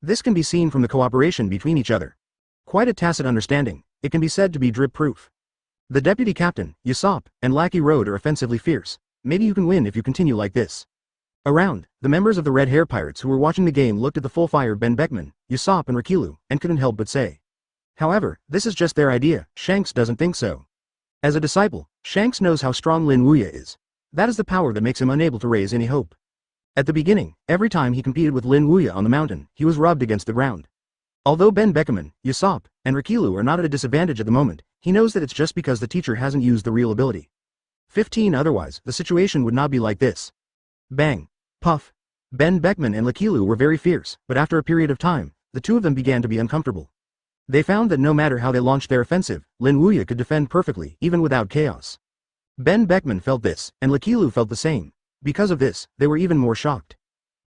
This can be seen from the cooperation between each other. Quite a tacit understanding, it can be said to be drip-proof. The deputy captain, Yasop, and Lackey Road are offensively fierce. Maybe you can win if you continue like this. Around, the members of the Red Hair Pirates who were watching the game looked at the full fire Ben Beckman, Yasop and Rakilu, and couldn't help but say. However, this is just their idea. Shanks doesn't think so. As a disciple, Shanks knows how strong Lin Wuya is. That is the power that makes him unable to raise any hope. At the beginning, every time he competed with Lin Wuya on the mountain, he was rubbed against the ground. Although Ben Beckman, Yasop, and Rakilu are not at a disadvantage at the moment, he knows that it's just because the teacher hasn't used the real ability. 15 Otherwise, the situation would not be like this. Bang! Puff! Ben Beckman and Lakilu were very fierce, but after a period of time, the two of them began to be uncomfortable. They found that no matter how they launched their offensive, Lin Wuya could defend perfectly, even without chaos. Ben Beckman felt this, and Lakilu felt the same. Because of this, they were even more shocked.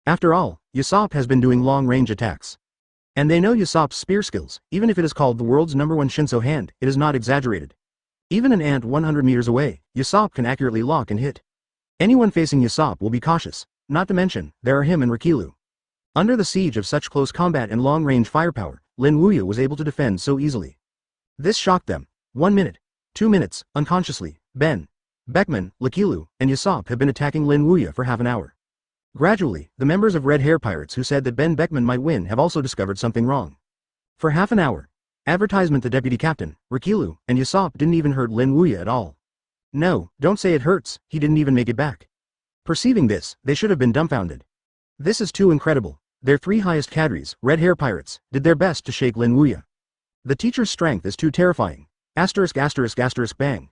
After all, Yasop has been doing long-range attacks. And they know Yasop's spear skills. Even if it is called the world's #1 Shinso hand, it is not exaggerated. Even an ant 100 meters away, Yasop can accurately lock and hit. Anyone facing Yasop will be cautious, not to mention, there are him and Rakilu. Under the siege of such close combat and long-range firepower, Lin Wuya was able to defend so easily. This shocked them. 1 minute, 2 minutes, unconsciously, Ben Beckman, Lakilu, and Yasop have been attacking Lin Wuya for half an hour. Gradually, the members of Red Hair Pirates who said that Ben Beckman might win have also discovered something wrong. For half an hour, advertisement the deputy captain, Rakilu, and Yasop didn't even hurt Lin Wuya at all. No, don't say it hurts, he didn't even make it back. Perceiving this, they should have been dumbfounded. This is too incredible. Their three highest cadres, Red Hair Pirates, did their best to shake Lin Wuya. The teacher's strength is too terrifying. Bang.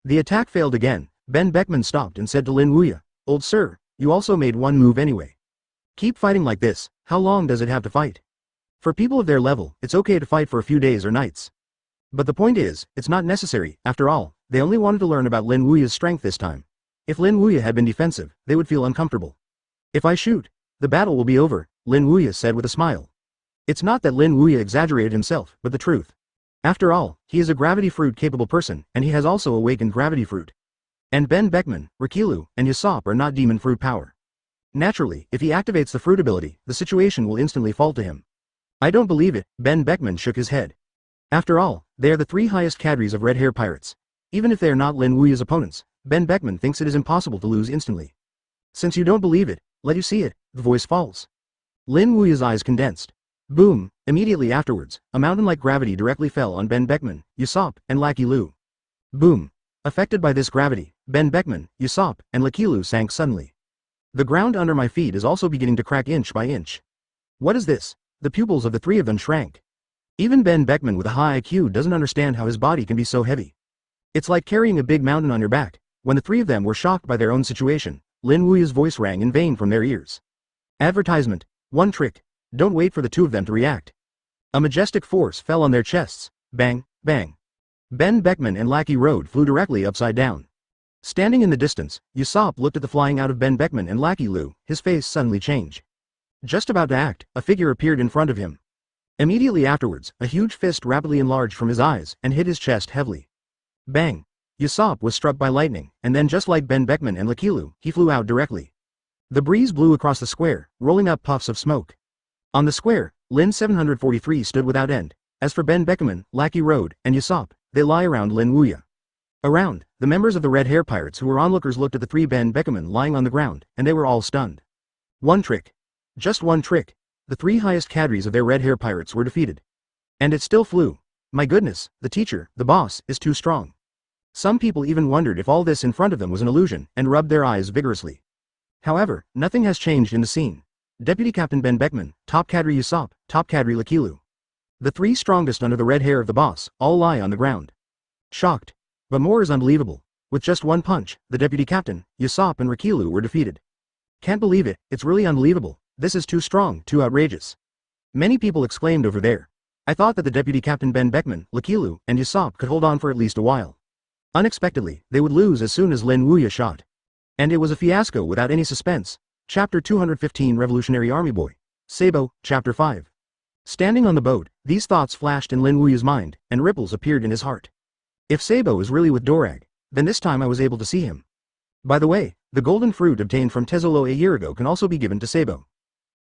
The attack failed again. Ben Beckman stopped and said to Lin Wuya, "Old sir, you also made one move anyway. Keep fighting like this. How long does it have to fight? For people of their level, it's okay to fight for a few days or nights. But the point is, it's not necessary. After all, they only wanted to learn about Lin Wuya's strength this time. If Lin Wuya had been defensive, they would feel uncomfortable. If I shoot, the battle will be over," Lin Wuya said with a smile. It's not that Lin Wuya exaggerated himself, but the truth. After all, he is a gravity fruit capable person, and he has also awakened gravity fruit. And Ben Beckman, Rakilu, and Yasop are not demon fruit power. Naturally, if he activates the fruit ability, the situation will instantly fall to him. I don't believe it, Ben Beckman shook his head. After all, they are the three highest cadres of Red Hair Pirates. Even if they are not Lin Wuya's opponents, Ben Beckman thinks it is impossible to lose instantly. Since you don't believe it, let you see it, the voice falls. Lin Wuya's eyes condensed. Boom! Immediately afterwards, a mountain-like gravity directly fell on Ben Beckman, Yasop, and Lakilu. Boom! Affected by this gravity, Ben Beckman, Yasop, and Lakilu sank suddenly. The ground under my feet is also beginning to crack inch by inch. What is this? The pupils of the three of them shrank. Even Ben Beckman with a high IQ doesn't understand how his body can be so heavy. It's like carrying a big mountain on your back. When the three of them were shocked by their own situation, Lin Wuya's voice rang in vain from their ears. Advertisement. One trick. Don't wait for the two of them to react. A majestic force fell on their chests. Bang, bang. Ben Beckman and Lackey Road flew directly upside down. Standing in the distance, Yasop looked at the flying out of Ben Beckman and Lackey Lu. His face suddenly changed. Just about to act, a figure appeared in front of him. Immediately afterwards, a huge fist rapidly enlarged from his eyes and hit his chest heavily. Bang! Yasop was struck by lightning, and then just like Ben Beckman and Lakilu, he flew out directly. The breeze blew across the square, rolling up puffs of smoke. On the square, Lin 743 stood without end. As for Ben Beckman, Lackey Road, and Yasop, they lie around Lin Wuya. Around, the members of the Red Hair Pirates who were onlookers looked at the three Ben Beckman lying on the ground, and they were all stunned. One trick. Just one trick. The three highest cadres of their Red Hair Pirates were defeated. And it still flew. My goodness, the teacher, the boss, is too strong. Some people even wondered if all this in front of them was an illusion, and rubbed their eyes vigorously. However, nothing has changed in the scene. Deputy Captain Ben Beckman, Top Cadre Yasop, Top Cadre Lakilu. The three strongest under the red hair of the boss, all lie on the ground. Shocked. But more is unbelievable. With just one punch, the deputy captain, Usopp and Rikilu were defeated. Can't believe it, it's really unbelievable, this is too strong, too outrageous. Many people exclaimed over there. I thought that the deputy captain Ben Beckman, Rikilu, and Usopp could hold on for at least a while. Unexpectedly, they would lose as soon as Lin Wuya shot. And it was a fiasco without any suspense. Chapter 215 Revolutionary Army Boy. Sabo, Chapter 5. Standing on the boat, these thoughts flashed in Lin Wuya's mind, and ripples appeared in his heart. If Sabo is really with Dorag, then this time I was able to see him. By the way, the golden fruit obtained from Tezzolo a year ago can also be given to Sabo.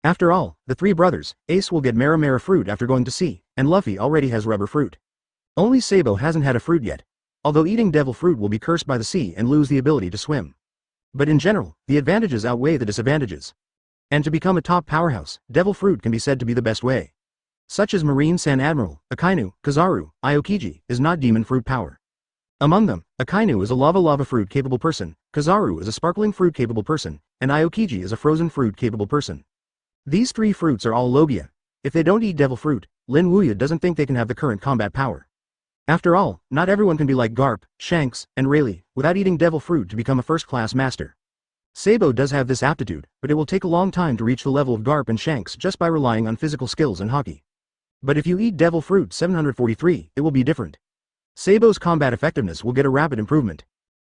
After all, the three brothers, Ace will get Mara fruit after going to sea, and Luffy already has rubber fruit. Only Sabo hasn't had a fruit yet, although eating devil fruit will be cursed by the sea and lose the ability to swim. But in general, the advantages outweigh the disadvantages. And to become a top powerhouse, devil fruit can be said to be the best way. Such as Marine Sand Admiral, Akainu, Kizaru, Aokiji, is not demon fruit power. Among them, Akainu is a lava fruit capable person, Kizaru is a sparkling fruit capable person, and Aokiji is a frozen fruit capable person. These three fruits are all Logia. If they don't eat devil fruit, Lin Wuya doesn't think they can have the current combat power. After all, not everyone can be like Garp, Shanks, and Rayleigh, without eating devil fruit to become a first-class master. Sabo does have this aptitude, but it will take a long time to reach the level of Garp and Shanks just by relying on physical skills and hockey. But if you eat devil fruit 743, it will be different. Sabo's combat effectiveness will get a rapid improvement.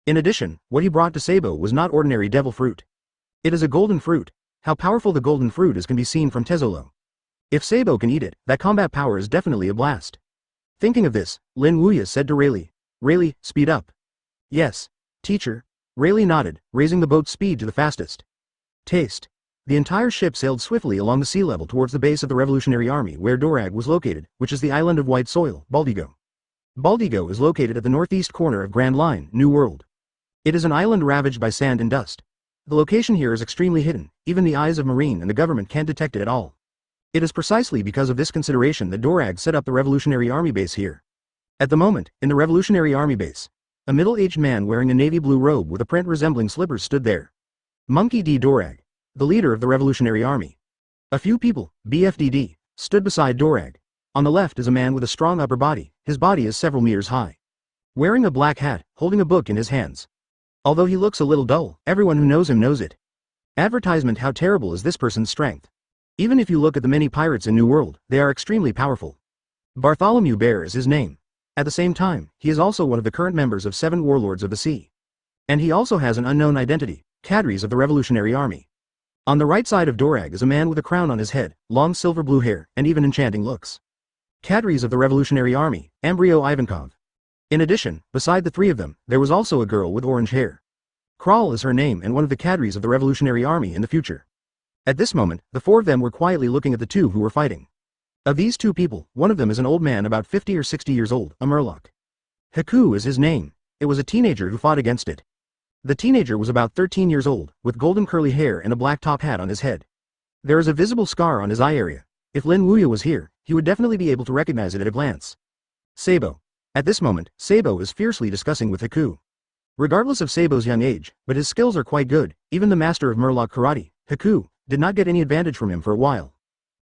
In addition, what he brought to Sabo was not ordinary devil fruit. It is a golden fruit. How powerful the golden fruit is can be seen from Tezzolo. If Sabo can eat it, that combat power is definitely a blast. Thinking of this, Lin Wuya said to Rayleigh, Rayleigh, speed up. Yes, teacher. Rayleigh nodded, raising the boat's speed to the fastest. Taste. The entire ship sailed swiftly along the sea level towards the base of the Revolutionary Army where Dorag was located, which is the island of white soil, Baldigo. Baldigo is located at the northeast corner of Grand Line, New World. It is an island ravaged by sand and dust. The location here is extremely hidden, even the eyes of Marine and the government can't detect it at all. It is precisely because of this consideration that Dorag set up the Revolutionary Army base here. At the moment, in the Revolutionary Army base, a middle-aged man wearing a navy blue robe with a print resembling slippers stood there. Monkey D. Dorag, the leader of the Revolutionary Army. A few people, BFDD, stood beside Dorag. On the left is a man with a strong upper body, his body is several meters high. Wearing a black hat, holding a book in his hands. Although he looks a little dull, everyone who knows him knows it. Advertisement. How terrible is this person's strength? Even if you look at the many pirates in New World, they are extremely powerful. Bartholomew Bear is his name. At the same time, he is also one of the current members of 7 Warlords of the Sea. And he also has an unknown identity, cadres of the Revolutionary Army. On the right side of Dorag is a man with a crown on his head, long silver blue hair, and even enchanting looks. Cadres of the Revolutionary Army, Ambryo Ivankov. In addition, beside the three of them, there was also a girl with orange hair. Kral is her name and one of the cadres of the Revolutionary Army in the future. At this moment, the four of them were quietly looking at the two who were fighting. Of these two people, one of them is an old man about 50 or 60 years old, a Murloc. Haku is his name. It was a teenager who fought against it. The teenager was about 13 years old, with golden curly hair and a black top hat on his head. There is a visible scar on his eye area. If Lin Wuya was here, he would definitely be able to recognize it at a glance. Sabo. At this moment, Sabo is fiercely discussing with Haku. Regardless of Sabo's young age, but his skills are quite good, even the master of Murloc karate, Haku, did not get any advantage from him for a while.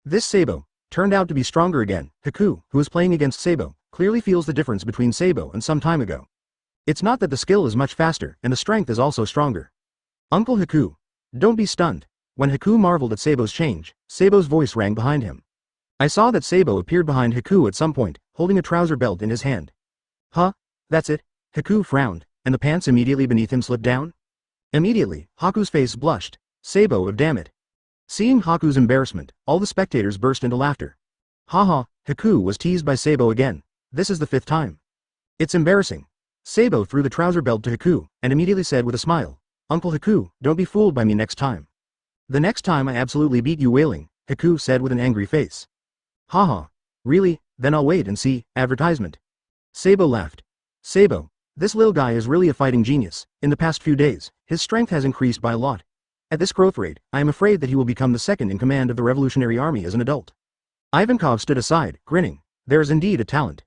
This Sabo turned out to be stronger again. Haku, who is playing against Sabo, clearly feels the difference between Sabo and some time ago. It's not that the skill is much faster, and the strength is also stronger. Uncle Haku, don't be stunned. When Haku marveled at Sabo's change, Sabo's voice rang behind him. I saw that Sabo appeared behind Haku at some point, holding a trouser belt in his hand. Huh? That's it? Haku frowned, and the pants immediately beneath him slipped down? Immediately, Haku's face blushed. Sabo of damn it. Seeing Haku's embarrassment, all the spectators burst into laughter. Haha, Haku was teased by Sabo again. This is the 5th time. It's embarrassing. Sabo threw the trouser belt to Haku, and immediately said with a smile, Uncle Haku, don't be fooled by me next time. The next time I absolutely beat you wailing, Haku said with an angry face. Haha. Really? Then I'll wait and see. Advertisement. Sabo laughed. Sabo, this little guy is really a fighting genius. In the past few days, his strength has increased by a lot. At this growth rate, I am afraid that he will become the second in command of the Revolutionary Army as an adult. Ivankov stood aside, grinning. There is indeed a talent.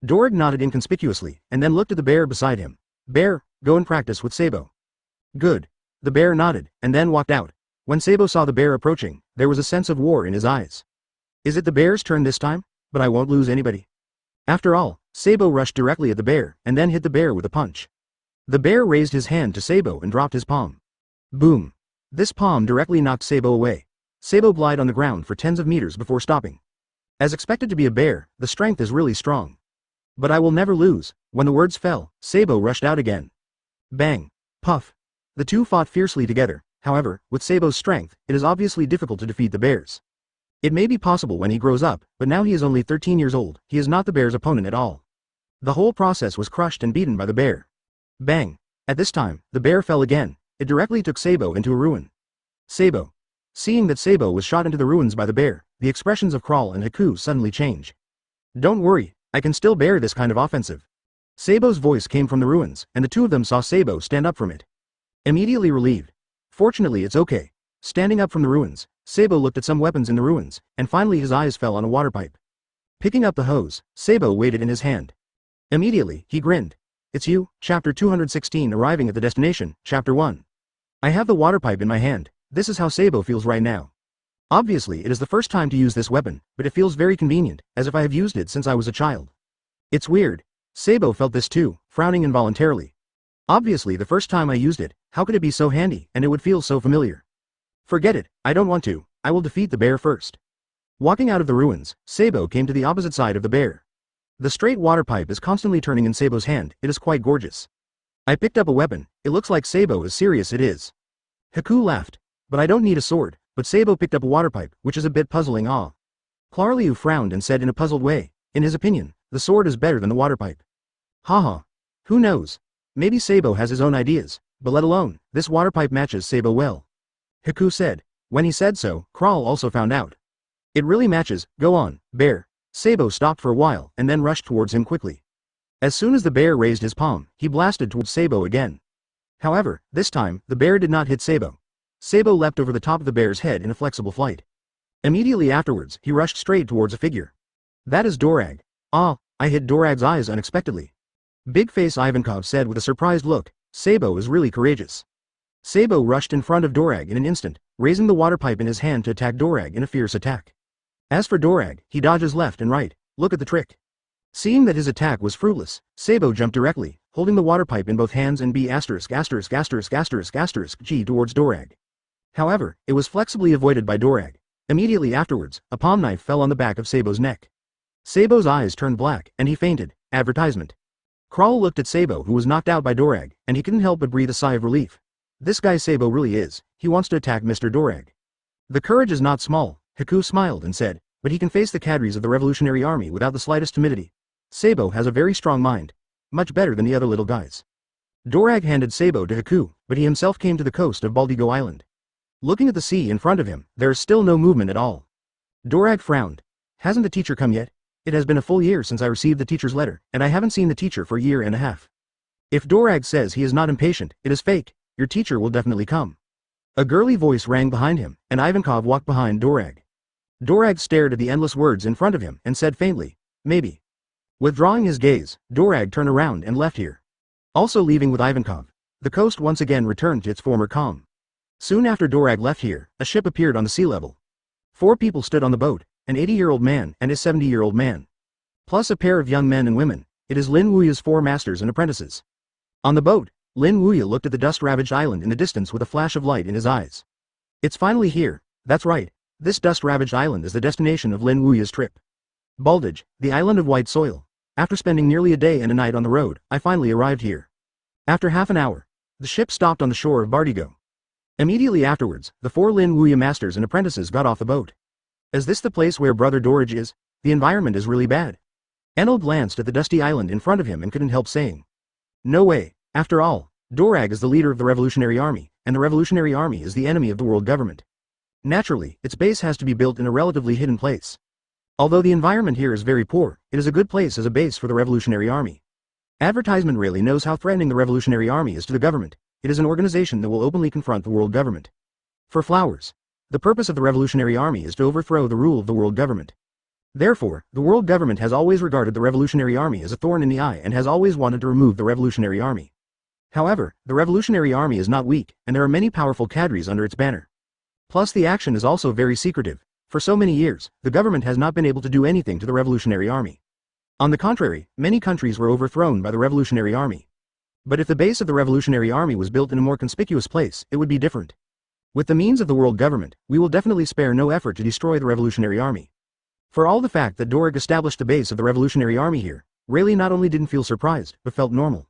Dorag nodded inconspicuously, and then looked at the bear beside him. Bear, go and practice with Sabo. Good. The bear nodded, and then walked out. When Sabo saw the bear approaching, there was a sense of war in his eyes. Is it the bear's turn this time? But I won't lose anybody. After all, Sabo rushed directly at the bear, and then hit the bear with a punch. The bear raised his hand to Sabo and dropped his palm. Boom. This palm directly knocked Sabo away. Sabo glided on the ground for tens of meters before stopping. As expected to be a bear, the strength is really strong. But I will never lose. When the words fell, Sabo rushed out again. Bang. Puff. The two fought fiercely together. However, with Sabo's strength, it is obviously difficult to defeat the bears. It may be possible when he grows up, but now he is only 13 years old, he is not the bear's opponent at all. The whole process was crushed and beaten by the bear. Bang. At this time, the bear fell again. It directly took Sabo into a ruin. Sabo. Seeing that Sabo was shot into the ruins by the bear, the expressions of Crawl and Haku suddenly change. Don't worry, I can still bear this kind of offensive. Sabo's voice came from the ruins, and the two of them saw Sabo stand up from it. Immediately relieved. Fortunately it's okay. Standing up from the ruins, Sabo looked at some weapons in the ruins, and finally his eyes fell on a water pipe. Picking up the hose, Sabo weighed it in his hand. Immediately, he grinned. It's you, Chapter 216 arriving at the destination, Chapter 1. I have the water pipe in my hand, this is how Sabo feels right now. Obviously it is the first time to use this weapon, but it feels very convenient, as if I have used it since I was a child. It's weird. Sabo felt this too, frowning involuntarily. Obviously the first time I used it, how could it be so handy, and it would feel so familiar? Forget it, I don't want to, I will defeat the bear first. Walking out of the ruins, Sabo came to the opposite side of the bear. The straight water pipe is constantly turning in Sabo's hand, it is quite gorgeous. I picked up a weapon, it looks like Sabo is serious it is. Haku laughed. But I don't need a sword, but Sabo picked up a water pipe, which is a bit puzzling Clarliu frowned and said in a puzzled way, in his opinion, the sword is better than the water pipe. Haha. Who knows? Maybe Sabo has his own ideas, but let alone, this water pipe matches Sabo well. Haku said. When he said so, Crawl also found out. It really matches, go on, bear. Sabo stopped for a while and then rushed towards him quickly. As soon as the bear raised his palm, he blasted towards Sabo again. However, this time, the bear did not hit Sabo. Sabo leapt over the top of the bear's head in a flexible flight. Immediately afterwards, he rushed straight towards a figure. That is Dorag. Ah, I hit Dorag's eyes unexpectedly. Big Face Ivankov said with a surprised look, Sabo is really courageous. Sabo rushed in front of Dorag in an instant, raising the water pipe in his hand to attack Dorag in a fierce attack. As for Dorag, he dodges left and right, look at the trick. Seeing that his attack was fruitless, Sabo jumped directly, holding the water pipe in both hands and G towards Dorag. However, it was flexibly avoided by Dorag. Immediately afterwards, a palm knife fell on the back of Sabo's neck. Sabo's eyes turned black, and he fainted. Advertisement. Crawl looked at Sabo who was knocked out by Dorag, and he couldn't help but breathe a sigh of relief. This guy Sabo really is, he wants to attack Mr. Dorag. The courage is not small, Haku smiled and said, but he can face the cadres of the Revolutionary Army without the slightest timidity. Sabo has a very strong mind. Much better than the other little guys. Dorag handed Sabo to Haku, but he himself came to the coast of Baldigo Island. Looking at the sea in front of him, there is still no movement at all. Dorag frowned. Hasn't the teacher come yet? It has been a full year since I received the teacher's letter, and I haven't seen the teacher for a year and a half. If Dorag says he is not impatient, it is fake, your teacher will definitely come. A girly voice rang behind him, and Ivankov walked behind Dorag. Dorag stared at the endless words in front of him and said faintly, maybe. Withdrawing his gaze, Dorag turned around and left here. Also leaving with Ivankov, the coast once again returned to its former calm. Soon after Dorag left here, a ship appeared on the sea level. 4 people stood on the boat, an 80-year-old man and a 70-year-old man. Plus a pair of young men and women, it is Lin Wuya's 4 masters and apprentices. On the boat, Lin Wuya looked at the dust-ravaged island in the distance with a flash of light in his eyes. It's finally here, that's right, this dust-ravaged island is the destination of Lin Wuya's trip. Baldage, the island of white soil. After spending nearly a day and a night on the road, I finally arrived here. After half an hour, the ship stopped on the shore of Bardigo. Immediately afterwards, the 4 Lin Wuya masters and apprentices got off the boat. Is this the place where Brother Dorage is? The environment is really bad. Enel glanced at the dusty island in front of him and couldn't help saying. No way, after all, Dorag is the leader of the Revolutionary Army, and the Revolutionary Army is the enemy of the world government. Naturally, its base has to be built in a relatively hidden place. Although the environment here is very poor, it is a good place as a base for the Revolutionary Army. Advertisement really knows how threatening the Revolutionary Army is to the government. It is an organization that will openly confront the world government. For flowers. The purpose of the Revolutionary Army is to overthrow the rule of the world government. Therefore, the world government has always regarded the Revolutionary Army as a thorn in the eye and has always wanted to remove the Revolutionary Army. However, the Revolutionary Army is not weak, and there are many powerful cadres under its banner. Plus the action is also very secretive. For so many years, the government has not been able to do anything to the Revolutionary Army. On the contrary, many countries were overthrown by the Revolutionary Army. But if the base of the Revolutionary Army was built in a more conspicuous place, it would be different. With the means of the world government, we will definitely spare no effort to destroy the Revolutionary Army. For all the fact that Dorag established the base of the Revolutionary Army here, Rayleigh not only didn't feel surprised, but felt normal.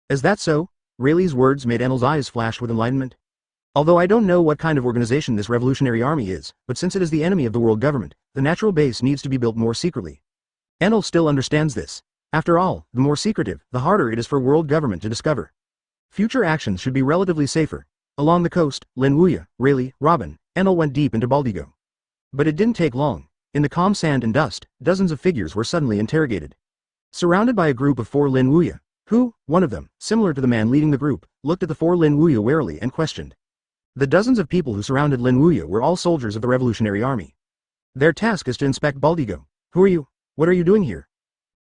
Is that so? Rayleigh's words made Enel's eyes flash with enlightenment. Although I don't know what kind of organization this Revolutionary Army is, but since it is the enemy of the world government, the natural base needs to be built more secretly. Enel still understands this. After all, the more secretive, the harder it is for world government to discover. Future actions should be relatively safer. Along the coast, Lin Wuya, Rayleigh, Robin, Enel went deep into Baldigo. But it didn't take long. In the calm sand and dust, dozens of figures were suddenly interrogated. Surrounded by a group of 4 Lin Wuya, who, one of them, similar to the man leading the group, looked at the 4 Lin Wuya warily and questioned. The dozens of people who surrounded Lin Wuya were all soldiers of the Revolutionary Army. Their task is to inspect Baldigo. Who are you? What are you doing here?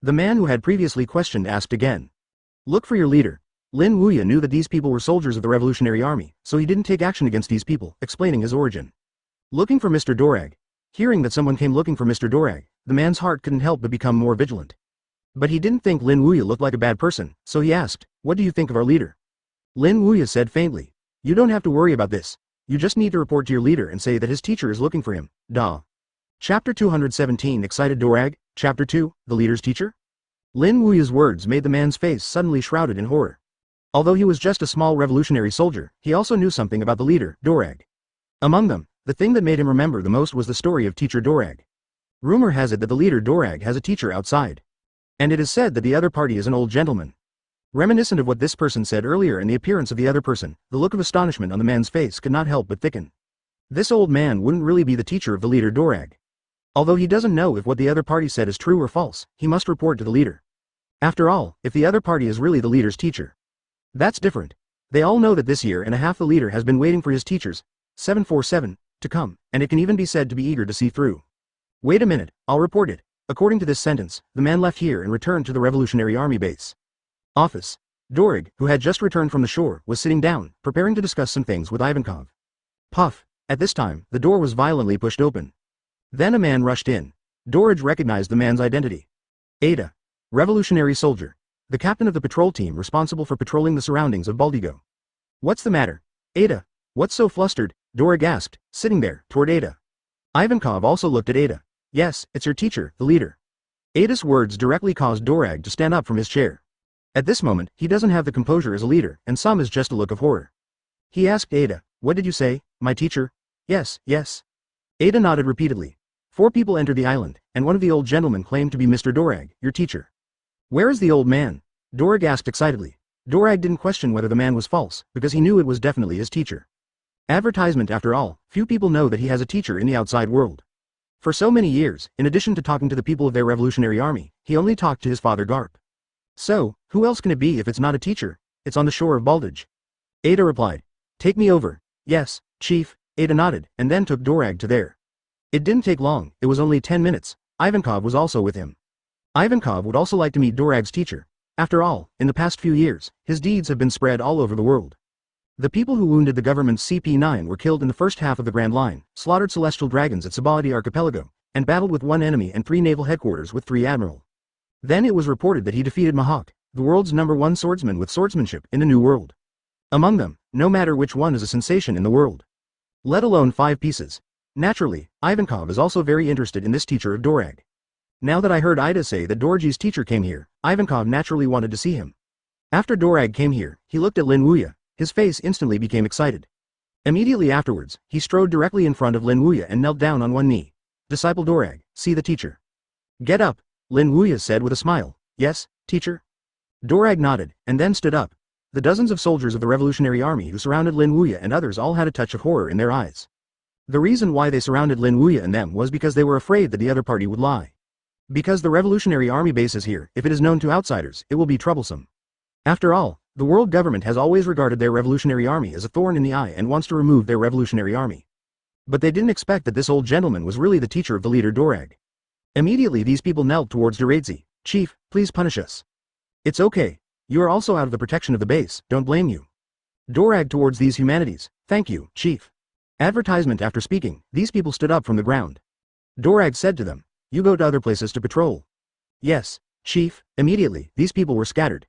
The man who had previously questioned asked again. Look for your leader. Lin Wuya knew that these people were soldiers of the Revolutionary Army, so he didn't take action against these people, explaining his origin. Looking for Mr. Dorag. Hearing that someone came looking for Mr. Dorag, the man's heart couldn't help but become more vigilant. But he didn't think Lin Wuya looked like a bad person, so he asked, what do you think of our leader? Lin Wuya said faintly, you don't have to worry about this. You just need to report to your leader and say that his teacher is looking for him. Duh. Chapter 217 Excited Dorag, Chapter 2, The Leader's Teacher? Lin Wuya's words made the man's face suddenly shrouded in horror. Although he was just a small revolutionary soldier, he also knew something about the leader, Dorag. Among them, the thing that made him remember the most was the story of teacher Dorag. Rumor has it that the leader Dorag has a teacher outside. And it is said that the other party is an old gentleman. Reminiscent of what this person said earlier and the appearance of the other person, the look of astonishment on the man's face could not help but thicken. This old man wouldn't really be the teacher of the leader Dorag. Although he doesn't know if what the other party said is true or false, he must report to the leader. After all, if the other party is really the leader's teacher, that's different. They all know that this year and a half the leader has been waiting for his teachers, 747, to come, and it can even be said to be eager to see through. Wait a minute, I'll report it. According to this sentence, the man left here and returned to the Revolutionary Army base. Office. Dorag, who had just returned from the shore, was sitting down, preparing to discuss some things with Ivankov. Puff. At this time, the door was violently pushed open. Then a man rushed in. Dorag recognized the man's identity. Ada. Revolutionary soldier. The captain of the patrol team responsible for patrolling the surroundings of Baldigo. What's the matter? Ada. What's so flustered? Dorag asked, sitting there, toward Ada. Ivankov also looked at Ada. Yes, it's your teacher, the leader. Ada's words directly caused Dorag to stand up from his chair. At this moment, he doesn't have the composure as a leader, and some is just a look of horror. He asked Ada, what did you say, my teacher? Yes, yes. Ada nodded repeatedly. 4 people entered the island, and one of the old gentlemen claimed to be Mr. Dorag, your teacher. Where is the old man? Dorag asked excitedly. Dorag didn't question whether the man was false, because he knew it was definitely his teacher. Advertisement after all, few people know that he has a teacher in the outside world. For so many years, in addition to talking to the people of their Revolutionary Army, he only talked to his father Garp. So, who else can it be if it's not a teacher? It's on the shore of Baldage. Ada replied. Take me over. Yes, chief. Ada nodded, and then took Dorag to there. It didn't take long, it was only 10 minutes. Ivankov was also with him. Ivankov would also like to meet Dorag's teacher. After all, in the past few years, his deeds have been spread all over the world. The people who wounded the government's CP-9 were killed in the first half of the Grand Line, slaughtered celestial dragons at Sabaldi Archipelago, and battled with 1 enemy and 3 naval headquarters with 3 admiral. Then it was reported that he defeated Mahawk, the world's #1 swordsman with swordsmanship in the New World. Among them, no matter which one is a sensation in the world. Let alone 5 pieces. Naturally, Ivankov is also very interested in this teacher of Dorag. Now that I heard Ida say that Dorji's teacher came here, Ivankov naturally wanted to see him. After Dorag came here, he looked at Lin Wuya. His face instantly became excited. Immediately afterwards, he strode directly in front of Lin Wuya and knelt down on one knee. Disciple Dorag, see the teacher. Get up, Lin Wuya said with a smile. Yes, teacher? Dorag nodded, and then stood up. The dozens of soldiers of the Revolutionary Army who surrounded Lin Wuya and others all had a touch of horror in their eyes. The reason why they surrounded Lin Wuya and them was because they were afraid that the other party would lie. Because the Revolutionary Army base is here, if it is known to outsiders, it will be troublesome. After all, the world government has always regarded their Revolutionary Army as a thorn in the eye and wants to remove their Revolutionary Army. But they didn't expect that this old gentleman was really the teacher of the leader Dorag. Immediately these people knelt towards Doradzi. Chief, please punish us. It's okay. You are also out of the protection of the base, don't blame you. Dorag towards these humanities. Thank you, chief. Advertisement after speaking, these people stood up from the ground. Dorag said to them, you go to other places to patrol. Yes, chief. Immediately, these people were scattered.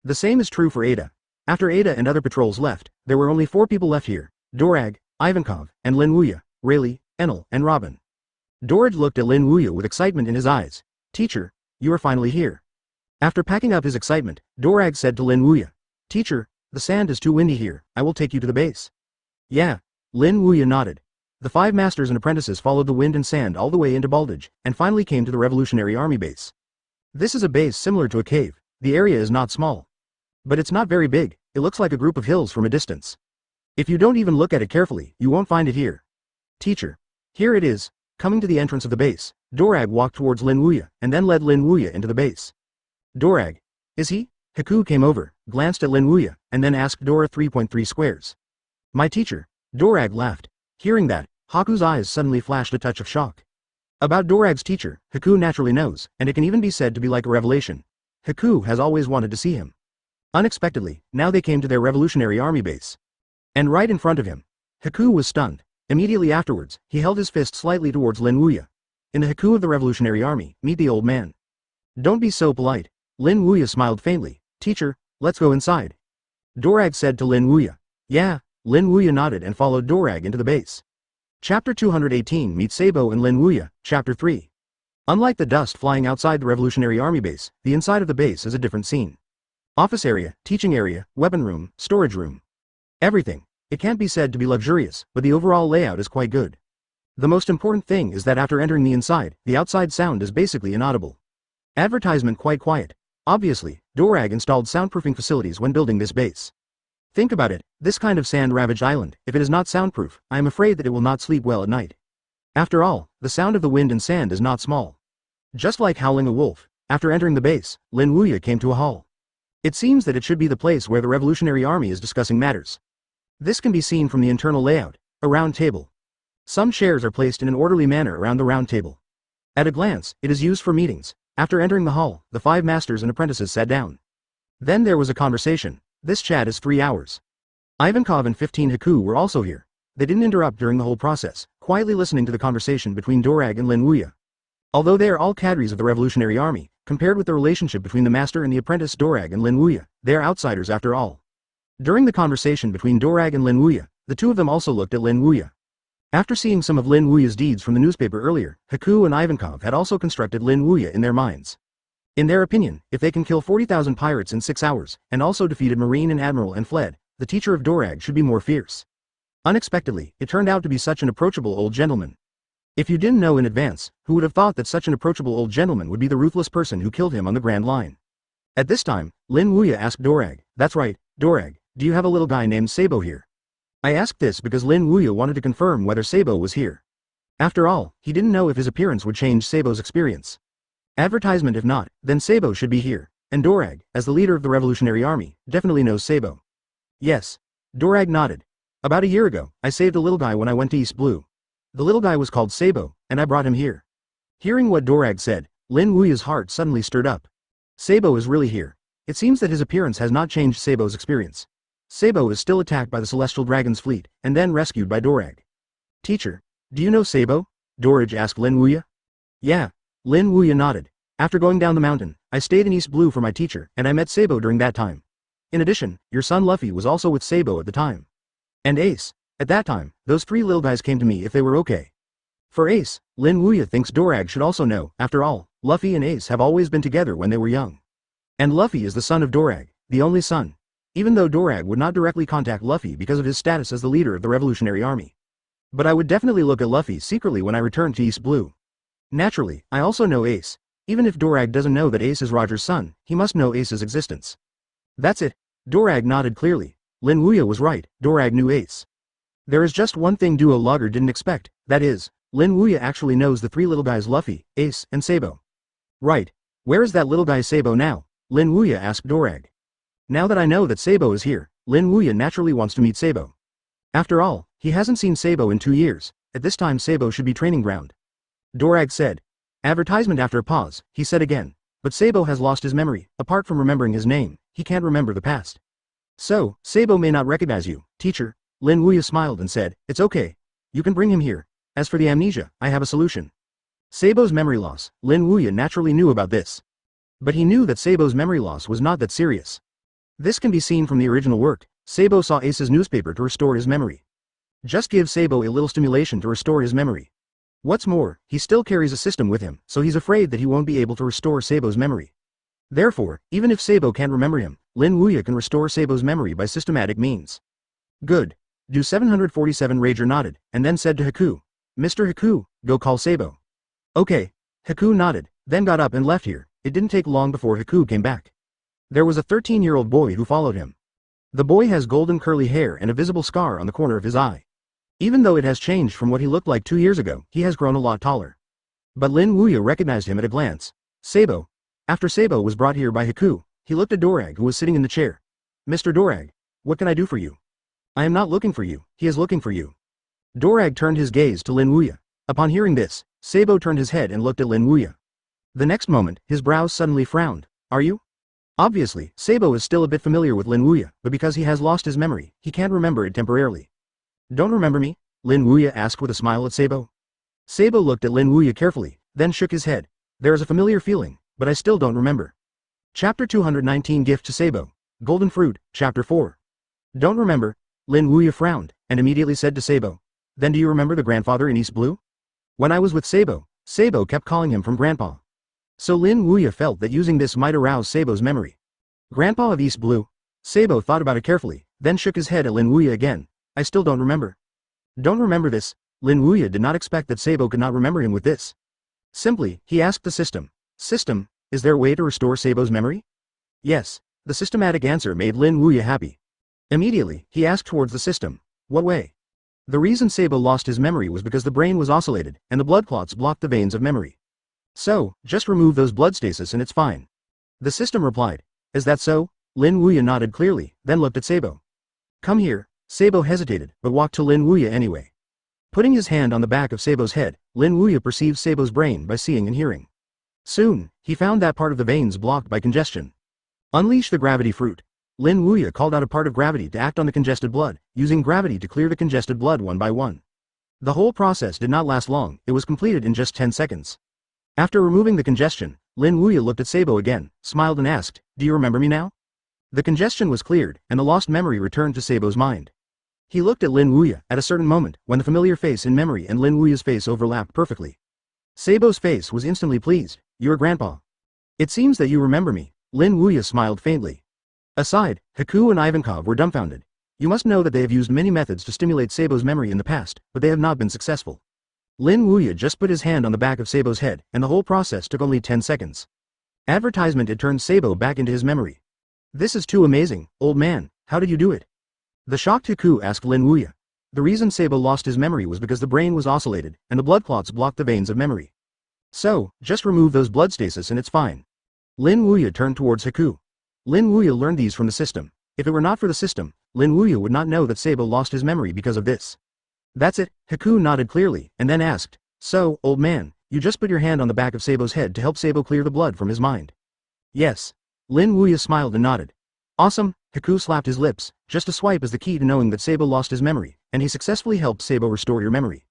The same is true for Ada. After Ada and other patrols left, there were only 4 people left here: Dorag, Ivankov, and Lin Wuya, Rayleigh, Enel, and Robin. Dorag looked at Lin Wuya with excitement in his eyes. "Teacher, you are finally here." After packing up his excitement, Dorag said to Lin Wuya, "Teacher, the sand is too windy here, I will take you to the base." "Yeah." Lin Wuya nodded. The 5 masters and apprentices followed the wind and sand all the way into Baldage, and finally came to the Revolutionary Army base. This is a base similar to a cave. The area is not small. But it's not very big, it looks like a group of hills from a distance. If you don't even look at it carefully, you won't find it here. "Teacher. Here it is." Coming to the entrance of the base, Dorag walked towards Lin Wuya, and then led Lin Wuya into the base. "Dorag. Is he?" Haku came over, glanced at Lin Wuya, and then asked Dora 3.3 squares. "My teacher." Dorag laughed. Hearing that, Haku's eyes suddenly flashed a touch of shock. About Dorag's teacher, Haku naturally knows, and it can even be said to be like a revelation. Haku has always wanted to see him. Unexpectedly, now they came to their Revolutionary Army base. And right in front of him. Haku was stunned. Immediately afterwards, he held his fist slightly towards Lin Wuya. "In the Haku of the Revolutionary Army, meet the old man." "Don't be so polite." Lin Wuya smiled faintly. "Teacher, let's go inside." Dorag said to Lin Wuya. "Yeah." Lin Wuya nodded and followed Dorag into the base. Chapter 218 Meet Sabo and Lin Wuya, Chapter 3. Unlike the dust flying outside the Revolutionary Army base, the inside of the base is a different scene. Office area, teaching area, weapon room, storage room. Everything. It can't be said to be luxurious, but the overall layout is quite good. The most important thing is that after entering the inside, the outside sound is basically inaudible. Advertisement quite quiet. Obviously, Dorag installed soundproofing facilities when building this base. Think about it, this kind of sand-ravaged island, if it is not soundproof, I am afraid that it will not sleep well at night. After all, the sound of the wind and sand is not small. Just like howling a wolf, after entering the base, Lin Wuya came to a hall. It seems that it should be the place where the Revolutionary Army is discussing matters. This can be seen from the internal layout, a round table. Some chairs are placed in an orderly manner around the round table. At a glance, it is used for meetings. After entering the hall, the 5 masters and apprentices sat down. Then there was a conversation. This chat is 3 hours. Ivankov and 15 Haku were also here. They didn't interrupt during the whole process, quietly listening to the conversation between Dorag and Lin Wuya. Although they are all cadres of the Revolutionary Army, compared with the relationship between the master and the apprentice Dorag and Lin Wuya, they are outsiders after all. During the conversation between Dorag and Lin Wuya, the 2 of them also looked at Lin Wuya. After seeing some of Lin Wuya's deeds from the newspaper earlier, Haku and Ivankov had also constructed Lin Wuya in their minds. In their opinion, if they can kill 40,000 pirates in 6 hours, and also defeated Marine and Admiral and fled, the teacher of Dorag should be more fierce. Unexpectedly, it turned out to be such an approachable old gentleman. If you didn't know in advance, who would have thought that such an approachable old gentleman would be the ruthless person who killed him on the Grand Line? At this time, Lin Wuya asked Dorag, "That's right, Dorag, do you have a little guy named Sabo here?" I asked this because Lin Wuya wanted to confirm whether Sabo was here. After all, he didn't know if his appearance would change Sabo's experience. Advertisement if not, then Sabo should be here, and Dorag, as the leader of the Revolutionary Army, definitely knows Sabo. Yes. Dorag nodded. About a year ago, I saved a little guy when I went to East Blue. The little guy was called Sabo, and I brought him here. Hearing what Dorag said, Lin Wuya's heart suddenly stirred up. Sabo is really here. It seems that his appearance has not changed Sabo's experience. Sabo is still attacked by the Celestial Dragon's fleet, and then rescued by Dorag. "Teacher, do you know Sabo?" Dorag asked Lin Wuya. "Yeah." Lin Wuya nodded. "After going down the mountain, I stayed in East Blue for my teacher, and I met Sabo during that time. In addition, your son Luffy was also with Sabo at the time. And Ace. At that time, those 3 little guys came to me if they were okay." For Ace, Lin Wuya thinks Dorag should also know. After all, Luffy and Ace have always been together when they were young. And Luffy is the son of Dorag, the only son. Even though Dorag would not directly contact Luffy because of his status as the leader of the Revolutionary Army. But I would definitely look at Luffy secretly when I return to East Blue. Naturally, I also know Ace. Even if Dorag doesn't know that Ace is Roger's son, he must know Ace's existence. That's it. Dorag nodded clearly. Lin Wuya was right, Dorag knew Ace. There is just one thing Duo Logger didn't expect, that is, Lin Wuya actually knows the 3 little guys Luffy, Ace, and Sabo. Right. Where is that little guy Sabo now? Lin Wuya asked Dorag. Now that I know that Sabo is here, Lin Wuya naturally wants to meet Sabo. After all, he hasn't seen Sabo in 2 years, at this time Sabo should be training ground. Dorag said. Advertisement after a pause, he said again, but Sabo has lost his memory, apart from remembering his name, he can't remember the past. So, Sabo may not recognize you, teacher. Lin Wuya smiled and said, "It's okay. You can bring him here. As for the amnesia, I have a solution." Sabo's memory loss, Lin Wuya naturally knew about this. But he knew that Sabo's memory loss was not that serious. This can be seen from the original work. Sabo saw Ace's newspaper to restore his memory. Just give Sabo a little stimulation to restore his memory. What's more, he still carries a system with him, so he's afraid that he won't be able to restore Sabo's memory. Therefore, even if Sabo can't remember him, Lin Wuya can restore Sabo's memory by systematic means. Good. Do 747 Rager nodded, and then said to Haku, Mr. Haku, go call Sabo. Okay. Haku nodded, then got up and left here. It didn't take long before Haku came back. There was a 13-year-old boy who followed him. The boy has golden curly hair and a visible scar on the corner of his eye. Even though it has changed from what he looked like 2 years ago, he has grown a lot taller. But Lin Wuya recognized him at a glance. Sabo. After Sabo was brought here by Haku, he looked at Dorag who was sitting in the chair. Mr. Dorag, what can I do for you? I am not looking for you, he is looking for you. Dorag turned his gaze to Lin Wuya. Upon hearing this, Sabo turned his head and looked at Lin Wuya. The next moment, his brows suddenly frowned. Are you? Obviously, Sabo is still a bit familiar with Lin Wuya, but because he has lost his memory, he can't remember it temporarily. Don't remember me? Lin Wuya asked with a smile at Sabo. Sabo looked at Lin Wuya carefully, then shook his head. There is a familiar feeling, but I still don't remember. Chapter 219 Gift to Sabo. Golden Fruit, Chapter 4. Don't remember? Lin Wuya frowned, and immediately said to Sabo. Then do you remember the grandfather in East Blue? When I was with Sabo, Sabo kept calling him from Grandpa. So Lin Wuya felt that using this might arouse Sabo's memory. Grandpa of East Blue? Sabo thought about it carefully, then shook his head at Lin Wuya again. I still don't remember. Don't remember this? Lin Wuya did not expect that Sabo could not remember him with this. Simply, he asked the system. System, is there a way to restore Sabo's memory? Yes. The systematic answer made Lin Wuya happy. Immediately, he asked towards the system. What way? The reason Sabo lost his memory was because the brain was oscillated, and the blood clots blocked the veins of memory. So, just remove those blood stasis and it's fine. The system replied. Is that so? Lin Wuya nodded clearly, then looked at Sabo. Come here. Sabo hesitated, but walked to Lin Wuya anyway. Putting his hand on the back of Sabo's head, Lin Wuya perceived Sabo's brain by seeing and hearing. Soon, he found that part of the veins blocked by congestion. Unleash the gravity fruit. Lin Wuya called out a part of gravity to act on the congested blood, using gravity to clear the congested blood one by one. The whole process did not last long, it was completed in just 10 seconds. After removing the congestion, Lin Wuya looked at Sabo again, smiled and asked, Do you remember me now? The congestion was cleared, and the lost memory returned to Sabo's mind. He looked at Lin Wuya at a certain moment, when the familiar face in memory and Lin Wuya's face overlapped perfectly. Sabo's face was instantly pleased. Your grandpa. It seems that you remember me. Lin Wuya smiled faintly. Aside, Haku and Ivankov were dumbfounded. You must know that they have used many methods to stimulate Sabo's memory in the past, but they have not been successful. Lin Wuya just put his hand on the back of Sabo's head, and the whole process took only 10 seconds. Advertisement had turned Sabo back into his memory. This is too amazing, old man, how did you do it? The shocked Haku asked Lin Wuya. The reason Sabo lost his memory was because the brain was oscillated, and the blood clots blocked the veins of memory. So, just remove those blood stasis and it's fine. Lin Wuya turned towards Haku. Lin Wuya learned these from the system. If it were not for the system, Lin Wuya would not know that Sabo lost his memory because of this. That's it, Haku nodded clearly, and then asked, So, old man, you just put your hand on the back of Sabo's head to help Sabo clear the blood from his mind. Yes. Lin Wuya smiled and nodded. Awesome, Haku slapped his lips. Just a swipe is the key to knowing that Sabo lost his memory, and he successfully helped Sabo restore your memory.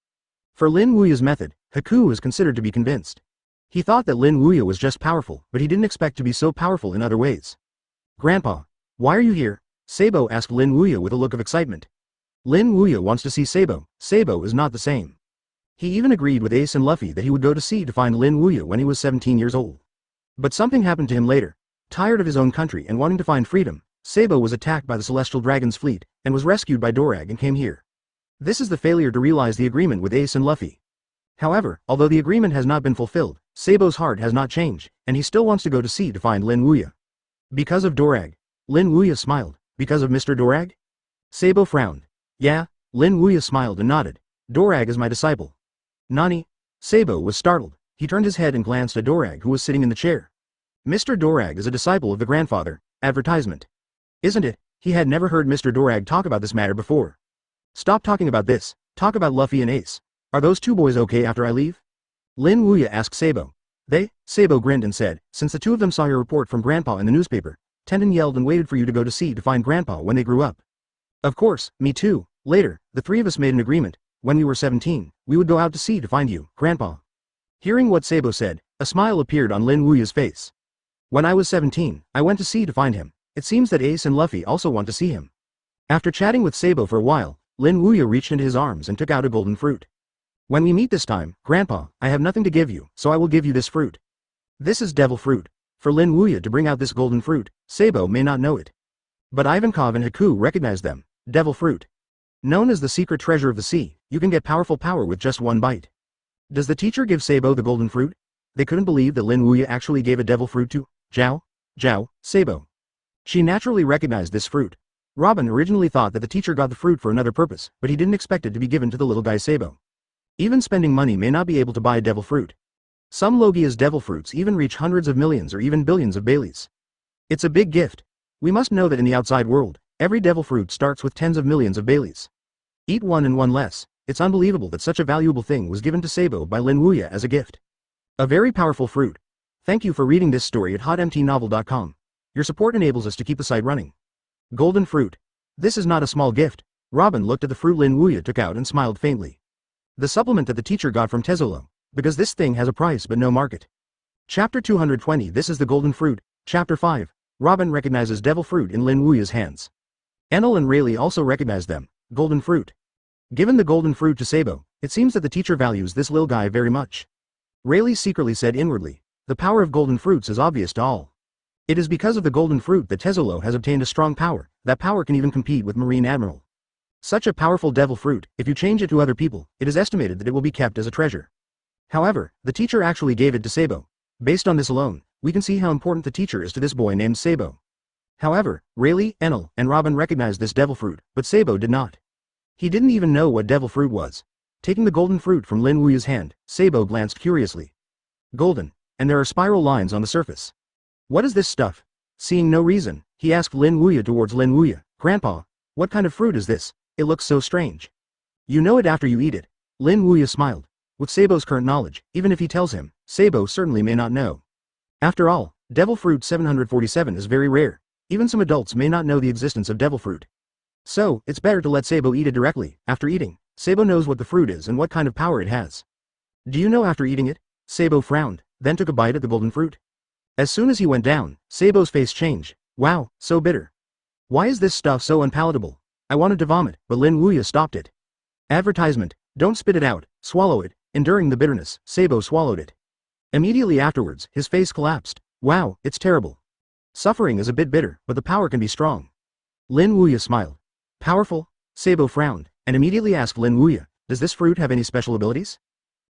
For Lin Wuya's method, Haku was considered to be convinced. He thought that Lin Wuya was just powerful, but he didn't expect to be so powerful in other ways. Grandpa, why are you here? Sabo asked Lin Wuya with a look of excitement. Lin Wuya wants to see Sabo. Sabo is not the same. He even agreed with Ace and Luffy that he would go to sea to find Lin Wuya when he was 17 years old. But something happened to him later. Tired of his own country and wanting to find freedom, Sabo was attacked by the Celestial Dragon's fleet, and was rescued by Dorag and came here. This is the failure to realize the agreement with Ace and Luffy. However, although the agreement has not been fulfilled, Sabo's heart has not changed, and he still wants to go to sea to find Lin Wuya. Because of Dorag. Lin Wuya smiled. Because of Mr. Dorag? Sabo frowned. Yeah, Lin Wuya smiled and nodded. Dorag is my disciple. Nani? Sabo was startled. He turned his head and glanced at Dorag who was sitting in the chair. Mr. Dorag is a disciple of the grandfather. Advertisement. Isn't it? He had never heard Mr. Dorag talk about this matter before. Stop talking about this. Talk about Luffy and Ace. Are those two boys okay after I leave? Lin Wuya asked Sabo. They? Sabo grinned and said, since the two of them saw your report from Grandpa in the newspaper, Tendon yelled and waited for you to go to sea to find Grandpa when they grew up. Of course, me too. Later, the three of us made an agreement. When we were 17, we would go out to sea to find you, Grandpa. Hearing what Sabo said, a smile appeared on Lin Wuya's face. When I was 17, I went to sea to find him. It seems that Ace and Luffy also want to see him. After chatting with Sabo for a while, Lin Wuya reached into his arms and took out a golden fruit. When we meet this time, Grandpa, I have nothing to give you, so I will give you this fruit. This is devil fruit. For Lin Wuya to bring out this golden fruit, Sabo may not know it. But Ivankov and Haku recognize them. Devil fruit. Known as the secret treasure of the sea, you can get powerful power with just one bite. Does the teacher give Sabo the golden fruit? They couldn't believe that Lin Wuya actually gave a devil fruit to Sabo. She naturally recognized this fruit. Robin originally thought that the teacher got the fruit for another purpose, but he didn't expect it to be given to the little guy Sabo. Even spending money may not be able to buy devil fruit. Some Logia's devil fruits even reach hundreds of millions or even billions of Baileys. It's a big gift. We must know that in the outside world, every devil fruit starts with tens of millions of Baileys. Eat one and one less. It's unbelievable that such a valuable thing was given to Sabo by Lin Wuya as a gift. A very powerful fruit. Thank you for reading this story at hotmtnovel.com. Your support enables us to keep the site running. Golden fruit. This is not a small gift. Robin looked at the fruit Lin Wuya took out and smiled faintly. The supplement that the teacher got from Tezzolo. Because this thing has a price but no market. Chapter 220. This is the golden fruit. Chapter 5. Robin recognizes devil fruit in Lin Wuya's hands. Enel and Rayleigh also recognize them. Golden fruit. Given the golden fruit to Sabo, it seems that the teacher values this little guy very much. Rayleigh secretly said inwardly, the power of golden fruits is obvious to all. It is because of the golden fruit that Tezzolo has obtained a strong power. That power can even compete with Marine Admiral. Such a powerful devil fruit, if you change it to other people, it is estimated that it will be kept as a treasure. However, the teacher actually gave it to Sabo. Based on this alone, we can see how important the teacher is to this boy named Sabo. However, Rayleigh, Enel, and Robin recognized this devil fruit, but Sabo did not. He didn't even know what devil fruit was. Taking the golden fruit from Lin Wuya's hand, Sabo glanced curiously. Golden, and there are spiral lines on the surface. What is this stuff? Seeing no reason, he asked Lin Wuya towards Lin Wuya, Grandpa, what kind of fruit is this? It looks so strange. You know it after you eat it. Lin Wuya smiled. With Sabo's current knowledge, even if he tells him, Sabo certainly may not know. After all, devil fruit 747 is very rare. Even some adults may not know the existence of devil fruit. So, it's better to let Sabo eat it directly. After eating, Sabo knows what the fruit is and what kind of power it has. Do you know after eating it? Sabo frowned, then took a bite at the golden fruit. As soon as he went down, Sabo's face changed. Wow, so bitter. Why is this stuff so unpalatable? I wanted to vomit, but Lin Wuya stopped it. Advertisement, don't spit it out, swallow it. Enduring the bitterness, Sabo swallowed it. Immediately afterwards, his face collapsed. Wow, it's terrible. Suffering is a bit bitter, but the power can be strong. Lin Wuya smiled. Powerful? Sabo frowned, and immediately asked Lin Wuya, does this fruit have any special abilities?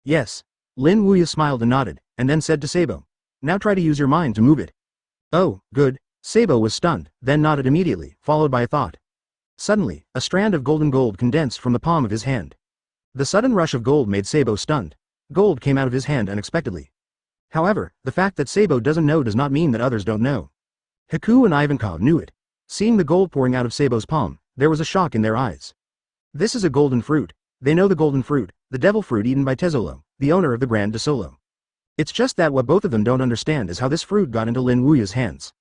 Yes. Lin Wuya smiled and nodded, and then said to Sabo, now try to use your mind to move it. Oh, good. Sabo was stunned, then nodded immediately, followed by a thought. Suddenly, a strand of golden gold condensed from the palm of his hand. The sudden rush of gold made Sabo stunned. Gold came out of his hand unexpectedly. However, the fact that Sabo doesn't know does not mean that others don't know. Haku and Ivankov knew it. Seeing the gold pouring out of Sabo's palm, there was a shock in their eyes. This is a golden fruit. They know the golden fruit, the devil fruit eaten by Tezzolo, the owner of the Grand Solo. It's just that what both of them don't understand is how this fruit got into Lin Wuya's hands.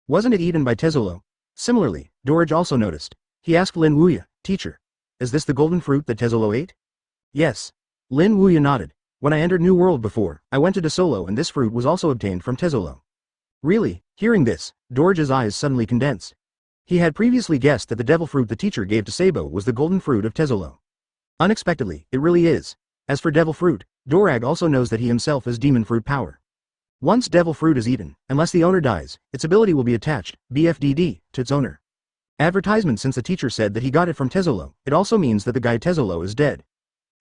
Wasn't it eaten by Tezzolo? Similarly, Dorage also noticed. He asked Lin Wuya, Teacher, is this the golden fruit that Tezzolo ate? Yes. Lin Wuya nodded. When I entered New World before, I went to Desolo and this fruit was also obtained from Tezzolo. Really? Hearing this, Dorage's eyes suddenly condensed. He had previously guessed that the devil fruit the teacher gave to Sabo was the golden fruit of Tezzolo. Unexpectedly, it really is. As for devil fruit, Dorag also knows that he himself has demon fruit power. Once devil fruit is eaten, unless the owner dies, its ability will be attached, BFDD, to its owner. Advertisement. Since the teacher said that he got it from Tezzolo, it also means that the guy Tezzolo is dead.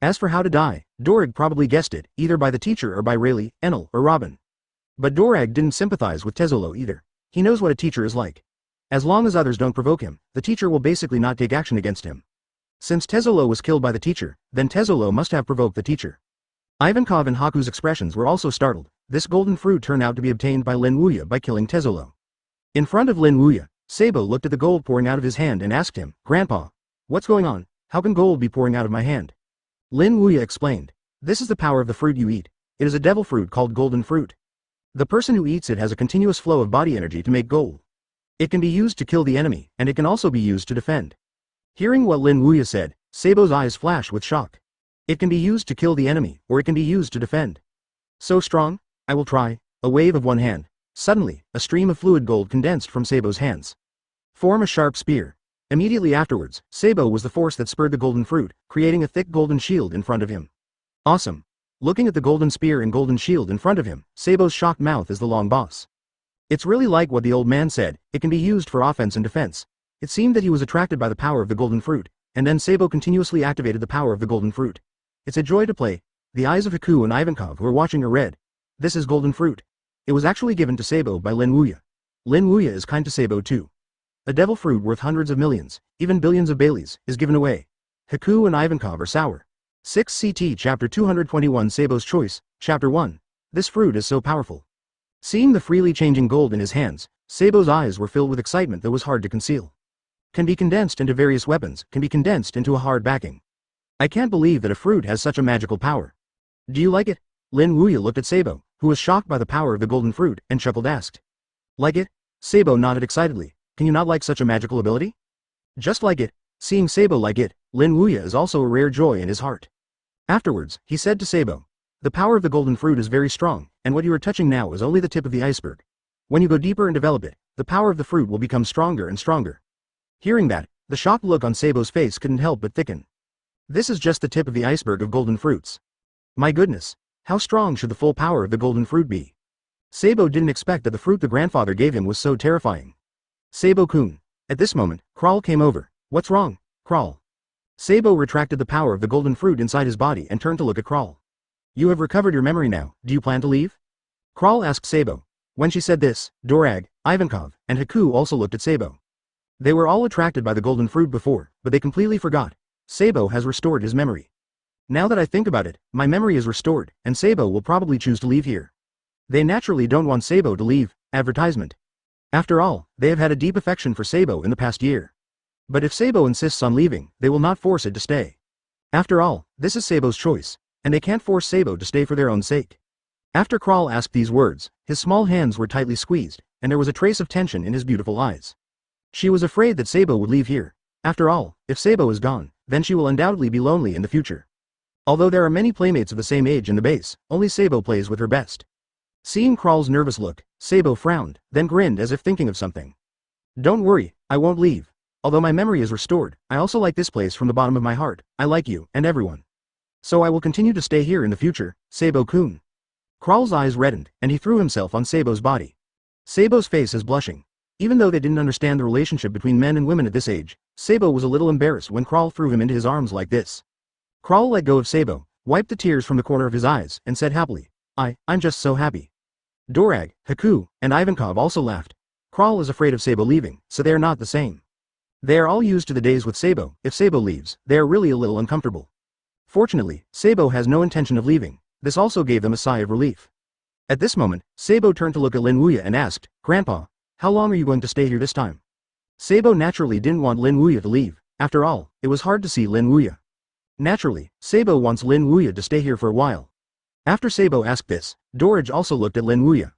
As for how to die, Dorag probably guessed it, either by the teacher or by Rayleigh, Enel, or Robin. But Dorag didn't sympathize with Tezzolo either. He knows what a teacher is like. As long as others don't provoke him, the teacher will basically not take action against him. Since Tezzolo was killed by the teacher, then Tezzolo must have provoked the teacher. Ivankov and Haku's expressions were also startled. This golden fruit turned out to be obtained by Lin Wuya by killing Tezzolo. In front of Lin Wuya, Sabo looked at the gold pouring out of his hand and asked him, Grandpa, what's going on? How can gold be pouring out of my hand? Lin Wuya explained, this is the power of the fruit you eat. It is a devil fruit called golden fruit. The person who eats it has a continuous flow of body energy to make gold. It can be used to kill the enemy, and it can also be used to defend. Hearing what Lin Wuya said, Sabo's eyes flashed with shock. It can be used to kill the enemy, or it can be used to defend. So strong? I will try. A wave of one hand. Suddenly, a stream of fluid gold condensed from Sabo's hands. Form a sharp spear. Immediately afterwards, Sabo was the force that spurred the golden fruit, creating a thick golden shield in front of him. Awesome. Looking at the golden spear and golden shield in front of him, Sabo's shocked mouth is the long boss. It's really like what the old man said, it can be used for offense and defense. It seemed that he was attracted by the power of the golden fruit, and then Sabo continuously activated the power of the golden fruit. It's a joy to play. The eyes of Haku and Ivankov who are watching are red. This is golden fruit. It was actually given to Sabo by Lin Wuya. Lin Wuya is kind to Sabo too. A devil fruit worth hundreds of millions, even billions of Baileys, is given away. Haku and Ivankov are sour. 6 CT Chapter 221 Sabo's Choice, Chapter 1. This fruit is so powerful. Seeing the freely changing gold in his hands, Sabo's eyes were filled with excitement that was hard to conceal. Can be condensed into various weapons, can be condensed into a hard backing. I can't believe that a fruit has such a magical power. Do you like it? Lin Wuya looked at Sabo, who was shocked by the power of the golden fruit, and chuckled asked. Like it? Sabo nodded excitedly. Can you not like such a magical ability? Just like it. Seeing Sabo like it, Lin Wuya is also a rare joy in his heart. Afterwards, he said to Sabo, the power of the golden fruit is very strong, and what you are touching now is only the tip of the iceberg. When you go deeper and develop it, the power of the fruit will become stronger and stronger. Hearing that, the shocked look on Sabo's face couldn't help but thicken. This is just the tip of the iceberg of golden fruits. My goodness, how strong should the full power of the golden fruit be? Sabo didn't expect that the fruit the grandfather gave him was so terrifying. Sabo-kun. At this moment, Crawl came over. What's wrong, Crawl? Sabo retracted the power of the golden fruit inside his body and turned to look at Crawl. You have recovered your memory now, do you plan to leave? Crawl asked Sabo. When she said this, Dorag, Ivankov, and Haku also looked at Sabo. They were all attracted by the golden fruit before, but they completely forgot. Sabo has restored his memory. Now that I think about it, my memory is restored, and Sabo will probably choose to leave here. They naturally don't want Sabo to leave. Advertisement. After all, they have had a deep affection for Sabo in the past year. But if Sabo insists on leaving, they will not force it to stay. After all, this is Sabo's choice, and they can't force Sabo to stay for their own sake. After Crawl asked these words, his small hands were tightly squeezed, and there was a trace of tension in his beautiful eyes. She was afraid that Sabo would leave here. After all, if Sabo is gone, then she will undoubtedly be lonely in the future. Although there are many playmates of the same age in the base, only Sabo plays with her best. Seeing Crawl's nervous look, Sabo frowned, then grinned as if thinking of something. Don't worry, I won't leave. Although my memory is restored, I also like this place from the bottom of my heart. I like you, and everyone. So I will continue to stay here in the future, Sabo-kun. Crawl's eyes reddened, and he threw himself on Sabo's body. Sabo's face is blushing. Even though they didn't understand the relationship between men and women at this age, Sabo was a little embarrassed when Crawl threw him into his arms like this. Crawl let go of Sabo, wiped the tears from the corner of his eyes, and said happily, I'm just so happy. Dorag, Haku, and Ivankov also laughed. Crawl is afraid of Sabo leaving, so they are not the same. They are all used to the days with Sabo. If Sabo leaves, they are really a little uncomfortable. Fortunately, Sabo has no intention of leaving. This also gave them a sigh of relief. At this moment, Sabo turned to look at Lin Wuya and asked, Grandpa, how long are you going to stay here this time? Sabo naturally didn't want Lin Wuya to leave. After all, it was hard to see Lin Wuya. Naturally, Sabo wants Lin Wuya to stay here for a while. After Sabo asked this, Dorage also looked at Lin Wuya.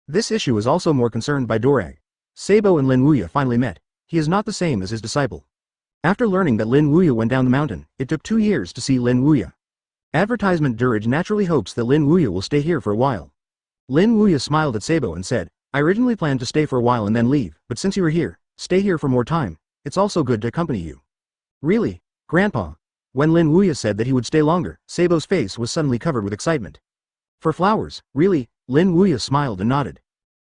This issue is also more concerned by Dorag. Sabo and Lin Wuya finally met. He is not the same as his disciple. After learning that Lin Wuya went down the mountain, it took 2 years to see Lin Wuya. Advertisement Durage naturally hopes that Lin Wuya will stay here for a while. Lin Wuya smiled at Sabo and said, I originally planned to stay for a while and then leave, but since you are here, stay here for more time. It's also good to accompany you. Really, Grandpa? When Lin Wuya said that he would stay longer, Sabo's face was suddenly covered with excitement. For flowers, really? Lin Wuya smiled and nodded.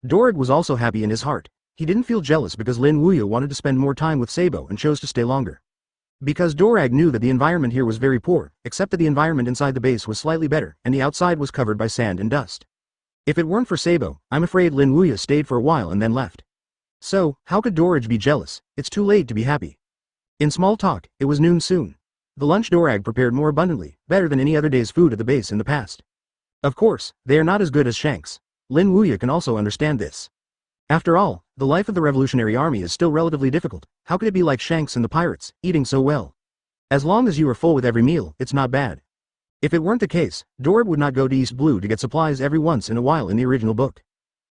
Dorag was also happy in his heart. He didn't feel jealous because Lin Wuya wanted to spend more time with Sabo and chose to stay longer. Because Dorag knew that the environment here was very poor, except that the environment inside the base was slightly better, and the outside was covered by sand and dust. If it weren't for Sabo, I'm afraid Lin Wuya stayed for a while and then left. So, how could Dorage be jealous? It's too late to be happy. In small talk, it was noon soon. The lunch Dorag prepared more abundantly, better than any other day's food at the base in the past. Of course, they are not as good as Shanks. Lin Wuya can also understand this. After all, the life of the Revolutionary Army is still relatively difficult. How could it be like Shanks and the pirates, eating so well? As long as you are full with every meal, it's not bad. If it weren't the case, Dorag would not go to East Blue to get supplies every once in a while in the original book.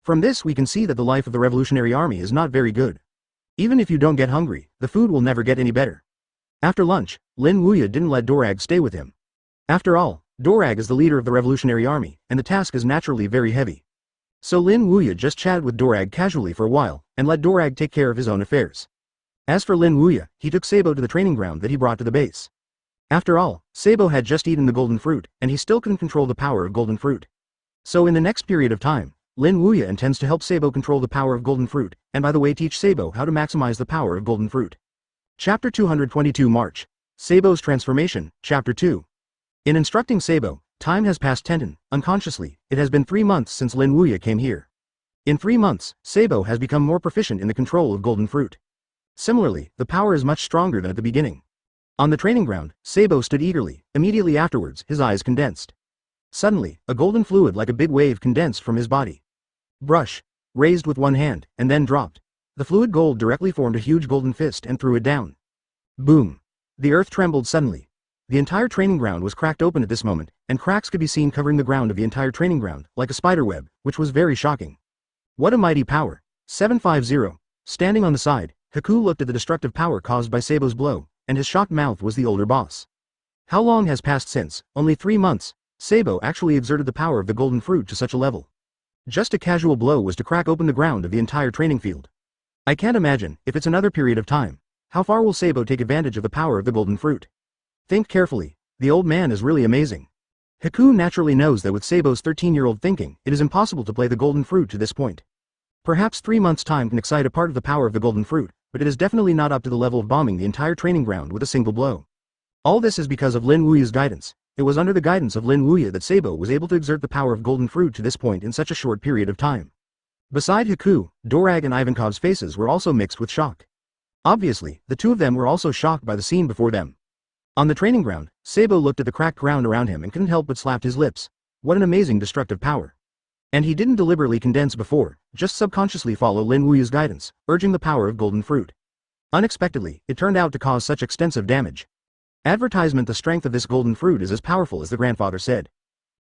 From this we can see that the life of the Revolutionary Army is not very good. Even if you don't get hungry, the food will never get any better. After lunch, Lin Wuya didn't let Dorag stay with him. After all, Dorag is the leader of the Revolutionary Army, and the task is naturally very heavy. So Lin Wuya just chatted with Dorag casually for a while, and let Dorag take care of his own affairs. As for Lin Wuya, he took Sabo to the training ground that he brought to the base. After all, Sabo had just eaten the golden fruit, and he still couldn't control the power of golden fruit. So in the next period of time, Lin Wuya intends to help Sabo control the power of golden fruit, and by the way teach Sabo how to maximize the power of golden fruit. Chapter 222 March. Sabo's Transformation, Chapter 2. In instructing Sabo, time has passed Tenten. Unconsciously, it has been 3 months since Lin Wuya came here. In 3 months, Sabo has become more proficient in the control of golden fruit. Similarly, the power is much stronger than at the beginning. On the training ground, Sabo stood eagerly. Immediately afterwards, his eyes condensed. Suddenly, a golden fluid like a big wave condensed from his body. Brush. Raised with one hand, and then dropped. The fluid gold directly formed a huge golden fist and threw it down. Boom. The earth trembled suddenly. The entire training ground was cracked open at this moment, and cracks could be seen covering the ground of the entire training ground, like a spider web, which was very shocking. What a mighty power. 750. Standing on the side, Haku looked at the destructive power caused by Sabo's blow, and his shocked mouth was the older boss. How long has passed since? Only 3 months. Sabo actually exerted the power of the golden fruit to such a level. Just a casual blow was to crack open the ground of the entire training field. I can't imagine, if it's another period of time, how far will Sabo take advantage of the power of the golden fruit? Think carefully, the old man is really amazing. Haku naturally knows that with Sabo's 13-year-old thinking, it is impossible to play the golden fruit to this point. Perhaps 3 months' time can excite a part of the power of the golden fruit, but it is definitely not up to the level of bombing the entire training ground with a single blow. All this is because of Lin Wuya's guidance. It was under the guidance of Lin Wuya that Sabo was able to exert the power of golden fruit to this point in such a short period of time. Beside Haku, Dorag and Ivankov's faces were also mixed with shock. Obviously, the two of them were also shocked by the scene before them. On the training ground, Sabo looked at the cracked ground around him and couldn't help but slapped his lips. What an amazing destructive power. And he didn't deliberately condense before, just subconsciously follow Lin Wuya's guidance, urging the power of golden fruit. Unexpectedly, it turned out to cause such extensive damage. Advertisement: the strength of this golden fruit is as powerful as the grandfather said.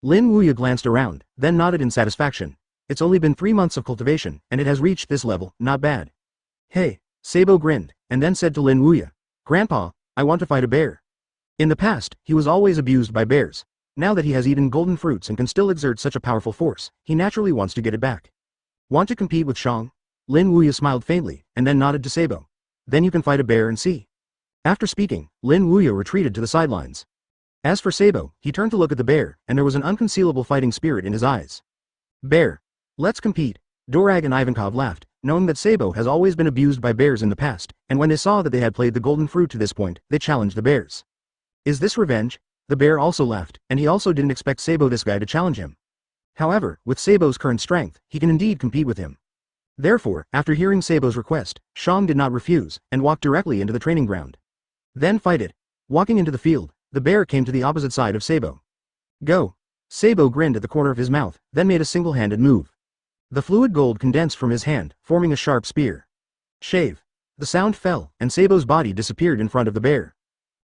Lin Wuya glanced around, then nodded in satisfaction. It's only been 3 months of cultivation, and it has reached this level, not bad. Hey, Sabo grinned, and then said to Lin Wuya, Grandpa, I want to fight a bear. In the past, he was always abused by bears. Now that he has eaten golden fruits and can still exert such a powerful force, he naturally wants to get it back. Want to compete with Shang? Lin Wuya smiled faintly, and then nodded to Sabo. Then you can fight a bear and see. After speaking, Lin Wuya retreated to the sidelines. As for Sabo, he turned to look at the bear, and there was an unconcealable fighting spirit in his eyes. Bear. Let's compete. Dorag and Ivankov laughed, knowing that Sabo has always been abused by bears in the past, and when they saw that they had played the golden fruit to this point, they challenged the bears. Is this revenge? The bear also laughed, and he also didn't expect Sabo this guy to challenge him. However, with Sabo's current strength, he can indeed compete with him. Therefore, after hearing Sabo's request, Shang did not refuse, and walked directly into the training ground. Then fight it. Walking into the field, the bear came to the opposite side of Sabo. Go. Sabo grinned at the corner of his mouth, then made a single-handed move. The fluid gold condensed from his hand, forming a sharp spear. Shave. The sound fell, and Sabo's body disappeared in front of the bear.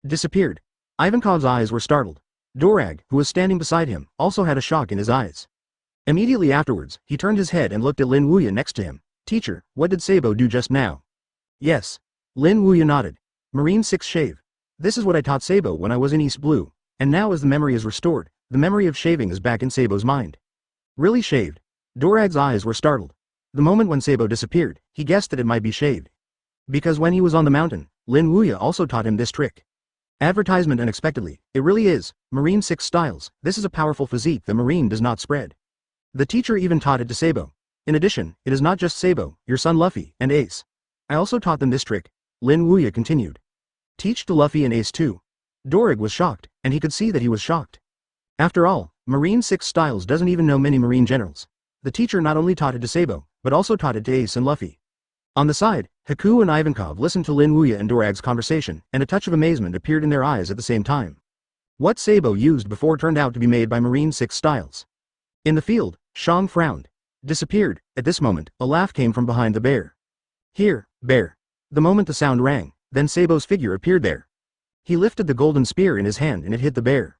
Disappeared. Ivankov's eyes were startled. Dorag, who was standing beside him, also had a shock in his eyes. Immediately afterwards, he turned his head and looked at Lin Wuya next to him. Teacher, what did Sabo do just now? Yes. Lin Wuya nodded. Marine 6 shave. This is what I taught Sabo when I was in East Blue, and now as the memory is restored, the memory of shaving is back in Sabo's mind. Really shaved? Dorag's eyes were startled. The moment when Sabo disappeared, he guessed that it might be shaved. Because when he was on the mountain, Lin Wuya also taught him this trick. Advertisement: unexpectedly, it really is, Marine 6 styles, this is a powerful physique the Marine does not spread. The teacher even taught it to Sabo. In addition, it is not just Sabo, your son Luffy, and Ace. I also taught them this trick. Lin Wuya continued. Teach to Luffy and Ace too. Dorag was shocked, and he could see that he was shocked. After all, Marine 6 styles doesn't even know many Marine generals. The teacher not only taught it to Sabo, but also taught it to Ace and Luffy. On the side, Haku and Ivankov listened to Lin Wuya and Dorag's conversation, and a touch of amazement appeared in their eyes at the same time. What Sabo used before turned out to be made by Marine 6 styles. In the field, Shang frowned. Disappeared. At this moment, a laugh came from behind the bear. Here, bear. The moment the sound rang, then Sabo's figure appeared there. He lifted the golden spear in his hand and it hit the bear.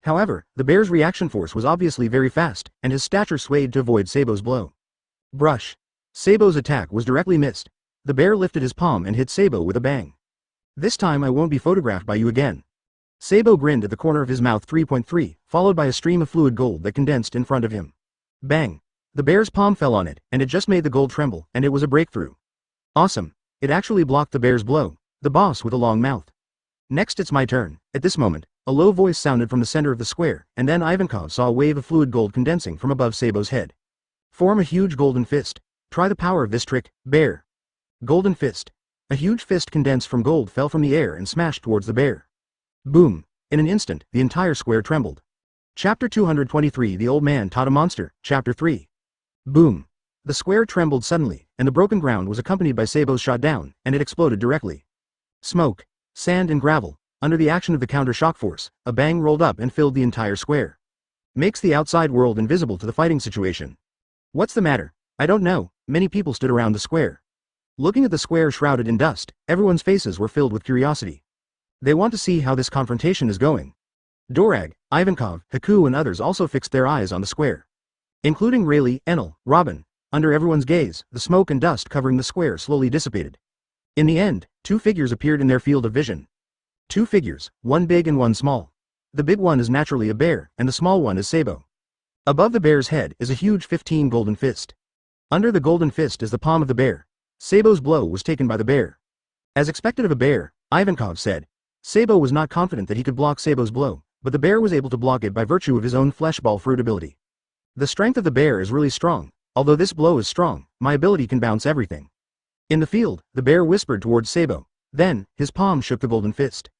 However, the bear's reaction force was obviously very fast, and his stature swayed to avoid Sabo's blow. Brush. Sabo's attack was directly missed. The bear lifted his palm and hit Sabo with a bang. This time I won't be photographed by you again. Sabo grinned at the corner of his mouth. 3.3, followed by a stream of fluid gold that condensed in front of him. Bang. The bear's palm fell on it, and it just made the gold tremble, and it was a breakthrough. Awesome. It actually blocked the bear's blow, the boss with a long mouth. Next it's my turn. At this moment, a low voice sounded from the center of the square, and then Ivankov saw a wave of fluid gold condensing from above Sabo's head. Form a huge golden fist. Try the power of this trick, bear. Golden fist. A huge fist condensed from gold fell from the air and smashed towards the bear. Boom. In an instant, the entire square trembled. Chapter 223 The Old Man Taught a Monster, Chapter 3. Boom. The square trembled suddenly, and the broken ground was accompanied by Sabo's shot down, and it exploded directly. Smoke, sand and gravel. Under the action of the counter-shock force, a bang rolled up and filled the entire square. Makes the outside world invisible to the fighting situation. What's the matter? I don't know. Many people stood around the square. Looking at the square shrouded in dust, everyone's faces were filled with curiosity. They want to see how this confrontation is going. Dorag, Ivankov, Haku and others also fixed their eyes on the square. Including Rayleigh, Enel, Robin. Under everyone's gaze, the smoke and dust covering the square slowly dissipated. In the end, two figures appeared in their field of vision. Two figures, one big and one small. The big one is naturally a bear, and the small one is Sabo. Above the bear's head is a huge 15 golden fist. Under the golden fist is the palm of the bear. Sabo's blow was taken by the bear. As expected of a bear, Ivankov said. Sabo was not confident that he could block Sabo's blow, but the bear was able to block it by virtue of his own fleshball fruit ability. The strength of the bear is really strong. Although this blow is strong, my ability can bounce everything. In the field, the bear whispered towards Sabo. Then, his palm shook the golden fist.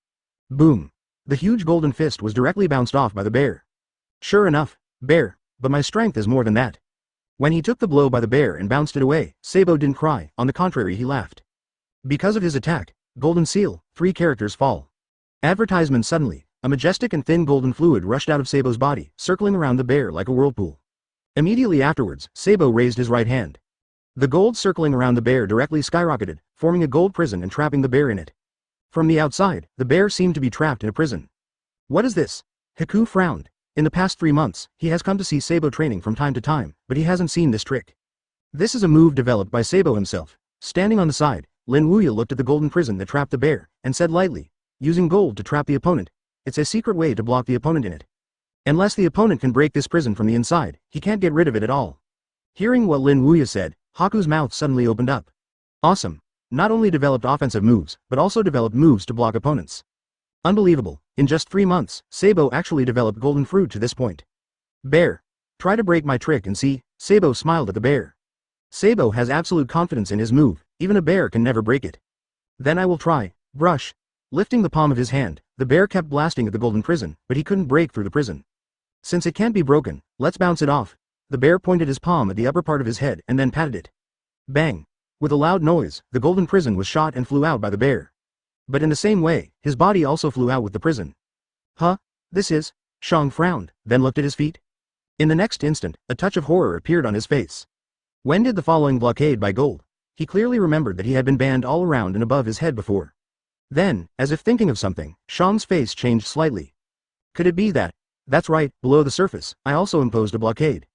Boom. The huge golden fist was directly bounced off by the bear. Sure enough, bear, but my strength is more than that. When he took the blow by the bear and bounced it away, Sabo didn't cry, on the contrary he laughed. Because of his attack, Golden Seal, 3 characters fall. Advertisement suddenly, a majestic and thin golden fluid rushed out of Sabo's body, circling around the bear like a whirlpool. Immediately afterwards, Sabo raised his right hand. The gold circling around the bear directly skyrocketed, forming a gold prison and trapping the bear in it. From the outside, the bear seemed to be trapped in a prison. What is this? Haku frowned. In the past 3 months, he has come to see Sabo training from time to time, but he hasn't seen this trick. This is a move developed by Sabo himself. Standing on the side, Lin Wuya looked at the golden prison that trapped the bear, and said lightly, using gold to trap the opponent. It's a secret way to block the opponent in it. Unless the opponent can break this prison from the inside, he can't get rid of it at all. Hearing what Lin Wuya said, Haku's mouth suddenly opened up. Awesome. Not only developed offensive moves, but also developed moves to block opponents. Unbelievable. In just 3 months, Sabo actually developed golden fruit to this point. Bear. Try to break my trick and see. Sabo smiled at the bear. Sabo has absolute confidence in his move, even a bear can never break it. Then I will try. Brush. Lifting the palm of his hand, the bear kept blasting at the golden prison, but he couldn't break through the prison. Since it can't be broken, let's bounce it off. The bear pointed his palm at the upper part of his head and then patted it. Bang. With a loud noise, the golden prison was shot and flew out by the bear. But in the same way, his body also flew out with the prison. Huh? This is... Shang frowned, then looked at his feet. In the next instant, a touch of horror appeared on his face. When did the following blockade by gold? He clearly remembered that he had been banned all around and above his head before. Then, as if thinking of something, Shang's face changed slightly. Could it be that? That's right, below the surface, I also imposed a blockade.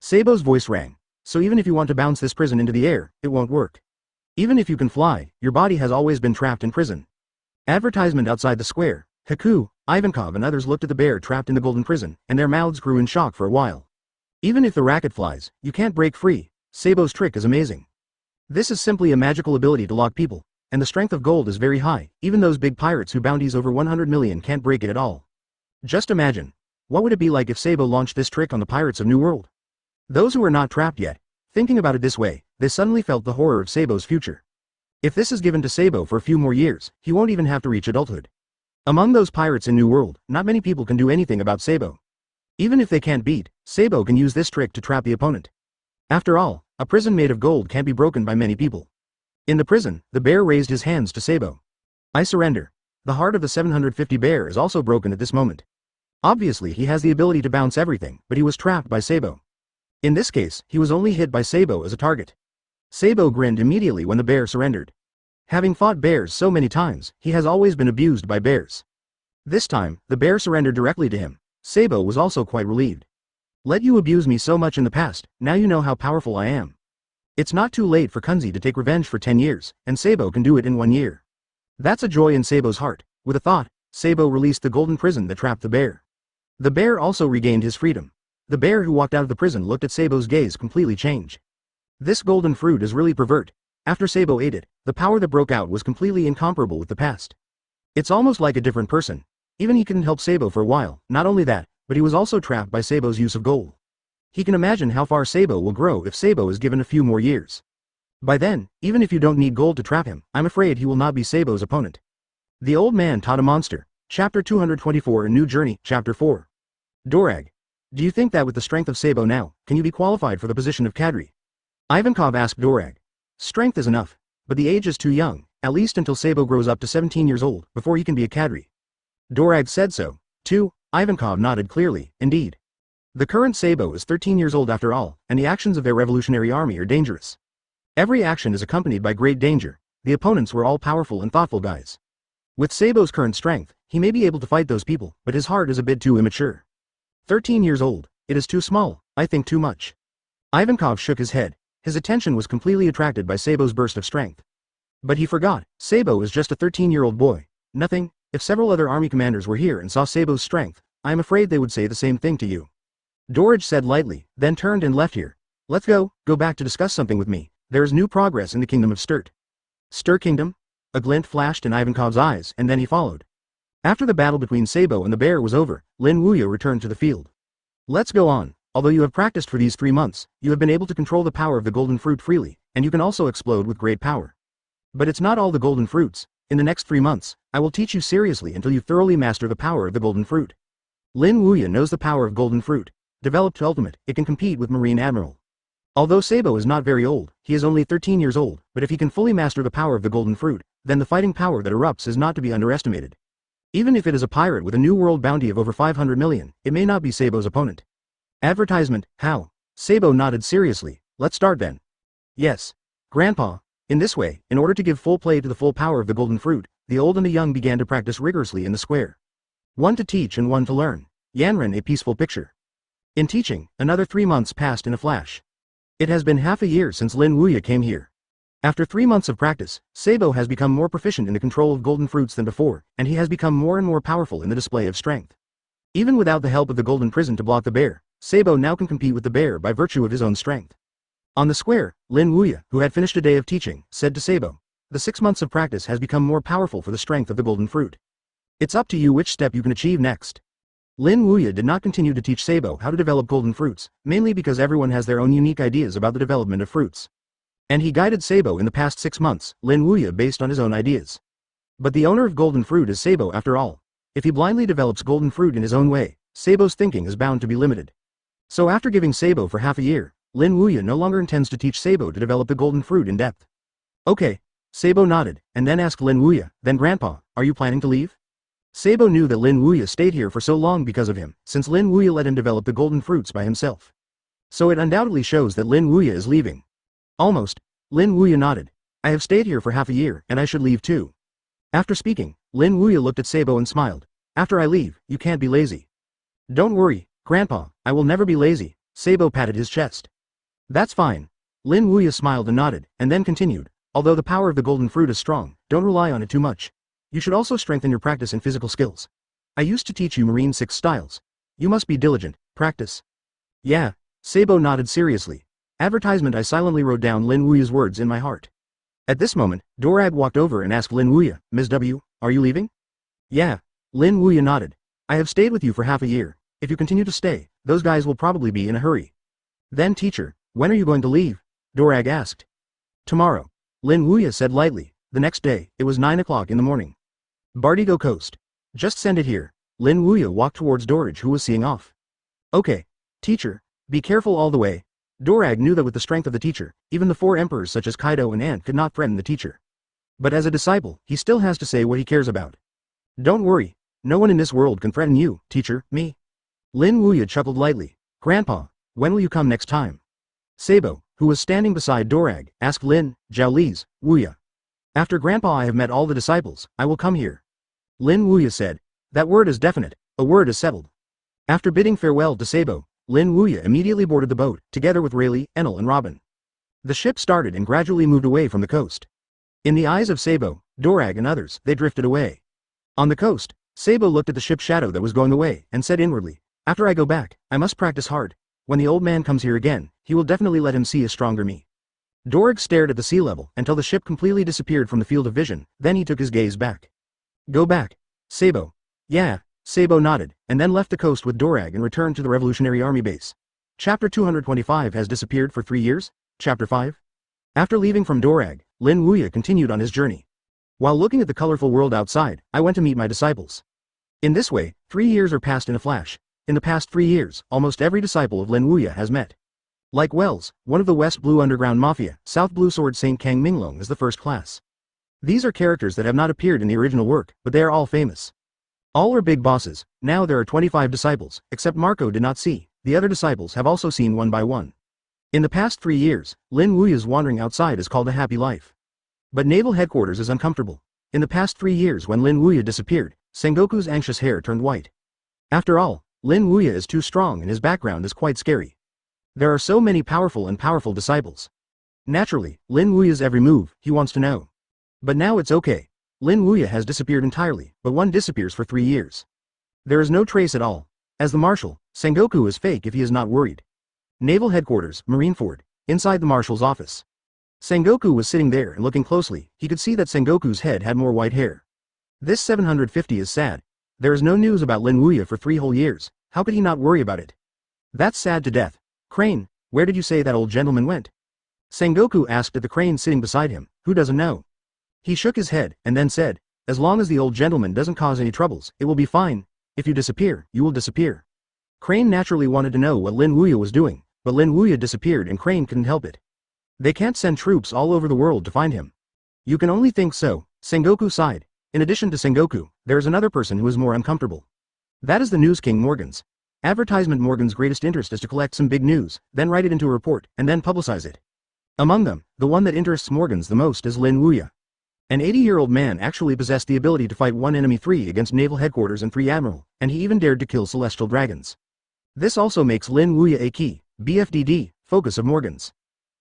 Sabo's voice rang. So even if you want to bounce this prison into the air, it won't work. Even if you can fly, your body has always been trapped in prison. Advertisement outside the square. Haku, Ivankov and others looked at the bear trapped in the golden prison, and their mouths grew in shock for a while. Even if the racket flies, you can't break free. Sabo's trick is amazing. This is simply a magical ability to lock people, and the strength of gold is very high. Even those big pirates who bounties over 100 million can't break it at all. Just imagine. What would it be like if Sabo launched this trick on the pirates of New World? Those who are not trapped yet, thinking about it this way, they suddenly felt the horror of Sabo's future. If this is given to Sabo for a few more years, he won't even have to reach adulthood. Among those pirates in New World, not many people can do anything about Sabo. Even if they can't beat, Sabo can use this trick to trap the opponent. After all, a prison made of gold can't be broken by many people. In the prison, the bear raised his hands to Sabo. I surrender. The heart of the 750 bear is also broken at this moment. Obviously he has the ability to bounce everything, but he was trapped by Sabo. In this case, he was only hit by Sabo as a target. Sabo grinned immediately when the bear surrendered. Having fought bears so many times, he has always been abused by bears. This time, the bear surrendered directly to him. Sabo was also quite relieved. Let you abuse me so much in the past, now you know how powerful I am. It's not too late for Kunzi to take revenge for 10 years, and Sabo can do it in 1 year. That's a joy in Sabo's heart. With a thought, Sabo released the golden prison that trapped the bear. The bear also regained his freedom. The bear who walked out of the prison looked at Sabo's gaze completely change. This golden fruit is really pervert. After Sabo ate it, the power that broke out was completely incomparable with the past. It's almost like a different person. Even he couldn't help Sabo for a while, not only that, but he was also trapped by Sabo's use of gold. He can imagine how far Sabo will grow if Sabo is given a few more years. By then, even if you don't need gold to trap him, I'm afraid he will not be Sabo's opponent. The Old Man Taught a Monster. Chapter 224 A New Journey, Chapter 4. Dorag. Do you think that with the strength of Sabo now, can you be qualified for the position of Kadri? Ivankov asked Dorag. Strength is enough, but the age is too young, at least until Sabo grows up to 17 years old, before he can be a Kadri. Dorag said so, too. Ivankov nodded clearly, indeed. The current Sabo is 13 years old after all, and the actions of their revolutionary army are dangerous. Every action is accompanied by great danger. The opponents were all powerful and thoughtful guys. With Sabo's current strength, he may be able to fight those people, but his heart is a bit too immature. 13 years old, it is too small, I think too much. Ivankov shook his head. His attention was completely attracted by Sabo's burst of strength. But he forgot, Sabo is just a 13-year-old boy. Nothing. If several other army commanders were here and saw Sabo's strength, I am afraid they would say the same thing to you. Dorage said lightly, then turned and left here. Let's go back to discuss something with me. There is new progress in the kingdom of Sturt. Stur Kingdom? A glint flashed in Ivankov's eyes, and then he followed. After the battle between Sabo and the bear was over, Lin Wuya returned to the field. Let's go on. Although you have practiced for these 3 months, you have been able to control the power of the golden fruit freely, and you can also explode with great power. But it's not all the golden fruits. In the next 3 months, I will teach you seriously until you thoroughly master the power of the golden fruit. Lin Wuya knows the power of golden fruit. Developed to ultimate, it can compete with Marine Admiral. Although Sabo is not very old, he is only 13 years old, but if he can fully master the power of the golden fruit, then the fighting power that erupts is not to be underestimated. Even if it is a pirate with a new world bounty of over 500 million, it may not be Sabo's opponent. Advertisement, how? Sabo nodded seriously. Let's start then. Yes. Grandpa. In this way, in order to give full play to the full power of the golden fruit, the old and the young began to practice rigorously in the square. One to teach and one to learn. Yanran a peaceful picture. In teaching, another 3 months passed in a flash. It has been half a year since Lin Wuya came here. After 3 months of practice, Sabo has become more proficient in the control of golden fruits than before, and he has become more and more powerful in the display of strength. Even without the help of the golden prison to block the bear, Sabo now can compete with the bear by virtue of his own strength. On the square, Lin Wuya, who had finished a day of teaching, said to Sabo, the 6 months of practice has become more powerful for the strength of the golden fruit. It's up to you which step you can achieve next. Lin Wuya did not continue to teach Sabo how to develop golden fruits, mainly because everyone has their own unique ideas about the development of fruits. And he guided Sabo in the past 6 months, Lin Wuya based on his own ideas. But the owner of golden fruit is Sabo after all. If he blindly develops golden fruit in his own way, Sabo's thinking is bound to be limited. So after giving Sabo for half a year, Lin Wuya no longer intends to teach Sabo to develop the golden fruit in depth. Okay. Sabo nodded, and then asked Lin Wuya, then Grandpa, are you planning to leave? Sabo knew that Lin Wuya stayed here for so long because of him, since Lin Wuya let him develop the golden fruits by himself. So it undoubtedly shows that Lin Wuya is leaving. Almost. Lin Wuya nodded. I have stayed here for half a year, and I should leave too. After speaking, Lin Wuya looked at Sabo and smiled. After I leave, you can't be lazy. Don't worry, Grandpa, I will never be lazy. Sabo patted his chest. That's fine. Lin Wuya smiled and nodded, and then continued. Although the power of the golden fruit is strong, don't rely on it too much. You should also strengthen your practice in physical skills. I used to teach you Marine 6 styles. You must be diligent, practice. Yeah. Sabo nodded seriously. Advertisement I silently wrote down Lin Wuya's words in my heart. At this moment, Dorag walked over and asked Lin Wuya, Ms. W, are you leaving? Yeah. Lin Wuya nodded. I have stayed with you for half a year. If you continue to stay, those guys will probably be in a hurry. Then teacher, when are you going to leave? Dorag asked. Tomorrow. Lin Wuya said lightly. The next day, it was 9 o'clock in the morning. Bardigo Coast. Just send it here. Lin Wuya walked towards Dorage who was seeing off. Okay. Teacher, be careful all the way. Dorag knew that with the strength of the teacher, even the 4 emperors such as Kaido and Ant could not threaten the teacher. But as a disciple, he still has to say what he cares about. Don't worry. No one in this world can threaten you, teacher, me. Lin Wuya chuckled lightly. Grandpa, when will you come next time? Sabo, who was standing beside Dorag, asked Lin, Zhaoli's, Wuya. After Grandpa I have met all the disciples, I will come here. Lin Wuya said. That word is definite, a word is settled. After bidding farewell to Sabo, Lin Wuya immediately boarded the boat, together with Rayleigh, Enel and Robin. The ship started and gradually moved away from the coast. In the eyes of Sabo, Dorag and others, they drifted away. On the coast, Sabo looked at the ship's shadow that was going away, and said inwardly, after I go back, I must practice hard. When the old man comes here again, he will definitely let him see a stronger me. Dorag stared at the sea level until the ship completely disappeared from the field of vision, then he took his gaze back. Go back. Sabo. Yeah, Sabo nodded, and then left the coast with Dorag and returned to the Revolutionary Army base. Chapter 225 has disappeared for 3 years? Chapter 5? After leaving from Dorag, Lin Wuya continued on his journey. While looking at the colorful world outside, I went to meet my disciples. In this way, 3 years are passed in a flash. In the past 3 years, almost every disciple of Lin Wuya has met. Like Wells, one of the West Blue Underground Mafia, South Blue Sword Saint Kang Minglong is the first class. These are characters that have not appeared in the original work, but they are all famous. All are big bosses. Now there are 25 disciples, except Marco did not see. The other disciples have also seen one by one. In the past 3 years, Lin Wuya's wandering outside is called a happy life. But naval headquarters is uncomfortable. In the past 3 years when Lin Wuya disappeared, Sengoku's anxious hair turned white. After all, Lin Wuya is too strong and his background is quite scary. There are so many powerful disciples. Naturally, Lin Wuya's every move, he wants to know. But now it's okay. Lin Wuya has disappeared entirely, but one disappears for 3 years. There is no trace at all. As the marshal, Sengoku is fake if he is not worried. Naval Headquarters, Marineford, inside the marshal's office. Sengoku was sitting there and looking closely, he could see that Sengoku's head had more white hair. This 750 is sad. There is no news about Lin Wuya for 3 whole years, how could he not worry about it? That's sad to death. Crane, where did you say that old gentleman went? Sengoku asked at the crane sitting beside him, who doesn't know? He shook his head, and then said, as long as the old gentleman doesn't cause any troubles, it will be fine. If you disappear, you will disappear. Crane naturally wanted to know what Lin Wuya was doing, but Lin Wuya disappeared and Crane couldn't help it. They can't send troops all over the world to find him. You can only think so, Sengoku sighed. In addition to Sengoku, there is another person who is more uncomfortable. That is the News King Morgans. Advertisement Morgan's greatest interest is to collect some big news, then write it into a report, and then publicize it. Among them, the one that interests Morgans the most is Lin Wuya. An 80-year-old man actually possessed the ability to fight one enemy 3 against naval headquarters and 3 admiral, and he even dared to kill celestial dragons. This also makes Lin Wuya a key, BFDD, focus of Morgans.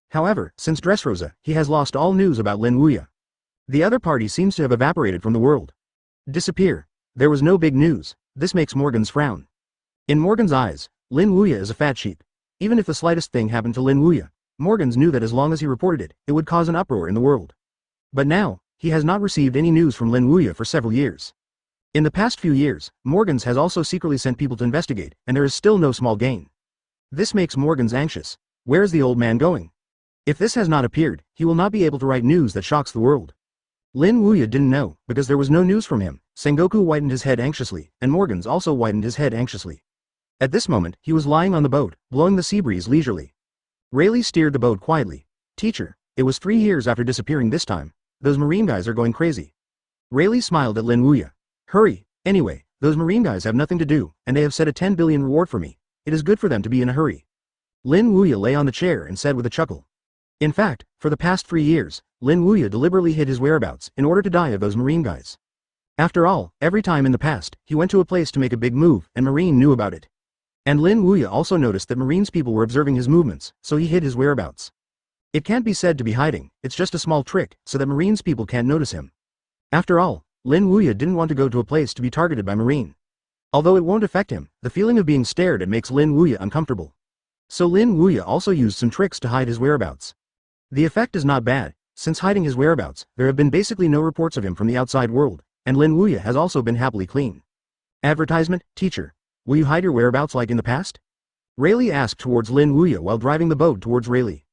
However, since Dressrosa, he has lost all news about Lin Wuya. The other party seems to have evaporated from the world. Disappear. There was no big news, this makes Morgans frown. In Morgan's eyes, Lin Wuya is a fat sheep. Even if the slightest thing happened to Lin Wuya, Morgans knew that as long as he reported it, it would cause an uproar in the world. But now, he has not received any news from Lin Wuya for several years. In the past few years, Morgans has also secretly sent people to investigate, and there is still no small gain. This makes Morgans anxious. Where is the old man going? If this has not appeared, he will not be able to write news that shocks the world. Lin Wuya didn't know, because there was no news from him. Sengoku whitened his head anxiously, and Morgans also whitened his head anxiously. At this moment, he was lying on the boat, blowing the sea breeze leisurely. Rayleigh steered the boat quietly. Teacher, it was 3 years after disappearing this time. Those marine guys are going crazy. Rayleigh smiled at Lin Wuya. Hurry, anyway, those marine guys have nothing to do, and they have set a 10 billion reward for me. It is good for them to be in a hurry. Lin Wuya lay on the chair and said with a chuckle. In fact, for the past 3 years, Lin Wuya deliberately hid his whereabouts in order to die of those marine guys. After all, every time in the past, he went to a place to make a big move, and Marine knew about it. And Lin Wuya also noticed that Marine's people were observing his movements, so he hid his whereabouts. It can't be said to be hiding, it's just a small trick, so that Marine's people can't notice him. After all, Lin Wuya didn't want to go to a place to be targeted by Marine. Although it won't affect him, the feeling of being stared at makes Lin Wuya uncomfortable. So Lin Wuya also used some tricks to hide his whereabouts. The effect is not bad. Since hiding his whereabouts, there have been basically no reports of him from the outside world, and Lin Wuya has also been happily clean. Advertisement, teacher. Will you hide your whereabouts like in the past? Rayleigh asked towards Lin Wuya while driving the boat towards Rayleigh.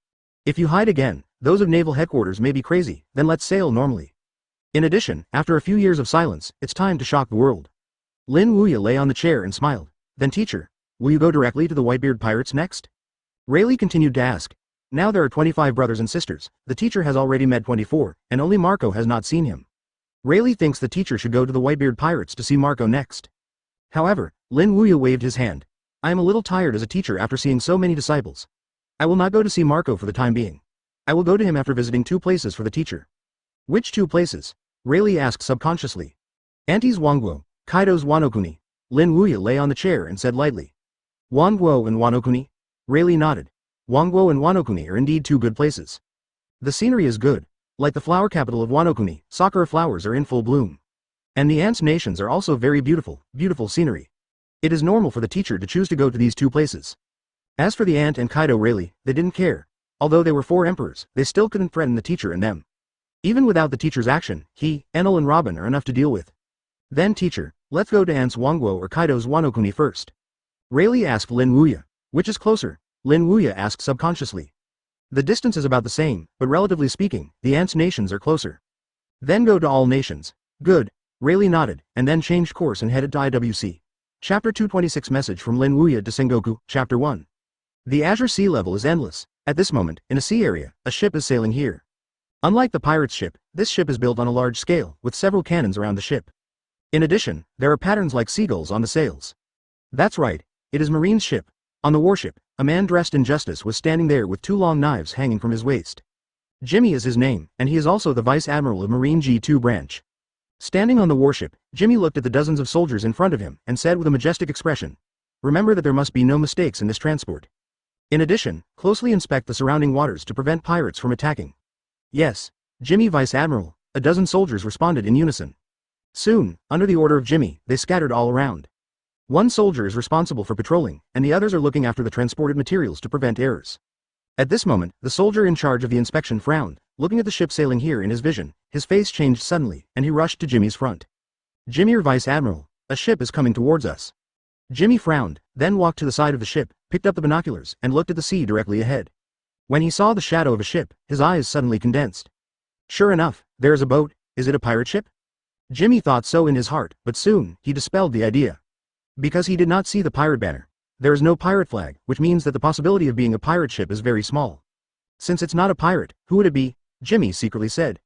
If you hide again, those of naval headquarters may be crazy, then let's sail normally. In addition, after a few years of silence, it's time to shock the world. Lin Wuya lay on the chair and smiled. Then teacher, will you go directly to the Whitebeard pirates next? Rayleigh continued to ask. Now there are 25 brothers and sisters, the teacher has already met 24, and only Marco has not seen him. Rayleigh thinks the teacher should go to the Whitebeard pirates to see Marco next. However, Lin Wuya waved his hand. I am a little tired as a teacher after seeing so many disciples. I will not go to see Marco for the time being. I will go to him after visiting 2 places for the teacher. Which 2 places? Rayleigh asked subconsciously. Auntie's Wangguo, Kaido's Wanokuni. Lin Wuya lay on the chair and said lightly. Wangguo and Wanokuni? Rayleigh nodded. Wangguo and Wanokuni are indeed 2 good places. The scenery is good. Like the flower capital of Wanokuni, sakura flowers are in full bloom. And the ants' nations are also very beautiful, beautiful scenery. It is normal for the teacher to choose to go to these 2 places. As for the ant and Kaido Rayleigh, they didn't care. Although they were 4 emperors, they still couldn't threaten the teacher and them. Even without the teacher's action, he, Enel and Robin are enough to deal with. Then teacher, let's go to Ant's Wangguo or Kaido's Wano-kuni first. Rayleigh asked Lin Wuya. Which is closer? Lin Wuya asked subconsciously. The distance is about the same, but relatively speaking, the Ants nations are closer. Then go to all nations. Good. Rayleigh nodded, and then changed course and headed to IWC. Chapter 226 Message from Lin Wuya to Sengoku, Chapter 1. The Azure Sea level is endless. At this moment, in a sea area, a ship is sailing here. Unlike the pirate's ship, this ship is built on a large scale, with several cannons around the ship. In addition, there are patterns like seagulls on the sails. That's right, it is Marine's ship. On the warship, a man dressed in justice was standing there with 2 long knives hanging from his waist. Jimmy is his name, and he is also the Vice Admiral of Marine G2 branch. Standing on the warship, Jimmy looked at the dozens of soldiers in front of him and said with a majestic expression, "Remember that there must be no mistakes in this transport. In addition, closely inspect the surrounding waters to prevent pirates from attacking." "Yes, Jimmy Vice Admiral," a dozen soldiers responded in unison. Soon, under the order of Jimmy, they scattered all around. One soldier is responsible for patrolling, and the others are looking after the transported materials to prevent errors. At this moment, the soldier in charge of the inspection frowned, looking at the ship sailing here in his vision. His face changed suddenly, and he rushed to Jimmy's front. "Jimmy or Vice Admiral, a ship is coming towards us." Jimmy frowned, then walked to the side of the ship, picked up the binoculars, and looked at the sea directly ahead. When he saw the shadow of a ship, his eyes suddenly condensed. Sure enough, there is a boat. Is it a pirate ship? Jimmy thought so in his heart, but soon, he dispelled the idea. Because he did not see the pirate banner. There is no pirate flag, which means that the possibility of being a pirate ship is very small. Since it's not a pirate, who would it be? Jimmy secretly said.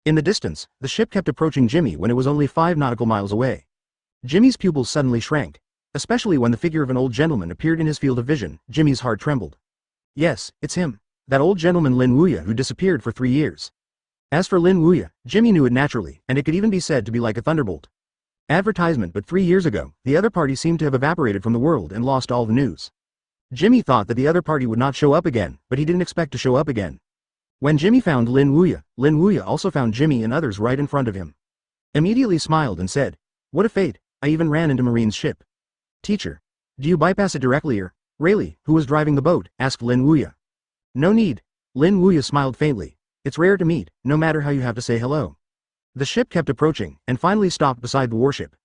In the distance, the ship kept approaching Jimmy when it was only 5 nautical miles away. Jimmy's pupils suddenly shrank. Especially when the figure of an old gentleman appeared in his field of vision, Jimmy's heart trembled. Yes, it's him. That old gentleman Lin Wuya who disappeared for 3 years. As for Lin Wuya, Jimmy knew it naturally, and it could even be said to be like a thunderbolt. Advertisement, but 3 years ago, the other party seemed to have evaporated from the world and lost all the news. Jimmy thought that the other party would not show up again, but he didn't expect to show up again. When Jimmy found Lin Wuya also found Jimmy and others right in front of him. Immediately smiled and said, "What a fate, I even ran into Marine's ship." "Teacher, do you bypass it directly or?" Rayleigh, who was driving the boat, asked Lin Wuya. "No need." Lin Wuya smiled faintly. "It's rare to meet, no matter how you have to say hello." The ship kept approaching, and finally stopped beside the warship.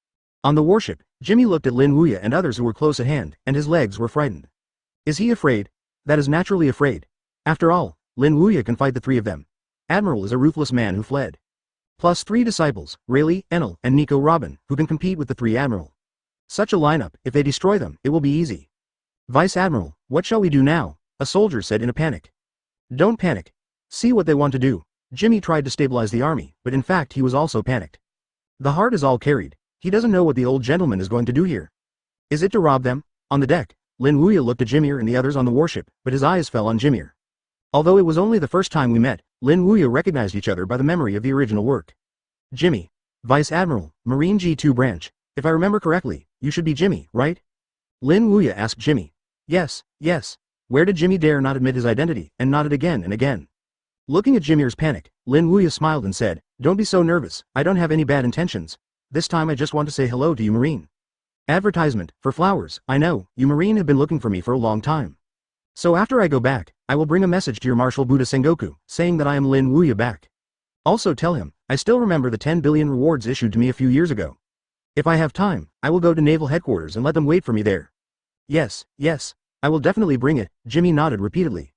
On the warship, Jimmy looked at Lin Wuya and others who were close at hand, and his legs were frightened. Is he afraid? That is naturally afraid. After all, Lin Wuya can fight the 3 of them. Admiral is a ruthless man who fled. Plus 3 disciples, Rayleigh, Enel, and Nico Robin, who can compete with the 3 Admiral. Such a lineup, if they destroy them, it will be easy. "Vice Admiral, what shall we do now?" a soldier said in a panic. "Don't panic. See what they want to do." Jimmy tried to stabilize the army, but in fact he was also panicked. The heart is all carried. He doesn't know what the old gentleman is going to do here. Is it to rob them? On the deck, Lin Wuya looked at Jimir and the others on the warship, but his eyes fell on Jimir. Although it was only the first time we met, Lin Wuya recognized each other by the memory of the original work. "Jimmy, Vice Admiral, Marine G2 branch. If I remember correctly, you should be Jimmy, right?" Lin Wuya asked Jimmy. Yes. Where did Jimmy dare not admit his identity, and nodded again and again. Looking at Jimir's panic, Lin Wuya smiled and said, "Don't be so nervous, I don't have any bad intentions. This time I just want to say hello to you Marine. Advertisement, for flowers, I know, you Marine have been looking for me for a long time. So after I go back, I will bring a message to your Marshal Buddha Sengoku, saying that I am Lin Wuya back. Also tell him, I still remember the 10 billion rewards issued to me a few years ago. If I have time, I will go to Naval Headquarters and let them wait for me there." Yes, I will definitely bring it," Jimmy nodded repeatedly.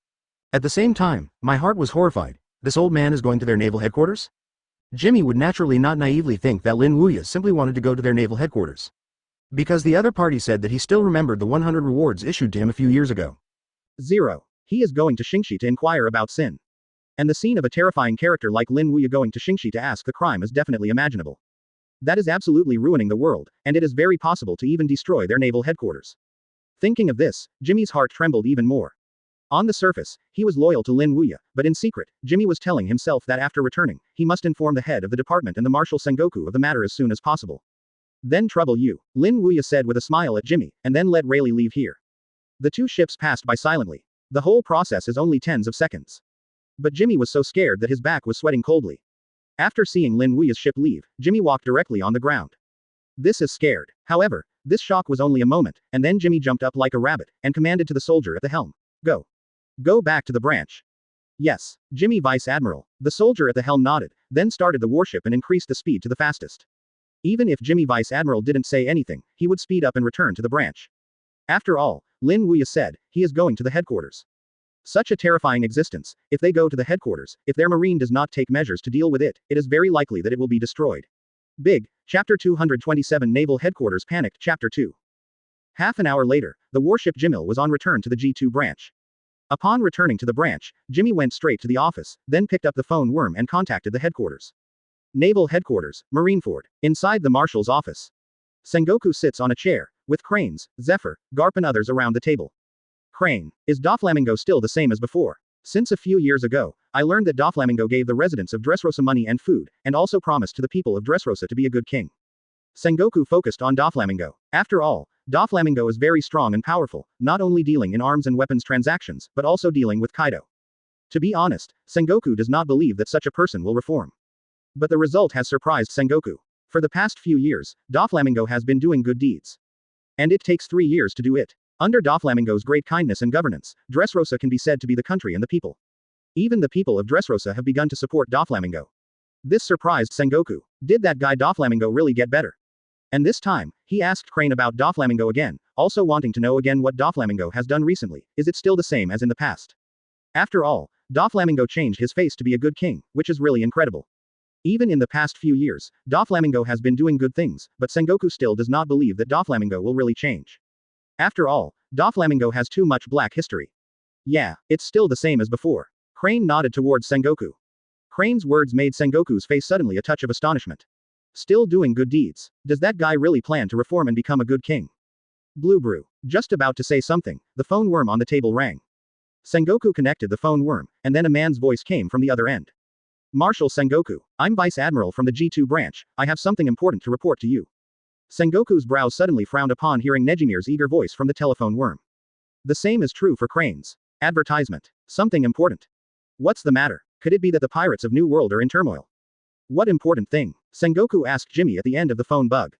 At the same time, my heart was horrified. This old man is going to their naval headquarters? Jimmy would naturally not naively think that Lin Wuya simply wanted to go to their naval headquarters. Because the other party said that he still remembered the 100 rewards issued to him a few years ago. 0. He is going to Xingxi to inquire about Sin. And the scene of a terrifying character like Lin Wuya going to Xingxi to ask the crime is definitely imaginable. That is absolutely ruining the world, and it is very possible to even destroy their naval headquarters. Thinking of this, Jimmy's heart trembled even more. On the surface, he was loyal to Lin Wuya, but in secret, Jimmy was telling himself that after returning, he must inform the head of the department and the Marshal Sengoku of the matter as soon as possible. Then trouble you, Lin Wuya said with a smile at Jimmy, and then let Rayleigh leave here. The 2 ships passed by silently. The whole process is only tens of seconds. But Jimmy was so scared that his back was sweating coldly. After seeing Lin Wuya's ship leave, Jimmy walked directly on the ground. This is scared. However, this shock was only a moment, and then Jimmy jumped up like a rabbit, and commanded to the soldier at the helm, "Go. Go back to the branch." Yes, Jimmy Vice Admiral. The soldier at the helm nodded, then started the warship and increased the speed to the fastest. Even if Jimmy Vice Admiral didn't say anything, he would speed up and return to the branch. After all, Lin Wuya said, he is going to the headquarters. Such a terrifying existence. If they go to the headquarters, if their marine does not take measures to deal with it, it is very likely that it will be destroyed. Big, Chapter 227 Naval Headquarters Panicked Chapter 2. Half an hour later, the warship Jimil was on return to the G2 branch. Upon returning to the branch, Jimmy went straight to the office, then picked up the phone worm and contacted the headquarters. Naval Headquarters, Marineford. Inside the marshal's office. Sengoku sits on a chair, with Cranes, Zephyr, Garp and others around the table. Crane, is Doflamingo still the same as before? Since a few years ago, I learned that Doflamingo gave the residents of Dressrosa money and food, and also promised to the people of Dressrosa to be a good king. Sengoku focused on Doflamingo. After all, Doflamingo is very strong and powerful, not only dealing in arms and weapons transactions, but also dealing with Kaido. To be honest, Sengoku does not believe that such a person will reform. But the result has surprised Sengoku. For the past few years, Doflamingo has been doing good deeds. And it takes 3 years to do it. Under Doflamingo's great kindness and governance, Dressrosa can be said to be the country and the people. Even the people of Dressrosa have begun to support Doflamingo. This surprised Sengoku. Did that guy Doflamingo really get better? And this time, he asked Crane about Doflamingo again, also wanting to know again what Doflamingo has done recently. Is it still the same as in the past? After all, Doflamingo changed his face to be a good king, which is really incredible. Even in the past few years, Doflamingo has been doing good things, but Sengoku still does not believe that Doflamingo will really change. After all, Doflamingo has too much black history. Yeah, it's still the same as before. Crane nodded towards Sengoku. Crane's words made Sengoku's face suddenly a touch of astonishment. Still doing good deeds. Does that guy really plan to reform and become a good king? Blue Brew. Just about to say something, the phone worm on the table rang. Sengoku connected the phone worm, and then a man's voice came from the other end. Marshal Sengoku, I'm Vice Admiral from the G2 branch, I have something important to report to you. Sengoku's brows suddenly frowned upon hearing Nejimir's eager voice from the telephone worm. The same is true for Crane's. Advertisement. Something important. What's the matter? Could it be that the pirates of New World are in turmoil? What important thing? Sengoku asked Jimmy at the end of the phone bug.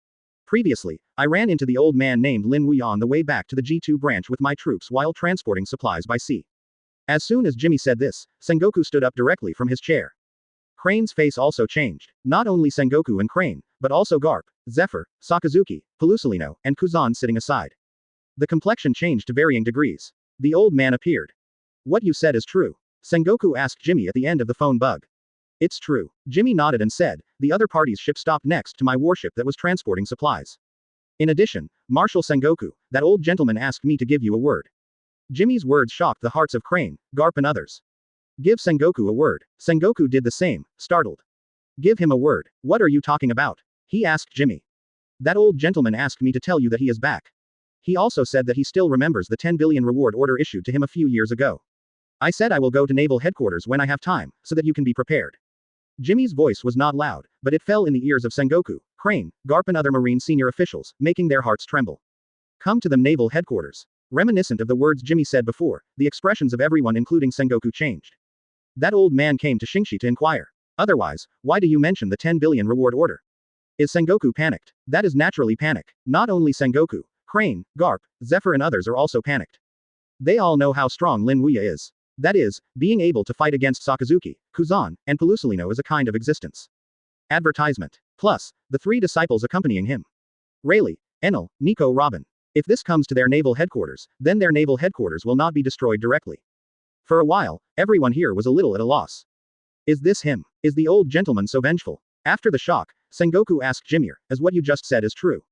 Previously, I ran into the old man named Lin Wuya on the way back to the G2 branch with my troops while transporting supplies by sea. As soon as Jimmy said this, Sengoku stood up directly from his chair. Crane's face also changed. Not only Sengoku and Crane, but also Garp, Zephyr, Sakazuki, Pelusalino, and Kuzan sitting aside. The complexion changed to varying degrees. The old man appeared. What you said is true. Sengoku asked Jimmy at the end of the phone bug. It's true. Jimmy nodded and said, the other party's ship stopped next to my warship that was transporting supplies. In addition, Marshal Sengoku, that old gentleman asked me to give you a word. Jimmy's words shocked the hearts of Crane, Garp and others. Give Sengoku a word. Sengoku did the same, startled. Give him a word. What are you talking about? He asked Jimmy. That old gentleman asked me to tell you that he is back. He also said that he still remembers the 10 billion reward order issued to him a few years ago. I said I will go to naval headquarters when I have time, so that you can be prepared. Jimmy's voice was not loud, but it fell in the ears of Sengoku, Crane, Garp and other marine senior officials, making their hearts tremble. Come to the naval headquarters. Reminiscent of the words Jimmy said before, the expressions of everyone including Sengoku changed. That old man came to Shingshi to inquire. Otherwise, why do you mention the 10 billion reward order? Is Sengoku panicked? That is naturally panic. Not only Sengoku, Crane, Garp, Zephyr and others are also panicked. They all know how strong Lin Wuya is. That is, being able to fight against Sakazuki, Kuzan, and Pelusalino is a kind of existence. Advertisement. Plus, the 3 disciples accompanying him. Rayleigh, Enel, Nico Robin. If this comes to their naval headquarters, then their naval headquarters will not be destroyed directly. For a while, everyone here was a little at a loss. Is this him? Is the old gentleman so vengeful? After the shock, Sengoku asked Jimmy, as what you just said is true.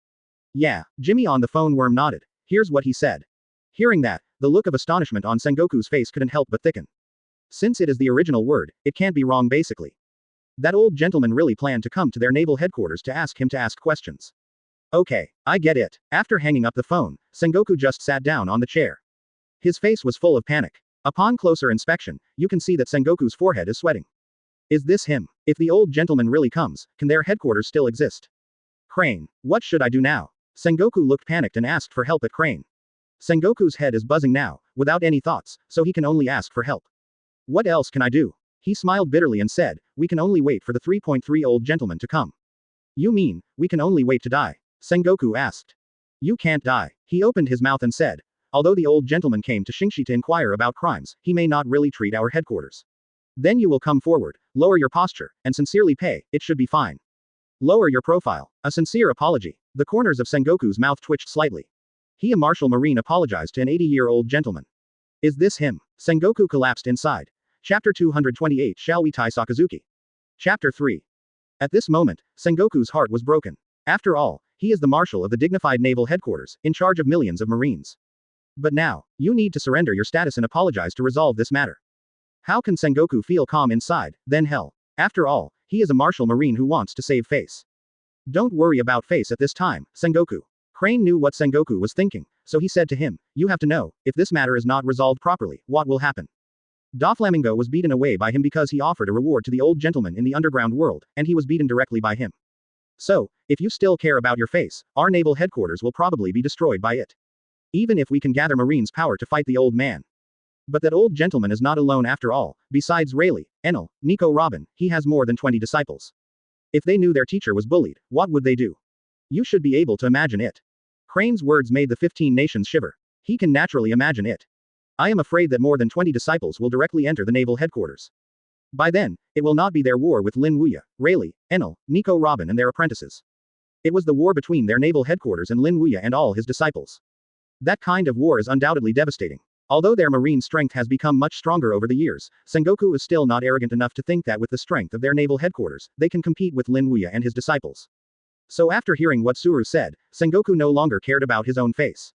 Yeah, Jimmy on the phone worm nodded. Here's what he said. Hearing that, the look of astonishment on Sengoku's face couldn't help but thicken. Since it is the original word, it can't be wrong basically. That old gentleman really planned to come to their naval headquarters to ask him to ask questions. Okay, I get it. After hanging up the phone, Sengoku just sat down on the chair. His face was full of panic. Upon closer inspection, you can see that Sengoku's forehead is sweating. Is this him? If the old gentleman really comes, can their headquarters still exist? Crane, what should I do now? Sengoku looked panicked and asked for help at Crane. Sengoku's head is buzzing now, without any thoughts, so he can only ask for help. What else can I do? He smiled bitterly and said, we can only wait for the 3.3 old gentleman to come. You mean, we can only wait to die? Sengoku asked. You can't die. He opened his mouth and said, although the old gentleman came to Shingshi to inquire about crimes, he may not really treat our headquarters. Then you will come forward, lower your posture, and sincerely pay, it should be fine. Lower your profile. A sincere apology. The corners of Sengoku's mouth twitched slightly. He, a martial marine, apologized to an 80-year-old gentleman. Is this him? Sengoku collapsed inside. Chapter 228. Shall we tie Sakazuki? Chapter 3. At this moment, Sengoku's heart was broken. After all, he is the marshal of the dignified naval headquarters, in charge of millions of marines. But now, you need to surrender your status and apologize to resolve this matter. How can Sengoku feel calm inside, then hell? After all, he is a martial marine who wants to save face. Don't worry about face at this time, Sengoku. Crane knew what Sengoku was thinking, so he said to him, you have to know, if this matter is not resolved properly, what will happen? Doflamingo was beaten away by him because he offered a reward to the old gentleman in the underground world, and he was beaten directly by him. So, if you still care about your face, our naval headquarters will probably be destroyed by it. Even if we can gather Marines' power to fight the old man. But that old gentleman is not alone after all. Besides Rayleigh, Enel, Nico Robin, he has more than 20 disciples. If they knew their teacher was bullied, what would they do? You should be able to imagine it. Crane's words made the 15 nations shiver. He can naturally imagine it. I am afraid that more than 20 disciples will directly enter the naval headquarters. By then, it will not be their war with Lin Wuya, Rayleigh, Enel, Nico Robin and their apprentices. It was the war between their naval headquarters and Lin Wuya and all his disciples. That kind of war is undoubtedly devastating. Although their marine strength has become much stronger over the years, Sengoku is still not arrogant enough to think that with the strength of their naval headquarters, they can compete with Lin Wuya and his disciples. So after hearing what Suru said, Sengoku no longer cared about his own face.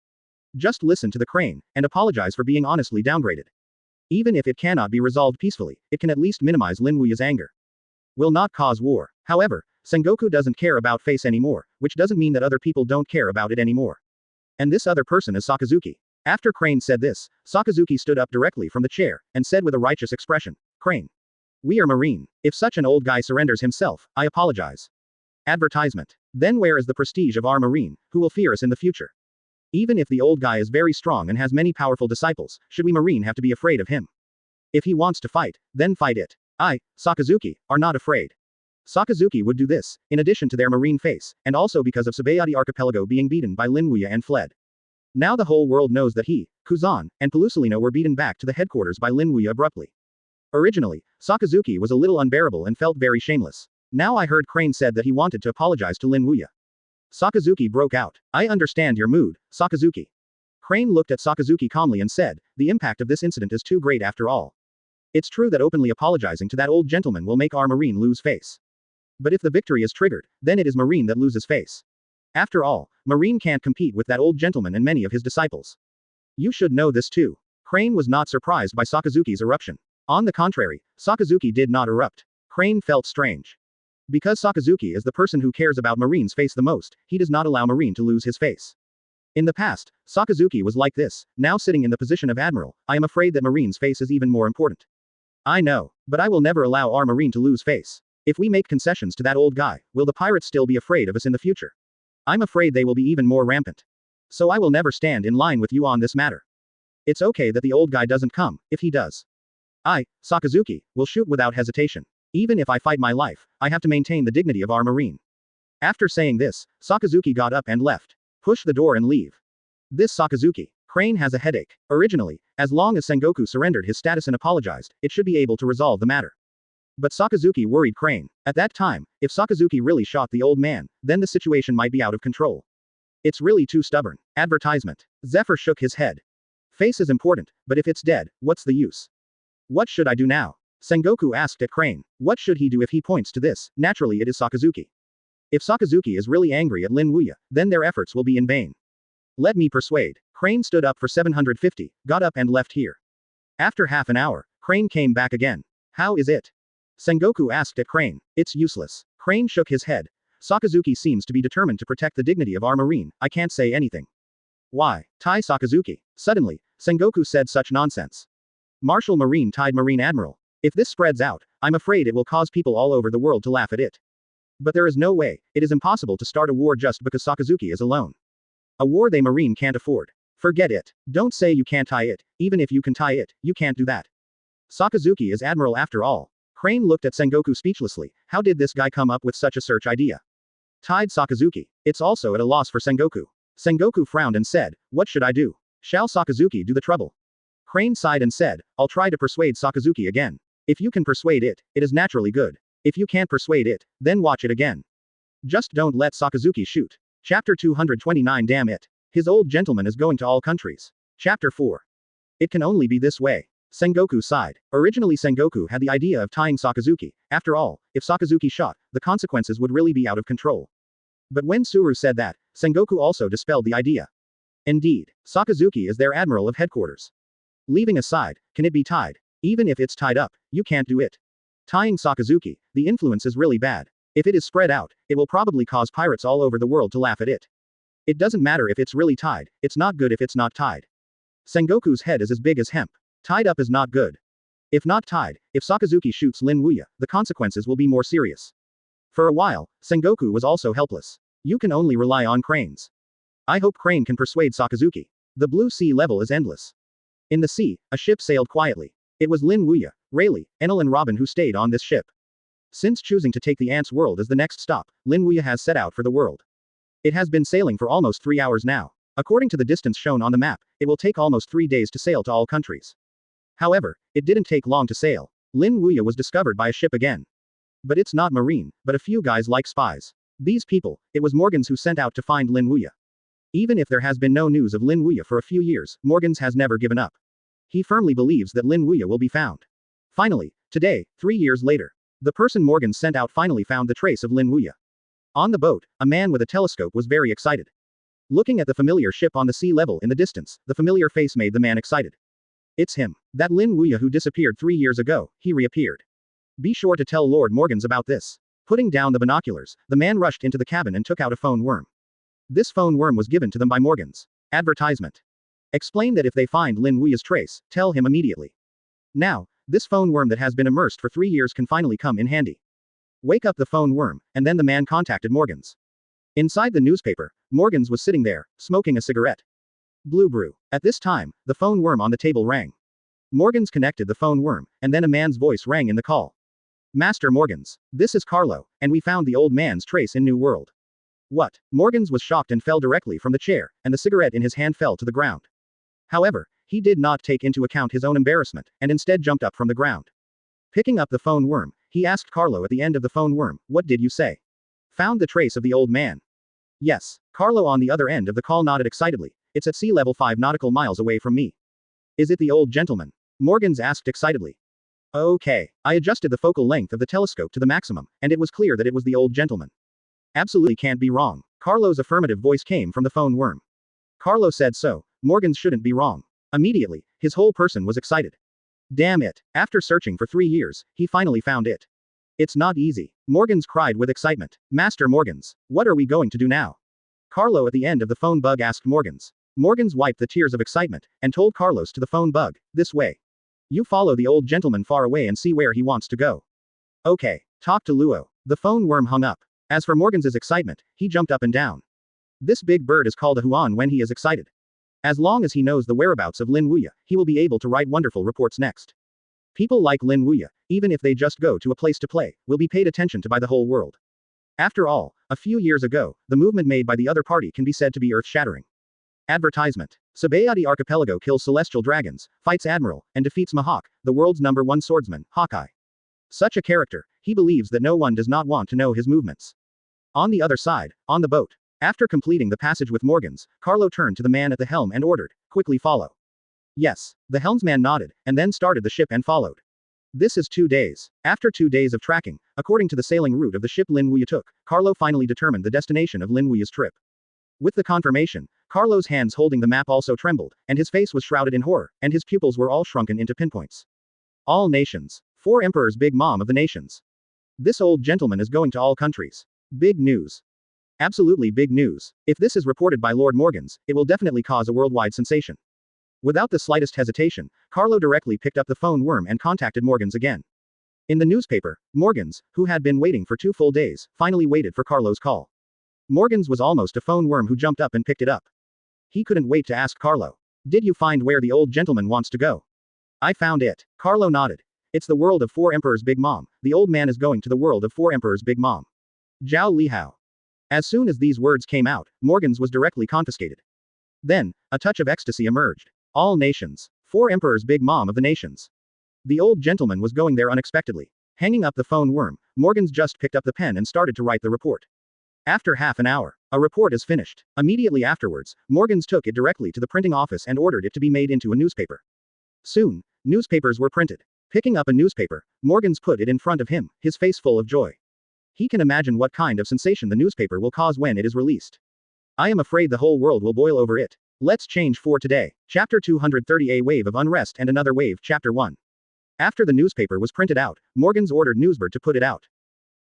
Just listen to the Crane, and apologize for being honestly downgraded. Even if it cannot be resolved peacefully, it can at least minimize Lin Wuya's anger. Will not cause war. However, Sengoku doesn't care about face anymore, which doesn't mean that other people don't care about it anymore. And this other person is Sakazuki. After Crane said this, Sakazuki stood up directly from the chair, and said with a righteous expression, Crane. We are Marine. If such an old guy surrenders himself, I apologize. Advertisement. Then where is the prestige of our Marine, who will fear us in the future? Even if the old guy is very strong and has many powerful disciples, should we Marine have to be afraid of him? If he wants to fight, then fight it. I, Sakazuki, are not afraid. Sakazuki would do this, in addition to their Marine face, and also because of Tsubayati Archipelago being beaten by Lin Wuya and fled. Now the whole world knows that he, Kuzan, and Pelusalino were beaten back to the headquarters by Lin Wuya abruptly. Originally, Sakazuki was a little unbearable and felt very shameless. Now I heard Crane said that he wanted to apologize to Lin Wuya. Sakazuki broke out. I understand your mood, Sakazuki. Crane looked at Sakazuki calmly and said, the impact of this incident is too great after all. It's true that openly apologizing to that old gentleman will make our Marine lose face. But if the victory is triggered, then it is Marine that loses face. After all, Marine can't compete with that old gentleman and many of his disciples. You should know this too. Crane was not surprised by Sakazuki's eruption. On the contrary, Sakazuki did not erupt. Crane felt strange. Because Sakazuki is the person who cares about Marine's face the most, he does not allow Marine to lose his face. In the past, Sakazuki was like this, now sitting in the position of Admiral, I am afraid that Marine's face is even more important. I know, but I will never allow our Marine to lose face. If we make concessions to that old guy, will the pirates still be afraid of us in the future? I'm afraid they will be even more rampant. So I will never stand in line with you on this matter. It's okay that the old guy doesn't come, if he does. I, Sakazuki, will shoot without hesitation. Even if I fight my life, I have to maintain the dignity of our Marine. After saying this, Sakazuki got up and left. Push the door and leave. This Sakazuki. Crane has a headache. Originally, as long as Sengoku surrendered his status and apologized, it should be able to resolve the matter. But Sakazuki worried Crane. At that time, if Sakazuki really shot the old man, then the situation might be out of control. It's really too stubborn. Advertisement. Zephyr shook his head. Face is important, but if it's dead, what's the use? What should I do now? Sengoku asked at Crane. What should he do if he points to this? Naturally it is Sakazuki. If Sakazuki is really angry at Lin Wuya, then their efforts will be in vain. Let me persuade. Crane stood up for 750, got up and left here. After half an hour, Crane came back again. How is it? Sengoku asked at Crane. It's useless. Crane shook his head. Sakazuki seems to be determined to protect the dignity of our Marine, I can't say anything. Why? Tie Sakazuki. Suddenly, Sengoku said such nonsense. Martial Marine tied Marine Admiral. If this spreads out, I'm afraid it will cause people all over the world to laugh at it. But there is no way, it is impossible to start a war just because Sakazuki is alone. A war they Marine can't afford. Forget it. Don't say you can't tie it, even if you can tie it, you can't do that. Sakazuki is Admiral after all. Crane looked at Sengoku speechlessly, how did this guy come up with such a search idea? Tied Sakazuki. It's also at a loss for Sengoku. Sengoku frowned and said, what should I do? Shall Sakazuki do the trouble? Crane sighed and said, I'll try to persuade Sakazuki again. If you can persuade it, it is naturally good. If you can't persuade it, then watch it again. Just don't let Sakazuki shoot. Chapter 229. Damn it. His old gentleman is going to all countries. Chapter 4. It can only be this way. Sengoku sighed. Originally Sengoku had the idea of tying Sakazuki. After all, if Sakazuki shot, the consequences would really be out of control. But when Suru said that, Sengoku also dispelled the idea. Indeed, Sakazuki is their admiral of headquarters. Leaving aside, can it be tied? Even if it's tied up, you can't do it. Tying Sakazuki, the influence is really bad. If it is spread out, it will probably cause pirates all over the world to laugh at it. It doesn't matter if it's really tied, it's not good if it's not tied. Sengoku's head is as big as hemp. Tied up is not good. If not tied, if Sakazuki shoots Lin Wuya, the consequences will be more serious. For a while, Sengoku was also helpless. You can only rely on Cranes. I hope Crane can persuade Sakazuki. The blue sea level is endless. In the sea, a ship sailed quietly. It was Lin Wuya, Rayleigh, Enel and Robin who stayed on this ship. Since choosing to take the Ants' world as the next stop, Lin Wuya has set out for the world. It has been sailing for almost 3 hours now. According to the distance shown on the map, it will take almost 3 days to sail to all countries. However, it didn't take long to sail. Lin Wuya was discovered by a ship again. But it's not marine, but a few guys like spies. These people, it was Morgans who sent out to find Lin Wuya. Even if there has been no news of Lin Wuya for a few years, Morgans has never given up. He firmly believes that Lin Wuya will be found. Finally, today, 3 years later, the person Morgans sent out finally found the trace of Lin Wuya. On the boat, a man with a telescope was very excited. Looking at the familiar ship on the sea level in the distance, the familiar face made the man excited. It's him. That Lin Wuya who disappeared 3 years ago, he reappeared. Be sure to tell Lord Morgans about this. Putting down the binoculars, the man rushed into the cabin and took out a phone worm. This phone worm was given to them by Morgans. Advertisement. Explain that if they find Lin Wuya's trace, tell him immediately. Now, this phone worm that has been immersed for 3 years can finally come in handy. Wake up the phone worm, and then the man contacted Morgans. Inside the newspaper, Morgans was sitting there, smoking a cigarette. Blue brew. At this time, the phone worm on the table rang. Morgans connected the phone worm, and then a man's voice rang in the call. Master Morgans, this is Carlo, and we found the old man's trace in New World. What? Morgans was shocked and fell directly from the chair, and the cigarette in his hand fell to the ground. However, he did not take into account his own embarrassment, and instead jumped up from the ground. Picking up the phone worm, he asked Carlo at the end of the phone worm, what did you say? Found the trace of the old man. Yes. Carlo on the other end of the call nodded excitedly. It's at sea level 5 nautical miles away from me. Is it the old gentleman? Morgans asked excitedly. Okay. I adjusted the focal length of the telescope to the maximum, and it was clear that it was the old gentleman. Absolutely can't be wrong. Carlo's affirmative voice came from the phone worm. Carlo said so. Morgans shouldn't be wrong. Immediately, his whole person was excited. Damn it. After searching for 3 years, he finally found it. It's not easy. Morgans cried with excitement. Master Morgans, what are we going to do now? Carlo at the end of the phone bug asked Morgans. Morgans wiped the tears of excitement, and told Carlos to the phone bug, this way. You follow the old gentleman far away and see where he wants to go. Okay. Talk to Luo. The phone worm hung up. As for Morgans's excitement, he jumped up and down. This big bird is called a Huan when he is excited. As long as he knows the whereabouts of Lin Wuya, he will be able to write wonderful reports next. People like Lin Wuya, even if they just go to a place to play, will be paid attention to by the whole world. After all, a few years ago, the movement made by the other party can be said to be earth-shattering. Advertisement. Sabayati Archipelago kills celestial dragons, fights Admiral, and defeats Mihawk, the world's #1 swordsman, Hawkeye. Such a character, he believes that no one does not want to know his movements. On the other side, on the boat. After completing the passage with Morgans, Carlo turned to the man at the helm and ordered, quickly follow. Yes. The helmsman nodded, and then started the ship and followed. This is 2 days. After 2 days of tracking, according to the sailing route of the ship Lin Wuya took, Carlo finally determined the destination of Lin Wuya's trip. With the confirmation, Carlo's hands holding the map also trembled, and his face was shrouded in horror, and his pupils were all shrunken into pinpoints. All nations. 4 emperors, big mom of the nations. This old gentleman is going to all countries. Big news. Absolutely big news. If this is reported by Lord Morgans, it will definitely cause a worldwide sensation. Without the slightest hesitation, Carlo directly picked up the phone worm and contacted Morgans again. In the newspaper, Morgans, who had been waiting for 2 full days, finally waited for Carlo's call. Morgans was almost a phone worm who jumped up and picked it up. He couldn't wait to ask Carlo. Did you find where the old gentleman wants to go? I found it. Carlo nodded. It's the world of 4 emperors, big mom. The old man is going to the world of 4 emperors, big mom. Zhao Lihao. As soon as these words came out, Morgans was directly confiscated. Then, a touch of ecstasy emerged. All nations. 4 emperors, big mom of the nations. The old gentleman was going there unexpectedly. Hanging up the phone worm, Morgans just picked up the pen and started to write the report. After half an hour, a report is finished. Immediately afterwards, Morgans took it directly to the printing office and ordered it to be made into a newspaper. Soon, newspapers were printed. Picking up a newspaper, Morgans put it in front of him, his face full of joy. He can imagine what kind of sensation the newspaper will cause when it is released. I am afraid the whole world will boil over it. Let's change for today. Chapter 230, A Wave of Unrest and Another Wave. Chapter 1. After the newspaper was printed out, Morgans ordered Newsbird to put it out.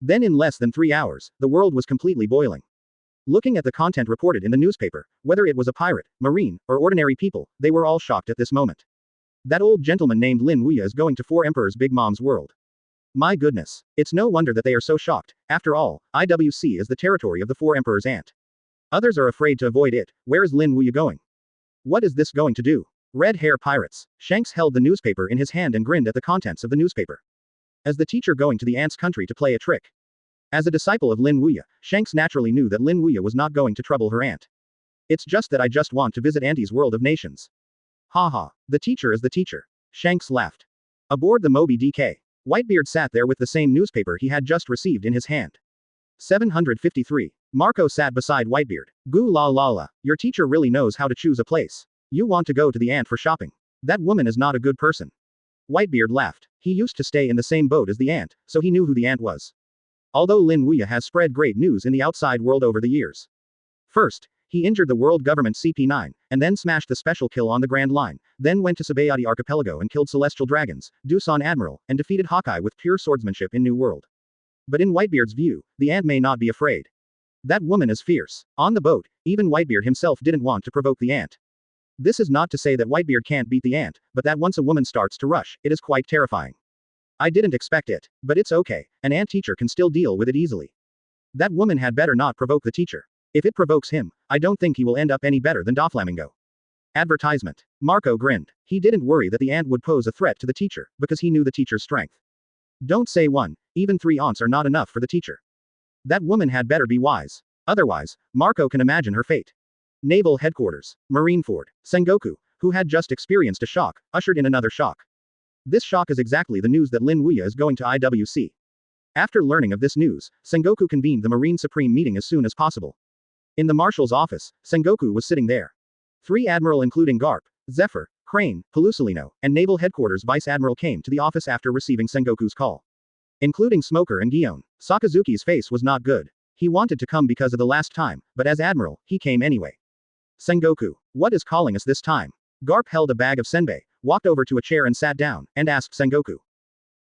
Then in less than 3 hours, the world was completely boiling. Looking at the content reported in the newspaper, whether it was a pirate, marine, or ordinary people, they were all shocked at this moment. That old gentleman named Lin Wuya is going to Four Emperors Big Mom's world. My goodness. It's no wonder that they are so shocked. After all, IWC is the territory of the Four Emperors' aunt. Others are afraid to avoid it. Where is Lin Wuya going? What is this going to do? Red hair pirates. Shanks held the newspaper in his hand and grinned at the contents of the newspaper. As the teacher going to the ant's country to play a trick. As a disciple of Lin Wuya, Shanks naturally knew that Lin Wuya was not going to trouble her aunt. It's just that I just want to visit Auntie's world of nations. Haha, the teacher is the teacher. Shanks laughed. Aboard the Moby DK, Whitebeard sat there with the same newspaper he had just received in his hand. 753. Marco sat beside Whitebeard. Goo la la la, your teacher really knows how to choose a place. You want to go to the ant for shopping. That woman is not a good person. Whitebeard laughed. He used to stay in the same boat as the ant, so he knew who the ant was. Although Lin Wuya has spread great news in the outside world over the years. First, he injured the world government CP9, and then smashed the special kill on the Grand Line, then went to Sabayati Archipelago and killed celestial dragons, Doosan Admiral, and defeated Hawkeye with pure swordsmanship in New World. But in Whitebeard's view, the ant may not be afraid. That woman is fierce. On the boat, even Whitebeard himself didn't want to provoke the ant. This is not to say that Whitebeard can't beat the ant, but that once a woman starts to rush, it is quite terrifying. I didn't expect it, but it's okay, an ant teacher can still deal with it easily. That woman had better not provoke the teacher. If it provokes him, I don't think he will end up any better than Doflamingo. Advertisement. Marco grinned. He didn't worry that the ant would pose a threat to the teacher, because he knew the teacher's strength. Don't say one, even 3 aunts are not enough for the teacher. That woman had better be wise. Otherwise, Marco can imagine her fate. Naval Headquarters. Marineford. Sengoku, who had just experienced a shock, ushered in another shock. This shock is exactly the news that Lin Wuya is going to IWC. After learning of this news, Sengoku convened the Marine Supreme meeting as soon as possible. In the Marshal's office, Sengoku was sitting there. 3 Admiral including Garp, Zephyr, Crane, Pelusolino, and Naval Headquarters Vice Admiral came to the office after receiving Sengoku's call. Including Smoker and Gion. Sakazuki's face was not good. He wanted to come because of the last time, but as Admiral, he came anyway. Sengoku, what is calling us this time? Garp held a bag of senbei, walked over to a chair and sat down, and asked Sengoku.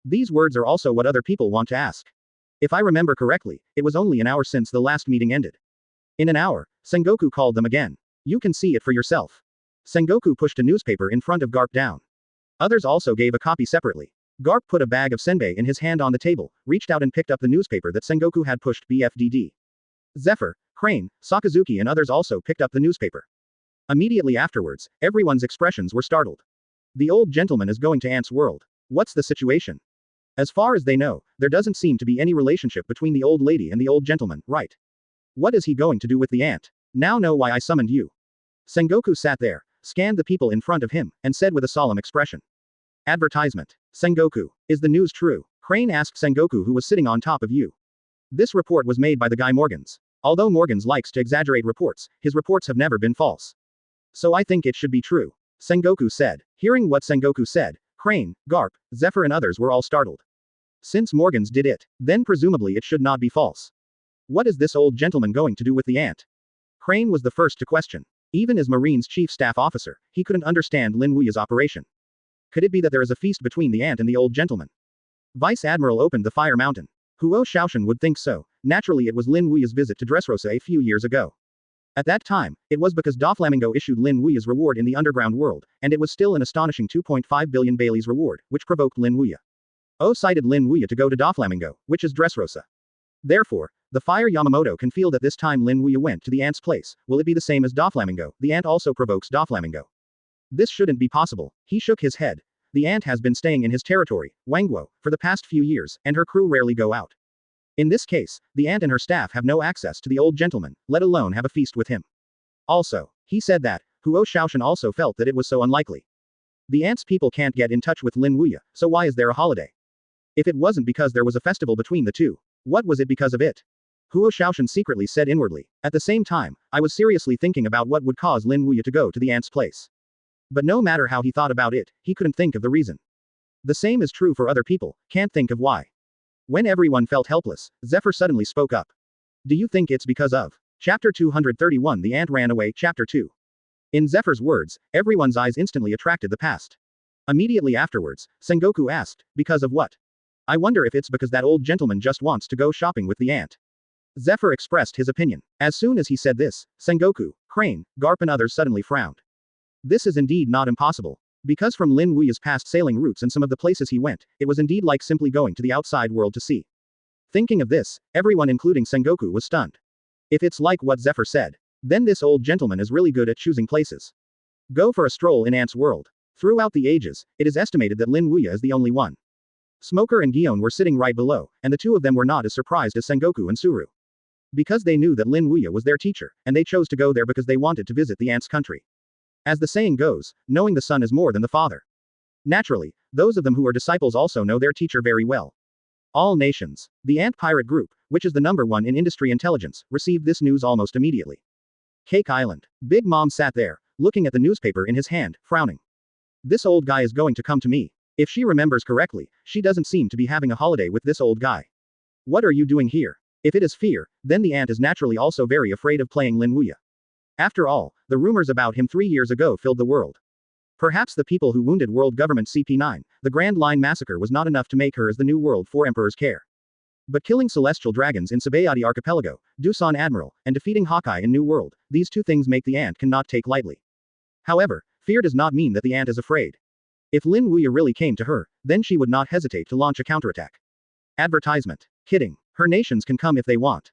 These words are also what other people want to ask. If I remember correctly, it was only an hour since the last meeting ended. In an hour, Sengoku called them again. You can see it for yourself. Sengoku pushed a newspaper in front of Garp down. Others also gave a copy separately. Garp put a bag of senbei in his hand on the table, reached out and picked up the newspaper that Sengoku had pushed BFDD. Zephyr, Crane, Sakazuki and others also picked up the newspaper. Immediately afterwards, everyone's expressions were startled. The old gentleman is going to Ant's world. What's the situation? As far as they know, there doesn't seem to be any relationship between the old lady and the old gentleman, right? What is he going to do with the ant? Now know why I summoned you. Sengoku sat there, scanned the people in front of him, and said with a solemn expression. Advertisement. Sengoku, is the news true? Crane asked Sengoku who was sitting on top of you. This report was made by the guy Morgans. Although Morgans likes to exaggerate reports, his reports have never been false. So I think it should be true. Sengoku said. Hearing what Sengoku said, Crane, Garp, Zephyr and others were all startled. Since Morgans did it, then presumably it should not be false. What is this old gentleman going to do with the ant? Crane was the first to question. Even as Marine's chief staff officer, he couldn't understand Lin Wuya's operation. Could it be that there is a feast between the ant and the old gentleman? Vice Admiral opened the Fire Mountain. Huo Shaoshan would think so. Naturally it was Lin Wuya's visit to Dressrosa a few years ago. At that time, it was because Doflamingo issued Lin Wuya's reward in the underground world, and it was still an astonishing 2.5 billion Bailey's reward, which provoked Lin Wuya. O cited Lin Wuya to go to Doflamingo, which is Dressrosa. Therefore, the Fire Yamamoto can feel that this time Lin Wuya went to the ant's place. Will it be the same as Doflamingo? The ant also provokes Doflamingo. This shouldn't be possible. He shook his head. The ant has been staying in his territory, Wangguo, for the past few years, and her crew rarely go out. In this case, the ant and her staff have no access to the old gentleman, let alone have a feast with him. Also, he said that, Huo Shaoshan also felt that it was so unlikely. The ants people can't get in touch with Lin Wuya, so why is there a holiday? If it wasn't because there was a festival between the two, what was it because of it? Huo Shaoshan secretly said inwardly. At the same time, I was seriously thinking about what would cause Lin Wuya to go to the ants' place. But no matter how he thought about it, he couldn't think of the reason. The same is true for other people, can't think of why. When everyone felt helpless, Zephyr suddenly spoke up. Do you think it's because of? Chapter 231 The Ant Ran Away Chapter 2. In Zephyr's words, everyone's eyes instantly attracted the past. Immediately afterwards, Sengoku asked, because of what? I wonder if it's because that old gentleman just wants to go shopping with the ant. Zephyr expressed his opinion. As soon as he said this, Sengoku, Crane, Garp and others suddenly frowned. This is indeed not impossible. Because from Lin Wuya's past sailing routes and some of the places he went, it was indeed like simply going to the outside world to see. Thinking of this, everyone including Sengoku was stunned. If it's like what Zephyr said, then this old gentleman is really good at choosing places. Go for a stroll in Ant's world. Throughout the ages, it is estimated that Lin Wuya is the only one. Smoker and Gion were sitting right below, and the two of them were not as surprised as Sengoku and Suru. Because they knew that Lin Wuya was their teacher, and they chose to go there because they wanted to visit the ants' country. As the saying goes, knowing the son is more than the father. Naturally, those of them who are disciples also know their teacher very well. All nations. The Ant Pirate Group, which is the number one in industry intelligence, received this news almost immediately. Cake Island. Big Mom sat there, looking at the newspaper in his hand, frowning. This old guy is going to come to me. If she remembers correctly, she doesn't seem to be having a holiday with this old guy. What are you doing here? If it is fear, then the ant is naturally also very afraid of playing Lin Wuya. After all, the rumors about him 3 years ago filled the world. Perhaps the people who wounded world government CP9, the Grand Line Massacre was not enough to make her as the new world for Emperor's care. But killing celestial dragons in Sabayati Archipelago, Doosan Admiral, and defeating Hawkeye in New World, these two things make the ant cannot take lightly. However, fear does not mean that the ant is afraid. If Lin Wuya really came to her, then she would not hesitate to launch a counterattack. Advertisement. Kidding. Her nations can come if they want.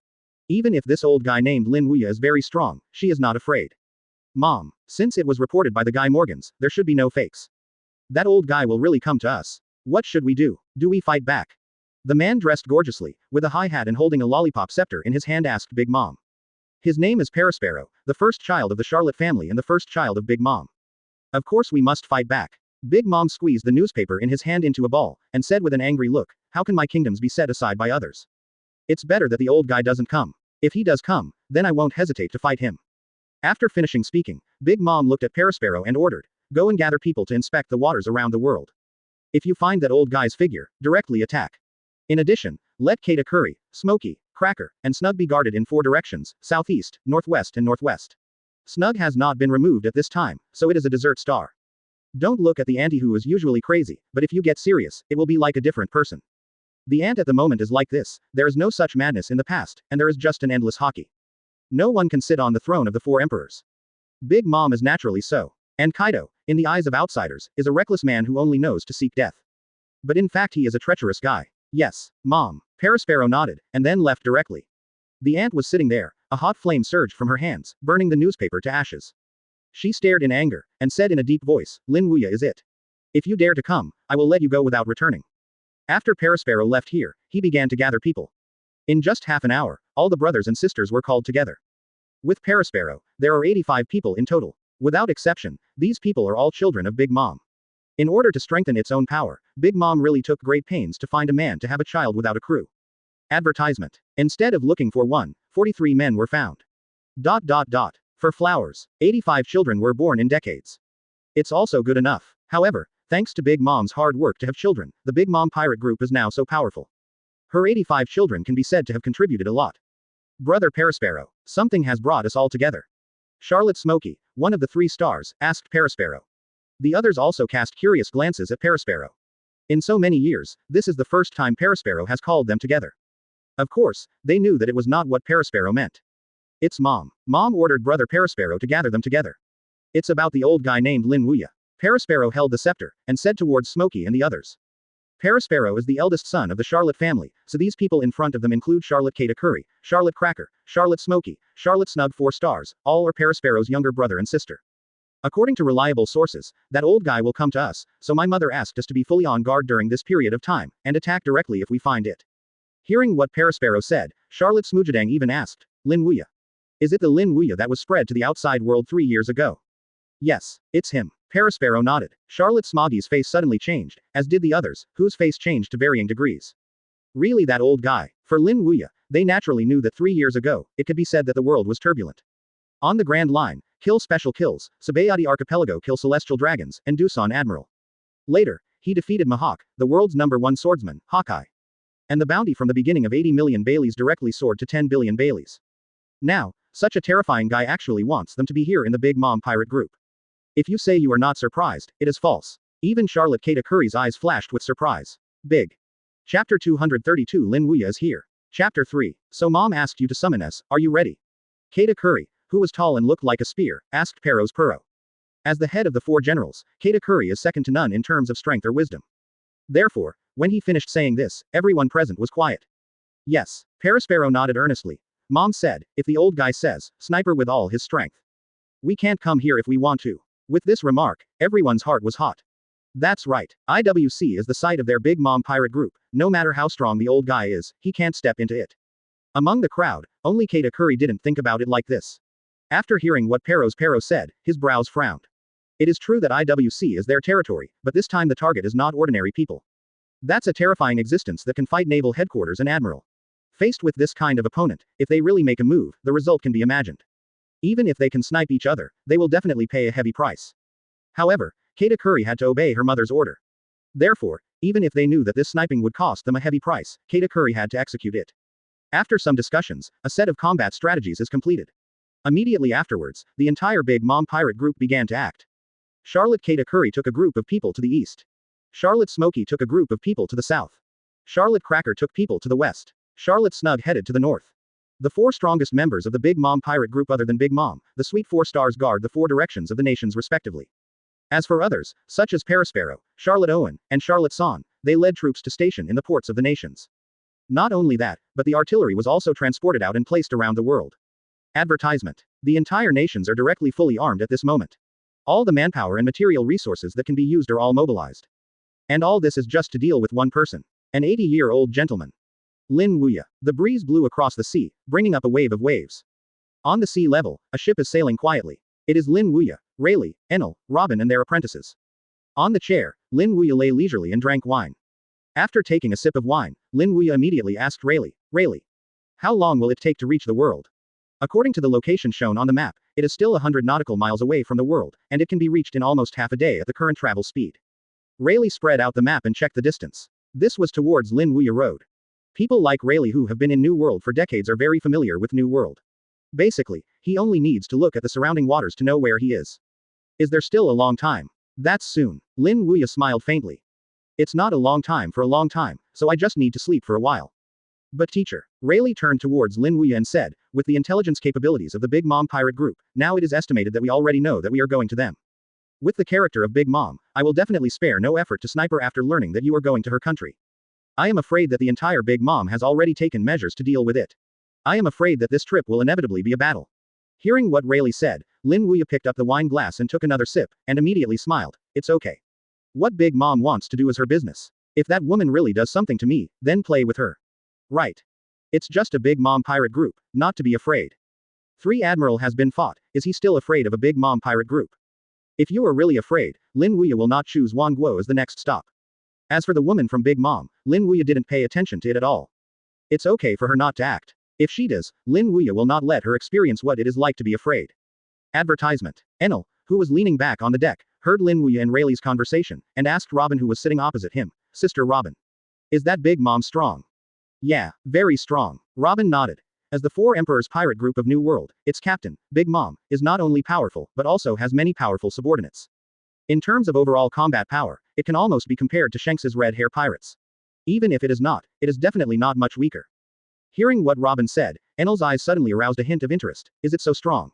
Even if this old guy named Lin Wuya is very strong, she is not afraid. Mom, since it was reported by the Guy Morgans, there should be no fakes. That old guy will really come to us. What should we do? Do we fight back? The man dressed gorgeously, with a high hat and holding a lollipop scepter in his hand asked Big Mom. His name is Perospero, the first child of the Charlotte family and the first child of Big Mom. Of course we must fight back. Big Mom squeezed the newspaper in his hand into a ball, and said with an angry look, how can my kingdoms be set aside by others? It's better that the old guy doesn't come. If he does come, then I won't hesitate to fight him. After finishing speaking, Big Mom looked at Perospero and ordered, go and gather people to inspect the waters around the world. If you find that old guy's figure, directly attack. In addition, let Kata Curry, Smokey, Cracker, and Snug be guarded in 4 directions, southeast, northwest and northwest. Snug has not been removed at this time, so it is a desert star. Don't look at the auntie who is usually crazy, but if you get serious, it will be like a different person. The ant at the moment is like this, there is no such madness in the past, and there is just an endless hockey. No one can sit on the throne of the 4 emperors. Big Mom is naturally so. And Kaido, in the eyes of outsiders, is a reckless man who only knows to seek death. But in fact he is a treacherous guy. Yes, Mom. Perospero nodded, and then left directly. The ant was sitting there, a hot flame surged from her hands, burning the newspaper to ashes. She stared in anger, and said in a deep voice, Lin Wuya is it. If you dare to come, I will let you go without returning. After Perospero left here, he began to gather people. In just half an hour, all the brothers and sisters were called together. With Perospero, there are 85 people in total. Without exception, these people are all children of Big Mom. In order to strengthen its own power, Big Mom really took great pains to find a man to have a child without a crew. Advertisement. Instead of looking for one, 43 men were found. For flowers, 85 children were born in decades. It's also good enough. However, thanks to Big Mom's hard work to have children, the Big Mom Pirate Group is now so powerful. Her 85 children can be said to have contributed a lot. Brother Perospero, something has brought us all together. Charlotte Smokey, one of the 3 stars, asked Perospero. The others also cast curious glances at Perospero. In so many years, this is the first time Perospero has called them together. Of course, they knew that it was not what Perospero meant. It's Mom. Mom ordered Brother Perospero to gather them together. It's about the old guy named Lin Wuya. Perospero held the scepter, and said towards Smokey and the others. Perospero is the eldest son of the Charlotte family, so these people in front of them include Charlotte Kata Curry, Charlotte Cracker, Charlotte Smokey, Charlotte Snug 4 stars, all are Perospero's younger brother and sister. According to reliable sources, that old guy will come to us, so my mother asked us to be fully on guard during this period of time, and attack directly if we find it. Hearing what Perospero said, Charlotte Smoojadang even asked, Lin Wuya. Is it the Lin Wuya that was spread to the outside world 3 years ago? Yes, it's him. Parasparrow nodded. Charlotte Smoggy's face suddenly changed, as did the others, whose face changed to varying degrees. Really, that old guy. For Lin Wuya, they naturally knew that 3 years ago, it could be said that the world was turbulent. On the Grand Line, kill special kills, Sabayati Archipelago kill celestial dragons, and Doosan Admiral. Later, he defeated Mihawk, the world's #1 swordsman, Hawkeye. And the bounty from the beginning of 80 million Baileys directly soared to 10 billion Baileys. Now, such a terrifying guy actually wants them to be here in the Big Mom pirate group. If you say you are not surprised, it is false. Even Charlotte Katakuri's eyes flashed with surprise. Big. Chapter 232 Lin Wuya is here. Chapter 3. So Mom asked you to summon us, are you ready? Katakuri, who was tall and looked like a spear, asked Peros Puro. As the head of the 4 generals, Katakuri is second to none in terms of strength or wisdom. Therefore, when he finished saying this, everyone present was quiet. Yes. Parasparrow nodded earnestly. Mom said, if the old guy says, sniper with all his strength. We can't come here if we want to. With this remark, everyone's heart was hot. That's right. IWC is the site of their Big Mom pirate group. No matter how strong the old guy is, he can't step into it. Among the crowd, only Katakuri didn't think about it like this. After hearing what Peros said, his brows frowned. It is true that IWC is their territory, but this time the target is not ordinary people. That's a terrifying existence that can fight naval headquarters and admiral. Faced with this kind of opponent, if they really make a move, the result can be imagined. Even if they can snipe each other, they will definitely pay a heavy price. However, Katakuri had to obey her mother's order. Therefore, even if they knew that this sniping would cost them a heavy price, Katakuri had to execute it. After some discussions, a set of combat strategies is completed. Immediately afterwards, the entire Big Mom pirate group began to act. Charlotte Katakuri took a group of people to the east. Charlotte Smoky took a group of people to the south. Charlotte Cracker took people to the west. Charlotte Snug headed to the north. The 4 strongest members of the Big Mom pirate group other than Big Mom, the Sweet 4 stars guard the 4 directions of the nations respectively. As for others, such as Parasparrow, Charlotte Owen, and Charlotte Son, they led troops to station in the ports of the nations. Not only that, but the artillery was also transported out and placed around the world. Advertisement. The entire nations are directly fully armed at this moment. All the manpower and material resources that can be used are all mobilized. And all this is just to deal with one person. An 80-year-old gentleman. Lin Wuya. The breeze blew across the sea, bringing up a wave of waves. On the sea level, a ship is sailing quietly. It is Lin Wuya, Rayleigh, Enel, Robin and their apprentices. On the chair, Lin Wuya lay leisurely and drank wine. After taking a sip of wine, Lin Wuya immediately asked Rayleigh, how long will it take to reach the world? According to the location shown on the map, it is still 100 nautical miles away from the world, and it can be reached in almost half a day at the current travel speed. Rayleigh spread out the map and checked the distance. This was towards Lin Wuya Road. People like Rayleigh who have been in New World for decades are very familiar with New World. Basically, he only needs to look at the surrounding waters to know where he is. Is there still a long time? That's soon. Lin Wuya smiled faintly. It's not a long time for a long time, so I just need to sleep for a while. But teacher. Rayleigh turned towards Lin Wuya and said, with the intelligence capabilities of the Big Mom pirate group, now it is estimated that we already know that we are going to them. With the character of Big Mom, I will definitely spare no effort to snipe her after learning that you are going to her country. I am afraid that the entire Big Mom has already taken measures to deal with it. I am afraid that this trip will inevitably be a battle. Hearing what Rayleigh said, Lin Wuya picked up the wine glass and took another sip, and immediately smiled. It's okay. What Big Mom wants to do is her business. If that woman really does something to me, then play with her. Right. It's just a Big Mom pirate group, not to be afraid. 3 Admiral has been fought, is he still afraid of a Big Mom pirate group? If you are really afraid, Lin Wuya will not choose Wan Guo as the next stop. As for the woman from Big Mom, Lin Wuya didn't pay attention to it at all. It's okay for her not to act. If she does, Lin Wuya will not let her experience what it is like to be afraid. Advertisement. Enel, who was leaning back on the deck, heard Lin Wuya and Rayleigh's conversation, and asked Robin who was sitting opposite him, Sister Robin. Is that Big Mom strong? Yeah, very strong. Robin nodded. As the 4 Emperors pirate group of New World, its captain, Big Mom, is not only powerful, but also has many powerful subordinates. In terms of overall combat power, it can almost be compared to Shanks's Red Hair pirates. Even if it is not, it is definitely not much weaker. Hearing what Robin said, Enel's eyes suddenly aroused a hint of interest. Is it so strong?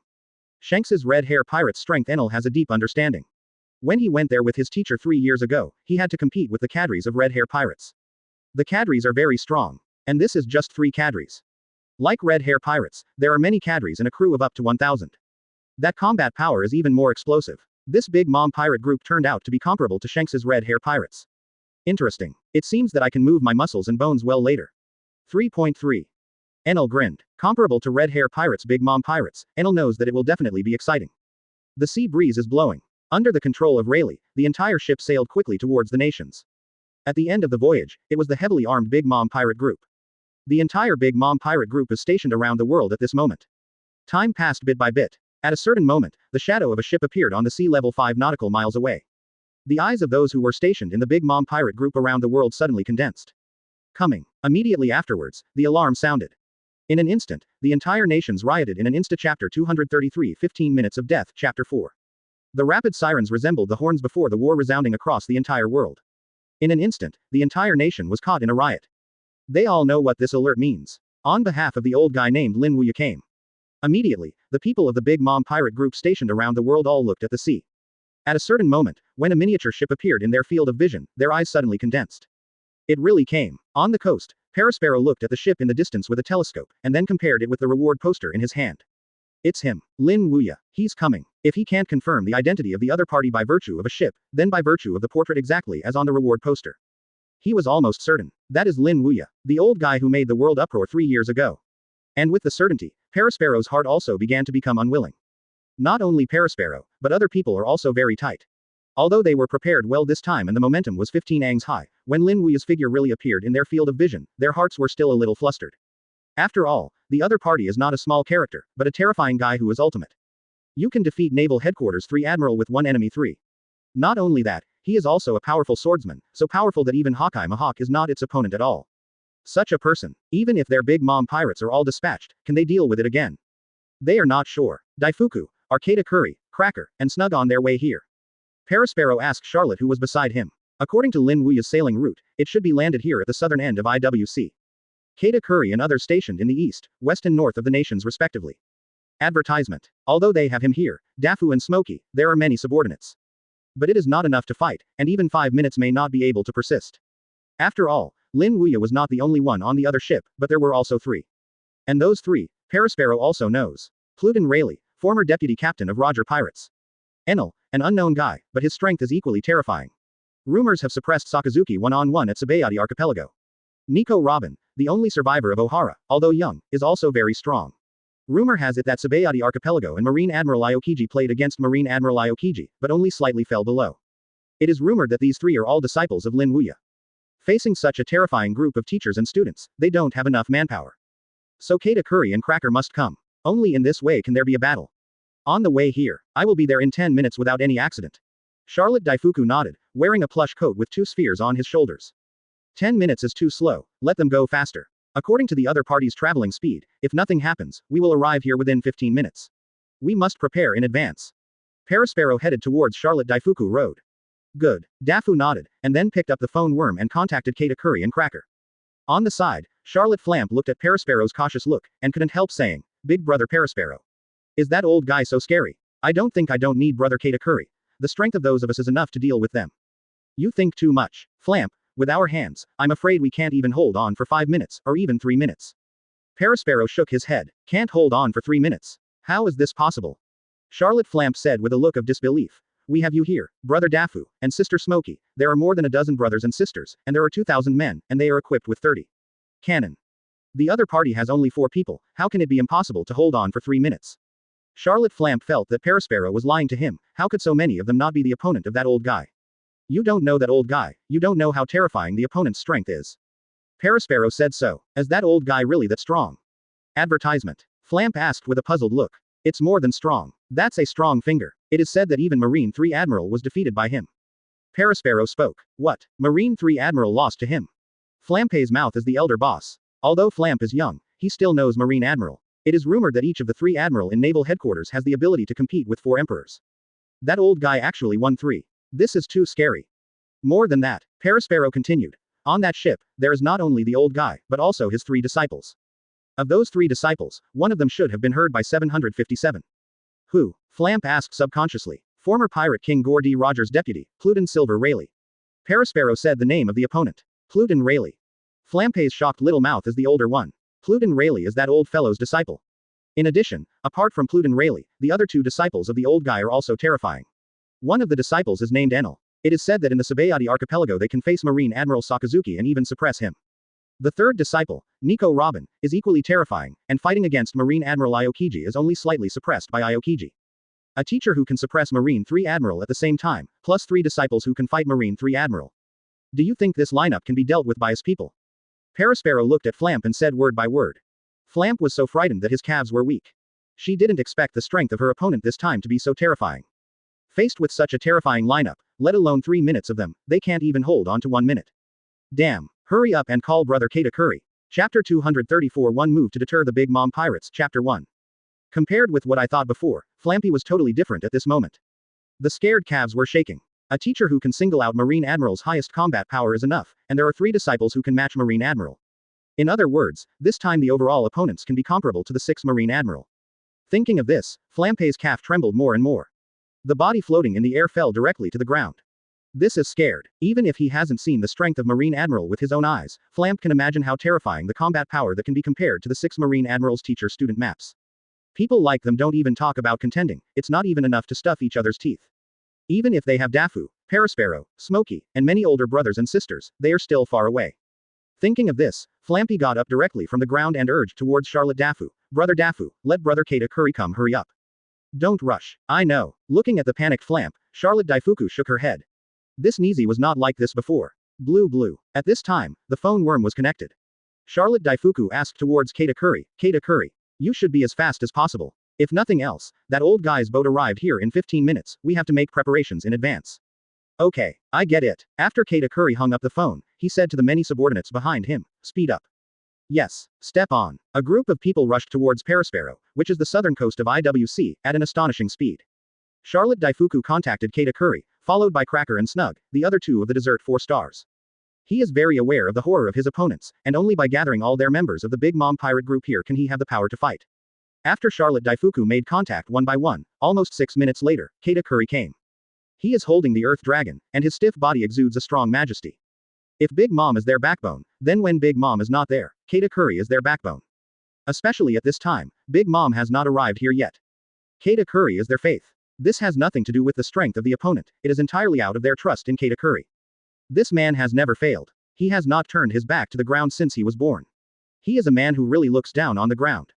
Shanks's Red Hair pirate's strength. Enel has a deep understanding. When he went there with his teacher 3 years ago, he had to compete with the cadres of Red Hair pirates. The cadres are very strong. And this is just 3 cadres. Like Red Hair pirates, there are many cadres and a crew of up to 1,000. That combat power is even more explosive. This Big Mom pirate group turned out to be comparable to Shanks's Red Hair pirates. Interesting. It seems that I can move my muscles and bones well later. 3.3. Enel grinned. Comparable to Red Hair pirates, Big Mom pirates, Enel knows that it will definitely be exciting. The sea breeze is blowing. Under the control of Rayleigh, the entire ship sailed quickly towards the nations. At the end of the voyage, it was the heavily armed Big Mom pirate group. The entire Big Mom pirate group is stationed around the world at this moment. Time passed bit by bit. At a certain moment, the shadow of a ship appeared on the sea level 5 nautical miles away. The eyes of those who were stationed in the Big Mom pirate group around the world suddenly condensed. Coming. Immediately afterwards, the alarm sounded. In an instant, the entire nations rioted in an insta chapter 233 15 minutes of death chapter 4. The rapid sirens resembled the horns before the war resounding across the entire world. In an instant, the entire nation was caught in a riot. They all know what this alert means. On behalf of the old guy named Lin Wuya came. Immediately, the people of the Big Mom pirate group stationed around the world all looked at the sea. At a certain moment, when a miniature ship appeared in their field of vision, their eyes suddenly condensed. It really came. On the coast, Parasparrow looked at the ship in the distance with a telescope, and then compared it with the reward poster in his hand. It's him. Lin Wuya. He's coming. If he can't confirm the identity of the other party by virtue of a ship, then by virtue of the portrait exactly as on the reward poster. He was almost certain. That is Lin Wuya, the old guy who made the world uproar 3 years ago. And with the certainty, Parasparrow's heart also began to become unwilling. Not only Parasparrow, but other people are also very tight. Although they were prepared well this time and the momentum was 15 angs high, when Lin Wuya's figure really appeared in their field of vision, their hearts were still a little flustered. After all, the other party is not a small character, but a terrifying guy who is ultimate. You can defeat Naval Headquarters 3 Admiral with 1 enemy 3. Not only that, he is also a powerful swordsman, so powerful that even Hawkeye Mahawk is not its opponent at all. Such a person, even if their Big Mom pirates are all dispatched, can they deal with it again? They are not sure. Daifuku, Arcata Curry, Cracker, and Snug on their way here. Parasparrow asked Charlotte who was beside him. According to Lin Wuya's sailing route, it should be landed here at the southern end of IWC. Kata Curry and others stationed in the east, west and north of the nations respectively. Advertisement. Although they have him here, Dafu and Smokey, there are many subordinates. But it is not enough to fight, and even 5 minutes may not be able to persist. After all, Lin Wuya was not the only one on the other ship, but there were also 3. And those 3, Parasparrow also knows. Pluton Rayleigh, former deputy captain of Roger Pirates. Enel, an unknown guy, but his strength is equally terrifying. Rumors have suppressed Sakazuki one-on-one at Sabayati Archipelago. Nico Robin, the only survivor of Ohara, although young, is also very strong. Rumor has it that Sabayati Archipelago and Marine Admiral Aokiji played against Marine Admiral Aokiji, but only slightly fell below. It is rumored that these 3 are all disciples of Lin Wuya. Facing such a terrifying group of teachers and students, they don't have enough manpower. So Kata Curry and Cracker must come. Only in this way can there be a battle. On the way here, I will be there in 10 minutes without any accident. Charlotte Daifuku nodded, wearing a plush coat with 2 spheres on his shoulders. 10 minutes is too slow, let them go faster. According to the other party's traveling speed, if nothing happens, we will arrive here within 15 minutes. We must prepare in advance. Parasparrow headed towards Charlotte Daifuku Road. Good. Dafu nodded, and then picked up the phone worm and contacted Kata Curry and Cracker. On the side, Charlotte Flamp looked at Parasparrow's cautious look, and couldn't help saying, Big brother Parasparrow. Is that old guy so scary? I don't need brother Kata Curry. The strength of those of us is enough to deal with them. You think too much. Flamp, with our hands, I'm afraid we can't even hold on for 5 minutes, or even 3 minutes. Parasparrow shook his head. Can't hold on for 3 minutes. How is this possible? Charlotte Flamp said with a look of disbelief. We have you here, brother Dafu, and sister Smokey. There are more than a dozen brothers and sisters, and there are 2,000 men, and they are equipped with 30 cannon. The other party has only 4 people, how can it be impossible to hold on for 3 minutes? Charlotte Flamp felt that Parasparrow was lying to him, how could so many of them not be the opponent of that old guy? You don't know that old guy, you don't know how terrifying the opponent's strength is. Parasparrow said so. Is that old guy really that strong? Advertisement. Flamp asked with a puzzled look. It's more than strong. That's a strong finger. It is said that even Marine 3 Admiral was defeated by him. Parasparrow spoke. What? Marine 3 Admiral lost to him? Flampay's mouth is the elder boss. Although Flamp is young, he still knows Marine Admiral. It is rumored that each of the 3 Admiral in Naval Headquarters has the ability to compete with 4 Emperors. That old guy actually won 3. This is too scary. More than that, Parasparrow continued. On that ship, there is not only the old guy, but also his 3 disciples. Of those 3 disciples, one of them should have been heard by 757. Who? Flamp asked subconsciously. Former pirate King Gore D. Rogers' deputy, Pluton Silver Rayleigh. Parasparrow said the name of the opponent. Pluton Rayleigh. Flampay's shocked little mouth is the older one. Pluton Rayleigh is that old fellow's disciple. In addition, apart from Pluton Rayleigh, the other 2 disciples of the old guy are also terrifying. One of the disciples is named Enel. It is said that in the Sabayati Archipelago they can face Marine Admiral Sakazuki and even suppress him. The 3rd disciple, Nico Robin, is equally terrifying, and fighting against Marine Admiral Aokiji is only slightly suppressed by Aokiji. A teacher who can suppress Marine 3 Admiral at the same time, plus 3 disciples who can fight Marine 3 Admiral. Do you think this lineup can be dealt with by us people? Parasparrow looked at Flamp and said word by word. Flamp was so frightened that his calves were weak. She didn't expect the strength of her opponent this time to be so terrifying. Faced with such a terrifying lineup, let alone 3 minutes of them, they can't even hold on to 1 minute. Damn. Hurry up and call Brother Katakuri. Chapter 234 One Move to Deter the Big Mom Pirates, Chapter 1. Compared with what I thought before, Flampy was totally different at this moment. The scared calves were shaking. A teacher who can single out Marine Admiral's highest combat power is enough, and there are 3 disciples who can match Marine Admiral. In other words, this time the overall opponents can be comparable to the 6th Marine Admiral. Thinking of this, Flampy's calf trembled more and more. The body floating in the air fell directly to the ground. This is scared. Even if he hasn't seen the strength of Marine Admiral with his own eyes, Flamp can imagine how terrifying the combat power that can be compared to the 6 Marine Admiral's teacher-student maps. People like them don't even talk about contending, it's not even enough to stuff each other's teeth. Even if they have Dafu, Parasparrow, Smokey, and many older brothers and sisters, they are still far away. Thinking of this, Flampy got up directly from the ground and urged towards Charlotte Dafu. Brother Dafu, let Brother Katakuri come, hurry up. Don't rush. I know. Looking at the panicked Flamp, Charlotte Daifuku shook her head. This Nizi was not like this before. Blue. At this time, the phone worm was connected. Charlotte Daifuku asked towards Katakuri, Katakuri, you should be as fast as possible. If nothing else, that old guy's boat arrived here in 15 minutes, we have to make preparations in advance. Okay, I get it. After Katakuri hung up the phone, he said to the many subordinates behind him, speed up. Yes, step on. A group of people rushed towards Parasparrow, which is the southern coast of IWC, at an astonishing speed. Charlotte Daifuku contacted Katakuri, followed by Cracker and Snug, the other 2 of the Desert 4 stars. He is very aware of the horror of his opponents, and only by gathering all their members of the Big Mom pirate group here can he have the power to fight. After Charlotte Daifuku made contact one by one, almost 6 minutes later, Katakuri came. He is holding the Earth Dragon, and his stiff body exudes a strong majesty. If Big Mom is their backbone, then when Big Mom is not there, Katakuri is their backbone. Especially at this time, Big Mom has not arrived here yet. Katakuri is their faith. This has nothing to do with the strength of the opponent, it is entirely out of their trust in Katakuri. This man has never failed. He has not turned his back to the ground since he was born. He is a man who really looks down on the ground.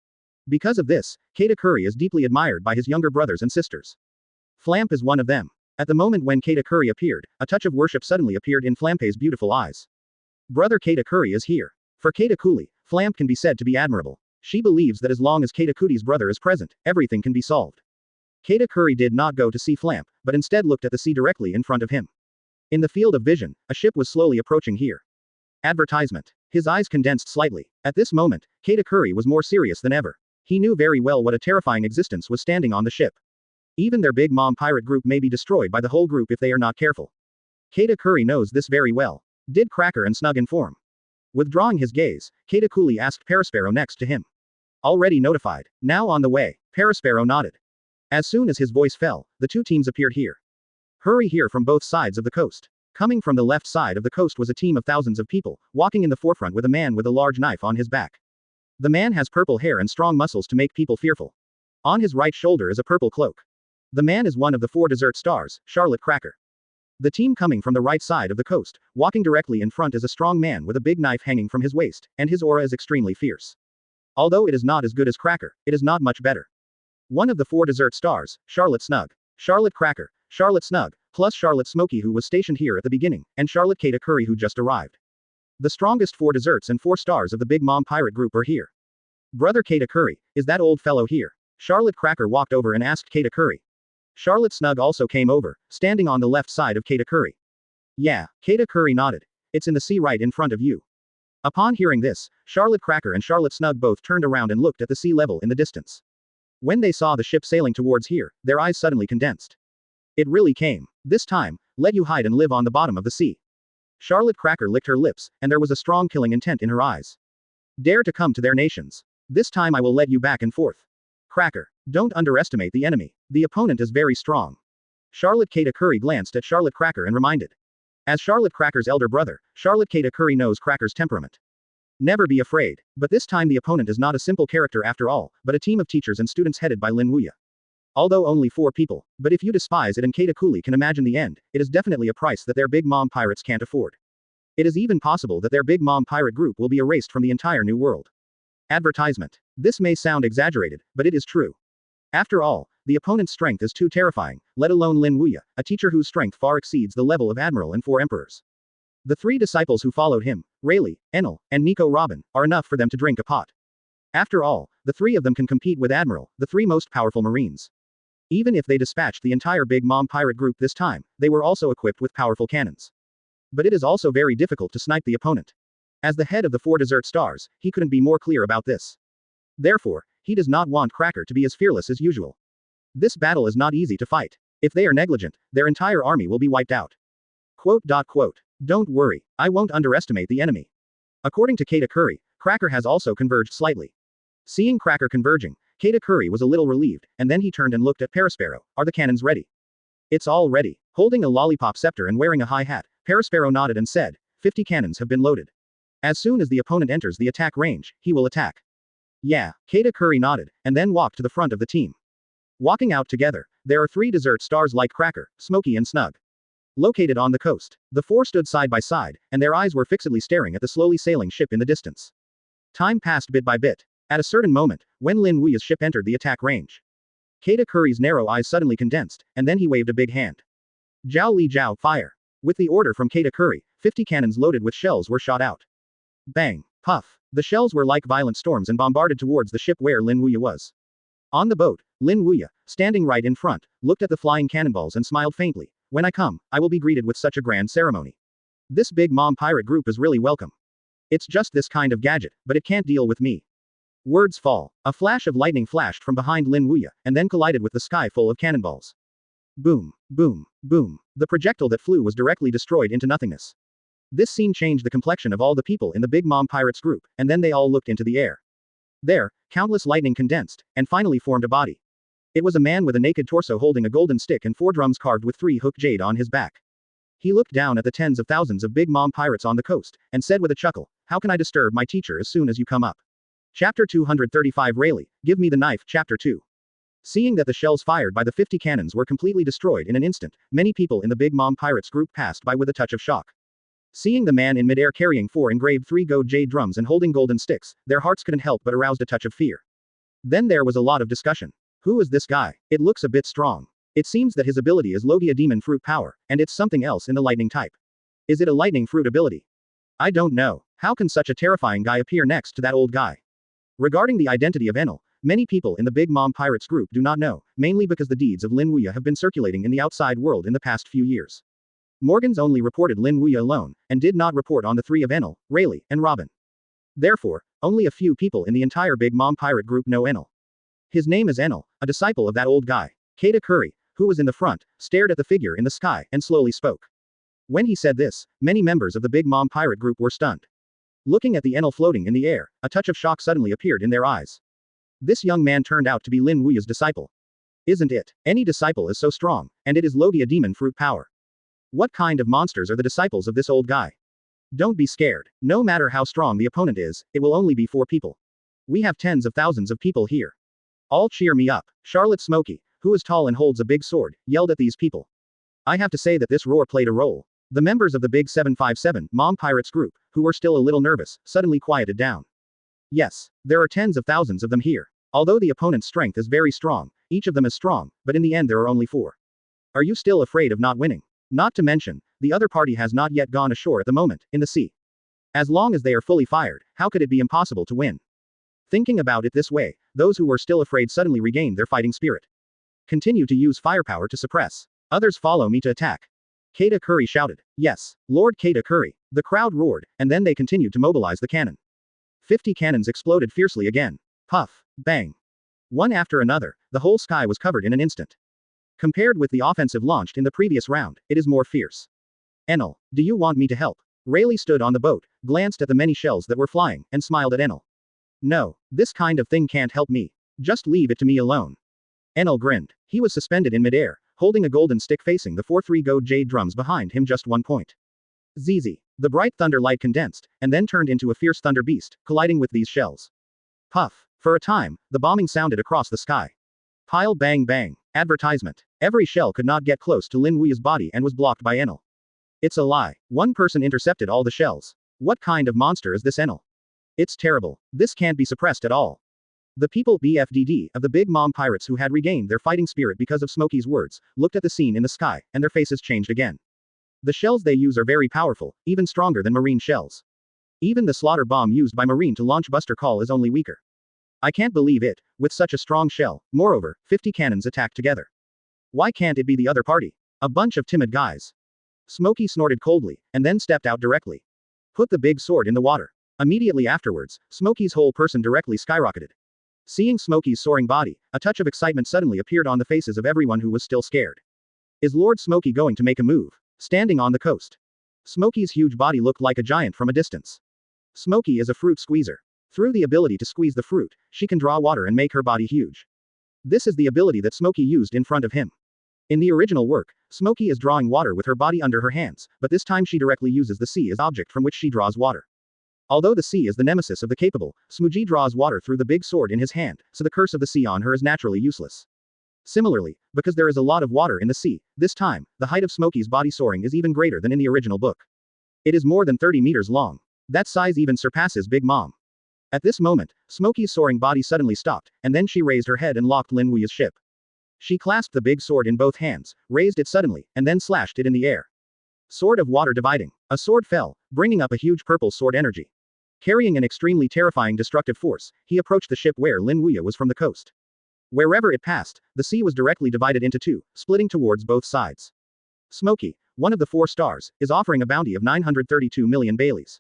Because of this, Katakuri is deeply admired by his younger brothers and sisters. Flamp is one of them. At the moment when Katakuri appeared, a touch of worship suddenly appeared in Flampy's beautiful eyes. Brother Katakuri is here. For Katakuri, Flamp can be said to be admirable. She believes that as long as Katakuri's brother is present, everything can be solved. Katakuri did not go to see Flamp, but instead looked at the sea directly in front of him. In the field of vision, a ship was slowly approaching here. Advertisement. His eyes condensed slightly. At this moment, Katakuri was more serious than ever. He knew very well what a terrifying existence was standing on the ship. Even their Big Mom pirate group may be destroyed by the whole group if they are not careful. Katakuri knows this very well. Did Cracker and Snug inform? Withdrawing his gaze, Katakuri asked Parasparrow next to him. Already notified. Now on the way. Parasparrow nodded. As soon as his voice fell, the 2 teams appeared here. Hurry here from both sides of the coast. Coming from the left side of the coast was a team of thousands of people, walking in the forefront with a man with a large knife on his back. The man has purple hair and strong muscles to make people fearful. On his right shoulder is a purple cloak. The man is one of the 4 Desert Stars, Charlotte Cracker. The team coming from the right side of the coast, walking directly in front is a strong man with a big knife hanging from his waist, and his aura is extremely fierce. Although it is not as good as Cracker, it is not much better. One of the 4 Desert Stars, Charlotte Snug, Charlotte Cracker, Charlotte Snug, plus Charlotte Smokey who was stationed here at the beginning, and Charlotte Katakuri who just arrived. The strongest 4 Deserts and 4 stars of the Big Mom pirate group are here. Brother Katakuri, is that old fellow here? Charlotte Cracker walked over and asked Katakuri. Charlotte Snug also came over, standing on the left side of Katakuri. Yeah, Katakuri nodded. It's in the sea right in front of you. Upon hearing this, Charlotte Cracker and Charlotte Snug both turned around and looked at the sea level in the distance. When they saw the ship sailing towards here, their eyes suddenly condensed. It really came. This time, let you hide and live on the bottom of the sea. Charlotte Cracker licked her lips, and there was a strong killing intent in her eyes. Dare to come to their nations. This time I will let you back and forth. Cracker, don't underestimate the enemy. The opponent is very strong. Charlotte Katakuri glanced at Charlotte Cracker and reminded. As Charlotte Cracker's elder brother, Charlotte Katakuri knows Cracker's temperament. Never be afraid. But this time the opponent is not a simple character after all, but a team of teachers and students headed by Lin Wuya. Although only 4 people, but if you despise it and Katakuri can imagine the end, it is definitely a price that their Big Mom pirates can't afford. It is even possible that their Big Mom pirate group will be erased from the entire new world. Advertisement. This may sound exaggerated, but it is true. After all, The opponent's strength is too terrifying, let alone Lin Wuya, a teacher whose strength far exceeds the level of Admiral and 4 emperors. The 3 disciples who followed him, Rayleigh, Enel, and Nico Robin, are enough for them to drink a pot. After all, the 3 of them can compete with Admiral, the 3 most powerful Marines. Even if they dispatched the entire Big Mom pirate group this time, they were also equipped with powerful cannons. But it is also very difficult to snipe the opponent. As the head of the 4 desert stars, he couldn't be more clear about this. Therefore, he does not want Cracker to be as fearless as usual. This battle is not easy to fight. If they are negligent, their entire army will be wiped out. Quote. Don't worry, I won't underestimate the enemy. According to Kata Curry, Cracker has also converged slightly. Seeing Cracker converging, Kata Curry was a little relieved, and then he turned and looked at Perispero. Are the cannons ready? It's all ready. Holding a lollipop scepter and wearing a high hat, Perispero nodded and said, 50 cannons have been loaded. As soon as the opponent enters the attack range, he will attack. Yeah, Kata Curry nodded, and then walked to the front of the team. Walking out together, there are 3 desert stars like Cracker, Smokey and Snug. Located on the coast, the 4 stood side by side, and their eyes were fixedly staring at the slowly sailing ship in the distance. Time passed bit by bit. At a certain moment, when Lin Wuya's ship entered the attack range, Kata Curry's narrow eyes suddenly condensed, and then he waved a big hand. Zhao Li Zhao, fire! With the order from Kata Curry, 50 cannons loaded with shells were shot out. Bang! Puff! The shells were like violent storms and bombarded towards the ship where Lin Wuya was. On the boat, Lin Wuya, standing right in front, looked at the flying cannonballs and smiled faintly. When I come, I will be greeted with such a grand ceremony. This Big Mom pirate group is really welcome. It's just this kind of gadget, but it can't deal with me. Words fall. A flash of lightning flashed from behind Lin Wuya, and then collided with the sky full of cannonballs. Boom, boom, boom. The projectile that flew was directly destroyed into nothingness. This scene changed the complexion of all the people in the Big Mom pirates group, and then they all looked into the air. There, countless lightning condensed, and finally formed a body. It was a man with a naked torso holding a golden stick and 4 drums carved with 3 hook jade on his back. He looked down at the tens of thousands of Big Mom pirates on the coast, and said with a chuckle, how can I disturb my teacher as soon as you come up? Chapter 235 Rayleigh, give me the knife. Chapter 2. Seeing that the shells fired by the 50 cannons were completely destroyed in an instant, many people in the Big Mom pirates group passed by with a touch of shock. Seeing the man in midair carrying 4 engraved 3 gold jade drums and holding golden sticks, their hearts couldn't help but aroused a touch of fear. Then there was a lot of discussion. Who is this guy? It looks a bit strong. It seems that his ability is Logia demon fruit power, and it's something else in the lightning type. Is it a lightning fruit ability? I don't know. How can such a terrifying guy appear next to that old guy? Regarding the identity of Enel, many people in the Big Mom pirates group do not know, mainly because the deeds of Lin Wuya have been circulating in the outside world in the past few years. Morgans only reported Lin Wuya alone, and did not report on the 3 of Enel, Rayleigh, and Robin. Therefore, only a few people in the entire Big Mom pirate group know Enel. His name is Enel, a disciple of that old guy. Kata Curry, who was in the front, stared at the figure in the sky, and slowly spoke. When he said this, many members of the Big Mom pirate group were stunned. Looking at the Enel floating in the air, a touch of shock suddenly appeared in their eyes. This young man turned out to be Lin Wuya's disciple. Isn't it? Any disciple is so strong, and it is Logia demon fruit power. What kind of monsters are the disciples of this old guy? Don't be scared. No matter how strong the opponent is, it will only be 4 people. We have tens of thousands of people here. All cheer me up. Charlotte Smokey, who is tall and holds a big sword, yelled at these people. I have to say that this roar played a role. The members of the Big 757 Mom Pirates group, who were still a little nervous, suddenly quieted down. Yes, there are tens of thousands of them here. Although the opponent's strength is very strong, each of them is strong, but in the end there are only 4. Are you still afraid of not winning? Not to mention, the other party has not yet gone ashore at the moment, in the sea. As long as they are fully fired, how could it be impossible to win? Thinking about it this way, those who were still afraid suddenly regained their fighting spirit. Continue to use firepower to suppress. Others follow me to attack. Kata Curry shouted. Yes, Lord Kata Curry. The crowd roared, and then they continued to mobilize the cannon. 50 cannons exploded fiercely again. Puff, bang. One after another, the whole sky was covered in an instant. Compared with the offensive launched in the previous round, it is more fierce. Enel, do you want me to help? Rayleigh stood on the boat, glanced at the many shells that were flying, and smiled at Enel. No, this kind of thing can't help me. Just leave it to me alone. Enel grinned. He was suspended in midair, holding a golden stick facing the 4-3 gold jade drums behind him just 1 point. ZZ. The bright thunder light condensed, and then turned into a fierce thunder beast, colliding with these shells. Puff. For a time, the bombing sounded across the sky. Pile bang bang. Advertisement. Every shell could not get close to Lin Wuya's body and was blocked by Enel. It's a lie. One person intercepted all the shells. What kind of monster is this Enel? It's terrible. This can't be suppressed at all. The people BFDD of the Big Mom pirates who had regained their fighting spirit because of Smokey's words, looked at the scene in the sky, and their faces changed again. The shells they use are very powerful, even stronger than marine shells. Even the slaughter bomb used by Marine to launch Buster Call is only weaker. I can't believe it, with such a strong shell, moreover, 50 cannons attacked together. Why can't it be the other party? A bunch of timid guys. Smokey snorted coldly, and then stepped out directly. Put the big sword in the water. Immediately afterwards, Smokey's whole person directly skyrocketed. Seeing Smokey's soaring body, a touch of excitement suddenly appeared on the faces of everyone who was still scared. Is Lord Smokey going to make a move? Standing on the coast. Smokey's huge body looked like a giant from a distance. Smokey is a fruit squeezer. Through the ability to squeeze the fruit, she can draw water and make her body huge. This is the ability that Smokey used in front of him. In the original work, Smokey is drawing water with her body under her hands, but this time she directly uses the sea as object from which she draws water. Although the sea is the nemesis of the capable, Smokey draws water through the big sword in his hand, so the curse of the sea on her is naturally useless. Similarly, because there is a lot of water in the sea, this time, the height of Smokey's body soaring is even greater than in the original book. It is more than 30 meters long. That size even surpasses Big Mom. At this moment, Smokey's soaring body suddenly stopped, and then she raised her head and locked Lin Wuya's ship. She clasped the big sword in both hands, raised it suddenly, and then slashed it in the air. Sword of water dividing. A sword fell, bringing up a huge purple sword energy. Carrying an extremely terrifying destructive force, he approached the ship where Lin Wuya was from the coast. Wherever it passed, the sea was directly divided into two, splitting towards both sides. Smokey, one of the 4 stars, is offering a bounty of 932 million Baileys.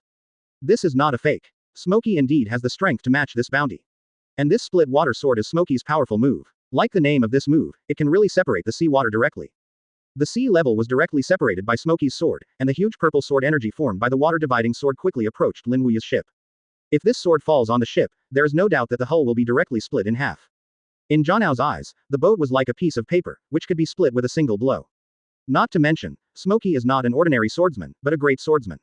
This is not a fake. Smokey indeed has the strength to match this bounty. And this split water sword is Smokey's powerful move. Like the name of this move, it can really separate the sea water directly. The sea level was directly separated by Smokey's sword, and the huge purple sword energy formed by the water-dividing sword quickly approached Lin Wuya's ship. If this sword falls on the ship, there is no doubt that the hull will be directly split in half. In Zhanao's eyes, the boat was like a piece of paper, which could be split with a single blow. Not to mention, Smokey is not an ordinary swordsman, but a great swordsman.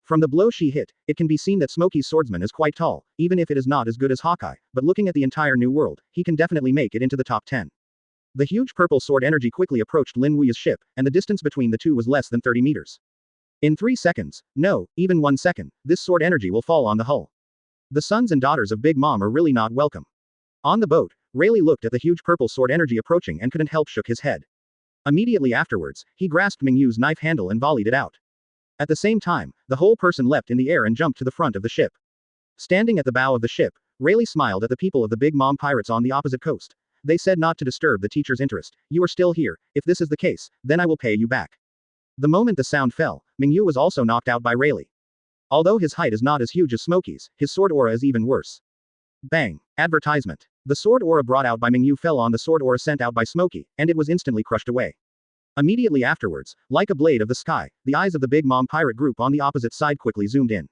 From the blow she hit, it can be seen that Smokey's swordsman is quite tall, even if it is not as good as Hawkeye, but looking at the entire New World, he can definitely make it into the top 10. The huge purple sword energy quickly approached Lin Wuya's ship, and the distance between the two was less than 30 meters. In 3 seconds, no, even 1 second, this sword energy will fall on the hull. The sons and daughters of Big Mom are really not welcome. On the boat, Rayleigh looked at the huge purple sword energy approaching and couldn't help shook his head. Immediately afterwards, he grasped Mingyu's knife handle and volleyed it out. At the same time, the whole person leapt in the air and jumped to the front of the ship. Standing at the bow of the ship, Rayleigh smiled at the people of the Big Mom pirates on the opposite coast. They said not to disturb the teacher's interest. You are still here. If this is the case, then I will pay you back. The moment the sound fell, Mingyu was also knocked out by Rayleigh. Although his height is not as huge as Smokey's, his sword aura is even worse. Bang. Advertisement. The sword aura brought out by Mingyu fell on the sword aura sent out by Smokey, and it was instantly crushed away. Immediately afterwards, like a blade of the sky, the eyes of the Big Mom pirate group on the opposite side quickly zoomed in.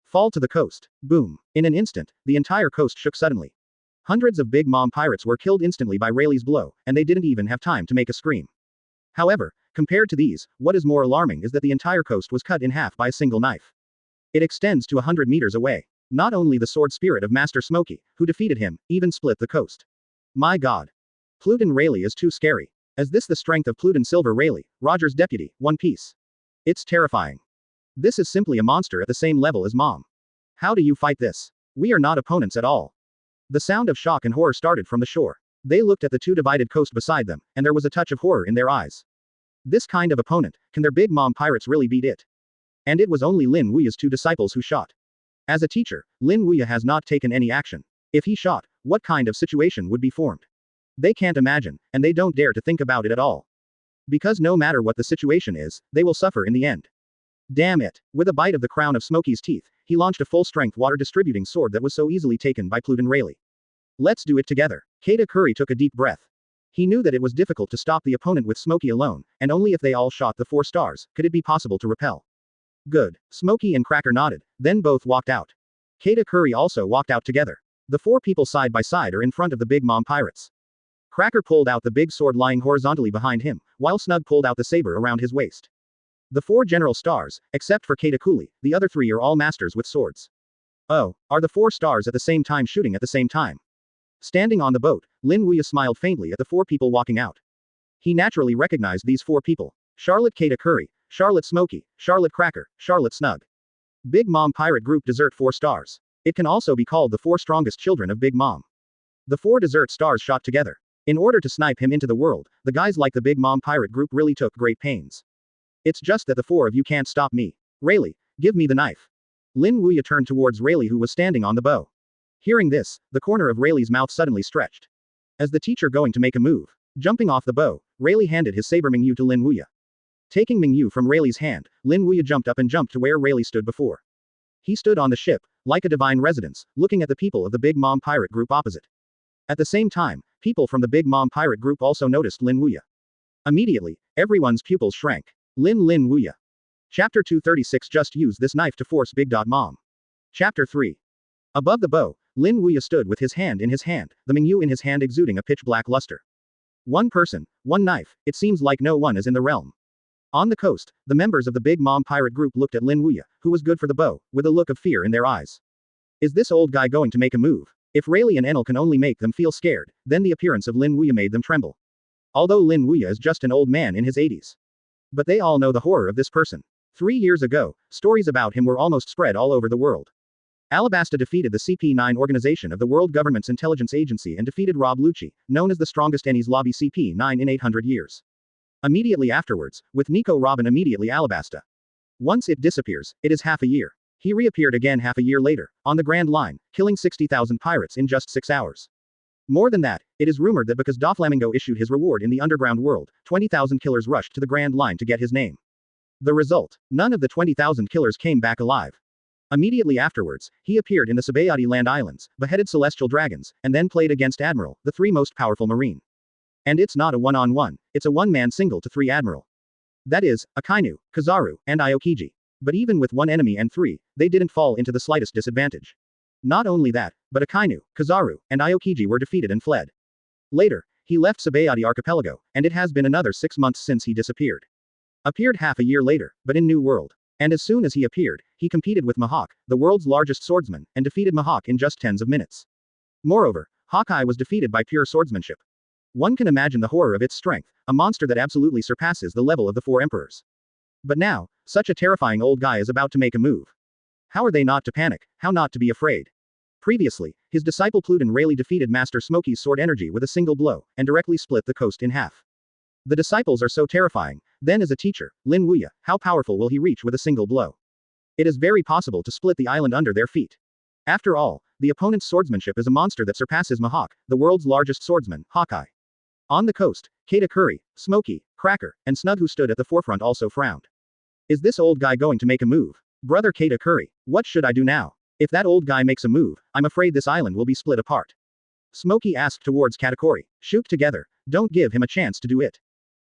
Fall to the coast. Boom. In an instant, the entire coast shook suddenly. Hundreds of Big Mom pirates were killed instantly by Rayleigh's blow, and they didn't even have time to make a scream. However, compared to these, what is more alarming is that the entire coast was cut in half by a single knife. It extends to 100 meters away. Not only the sword spirit of Master Smokey, who defeated him, even split the coast. My god. Pluton Rayleigh is too scary. Is this the strength of Pluton Silver Rayleigh, Roger's deputy, One Piece? It's terrifying. This is simply a monster at the same level as Mom. How do you fight this? We are not opponents at all. The sound of shock and horror started from the shore. They looked at the two divided coast beside them, and there was a touch of horror in their eyes. This kind of opponent, can their Big Mom pirates really beat it? And it was only Lin Wuya's 2 disciples who shot. As a teacher, Lin Wuya has not taken any action. If he shot, what kind of situation would be formed? They can't imagine, and they don't dare to think about it at all. Because no matter what the situation is, they will suffer in the end. Damn it. With a bite of the crown of Smokey's teeth, he launched a full-strength water-distributing sword that was so easily taken by Pluton Rayleigh. Let's do it together. Kata Curry took a deep breath. He knew that it was difficult to stop the opponent with Smokey alone, and only if they all shot the 4 stars, could it be possible to repel. Good. Smokey and Cracker nodded, then both walked out. Kata Curry also walked out together. The 4 people side by side are in front of the Big Mom pirates. Cracker pulled out the big sword lying horizontally behind him, while Snug pulled out the saber around his waist. The 4 general stars, except for Kata Cooley, the other 3 are all masters with swords. Oh, are the 4 stars at the same time shooting at the same time? Standing on the boat, Lin Wuya smiled faintly at the 4 people walking out. He naturally recognized these 4 people. Charlotte Kata Curry, Charlotte Smokey, Charlotte Cracker, Charlotte Snug. Big Mom Pirate Group Dessert 4 stars. It can also be called the 4 strongest children of Big Mom. The four desert stars shot together. In order to snipe him into the world, the guys like the Big Mom pirate group really took great pains. It's just that the four of you can't stop me. Rayleigh, give me the knife. Lin Wuya turned towards Rayleigh, who was standing on the bow. Hearing this, the corner of Rayleigh's mouth suddenly stretched. As the teacher going to make a move, jumping off the bow, Rayleigh handed his saber Mingyu to Lin Wuya. Taking Mingyu from Rayleigh's hand, Lin Wuya jumped up and jumped to where Rayleigh stood before. He stood on the ship, like a divine residence, looking at the people of the Big Mom pirate group opposite. At the same time, people from the Big Mom pirate group also noticed Lin Wuya. Immediately, everyone's pupils shrank. Lin Wuya. Chapter 236. Just use this knife to force Big Mom. Chapter 3. Above the bow, Lin Wuya stood with his hand in his hand, the Mingyu in his hand exuding a pitch-black luster. One person, one knife, it seems like no one is in the realm. On the coast, the members of the Big Mom pirate group looked at Lin Wuya, who was good for the bow, with a look of fear in their eyes. Is this old guy going to make a move? If Rayleigh and Enel can only make them feel scared, then the appearance of Lin Wuya made them tremble. Although Lin Wuya is just an old man in his 80s. But they all know the horror of this person. 3 years ago, stories about him were almost spread all over the world. Alabasta defeated the CP9 organization of the World Government's Intelligence Agency and defeated Rob Lucci, known as the strongest Ennies lobby CP9 in 800 years. Immediately afterwards, with Nico Robin immediately Alabasta. Once it disappears, it is half a year. He reappeared again half a year later, on the Grand Line, killing 60,000 pirates in just 6 hours. More than that, it is rumored that because Doflamingo issued his reward in the underground world, 20,000 killers rushed to the Grand Line to get his name. The result, none of the 20,000 killers came back alive. Immediately afterwards, he appeared in the Sabayati Land Islands, beheaded celestial dragons, and then played against Admiral, the 3 most powerful marine. And it's not a one-on-one, it's a one-man single to 3 Admiral. That is, Akainu, Kizaru, and Aokiji. But even with 1 enemy and 3, they didn't fall into the slightest disadvantage. Not only that, but Akainu, Kizaru, and Aokiji were defeated and fled. Later, he left Sabayati Archipelago, and it has been another 6 months since he disappeared. Appeared half a year later, but in New World. And as soon as he appeared, he competed with Mihawk, the world's largest swordsman, and defeated Mihawk in just tens of minutes. Moreover, Hawkeye was defeated by pure swordsmanship. One can imagine the horror of its strength, a monster that absolutely surpasses the level of the 4 emperors. But now, such a terrifying old guy is about to make a move. How are they not to panic, how not to be afraid? Previously, his disciple Pluton Rayleigh defeated Master Smokey's sword energy with a single blow, and directly split the coast in half. The disciples are so terrifying, then as a teacher, Lin Wuya, how powerful will he reach with a single blow? It is very possible to split the island under their feet. After all, the opponent's swordsmanship is a monster that surpasses Mihawk, the world's largest swordsman, Hawkeye. On the coast, Katakuri, Smokey, Cracker, and Snug, who stood at the forefront, also frowned. Is this old guy going to make a move? Brother Katakuri, what should I do now? If that old guy makes a move, I'm afraid this island will be split apart. Smokey asked towards Katakuri. Shoot together, don't give him a chance to do it.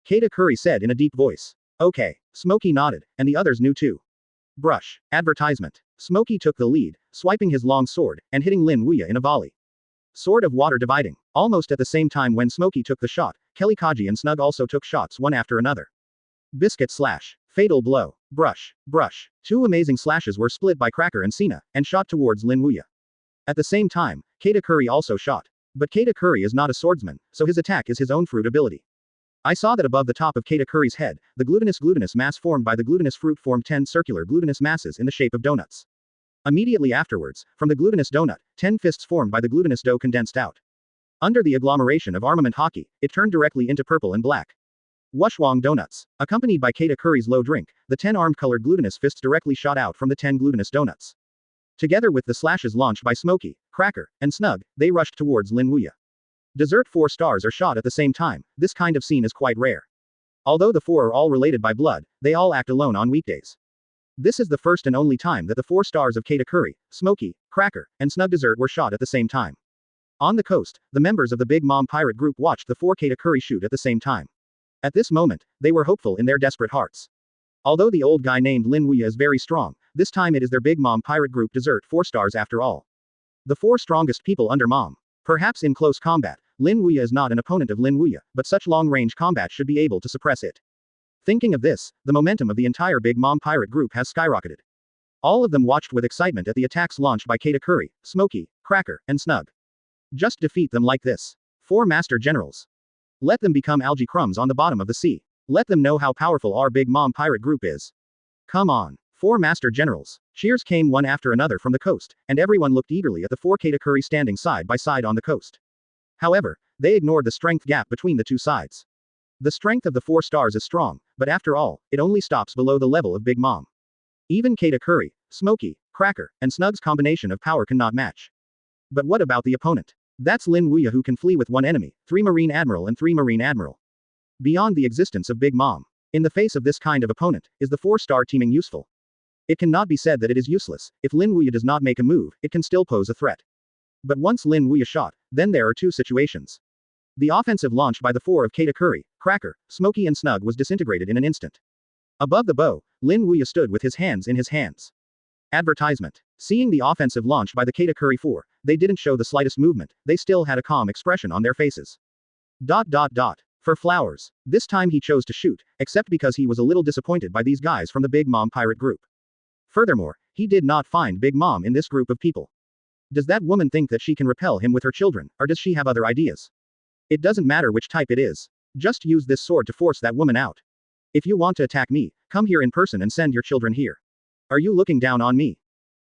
Katakuri said in a deep voice. Okay, Smokey nodded, and the others knew too. Brush. Advertisement. Smokey took the lead, swiping his long sword, and hitting Lin Wuya in a volley. Sword of water dividing. Almost at the same time when Smokey took the shot, Kelly Kaji and Snug also took shots one after another. Biscuit slash. Fatal blow. Brush. Brush. 2 amazing slashes were split by Cracker and Sina, and shot towards Lin Wuya. At the same time, Katakuri also shot. But Katakuri is not a swordsman, so his attack is his own fruit ability. I saw that above the top of Katakuri's head, the glutinous mass formed by the glutinous fruit formed 10 circular glutinous masses in the shape of donuts. Immediately afterwards, from the glutinous donut, 10 fists formed by the glutinous dough condensed out. Under the agglomeration of armament hockey, it turned directly into purple and black. Wushwang donuts. Accompanied by Katakuri's low drink, the 10 armed colored glutinous fists directly shot out from the 10 glutinous donuts. Together with the slashes launched by Smokey, Cracker, and Snug, they rushed towards Lin Wuya. Desert 4 stars are shot at the same time, this kind of scene is quite rare. Although the 4 are all related by blood, they all act alone on weekdays. This is the first and only time that the 4 stars of Katakuri, Smokey, Cracker, and Snug Desert were shot at the same time. On the coast, the members of the Big Mom pirate group watched the 4 Katakuri shoot at the same time. At this moment, they were hopeful in their desperate hearts. Although the old guy named Lin Wuya is very strong, this time it is their Big Mom pirate group Desert 4 stars after all. The 4 strongest people under Mom. Perhaps in close combat, Lin Wuya is not an opponent of Lin Wuya, but such long-range combat should be able to suppress it. Thinking of this, the momentum of the entire Big Mom pirate group has skyrocketed. All of them watched with excitement at the attacks launched by Katakuri, Smokey, Cracker, and Snug. Just defeat them like this. 4 master generals. Let them become algae crumbs on the bottom of the sea. Let them know how powerful our Big Mom pirate group is. Come on. 4 master generals. Cheers came one after another from the coast, and everyone looked eagerly at the 4 Katakuri standing side by side on the coast. However, they ignored the strength gap between the two sides. The strength of the 4 stars is strong, but after all, it only stops below the level of Big Mom. Even Katakuri, Smokey, Cracker, and Snug's combination of power cannot match. But what about the opponent? That's Lin Wuya, who can flee with 1 enemy, 3 Marine Admiral and 3 Marine Admiral. Beyond the existence of Big Mom, in the face of this kind of opponent, is the 4-star teaming useful? It cannot be said that it is useless. If Lin Wuya does not make a move, it can still pose a threat. But once Lin Wuya shot, then there are 2 situations. The offensive launch by the 4 of Katakuri, Cracker, Smokey and Snug was disintegrated in an instant. Above the bow, Lin Wuya stood with his hands in his hands. Advertisement. Seeing the offensive launch by the Katakuri 4, they didn't show the slightest movement, they still had a calm expression on their faces. For flowers. This time he chose to shoot, except because he was a little disappointed by these guys from the Big Mom pirate group. Furthermore, he did not find Big Mom in this group of people. Does that woman think that she can repel him with her children, or does she have other ideas? It doesn't matter which type it is. Just use this sword to force that woman out. If you want to attack me, come here in person and send your children here. Are you looking down on me?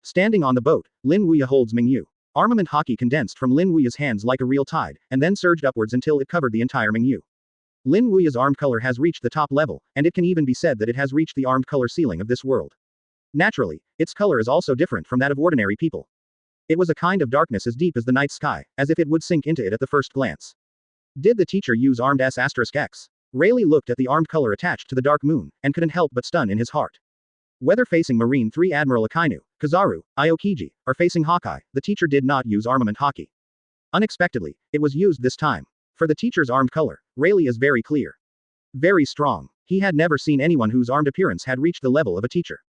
Standing on the boat, Lin Wuya holds Mingyu. Armament hockey condensed from Lin Wuya's hands like a real tide, and then surged upwards until it covered the entire Mingyu. Lin Wuya's armed color has reached the top level, and it can even be said that it has reached the armed color ceiling of this world. Naturally, its color is also different from that of ordinary people. It was a kind of darkness as deep as the night sky, as if it would sink into it at the first glance. Did the teacher use armed S**X? Rayleigh looked at the armed color attached to the dark moon, and couldn't help but stun in his heart. Whether facing Marine 3 Admiral Akainu, Kizaru, Aokiji, or facing Hawkeye, the teacher did not use armament hockey. Unexpectedly, it was used this time. For the teacher's armed color, Rayleigh is very clear. Very strong. He had never seen anyone whose armed appearance had reached the level of a teacher.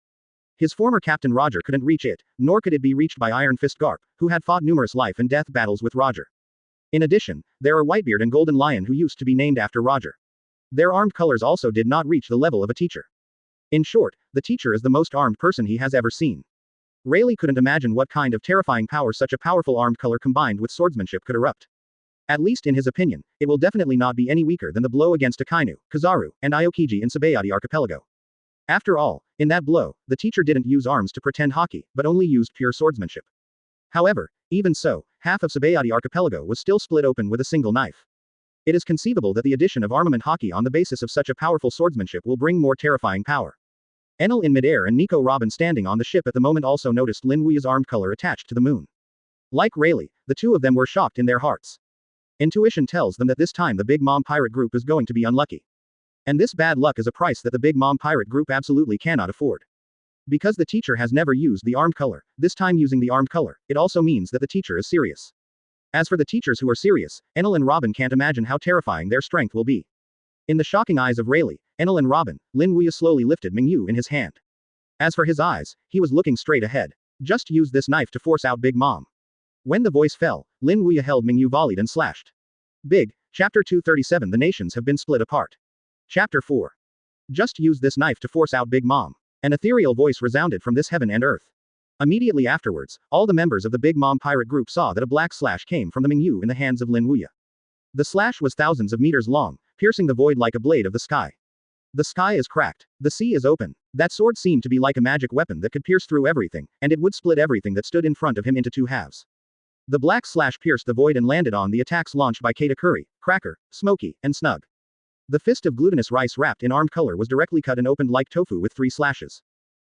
His former captain Roger couldn't reach it, nor could it be reached by Iron Fist Garp, who had fought numerous life and death battles with Roger. In addition, there are Whitebeard and Golden Lion, who used to be named after Roger. Their armed colors also did not reach the level of a teacher. In short, the teacher is the most armed person he has ever seen. Rayleigh couldn't imagine what kind of terrifying power such a powerful armed color combined with swordsmanship could erupt. At least in his opinion, it will definitely not be any weaker than the blow against Akainu, Kizaru, and Aokiji in Sabayati Archipelago. After all, in that blow, the teacher didn't use arms to pretend hockey, but only used pure swordsmanship. However, even so, half of Sabayati Archipelago was still split open with a single knife. It is conceivable that the addition of armament hockey on the basis of such a powerful swordsmanship will bring more terrifying power. Enel in midair and Nico Robin standing on the ship at the moment also noticed Lin Wuya's armed color attached to the moon. Like Rayleigh, the two of them were shocked in their hearts. Intuition tells them that this time the Big Mom pirate group is going to be unlucky. And this bad luck is a price that the Big Mom pirate group absolutely cannot afford. Because the teacher has never used the armed color, this time using the armed color, it also means that the teacher is serious. As for the teachers who are serious, Enel and Robin can't imagine how terrifying their strength will be. In the shocking eyes of Rayleigh, Enel and Robin, Lin Wuya slowly lifted Mingyu in his hand. As for his eyes, he was looking straight ahead. Just use this knife to force out Big Mom. When the voice fell, Lin Wuya held Mingyu volleyed and slashed. Big, Chapter 237. The nations have been split apart. Chapter 4. Just use this knife to force out Big Mom. An ethereal voice resounded from this heaven and earth. Immediately afterwards, all the members of the Big Mom pirate group saw that a black slash came from the Mingyu in the hands of Lin Wuya. The slash was thousands of meters long, piercing the void like a blade of the sky. The sky is cracked. The sea is open. That sword seemed to be like a magic weapon that could pierce through everything, and it would split everything that stood in front of him into 2 halves. The black slash pierced the void and landed on the attacks launched by Katakuri, Cracker, Smokey, and Snug. The fist of glutinous rice wrapped in armed color was directly cut and opened like tofu with 3 slashes.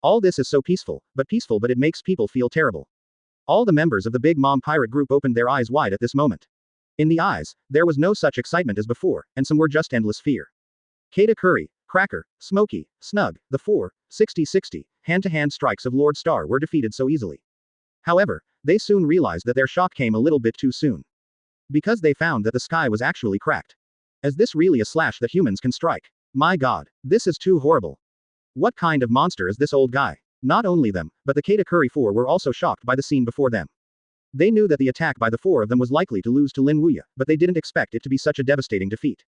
All this is so peaceful, but it makes people feel terrible. All the members of the Big Mom pirate group opened their eyes wide at this moment. In the eyes, there was no such excitement as before, and some were just endless fear. Katakuri, Cracker, Smokey, Snug, the 4-60-60 hand-to-hand strikes of Lord Star were defeated so easily. However, they soon realized that their shock came a little bit too soon. Because they found that the sky was actually cracked. Is this really a slash that humans can strike? My god, this is too horrible. What kind of monster is this old guy? Not only them, but the Katakuri 4 were also shocked by the scene before them. They knew that the attack by the 4 of them was likely to lose to Lin Wuya, but they didn't expect it to be such a devastating defeat.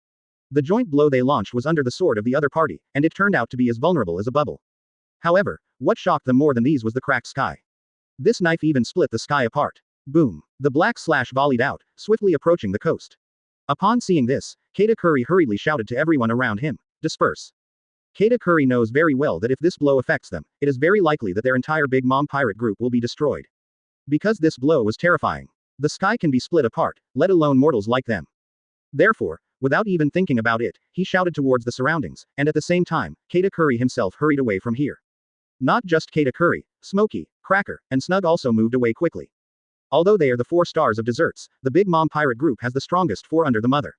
The joint blow they launched was under the sword of the other party, and it turned out to be as vulnerable as a bubble. However, what shocked them more than these was the cracked sky. This knife even split the sky apart. Boom. The black slash volleyed out, swiftly approaching the coast. Upon seeing this, Katakuri hurriedly shouted to everyone around him, "Disperse." Katakuri knows very well that if this blow affects them, it is very likely that their entire Big Mom pirate group will be destroyed. Because this blow was terrifying. The sky can be split apart, let alone mortals like them. Therefore, without even thinking about it, he shouted towards the surroundings, and at the same time, Katakuri himself hurried away from here. Not just Katakuri, Smokey, Cracker, and Snug also moved away quickly. Although they are the 4 stars of desserts, the Big Mom pirate group has the strongest 4 under the mother.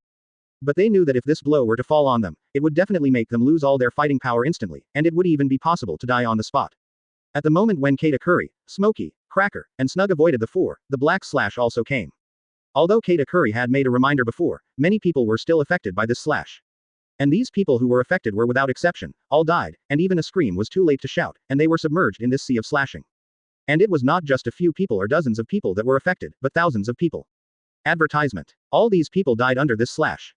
But they knew that if this blow were to fall on them, it would definitely make them lose all their fighting power instantly, and it would even be possible to die on the spot. At the moment when Katakuri, Smokey, Cracker, and Snug avoided the 4, the black slash also came. Although Katakuri had made a reminder before, many people were still affected by this slash. And these people who were affected were without exception, all died, and even a scream was too late to shout, and they were submerged in this sea of slashing. And it was not just a few people or dozens of people that were affected, but thousands of people. Advertisement. All these people died under this slash.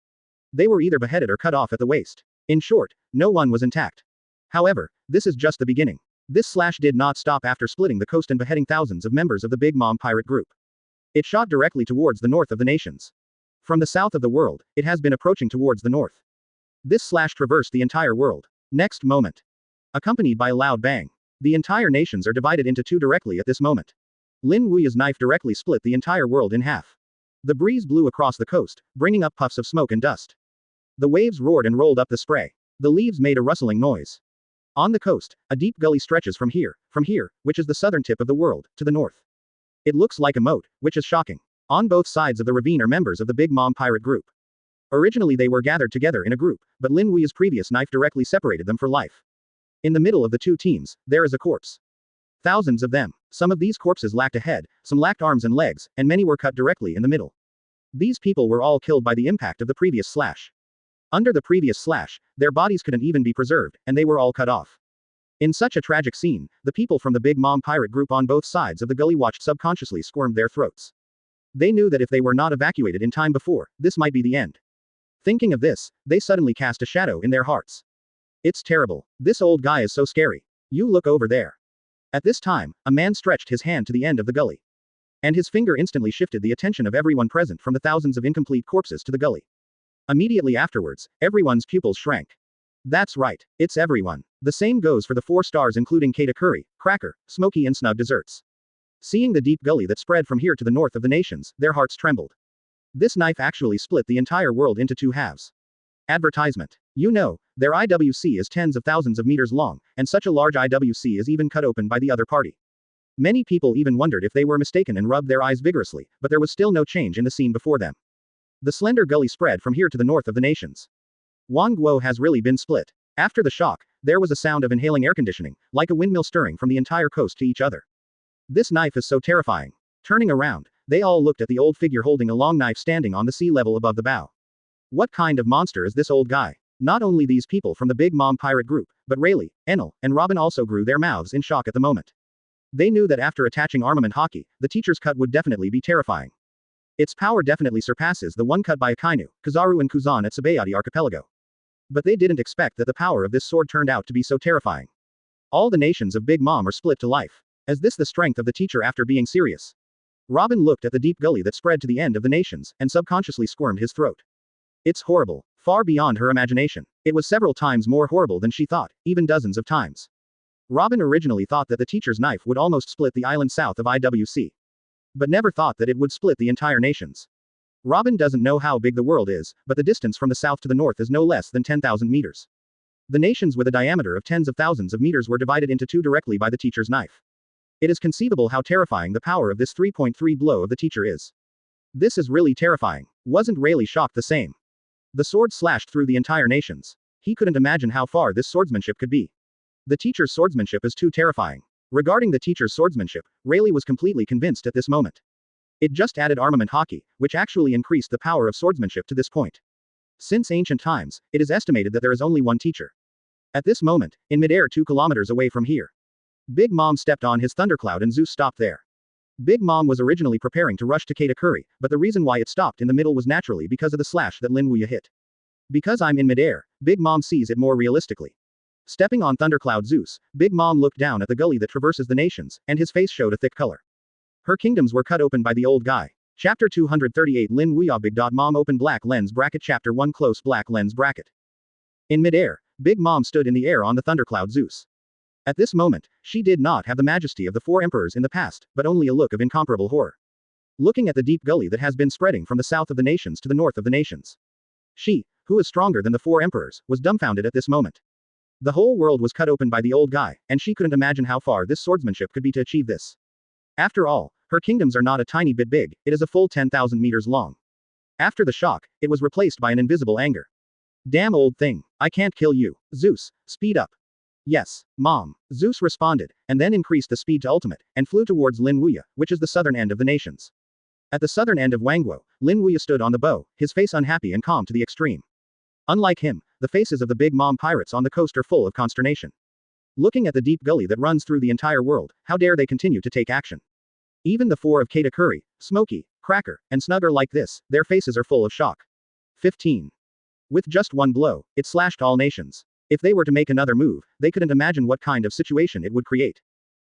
They were either beheaded or cut off at the waist. In short, no one was intact. However, this is just the beginning. This slash did not stop after splitting the coast and beheading thousands of members of the Big Mom pirate group. It shot directly towards the north of the nations. From the south of the world, it has been approaching towards the north. This slash traversed the entire world. Next moment. Accompanied by a loud bang. The entire nations are divided into 2 directly at this moment. Lin Wuya's knife directly split the entire world in half. The breeze blew across the coast, bringing up puffs of smoke and dust. The waves roared and rolled up the spray. The leaves made a rustling noise. On the coast, a deep gully stretches from here, which is the southern tip of the world, to the north. It looks like a moat, which is shocking. On both sides of the ravine are members of the Big Mom pirate group. Originally they were gathered together in a group, but Lin Wuya's previous knife directly separated them for life. In the middle of the 2 teams, there is a corpse. Thousands of them. Some of these corpses lacked a head, some lacked arms and legs, and many were cut directly in the middle. These people were all killed by the impact of the previous slash. Under the previous slash, their bodies couldn't even be preserved, and they were all cut off. In such a tragic scene, the people from the Big Mom pirate group on both sides of the gully watched subconsciously squirmed their throats. They knew that if they were not evacuated in time before, this might be the end. Thinking of this, they suddenly cast a shadow in their hearts. It's terrible. This old guy is so scary. You look over there. At this time, a man stretched his hand to the end of the gully. And his finger instantly shifted the attention of everyone present from the thousands of incomplete corpses to the gully. Immediately afterwards, everyone's pupils shrank. That's right, it's everyone. The same goes for the 4 stars including Katakuri, Cracker, Smokey and Snug desserts. Seeing the deep gully that spread from here to the north of the nations, their hearts trembled. This knife actually split the entire world into 2 halves. Advertisement. You know, their IWC is tens of thousands of meters long, and such a large IWC is even cut open by the other party. Many people even wondered if they were mistaken and rubbed their eyes vigorously, but there was still no change in the scene before them. The slender gully spread from here to the north of the nations. Wangguo has really been split. After the shock, there was a sound of inhaling air conditioning, like a windmill stirring from the entire coast to each other. This knife is so terrifying. Turning around, they all looked at the old figure holding a long knife standing on the sea level above the bow. What kind of monster is this old guy? Not only these people from the Big Mom pirate group, but Rayleigh, Enel, and Robin also grew their mouths in shock at the moment. They knew that after attaching armament hockey, the teacher's cut would definitely be terrifying. Its power definitely surpasses the one cut by Akainu, Kizaru and Kuzan at Tsubayati Archipelago. But they didn't expect that the power of this sword turned out to be so terrifying. All the nations of Big Mom are split to life. Is this the strength of the teacher after being serious? Robin looked at the deep gully that spread to the end of the nations, and subconsciously squirmed his throat. It's horrible. Far beyond her imagination. It was several times more horrible than she thought, even dozens of times. Robin originally thought that the teacher's knife would almost split the island south of IWC. But never thought that it would split the entire nations. Robin doesn't know how big the world is, but the distance from the south to the north is no less than 10,000 meters. The nations with a diameter of tens of thousands of meters were divided into 2 directly by the teacher's knife. It is conceivable how terrifying the power of this 3.3 blow of the teacher is. This is really terrifying. Wasn't Rayleigh shocked the same? The sword slashed through the entire nations. He couldn't imagine how far this swordsmanship could be. The teacher's swordsmanship is too terrifying. Regarding the teacher's swordsmanship, Rayleigh was completely convinced at this moment. It just added armament hockey, which actually increased the power of swordsmanship to this point. Since ancient times, it is estimated that there is only one teacher. At this moment, in midair 2 kilometers away from here, Big Mom stepped on his thundercloud and Zeus stopped there. Big Mom was originally preparing to rush to Katakuri, but the reason why it stopped in the middle was naturally because of the slash that Lin Wuya hit. Because I'm in midair, Big Mom sees it more realistically. Stepping on thundercloud Zeus, Big Mom looked down at the gully that traverses the nations, and his face showed a thick color. Her kingdoms were cut open by the old guy. Chapter 238 Lin Wuya Big Mom open black lens bracket Chapter 1 close black lens bracket. In midair, Big Mom stood in the air on the thundercloud Zeus. At this moment, she did not have the majesty of the 4 emperors in the past, but only a look of incomparable horror. looking at the deep gully that has been spreading from the south of the nations to the north of the nations. She, who is stronger than the four emperors, was dumbfounded at this moment. The whole world was cut open by the old guy, and she couldn't imagine how far this swordsmanship could be to achieve this. After all, her kingdoms are not a tiny bit big, it is a full 10,000 meters long. After the shock, it was replaced by an invisible anger. Damn old thing, I can't kill you. Zeus, speed up. Yes, Mom. Zeus responded, and then increased the speed to ultimate, and flew towards Lin Wuya, which is the southern end of the nations. At the southern end of Wangguo, Lin Wuya stood on the bow, his face unhappy and calm to the extreme. Unlike him, the faces of the Big Mom pirates on the coast are full of consternation. Looking at the deep gully that runs through the entire world, how dare they continue to take action? Even the four of Katakuri, Smokey, Cracker, and Snug are like this, their faces are full of shock. 15. With just one blow, it slashed all nations. If they were to make another move, they couldn't imagine what kind of situation it would create.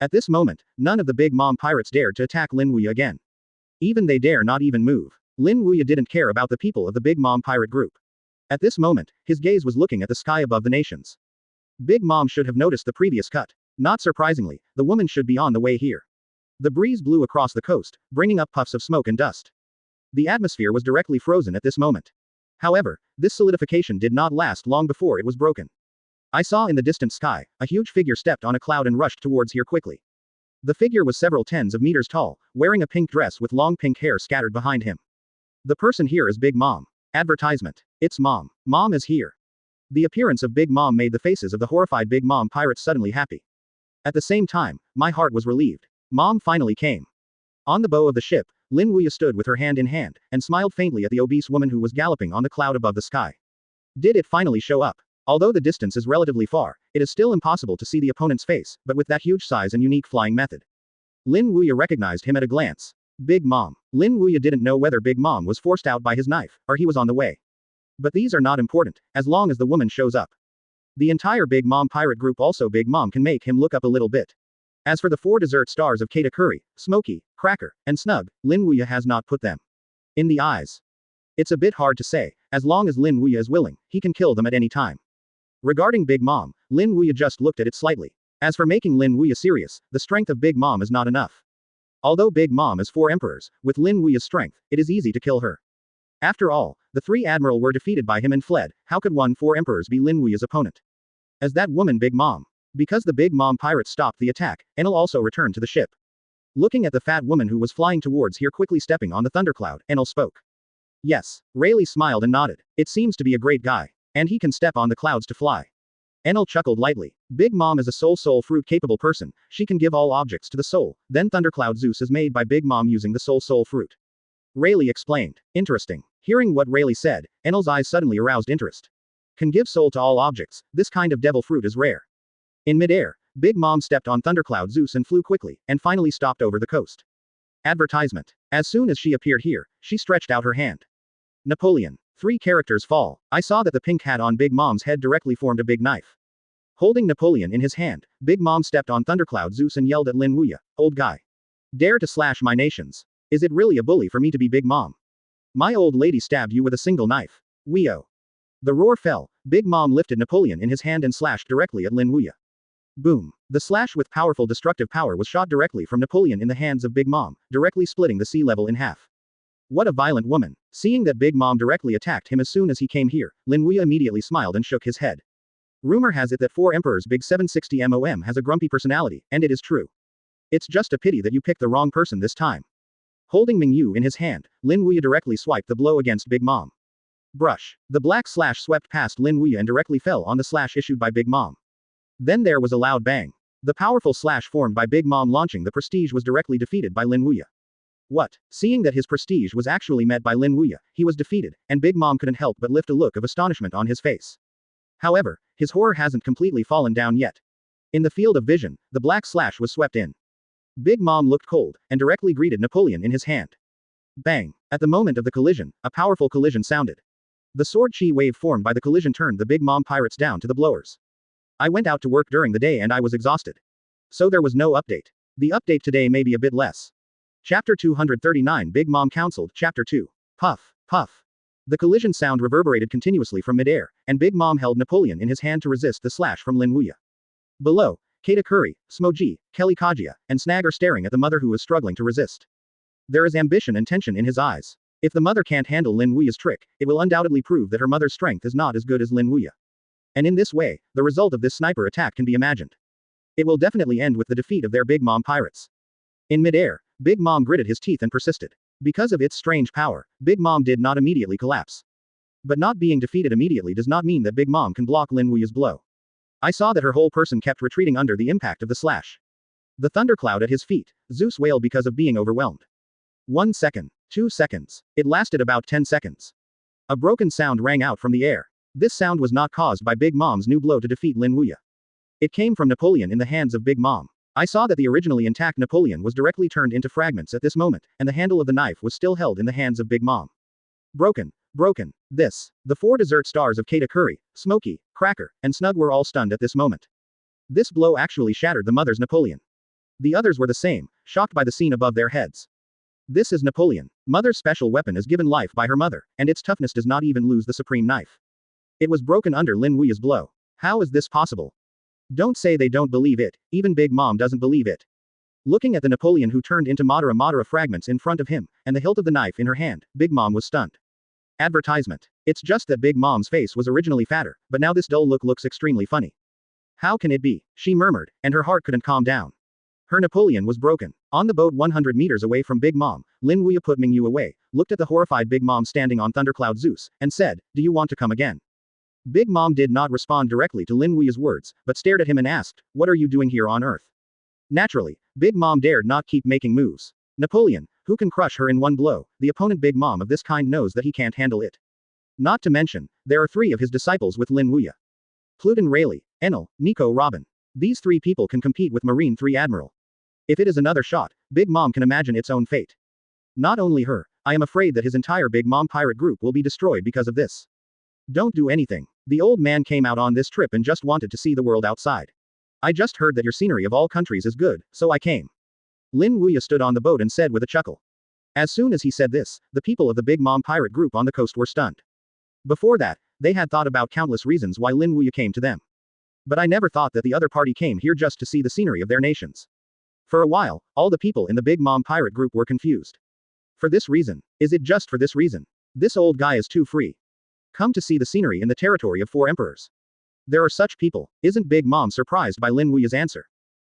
At this moment, none of the Big Mom pirates dared to attack Lin Wuya again. Even they dare not even move. Lin Wuya didn't care about the people of the Big Mom pirate group. At this moment, his gaze was looking at the sky above the nations. Big Mom should have noticed the previous cut. Not surprisingly, the woman should be on the way here. The breeze blew across the coast, bringing up puffs of smoke and dust. The atmosphere was directly frozen at this moment. However, this solidification did not last long before it was broken. I saw in the distant sky, a huge figure stepped on a cloud and rushed towards here quickly. The figure was several tens of meters tall, wearing a pink dress with long pink hair scattered behind him. The person here is Big Mom. Advertisement. It's Mom. Mom is here. The appearance of Big Mom made the faces of the horrified Big Mom pirates suddenly happy. At the same time, my heart was relieved. Mom finally came. On the bow of the ship, Lin Wuya stood with her hand in hand, and smiled faintly at the obese woman who was galloping on the cloud above the sky. Did it finally show up? Although the distance is relatively far, it is still impossible to see the opponent's face, but with that huge size and unique flying method. Lin Wuya recognized him at a glance. Big Mom. Lin Wuya didn't know whether Big Mom was forced out by his knife, or he was on the way. But these are not important, as long as the woman shows up. The entire Big Mom pirate group also Big Mom can make him look up a little bit. As for the four dessert stars of Katakuri, Smokey, Cracker, and Snug, Lin Wuya has not put them in the eyes. It's a bit hard to say, as long as Lin Wuya is willing, he can kill them at any time. Regarding Big Mom, Lin Wuya just looked at it slightly. As for making Lin Wuya serious, the strength of Big Mom is not enough. Although Big Mom is four emperors, with Lin Wuya's strength, it is easy to kill her. After all, the three admiral were defeated by him and fled, how could four emperors be Lin Wuya's opponent? As that woman Big Mom. Because the Big Mom pirates stopped the attack, Enel also returned to the ship. Looking at the fat woman who was flying towards here quickly stepping on the thundercloud, Enel spoke. Yes. Rayleigh smiled and nodded. It seems to be a great guy. And he can step on the clouds to fly. Enel chuckled lightly. Big Mom is a soul fruit capable person, she can give all objects to the soul, then Thundercloud Zeus is made by Big Mom using the soul fruit. Rayleigh explained. Interesting. Hearing what Rayleigh said, Enel's eyes suddenly aroused interest. Can give soul to all objects, this kind of devil fruit is rare. In midair, Big Mom stepped on Thundercloud Zeus and flew quickly, and finally stopped over the coast. Advertisement. As soon as she appeared here, she stretched out her hand. Napoleon. 3 characters fall. I saw that the pink hat on Big Mom's head directly formed a big knife. Holding Napoleon in his hand, Big Mom stepped on Thundercloud Zeus and yelled at Lin Wuya, old guy. Dare to slash my nations. Is it really a bully for me to be Big Mom? My old lady stabbed you with a single knife. Weo. The roar fell. Big Mom lifted Napoleon in his hand and slashed directly at Lin Wuya. Boom. The slash with powerful destructive power was shot directly from Napoleon in the hands of Big Mom, directly splitting the sea level in half. What a violent woman. Seeing that Big Mom directly attacked him as soon as he came here, Lin Wuya immediately smiled and shook his head. Rumor has it that 4 Emperors Big 760 MOM has a grumpy personality, and it is true. It's just a pity that you picked the wrong person this time. Holding Mingyu in his hand, Lin Wuya directly swiped the blow against Big Mom. Brush. The black slash swept past Lin Wuya and directly fell on the slash issued by Big Mom. Then there was a loud bang. The powerful slash formed by Big Mom launching the prestige was directly defeated by Lin Wuya. What? Seeing that his prestige was actually met by Lin Wuya, he was defeated, and Big Mom couldn't help but lift a look of astonishment on his face. However, his horror hasn't completely fallen down yet. In the field of vision, the black slash was swept in. Big Mom looked cold, and directly greeted Napoleon in his hand. Bang! At the moment of the collision, a powerful collision sounded. The sword chi wave formed by the collision turned the Big Mom pirates down to the blowers. I went out to work during the day and I was exhausted. So there was no update. The update today may be a bit less. Chapter 239 Big Mom counseled, Chapter 2. Puff, puff. The collision sound reverberated continuously from midair, and Big Mom held Napoleon in his hand to resist the slash from Lin Wuya. Below, Katakuri, Smoji, Kelly Kajia, and Snag are staring at the mother who is struggling to resist. There is ambition and tension in his eyes. If the mother can't handle Lin Wuya's trick, it will undoubtedly prove that her mother's strength is not as good as Lin Wuya. And in this way, the result of this sniper attack can be imagined. It will definitely end with the defeat of their Big Mom pirates. In midair, Big Mom gritted his teeth and persisted. Because of its strange power, Big Mom did not immediately collapse. But not being defeated immediately does not mean that Big Mom can block Lin Wuya's blow. I saw that her whole person kept retreating under the impact of the slash. The thundercloud at his feet, Zeus wailed because of being overwhelmed. 1 second, 2 seconds, it lasted about 10 seconds. A broken sound rang out from the air. This sound was not caused by Big Mom's new blow to defeat Lin Wuya. It came from Napoleon in the hands of Big Mom. I saw that the originally intact Napoleon was directly turned into fragments at this moment, and the handle of the knife was still held in the hands of Big Mom. Broken. Broken. This. The 4 dessert stars of Katakuri, Smokey, Cracker, and Snug were all stunned at this moment. This blow actually shattered the mother's Napoleon. The others were the same, shocked by the scene above their heads. This is Napoleon. Mother's special weapon is given life by her mother, and its toughness does not even lose the supreme knife. It was broken under Lin Wuya's blow. How is this possible? Don't say they don't believe it, even Big Mom doesn't believe it. Looking at the Napoleon who turned into Madara fragments in front of him, and the hilt of the knife in her hand, Big Mom was stunned. Advertisement. It's just that Big Mom's face was originally fatter, but now this dull look looks extremely funny. How can it be? She murmured, and her heart couldn't calm down. Her Napoleon was broken. On the boat 100 meters away from Big Mom, Lin Wuya put Mingyu away, looked at the horrified Big Mom standing on Thundercloud Zeus, and said, "Do you want to come again?" Big Mom did not respond directly to Lin Wuya's words, but stared at him and asked, "What are you doing here on Earth?" Naturally, Big Mom dared not keep making moves. Napoleon, who can crush her in one blow, the opponent Big Mom of this kind knows that he can't handle it. Not to mention, there are 3 of his disciples with Lin Wuya. Pluton Rayleigh, Enel, Nico Robin. These 3 people can compete with Marine 3 Admiral. If it is another shot, Big Mom can imagine its own fate. Not only her, I am afraid that his entire Big Mom pirate group will be destroyed because of this. Don't do anything. The old man came out on this trip and just wanted to see the world outside. I just heard that your scenery of all countries is good, so I came. Lin Wuya stood on the boat and said with a chuckle. As soon as he said this, the people of the Big Mom pirate group on the coast were stunned. Before that, they had thought about countless reasons why Lin Wuya came to them. But I never thought that the other party came here just to see the scenery of their nations. For a while, all the people in the Big Mom pirate group were confused. For this reason. Is it just for this reason? This old guy is too free. Come to see the scenery in the territory of 4 emperors. There are such people. Isn't Big Mom surprised by Lin Wuya's answer?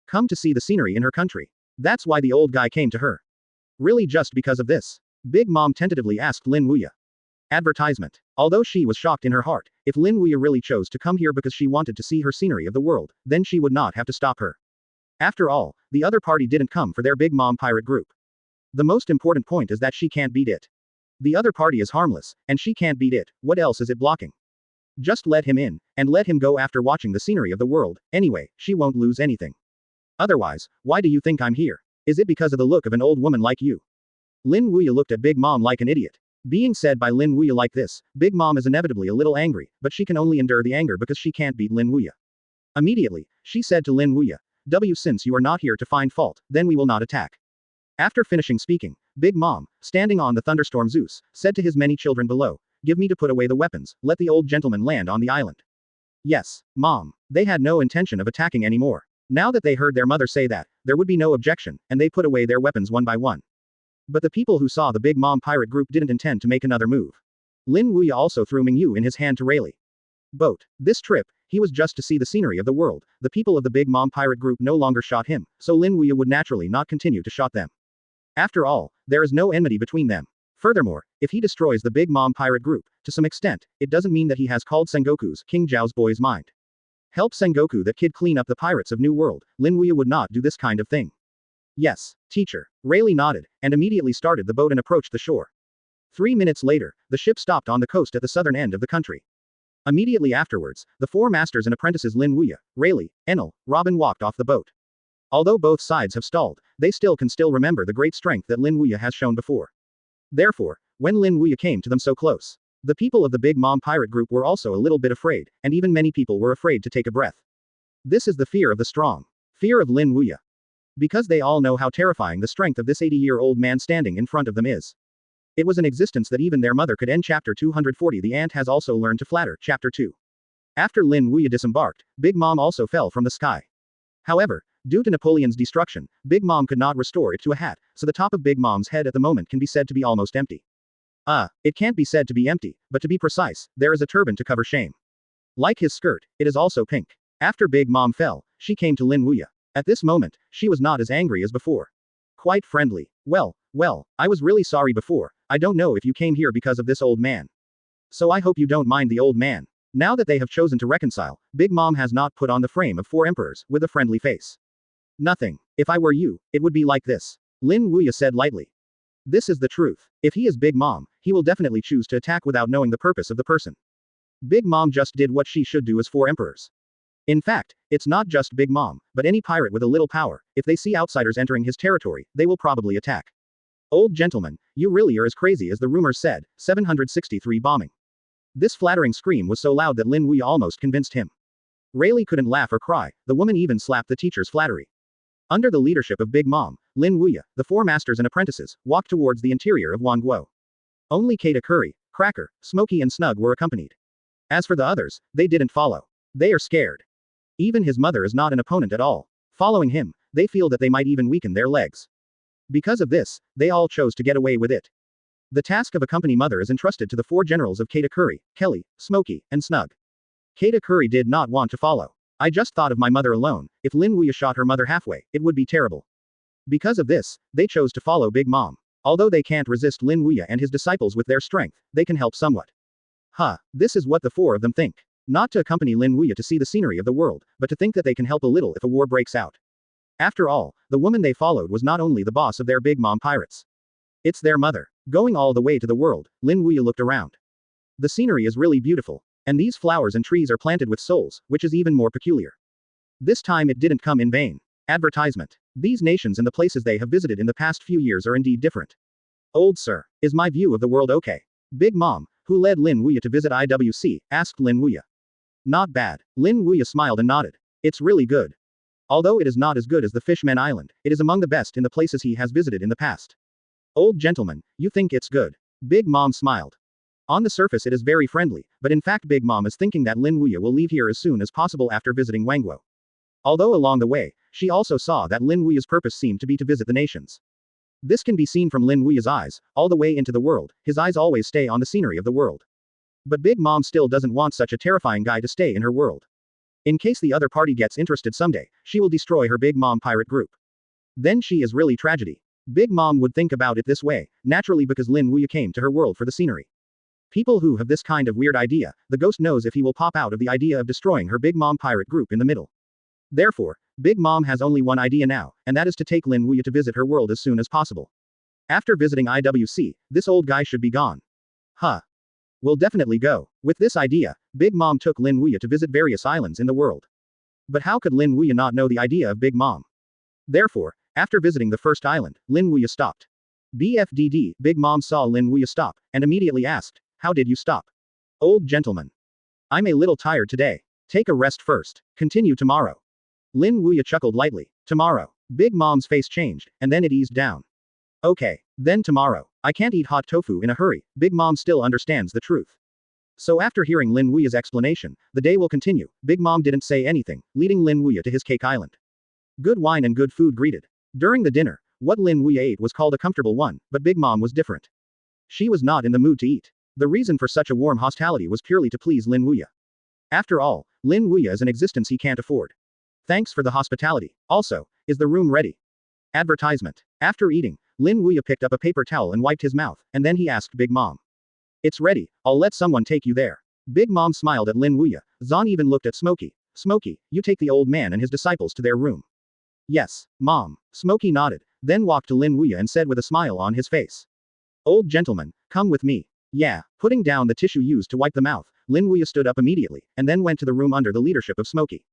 Come to see the scenery in her country. That's why the old guy came to her. Really just because of this? Big Mom tentatively asked Lin Wuya. Advertisement. Although she was shocked in her heart, if Lin Wuya really chose to come here because she wanted to see her scenery of the world, then she would not have to stop her. After all, the other party didn't come for their Big Mom pirate group. The most important point is that she can't beat it. The other party is harmless, and she can't beat it. What else is it blocking? Just let him in, and let him go after watching the scenery of the world. Anyway, she won't lose anything. Otherwise, why do you think I'm here? Is it because of the look of an old woman like you? Lin Wuya looked at Big Mom like an idiot. Being said by Lin Wuya like this, Big Mom is inevitably a little angry, but she can only endure the anger because she can't beat Lin Wuya. Immediately, she said to Lin Wuya, since you are not here to find fault, then we will not attack." After finishing speaking, Big Mom, standing on the thunderstorm Zeus, said to his many children below, "Give me to put away the weapons, let the old gentleman land on the island." Yes, Mom. They had no intention of attacking anymore. Now that they heard their mother say that, there would be no objection, and they put away their weapons one by one. But the people who saw the Big Mom pirate group didn't intend to make another move. Lin Wuya also threw Mingyu in his hand to Rayleigh. Boat. This trip, he was just to see the scenery of the world. The people of the Big Mom pirate group no longer shot him, so Lin Wuya would naturally not continue to shot them. After all, there is no enmity between them. Furthermore, if he destroys the Big Mom pirate group, to some extent, it doesn't mean that he has called Sengoku's, King Zhao's boy's mind. Help Sengoku that kid clean up the pirates of New World. Lin Wuya would not do this kind of thing. Yes, teacher. Rayleigh nodded, and immediately started the boat and approached the shore. 3 minutes later, the ship stopped on the coast at the southern end of the country. Immediately afterwards, the 4 masters and apprentices Lin Wuya, Rayleigh, Enel, Robin walked off the boat. Although both sides have stalled, they still can remember the great strength that Lin Wuya has shown before. Therefore, when Lin Wuya came to them so close, the people of the Big Mom pirate group were also a little bit afraid, and even many people were afraid to take a breath. This is the fear of the strong. Fear of Lin Wuya. Because they all know how terrifying the strength of this 80-year-old man standing in front of them is. It was an existence that even their mother could end. Chapter 240. The ant has also learned to flatter. Chapter 2. After Lin Wuya disembarked, Big Mom also fell from the sky. However, Due to Napoleon's destruction, Big Mom could not restore it to a hat, so the top of Big Mom's head at the moment can be said to be almost empty. It can't be said to be empty, but to be precise, there is a turban to cover shame. Like his skirt, it is also pink. After Big Mom fell, she came to Lin Wuya. At this moment, she was not as angry as before. Quite friendly. Well, I was really sorry before, I don't know if you came here because of this old man. So I hope you don't mind the old man. Now that they have chosen to reconcile, Big Mom has not put on the frame of 4 emperors, with a friendly face. Nothing. If I were you, it would be like this. Lin Wuya said lightly. This is the truth. If he is Big Mom, he will definitely choose to attack without knowing the purpose of the person. Big Mom just did what she should do as 4 emperors. In fact, it's not just Big Mom, but any pirate with a little power, if they see outsiders entering his territory, they will probably attack. Old gentleman, you really are as crazy as the rumors said. 763 bombing. This flattering scream was so loud that Lin Wuya almost convinced him. Rayleigh couldn't laugh or cry, the woman even slapped the teacher's flattery. Under the leadership of Big Mom, Lin Wuya, the 4 masters and apprentices, walked towards the interior of Wanguo. Only Katakuri, Cracker, Smokey and Snug were accompanied. As for the others, they didn't follow. They are scared. Even his mother is not an opponent at all. Following him, they feel that they might even weaken their legs. Because of this, they all chose to get away with it. The task of a company mother is entrusted to the 4 generals of Katakuri, Kelly, Smokey, and Snug. Katakuri did not want to follow. I just thought of my mother alone, if Lin Wuya shot her mother halfway, it would be terrible. Because of this, they chose to follow Big Mom. Although they can't resist Lin Wuya and his disciples with their strength, they can help somewhat. This is what the 4 of them think. Not to accompany Lin Wuya to see the scenery of the world, but to think that they can help a little if a war breaks out. After all, the woman they followed was not only the boss of their Big Mom pirates. It's their mother. Going all the way to the world, Lin Wuya looked around. The scenery is really beautiful. And these flowers and trees are planted with souls, which is even more peculiar. This time it didn't come in vain. Advertisement. These nations and the places they have visited in the past few years are indeed different. Old sir, is my view of the world okay? Big Mom, who led Lin Wuya to visit IWC, asked Lin Wuya. Not bad. Lin Wuya smiled and nodded. It's really good. Although it is not as good as the Fishmen Island, it is among the best in the places he has visited in the past. Old gentleman, you think it's good? Big Mom smiled. On the surface it is very friendly, but in fact Big Mom is thinking that Lin Wuya will leave here as soon as possible after visiting Wanguo. Although along the way, she also saw that Lin Wuya's purpose seemed to be to visit the nations. This can be seen from Lin Wuya's eyes, all the way into the world, his eyes always stay on the scenery of the world. But Big Mom still doesn't want such a terrifying guy to stay in her world. In case the other party gets interested someday, she will destroy her Big Mom pirate group. Then she is really tragedy. Big Mom would think about it this way, naturally because Lin Wuya came to her world for the scenery. People who have this kind of weird idea, the ghost knows if he will pop out of the idea of destroying her Big Mom pirate group in the middle. Therefore, Big Mom has only one idea now, and that is to take Lin Wuya to visit her world as soon as possible. After visiting IWC, this old guy should be gone. We'll definitely go. With this idea, Big Mom took Lin Wuya to visit various islands in the world. But how could Lin Wuya not know the idea of Big Mom? Therefore, after visiting the first island, Lin Wuya stopped. BFDD, Big Mom saw Lin Wuya stop, and immediately asked, how did you stop? Old gentleman. I'm a little tired today. Take a rest first. Continue tomorrow. Lin Wuya chuckled lightly. Tomorrow. Big Mom's face changed, and then it eased down. Okay. Then tomorrow. I can't eat hot tofu in a hurry. Big Mom still understands the truth. So after hearing Lin Wuya's explanation, the day will continue. Big Mom didn't say anything, leading Lin Wuya to his cake island. Good wine and good food greeted. During the dinner, what Lin Wuya ate was called a comfortable one, but Big Mom was different. She was not in the mood to eat. The reason for such a warm hospitality was purely to please Lin Wuya. After all, Lin Wuya is an existence he can't afford. Thanks for the hospitality. Also, is the room ready? Advertisement. After eating, Lin Wuya picked up a paper towel and wiped his mouth, and then he asked Big Mom. It's ready, I'll let someone take you there. Big Mom smiled at Lin Wuya. Zan even looked at Smokey. Smokey, you take the old man and his disciples to their room. Yes, Mom. Smokey nodded, then walked to Lin Wuya and said with a smile on his face. Old gentleman, come with me. Yeah. Putting down the tissue used to wipe the mouth, Lin Wuya stood up immediately, and then went to the room under the leadership of Smokey.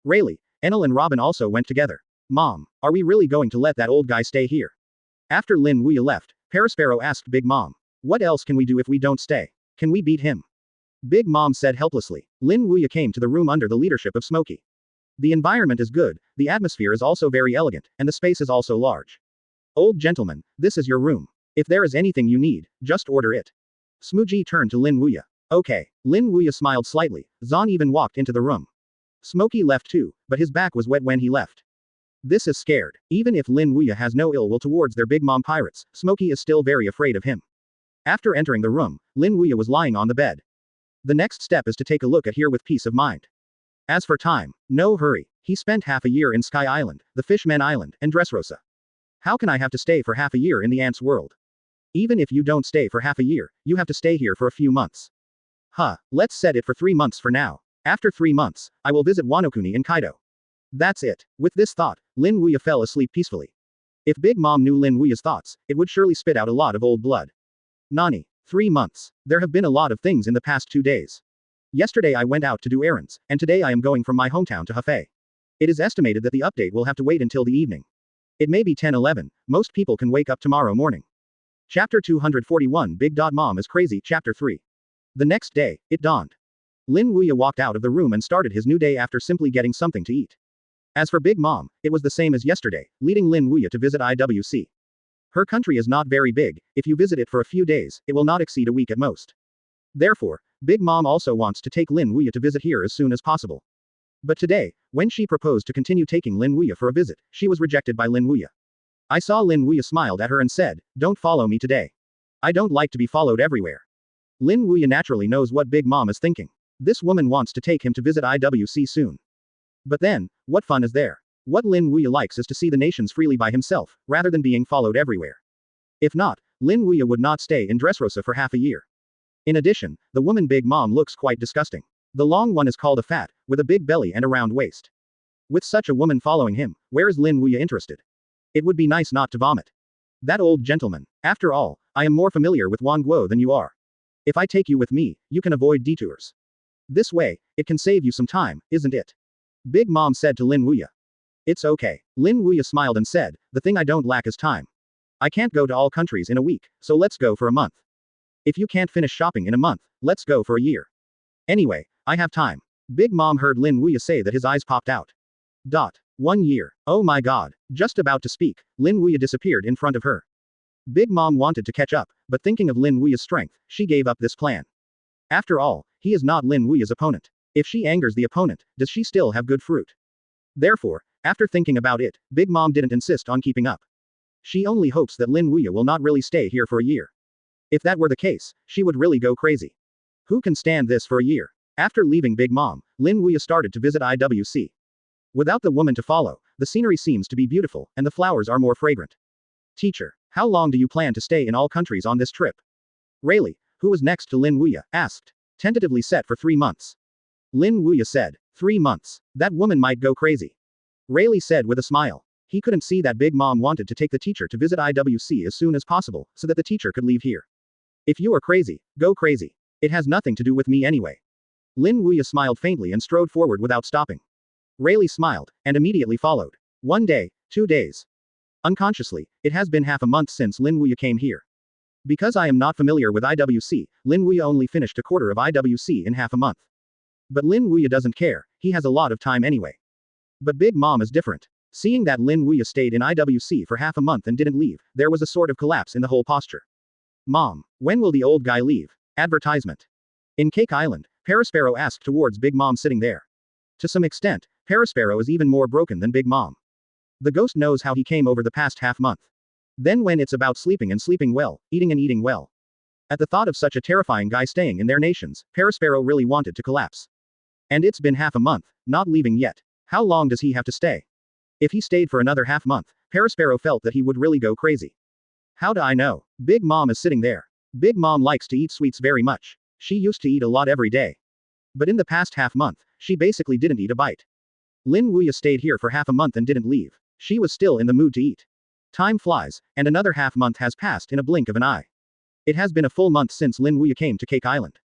Rayleigh, Enel and Robin also went together. Mom, are we really going to let that old guy stay here? After Lin Wuya left, Parasparrow asked Big Mom. What else can we do if we don't stay? Can we beat him? Big Mom said helplessly. Lin Wuya came to the room under the leadership of Smokey. The environment is good, the atmosphere is also very elegant, and the space is also large. Old gentleman, this is your room. If there is anything you need, just order it. Smooji turned to Lin Wuya. Okay. Lin Wuya smiled slightly. Zan even walked into the room. Smokey left too, but his back was wet when he left. This is scared. Even if Lin Wuya has no ill will towards their Big Mom pirates, Smokey is still very afraid of him. After entering the room, Lin Wuya was lying on the bed. The next step is to take a look at here with peace of mind. As for time, no hurry. He spent half a year in Sky Island, the Fishman Island, and Dressrosa. How can I have to stay for half a year in the ants' world? Even if you don't stay for half a year, you have to stay here for a few months. Let's set it for 3 months for now. After 3 months, I will visit Wanokuni in Kaido. That's it. With this thought, Lin Wuya fell asleep peacefully. If Big Mom knew Lin Wuya's thoughts, it would surely spit out a lot of old blood. Nani. 3 months. There have been a lot of things in the past 2 days. Yesterday I went out to do errands, and today I am going from my hometown to Hefei. It is estimated that the update will have to wait until the evening. It may be 10:11, most people can wake up tomorrow morning. Chapter 241 Big Mom is Crazy Chapter 3. The next day, it dawned. Lin Wuya walked out of the room and started his new day after simply getting something to eat. As for Big Mom, it was the same as yesterday, leading Lin Wuya to visit IWC. Her country is not very big, if you visit it for a few days, it will not exceed a week at most. Therefore, Big Mom also wants to take Lin Wuya to visit here as soon as possible. But today, when she proposed to continue taking Lin Wuya for a visit, she was rejected by Lin Wuya. I saw Lin Wuya smiled at her and said, "Don't follow me today. I don't like to be followed everywhere." Lin Wuya naturally knows what Big Mom is thinking. This woman wants to take him to visit IWC soon. But then, what fun is there? What Lin Wuya likes is to see the nations freely by himself, rather than being followed everywhere. If not, Lin Wuya would not stay in Dressrosa for half a year. In addition, the woman Big Mom looks quite disgusting. The long one is called a fat, with a big belly and a round waist. With such a woman following him, where is Lin Wuya interested? It would be nice not to vomit. That old gentleman. After all, I am more familiar with Wan Guo than you are. If I take you with me, you can avoid detours. This way, it can save you some time, isn't it? Big Mom said to Lin Wuya. It's okay. Lin Wuya smiled and said, the thing I don't lack is time. I can't go to all countries in a week, so let's go for a month. If you can't finish shopping in a month, let's go for a year. Anyway, I have time. Big Mom heard Lin Wuya say that his eyes popped out. 1 year. Oh my god. Just about to speak, Lin Wuya disappeared in front of her. Big Mom wanted to catch up, but thinking of Lin Wuya's strength, she gave up this plan. After all, he is not Lin Wuya's opponent. If she angers the opponent, does she still have good fruit? Therefore, after thinking about it, Big Mom didn't insist on keeping up. She only hopes that Lin Wuya will not really stay here for a year. If that were the case, she would really go crazy. Who can stand this for a year? After leaving Big Mom, Lin Wuya started to visit IWC. Without the woman to follow, the scenery seems to be beautiful, and the flowers are more fragrant. Teacher, how long do you plan to stay in all countries on this trip? Rayleigh, who was next to Lin Wuya, asked. Tentatively set for 3 months. Lin Wuya said. 3 months. That woman might go crazy. Rayleigh said with a smile. He couldn't see that Big Mom wanted to take the teacher to visit IWC as soon as possible, so that the teacher could leave here. If you are crazy, go crazy. It has nothing to do with me anyway. Lin Wuya smiled faintly and strode forward without stopping. Rayleigh smiled, and immediately followed. 1 day, 2 days. Unconsciously, it has been half a month since Lin Wuya came here. Because I am not familiar with IWC, Lin Wuya only finished a quarter of IWC in half a month. But Lin Wuya doesn't care, he has a lot of time anyway. But Big Mom is different. Seeing that Lin Wuya stayed in IWC for half a month and didn't leave, there was a sort of collapse in the whole posture. Mom, when will the old guy leave? Advertisement. In Cake Island, Parasparrow asked towards Big Mom sitting there. To some extent, Parasparrow is even more broken than Big Mom. The ghost knows how he came over the past half month. Then when it's about sleeping and sleeping well, eating and eating well. At the thought of such a terrifying guy staying in their nations, Parasparrow really wanted to collapse. And it's been half a month, not leaving yet. How long does he have to stay? If he stayed for another half month, Parasparrow felt that he would really go crazy. How do I know? Big Mom is sitting there. Big Mom likes to eat sweets very much. She used to eat a lot every day. But in the past half month, she basically didn't eat a bite. Lin Wuya stayed here for half a month and didn't leave. She was still in the mood to eat. Time flies, and another half month has passed in a blink of an eye. It has been a full month since Lin Wuya came to Cake Island.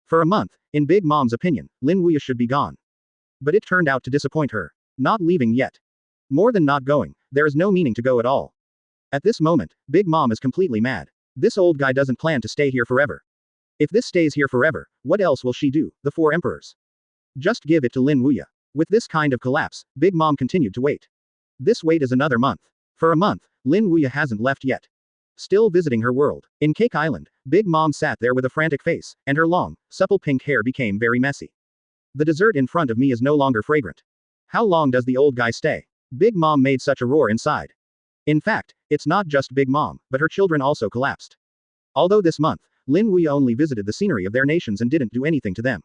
For a month, in Big Mom's opinion, Lin Wuya should be gone. But it turned out to disappoint her. Not leaving yet. More than not going, there is no meaning to go at all. At this moment, Big Mom is completely mad. This old guy doesn't plan to stay here forever. If this stays here forever, what else will she do, the 4 emperors? Just give it to Lin Wuya. With this kind of collapse, Big Mom continued to wait. This wait is another month. For a month, Lin Wuya hasn't left yet. Still visiting her world. In Cake Island, Big Mom sat there with a frantic face, and her long, supple pink hair became very messy. The dessert in front of me is no longer fragrant. How long does the old guy stay? Big Mom made such a roar inside. In fact, it's not just Big Mom, but her children also collapsed. Although this month, Lin Wuya only visited the scenery of their nations and didn't do anything to them.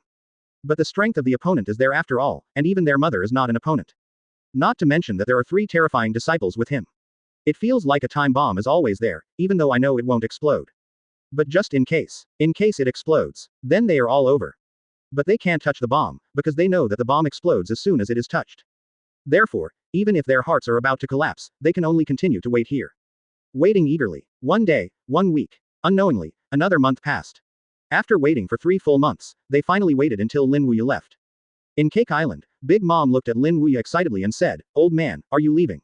But the strength of the opponent is there after all, and even their mother is not an opponent. Not to mention that there are 3 terrifying disciples with him. It feels like a time bomb is always there, even though I know it won't explode. But just in case it explodes, then they are all over. But they can't touch the bomb, because they know that the bomb explodes as soon as it is touched. Therefore, even if their hearts are about to collapse, they can only continue to wait here. Waiting eagerly. 1 day, 1 week. Unknowingly, another month passed. After waiting for 3 full months, they finally waited until Lin Wuya left. In Cake Island, Big Mom looked at Lin Wuya excitedly and said, "Old man, are you leaving?"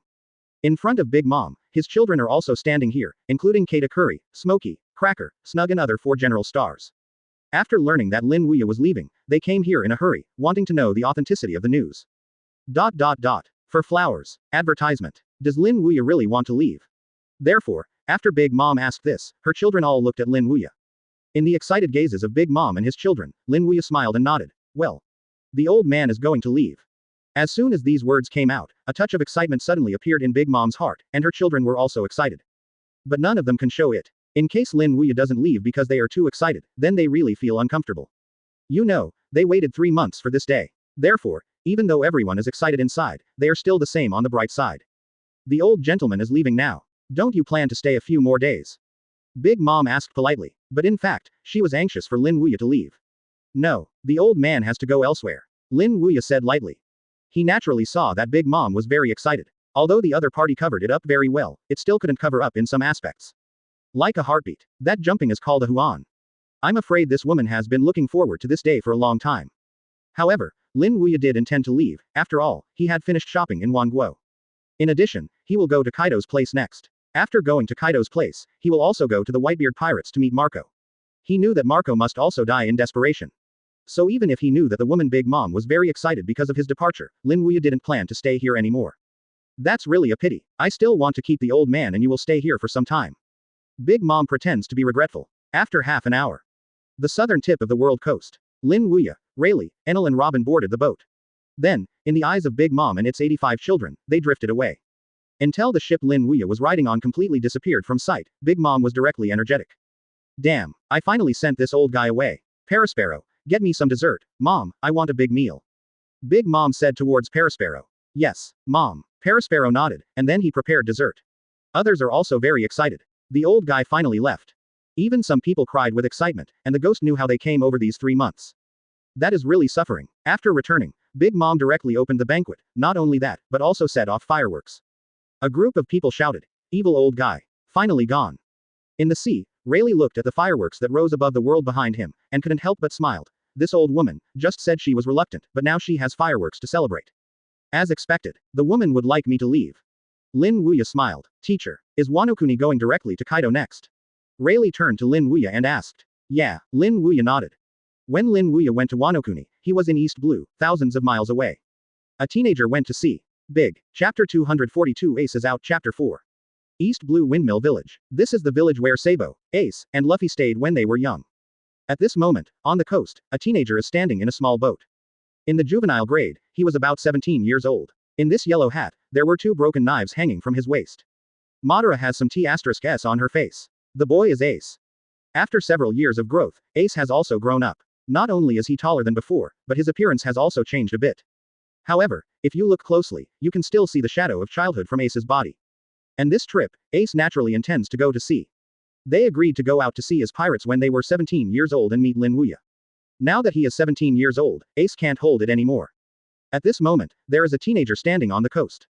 In front of Big Mom, his children are also standing here, including Kata Curry, Smokey, Cracker, Snug and other 4 general stars. After learning that Lin Wuya was leaving, they came here in a hurry, wanting to know the authenticity of the news. For flowers. Advertisement. Does Lin Wuya really want to leave? Therefore, after Big Mom asked this, her children all looked at Lin Wuya. In the excited gazes of Big Mom and his children, Lin Wuya smiled and nodded. Well, the old man is going to leave. As soon as these words came out, a touch of excitement suddenly appeared in Big Mom's heart, and her children were also excited. But none of them can show it. In case Lin Wuya doesn't leave because they are too excited, then they really feel uncomfortable. You know, they waited 3 months for this day. Therefore, even though everyone is excited inside, they are still the same on the bright side. The old gentleman is leaving now. Don't you plan to stay a few more days? Big Mom asked politely, but in fact, she was anxious for Lin Wuya to leave. No, the old man has to go elsewhere. Lin Wuya said lightly. He naturally saw that Big Mom was very excited. Although the other party covered it up very well, it still couldn't cover up in some aspects. Like a heartbeat. That jumping is called a huan. I'm afraid this woman has been looking forward to this day for a long time. However, Lin Wuya did intend to leave. After all, he had finished shopping in Wanguo. In addition, he will go to Kaido's place next. After going to Kaido's place, he will also go to the Whitebeard Pirates to meet Marco. He knew that Marco must also die in desperation. So even if he knew that the woman Big Mom was very excited because of his departure, Lin Wuya didn't plan to stay here anymore. That's really a pity. I still want to keep the old man and you will stay here for some time. Big Mom pretends to be regretful. After half an hour. The southern tip of the world coast. Lin Wuya, Rayleigh, Enel and Robin boarded the boat. Then, in the eyes of Big Mom and its 85 children, they drifted away. Until the ship Lin Wuya was riding on completely disappeared from sight, Big Mom was directly energetic. Damn, I finally sent this old guy away. Parasparrow, get me some dessert. Mom, I want a big meal. Big Mom said towards Parasparrow. Yes, Mom. Parasparrow nodded, and then he prepared dessert. Others are also very excited. The old guy finally left. Even some people cried with excitement, and the ghost knew how they came over these 3 months. That is really suffering. After returning, Big Mom directly opened the banquet. Not only that, but also set off fireworks. A group of people shouted, "Evil old guy. Finally gone." In the sea, Rayleigh looked at the fireworks that rose above the world behind him, and couldn't help but smiled. This old woman just said she was reluctant, but now she has fireworks to celebrate. As expected, the woman would like me to leave. Lin Wuya smiled. Teacher, is Wanokuni going directly to Kaido next? Rayleigh turned to Lin Wuya and asked. Yeah, Lin Wuya nodded. When Lin Wuya went to Wanokuni, he was in East Blue, thousands of miles away. A teenager went to sea. Big. Chapter 242 Ace is out. Chapter 4. East Blue Windmill Village. This is the village where Sabo, Ace, and Luffy stayed when they were young. At this moment, on the coast, a teenager is standing in a small boat. In the juvenile grade, he was about 17 years old. In this yellow hat, there were 2 broken knives hanging from his waist. Madara has some T*S on her face. The boy is Ace. After several years of growth, Ace has also grown up. Not only is he taller than before, but his appearance has also changed a bit. However, if you look closely, you can still see the shadow of childhood from Ace's body. And this trip, Ace naturally intends to go to sea. They agreed to go out to sea as pirates when they were 17 years old and meet Lin Wuya. Now that he is 17 years old, Ace can't hold it anymore. At this moment, there is a teenager standing on the coast.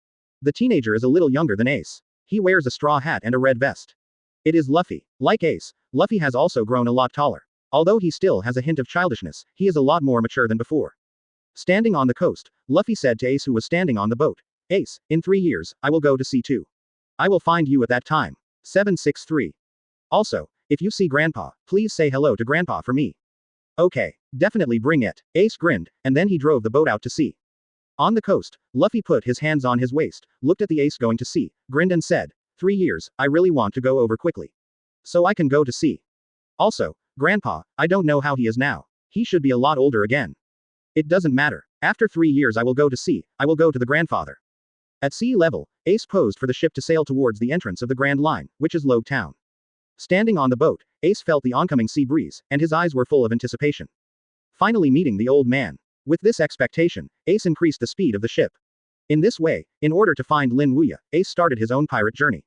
The teenager is a little younger than Ace. He wears a straw hat and a red vest. It is Luffy. Like Ace, Luffy has also grown a lot taller. Although he still has a hint of childishness, he is a lot more mature than before. Standing on the coast, Luffy said to Ace who was standing on the boat. Ace, in 3 years, I will go to sea too. I will find you at that time. 763. Also, if you see Grandpa, please say hello to Grandpa for me. Okay, definitely bring it. Ace grinned, and then he drove the boat out to sea. On the coast, Luffy put his hands on his waist, looked at the Ace going to sea, grinned and said, 3 years, I really want to go over quickly. So I can go to sea. Also, Grandpa, I don't know how he is now. He should be a lot older again. It doesn't matter. After 3 years I will go to sea, I will go to the grandfather. At sea level, Ace posed for the ship to sail towards the entrance of the Grand Line, which is Logue Town. Standing on the boat, Ace felt the oncoming sea breeze, and his eyes were full of anticipation. Finally meeting the old man. With this expectation, Ace increased the speed of the ship. In this way, in order to find Lin Wuya, Ace started his own pirate journey.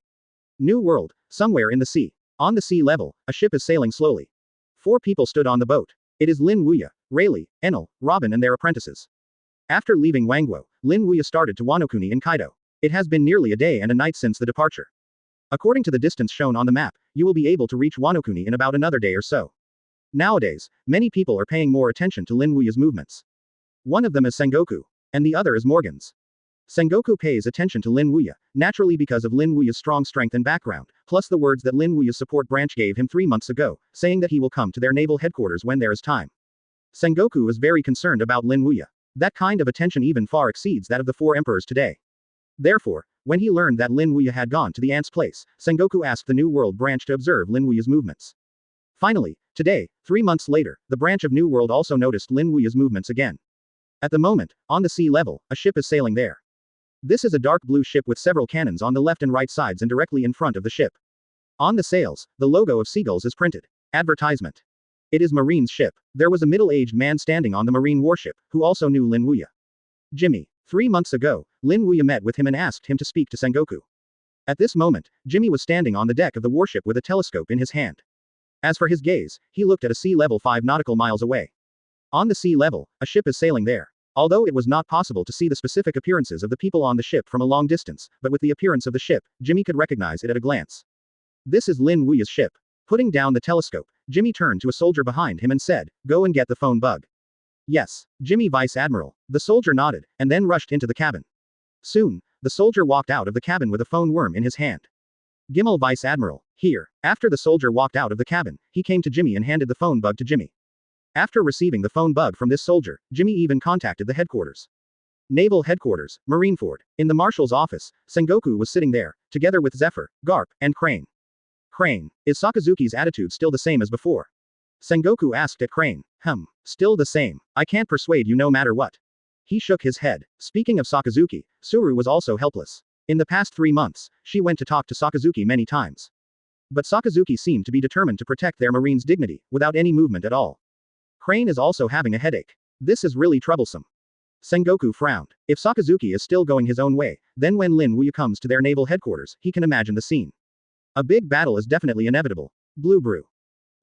New world, somewhere in the sea. On the sea level, a ship is sailing slowly. 4 people stood on the boat. It is Lin Wuya, Rayleigh, Enel, Robin and their apprentices. After leaving Wangguo, Lin Wuya started to Wano-kuni in Kaido. It has been nearly a day and a night since the departure. According to the distance shown on the map, you will be able to reach Wano-kuni in about another day or so. Nowadays, many people are paying more attention to Lin Wuya's movements. One of them is Sengoku, and the other is Morgan's. Sengoku pays attention to Lin Wuya, naturally because of Lin Wuya's strong strength and background, plus the words that Lin Wuya's support branch gave him 3 months ago, saying that he will come to their naval headquarters when there is time. Sengoku is very concerned about Lin Wuya. That kind of attention even far exceeds that of the 4 emperors today. Therefore, when he learned that Lin Wuya had gone to the Ant's place, Sengoku asked the New World branch to observe Lin Wuya's movements. Finally, today, 3 months later, the branch of New World also noticed Lin Wuya's movements again. At the moment, on the sea level, a ship is sailing there. This is a dark blue ship with several cannons on the left and right sides and directly in front of the ship. On the sails, the logo of seagulls is printed. Advertisement. It is Marine's ship. There was a middle-aged man standing on the Marine warship, who also knew Lin Wuya. Jimmy. 3 months ago, Lin Wuya met with him and asked him to speak to Sengoku. At this moment, Jimmy was standing on the deck of the warship with a telescope in his hand. As for his gaze, he looked at a sea level 5 nautical miles away. On the sea level, a ship is sailing there. Although it was not possible to see the specific appearances of the people on the ship from a long distance, but with the appearance of the ship, Jimmy could recognize it at a glance. This is Lin Wuya's ship. Putting down the telescope, Jimmy turned to a soldier behind him and said, "Go and get the phone bug." "Yes, Jimmy Vice Admiral." The soldier nodded, and then rushed into the cabin. Soon, the soldier walked out of the cabin with a phone worm in his hand. "Gimel Vice Admiral, here." After the soldier walked out of the cabin, he came to Jimmy and handed the phone bug to Jimmy. After receiving the phone bug from this soldier, Jimmy even contacted the headquarters. Naval Headquarters, Marineford. In the Marshal's office, Sengoku was sitting there, together with Zephyr, Garp, and Crane. "Crane, is Sakazuki's attitude still the same as before?" Sengoku asked at Crane. Still the same. I can't persuade you no matter what." He shook his head. Speaking of Sakazuki, Suru was also helpless. In the past 3 months, she went to talk to Sakazuki many times. But Sakazuki seemed to be determined to protect their marine's dignity, without any movement at all. Crane is also having a headache. This is really troublesome. Sengoku frowned. If Sakazuki is still going his own way, then when Lin Wuya comes to their naval headquarters, he can imagine the scene. A big battle is definitely inevitable. Blue Brew.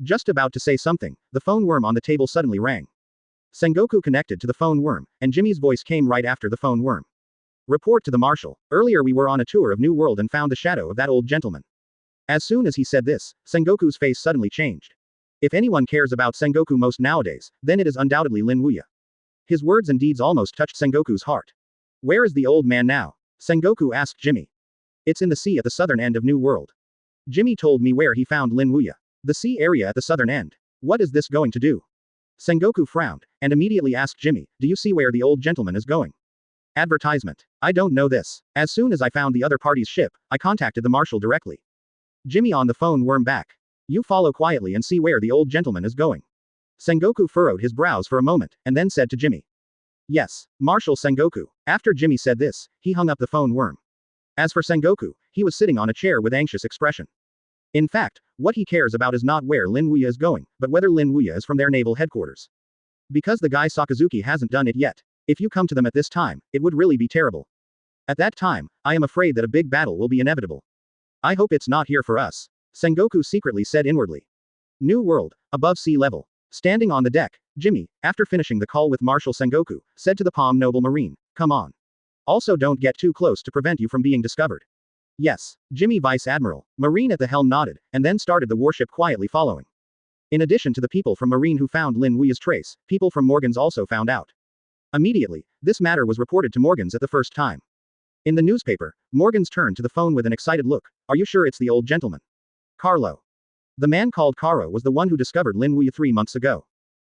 Just about to say something, the phone worm on the table suddenly rang. Sengoku connected to the phone worm, and Jimmy's voice came right after the phone worm. "Report to the Marshal. Earlier we were on a tour of New World and found the shadow of that old gentleman." As soon as he said this, Sengoku's face suddenly changed. If anyone cares about Sengoku most nowadays, then it is undoubtedly Lin Wuya. His words and deeds almost touched Sengoku's heart. "Where is the old man now?" Sengoku asked Jimmy. "It's in the sea at the southern end of New World. Jimmy told me where he found Lin Wuya. The sea area at the southern end. What is this going to do?" Sengoku frowned, and immediately asked Jimmy, "Do you see where the old gentleman is going?" Advertisement. "I don't know this. As soon as I found the other party's ship, I contacted the Marshal directly." Jimmy on the phone worm back. "You follow quietly and see where the old gentleman is going." Sengoku furrowed his brows for a moment, and then said to Jimmy. "Yes, Marshal Sengoku." After Jimmy said this, he hung up the phone worm. As for Sengoku, he was sitting on a chair with anxious expression. In fact, what he cares about is not where Lin Wuya is going, but whether Lin Wuya is from their naval headquarters. Because the guy Sakazuki hasn't done it yet. If you come to them at this time, it would really be terrible. At that time, I am afraid that a big battle will be inevitable. I hope it's not here for us. Sengoku secretly said inwardly. New World, above sea level. Standing on the deck, Jimmy, after finishing the call with Marshal Sengoku, said to the Palm Noble Marine, "Come on. Also don't get too close to prevent you from being discovered." "Yes, Jimmy Vice Admiral." Marine at the helm nodded, and then started the warship quietly following. In addition to the people from Marine who found Lin Wuya's trace, people from Morgan's also found out. Immediately, this matter was reported to Morgan's at the first time. In the newspaper, Morgan's turned to the phone with an excited look. "Are you sure it's the old gentleman?" Carlo. The man called Caro was the one who discovered Lin Wuya 3 months ago.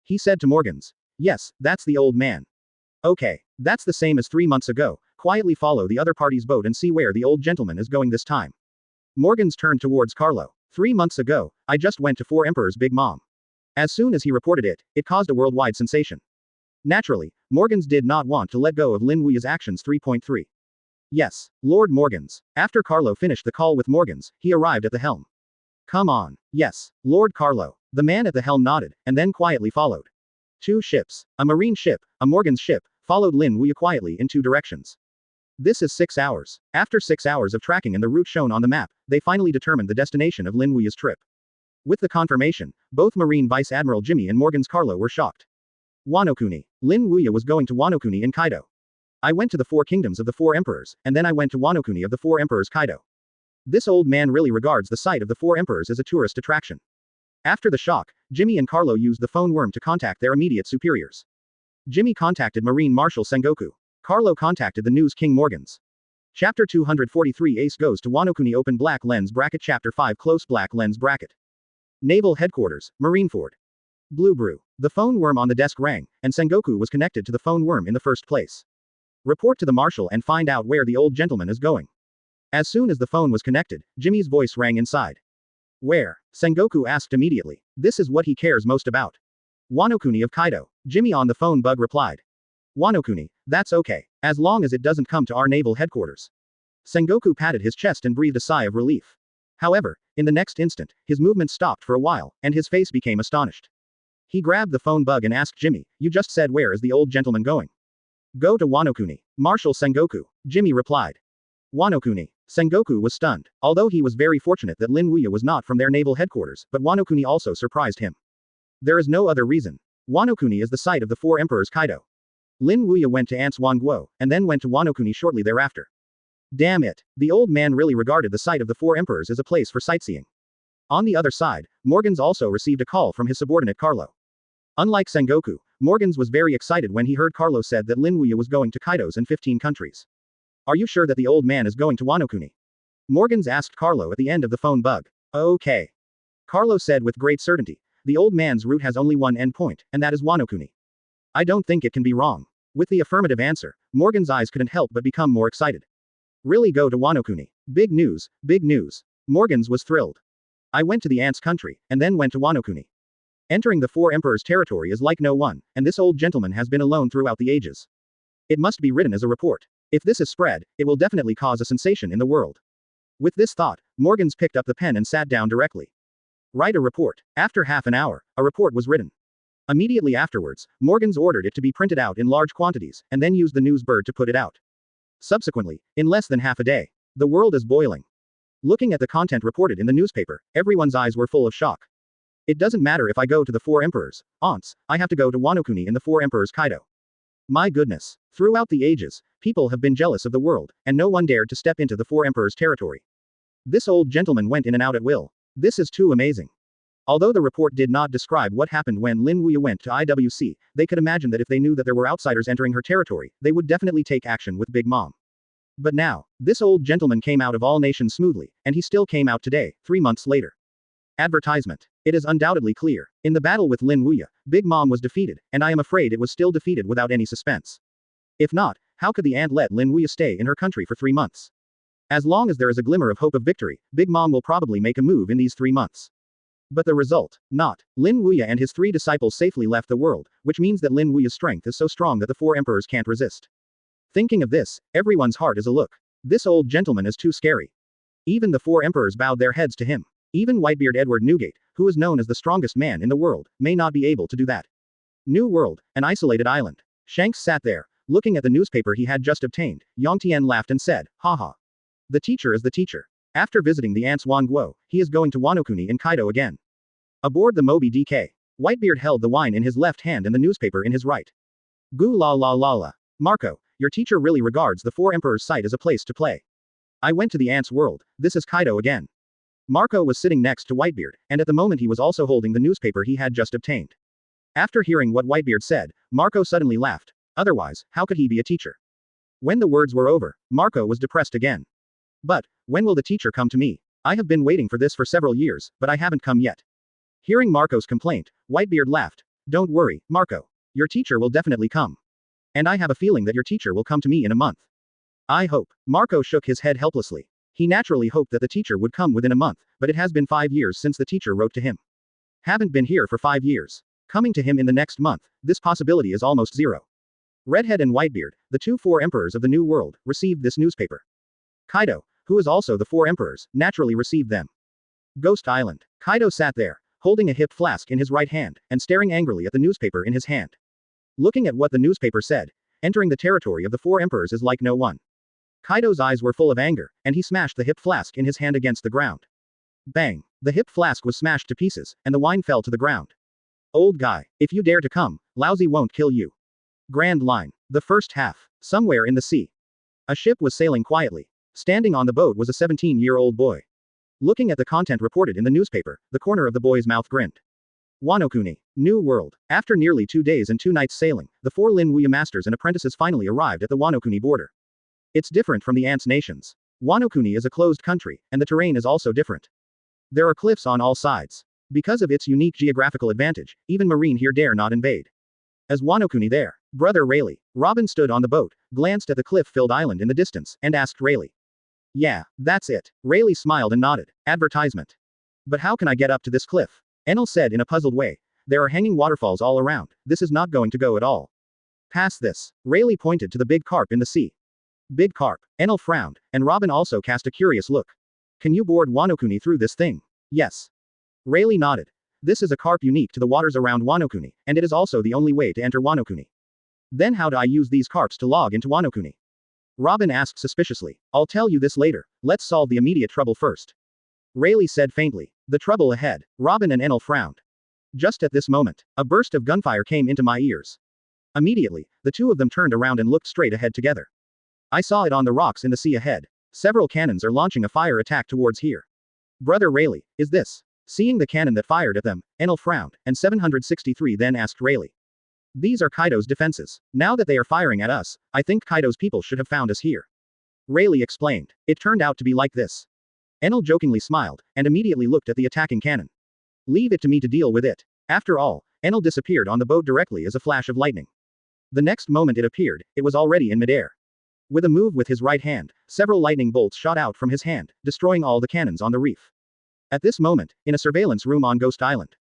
He said to Morgan's. "Yes, that's the old man." "Okay, that's the same as 3 months ago. Quietly follow the other party's boat and see where the old gentleman is going this time." Morgan's turned towards Carlo. 3 months ago, I just went to 4 Emperor's Big Mom. As soon as he reported it, it caused a worldwide sensation. Naturally, Morgan's did not want to let go of Lin Wuya's actions. 3.3. Yes, Lord Morgans. After Carlo finished the call with Morgans, he arrived at the helm. Come on. Yes, Lord Carlo. The man at the helm nodded, and then quietly followed. Two ships, a marine ship, a Morgans ship, followed Lin Wuya quietly in two directions. This is 6 hours. After 6 hours of tracking and the route shown on the map, they finally determined the destination of Lin Wuya's trip. With the confirmation, both Marine Vice Admiral Jimmy and Morgans Carlo were shocked. Wano-kuni. Lin Wuya was going to Wano-kuni in Kaido. I went to the four kingdoms of the four emperors, and then I went to Wano-kuni of the four emperors Kaido. This old man really regards the site of the four emperors as a tourist attraction. After the shock, Jimmy and Carlo used the phone worm to contact their immediate superiors. Jimmy contacted Marine Marshal Sengoku. Carlo contacted the News King Morgans. Chapter 243 Ace goes to Wano-kuni open black lens bracket Chapter 5 close black lens bracket. Naval Headquarters, Marineford. Blue Brew. The phone worm on the desk rang, and Sengoku was connected to the phone worm in the first place. Report to the Marshal and find out where the old gentleman is going. As soon as the phone was connected, Jimmy's voice rang inside. Where? Sengoku asked immediately. This is what he cares most about. Wano-kuni of Kaido. Jimmy on the phone bug replied. Wano-kuni, that's okay, as long as it doesn't come to our naval headquarters. Sengoku patted his chest and breathed a sigh of relief. However, in the next instant, his movement stopped for a while, and his face became astonished. He grabbed the phone bug and asked Jimmy, you just said where is the old gentleman going? Go to Wano-kuni. Marshal Sengoku. Jimmy replied. Wano-kuni. Sengoku was stunned, although he was very fortunate that Lin Wuya was not from their naval headquarters, but Wano-kuni also surprised him. There is no other reason. Wano-kuni is the site of the four emperors Kaido. Lin Wuya went to Ants Wanguo, and then went to Wano-kuni shortly thereafter. Damn it. The old man really regarded the site of the four emperors as a place for sightseeing. On the other side, Morgans also received a call from his subordinate Carlo. Unlike Sengoku, Morgans was very excited when he heard Carlo said that Lin Wuya was going to Kaidos in 15 countries. Are you sure that the old man is going to Wano-kuni? Morgans asked Carlo at the end of the phone bug. Okay. Carlo said with great certainty, the old man's route has only one endpoint, and that is Wano-kuni. I don't think it can be wrong. With the affirmative answer, Morgan's eyes couldn't help but become more excited. Really go to Wano-kuni. Big news, big news. Morgans was thrilled. I went to the Ants country, and then went to Wano-kuni. Entering the four emperors' territory is like no one, and this old gentleman has been alone throughout the ages. It must be written as a report. If this is spread, it will definitely cause a sensation in the world. With this thought, Morgans picked up the pen and sat down directly. Write a report. After half an hour, a report was written. Immediately afterwards, Morgans ordered it to be printed out in large quantities, and then used the news bird to put it out. Subsequently, in less than half a day, the world is boiling. Looking at the content reported in the newspaper, everyone's eyes were full of shock. It doesn't matter if I go to the four emperors, aunts, I have to go to Wano-kuni in the four emperors Kaido. My goodness. Throughout the ages, people have been jealous of the world, and no one dared to step into the four emperors' territory. This old gentleman went in and out at will. This is too amazing. Although the report did not describe what happened when Lin Wuya went to IWC, they could imagine that if they knew that there were outsiders entering her territory, they would definitely take action with Big Mom. But now, this old gentleman came out of all nations smoothly, and he still came out today, 3 months later. Advertisement. It is undoubtedly clear. In the battle with Lin Wuya, Big Mom was defeated, and I am afraid it was still defeated without any suspense. If not, how could the ant let Lin Wuya stay in her country for 3 months? As long as there is a glimmer of hope of victory, Big Mom will probably make a move in these 3 months. But the result, not. Lin Wuya and his 3 disciples safely left the world, which means that Lin Wuya's strength is so strong that the 4 emperors can't resist. Thinking of this, everyone's heart is a look. This old gentleman is too scary. Even the 4 emperors bowed their heads to him. Even Whitebeard Edward Newgate, who is known as the strongest man in the world, may not be able to do that. New World, an isolated island. Shanks sat there, looking at the newspaper he had just obtained. Yang Tian laughed and said, haha. The teacher is the teacher. After visiting the ants Wanguo, he is going to Wano-kuni in Kaido again. Aboard the Moby DK. Whitebeard held the wine in his left hand and the newspaper in his right. Goo la la la la. Marco, your teacher really regards the 4 emperors' site as a place to play. I went to the ants world, this is Kaido again. Marco was sitting next to Whitebeard, and at the moment he was also holding the newspaper he had just obtained. After hearing what Whitebeard said, Marco suddenly laughed. Otherwise, how could he be a teacher? When the words were over, Marco was depressed again. But, when will the teacher come to me? I have been waiting for this for several years, but I haven't come yet. Hearing Marco's complaint, Whitebeard laughed. Don't worry, Marco. Your teacher will definitely come. And I have a feeling that your teacher will come to me in a month. I hope. Marco shook his head helplessly. He naturally hoped that the teacher would come within a month, but it has been 5 years since the teacher wrote to him. Haven't been here for 5 years. Coming to him in the next month, this possibility is almost zero. Redhead and Whitebeard, the four emperors of the New World, received this newspaper. Kaido, who is also the four emperors, naturally received them. Ghost Island. Kaido sat there, holding a hip flask in his right hand, and staring angrily at the newspaper in his hand. Looking at what the newspaper said, entering the territory of the four emperors is like no one. Kaido's eyes were full of anger, and he smashed the hip flask in his hand against the ground. Bang! The hip flask was smashed to pieces, and the wine fell to the ground. Old guy, if you dare to come, Lousy won't kill you. Grand line. The first half. Somewhere in the sea. A ship was sailing quietly. Standing on the boat was a 17-year-old boy. Looking at the content reported in the newspaper, the corner of the boy's mouth grinned. Wano-kuni. New World. After nearly 2 days and 2 nights sailing, the 4 Lin Wuya masters and apprentices finally arrived at the Wano-kuni border. It's different from the Ants nations. Wano-kuni is a closed country, and the terrain is also different. There are cliffs on all sides. Because of its unique geographical advantage, even marine here dare not invade. As Wano-kuni there, brother Rayleigh, Robin stood on the boat, glanced at the cliff-filled island in the distance, and asked Rayleigh. Yeah, that's it. Rayleigh smiled and nodded. Advertisement. But how can I get up to this cliff? Enel said in a puzzled way. There are hanging waterfalls all around. This is not going to go at all. Pass this. Rayleigh pointed to the big carp in the sea. Big carp. Enel frowned, and Robin also cast a curious look. Can you board Wano-kuni through this thing? Yes. Rayleigh nodded. This is a carp unique to the waters around Wano-kuni, and it is also the only way to enter Wano-kuni. Then how do I use these carps to log into Wano-kuni? Robin asked suspiciously. I'll tell you this later. Let's solve the immediate trouble first. Rayleigh said faintly. The trouble ahead. Robin and Enel frowned. Just at this moment, a burst of gunfire came into my ears. Immediately, the two of them turned around and looked straight ahead together. I saw it on the rocks in the sea ahead. Several cannons are launching a fire attack towards here. Brother Rayleigh, is this? Seeing the cannon that fired at them, Enel frowned, and 763 then asked Rayleigh. These are Kaido's defenses. Now that they are firing at us, I think Kaido's people should have found us here. Rayleigh explained. It turned out to be like this. Enel jokingly smiled, and immediately looked at the attacking cannon. Leave it to me to deal with it. After all, Enel disappeared on the boat directly as a flash of lightning. The next moment it appeared, it was already in midair. With a move with his right hand, several lightning bolts shot out from his hand, destroying all the cannons on the reef. At this moment, in a surveillance room on Ghost Island,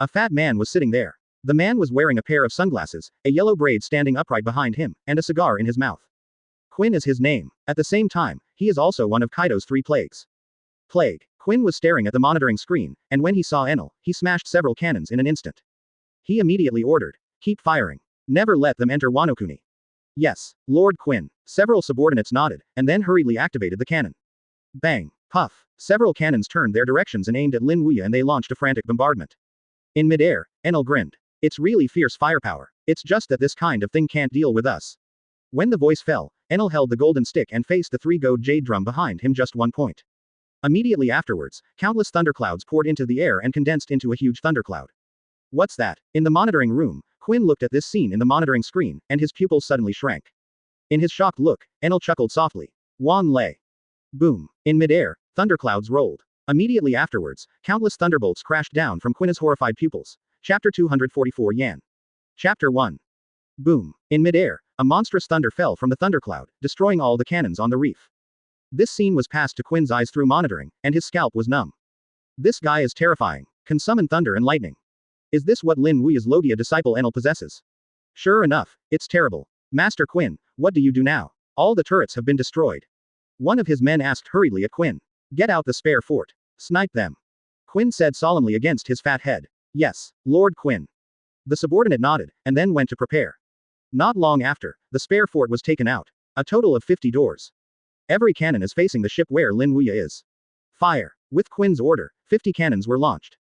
a fat man was sitting there. The man was wearing a pair of sunglasses, a yellow braid standing upright behind him, and a cigar in his mouth. Quinn is his name. At the same time, he is also one of Kaido's 3 plagues. Plague. Quinn was staring at the monitoring screen, and when he saw Enel, he smashed several cannons in an instant. He immediately ordered, keep firing. Never let them enter Wano-kuni. Yes, Lord Quinn. Several subordinates nodded, and then hurriedly activated the cannon. Bang. Puff. Several cannons turned their directions and aimed at Lin Wuya, and they launched a frantic bombardment. In midair, Enel grinned. It's really fierce firepower. It's just that this kind of thing can't deal with us. When the voice fell, Enel held the golden stick and faced the 3-goad jade drum behind him just 1 point. Immediately afterwards, countless thunderclouds poured into the air and condensed into a huge thundercloud. What's that? In the monitoring room, Quinn looked at this scene in the monitoring screen, and his pupils suddenly shrank. In his shocked look, Enel chuckled softly. Wan Lei. Boom. In midair, thunderclouds rolled. Immediately afterwards, countless thunderbolts crashed down from Quinn's horrified pupils. Chapter 244 Yan. Chapter 1. Boom. In midair, a monstrous thunder fell from the thundercloud, destroying all the cannons on the reef. This scene was passed to Quinn's eyes through monitoring, and his scalp was numb. This guy is terrifying. Can summon thunder and lightning. Is this what Lin Wuya's Logia disciple Enel possesses? Sure enough, it's terrible. Master Quinn, what do you do now? All the turrets have been destroyed. One of his men asked hurriedly at Quinn. Get out the spare fort. Snipe them. Quinn said solemnly against his fat head. Yes, Lord Quinn. The subordinate nodded, and then went to prepare. Not long after, the spare fort was taken out. A total of 50 doors. Every cannon is facing the ship where Lin Wuya is. Fire. With Quinn's order, 50 cannons were launched.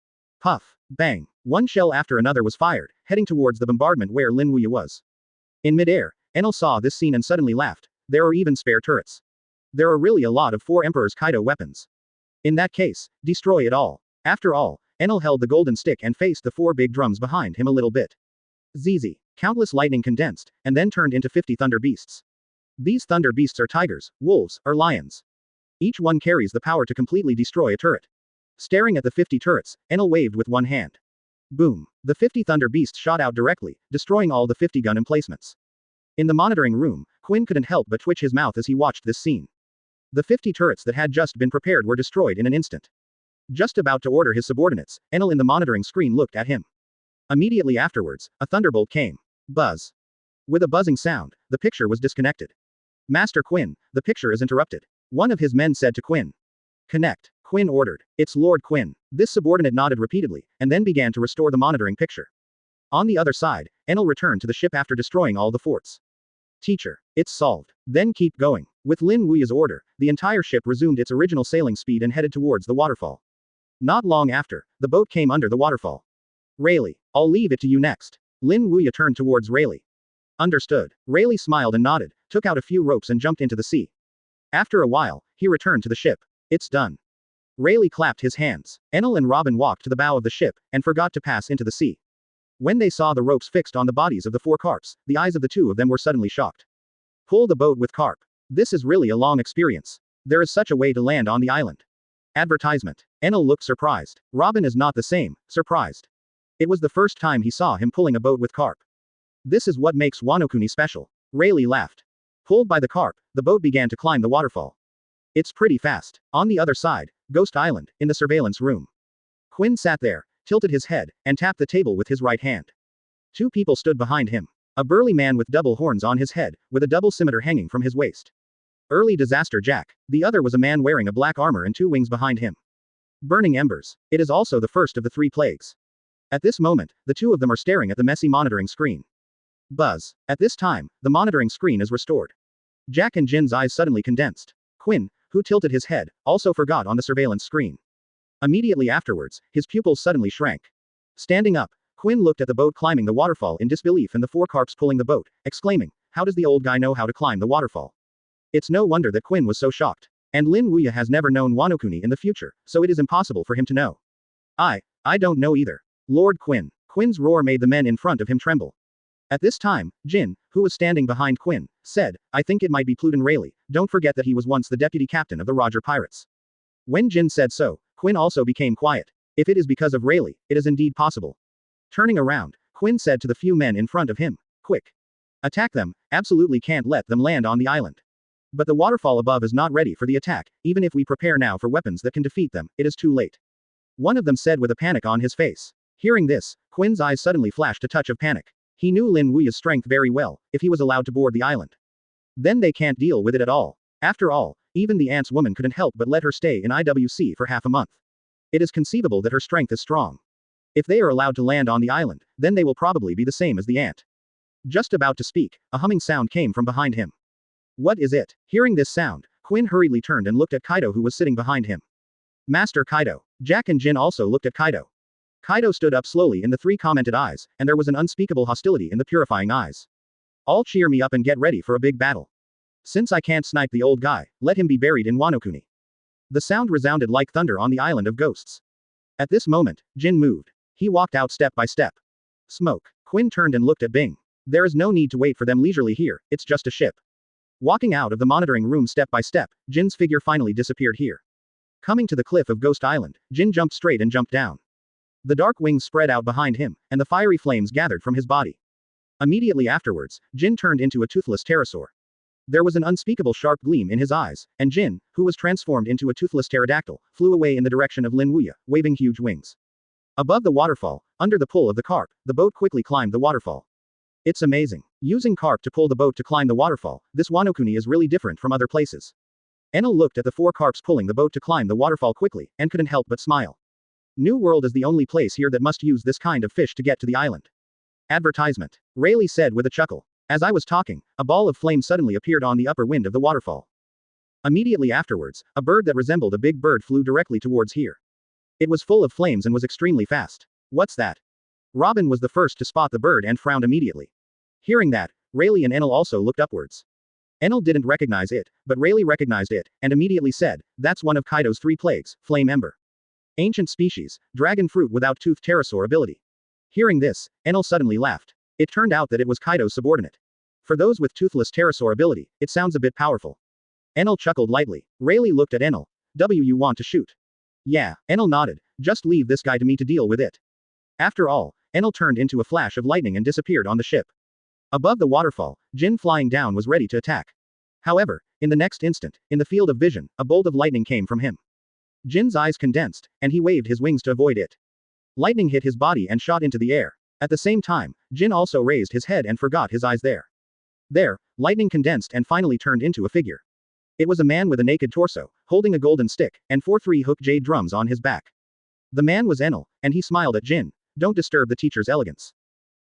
Puff. Bang. One shell after another was fired, heading towards the bombardment where Lin Wuya was. In midair, Enel saw this scene and suddenly laughed. There are even spare turrets. There are really a lot of 4 Emperor's Kaido weapons. In that case, destroy it all. After all, Enel held the golden stick and faced the 4 big drums behind him a little bit. ZZ. Countless lightning condensed, and then turned into 50 thunder beasts. These thunder beasts are tigers, wolves, or lions. Each one carries the power to completely destroy a turret. Staring at the 50 turrets, Enel waved with one hand. Boom. The 50 thunder beasts shot out directly, destroying all the 50 gun emplacements. In the monitoring room, Quinn couldn't help but twitch his mouth as he watched this scene. The 50 turrets that had just been prepared were destroyed in an instant. Just about to order his subordinates, Enel in the monitoring screen looked at him. Immediately afterwards, a thunderbolt came. Buzz. With a buzzing sound, the picture was disconnected. Master Quinn, the picture is interrupted. One of his men said to Quinn. Connect. Quinn ordered. It's Lord Quinn. This subordinate nodded repeatedly, and then began to restore the monitoring picture. On the other side, Enel returned to the ship after destroying all the forts. Teacher, it's solved. Then keep going. With Lin Wuya's order, the entire ship resumed its original sailing speed and headed towards the waterfall. Not long after, the boat came under the waterfall. Rayleigh, I'll leave it to you next. Lin Wuya turned towards Rayleigh. Understood. Rayleigh smiled and nodded, took out a few ropes and jumped into the sea. After a while, he returned to the ship. It's done. Rayleigh clapped his hands. Enel and Robin walked to the bow of the ship, and forgot to pass into the sea. When they saw the ropes fixed on the bodies of the 4 carps, the eyes of the 2 of them were suddenly shocked. Pull the boat with carp. This is really a long experience. There is such a way to land on the island. Advertisement. Enel looked surprised. Robin is not the same, surprised. It was the first time he saw him pulling a boat with carp. This is what makes Wano Kuni special. Rayleigh laughed. Pulled by the carp, the boat began to climb the waterfall. It's pretty fast. On the other side, Ghost Island, in the surveillance room. Quinn sat there, tilted his head, and tapped the table with his right hand. 2 people stood behind him. A burly man with double horns on his head, with a double scimitar hanging from his waist. Early Disaster Jack. The other was a man wearing a black armor and 2 wings behind him. Burning Embers. It is also the first of the 3 plagues. At this moment, the 2 of them are staring at the messy monitoring screen. Buzz. At this time, the monitoring screen is restored. Jack and Jin's eyes suddenly condensed. Quinn, who tilted his head, also forgot on the surveillance screen. Immediately afterwards, his pupils suddenly shrank. Standing up, Quinn looked at the boat climbing the waterfall in disbelief and the 4 carps pulling the boat, exclaiming, how does the old guy know how to climb the waterfall? It's no wonder that Quinn was so shocked. And Lin Wuya has never known Wano Kuni in the future, so it is impossible for him to know. I don't know either. Lord Quinn. Quinn's roar made the men in front of him tremble. At this time, Jin, who was standing behind Quinn, said, I think it might be Pluton Rayleigh, don't forget that he was once the deputy captain of the Roger Pirates. When Jin said so, Quinn also became quiet. If it is because of Rayleigh, it is indeed possible. Turning around, Quinn said to the few men in front of him, quick. Attack them, absolutely can't let them land on the island. But the waterfall above is not ready for the attack, even if we prepare now for weapons that can defeat them, it is too late. One of them said with a panic on his face. Hearing this, Quinn's eyes suddenly flashed a touch of panic. He knew Lin Wuya's strength very well, if he was allowed to board the island. Then they can't deal with it at all. After all, even the ant's woman couldn't help but let her stay in IWC for half a month. It is conceivable that her strength is strong. If they are allowed to land on the island, then they will probably be the same as the ant. Just about to speak, a humming sound came from behind him. What is it? Hearing this sound, Quinn hurriedly turned and looked at Kaido who was sitting behind him. Master Kaido. Jack and Jin also looked at Kaido. Kaido stood up slowly in the 3 commented eyes, and there was an unspeakable hostility in the purifying eyes. All cheer me up and get ready for a big battle. Since I can't snipe the old guy, let him be buried in Wano Kuni. The sound resounded like thunder on the island of ghosts. At this moment, Jin moved. He walked out step by step. Smoke. Quinn turned and looked at Bing. There is no need to wait for them leisurely here, it's just a ship. Walking out of the monitoring room step by step, Jin's figure finally disappeared here. Coming to the cliff of Ghost Island, Jin jumped straight and jumped down. The dark wings spread out behind him, and the fiery flames gathered from his body. Immediately afterwards, Jin turned into a toothless pterosaur. There was an unspeakable sharp gleam in his eyes, and Jin, who was transformed into a toothless pterodactyl, flew away in the direction of Lin Wuya, waving huge wings. Above the waterfall, under the pull of the carp, the boat quickly climbed the waterfall. It's amazing. Using carp to pull the boat to climb the waterfall, this Wano Kuni is really different from other places. Enel looked at the 4 carps pulling the boat to climb the waterfall quickly, and couldn't help but smile. New World is the only place here that must use this kind of fish to get to the island. Advertisement. Rayleigh said with a chuckle. As I was talking, a ball of flame suddenly appeared on the upper wind of the waterfall. Immediately afterwards, a bird that resembled a big bird flew directly towards here. It was full of flames and was extremely fast. What's that? Robin was the first to spot the bird and frowned immediately. Hearing that, Rayleigh and Enel also looked upwards. Enel didn't recognize it, but Rayleigh recognized it, and immediately said, that's one of Kaido's 3 plagues, Flame Ember. Ancient species, dragon fruit without tooth pterosaur ability. Hearing this, Enel suddenly laughed. It turned out that it was Kaido's subordinate. For those with toothless pterosaur ability, it sounds a bit powerful. Enel chuckled lightly. Rayleigh looked at Enel. You want to shoot? Yeah, Enel nodded. Just leave this guy to me to deal with it. After all, Enel turned into a flash of lightning and disappeared on the ship. Above the waterfall, Jin flying down was ready to attack. However, in the next instant, in the field of vision, a bolt of lightning came from him. Jin's eyes condensed, and he waved his wings to avoid it. Lightning hit his body and shot into the air. At the same time, Jin also raised his head and forgot his eyes there. There, lightning condensed and finally turned into a figure. It was a man with a naked torso, holding a golden stick, and 4 3-hook jade drums on his back. The man was Enel, and he smiled at Jin. Don't disturb the teacher's elegance.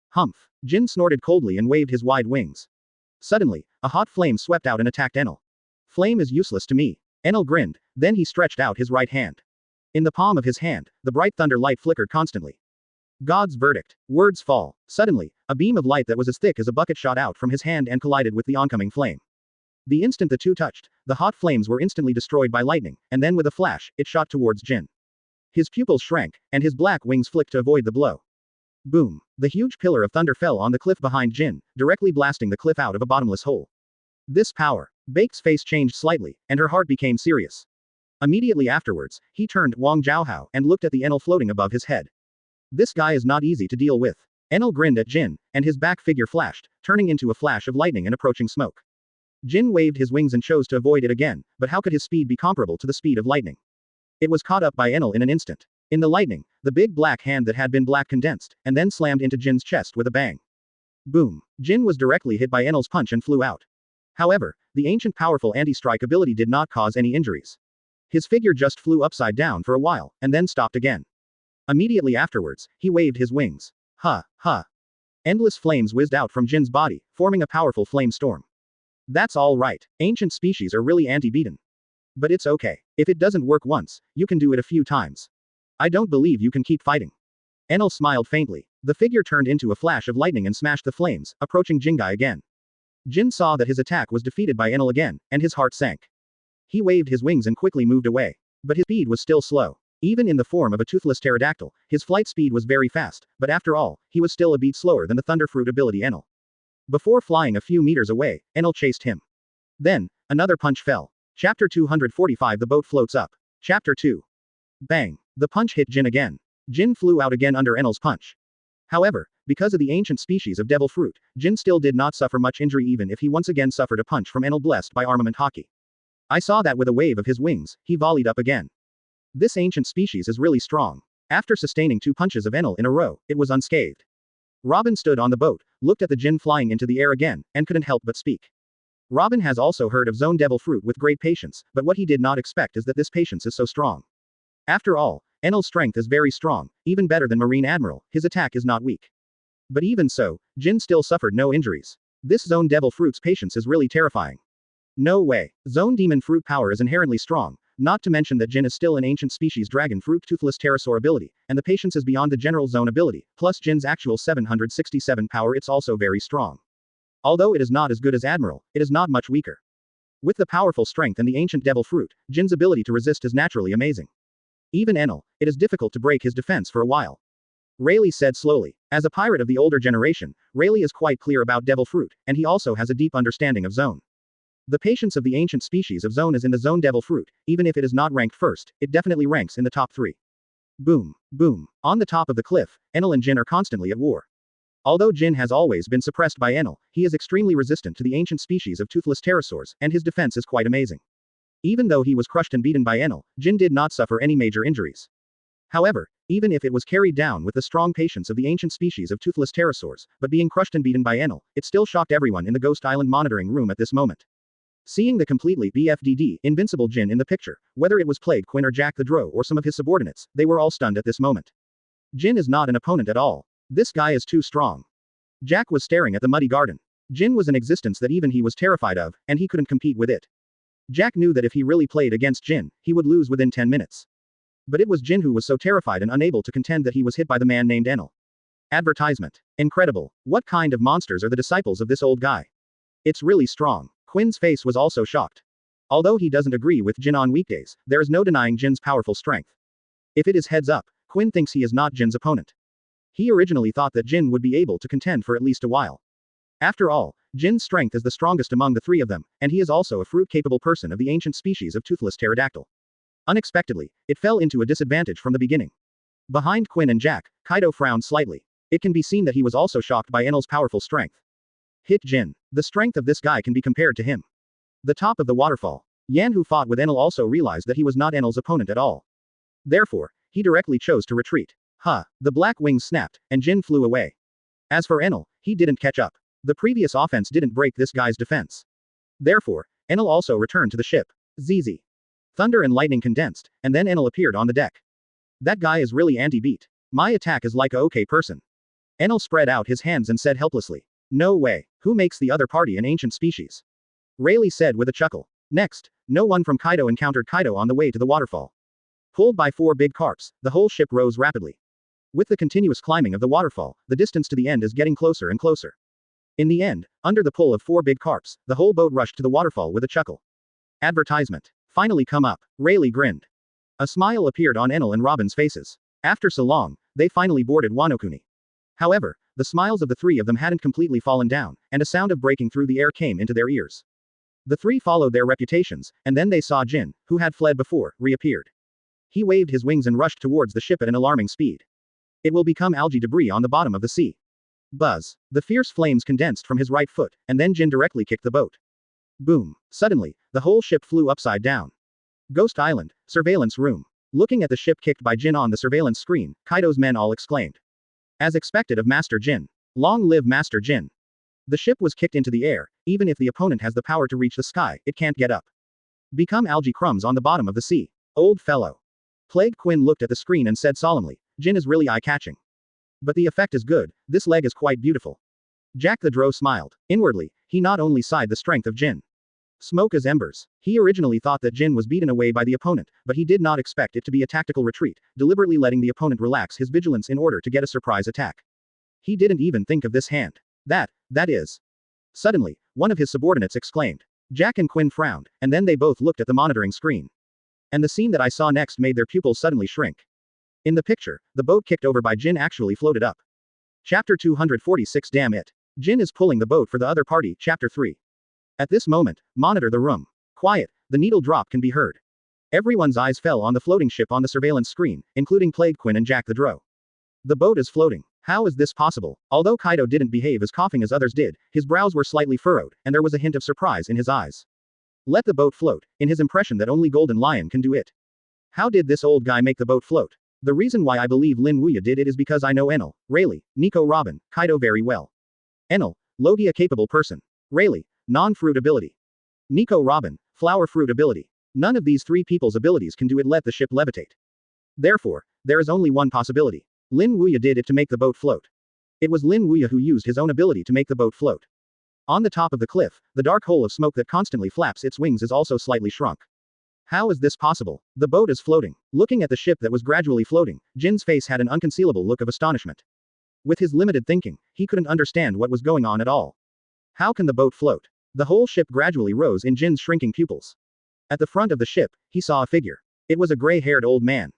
Humph. Jin snorted coldly and waved his wide wings. Suddenly, a hot flame swept out and attacked Enel. Flame is useless to me. Enel grinned, then he stretched out his right hand. In the palm of his hand, the bright thunder light flickered constantly. God's verdict. Words fall. Suddenly, a beam of light that was as thick as a bucket shot out from his hand and collided with the oncoming flame. The instant the two touched, the hot flames were instantly destroyed by lightning, and then with a flash, it shot towards Jin. His pupils shrank, and his black wings flicked to avoid the blow. Boom. The huge pillar of thunder fell on the cliff behind Jin, directly blasting the cliff out of a bottomless hole. This power. Baek's face changed slightly, and her heart became serious. Immediately afterwards, he turned Wang Zhaohao and looked at the Enel floating above his head. This guy is not easy to deal with. Enel grinned at Jin, and his back figure flashed, turning into a flash of lightning and approaching smoke. Jin waved his wings and chose to avoid it again, but how could his speed be comparable to the speed of lightning? It was caught up by Enel in an instant. In the lightning, the big black hand that had been black condensed, and then slammed into Jin's chest with a bang. Boom. Jin was directly hit by Enel's punch and flew out. However, the ancient powerful anti-strike ability did not cause any injuries. His figure just flew upside down for a while, and then stopped again. Immediately afterwards, he waved his wings. Ha, ha. Endless flames whizzed out from Jin's body, forming a powerful flame storm. That's all right. Ancient species are really anti-beaten. But it's okay. If it doesn't work once, you can do it a few times. I don't believe you can keep fighting. Enel smiled faintly. The figure turned into a flash of lightning and smashed the flames, approaching Jingai again. Jin saw that his attack was defeated by Enel again, and his heart sank. He waved his wings and quickly moved away. But his speed was still slow. Even in the form of a toothless pterodactyl, his flight speed was very fast, but after all, he was still a beat slower than the Thunderfruit ability Enel. Before flying a few meters away, Enel chased him. Then, another punch fell. Chapter 245 The boat floats up. Chapter 2. Bang. The punch hit Jin again. Jin flew out again under Enel's punch. However, because of the ancient species of devil fruit, Jin still did not suffer much injury even if he once again suffered a punch from Enel blessed by armament hockey. I saw that with a wave of his wings, he volleyed up again. This ancient species is really strong. After sustaining 2 punches of Enel in a row, it was unscathed. Robin stood on the boat, looked at the Jin flying into the air again, and couldn't help but speak. Robin has also heard of Zone Devil Fruit with great patience, but what he did not expect is that this patience is so strong. After all, Enel's strength is very strong, even better than Marine Admiral, his attack is not weak. But even so, Jin still suffered no injuries. This Zone Devil Fruit's patience is really terrifying. No way. Zone Demon Fruit power is inherently strong, not to mention that Jin is still an ancient species dragon fruit toothless pterosaur ability, and the patience is beyond the general zone ability, plus Jin's actual 767 power it's also very strong. Although it is not as good as Admiral, it is not much weaker. With the powerful strength and the ancient devil fruit, Jin's ability to resist is naturally amazing. Even Enel, it is difficult to break his defense for a while. Rayleigh said slowly. As a pirate of the older generation, Rayleigh is quite clear about devil fruit, and he also has a deep understanding of zone. The patience of the ancient species of zone is in the zone devil fruit, even if it is not ranked first, it definitely ranks in the top 3. Boom, boom. On the top of the cliff, Enel and Jin are constantly at war. Although Jin has always been suppressed by Enel, he is extremely resistant to the ancient species of toothless pterosaurs, and his defense is quite amazing. Even though he was crushed and beaten by Enel, Jin did not suffer any major injuries. However, even if it was carried down with the strong patience of the ancient species of toothless pterosaurs, but being crushed and beaten by Enel, it still shocked everyone in the Ghost Island monitoring room at this moment. Seeing the completely BFDD, invincible Jin in the picture, whether it was Plague Quinn or Jack the Drow or some of his subordinates, they were all stunned at this moment. Jin is not an opponent at all. This guy is too strong. Jack was staring at the muddy garden. Jin was an existence that even he was terrified of, and he couldn't compete with it. Jack knew that if he really played against Jin, he would lose within 10 minutes. But it was Jin who was so terrified and unable to contend that he was hit by the man named Enel. Advertisement. Incredible. What kind of monsters are the disciples of this old guy? It's really strong. Quinn's face was also shocked. Although he doesn't agree with Jin on weekdays, there is no denying Jin's powerful strength. If it is heads up, Quinn thinks he is not Jin's opponent. He originally thought that Jin would be able to contend for at least a while. After all, Jin's strength is the strongest among the 3 of them, and he is also a fruit-capable person of the ancient species of toothless pterodactyl. Unexpectedly, it fell into a disadvantage from the beginning. Behind Quinn and Jack, Kaido frowned slightly. It can be seen that he was also shocked by Enel's powerful strength. Hit Jin. The strength of this guy can be compared to him. The top of the waterfall. Yan who fought with Enel also realized that he was not Enel's opponent at all. Therefore, he directly chose to retreat. The black wings snapped, and Jin flew away. As for Enel, he didn't catch up. The previous offense didn't break this guy's defense. Therefore, Enel also returned to the ship. ZZ. Thunder and lightning condensed, and then Enel appeared on the deck. That guy is really anti-beat. My attack is like a okay person. Enel spread out his hands and said helplessly. No way. Who makes the other party an ancient species? Rayleigh said with a chuckle. Next, no one from Kaido encountered Kaido on the way to the waterfall. Pulled by 4 big carps, the whole ship rose rapidly. With the continuous climbing of the waterfall, the distance to the end is getting closer and closer. In the end, under the pull of 4 big carps, the whole boat rushed to the waterfall with a chuckle. Advertisement. Finally come up. Rayleigh grinned. A smile appeared on Enel and Robin's faces. After so long, they finally boarded Wano-kuni. However, the smiles of the 3 of them hadn't completely fallen down, and a sound of breaking through the air came into their ears. The 3 followed their reputations, and then they saw Jin, who had fled before, reappeared. He waved his wings and rushed towards the ship at an alarming speed. It will become algae debris on the bottom of the sea. Buzz. The fierce flames condensed from his right foot, and then Jin directly kicked the boat. Boom. Suddenly, the whole ship flew upside down. Ghost Island, surveillance room. Looking at the ship kicked by Jin on the surveillance screen, Kaido's men all exclaimed. As expected of Master Jin. Long live Master Jin. The ship was kicked into the air. Even if the opponent has the power to reach the sky, it can't get up. Become algae crumbs on the bottom of the sea. Old fellow. Plague Quinn looked at the screen and said solemnly, Jin is really eye-catching. But the effect is good, this leg is quite beautiful. Jack the Drow smiled. Inwardly, he not only sighed the strength of Jin. Smoke as embers. He originally thought that Jin was beaten away by the opponent, but he did not expect it to be a tactical retreat, deliberately letting the opponent relax his vigilance in order to get a surprise attack. He didn't even think of this hand. That is. Suddenly, one of his subordinates exclaimed. Jack and Quinn frowned, and then they both looked at the monitoring screen. And the scene that I saw next made their pupils suddenly shrink. In the picture, the boat kicked over by Jin actually floated up. Chapter 246 Damn it. Jin is pulling the boat for the other party. Chapter 3. At this moment, monitor the room. Quiet, the needle drop can be heard. Everyone's eyes fell on the floating ship on the surveillance screen, including Plague Quinn and Jack the Drow. The boat is floating. How is this possible? Although Kaido didn't behave as coughing as others did, his brows were slightly furrowed, and there was a hint of surprise in his eyes. Let the boat float, in his impression that only Golden Lion can do it. How did this old guy make the boat float? The reason why I believe Lin Wuya did it is because I know Enel, Rayleigh, Nico Robin, Kaido very well. Enel, Logia capable person. Rayleigh, non-fruit ability. Nico Robin, flower fruit ability. None of these 3 people's abilities can do it let the ship levitate. Therefore, there is only one possibility. Lin Wuya did it to make the boat float. It was Lin Wuya who used his own ability to make the boat float. On the top of the cliff, the dark hole of smoke that constantly flaps its wings is also slightly shrunk. How is this possible? The boat is floating. Looking at the ship that was gradually floating, Jin's face had an unconcealable look of astonishment. With his limited thinking, he couldn't understand what was going on at all. How can the boat float? The whole ship gradually rose in Jin's shrinking pupils. At the front of the ship, he saw a figure. It was a gray-haired old man.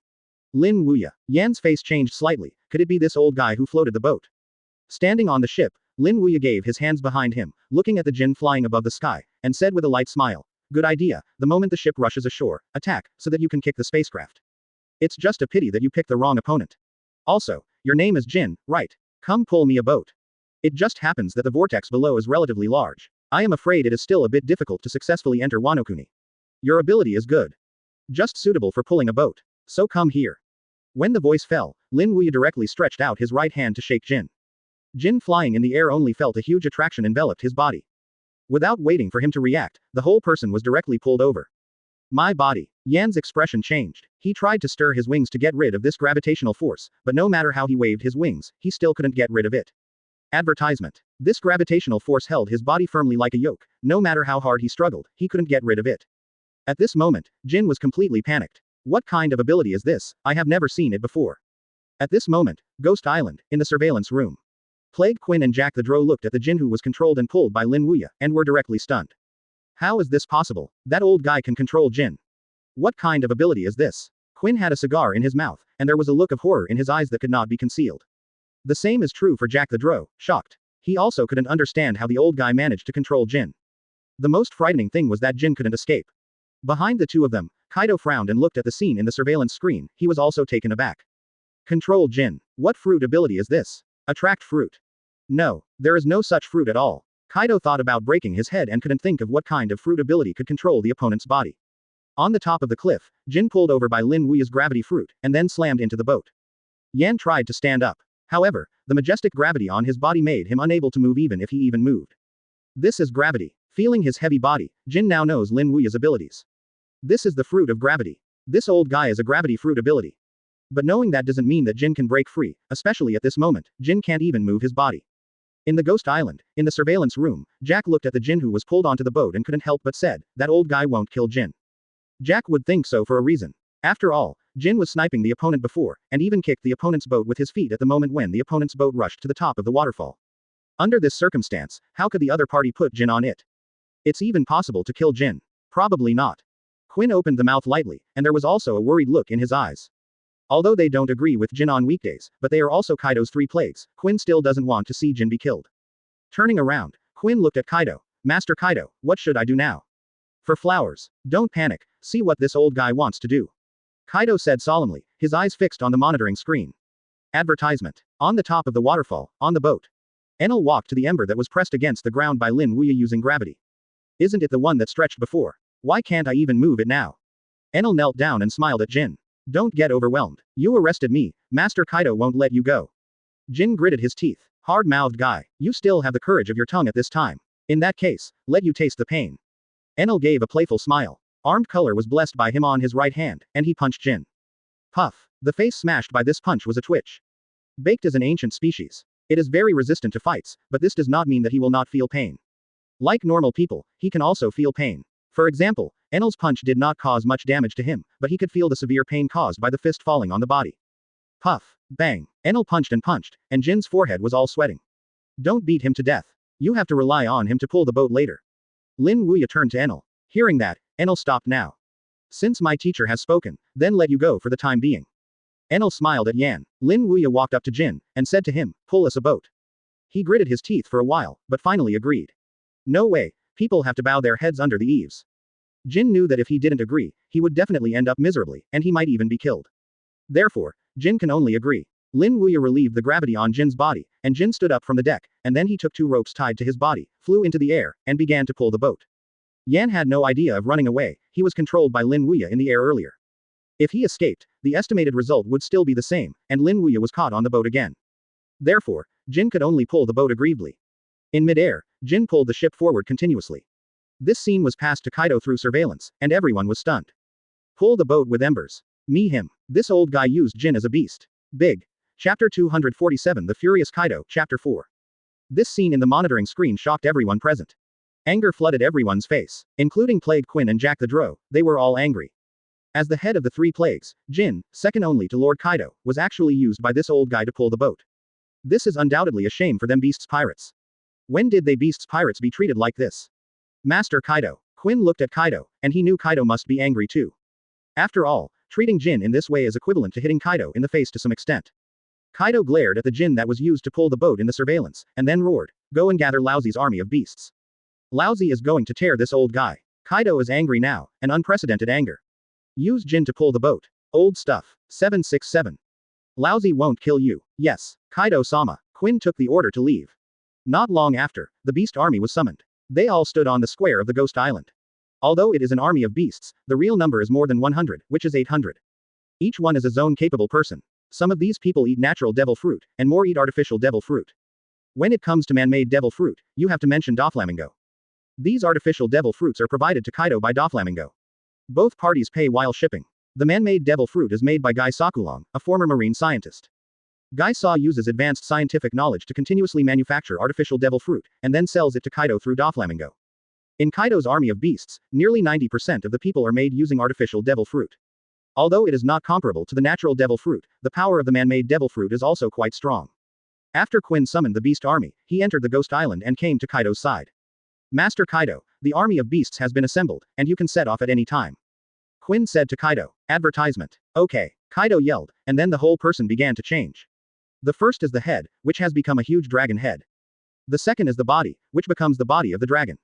Lin Wuya. Yan's face changed slightly. Could it be this old guy who floated the boat? Standing on the ship, Lin Wuya gave his hands behind him, looking at the Jin flying above the sky, and said with a light smile. Good idea, the moment the ship rushes ashore, attack, so that you can kick the spacecraft. It's just a pity that you picked the wrong opponent. Also, your name is Jin, right? Come pull me a boat. It just happens that the vortex below is relatively large. I am afraid it is still a bit difficult to successfully enter Wano-kuni. Your ability is good. Just suitable for pulling a boat. So come here. When the voice fell, Lin Wuya directly stretched out his right hand to shake Jin. Jin flying in the air only felt a huge attraction enveloped his body. Without waiting for him to react, the whole person was directly pulled over. My body. Yan's expression changed. He tried to stir his wings to get rid of this gravitational force, but no matter how he waved his wings, he still couldn't get rid of it. Advertisement. This gravitational force held his body firmly like a yoke. No matter how hard he struggled, he couldn't get rid of it. At this moment, Jin was completely panicked. What kind of ability is this? I have never seen it before. At this moment, Ghost Island, in the surveillance room. Plague Quinn and Jack the Drow looked at the Jin who was controlled and pulled by Lin Wuya, and were directly stunned. How is this possible? That old guy can control Jin. What kind of ability is this? Quinn had a cigar in his mouth, and there was a look of horror in his eyes that could not be concealed. The same is true for Jack the Drow, shocked. He also couldn't understand how the old guy managed to control Jin. The most frightening thing was that Jin couldn't escape. Behind the 2 of them, Kaido frowned and looked at the scene in the surveillance screen. He was also taken aback. Control Jin. What fruit ability is this? Attract fruit. No, there is no such fruit at all. Kaido thought about breaking his head and couldn't think of what kind of fruit ability could control the opponent's body. On the top of the cliff, Jin pulled over by Lin Wuya's gravity fruit, and then slammed into the boat. Yan tried to stand up. However, the majestic gravity on his body made him unable to move even if he even moved. This is gravity. Feeling his heavy body, Jin now knows Lin Wuya's abilities. This is the fruit of gravity. This old guy is a gravity fruit ability. But knowing that doesn't mean that Jin can break free, especially at this moment, Jin can't even move his body. In the Ghost Island, in the surveillance room, Jack looked at the Jin who was pulled onto the boat and couldn't help but said, that old guy won't kill Jin. Jack would think so for a reason. After all, Jin was sniping the opponent before, and even kicked the opponent's boat with his feet at the moment when the opponent's boat rushed to the top of the waterfall. Under this circumstance, how could the other party put Jin on it? It's even possible to kill Jin. Probably not. Quinn opened the mouth lightly, and there was also a worried look in his eyes. Although they don't agree with Jin on weekdays, but they are also Kaido's three plagues, Quinn still doesn't want to see Jin be killed. Turning around, Quinn looked at Kaido. Master Kaido, what should I do now? For flowers. Don't panic, see what this old guy wants to do. Kaido said solemnly, his eyes fixed on the monitoring screen. Advertisement. On the top of the waterfall, on the boat. Enel walked to the ember that was pressed against the ground by Lin Wuya using gravity. Isn't it the one that stretched before? Why can't I even move it now? Enel knelt down and smiled at Jin. Don't get overwhelmed. You arrested me, Master Kaido won't let you go. Jin gritted his teeth. Hard-mouthed guy, you still have the courage of your tongue at this time. In that case, let you taste the pain. Enel gave a playful smile. Armed color was blessed by him on his right hand, and he punched Jin. Puff. The face smashed by this punch was a twitch. Baked is an ancient species. It is very resistant to fights, but this does not mean that he will not feel pain. Like normal people, he can also feel pain. For example, Enel's punch did not cause much damage to him, but he could feel the severe pain caused by the fist falling on the body. Puff. Bang. Enel punched, and Jin's forehead was all sweating. Don't beat him to death. You have to rely on him to pull the boat later. Lin Wuya turned to Enel. Hearing that, Enel stopped now. Since my teacher has spoken, then let you go for the time being. Enel smiled at Yan. Lin Wuya walked up to Jin, and said to him, pull us a boat. He gritted his teeth for a while, but finally agreed. No way, people have to bow their heads under the eaves. Jin knew that if he didn't agree, he would definitely end up miserably, and he might even be killed. Therefore, Jin can only agree. Lin Wuya relieved the gravity on Jin's body, and Jin stood up from the deck, and then he took two ropes tied to his body, flew into the air, and began to pull the boat. Yan had no idea of running away, he was controlled by Lin Wuya in the air earlier. If he escaped, the estimated result would still be the same, and Lin Wuya was caught on the boat again. Therefore, Jin could only pull the boat aggressively. In midair, Jin pulled the ship forward continuously. This scene was passed to Kaido through surveillance, and everyone was stunned. Pull the boat with embers. Me him. This old guy used Jin as a beast. Big. Chapter 247 The Furious Kaido, Chapter 4. This scene in the monitoring screen shocked everyone present. Anger flooded everyone's face, including Plague Quinn and Jack the Drow, they were all angry. As the head of the three plagues, Jin, second only to Lord Kaido, was actually used by this old guy to pull the boat. This is undoubtedly a shame for them beasts pirates. When did they beasts pirates be treated like this? Master Kaido. Quinn looked at Kaido, and he knew Kaido must be angry too. After all, treating Jin in this way is equivalent to hitting Kaido in the face to some extent. Kaido glared at the Jin that was used to pull the boat in the surveillance, and then roared, go and gather Laozi's army of beasts. Laozi is going to tear this old guy. Kaido is angry now, an unprecedented anger. Use Jin to pull the boat. Old stuff. 767. Laozi won't kill you. Yes. Kaido-sama. Quinn took the order to leave. Not long after, the beast army was summoned. They all stood on the square of the Ghost Island. Although it is an army of beasts, the real number is more than 100, which is 800. Each one is a zone-capable person. Some of these people eat natural devil fruit, and more eat artificial devil fruit. When it comes to man-made devil fruit, you have to mention Doflamingo. These artificial devil fruits are provided to Kaido by Doflamingo. Both parties pay while shipping. The man-made devil fruit is made by Guy Sakulong, a former marine scientist. Guy Sa uses advanced scientific knowledge to continuously manufacture artificial devil fruit, and then sells it to Kaido through Doflamingo. In Kaido's army of beasts, nearly 90% of the people are made using artificial devil fruit. Although it is not comparable to the natural devil fruit, the power of the man-made devil fruit is also quite strong. After Quinn summoned the beast army, he entered the Ghost Island and came to Kaido's side. Master Kaido, the army of beasts has been assembled, and you can set off at any time. Quinn said to Kaido. Advertisement. Okay. Kaido yelled, and then the whole person began to change. The first is the head, which has become a huge dragon head. The second is the body, which becomes the body of the dragon.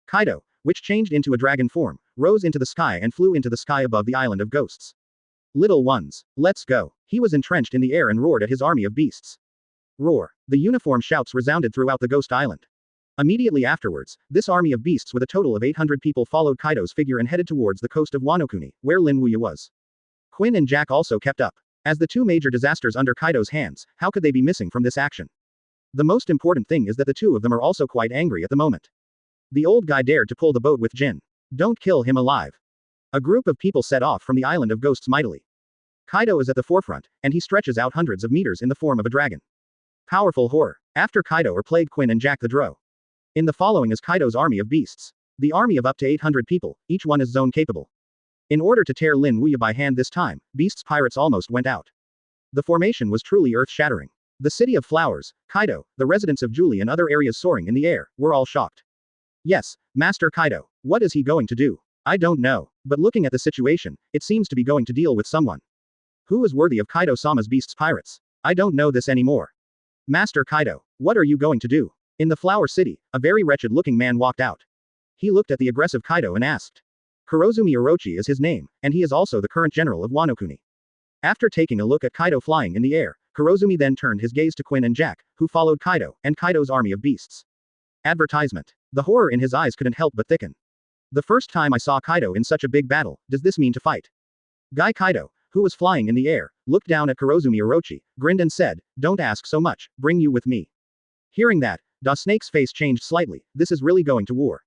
Kaido, which changed into a dragon form, rose into the sky and flew into the sky above the island of ghosts. Little ones, let's go. He was entrenched in the air and roared at his army of beasts. Roar. The uniform shouts resounded throughout the Ghost Island. Immediately afterwards, this army of beasts with a total of 800 people followed Kaido's figure and headed towards the coast of Wano Kuni, where Lin Wuya was. Quinn and Jack also kept up. As the two major disasters under Kaido's hands, how could they be missing from this action? The most important thing is that the two of them are also quite angry at the moment. The old guy dared to pull the boat with Jin. Don't kill him alive. A group of people set off from the island of ghosts mightily. Kaido is at the forefront, and he stretches out hundreds of meters in the form of a dragon. Powerful horror. After Kaido are plagued Quinn and Jack the Drow. In the following is Kaido's army of beasts. The army of up to 800 people, each one is zone capable. In order to tear Lin Wuya by hand this time, Beast's pirates almost went out. The formation was truly earth-shattering. The city of flowers, Kaido, the residents of Julie and other areas soaring in the air, were all shocked. Yes, Master Kaido. What is he going to do? I don't know, but looking at the situation, it seems to be going to deal with someone. Who is worthy of Kaido-sama's Beast's pirates? I don't know this anymore. Master Kaido, what are you going to do? In the Flower City, a very wretched-looking man walked out. He looked at the aggressive Kaido and asked. Kurozumi Orochi is his name, and he is also the current general of Wano Kuni. After taking a look at Kaido flying in the air, Kurozumi then turned his gaze to Quinn and Jack, who followed Kaido, and Kaido's army of beasts. Advertisement. The horror in his eyes couldn't help but thicken. The first time I saw Kaido in such a big battle, does this mean to fight? Guy Kaido, who was flying in the air, looked down at Kurozumi Orochi, grinned and said, don't ask so much, bring you with me. Hearing that, Da Snake's face changed slightly, this is really going to war.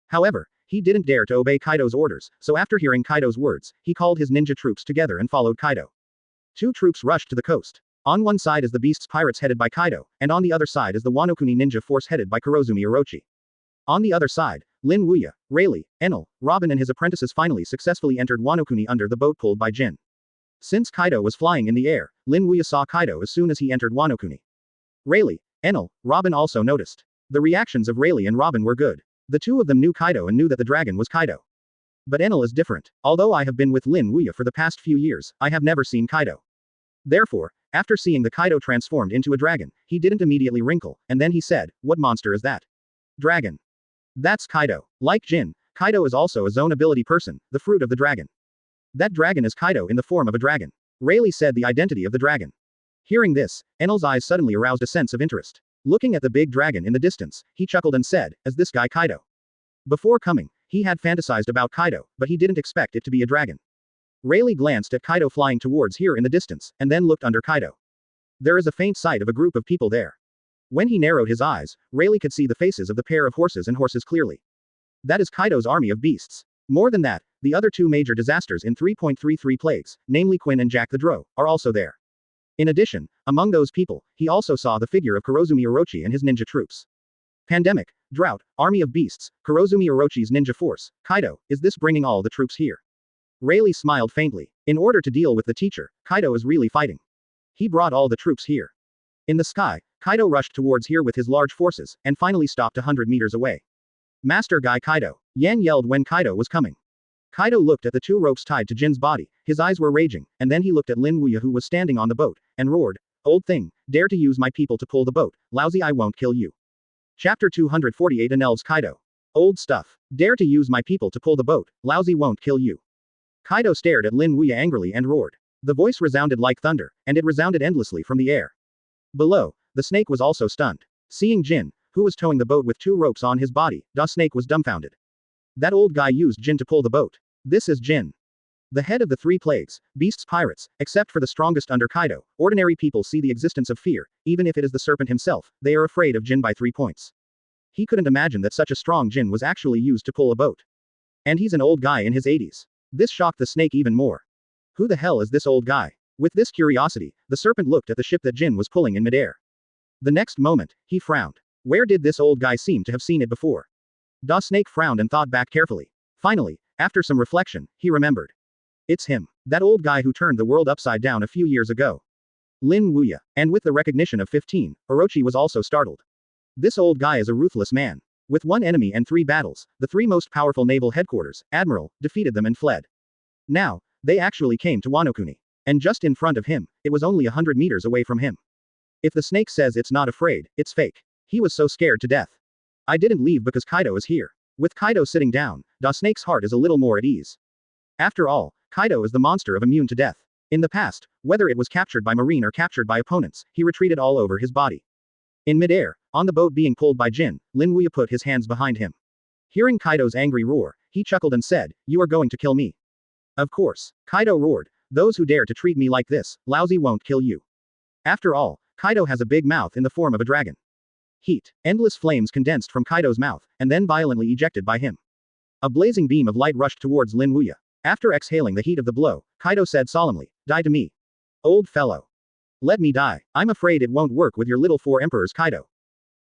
However, he didn't dare to obey Kaido's orders, so after hearing Kaido's words, he called his ninja troops together and followed Kaido. Two troops rushed to the coast. On one side is the Beast's pirates headed by Kaido, and on the other side is the Wano Kuni ninja force headed by Kurozumi Orochi. On the other side, Lin Wuya, Rayleigh, Enel, Robin and his apprentices finally successfully entered Wano Kuni under the boat pulled by Jin. Since Kaido was flying in the air, Lin Wuya saw Kaido as soon as he entered Wano Kuni. Rayleigh, Enel, Robin also noticed. The reactions of Rayleigh and Robin were good. The two of them knew Kaido and knew that the dragon was Kaido. But Enel is different. Although I have been with Lin Wuya for the past few years, I have never seen Kaido. Therefore, after seeing the Kaido transformed into a dragon, he didn't immediately wrinkle, and then he said, what monster is that? Dragon. That's Kaido. Like Jin, Kaido is also a zone ability person, the fruit of the dragon. That dragon is Kaido in the form of a dragon. Rayleigh said the identity of the dragon. Hearing this, Enel's eyes suddenly aroused a sense of interest. Looking at the big dragon in the distance, he chuckled and said, is this guy Kaido? Before coming, he had fantasized about Kaido, but he didn't expect it to be a dragon. Rayleigh glanced at Kaido flying towards here in the distance, and then looked under Kaido. There is a faint sight of a group of people there. When he narrowed his eyes, Rayleigh could see the faces of the pair of horses and horses clearly. That is Kaido's army of beasts. More than that, the other two major disasters in 3.33 plagues, namely Quinn and Jack the Drow, are also there. In addition, among those people, he also saw the figure of Kurozumi Orochi and his ninja troops. Pandemic, drought, army of beasts, Kurozumi Orochi's ninja force, Kaido, is this bringing all the troops here? Rayleigh smiled faintly. In order to deal with the teacher, Kaido is really fighting. He brought all the troops here. In the sky, Kaido rushed towards here with his large forces, and finally stopped 100 meters away. Master Guy Kaido. Yan yelled when Kaido was coming. Kaido looked at the two ropes tied to Jin's body, his eyes were raging, and then he looked at Lin Wuya who was standing on the boat, and roared, old thing, dare to use my people to pull the boat, lousy I won't kill you. Chapter 248 Enel's Kaido. Old stuff. Dare to use my people to pull the boat, lousy won't kill you. Kaido stared at Lin Wuya angrily and roared. The voice resounded like thunder, and it resounded endlessly from the air. Below, the snake was also stunned. Seeing Jin, who was towing the boat with two ropes on his body, the snake was dumbfounded. That old guy used Jin to pull the boat. This is Jin. The head of the three plagues, beasts pirates, except for the strongest under Kaido, ordinary people see the existence of fear, even if it is the serpent himself, they are afraid of Jin by 3 points. He couldn't imagine that such a strong Jin was actually used to pull a boat. And he's an old guy in his 80s. This shocked the snake even more. Who the hell is this old guy? With this curiosity, the serpent looked at the ship that Jin was pulling in midair. The next moment, he frowned. Where did this old guy seem to have seen it before? Da Snake frowned and thought back carefully. Finally, after some reflection, he remembered. It's him. That old guy who turned the world upside down a few years ago. Lin Wuya. And with the recognition of 15, Orochi was also startled. This old guy is a ruthless man. With 1 enemy and 3 battles, the 3 most powerful naval headquarters, Admiral, defeated them and fled. Now, they actually came to Wano Kuni. And just in front of him, it was only 100 meters away from him. If the snake says it's not afraid, it's fake. He was so scared to death. I didn't leave because Kaido is here. With Kaido sitting down, Da Snake's heart is a little more at ease. After all, Kaido is the monster of immune to death. In the past, whether it was captured by Marine or captured by opponents, he retreated all over his body. In midair, on the boat being pulled by Jin, Lin Wuya put his hands behind him. Hearing Kaido's angry roar, he chuckled and said, you are going to kill me. Of course. Kaido roared, Those who dare to treat me like this, lousy won't kill you. After all, Kaido has a big mouth in the form of a dragon. Heat. Endless flames condensed from Kaido's mouth, and then violently ejected by him. A blazing beam of light rushed towards Lin Wuya. After exhaling the heat of the blow, Kaido said solemnly, "Die to me. Old fellow. Let me die. I'm afraid it won't work with your little four emperors, Kaido."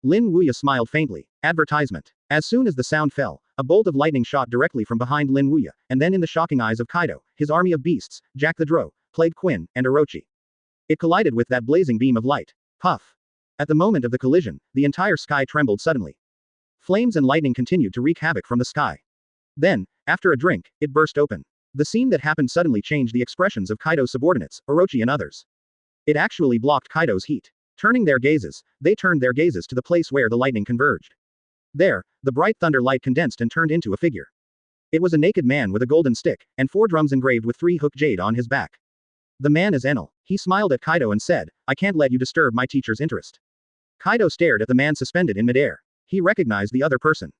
Lin Wuya smiled faintly. Advertisement. As soon as the sound fell, a bolt of lightning shot directly from behind Lin Wuya, and then in the shocking eyes of Kaido, his army of beasts, Jack the Drow, Plague Quinn, and Orochi. It collided with that blazing beam of light. Puff. At the moment of the collision, the entire sky trembled suddenly. Flames and lightning continued to wreak havoc from the sky. Then, after a drink, it burst open. The scene that happened suddenly changed the expressions of Kaido's subordinates, Orochi and others. It actually blocked Kaido's heat. They turned their gazes to the place where the lightning converged. There, the bright thunder light condensed and turned into a figure. It was a naked man with a golden stick, and 4 drums engraved with 3-hook jade on his back. The man is Enel. He smiled at Kaido and said, "I can't let you disturb my teacher's interest." Kaido stared at the man suspended in midair. He recognized the other person.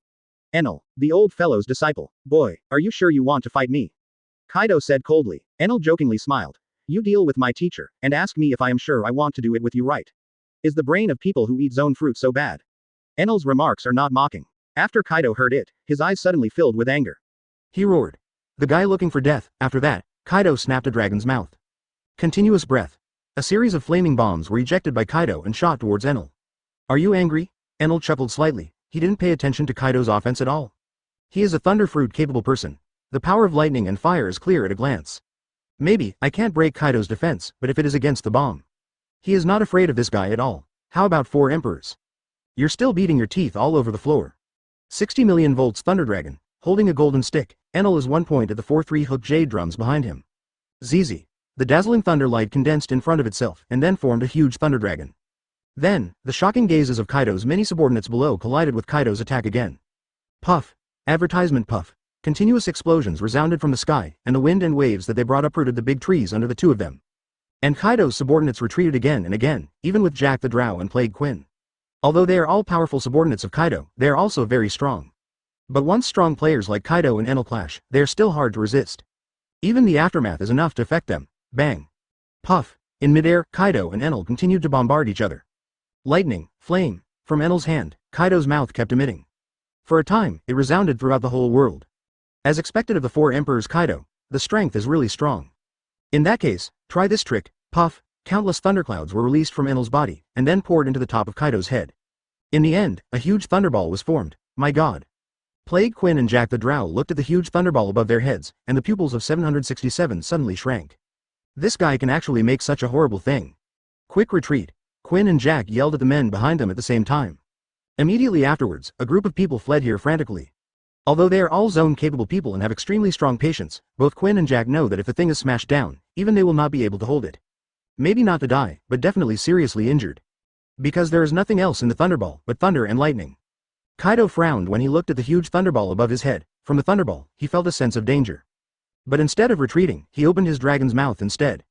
Enel, the old fellow's disciple. "Boy, are you sure you want to fight me?" Kaido said coldly. Enel jokingly smiled. "You deal with my teacher, and ask me if I am sure I want to do it with you, right? Is the brain of people who eat zone fruit so bad?" Enel's remarks are not mocking. After Kaido heard it, his eyes suddenly filled with anger. He roared. The guy looking for death. After that, Kaido snapped a dragon's mouth. Continuous breath. A series of flaming bombs were ejected by Kaido and shot towards Enel. "Are you angry?" Enel chuckled slightly. He didn't pay attention to Kaido's offense at all. He is a thunder fruit capable person. The power of lightning and fire is clear at a glance. Maybe, I can't break Kaido's defense, but if it is against the bomb. He is not afraid of this guy at all. How about 4 emperors? You're still beating your teeth all over the floor. 60 million volts Thunder Dragon, holding a golden stick. Enel is 1 point at the 4 3-hook jade drums behind him. ZZ. The dazzling thunder light condensed in front of itself, and then formed a huge Thunder Dragon. Then, the shocking gazes of Kaido's many subordinates below collided with Kaido's attack again. Puff. Advertisement puff. Continuous explosions resounded from the sky, and the wind and waves that they brought uprooted the big trees under the 2 of them. And Kaido's subordinates retreated again and again, even with Jack the Drow and Plague Quinn. Although they are all powerful subordinates of Kaido, they are also very strong. But once strong players like Kaido and Enel clash, they are still hard to resist. Even the aftermath is enough to affect them. Bang. Puff. In midair, Kaido and Enel continued to bombard each other. Lightning, flame. From Enel's hand, Kaido's mouth kept emitting. For a time, it resounded throughout the whole world. As expected of the 4 emperors Kaido, the strength is really strong. In that case, try this trick. Puff. Countless thunderclouds were released from Enel's body, and then poured into the top of Kaido's head. In the end, a huge thunderball was formed. My god. Plague Quinn and Jack the Drow looked at the huge thunderball above their heads, and the pupils of 767 suddenly shrank. This guy can actually make such a horrible thing. Quick retreat. Quinn and Jack yelled at the men behind them at the same time. Immediately afterwards, a group of people fled here frantically. Although they are all zone-capable people and have extremely strong patience, both Quinn and Jack know that if the thing is smashed down, even they will not be able to hold it. Maybe not to die, but definitely seriously injured. Because there is nothing else in the thunderball but thunder and lightning. Kaido frowned when he looked at the huge thunderball above his head. From the thunderball, he felt a sense of danger. But instead of retreating, he opened his dragon's mouth instead.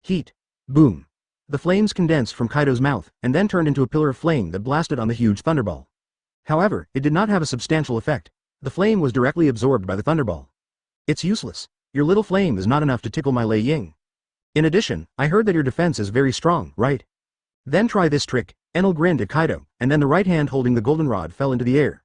Heat. Boom. The flames condensed from Kaido's mouth, and then turned into a pillar of flame that blasted on the huge thunderball. However, it did not have a substantial effect. The flame was directly absorbed by the thunderball. It's useless. Your little flame is not enough to tickle my Lei Ying. In addition, I heard that your defense is very strong, right? Then try this trick. Enel grinned at Kaido, and then the right hand holding the goldenrod fell into the air.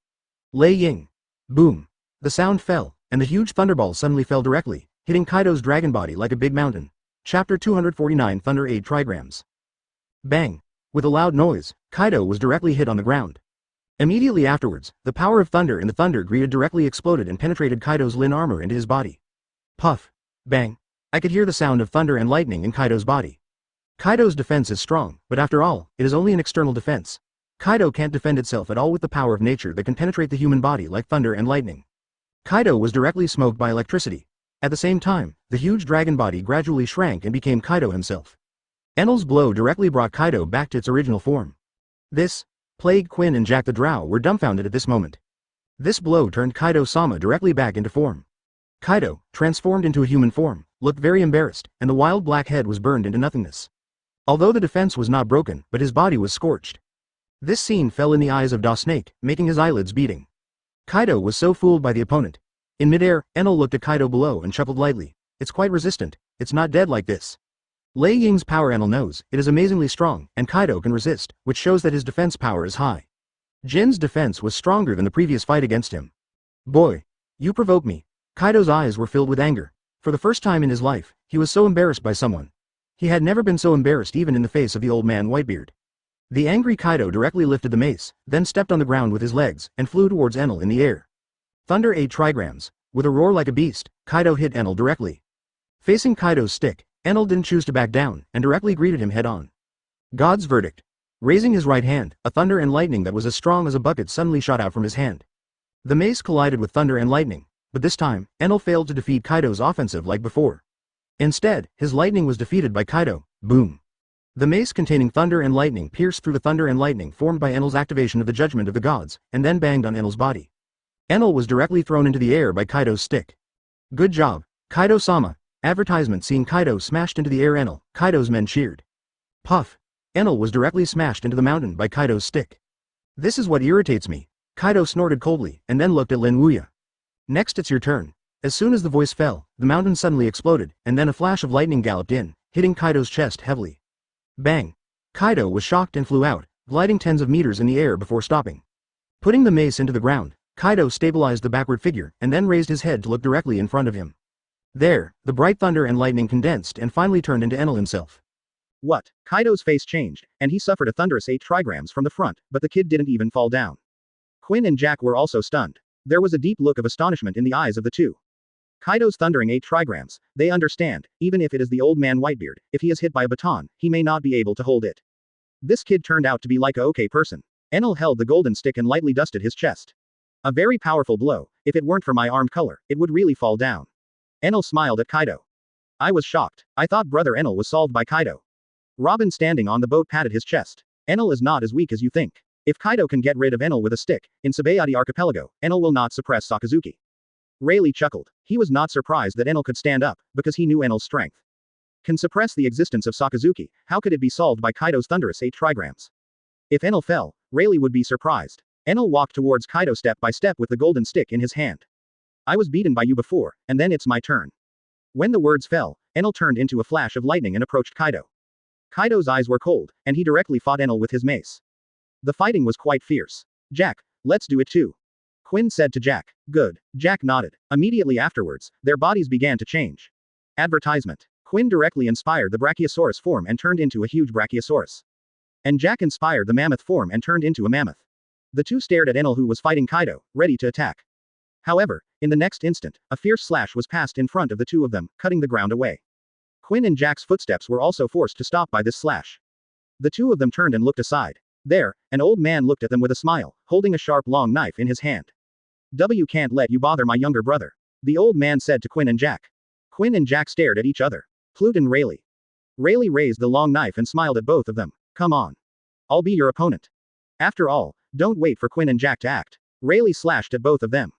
Lei Ying. Boom. The sound fell, and the huge thunderball suddenly fell directly, hitting Kaido's dragon body like a big mountain. Chapter 249 Thunder 8 Trigrams. Bang. With a loud noise, Kaido was directly hit on the ground. Immediately afterwards, the power of thunder in the thunder greeted directly exploded and penetrated Kaido's Lin armor into his body. Puff. Bang. I could hear the sound of thunder and lightning in Kaido's body. Kaido's defense is strong, but after all, it is only an external defense. Kaido can't defend itself at all with the power of nature that can penetrate the human body like thunder and lightning. Kaido was directly smoked by electricity. At the same time, the huge dragon body gradually shrank and became Kaido himself. Enel's blow directly brought Kaido back to its original form. Plague Quinn and Jack the Drow were dumbfounded at this moment. This blow turned Kaido-sama directly back into form. Kaido, transformed into a human form, looked very embarrassed, and the wild black head was burned into nothingness. Although the defense was not broken, but his body was scorched. This scene fell in the eyes of Da Snake, making his eyelids beating. Kaido was so fooled by the opponent. In midair, Enel looked at Kaido below and chuckled lightly. It's quite resistant. It's not dead like this. Lei Ying's power Enel knows, it is amazingly strong, and Kaido can resist, which shows that his defense power is high. Jin's defense was stronger than the previous fight against him. Boy. You provoke me. Kaido's eyes were filled with anger. For the first time in his life, he was so embarrassed by someone. He had never been so embarrassed even in the face of the old man Whitebeard. The angry Kaido directly lifted the mace, then stepped on the ground with his legs, and flew towards Enel in the air. Thunder 8 trigrams. With a roar like a beast, Kaido hit Enel directly. Facing Kaido's stick, Enel didn't choose to back down, and directly greeted him head-on. God's verdict. Raising his right hand, a thunder and lightning that was as strong as a bucket suddenly shot out from his hand. The mace collided with thunder and lightning, but this time, Enel failed to defeat Kaido's offensive like before. Instead, his lightning was defeated by Kaido. Boom. The mace containing thunder and lightning pierced through the thunder and lightning formed by Enel's activation of the Judgment of the Gods, and then banged on Enel's body. Enel was directly thrown into the air by Kaido's stick. Good job, Kaido-sama. Advertisement seeing Kaido smashed into the air. Kaido's men cheered. Puff. Enel was directly smashed into the mountain by Kaido's stick. This is what irritates me. Kaido snorted coldly, and then looked at Lin Wuya. Next it's your turn. As soon as the voice fell, the mountain suddenly exploded, and then a flash of lightning galloped in, hitting Kaido's chest heavily. Bang. Kaido was shocked and flew out, gliding tens of meters in the air before stopping. Putting the mace into the ground, Kaido stabilized the backward figure, and then raised his head to look directly in front of him. There, the bright thunder and lightning condensed and finally turned into Enel himself. What? Kaido's face changed, and he suffered a thunderous 8 trigrams from the front, but the kid didn't even fall down. Quinn and Jack were also stunned. There was a deep look of astonishment in the eyes of the two. Kaido's thundering 8 trigrams, they understand, even if it is the old man Whitebeard, if he is hit by a baton, he may not be able to hold it. This kid turned out to be like a okay person. Enel held the golden stick and lightly dusted his chest. A very powerful blow. If it weren't for my arm color, it would really fall down. Enel smiled at Kaido. I was shocked. I thought brother Enel was solved by Kaido. Robin standing on the boat patted his chest. Enel is not as weak as you think. If Kaido can get rid of Enel with a stick, in Sabayati Archipelago, Enel will not suppress Sakazuki. Rayleigh chuckled. He was not surprised that Enel could stand up, because he knew Enel's strength. Can suppress the existence of Sakazuki, how could it be solved by Kaido's thunderous 8 trigrams? If Enel fell, Rayleigh would be surprised. Enel walked towards Kaido step by step with the golden stick in his hand. I was beaten by you before, and then it's my turn. When the words fell, Enel turned into a flash of lightning and approached Kaido. Kaido's eyes were cold, and he directly fought Enel with his mace. The fighting was quite fierce. Jack, let's do it too. Quinn said to Jack. Good. Jack nodded. Immediately afterwards, their bodies began to change. Advertisement. Quinn directly inspired the Brachiosaurus form and turned into a huge Brachiosaurus. And Jack inspired the mammoth form and turned into a mammoth. The two stared at Enel who was fighting Kaido, ready to attack. However, in the next instant, a fierce slash was passed in front of the two of them, cutting the ground away. Quinn and Jack's footsteps were also forced to stop by this slash. The two of them turned and looked aside. There, an old man looked at them with a smile, holding a sharp long knife in his hand. W can't let you bother my younger brother. The old man said to Quinn and Jack. Quinn and Jack stared at each other. Plute and Rayleigh. Rayleigh raised the long knife and smiled at both of them. Come on. I'll be your opponent. After all, don't wait for Quinn and Jack to act. Rayleigh slashed at both of them.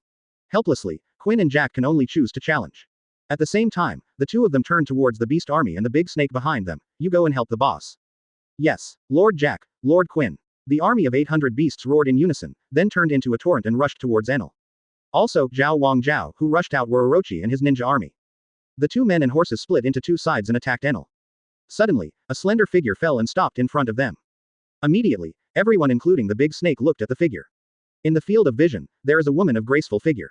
Helplessly, Quinn and Jack can only choose to challenge. At the same time, the two of them turned towards the beast army and the big snake behind them. You go and help the boss. Yes, Lord Jack, Lord Quinn. The army of 800 beasts roared in unison, then turned into a torrent and rushed towards Enel. Also, Zhao Wang Zhao, who rushed out were Orochi and his ninja army. The two men and horses split into two sides and attacked Enel. Suddenly, a slender figure fell and stopped in front of them. Immediately, everyone including the big snake looked at the figure. In the field of vision, there is a woman of graceful figure.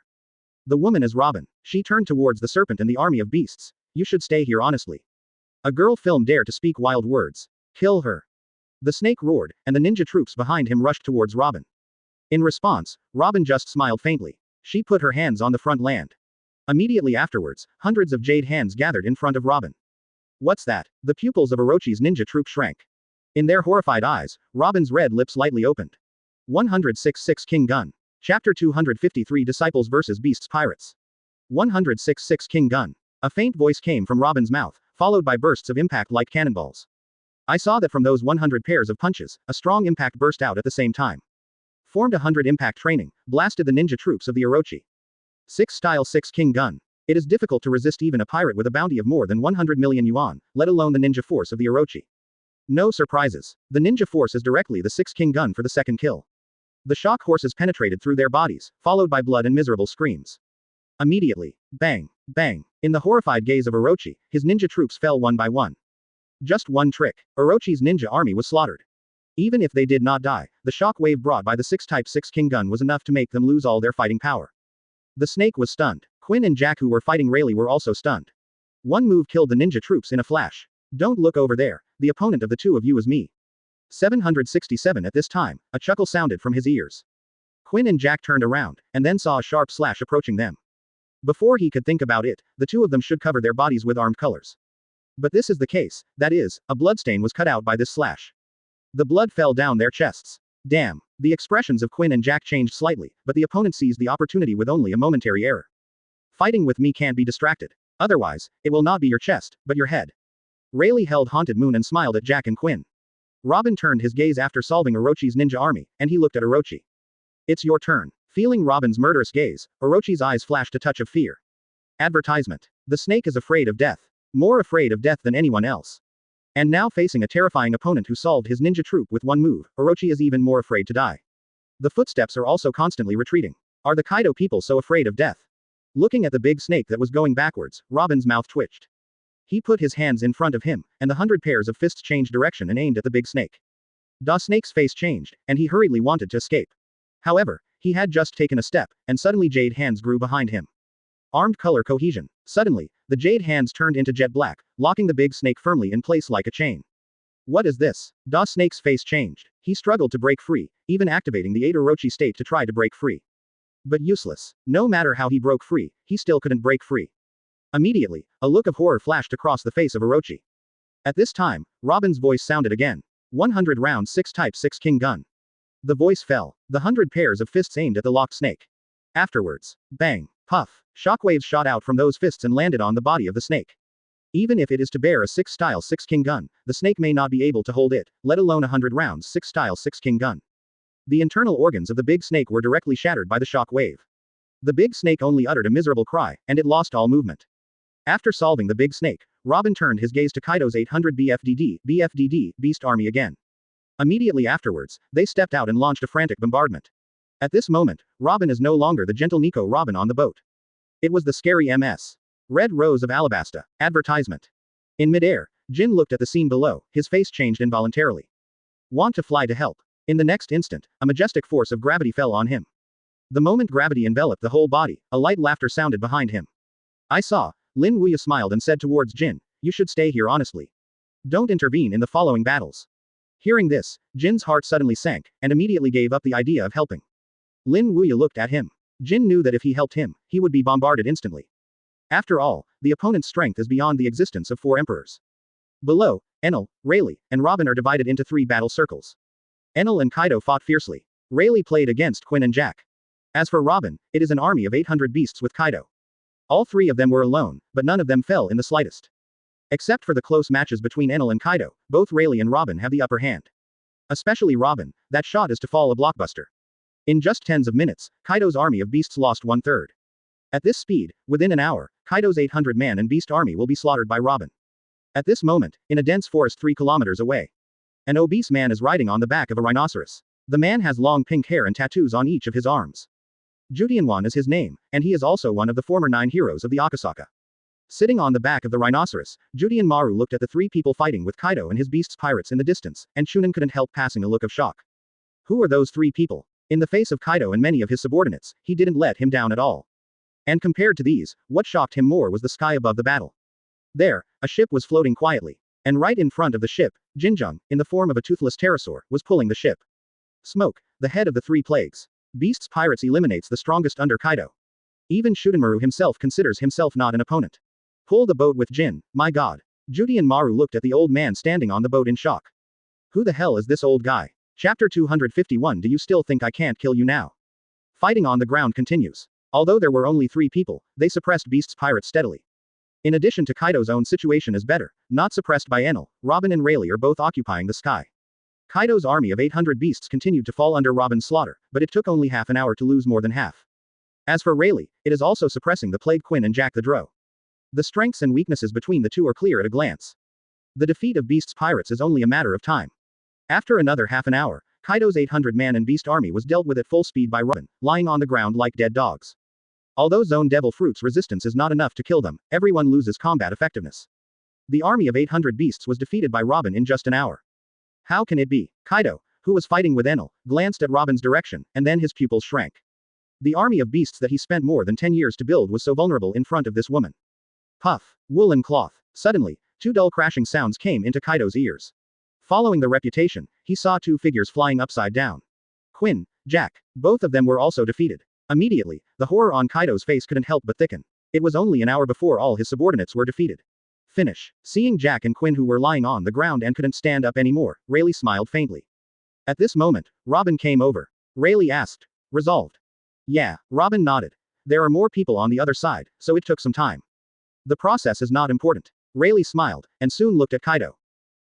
The woman is Robin. She turned towards the serpent and the army of beasts. You should stay here honestly. A girl film dare to speak wild words. Kill her. The snake roared, and the ninja troops behind him rushed towards Robin. In response, Robin just smiled faintly. She put her hands on the front land. Immediately afterwards, hundreds of jade hands gathered in front of Robin. What's that? The pupils of Orochi's ninja troop shrank. In their horrified eyes, Robin's red lips lightly opened. 106-6 King Gun. Chapter 253 Disciples vs Beasts Pirates. 106-6 King Gun. A faint voice came from Robin's mouth, followed by bursts of impact like cannonballs. I saw that from those 100 pairs of punches, a strong impact burst out at the same time. Formed 100 impact training, blasted the ninja troops of the Orochi. 6 Style 6 King Gun. It is difficult to resist even a pirate with a bounty of more than 100 million yuan, let alone the ninja force of the Orochi. No surprises. The ninja force is directly the 6 King Gun for the second kill. The shock horses penetrated through their bodies, followed by blood and miserable screams. Immediately, bang. Bang! In the horrified gaze of Orochi, his ninja troops fell one by one. Just one trick. Orochi's ninja army was slaughtered. Even if they did not die, the shock wave brought by the 6 Type 6 King gun was enough to make them lose all their fighting power. The snake was stunned. Quinn and Jack, who were fighting Rayleigh, were also stunned. One move killed the ninja troops in a flash. Don't look over there. The opponent of the two of you is me. 767. At this time, a chuckle sounded from his ears. Quinn and Jack turned around, and then saw a sharp slash approaching them. Before he could think about it, the two of them should cover their bodies with armed colors. But this is the case, that is, a bloodstain was cut out by this slash. The blood fell down their chests. Damn. The expressions of Quinn and Jack changed slightly, but the opponent seized the opportunity with only a momentary error. Fighting with me can't be distracted. Otherwise, it will not be your chest, but your head. Rayleigh held Haunted Moon and smiled at Jack and Quinn. Robin turned his gaze after solving Orochi's ninja army, and he looked at Orochi. It's your turn. Feeling Robin's murderous gaze, Orochi's eyes flashed a touch of fear. Advertisement. The snake is afraid of death. More afraid of death than anyone else. And now facing a terrifying opponent who solved his ninja troop with one move, Orochi is even more afraid to die. The footsteps are also constantly retreating. Are the Kaido people so afraid of death? Looking at the big snake that was going backwards, Robin's mouth twitched. He put his hands in front of him, and the 100 pairs of fists changed direction and aimed at the big snake. Da snake's face changed, and he hurriedly wanted to escape. However, he had just taken a step, and suddenly jade hands grew behind him. Armed color cohesion. Suddenly, the jade hands turned into jet black, locking the big snake firmly in place like a chain. What is this? Da snake's face changed. He struggled to break free, even activating the 8 Orochi state to try to break free. But useless. No matter how he broke free, he still couldn't break free. Immediately, a look of horror flashed across the face of Orochi. At this time, Robin's voice sounded again. 100 round 6 Type 6 King gun. The voice fell. The 100 pairs of fists aimed at the locked snake. Afterwards, bang, puff, shockwaves shot out from those fists and landed on the body of the snake. Even if it is to bear a 6 style 6 King gun, the snake may not be able to hold it, let alone 100 rounds 6 style 6 King gun. The internal organs of the big snake were directly shattered by the shock wave. The big snake only uttered a miserable cry, and it lost all movement. After solving the big snake, Robin turned his gaze to Kaido's 800 BFDD, Beast Army again. Immediately afterwards, they stepped out and launched a frantic bombardment. At this moment, Robin is no longer the gentle Nico Robin on the boat. It was the scary MS. Red Rose of Alabasta. Advertisement. In midair, Jin looked at the scene below, his face changed involuntarily. Want to fly to help. In the next instant, a majestic force of gravity fell on him. The moment gravity enveloped the whole body, a light laughter sounded behind him. I saw. Lin Wuya smiled and said towards Jin, you should stay here honestly. Don't intervene in the following battles. Hearing this, Jin's heart suddenly sank, and immediately gave up the idea of helping. Lin Wuya looked at him. Jin knew that if he helped him, he would be bombarded instantly. After all, the opponent's strength is beyond the existence of 4 emperors. Below, Enel, Rayleigh, and Robin are divided into 3 battle circles. Enel and Kaido fought fiercely. Rayleigh played against Quinn and Jack. As for Robin, it is an army of 800 beasts with Kaido. All 3 of them were alone, but none of them fell in the slightest. Except for the close matches between Enel and Kaido, both Rayleigh and Robin have the upper hand. Especially Robin, that shot is to fall a blockbuster. In just tens of minutes, Kaido's army of beasts lost 1/3. At this speed, within an hour, Kaido's 800-man and beast army will be slaughtered by Robin. At this moment, in a dense forest 3 kilometers away, an obese man is riding on the back of a rhinoceros. The man has long pink hair and tattoos on each of his arms. Judianwan is his name, and he is also one of the former 9 heroes of the Akasaka. Sitting on the back of the rhinoceros, Judian Maru looked at the 3 people fighting with Kaido and his beasts pirates in the distance, and Shunin couldn't help passing a look of shock. Who are those 3 people? In the face of Kaido and many of his subordinates, he didn't let him down at all. And compared to these, what shocked him more was the sky above the battle. There, a ship was floating quietly. And right in front of the ship, Jinjung, in the form of a toothless pterosaur, was pulling the ship. Smoke, the head of the 3 plagues. Beasts Pirates eliminates the strongest under Kaido. Even Shudenmaru himself considers himself not an opponent. Pull the boat with Jin, my god. Judian Maru looked at the old man standing on the boat in shock. Who the hell is this old guy? Chapter 251. Do you still think I can't kill you now? Fighting on the ground continues. Although there were only 3 people, they suppressed Beasts Pirates steadily. In addition to Kaido's own situation is better, not suppressed by Enel, Robin and Rayleigh are both occupying the sky. Kaido's army of 800 beasts continued to fall under Robin's slaughter, but it took only half an hour to lose more than half. As for Rayleigh, it is also suppressing the plague Quinn and Jack the Drow. The strengths and weaknesses between the two are clear at a glance. The defeat of Beasts Pirates is only a matter of time. After another half an hour, Kaido's 800-man and beast army was dealt with at full speed by Robin, lying on the ground like dead dogs. Although Zone Devil Fruit's resistance is not enough to kill them, everyone loses combat effectiveness. The army of 800 beasts was defeated by Robin in just an hour. How can it be? Kaido, who was fighting with Enel, glanced at Robin's direction, and then his pupils shrank. The army of beasts that he spent more than 10 years to build was so vulnerable in front of this woman. Puff. Woolen cloth. Suddenly, two dull crashing sounds came into Kaido's ears. Following the reputation, he saw two figures flying upside down. Quinn, Jack. Both of them were also defeated. Immediately, the horror on Kaido's face couldn't help but thicken. It was only an hour before all his subordinates were defeated. Finish. Seeing Jack and Quinn who were lying on the ground and couldn't stand up anymore, Rayleigh smiled faintly. At this moment, Robin came over. Rayleigh asked. Resolved. Yeah, Robin nodded. There are more people on the other side, so it took some time. The process is not important. Rayleigh smiled, and soon looked at Kaido.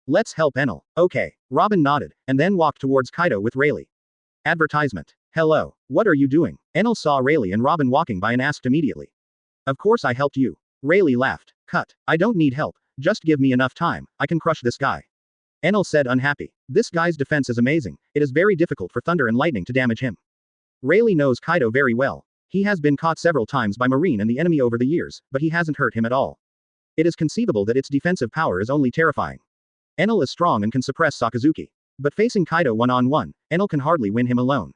Let's help Enel. Okay. Robin nodded, and then walked towards Kaido with Rayleigh. Advertisement. Hello. What are you doing? Enel saw Rayleigh and Robin walking by and asked immediately. Of course I helped you. Rayleigh laughed. Cut. I don't need help. Just give me enough time. I can crush this guy. Enel said unhappy. This guy's defense is amazing. It is very difficult for thunder and lightning to damage him. Rayleigh knows Kaido very well. He has been caught several times by Marine and the enemy over the years, but he hasn't hurt him at all. It is conceivable that its defensive power is only terrifying. Enel is strong and can suppress Sakazuki. But facing Kaido one-on-one, Enel can hardly win him alone.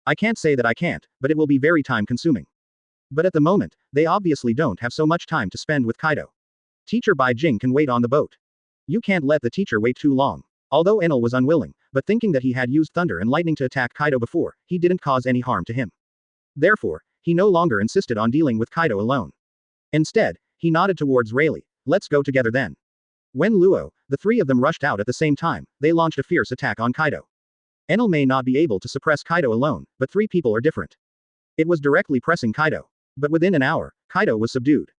I can't say that I can't, but it will be very time-consuming. But at the moment, they obviously don't have so much time to spend with Kaido. Teacher Bai Jing can wait on the boat. You can't let the teacher wait too long. Although Enel was unwilling, but thinking that he had used thunder and lightning to attack Kaido before, he didn't cause any harm to him. Therefore, he no longer insisted on dealing with Kaido alone. Instead, he nodded towards Rayleigh. Let's go together then. When Luo, the three of them rushed out at the same time, they launched a fierce attack on Kaido. Enel may not be able to suppress Kaido alone, but three people are different. It was directly pressing Kaido. But within an hour, Kaido was subdued.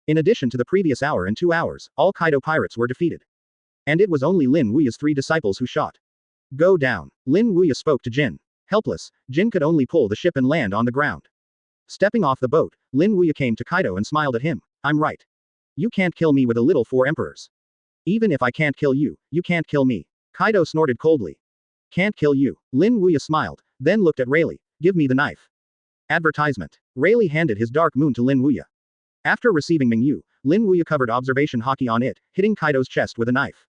In addition to the previous hour and 2 hours, all Kaido pirates were defeated. And it was only Lin Wuya's 3 disciples who shot. Go down. Lin Wuya spoke to Jin. Helpless, Jin could only pull the ship and land on the ground. Stepping off the boat, Lin Wuya came to Kaido and smiled at him. I'm right. You can't kill me with a little 4 emperors. Even if I can't kill you, you can't kill me. Kaido snorted coldly. Can't kill you. Lin Wuya smiled, then looked at Rayleigh. Give me the knife. Advertisement. Rayleigh handed his dark moon to Lin Wuya. After receiving Mingyu, Lin Wuya covered observation hockey on it, hitting Kaido's chest with a knife.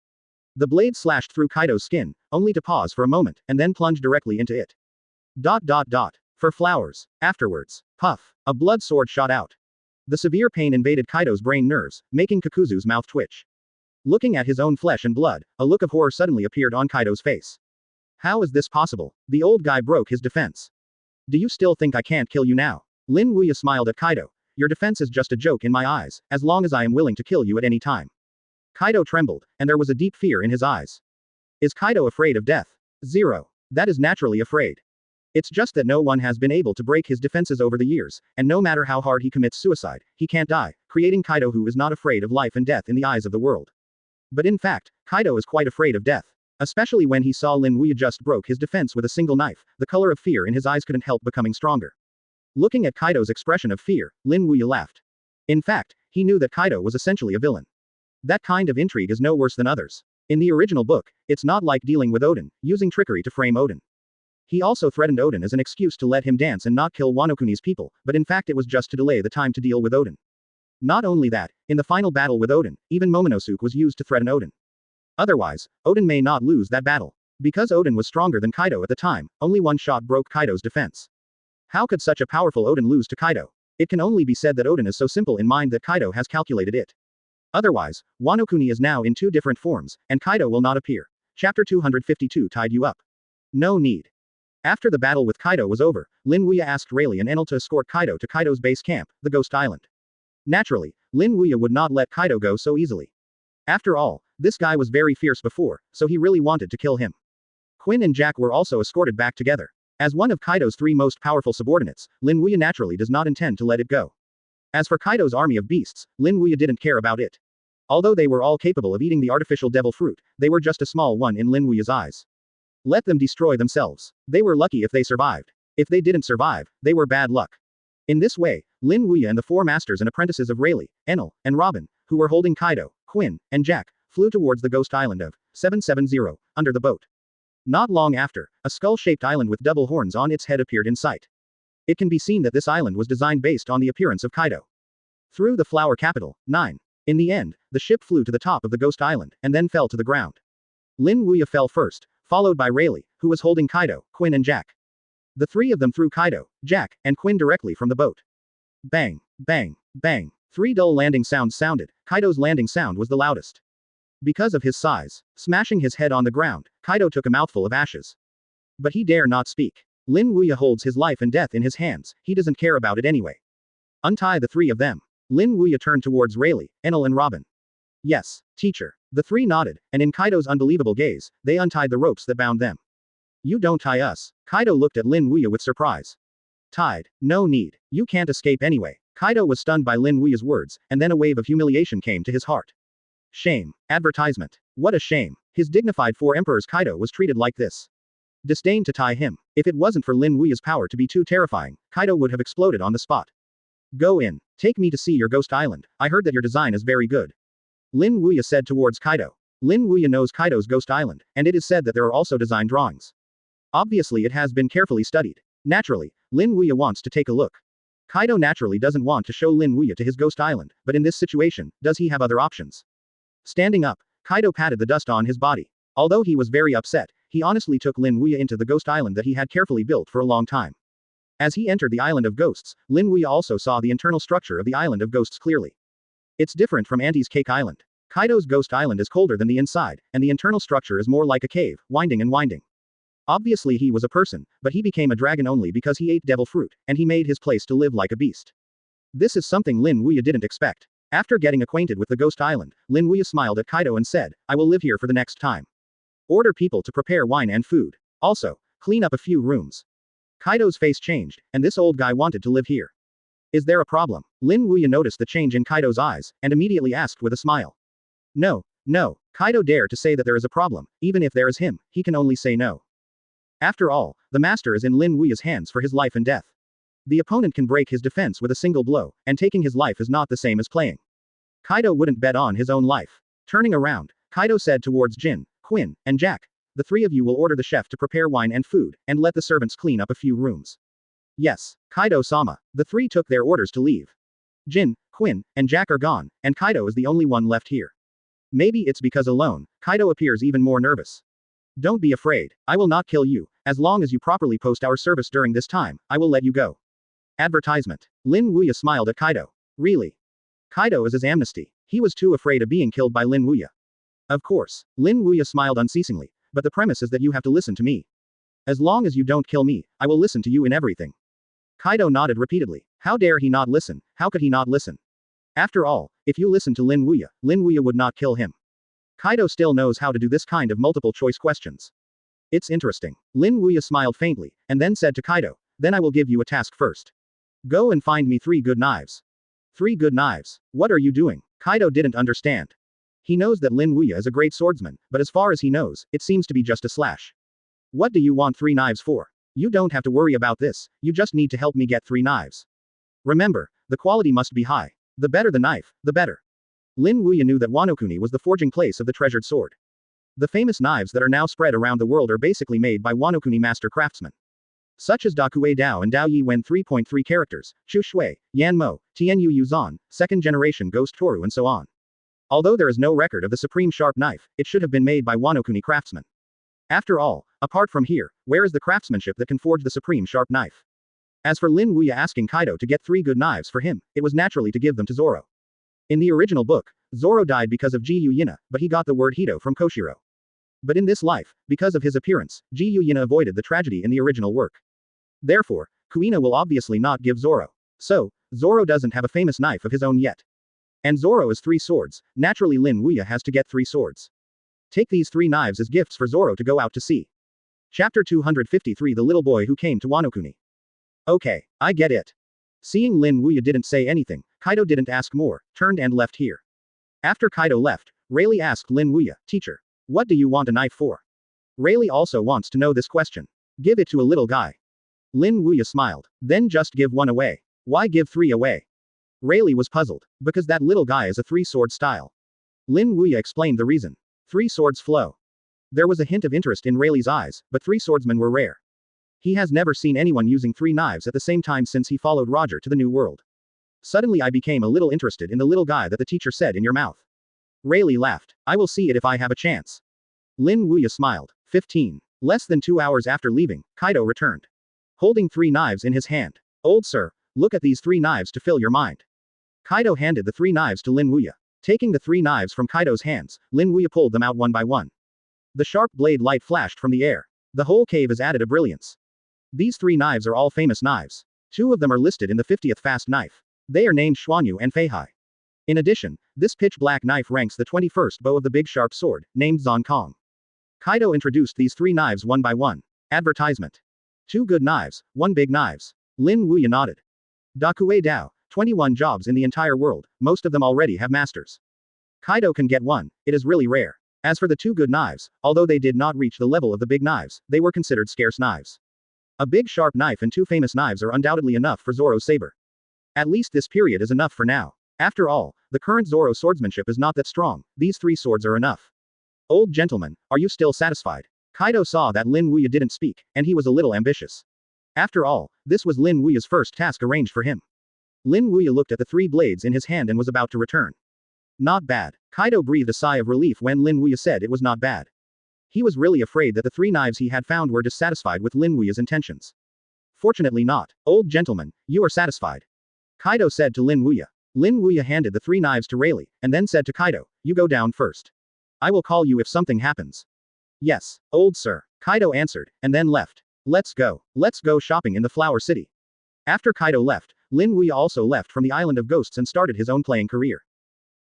The blade slashed through Kaido's skin, only to pause for a moment, and then plunge directly into it. ... For flowers. Afterwards. Puff. A blood sword shot out. The severe pain invaded Kaido's brain nerves, making Kakuzu's mouth twitch. Looking at his own flesh and blood, a look of horror suddenly appeared on Kaido's face. How is this possible? The old guy broke his defense. Do you still think I can't kill you now? Lin Wuya smiled at Kaido. Your defense is just a joke in my eyes, as long as I am willing to kill you at any time. Kaido trembled, and there was a deep fear in his eyes. Is Kaido afraid of death? 0. That is naturally afraid. It's just that no one has been able to break his defenses over the years, and no matter how hard he commits suicide, he can't die, creating Kaido who is not afraid of life and death in the eyes of the world. But in fact, Kaido is quite afraid of death. Especially when he saw Lin Wuya just broke his defense with a single knife, the color of fear in his eyes couldn't help becoming stronger. Looking at Kaido's expression of fear, Lin Wuya laughed. In fact, he knew that Kaido was essentially a villain. That kind of intrigue is no worse than others. In the original book, it's not like dealing with Odin, using trickery to frame Odin. He also threatened Odin as an excuse to let him dance and not kill Wano Kuni's people, but in fact it was just to delay the time to deal with Odin. Not only that, in the final battle with Odin, even Momonosuke was used to threaten Odin. Otherwise, Odin may not lose that battle. Because Odin was stronger than Kaido at the time, only one shot broke Kaido's defense. How could such a powerful Odin lose to Kaido? It can only be said that Odin is so simple in mind that Kaido has calculated it. Otherwise, Wano Kuni is now in 2 different forms, and Kaido will not appear. Chapter 252 tied you up. No need. After the battle with Kaido was over, Lin Wuya asked Rayleigh and Enel to escort Kaido to Kaido's base camp, the Ghost Island. Naturally, Lin Wuya would not let Kaido go so easily. After all, this guy was very fierce before, so he really wanted to kill him. Quinn and Jack were also escorted back together. As one of Kaido's 3 most powerful subordinates, Lin Wuya naturally does not intend to let it go. As for Kaido's army of beasts, Lin Wuya didn't care about it. Although they were all capable of eating the artificial devil fruit, they were just a small one in Lin Wuya's eyes. Let them destroy themselves. They were lucky if they survived. If they didn't survive, they were bad luck. In this way, Lin Wuya and the 4 masters and apprentices of Rayleigh, Enel, and Robin, who were holding Kaido, Quinn, and Jack, flew towards the ghost island of 770, under the boat. Not long after, a skull-shaped island with double horns on its head appeared in sight. It can be seen that this island was designed based on the appearance of Kaido. Through the flower capital, 9. In the end, the ship flew to the top of the ghost island, and then fell to the ground. Lin Wuya fell first, followed by Rayleigh, who was holding Kaido, Quinn and Jack. The three of them threw Kaido, Jack, and Quinn directly from the boat. Bang, bang, bang. 3 dull landing sounds sounded. Kaido's landing sound was the loudest. Because of his size, smashing his head on the ground, Kaido took a mouthful of ashes. But he dare not speak. Lin Wuya holds his life and death in his hands, he doesn't care about it anyway. Untie the 3 of them. Lin Wuya turned towards Rayleigh, Enel and Robin. Yes, teacher. The 3 nodded, and in Kaido's unbelievable gaze, they untied the ropes that bound them. You don't tie us. Kaido looked at Lin Wuya with surprise. Tied. No need. You can't escape anyway. Kaido was stunned by Lin Wuya's words, and then a wave of humiliation came to his heart. Shame. Advertisement. What a shame. His dignified 4 emperors Kaido was treated like this. Disdain to tie him. If it wasn't for Lin Wuya's power to be too terrifying, Kaido would have exploded on the spot. Go in. Take me to see your ghost island. I heard that your design is very good. Lin Wuya said towards Kaido. Lin Wuya knows Kaido's ghost island, and it is said that there are also design drawings. Obviously it has been carefully studied. Naturally, Lin Wuya wants to take a look. Kaido naturally doesn't want to show Lin Wuya to his ghost island, but in this situation, does he have other options? Standing up, Kaido patted the dust on his body. Although he was very upset, he honestly took Lin Wuya into the ghost island that he had carefully built for a long time. As he entered the island of ghosts, Lin Wuya also saw the internal structure of the island of ghosts clearly. It's different from Auntie's Cake Island. Kaido's ghost island is colder than the inside, and the internal structure is more like a cave, winding and winding. Obviously he was a person, but he became a dragon only because he ate devil fruit, and he made his place to live like a beast. This is something Lin Wuya didn't expect. After getting acquainted with the ghost island, Lin Wuya smiled at Kaido and said, I will live here for the next time. Order people to prepare wine and food. Also, clean up a few rooms. Kaido's face changed, and this old guy wanted to live here. Is there a problem? Lin Wuya noticed the change in Kaido's eyes, and immediately asked with a smile. No, no. Kaido dared to say that there is a problem, even if there is him, he can only say no. After all, the master is in Lin Wuya's hands for his life and death. The opponent can break his defense with a single blow, and taking his life is not the same as playing. Kaido wouldn't bet on his own life. Turning around, Kaido said towards Jin, Quinn, and Jack, the 3 of you will order the chef to prepare wine and food, and let the servants clean up a few rooms. Yes, Kaido-sama. The 3 took their orders to leave. Jin, Quinn, and Jack are gone, and Kaido is the only one left here. Maybe it's because alone, Kaido appears even more nervous. Don't be afraid, I will not kill you, as long as you properly post our service during this time, I will let you go. Advertisement. Lin Wuya smiled at Kaido. Really? Kaido is his amnesty. He was too afraid of being killed by Lin Wuya. Of course, Lin Wuya smiled unceasingly, but the premise is that you have to listen to me. As long as you don't kill me, I will listen to you in everything. Kaido nodded repeatedly. How dare he not listen, how could he not listen? After all, if you listen to Lin Wuya would not kill him. Kaido still knows how to do this kind of multiple choice questions. It's interesting. Lin Wuya smiled faintly, and then said to Kaido, then I will give you a task first. Go and find me 3 good knives. 3 good knives. What are you doing? Kaido didn't understand. He knows that Lin Wuya is a great swordsman, but as far as he knows, it seems to be just a slash. What do you want 3 knives for? You don't have to worry about this, you just need to help me get 3 knives. Remember, the quality must be high. The better the knife, the better. Lin Wuya knew that Wano Kuni was the forging place of the treasured sword. The famous knives that are now spread around the world are basically made by Wano Kuni master craftsmen. Such as Dakue Dao and Dao Yi Wen 3.3 characters, Chu Shui, Yan Mo, Tianyu Yuzan, 2nd generation Ghost Toru and so on. Although there is no record of the supreme sharp knife, it should have been made by Wano Kuni craftsmen. After all, apart from here, where is the craftsmanship that can forge the supreme sharp knife? As for Lin Wuya asking Kaido to get 3 good knives for him, it was naturally to give them to Zoro. In the original book, Zoro died because of Jiyu Yina, but he got the word Hito from Koshiro. But in this life, because of his appearance, Jiyu Yina avoided the tragedy in the original work. Therefore, Kuina will obviously not give Zoro. So, Zoro doesn't have a famous knife of his own yet. And Zoro is 3 swords, naturally Lin Wuya has to get 3 swords. Take these 3 knives as gifts for Zoro to go out to sea. Chapter 253 The Little Boy Who Came to Wano Kuni. Okay, I get it. Seeing Lin Wuya didn't say anything, Kaido didn't ask more, turned and left here. After Kaido left, Rayleigh asked Lin Wuya, Teacher, what do you want a knife for? Rayleigh also wants to know this question. Give it to a little guy. Lin Wuya smiled. Then just give 1 away. Why give 3 away? Rayleigh was puzzled. Because that little guy is a 3-sword style. Lin Wuya explained the reason. 3 swords flow. There was a hint of interest in Rayleigh's eyes, but 3 swordsmen were rare. He has never seen anyone using 3 knives at the same time since he followed Roger to the New World. Suddenly I became a little interested in the little guy that the teacher said in your mouth. Rayleigh laughed. I will see it if I have a chance. Lin Wuya smiled. 15. Less than 2 hours after leaving, Kaido returned. Holding 3 knives in his hand. Old sir, look at these 3 knives to fill your mind. Kaido handed the 3 knives to Lin Wuya. Taking the 3 knives from Kaido's hands, Lin Wuya pulled them out one by one. The sharp blade light flashed from the air. The whole cave is added a brilliance. These 3 knives are all famous knives. 2 of them are listed in the 50th fast knife. They are named Xuanyu and Feihai. In addition, this pitch-black knife ranks the 21st bow of the big sharp sword, named Zong Kong. Kaido introduced these 3 knives one by one. Advertisement. 2 good knives, 1 big knives. Lin Wuya nodded. Dakue Dao, 21 jobs in the entire world, most of them already have masters. Kaido can get 1, it is really rare. As for the 2 good knives, although they did not reach the level of the big knives, they were considered scarce knives. A big sharp knife and 2 famous knives are undoubtedly enough for Zoro's saber. At least this period is enough for now. After all, the current Zoro swordsmanship is not that strong, these 3 swords are enough. Old gentleman, are you still satisfied? Kaido saw that Lin Wuya didn't speak, and he was a little ambitious. After all, this was Lin Wuya's first task arranged for him. Lin Wuya looked at the 3 blades in his hand and was about to return. Not bad. Kaido breathed a sigh of relief when Lin Wuya said it was not bad. He was really afraid that the 3 knives he had found were dissatisfied with Lin Wuya's intentions. Fortunately not. Old gentleman, you are satisfied. Kaido said to Lin Wuya. Lin Wuya handed the 3 knives to Rayleigh, and then said to Kaido, you go down first. I will call you if something happens. Yes, old sir. Kaido answered, and then left. Let's go. Let's go shopping in the Flower City. After Kaido left, Lin Wuya also left from the Island of Ghosts and started his own playing career.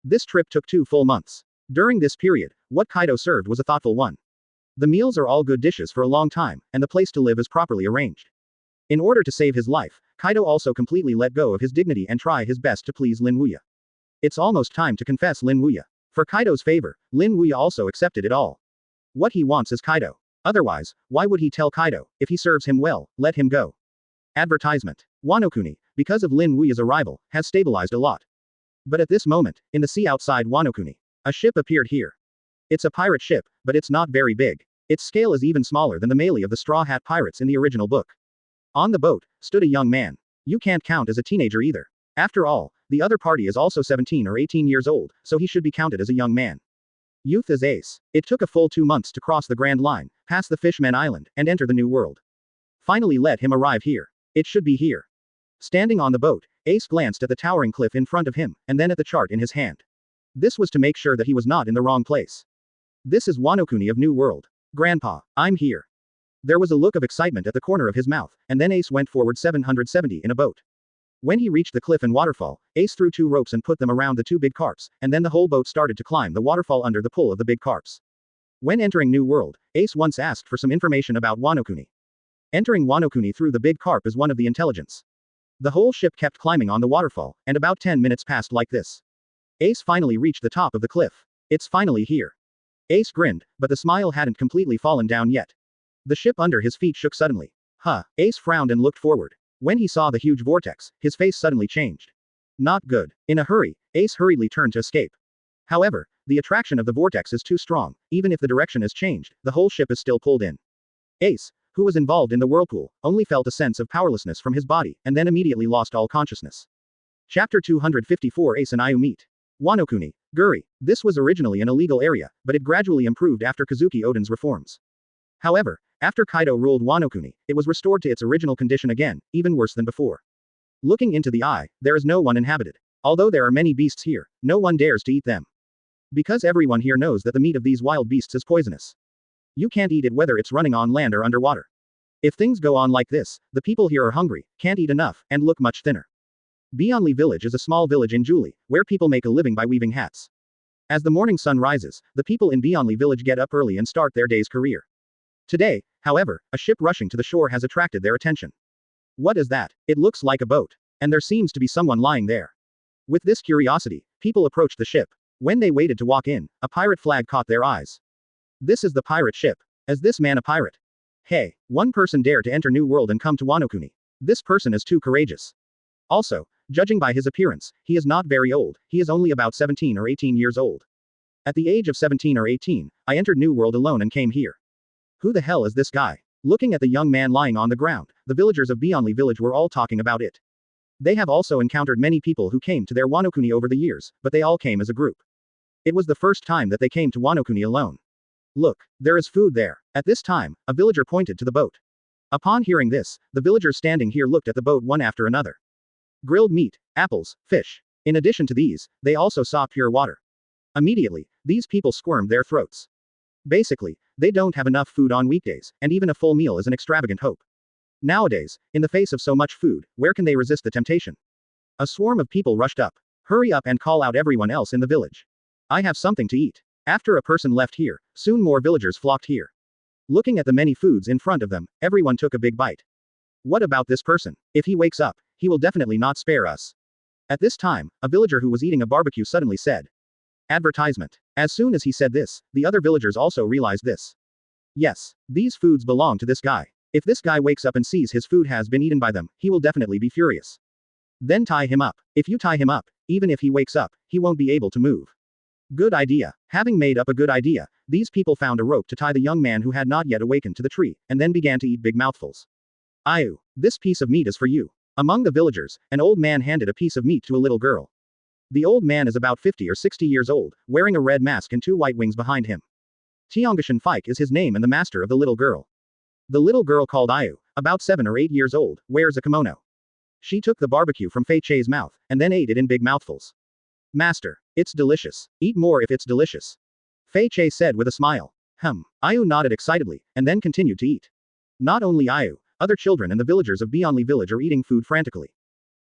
This trip took 2 full months. During this period, what Kaido served was a thoughtful one. The meals are all good dishes for a long time, and the place to live is properly arranged. In order to save his life, Kaido also completely let go of his dignity and try his best to please Lin Wuya. It's almost time to confess Lin Wuya. For Kaido's favor, Lin Wuya also accepted it all. What he wants is Kaido. Otherwise, why would he tell Kaido? If he serves him well, let him go. Advertisement. Wanokuni, because of Lin Wuya's arrival, has stabilized a lot. But at this moment, in the sea outside Wanokuni, a ship appeared here. It's a pirate ship, but it's not very big. Its scale is even smaller than the melee of the Straw Hat Pirates in the original book. On the boat, stood a young man. You can't count as a teenager either. After all, the other party is also 17 or 18 years old, so he should be counted as a young man. Youth is ace. It took a full 2 months to cross the Grand Line, pass the Fishman Island, and enter the New World. Finally let him arrive here. It should be here. Standing on the boat, Ace glanced at the towering cliff in front of him, and then at the chart in his hand. This was to make sure that he was not in the wrong place. This is Wanokuni of New World. Grandpa, I'm here. There was a look of excitement at the corner of his mouth, and then Ace went forward 770 in a boat. When he reached the cliff and waterfall, Ace threw 2 ropes and put them around the 2 big carps, and then the whole boat started to climb the waterfall under the pull of the big carps. When entering New World, Ace once asked for some information about Wanokuni. Entering Wanokuni through the big carp is one of the intelligence. The whole ship kept climbing on the waterfall, and about 10 minutes passed like this. Ace finally reached the top of the cliff. It's finally here. Ace grinned, but the smile hadn't completely fallen down yet. The ship under his feet shook suddenly. Ace frowned and looked forward. When he saw the huge vortex, his face suddenly changed. Not good. In a hurry, Ace hurriedly turned to escape. However, the attraction of the vortex is too strong, even if the direction is changed, the whole ship is still pulled in. Ace, who was involved in the whirlpool, only felt a sense of powerlessness from his body, and then immediately lost all consciousness. Chapter 254 Ace and Ayu meet. Wanokuni, Guri. This was originally an illegal area, but it gradually improved after Kazuki Oden's reforms. However, after Kaido ruled Wanokuni, it was restored to its original condition again, even worse than before. Looking into the eye, there is no one inhabited. Although there are many beasts here, no one dares to eat them. Because everyone here knows that the meat of these wild beasts is poisonous. You can't eat it whether it's running on land or underwater. If things go on like this, the people here are hungry, can't eat enough, and look much thinner. Bionli village is a small village in Julie, where people make a living by weaving hats. As the morning sun rises, the people in Bionli village get up early and start their day's career. Today, however, a ship rushing to the shore has attracted their attention. What is that? It looks like a boat. And there seems to be someone lying there. With this curiosity, people approached the ship. When they waited to walk in, a pirate flag caught their eyes. This is the pirate ship. Is this man a pirate? Hey, one person dared to enter New World and come to Wanokuni. This person is too courageous. Also, judging by his appearance, he is not very old, he is only about 17 or 18 years old. At the age of 17 or 18, I entered New World alone and came here. Who the hell is this guy? Looking at the young man lying on the ground, the villagers of Beyondly village were all talking about it. They have also encountered many people who came to their Wanokuni over the years, but they all came as a group. It was the first time that they came to Wanokuni alone. Look, there is food there. At this time, a villager pointed to the boat. Upon hearing this, the villagers standing here looked at the boat one after another. Grilled meat, apples, fish. In addition to these, they also saw pure water. Immediately, these people squirmed their throats. Basically, they don't have enough food on weekdays, and even a full meal is an extravagant hope. Nowadays, in the face of so much food, where can they resist the temptation? A swarm of people rushed up. Hurry up and call out everyone else in the village. I have something to eat. After a person left here, soon more villagers flocked here. Looking at the many foods in front of them, everyone took a big bite. What about this person? If he wakes up, he will definitely not spare us. At this time, a villager who was eating a barbecue suddenly said. Advertisement. As soon as he said this, the other villagers also realized this. Yes, these foods belong to this guy. If this guy wakes up and sees his food has been eaten by them, he will definitely be furious. Then tie him up. If you tie him up, even if he wakes up, he won't be able to move. Good idea. Having made up a good idea, these people found a rope to tie the young man who had not yet awakened to the tree, and then began to eat big mouthfuls. Ayu, this piece of meat is for you. Among the villagers, an old man handed a piece of meat to a little girl. The old man is about 50 or 60 years old, wearing a red mask and two white wings behind him. Tiangashan Fike is his name and the master of the little girl. The little girl called Ayu, about 7 or 8 years old, wears a kimono. She took the barbecue from Fei Che's mouth, and then ate it in big mouthfuls. Master, it's delicious. Eat more if it's delicious. Fei Che said with a smile. Ayu nodded excitedly, and then continued to eat. Not only Ayu, other children and the villagers of Beyondly village are eating food frantically.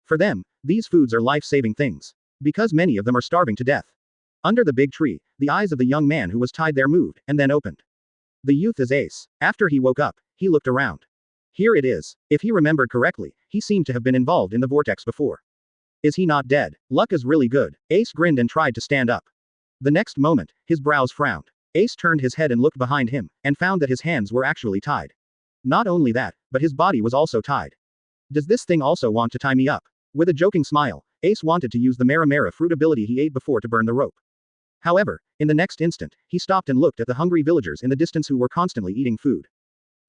For them, these foods are life-saving things. Because many of them are starving to death. Under the big tree, the eyes of the young man who was tied there moved, and then opened. The youth is Ace. After he woke up, he looked around. Here it is. If he remembered correctly, he seemed to have been involved in the vortex before. Is he not dead? Luck is really good. Ace grinned and tried to stand up. The next moment, his brows frowned. Ace turned his head and looked behind him, and found that his hands were actually tied. Not only that, but his body was also tied. Does this thing also want to tie me up? With a joking smile, Ace wanted to use the Mara fruit ability he ate before to burn the rope. However, in the next instant, he stopped and looked at the hungry villagers in the distance who were constantly eating food.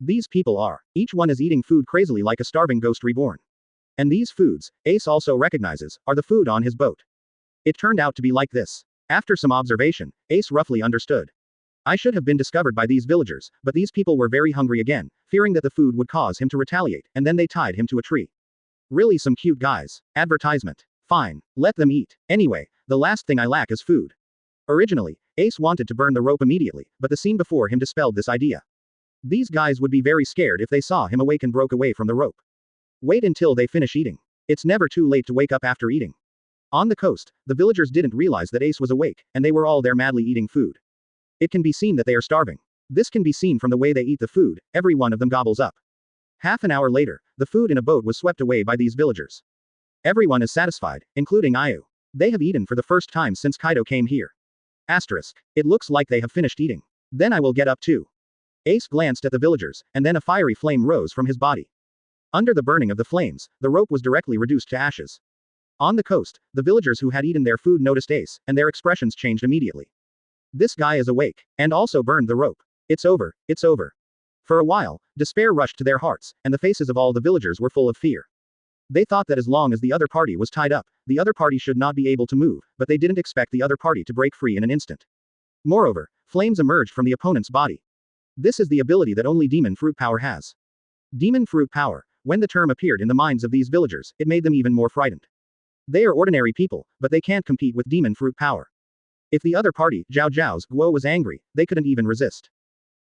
These people are, each one is eating food crazily like a starving ghost reborn. And these foods, Ace also recognizes, are the food on his boat. It turned out to be like this. After some observation, Ace roughly understood. I should have been discovered by these villagers, but these people were very hungry again, fearing that the food would cause him to retaliate, and then they tied him to a tree. Really some cute guys. Advertisement. Fine, let them eat. Anyway, the last thing I lack is food. Originally, Ace wanted to burn the rope immediately, but the scene before him dispelled this idea. These guys would be very scared if they saw him awake and broke away from the rope. Wait until they finish eating. It's never too late to wake up after eating. On the coast, the villagers didn't realize that Ace was awake, and they were all there madly eating food. It can be seen that they are starving. This can be seen from the way they eat the food, every one of them gobbles up. Half an hour later, the food in a boat was swept away by these villagers. Everyone is satisfied, including Ayu. They have eaten for the first time since Kaido came here. Asterisk. It looks like they have finished eating. Then I will get up too. Ace glanced at the villagers, and then a fiery flame rose from his body. Under the burning of the flames, the rope was directly reduced to ashes. On the coast, the villagers who had eaten their food noticed Ace, and their expressions changed immediately. This guy is awake, and also burned the rope. It's over, it's over. For a while, despair rushed to their hearts, and the faces of all the villagers were full of fear. They thought that as long as the other party was tied up, the other party should not be able to move, but they didn't expect the other party to break free in an instant. Moreover, flames emerged from the opponent's body. This is the ability that only demon fruit power has. Demon fruit power. When the term appeared in the minds of these villagers, it made them even more frightened. They are ordinary people, but they can't compete with demon fruit power. If the other party, Zhao Zhao's, Guo was angry, they couldn't even resist.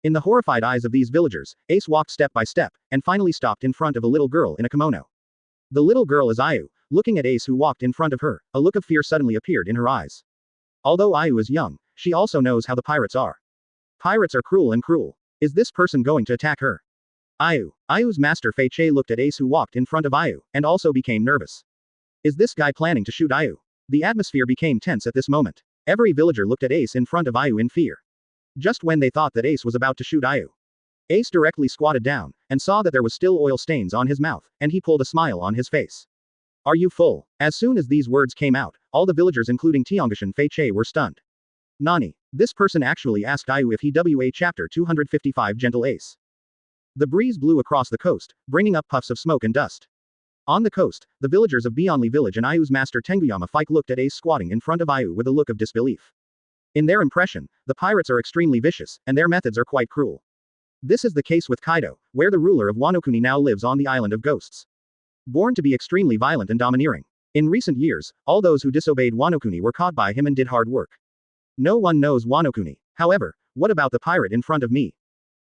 In the horrified eyes of these villagers, Ace walked step by step, and finally stopped in front of a little girl in a kimono. The little girl is Ayu. Looking at Ace who walked in front of her, a look of fear suddenly appeared in her eyes. Although Ayu is young, she also knows how the pirates are. Pirates are cruel and cruel. Is this person going to attack her? Ayu's master Fei Che looked at Ace who walked in front of Ayu, and also became nervous. Is this guy planning to shoot Ayu? The atmosphere became tense at this moment. Every villager looked at Ace in front of Ayu in fear. Just when they thought that Ace was about to shoot Ayu, Ace directly squatted down, and saw that there was still oil stains on his mouth, and he pulled a smile on his face. Are you full? As soon as these words came out, all the villagers including Tiangashan Fei Che were stunned. Nani? This person actually asked Ayu if he WA chapter 255 Gentle Ace. The breeze blew across the coast, bringing up puffs of smoke and dust. On the coast, the villagers of Bionli village and Ayu's master Tenguyama Fike looked at Ace squatting in front of Ayu with a look of disbelief. In their impression, the pirates are extremely vicious, and their methods are quite cruel. This is the case with Kaido, where the ruler of Wano-kuni now lives on the island of ghosts. Born to be extremely violent and domineering. In recent years, all those who disobeyed Wano-kuni were caught by him and did hard work. No one knows Wano-kuni. However, what about the pirate in front of me?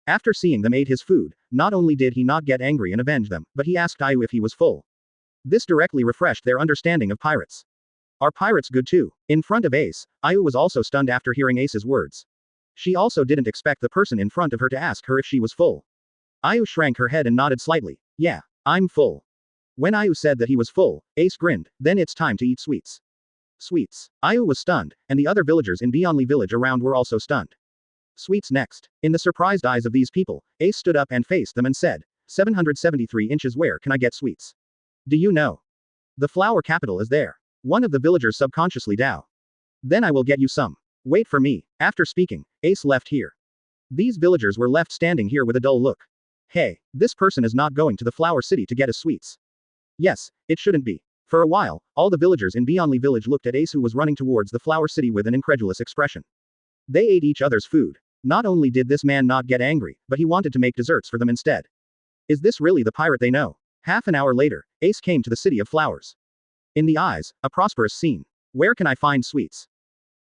After seeing them eat his food, not only did he not get angry and avenge them, but he asked Ayu if he was full. This directly refreshed their understanding of pirates. Are pirates good too? In front of Ace, Ayu was also stunned after hearing Ace's words. She also didn't expect the person in front of her to ask her if she was full. Ayu shrank her head and nodded slightly. Yeah, I'm full. When Ayu said that he was full, Ace grinned, then it's time to eat sweets. Sweets. Ayu was stunned, and the other villagers in Bionli village around were also stunned. Sweets next. In the surprised eyes of these people, Ace stood up and faced them and said, 773 inches, where can I get sweets? Do you know? The flower capital is there. One of the villagers subconsciously Dao. Then I will get you some. Wait for me. After speaking, Ace left here. These villagers were left standing here with a dull look. Hey, this person is not going to the flower city to get us sweets. Yes, it shouldn't be. For a while, all the villagers in Bionli village looked at Ace, who was running towards the flower city with an incredulous expression. They ate each other's food. Not only did this man not get angry, but he wanted to make desserts for them instead. Is this really the pirate they know? Half an hour later, Ace came to the city of flowers. In the eyes, a prosperous scene. Where can I find sweets?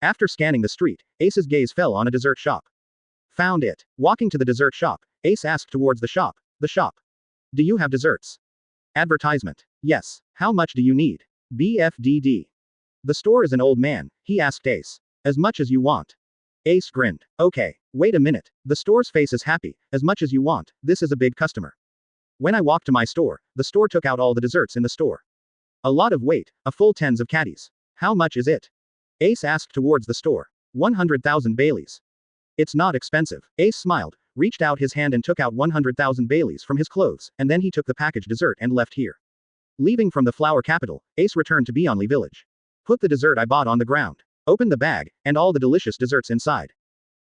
After scanning the street, Ace's gaze fell on a dessert shop. Found it. Walking to the dessert shop, Ace asked towards the shop. The shop. Do you have desserts? Advertisement. Yes. How much do you need? BFDD. The store is an old man, he asked Ace. As much as you want. Ace grinned. Okay, wait a minute. The store's face is happy. As much as you want, this is a big customer. When I walked to my store, the store took out all the desserts in the store. A lot of weight, a full tens of caddies. How much is it? Ace asked towards the store. 100,000 Baileys. It's not expensive. Ace smiled, reached out his hand and took out 100,000 Baileys from his clothes, and then he took the packaged dessert and left here. Leaving from the flower capital, Ace returned to Bionli village. Put the dessert I bought on the ground. Open the bag, and all the delicious desserts inside.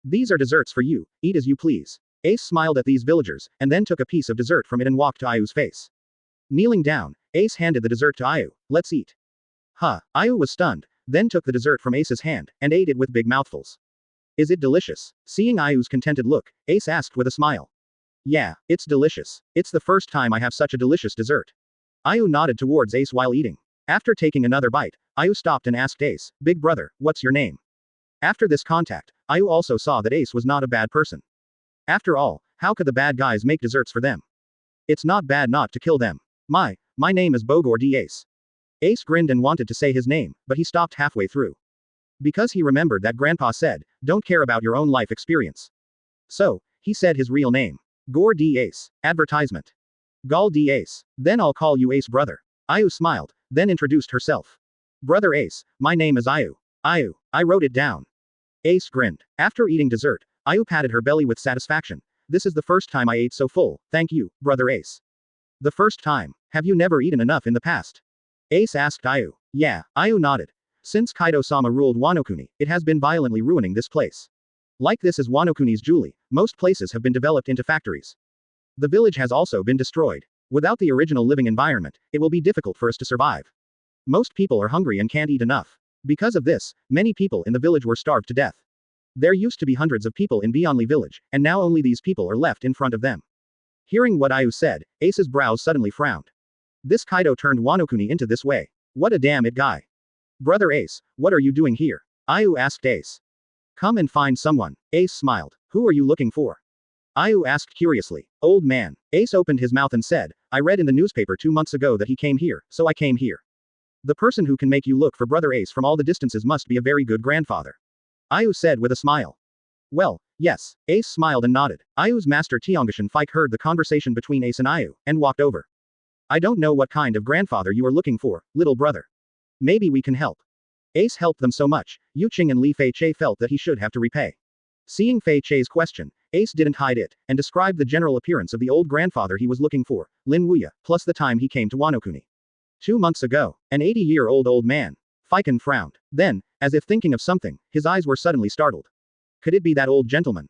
These are desserts for you, eat as you please. Ace smiled at these villagers, and then took a piece of dessert from it and walked to Ayu's face. Kneeling down, Ace handed the dessert to Ayu. Let's eat. Huh, Ayu was stunned, then took the dessert from Ace's hand, and ate it with big mouthfuls. Is it delicious? Seeing Ayu's contented look, Ace asked with a smile. Yeah, it's delicious. It's the first time I have such a delicious dessert. Ayu nodded towards Ace while eating. After taking another bite, Ayu stopped and asked Ace, Big brother, what's your name? After this contact, Ayu also saw that Ace was not a bad person. After all, how could the bad guys make desserts for them? It's not bad not to kill them. My name is Bogor D. Ace. Ace grinned and wanted to say his name, but he stopped halfway through. Because he remembered that Grandpa said, don't care about your own life experience. So, he said his real name. Gore D. Ace. Advertisement. Gal D. Ace. Then I'll call you Ace brother. Ayu smiled, then introduced herself. Brother Ace, my name is Ayu. Ayu, I wrote it down. Ace grinned. After eating dessert, Ayu patted her belly with satisfaction. This is the first time I ate so full, thank you, brother Ace. The first time. Have you never eaten enough in the past? Ace asked Ayu. Yeah, Ayu nodded. Since Kaido-sama ruled Wano-kuni, it has been violently ruining this place. Like this is Wano-kuni's Julie, most places have been developed into factories. The village has also been destroyed. Without the original living environment, it will be difficult for us to survive. Most people are hungry and can't eat enough. Because of this, many people in the village were starved to death. There used to be hundreds of people in Bionli village, and now only these people are left in front of them. Hearing what Ayu said, Ace's brows suddenly frowned. This Kaido turned Wano-kuni into this way. What a damn it guy. Brother Ace, what are you doing here? Ayu asked Ace. Come and find someone. Ace smiled. Who are you looking for? Ayu asked curiously. Old man. Ace opened his mouth and said, I read in the newspaper 2 months ago that he came here, so I came here. The person who can make you look for Brother Ace from all the distances must be a very good grandfather. Ayu said with a smile. Well, yes. Ace smiled and nodded. Ayu's master Tiangashan Fike heard the conversation between Ace and Ayu, and walked over. I don't know what kind of grandfather you are looking for, little brother. Maybe we can help. Ace helped them so much, Yu Qing and Li Fei Che felt that he should have to repay. Seeing Fei Che's question, Ace didn't hide it, and described the general appearance of the old grandfather he was looking for, Lin Wuya, plus the time he came to Wano-kuni. 2 months ago. An 80-year-old old man. Feiken frowned. Then, as if thinking of something, his eyes were suddenly startled. Could it be that old gentleman?